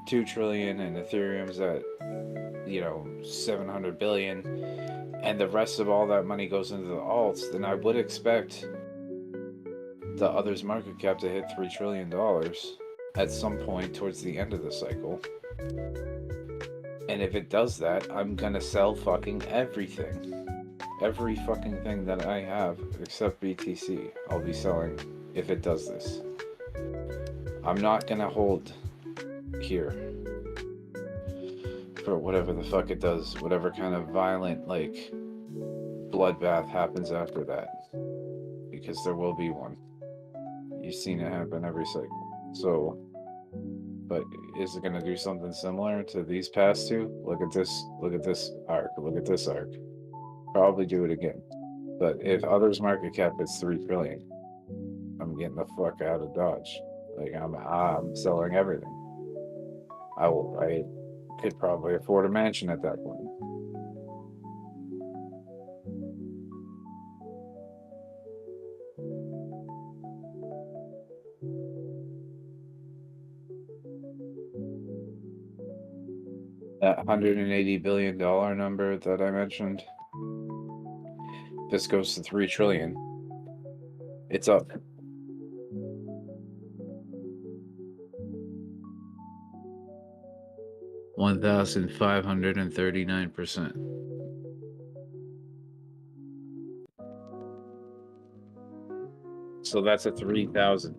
2 trillion, and Ethereum's at 700 billion, and the rest of all that money goes into the alts, then I would expect the others market cap to hit $3 trillion at some point towards the end of the cycle. And if it does that, I'm gonna sell fucking everything. Every fucking thing that I have except BTC, I'll be selling if it does this. I'm not gonna hold here for whatever the fuck it does, whatever kind of violent, like, bloodbath happens after that. Because there will be one. You've seen it happen every cycle. So, but is it gonna do something similar to these past two? Look at this arc, look at this arc. Probably do it again. But if others market cap is 3 trillion, I'm getting the fuck out of Doge. Like, I'm selling everything. I could probably afford a mansion at that point. That $180 billion number that I mentioned, this goes to 3 trillion. It's up. $1,539%. So that's a 3,000.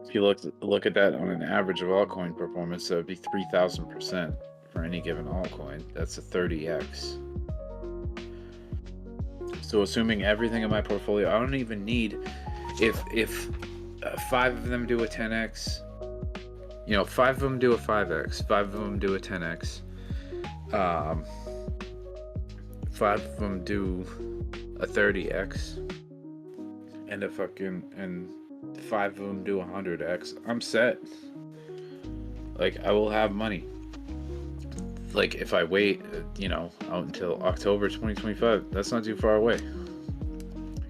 If you look at that on an average of altcoin performance, that would be 3,000% for any given altcoin. That's a 30x. So assuming everything in my portfolio, I don't even need, if 5 of them do a 10x, 5 of them do a 5x, 5 of them do a 10x, 5 of them do a 30x, and 5 of them do 100x, I'm set. Like, I will have money. Like, if I wait, out until October 2025, that's not too far away.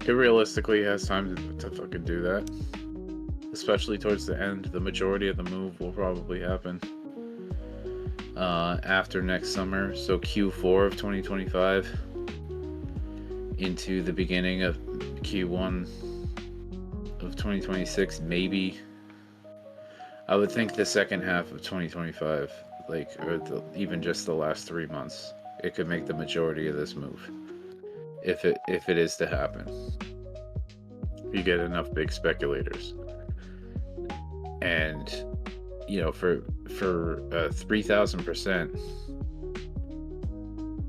It realistically has time to fucking do that. Especially towards the end. The majority of the move will probably happen after next summer. So Q4 of 2025 into the beginning of Q1 of 2026, maybe. I would think the second half of 2025, even just the last 3 months, it could make the majority of this move, if it is to happen. You get enough big speculators, and for 3,000%,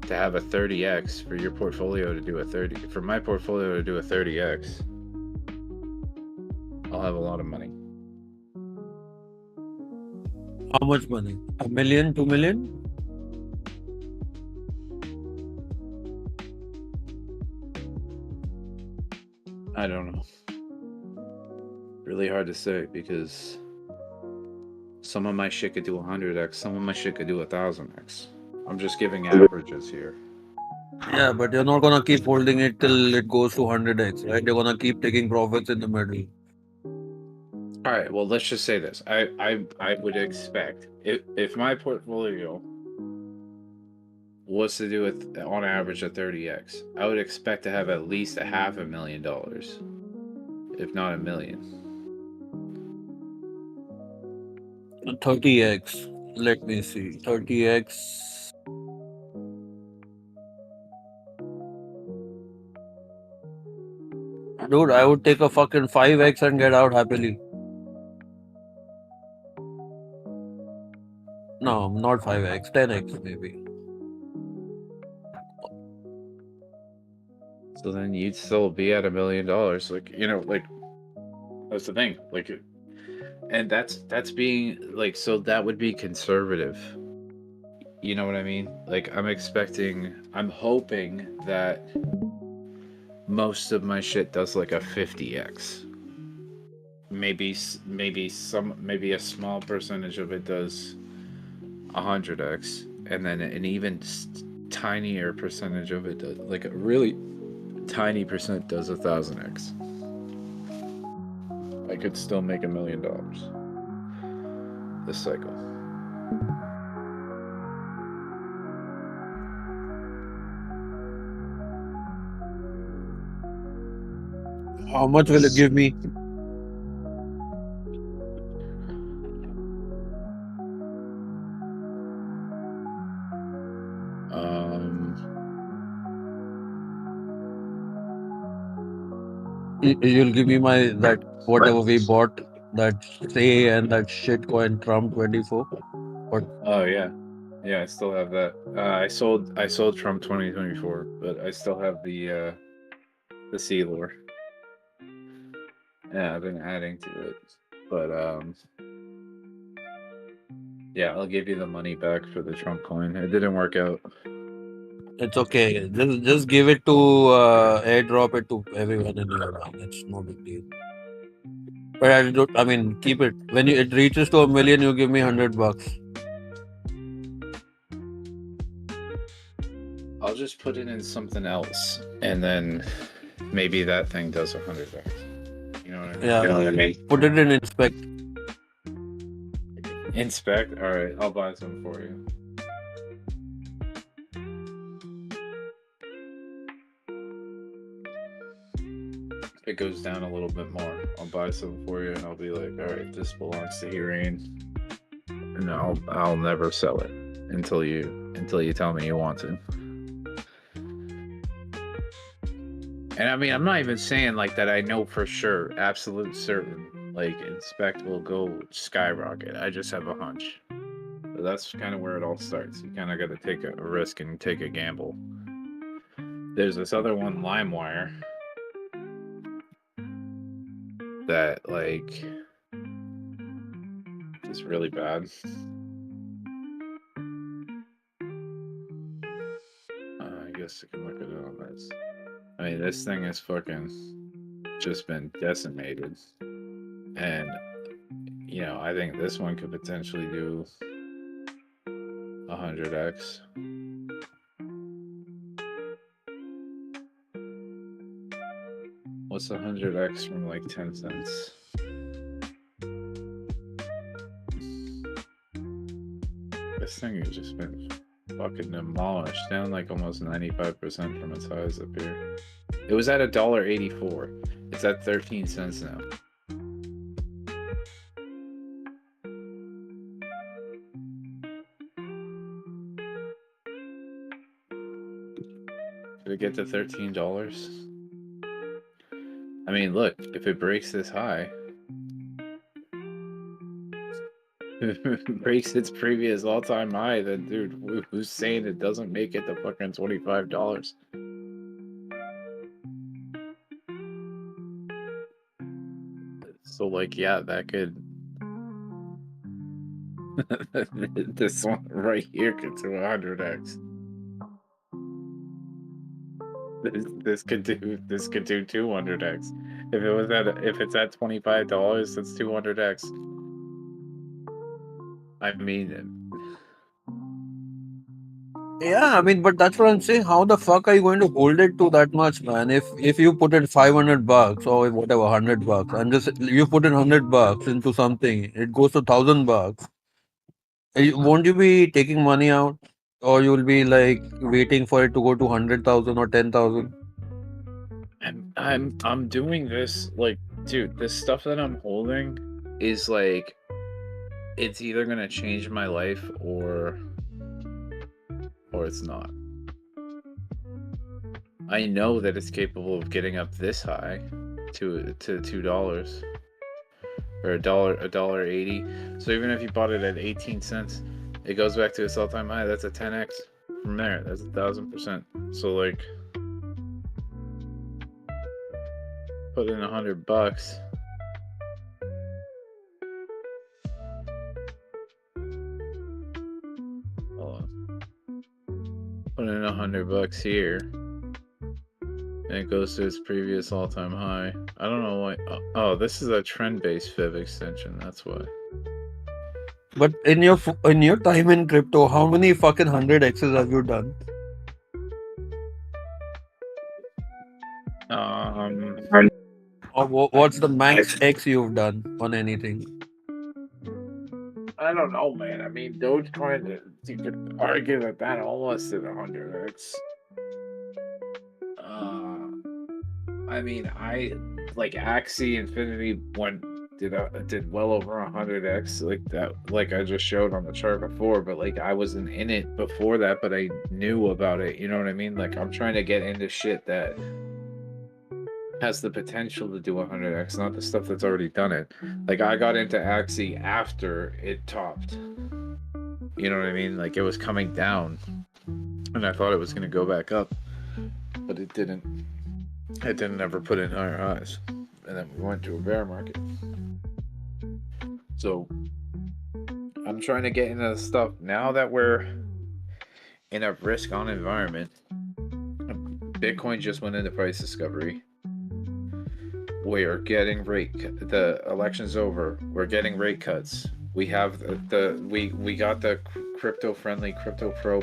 to have a 30x, for your portfolio to do a 30, for my portfolio to do a 30x, I'll have a lot of money. How much money? $1 million, $2 million? I don't know. Really hard to say, because some of my shit could do 100x, some of my shit could do 1,000x. I'm just giving averages here. Yeah, but you're not gonna keep holding it till it goes to 100x, right? You're gonna keep taking profits in the middle. All right, well, let's just say this. I would expect, if my portfolio was to do it on average a 30x, I would expect to have at least $500,000, if not $1 million. 30x. Let me see. 30x. Dude, I would take a fucking 5x and get out happily. No, not 5x, 10x maybe. So then you'd still be at $1 million. That's the thing. And that's being so that would be conservative. You know what I mean? I'm hoping that most of my shit does a 50x. Maybe a small percentage of it does 100x, and then an even tinier percentage of it does, like a really tiny percent does 1000x. I could still make $1 million this cycle. How much will it give me? You'll give me that whatever we bought, that Say and that shitcoin Trump 24. What? Oh yeah, I still have that. I sold Trump 2024, but I still have the Saylor. Yeah, I've been adding to it, but yeah, I'll give you the money back for the Trump coin. It didn't work out. It's okay. Just give it to airdrop it to everyone in your account. It's no big deal. But I mean, keep it. When it reaches to $1 million, you give me $100. I'll just put it in something else, and then maybe that thing does 100x. You know what I mean? Yeah. You know what I mean? Put it in inspect. Inspect? All right, I'll buy some for you. If it goes down a little bit more, I'll buy some for you, and I'll be like, all right, this belongs to Irene, and I'll never sell it until you tell me you want to. And I mean, I'm not even saying like that I know for sure, absolute certain, like inspect will go skyrocket. I just have a hunch. So that's kind of where it all starts. You kind of got to take a risk and take a gamble. There's this other one, LimeWire, that like is really bad. I guess I can look at it on this. I mean, this thing has fucking just been decimated. And, you know, I think this one could potentially do 100x. What's 100x from like 10 cents? This thing has just been fucking demolished, down like almost 95% from its highs up here. It was at $1.84. It's at 13 cents now. Did it get to $13? I mean, look, if it breaks this high, breaks its previous all-time high, then dude, who's saying it doesn't make it to fucking $25? So like, yeah, that could this one right here could do 100x. This could do 200x. If it's at $25, that's 200x. I mean, Yeah, I mean, but that's what I'm saying. How the fuck are you going to hold it to that much, man? If you put in $500 or whatever, $100, and just you put in $100 into something, it goes to $1,000. Won't you be taking money out, or you'll be like waiting for it to go to 100,000 or 10,000? I'm doing this, like, dude, this stuff that I'm holding is like, it's either gonna change my life or it's not. I know that it's capable of getting up this high to $2 or $1.80. So even if you bought it at 18 cents, it goes back to its all-time high. That's a 10x from there. That's 1,000%. So like, put in $100. Put in $100 here, and it goes to its previous all-time high. I don't know why. Oh, this is a trend-based fib extension. That's why. But in your time in crypto, how many fucking 100x's have you done? Or what's the max X you've done on anything? I don't know, man. I mean, Dogecoin, you could argue that almost did 100x. I mean, I like Axie Infinity did well over 100x, like that, like I just showed on the chart before. But like I wasn't in it before that, but I knew about it. You know what I mean? Like I'm trying to get into shit that has the potential to do 100x, not the stuff that's already done it. Like I got into Axie after it topped. You know what I mean? Like it was coming down, and I thought it was going to go back up, but it didn't. It didn't ever put in higher highs, and then we went to a bear market. So I'm trying to get into the stuff now that we're in a risk-on environment. Bitcoin just went into price discovery. We are getting the election's over. We're getting rate cuts. We have we got the crypto-friendly crypto pro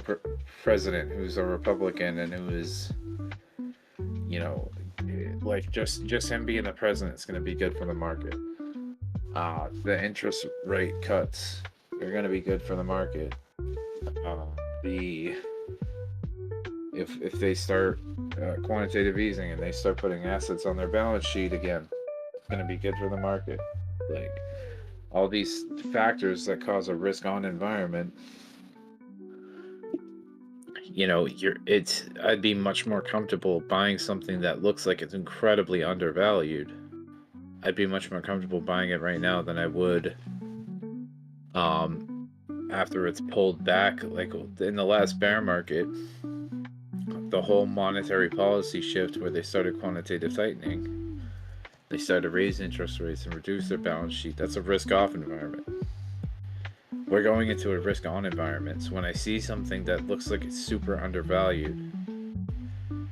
president who's a Republican and who is, you know, like just him being the president is going to be good for the market. The interest rate cuts are going to be good for the market. If they start quantitative easing and they start putting assets on their balance sheet again, it's going to be good for the market. Like all these factors that cause a risk-on environment, you know, I'd be much more comfortable buying something that looks like it's incredibly undervalued. I'd be much more comfortable buying it right now than I would after it's pulled back. Like in the last bear market, the whole monetary policy shift where they started quantitative tightening, they started to raise interest rates and reduce their balance sheet. That's a risk-off environment. We're going into a risk-on environment. So when I see something that looks like it's super undervalued and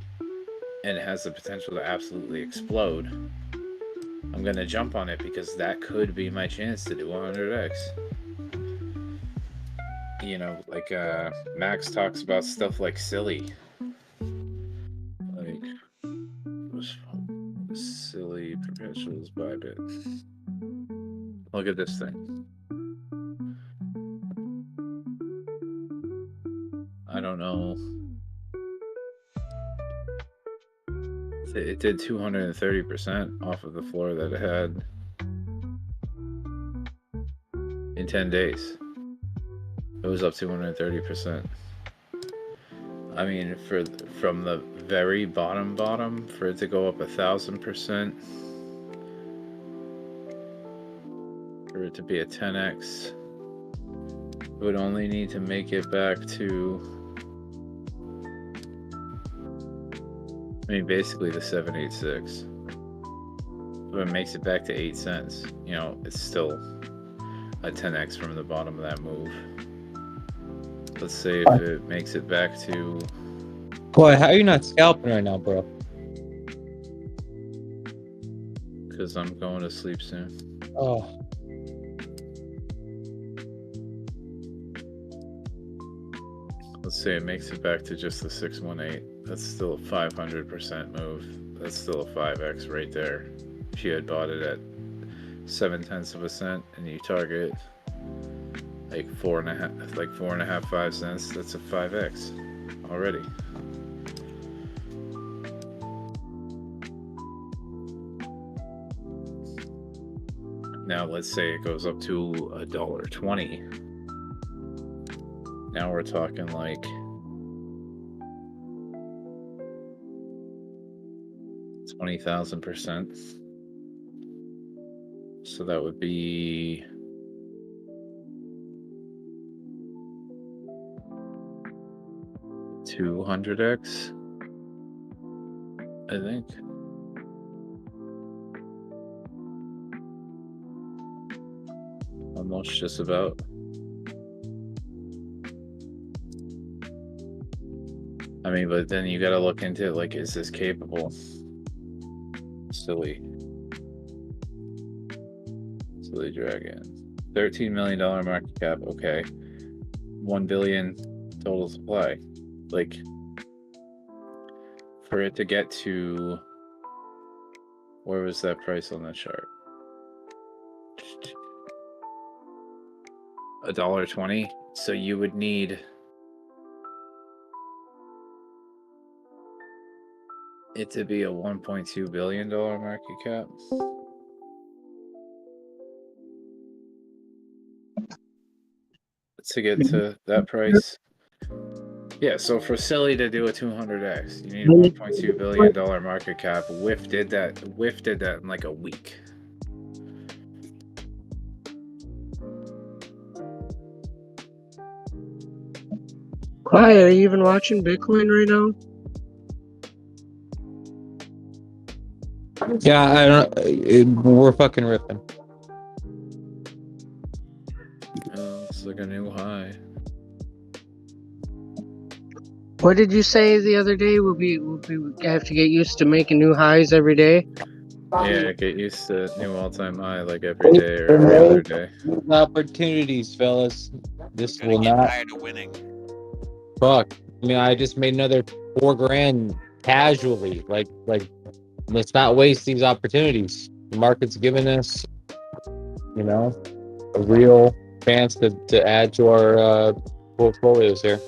it has the potential to absolutely explode, I'm going to jump on it because that could be my chance to do 100x. You know, like Max talks about stuff like silly. Like, silly perpetuals Bybit. Look at this thing. I don't know. It did 230% off of the floor that it had in 10 days. It was up 230%. I mean, from the very bottom, for it to go up 1,000%, for it to be a 10x, it would only need to make it back to, I mean, basically the 786. If it makes it back to 8 cents, you know, it's still a 10x from the bottom of that move. Let's say if it makes it back to... Boy, how are you not scalping right now, bro? Because I'm going to sleep soon. Oh. Let's say it makes it back to just the 618. That's still a 500% move. That's still a 5x right there. If you had bought it at 0.7 cents and you target like 4.5, 5 cents, that's a 5x already. Now let's say it goes up to $1.20. Now we're talking like 20,000%. So that would be $200x, I think. Almost just about. I mean, but then you gotta look into, like, is this capable? Silly dragon. $13 million market cap. Okay. 1 billion total supply. Like, for it to get to, where was that price on that chart? $1.20. So you would need it to be a $1.2 billion market cap. To get to that price. Yeah, so for Silly to do a 200x, you need a $1.2 billion market cap. Whiff did that in like a week. Why are you even watching Bitcoin right now? Yeah, I don't. We're fucking ripping. It's like a new high. What did you say the other day? We have to get used to making new highs every day? Yeah, get used to new all-time high like every day or every other day. Opportunities, fellas. This will not. Tired of winning. Fuck. I mean, I just made another $4,000 casually. Like, let's not waste these opportunities. The market's giving us, a real chance to add to our portfolios here.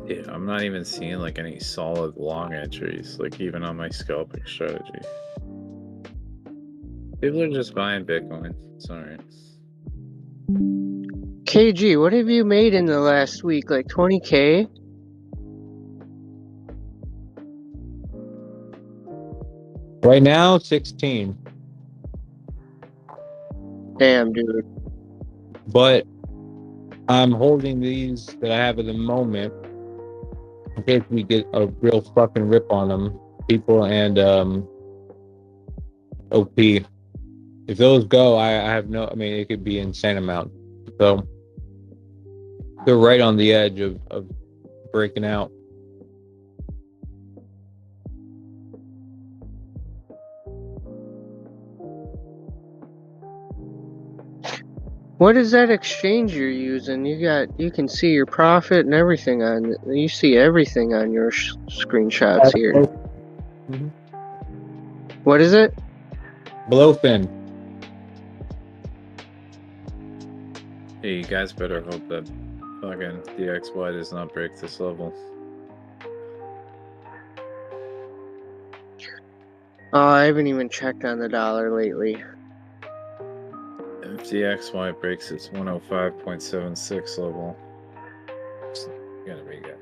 Yeah, I'm not even seeing like any solid long entries, like even on my scalping strategy. People are just buying Bitcoin. Sorry. KG, what have you made in the last week? Like 20K? Right now, 16. Damn, dude. But I'm holding these that I have at the moment in case we get a real fucking rip on them, people, and OP. If those go, I have no. I mean, it could be insane amount. So they're right on the edge of breaking out. What is that exchange you're using? You can see your profit and everything on. You see everything on your screenshots here. Mm-hmm. What is it? Blowfin. Hey, you guys better hope that fucking DXY does not break this level. Oh, I haven't even checked on the dollar lately. If DXY breaks its 105.76 level, it's gonna be good.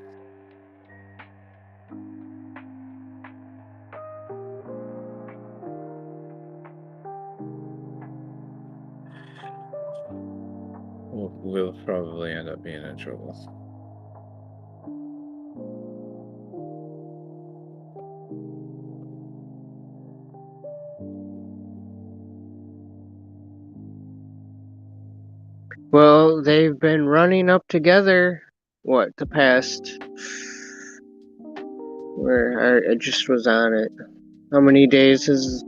We'll probably end up being in trouble. Well, they've been running up together. What, the past? Where I just was on it. How many days has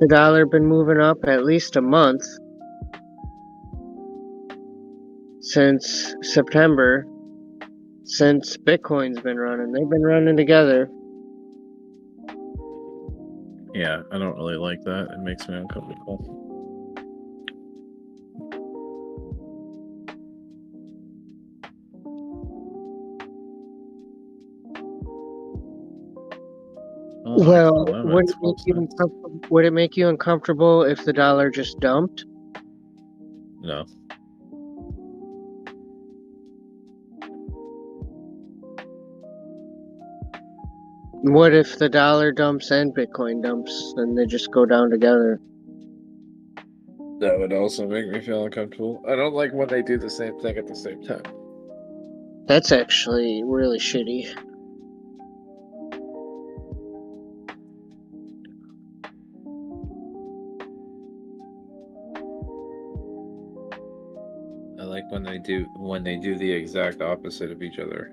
the dollar been moving up? At least a month. Since September. Since Bitcoin's been running. They've been running together. Yeah, I don't really like that. It makes me uncomfortable. Oh, Well, would it make you uncomfortable if the dollar just dumped? No. What if the dollar dumps and Bitcoin dumps and they just go down together? That would also make me feel uncomfortable. I don't like when they do the same thing at the same time. That's actually really shitty. do the exact opposite of each other.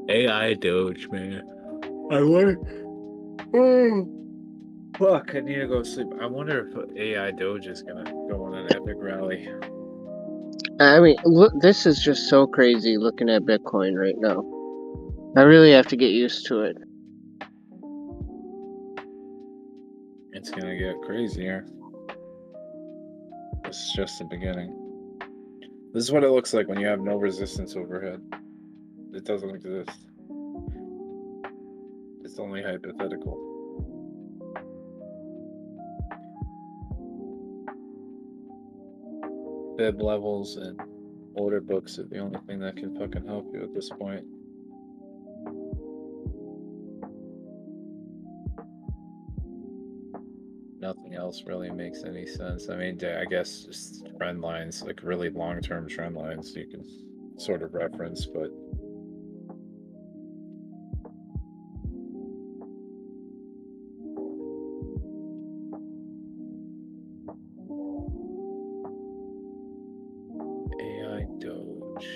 AI Doge, man. I wonder. Fuck, I need to go sleep. I wonder if AI Doge is gonna go on an epic rally. I mean, look, this is just so crazy looking at Bitcoin right now. I really have to get used to it. It's gonna get crazier. This is just the beginning. This is what it looks like when you have no resistance overhead. It doesn't exist. It's only hypothetical. Fib levels and order books are the only thing that can fucking help you at this point. Nothing else really makes any sense. I mean, I guess just trend lines, like really long-term trend lines, you can sort of reference, but AI Doge.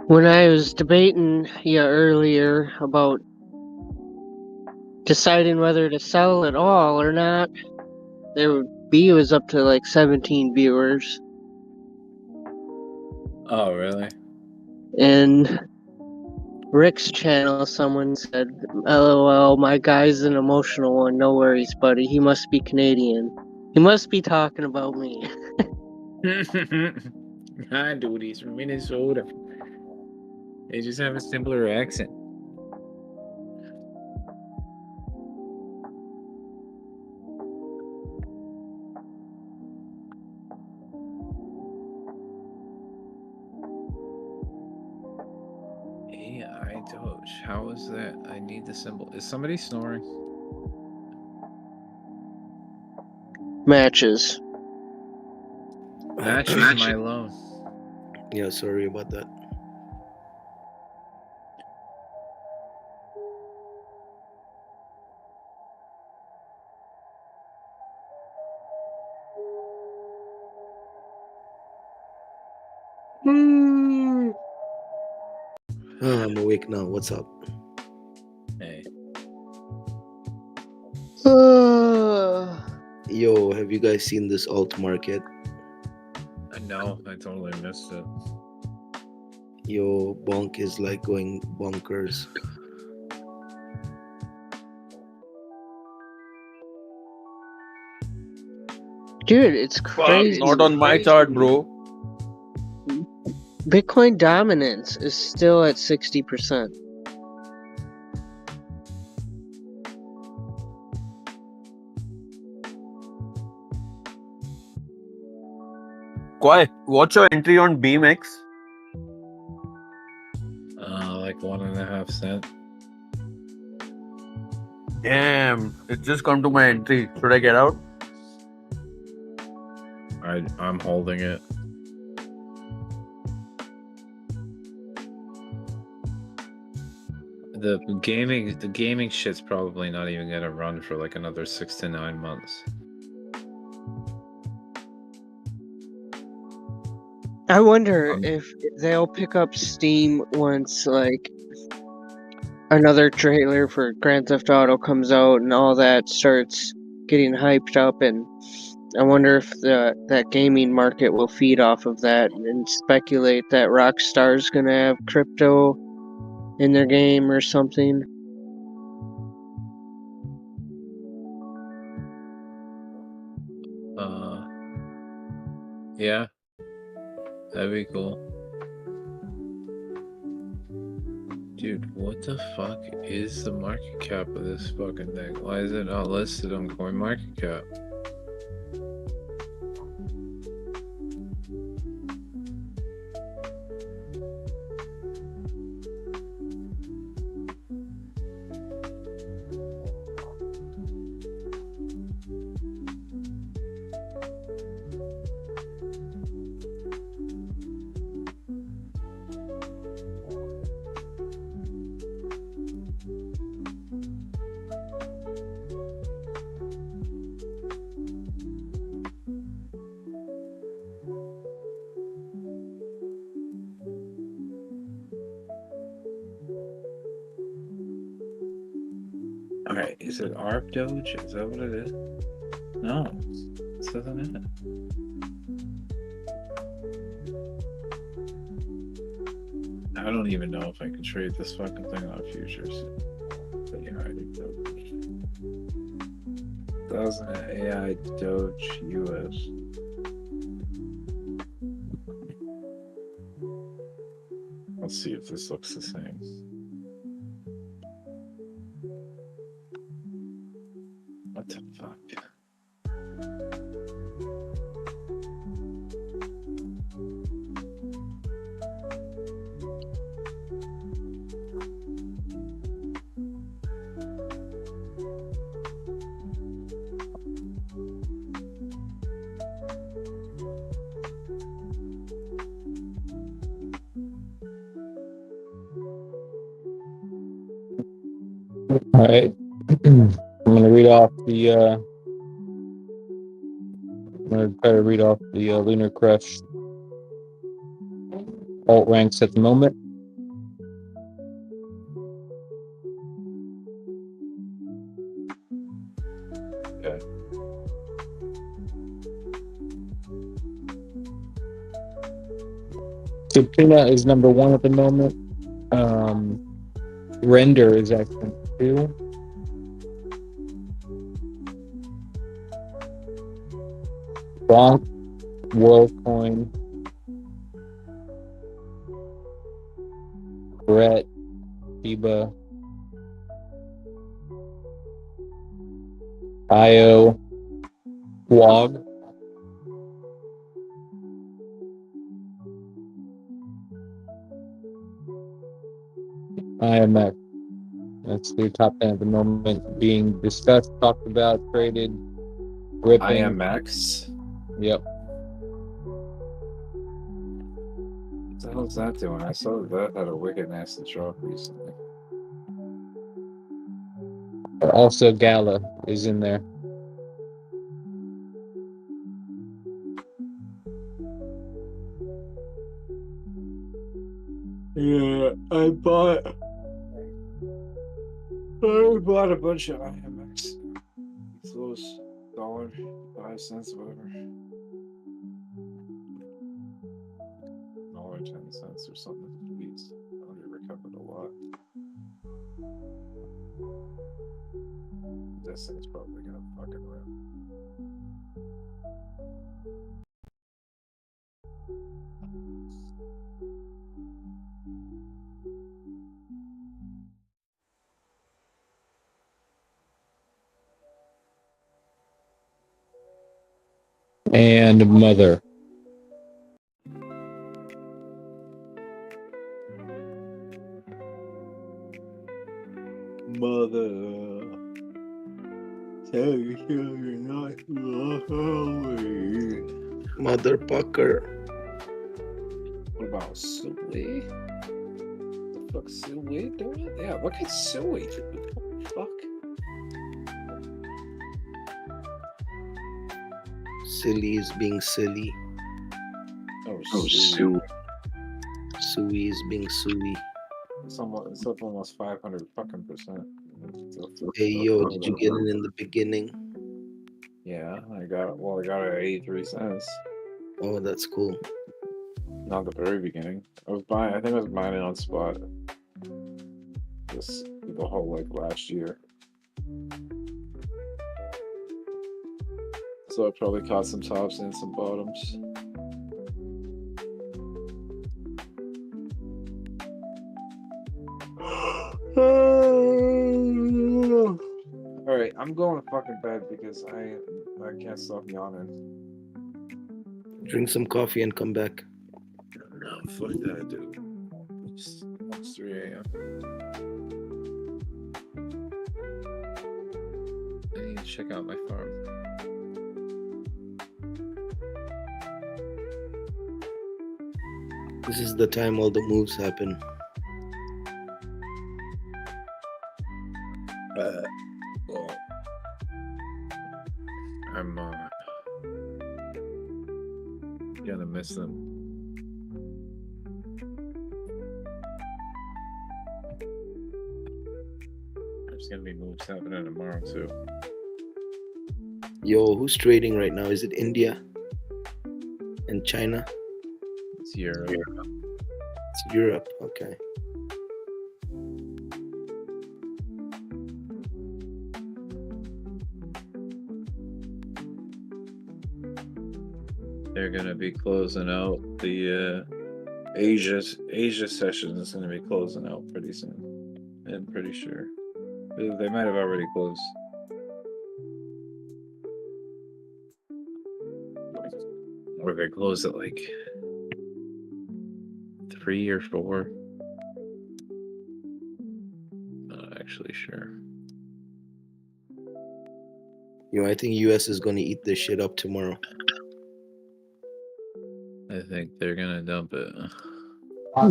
When I was debating earlier about deciding whether to sell at all or not, B was up to like 17 viewers. Oh, really? And Rick's channel, someone said, "LOL, my guy's an emotional one. No worries, buddy. He must be Canadian. He must be talking about me." Hi, dude, he's from Minnesota. They just have a simpler accent. AI Doge. How is that? I need the symbol. Is somebody snoring? Matches. Matches my loan. Yeah, sorry about that. I'm awake now. What's up? Hey. Yo, have you guys seen this alt market? No, I totally missed it. Yo, bonk is like going bonkers. Dude, it's crazy. Not on my chart, bro. Bitcoin dominance is still at 60%. Why? What's your entry on BMX? Like 1.5 cents. Damn, it just come to my entry. Should I get out? I'm holding it. The gaming shit's probably not even gonna run for like another 6 to 9 months. I wonder if they'll pick up steam once like another trailer for Grand Theft Auto comes out and all that starts getting hyped up, and I wonder if that gaming market will feed off of that and speculate that Rockstar's gonna have crypto in their game or something. Yeah, that'd be cool. Dude, what the fuck is the market cap of this fucking thing? Why is it not listed on CoinMarketCap? Alright, is it ARP Doge? Is that what it is? No. This isn't it. I don't even know if I can trade this fucking thing on futures. But yeah, I think Doge. 1000 AI Doge US. Let's see if this looks the same. What the fuck? All right. I'm gonna read off the. I'm gonna try to read off the Lunar Crush alt ranks at the moment. Okay. So Tuna is number 1 at the moment. Render is actually 2. Bonk, WorldCoin, Brett, Shiba, IO, Wog, IMX. That's their top 10 at the moment, being discussed, talked about, traded, ripping. IMX? Yep. What the hell's that doing? I saw that had a wicked nasty drop recently. Also, Gala is in there. Yeah, I bought a bunch of IMX. Those $1.05, whatever. $1.10 or something. Please. I already recovered a lot. This thing's probably gonna fucking rip. And Mother. Mother. Tell you not Motherfucker. What about Suey? What the fuck Suey doing? Yeah, look at Suey. What the fuck? Silly is being silly. Oh, Sue. Suey is being suey. It's up almost 500 fucking %. Hey yo, did you get it in the beginning? Yeah, I got it at 83 cents. Oh, that's cool. Not the very beginning. I think I was buying it on spot. The whole like last year. So I probably caught some tops and some bottoms. Alright, I'm going to fucking bed because I can't stop yawning. Drink some coffee and come back. No, fuck that, dude. It's 3 a.m. I need to check out my farm. This is the time all the moves happen. Well, I'm gonna miss them. There's gonna be moves happening tomorrow too. Yo, who's trading right now? Is it India and China? It's Europe. It's Europe. Okay. They're gonna be closing out the Asia session is gonna be closing out pretty soon. I'm pretty sure. They might have already closed. Or they close at like 3 or 4. Not actually sure. Yo, I think US is gonna eat this shit up tomorrow. I think they're gonna dump it.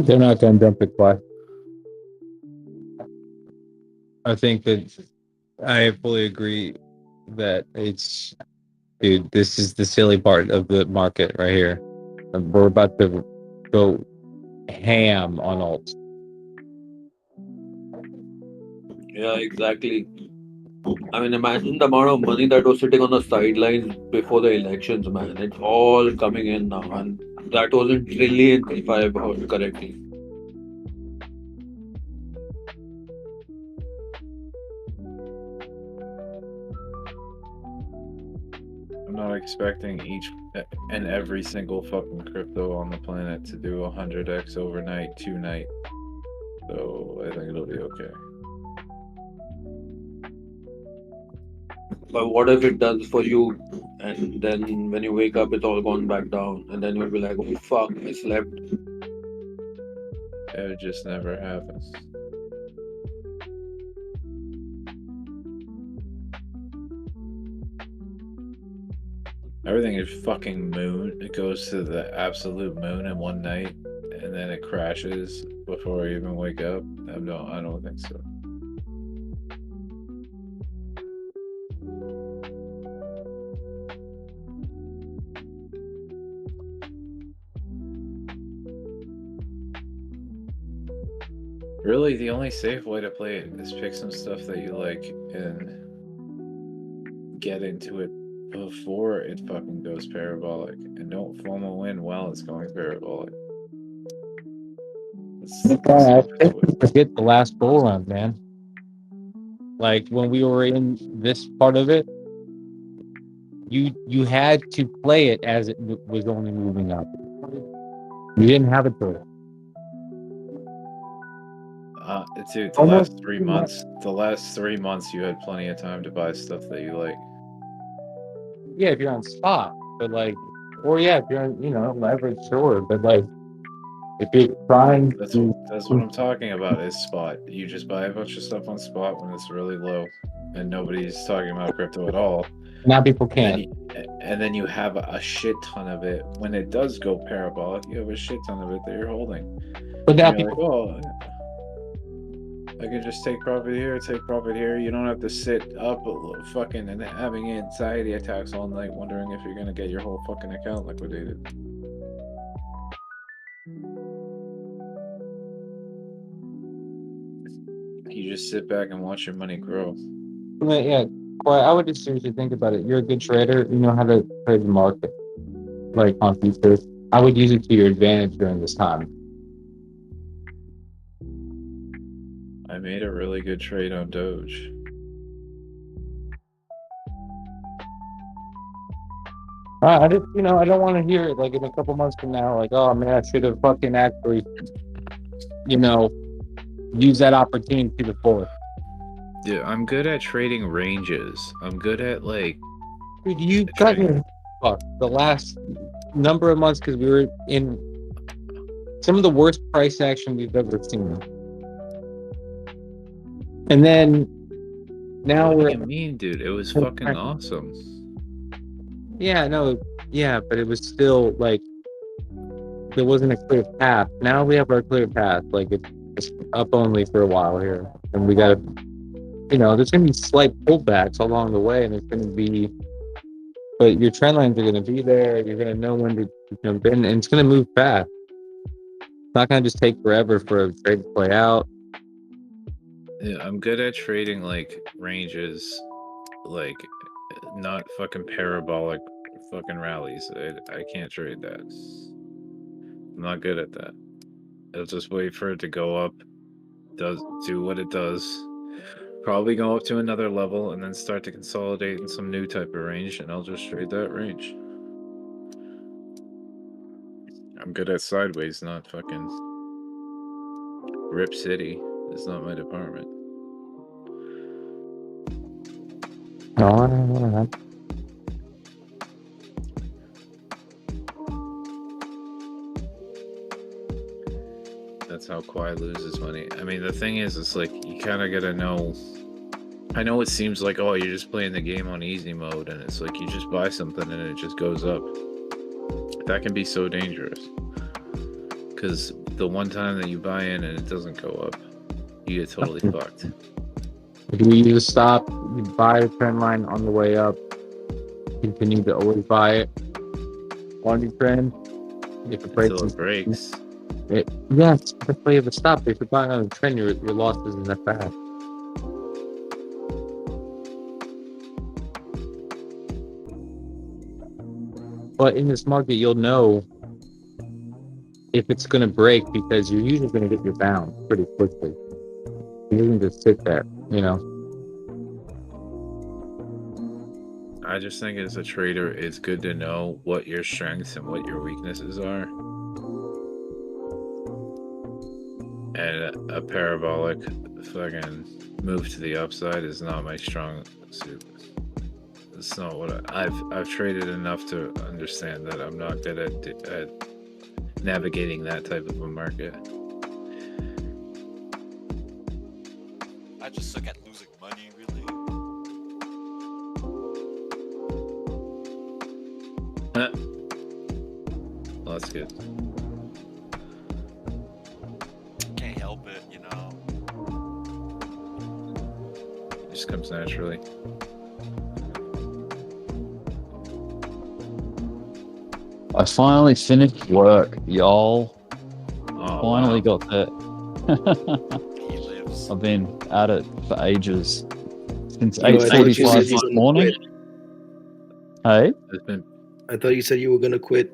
They're not going to dump it, Clay. I think that I fully agree that it's, dude, this is the silly part of the market right here. We're about to go ham on alts. Yeah, exactly. I mean, imagine the amount of money that was sitting on the sidelines before the elections, man. It's all coming in now, and that was in trillions, if I have heard correctly. I'm not expecting each and every single fucking crypto on the planet to do 100x overnight, tonight. So I think it'll be okay. But what if it does for you, and then when you wake up, it's all gone back down, and then you'll be like, oh fuck, I slept. It just never happens. Everything is fucking moon. It goes to the absolute moon in one night, and then it crashes before I even wake up. I don't think so. Really, the only safe way to play it is pick some stuff that you like and get into it before it fucking goes parabolic, and don't FOMO in while it's going parabolic. I think we forget the last bull run, man. Like when we were in this part of it, you had to play it as it was only moving up. You didn't have a choice. Dude, the last 3 months you had plenty of time to buy stuff that you like. Yeah, if you're on spot, but like, or yeah, if you're on, leverage, sure, but like, if you're trying That's what I'm talking about is spot. You just buy a bunch of stuff on spot when it's really low and nobody's talking about crypto at all. Now people can. And then you have a shit ton of it. When it does go parabolic, you have a shit ton of it that you're holding. But now and you're people... like, oh, I can just take profit here, You don't have to sit up fucking and having anxiety attacks all night wondering if you're going to get your whole fucking account liquidated. You just sit back and watch your money grow. Yeah, I would just seriously think about it. You're a good trader. You know how to trade the market, like on futures. I would use it to your advantage during this time. I made a really good trade on Doge. I just, I don't want to hear it like in a couple months from now, like, oh man, I should have fucking actually, use that opportunity before. Yeah, I'm good at trading ranges. I'm good at like. Dude, you got me the last number of months because we were in some of the worst price action we've ever seen. And then now what we're. do you mean, dude? It was fucking awesome. Yeah, no, yeah, but it was still like there wasn't a clear path. Now we have our clear path. Like it's up only for a while here, and we gotta, there's gonna be slight pullbacks along the way, and it's gonna be, but your trend lines are gonna be there. You're gonna know when to jump in, and it's gonna move fast. It's not gonna just take forever for a trade to play out. I'm good at trading like ranges, like not fucking parabolic fucking rallies. I can't trade that. I'm not good at that. I'll just wait for it to go up, do what it does, probably go up to another level, and then start to consolidate in some new type of range, and I'll just trade that range. I'm good at sideways, not fucking Rip City. It's not my department. Alright. That's how Kawhi loses money. I mean, the thing is, it's like, you kind of gotta know. I know it seems like, oh, you're just playing the game on easy mode, and it's like you just buy something and it just goes up. That can be so dangerous. Because the one time that you buy in and it doesn't go up, you get totally fucked. If you use a stop, you buy a trend line on the way up, continue to always buy it on your trend. If it breaks, Until it breaks. Yes, that's why you have a stop. If you buy on a trend, your loss isn't that bad. But in this market, you'll know if it's going to break because you're usually going to get your bounce pretty quickly. You can just sit there, you know. I just think as a trader, it's good to know what your strengths and what your weaknesses are. And a parabolic fucking move to the upside is not my strong suit. It's not what I've traded enough to understand that I'm not good at navigating that type of a market. I just suck at losing money, really. Well, that's good. Can't help it, you know. It just comes naturally. I finally finished work, y'all. Oh, Finally wow. got that. I've been at it for ages. Since 8:45 this morning. Hey? I thought you said you were gonna quit.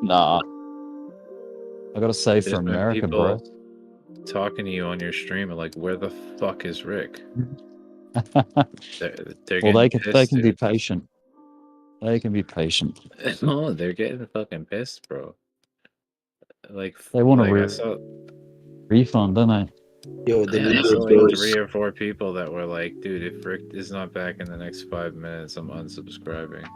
Nah. I gotta save There's for been America, people bro. talking to you on your stream and like, where the fuck is Rick? They're Well, they getting can pissed, be dude. patient. They can be patient. No, they're getting fucking pissed, bro. Like, They want a I saw, refund, don't they? Yo, I saw like 3 or 4 people that were like, dude, if Rick is not back in the next 5 minutes, I'm unsubscribing.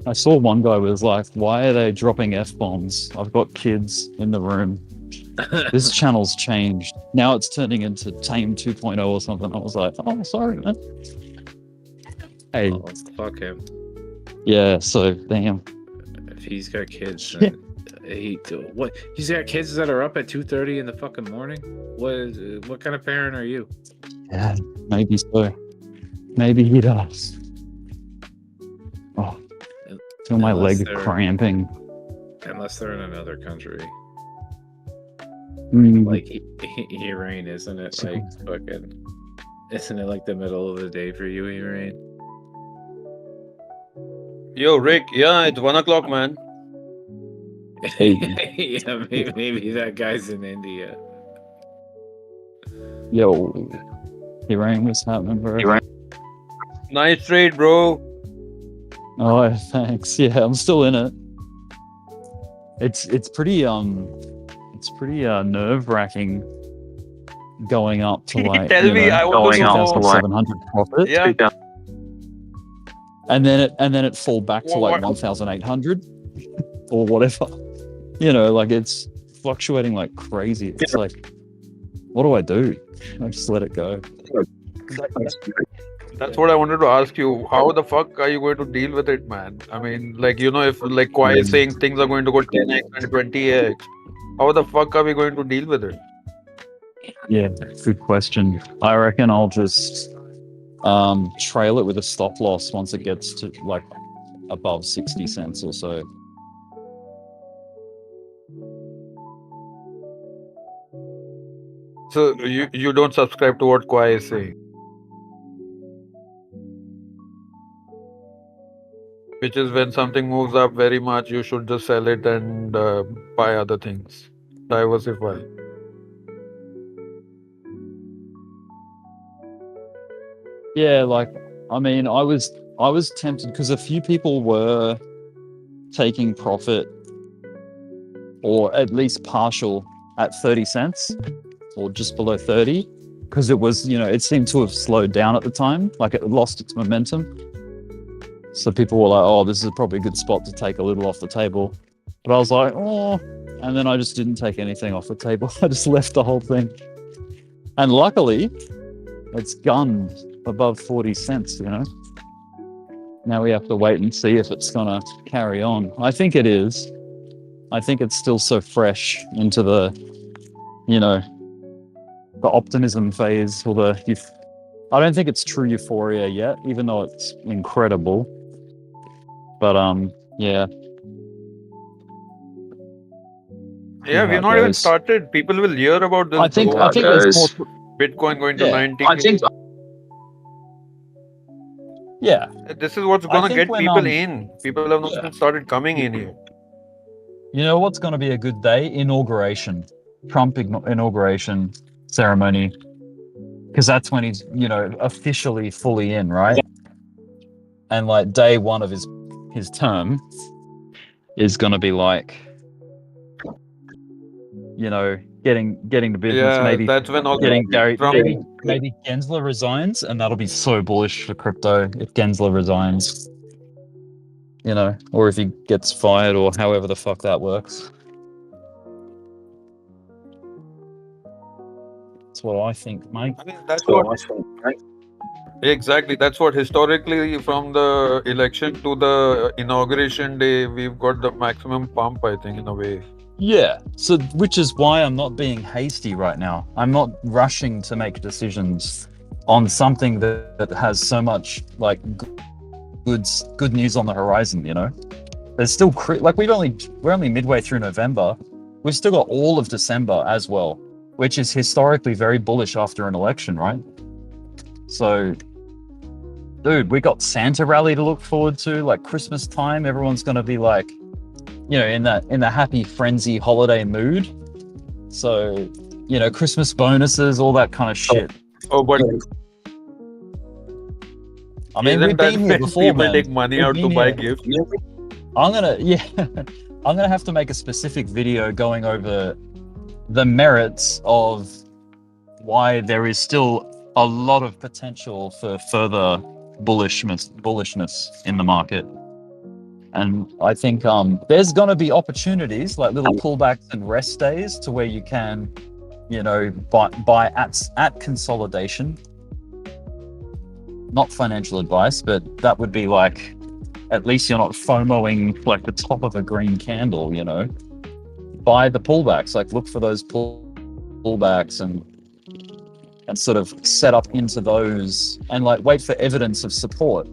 I saw one guy was like, why are they dropping F-bombs? I've got kids in the room. This channel's changed. Now it's turning into Tame 2.0 or something. I was like, oh, sorry, man. Hey. Oh, fuck him. Yeah, so, damn. If he's got kids, then what? He's got kids that are up at 2:30 in the fucking morning? What kind of parent are you? Yeah, maybe so. Maybe he does. Oh, feel my leg cramping. Unless they're in another country. Mm. Like Iran, isn't it? Like fucking, isn't it like the middle of the day for you, Iran? Yo, Rick, yeah, it's 1 o'clock, man. Yeah, maybe that guy's in India. Yo, Iran, what's happening, bro? Nice trade, bro. Oh, thanks. Yeah, I'm still in it. It's pretty nerve-wracking going up to like Tell me, I want to know. 2,700 profit. Yeah. And then it fall back to like 1,800 or whatever. You know, like it's fluctuating like crazy. It's like, what do I do? I just let it go. That's what I wanted to ask you. How the fuck are you going to deal with it, man? I mean, like, you know, if like Kawhi is saying things are going to go 10x and 20x, how the fuck are we going to deal with it? Yeah, good question. I reckon I'll just trail it with a stop loss once it gets to like above 60 cents or so. So you don't subscribe to what Kwai is saying, which is when something moves up very much, you should just sell it and buy other things, diversify. Yeah, like I mean, I was tempted because a few people were taking profit or at least partial at 30 cents or just below 30 because it was, it seemed to have slowed down at the time, like it lost its momentum. So people were like, oh, this is probably a good spot to take a little off the table. But I was like, oh, and then I just didn't take anything off the table. I just left the whole thing. And luckily, it's gunned above 40 cents, Now we have to wait and see if it's going to carry on. I think it is. I think it's still so fresh into the, the optimism phase or I don't think it's true euphoria yet, even though it's incredible. But yeah. Yeah, we've not even started. People will hear about this. I think there's more. Bitcoin going to 90. I think. Yeah. This is what's going to get people in. People have not even started coming in here. You know what's going to be a good day? Inauguration. Trump inauguration ceremony. Because that's when he's, officially fully in, right? And like day one of his term is going to be like, getting the business. Yeah, maybe that's when all getting Gary. Trump. Maybe Gensler resigns, and that'll be so bullish for crypto if Gensler resigns. Or if he gets fired, or however the fuck that works. That's what I think, mate. I mean, that's what. Exactly, that's what historically from the election to the inauguration day, we've got the maximum pump, I think, in a way. Yeah, so which is why I'm not being hasty right now. I'm not rushing to make decisions on something that has so much like good news on the horizon. There's still we're only midway through November. We've still got all of December as well, which is historically very bullish after an election, right? So, dude, we got Santa rally to look forward to. Like Christmas time, everyone's gonna be like, in the happy frenzy holiday mood. So, Christmas bonuses, all that kind of shit. Oh, but I mean, we've been here before, people man. take money out to buy gifts. I'm gonna have to make a specific video going over the merits of why there is still a lot of potential for further bullishness in the market. And I think there's going to be opportunities like little pullbacks and rest days to where you can, buy at consolidation. Not financial advice, but that would be like, at least you're not FOMOing like the top of a green candle, Buy the pullbacks, like look for those pullbacks and sort of set up into those and like wait for evidence of support.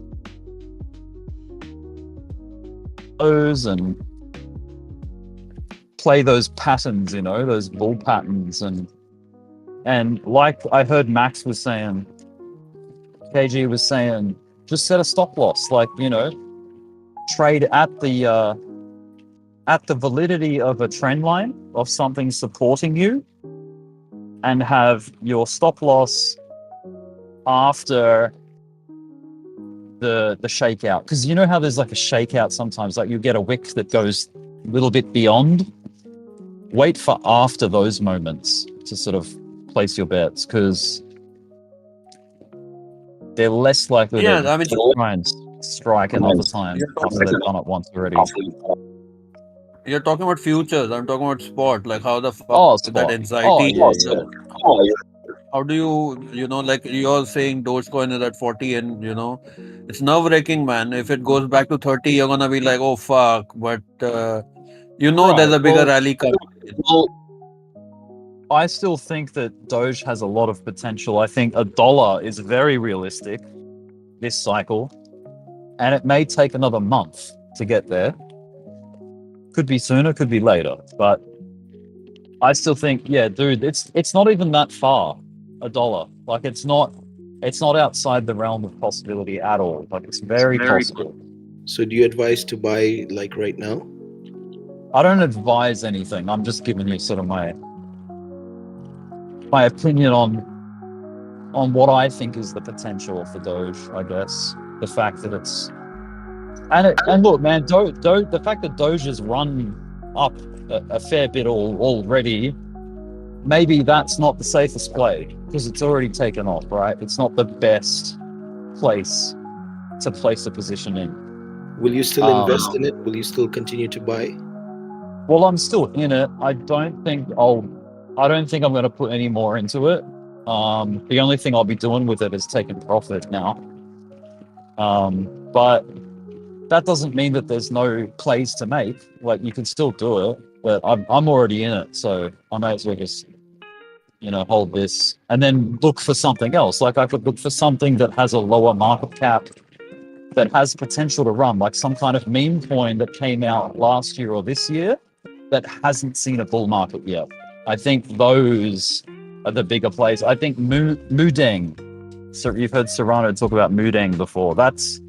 And play those patterns, those bull patterns, and like I heard Max was saying, KG was saying, just set a stop loss, like trade at the validity of a trend line of something supporting you, and have your stop loss after the shakeout, because how there's like a shakeout sometimes, like you get a wick that goes a little bit beyond. Wait for after those moments to sort of place your bets, because they're less likely to try and strike another time after they've done it once already. You're talking about futures. I'm talking about spot. Like how the fuck that anxiety. How do you, like you're saying Dogecoin is at 40 and, it's nerve-wracking, man. If it goes back to 30, you're going to be like, oh, fuck. But, there's a bigger rally coming. I still think that Doge has a lot of potential. I think $1 is very realistic this cycle, and it may take another month to get there. Could be sooner, could be later, but I still think, yeah, dude, it's not even that far, $1. Like it's not outside the realm of possibility at all. Like it's very possible. So do you advise to buy like right now? I don't advise anything. I'm just giving you sort of my opinion on what I think is the potential for Doge, I guess. The fact that it's and look, man, the fact that Doge has run up a fair bit already, maybe that's not the safest play because it's already taken off, right? It's not the best place to place a position in. Will you still invest in it? Will you still continue to buy? Well, I'm still in it. I don't think I'm going to put any more into it. The only thing I'll be doing with it is taking profit now. But that doesn't mean that there's no plays to make. Like you can still do it, but I'm already in it, so I may as well just hold this and then look for something else. Like I could look for something that has a lower market cap, that has potential to run, like some kind of meme coin that came out last year or this year that hasn't seen a bull market yet. I think those are the bigger plays. I think Mudeng. So you've heard Serrano talk about Mudeng before. That's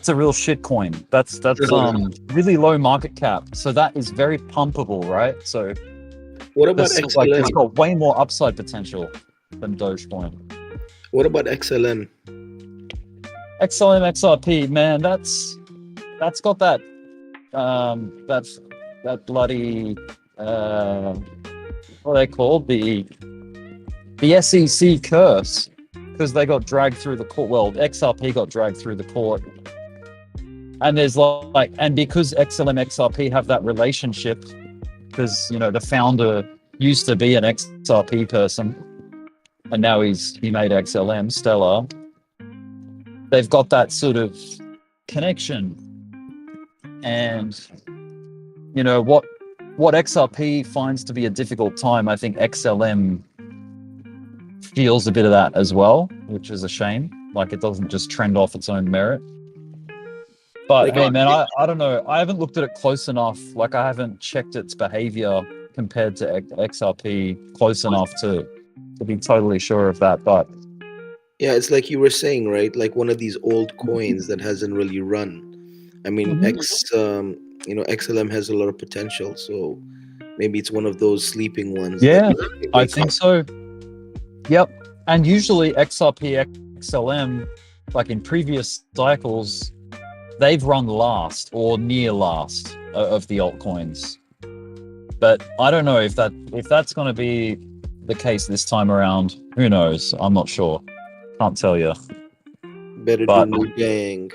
a real shit coin. That's really low market cap. So that is very pumpable, right? So what about XLM? Like, it's got way more upside potential than Dogecoin. What about XLM? XLM XRP, man, that's got that that bloody what are they called? The SEC curse, because they got dragged through the court. Well, XRP got dragged through the court. And there's and because XLM XRP have that relationship, because the founder used to be an XRP person, and now he made XLM Stellar. They've got that sort of connection, and what XRP finds to be a difficult time, I think XLM feels a bit of that as well, which is a shame. Like it doesn't just trend off its own merit. But hey, man, I don't know. I haven't looked at it close enough. Like I haven't checked its behavior compared to XRP close enough to be totally sure of that. But yeah, it's like you were saying, right? Like one of these old coins that hasn't really run. I mean, XLM has a lot of potential, so maybe it's one of those sleeping ones. Yeah, I think so. Yep. And usually XRP, XLM, like in previous cycles, they've run last or near last of the altcoins. But I don't know if that's going to be the case this time around. Who knows? I'm not sure. Can't tell you. Better do Mudeng.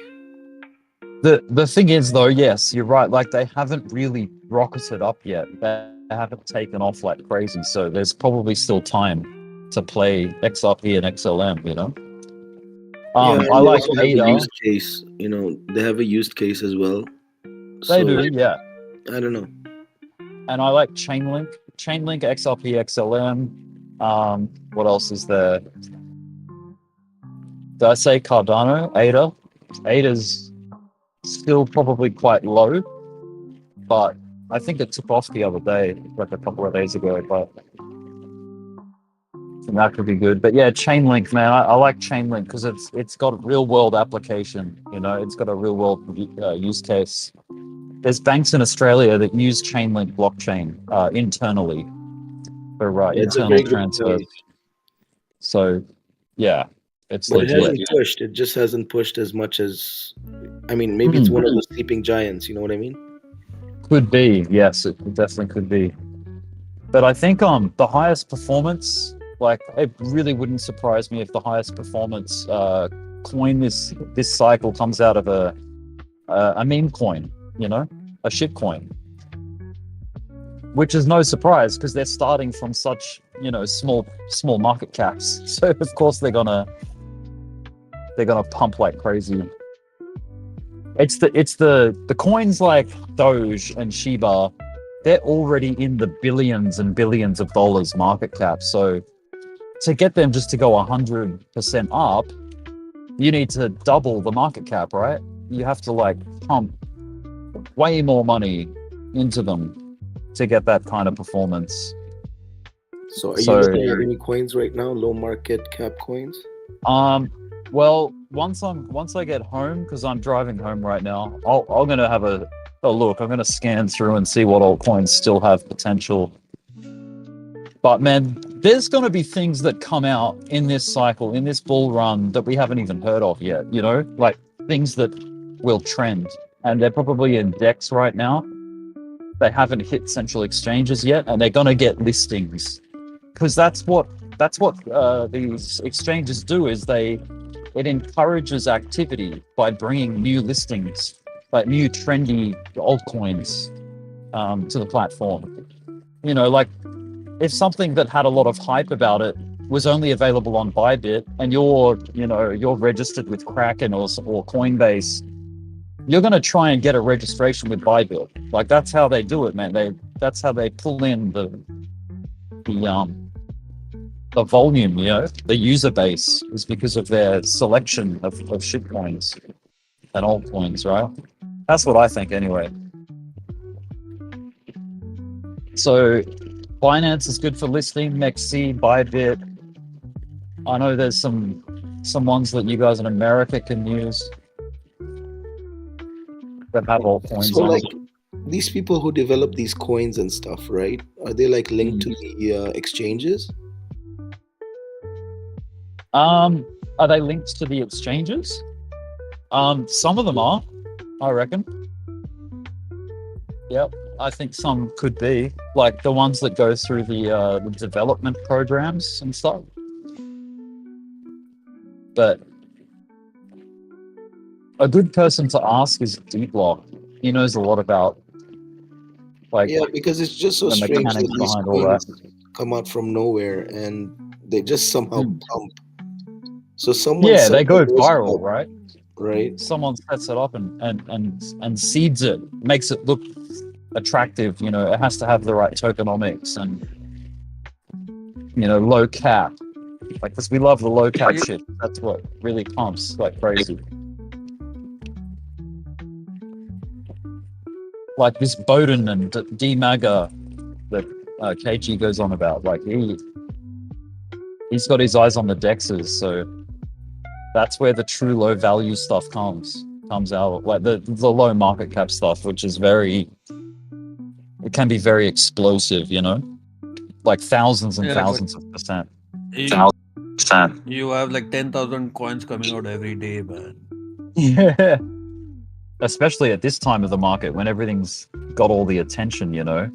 The thing is, though, yes, you're right. Like they haven't really rocketed up yet. They haven't taken off like crazy. So there's probably still time to play XRP and XLM. I like ADA. Use case, they have a used case as well. They do, yeah. I don't know. And I like Chainlink, XRP, XLM. What else is there? Did I say Cardano? ADA. ADA's still probably quite low, but I think it took off the other day, like a couple of days ago. But and that could be good. But yeah, Chainlink, man, I like Chainlink because it's got a real world application. It's got a real world use case. There's banks in Australia that use Chainlink blockchain internally for internal transfers. So yeah, it's but legit. it hasn't pushed. It just hasn't pushed as much as. I mean, maybe it's one of those sleeping giants. You know what I mean? Could be. Yes, it definitely could be. But I think the highest performance. Like, it really wouldn't surprise me if the highest performance coin this cycle comes out of a meme coin, a shit coin. Which is no surprise because they're starting from such, small market caps. So of course they're gonna pump like crazy. It's the coins like Doge and Shiba, they're already in the billions and billions of dollars market cap. So to get them just to go 100% up, you need to double the market cap, right? You have to pump way more money into them to get that kind of performance. So are you looking at any coins right now? Low market cap coins? Well, once I get home, because I'm driving home right now, I'm gonna have a look. I'm gonna scan through and see what altcoins still have potential. But man, there's gonna be things that come out in this cycle, in this bull run, that we haven't even heard of yet. You know, like things that will trend, and they're probably in DEX right now. They haven't hit central exchanges yet, and they're gonna get listings, because that's what these exchanges do. Is it encourages activity by bringing new listings, like new trendy altcoins, to the platform. You know, like if something that had a lot of hype about it was only available on Bybit, and you're registered with Kraken or Coinbase, you're going to try and get a registration with Bybit. Like that's how they do it, man. That's how they pull in the volume, the user base, is because of their selection of shitcoins and altcoins, right? That's what I think anyway. So Binance is good for listing, MEXC, Bybit. I know there's some ones that you guys in America can use that have altcoins. So like these people who develop these coins and stuff, right? Are they like linked to the exchanges? Are they linked to the exchanges? Some of them are, I reckon. Yep, I think some could be, like the ones that go through the development programs and stuff. But a good person to ask is D-Block. He knows a lot about, like, because it's just so the strange that mechanics these behind all that. coins come out from nowhere and they just somehow pump. So someone They go those viral, up, right? Right. Someone sets it up and seeds it, makes it look attractive. You know, it has to have the right tokenomics and low cap. Like, because we love the low cap shit. That's what really pumps like crazy. Like this Bowden and D-Maga that KG goes on about. Like he's got his eyes on the dexes, so that's where the true low value stuff comes out. Like the low market cap stuff, which is it can be very explosive, like thousands and thousands of percent. You have like 10,000 coins coming out every day, man. Yeah. Especially at this time of the market when everything's got all the attention, Yeah,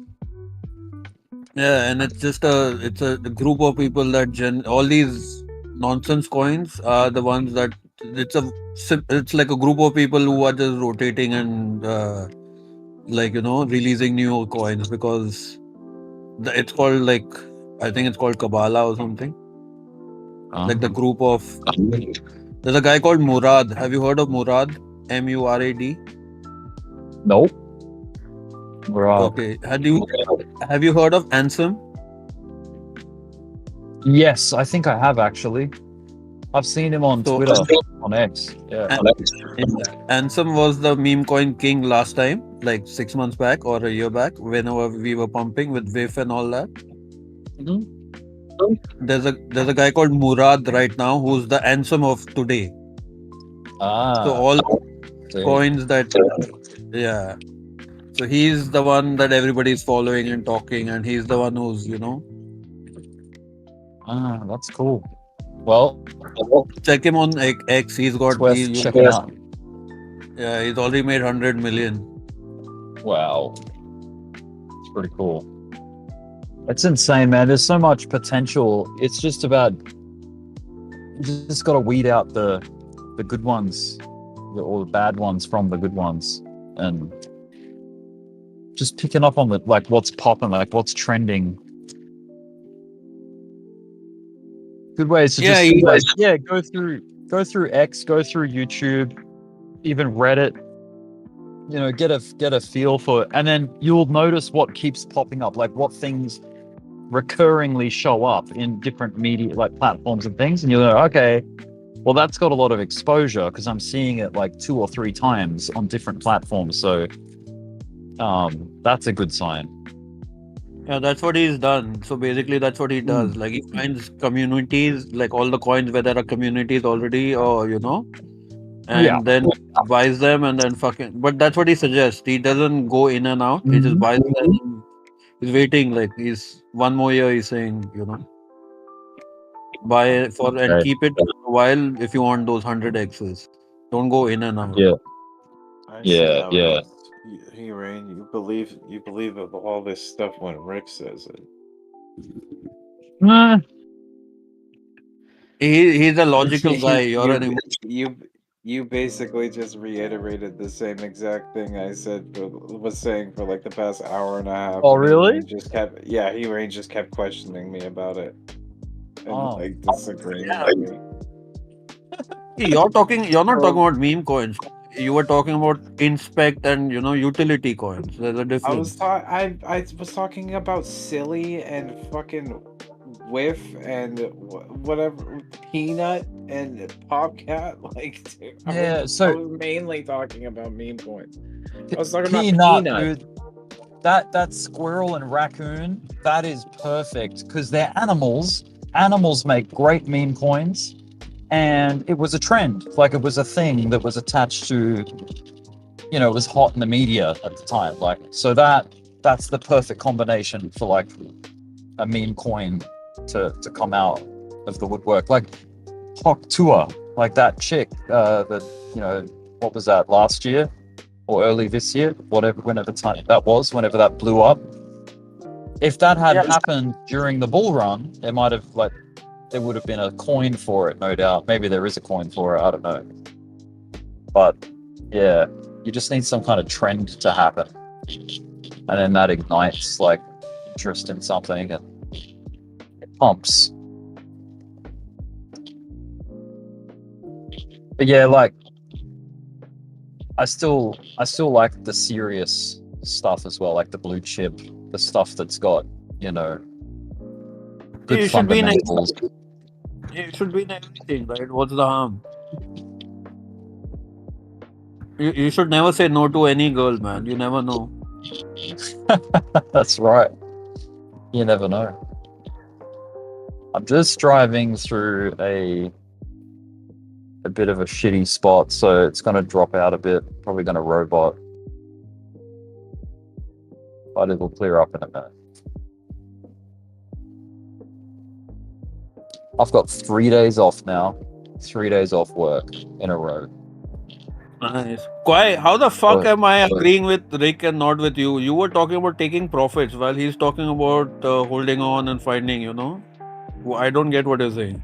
and it's just a group of people that all these nonsense coins are the ones that it's like a group of people who are just rotating and releasing new coins, because it's called I think it's called Kabbalah or something. Like the group of there's a guy called Murad. Have you heard of Murad? Murad? Nope. Murad. Okay. Have you heard of Ansem? Yes, I think I have actually. I've seen him on Twitter, on X. Yeah. Ansem was the meme coin king last time, like 6 months back or a year back, whenever we were pumping with WIF and all that. There's a guy called Murad right now who's the Ansem of today. So all coins that so he's the one that everybody's following and talking, and he's the one who's that's cool. Well, check him on X. He's got check it out. Yeah, he's already made 100 million. Wow, it's pretty cool. It's insane, man. There's so much potential. It's just about you just got to weed out the good ones or the bad ones from the good ones, and just picking up on what's popping, like what's trending. Good ways to go through X, go through YouTube, even Reddit. Get a feel for it, and then you'll notice what keeps popping up, like what things recurringly show up in different media like platforms and things, and you'll go, okay, well that's got a lot of exposure because I'm seeing it like 2 or 3 times on different platforms, so that's a good sign. Yeah, that's what he's done. So basically, that's what he does. Like he finds communities, like all the coins where there are communities already, or Yeah. and then buys them and then fucking. But that's what he suggests. He doesn't go in and out. He just buys them. He's waiting. Like he's one more year. He's saying, buy it for and Right. keep it for a while if you want those 100x's. Don't go in and out. Yeah. I see Yeah. how Yeah. he Rain, you believe of all this stuff when Rick says it. He's a logical guy. You're an you basically just reiterated the same exact thing I was saying for like the past hour and a half. Oh, and really? He Rain just kept questioning me about it and like disagreeing with me. You're not talking about meme coins. You were talking about inspect and utility coins. There's a difference. I was talking about silly and fucking whiff and whatever peanut and popcat. Like, dude, I was mainly talking about meme coins. I was talking about peanut. Dude, that squirrel and raccoon, that is perfect because they're animals. Animals make great meme coins, and it was a trend. Like it was a thing that was attached to, it was hot in the media at the time. Like, so that's the perfect combination for like a meme coin to come out of the woodwork. Like Hawk Tour, like that chick that, what was that, last year or early this year, whenever that blew up. If that had happened during the bull run, there would have been a coin for it, no doubt. Maybe there is a coin for it, I don't know. But yeah, you just need some kind of trend to happen. And then that ignites like interest in something and it pumps. But yeah, like I still like the serious stuff as well, like the blue chip, the stuff that's got, good fundamentals. It should be in everything, right? What's the harm? You should never say no to any girl, man. You never know. That's right. You never know. I'm just driving through a bit of a shitty spot, so it's going to drop out a bit. Probably going to robot. But it'll clear up in a minute. I've got 3 days off now. 3 days off work in a row. Nice. Why? How the fuck am I agreeing with Rick and not with you? You were talking about taking profits while he's talking about holding on and finding, I don't get what you're saying.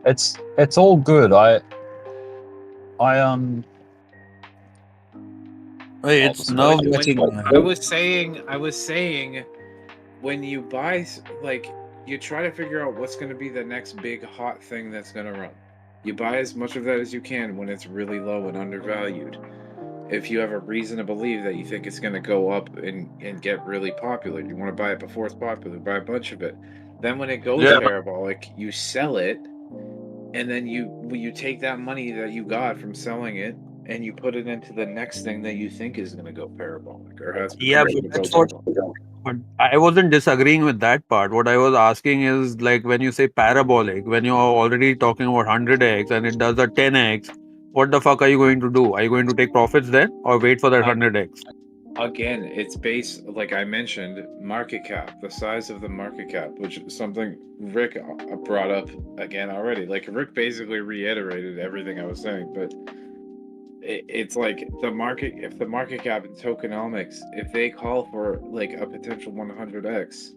It's all good. It's nerve wracking. I was saying when you buy, like, you try to figure out what's going to be the next big hot thing that's going to run. You buy as much of that as you can when it's really low and undervalued. If you have a reason to believe that you think it's going to go up and get really popular, you want to buy it before it's popular, buy a bunch of it. Then when it goes parabolic, you sell it, and then you take that money that you got from selling it and you put it into the next thing that you think is going to go parabolic or has potential to go parabolic. But I wasn't disagreeing with that part. What I was asking is, like, when you say parabolic, when you're already talking about 100x and it does a 10x, what the fuck are you going to do? Are you going to take profits then or wait for that 100x? Again, it's based, like I mentioned, market cap, the size of the market cap, which is something Rick brought up again already. Like, Rick basically reiterated everything I was saying, but it's like if the market cap in tokenomics, if they call for like a potential 100x,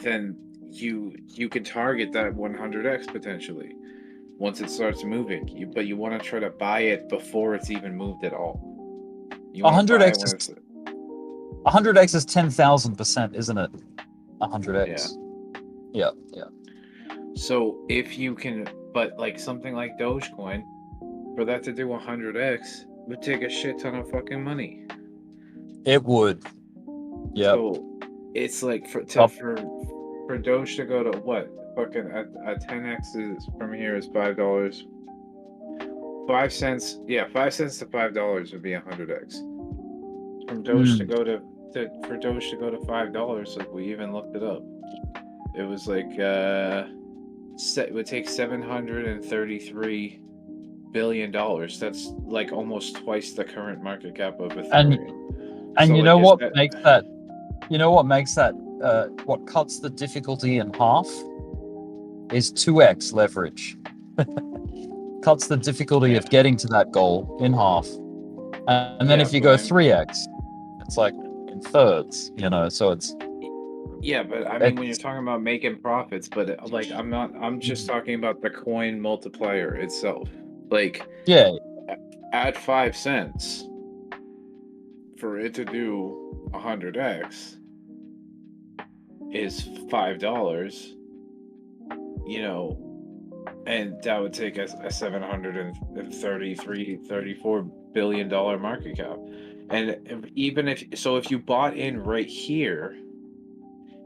then you can target that 100x potentially once it starts moving. But you want to try to buy it before it's even moved at all. 100x is 10,000%, isn't it? 100x. Yeah. So if you can, but like something like Dogecoin, for that to do 100x would take a shit ton of fucking money. It would. Yeah. So it's like for Doge to go to what? fucking a 10x is from here is $5. 5 cents, yeah, 5 cents to $5 would be 100x. From Doge to go to for Doge to go to $5, like we even looked it up. It was like it would take $733 billion. That's like almost twice the current market cap of Ethereum. And So, you like, know is what that- makes that? You know what makes that? What cuts the difficulty in half is 2x leverage. Cuts the difficulty of getting to that goal in half. And then Yeah, if you but go I'm- 3x, it's like in thirds, you know, so it's Yeah, but I mean, when you're talking about making profits, but like I'm just talking about the coin multiplier itself. Like, yeah, at 5 cents for it to do 100x is $5, you know, and that would take us a $34 billion market cap. And even if you bought in right here,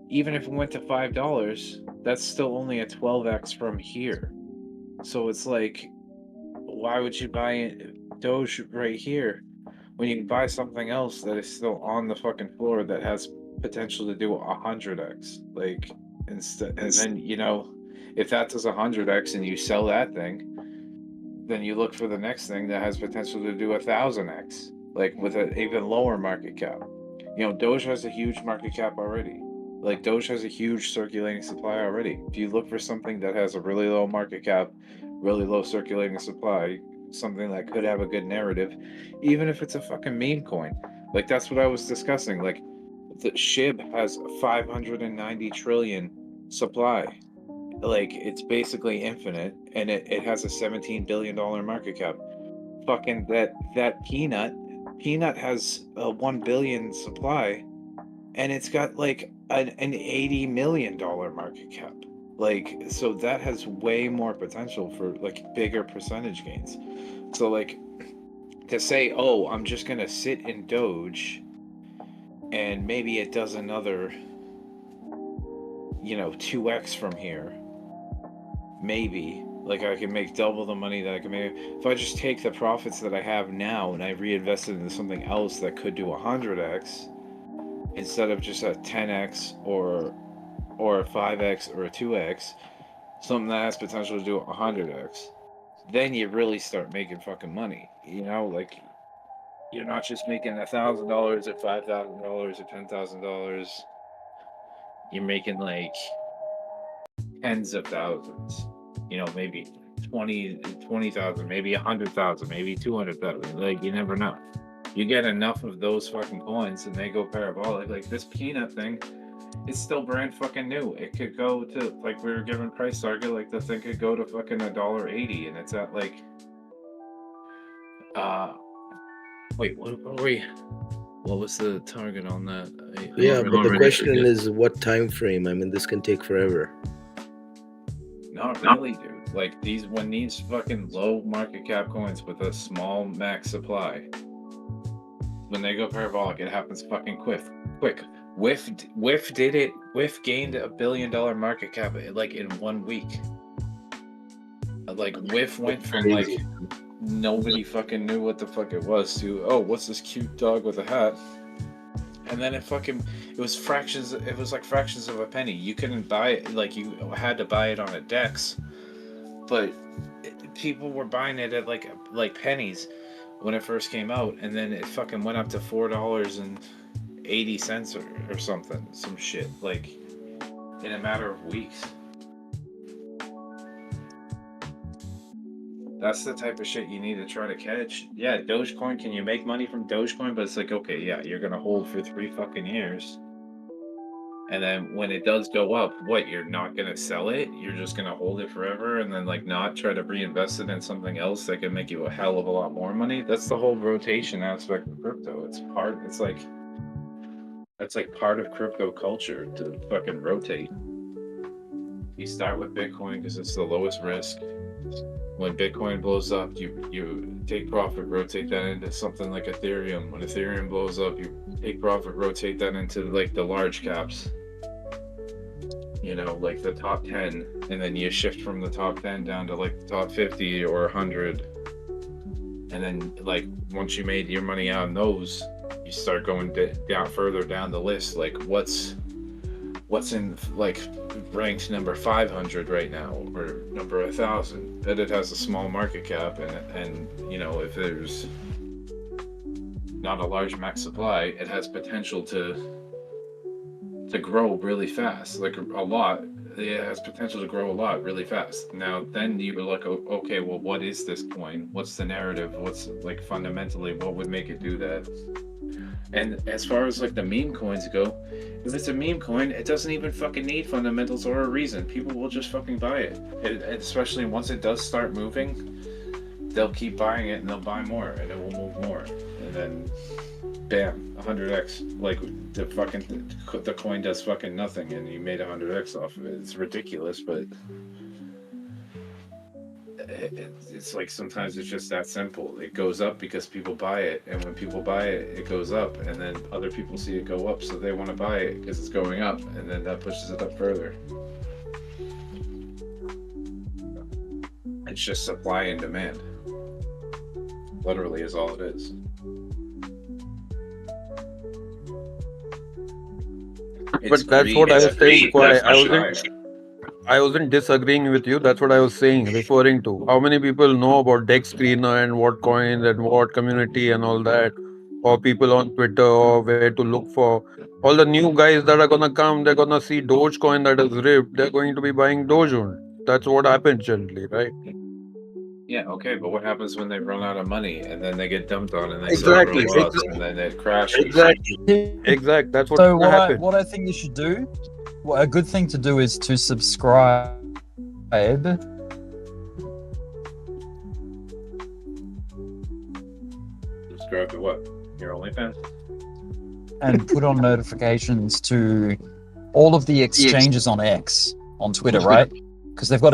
even if it went to $5, that's still only a 12x from here. So it's like, why would you buy Doge right here when you can buy something else that is still on the fucking floor that has potential to do 100x? Like, instead, and then, you know, if that does 100x and you sell that thing, then you look for the next thing that has potential to do 1000x, like with an even lower market cap. You know, Doge has a huge market cap already. Like, Doge has a huge circulating supply already. If you look for something that has a really low market cap, really low circulating supply, something that could have a good narrative, even if it's a fucking meme coin, like that's what I was discussing. Like, the SHIB has 590 trillion supply. Like, it's basically infinite, and it has a $17 billion market cap. Fucking that peanut has a 1 billion supply, and it's got like an $80 million market cap. Like, so that has way more potential for like bigger percentage gains. So, like, to say, oh, I'm just gonna sit in Doge and maybe it does another, you know, 2x from here, maybe, like, I can make double the money that I can make if I just take the profits that I have now and I reinvest it into something else that could do 100x instead of just a 10x or a 5x or a 2x, something that has potential to do 100x. Then you really start making fucking money, you know? Like, you're not just making $1,000 or $5,000 or $10,000. You're making like tens of thousands, you know, maybe 20,000, maybe 100,000, maybe 200,000. Like, you never know. You get enough of those fucking coins and they go parabolic. Like this peanut thing, it's still brand fucking new. It could go to, like, we were given price target, like the thing could go to fucking $1.80, and it's at like wait, what were we? What was the target on that? Yeah, but the question is what time frame? I mean, this can take forever. Not really, dude. Like, when these fucking low market cap coins with a small max supply, when they go parabolic, it happens fucking quick. Whiff did it. Whiff gained $1 billion market cap like in 1 week. Like, Whiff went from like nobody fucking knew what the fuck it was to, oh, what's this cute dog with a hat? And then it was fractions. It was like fractions of a penny. You couldn't buy it, like, you had to buy it on a DEX, but people were buying it at like pennies when it first came out, and then it fucking went up to $4.80 or something, some shit, like, in a matter of weeks. That's the type of shit you need to try to catch. Yeah, Dogecoin, can you make money from Dogecoin? But it's like, okay, yeah, you're gonna hold for 3 fucking years. And then when it does go up, what, you're not gonna sell it? You're just gonna hold it forever and then, like, not try to reinvest it in something else that can make you a hell of a lot more money? That's the whole rotation aspect of crypto. It's like part of crypto culture to fucking rotate. You start with Bitcoin because it's the lowest risk. When Bitcoin blows up, you take profit, rotate that into something like Ethereum. When Ethereum blows up, you take profit, rotate that into like the large caps. you know, like the top 10, and then you shift from the top 10 down to like the top 50 or 100, and then like once you made your money on those, you start going down further down the list. Like what's in like ranked number 500 right now, or number 1,000, that it has a small market cap, and you know, if there's not a large max supply, it has potential to grow really fast, like a lot. It has potential to grow a lot really fast. Now then you would look, okay, well, what is this coin? What's the narrative? What's like fundamentally what would make it do that? And as far as like the meme coins go, if it's a meme coin, it doesn't even fucking need fundamentals or a reason. People will just fucking buy it. Especially once it does start moving, they'll keep buying it and they'll buy more and it will move more. And then bam, 100x. Like the coin does fucking nothing and you made 100x off of it. It's ridiculous, but it's like sometimes it's just that simple. It goes up because people buy it, and when people buy it, it goes up, and then other people see it go up, so they want to buy it because it's going up, and then that pushes it up further. It's just supply and demand. Literally is all it is. But that's what I was saying. I wasn't disagreeing with you. That's what I was saying, referring to. How many people know about Dex Screener and what coins and what community and all that? Or people on Twitter or where to look for. All the new guys that are going to come, they're going to see Dogecoin that is ripped. They're going to be buying Doge only. That's what happens generally, right? Yeah, okay, but what happens when they run out of money and then they get dumped on and they Exactly. sell real and then it crashes? Exactly. That's what So happens. what I think you should do, well, a good thing to do is to subscribe. Subscribe to what? Your OnlyFans? And put on notifications to all of the exchanges on X, on Twitter, right? Because they've got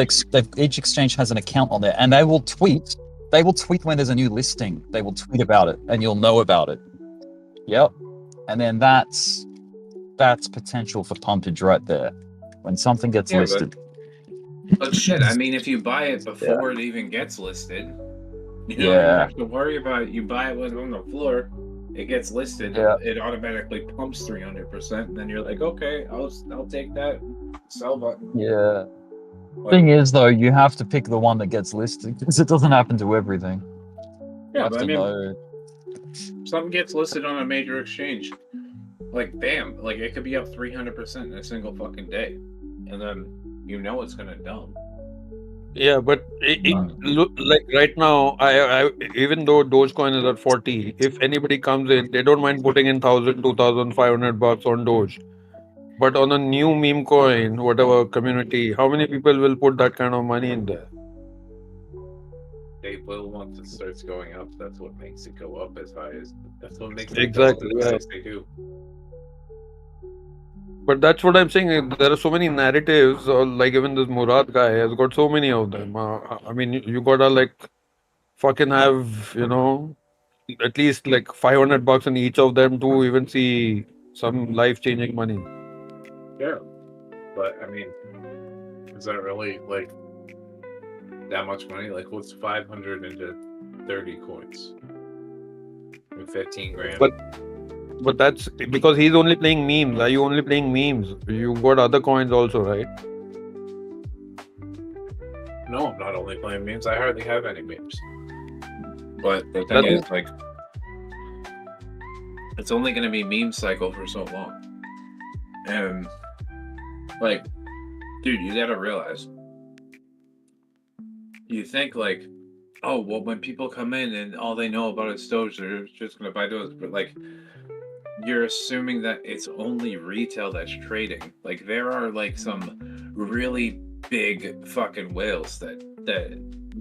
each exchange has an account on there, and they will tweet. They will tweet when there's a new listing. They will tweet about it, and you'll know about it. Yep. And then that's potential for pumpage right there. When something gets listed. But shit, I mean, if you buy it before it even gets listed, you don't even have to worry about it. You buy it when it's on the floor, it gets listed, it automatically pumps 300%, and then you're like, okay, I'll take that sell button. Yeah. Thing is, though, you have to pick the one that gets listed because it doesn't happen to everything. Yeah, but I mean, something gets listed on a major exchange, like bam, like it could be up 300% in a single fucking day, and then you know it's gonna dump. Yeah, but look, like right now, I even though Dogecoin is at 40, if anybody comes in, they don't mind putting in 1,000, 2,500 bucks on Doge. But on a new meme coin, whatever community, how many people will put that kind of money in there? They will once it starts going up. That's what makes it go up as high as. That's what makes it Exactly, go as high yeah. as they do. But that's what I'm saying. There are so many narratives, or like even this Murad guy has got so many of them. I mean, you gotta like fucking have, you know, at least like 500 bucks in each of them to even see some life-changing money. Yeah, but I mean, is that really like that much money? Like, what's 500 into 30 coins? And 15 grand. But that's because he's only playing memes. Are you only playing memes? You got other coins also, right? No, I'm not only playing memes. I hardly have any memes. But the thing is, like, it's only going to be meme cycle for so long. And, like, dude, you got to realize, you think, like, oh, well, when people come in and all they know about is Doge, they're just going to buy Doge. But, like, you're assuming that it's only retail that's trading. Like, there are, like, some really big fucking whales that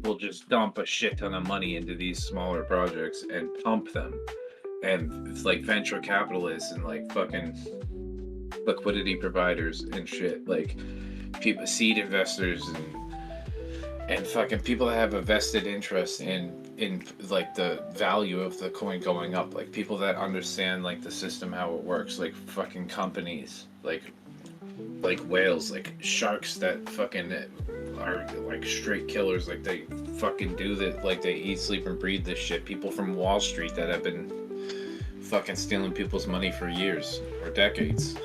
will just dump a shit ton of money into these smaller projects and pump them. And it's like venture capitalists and like fucking liquidity providers and shit. Like people, seed investors and fucking people that have a vested interest in like the value of the coin going up. Like people that understand like the system, how it works. Like fucking companies. Like like whales, like sharks that fucking are like straight killers. Like they fucking do that. Like they eat, sleep, and breathe this shit. People from Wall Street that have been fucking stealing people's money for years or decades.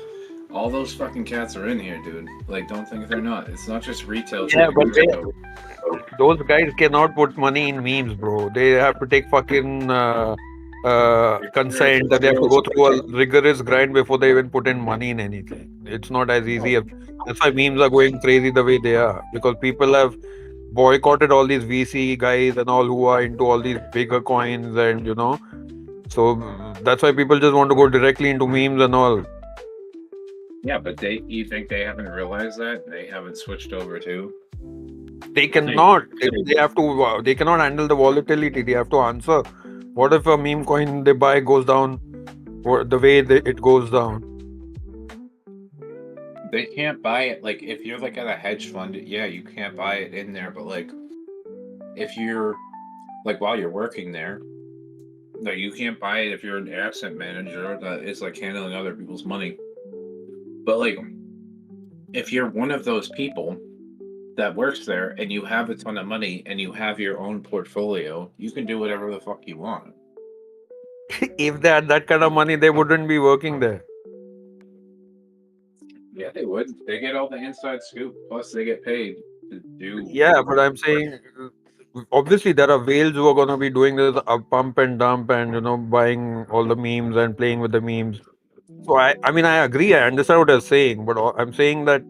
All those fucking cats are in here, dude. Like, don't think they're not. It's not just retail. Yeah, but those guys cannot put money in memes, bro. They have to take fucking consent. That they have to go through a rigorous grind before they even put in money in anything. It's not as easy. That's why memes are going crazy the way they are, because people have boycotted all these VC guys and all who are into all these bigger coins, and you know, so that's why people just want to go directly into memes and all. Yeah, but you think they haven't realized that? They haven't switched over too? They cannot. They have to. They cannot handle the volatility. They have to answer. What if a meme coin they buy goes down, or the way it goes down? They can't buy it. Like, if you're like at a hedge fund, yeah, you can't buy it in there. But like, if you're like while you're working there, no, you can't buy it if you're an asset manager that is like handling other people's money. But like, if you're one of those people that works there and you have a ton of money and you have your own portfolio, you can do whatever the fuck you want. If they had that kind of money, they wouldn't be working there. Yeah, they would. They get all the inside scoop, plus they get paid to do. Yeah, but I'm saying, obviously there are whales who are going to be doing this pump and dump and, you know, buying all the memes and playing with the memes. So I mean, I agree. I understand what you're saying, but I'm saying that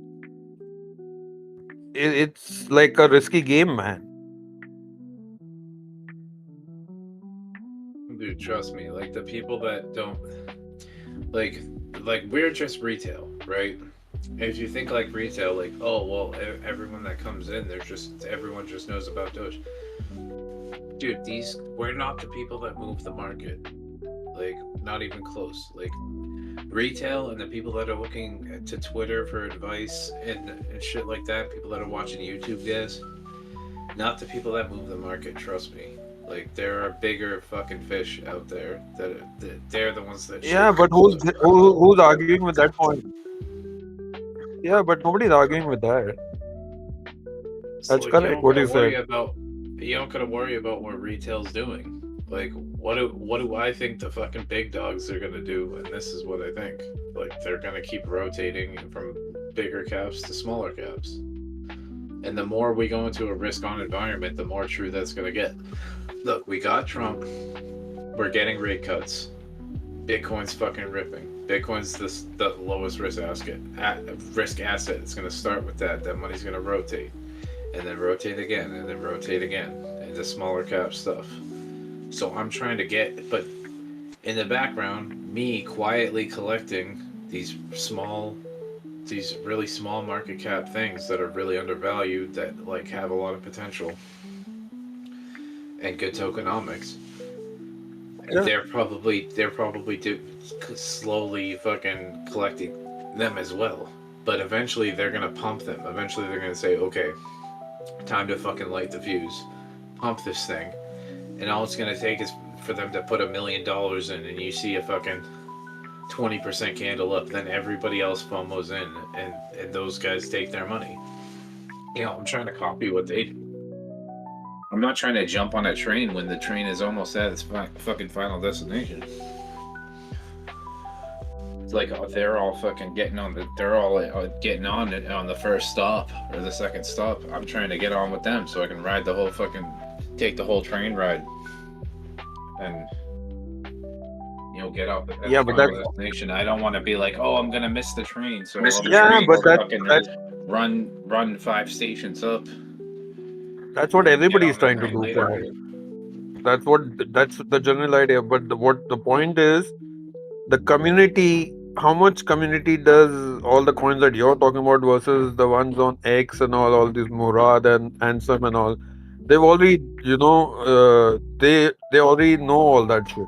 it's like a risky game, man. Dude, trust me. Like the people that don't, like we're just retail, right? If you think like retail, like, oh well, everyone that comes in, everyone just knows about Doge. Dude, we're not the people that move the market. Like, not even close. Like, retail and the people that are looking to Twitter for advice and shit like that, people that are watching YouTube guys, not the people that move the market, trust me. Like, there are bigger fucking fish out there that they're the ones that. Yeah, but who's arguing with that point? Yeah, but nobody's arguing with that. That's like, correct. What you said. You don't gotta worry about what retail's doing. Like, what do I think the fucking big dogs are gonna do? And this is what I think. Like, they're gonna keep rotating from bigger caps to smaller caps. And the more we go into a risk-on environment, the more true that's gonna get. Look, we got Trump. We're getting rate cuts. Bitcoin's fucking ripping. Bitcoin's the lowest risk asset. It's gonna start with that. That money's gonna rotate, and then rotate again, and then rotate again into smaller cap stuff. So I'm trying to but in the background, me quietly collecting these really small market cap things that are really undervalued, that like have a lot of potential and good tokenomics. Yeah. They're probably slowly fucking collecting them as well. But eventually they're gonna pump them. Eventually they're gonna say, okay, time to fucking light the fuse, pump this thing. And all it's gonna take is for them to put $1 million in, and you see a fucking 20% candle up, then everybody else FOMOs in, and those guys take their money. You know, I'm trying to copy what they do. I'm not trying to jump on a train when the train is almost at its fucking final destination. It's like they're all fucking getting on on the first stop or the second stop. I'm trying to get on with them so I can take the whole train ride and get off the final destination. I don't want to be like, oh, I'm gonna miss the train, so run 5 stations up. That's what everybody's trying to do. That's the general idea. But what the point is, the community. How much community does all the coins that you're talking about versus the ones on X and all these Murad and Ansem and all? They've already, they already know all that shit.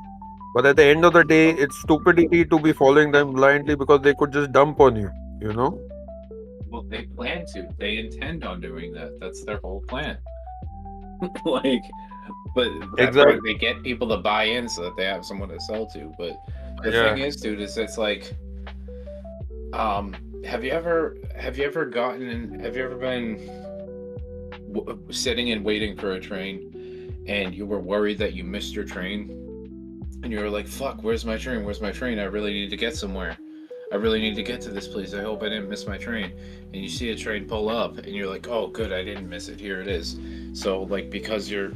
But at the end of the day, it's stupidity to be following them blindly because they could just dump on you. Well, they plan to. They intend on doing that. That's their whole plan. But that's why they get people to buy in so that they have someone to sell to. But the thing is, dude, is it's like, Have you ever been sitting and waiting for a train, and you were worried that you missed your train, and you were like, "Fuck, where's my train? Where's my train? I really need to get somewhere. I really need to get to this place. I hope I didn't miss my train." And you see a train pull up, and you're like, "Oh, good, I didn't miss it. Here it is." So like because you're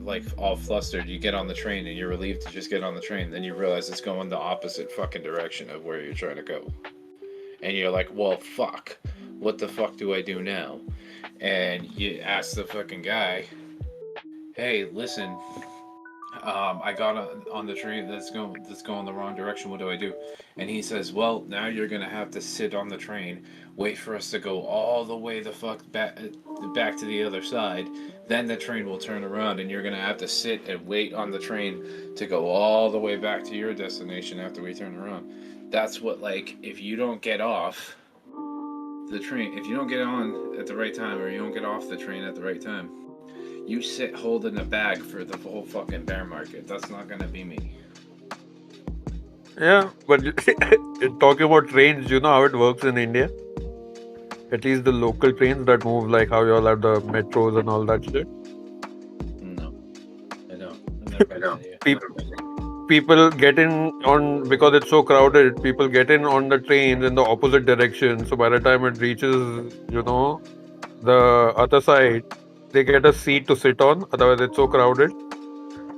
like all flustered, you get on the train and you're relieved to just get on the train. Then you realize it's going the opposite fucking direction of where you're trying to go, and you're like, "Well, fuck. What the fuck do I do now?" And you ask the fucking guy, "Hey, listen. I got on the train that's going the wrong direction. What do I do?" And he says, "Well, now you're gonna have to sit on the train, wait for us to go all the way the fuck back to the other side. Then the train will turn around, and you're gonna have to sit and wait on the train to go all the way back to your destination after we turn around." That's what, like, if you don't get off the train, if you don't get on at the right time, or you don't get off the train at the right time, you sit holding a bag for the whole fucking bear market. That's not gonna be me. Yeah, but talking about trains, you know how it works in India? At least the local trains that move, like how you all have the metros and all that shit. No, I don't. People get in on, because it's so crowded, people get in on the trains in the opposite direction. So by the time it reaches, the other side, they get a seat to sit on. Otherwise, it's so crowded.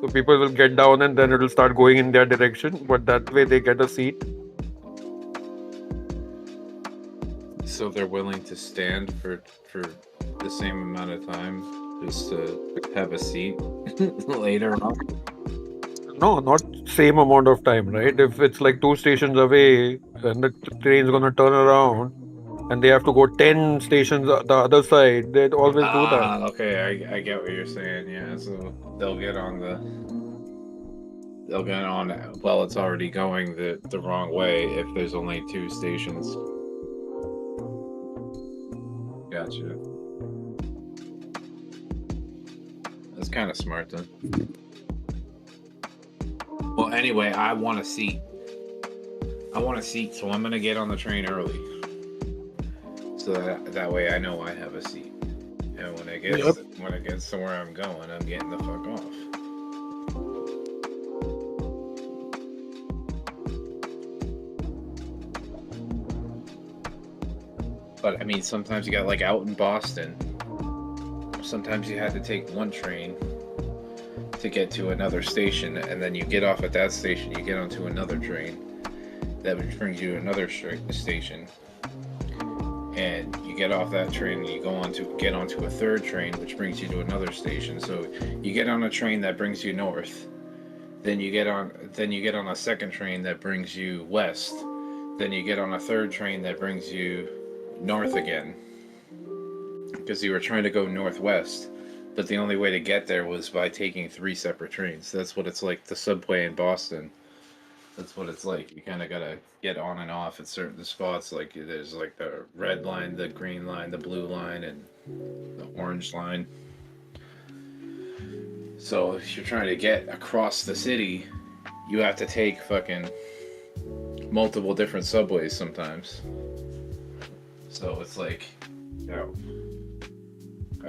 So people will get down and then it will start going in their direction. But that way, they get a seat. So they're willing to stand for the same amount of time just to have a seat later on? No, not same amount of time, right? If it's like 2 stations away and the train's gonna turn around and they have to go 10 stations the other side, they'd always do that. Okay, I get what you're saying. Yeah, so they'll get on while it's already going the wrong way if there's only 2 stations. Gotcha. That's kind of smart then. Well, anyway, I want a seat. So I'm gonna get on the train early, so that way I know I have a seat. And when it gets to where I'm going, I'm getting the fuck off. But I mean, sometimes you got, like, out in Boston, sometimes you had to take one train to get to another station, and then you get off at that station, you get onto another train that brings you to another station, and you get off that train and you get onto a third train which brings you to another station. So you get on a train that brings you north, then you get on a second train that brings you west, then you get on a third train that brings you north again, because you were trying to go northwest. But the only way to get there was by taking 3 separate trains. That's what it's like. The subway in Boston, that's what it's like. You kind of got to get on and off at certain spots. Like, there's like the red line, the green line, the blue line, and the orange line. So if you're trying to get across the city, you have to take fucking multiple different subways sometimes. So it's like,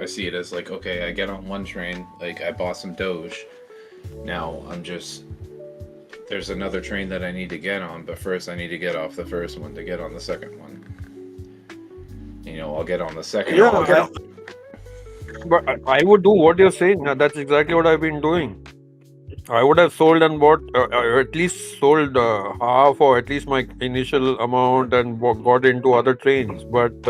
I see it as like, okay, I get on one train, like I bought some Doge. Now there's another train that I need to get on, but first I need to get off the first one to get on the second one. I'll get on the second one. But I would do what you're saying. That's exactly what I've been doing. I would have sold and bought, at least sold half or at least my initial amount and got into other trains. But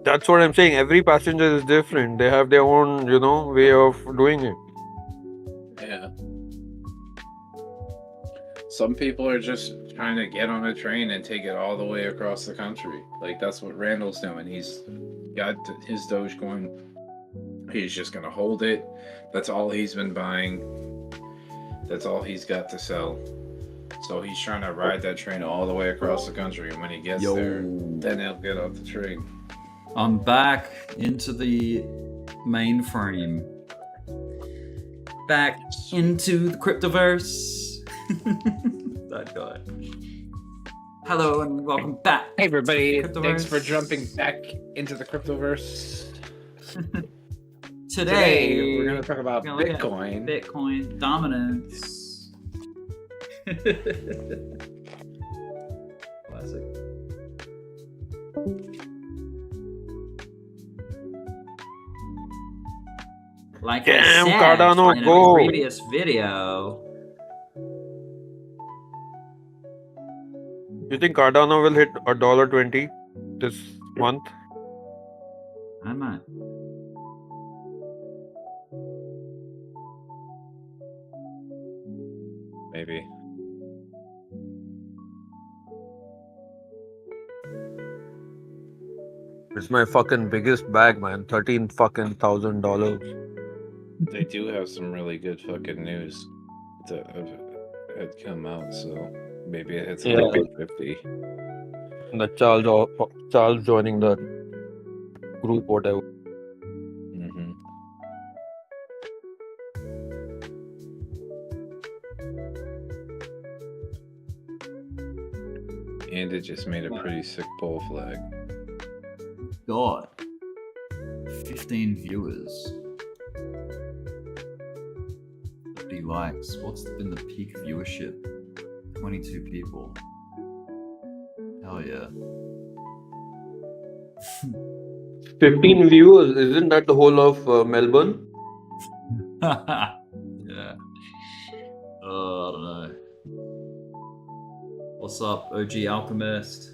that's what I'm saying. Every passenger is different. They have their own, way of doing it. Yeah. Some people are just trying to get on a train and take it all the way across the country. Like, that's what Randall's doing. He's got his Dogecoin. He's just going to hold it. That's all he's been buying. That's all he's got to sell. So he's trying to ride that train all the way across the country. And when he gets there, then he'll get off the train. I'm back into the mainframe. Back into the cryptoverse. That guy. Hello and welcome back. Hey everybody, Cryptoverse. thanks for jumping back into the Cryptoverse. Today we're going to talk about we're gonna look at Bitcoin. Bitcoin dominance. Classic. Like Damn, I said Cardano, in go. a previous video, You think Cardano will hit $1.20 this month? I might. Maybe. It's my fucking biggest bag, man. $13,000. They do have some really good fucking news that had come out, so maybe it hits Yeah. like 150. The Charles joining the group, whatever. Mm-hmm. And it just made a pretty sick bull flag. God. 15 viewers. 50 likes. What's been the peak viewership? 22 people. Hell yeah. 15 viewers, isn't that the whole of Melbourne? Yeah. Oh, I don't know. What's up, OG Alchemist?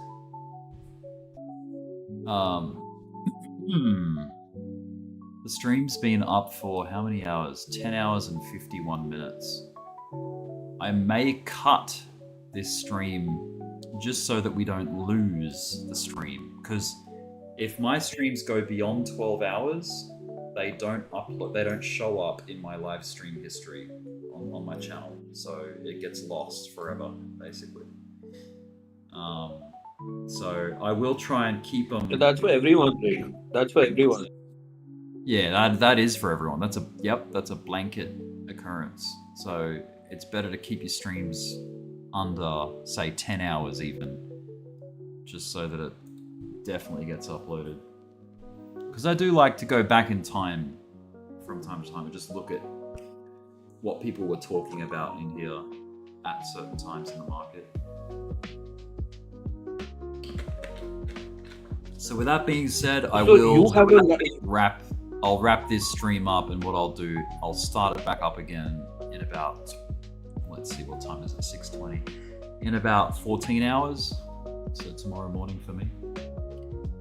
The stream's been up for how many hours? 10 hours and 51 minutes. I may cut this stream just so that we don't lose the stream, because if my streams go beyond 12 hours, they don't upload, they don't show up in my live stream history on my channel, so it gets lost forever, basically. So I will try and keep them. That's for everyone, right? That's for everyone. Yeah, that is for everyone. That's a blanket occurrence. So it's better to keep your streams under, say, 10 hours even, just so that it definitely gets uploaded. Because I do like to go back in time from time to time and just look at what people were talking about in here at certain times in the market. So with that being said, I'll wrap this stream up, and what I'll do, I'll start it back up again in about, let's see, what time is it? 6:20. In about 14 hours. So tomorrow morning for me.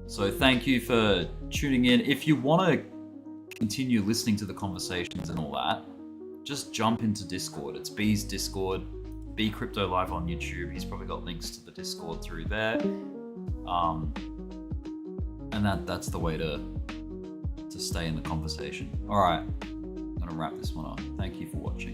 So thank you for tuning in. If you want to continue listening to the conversations and all that, just jump into Discord. It's B's Discord, B Crypto Live on YouTube. He's probably got links to the Discord through there. And that's the way to stay in the conversation. All right, I'm gonna wrap this one up. Thank you for watching.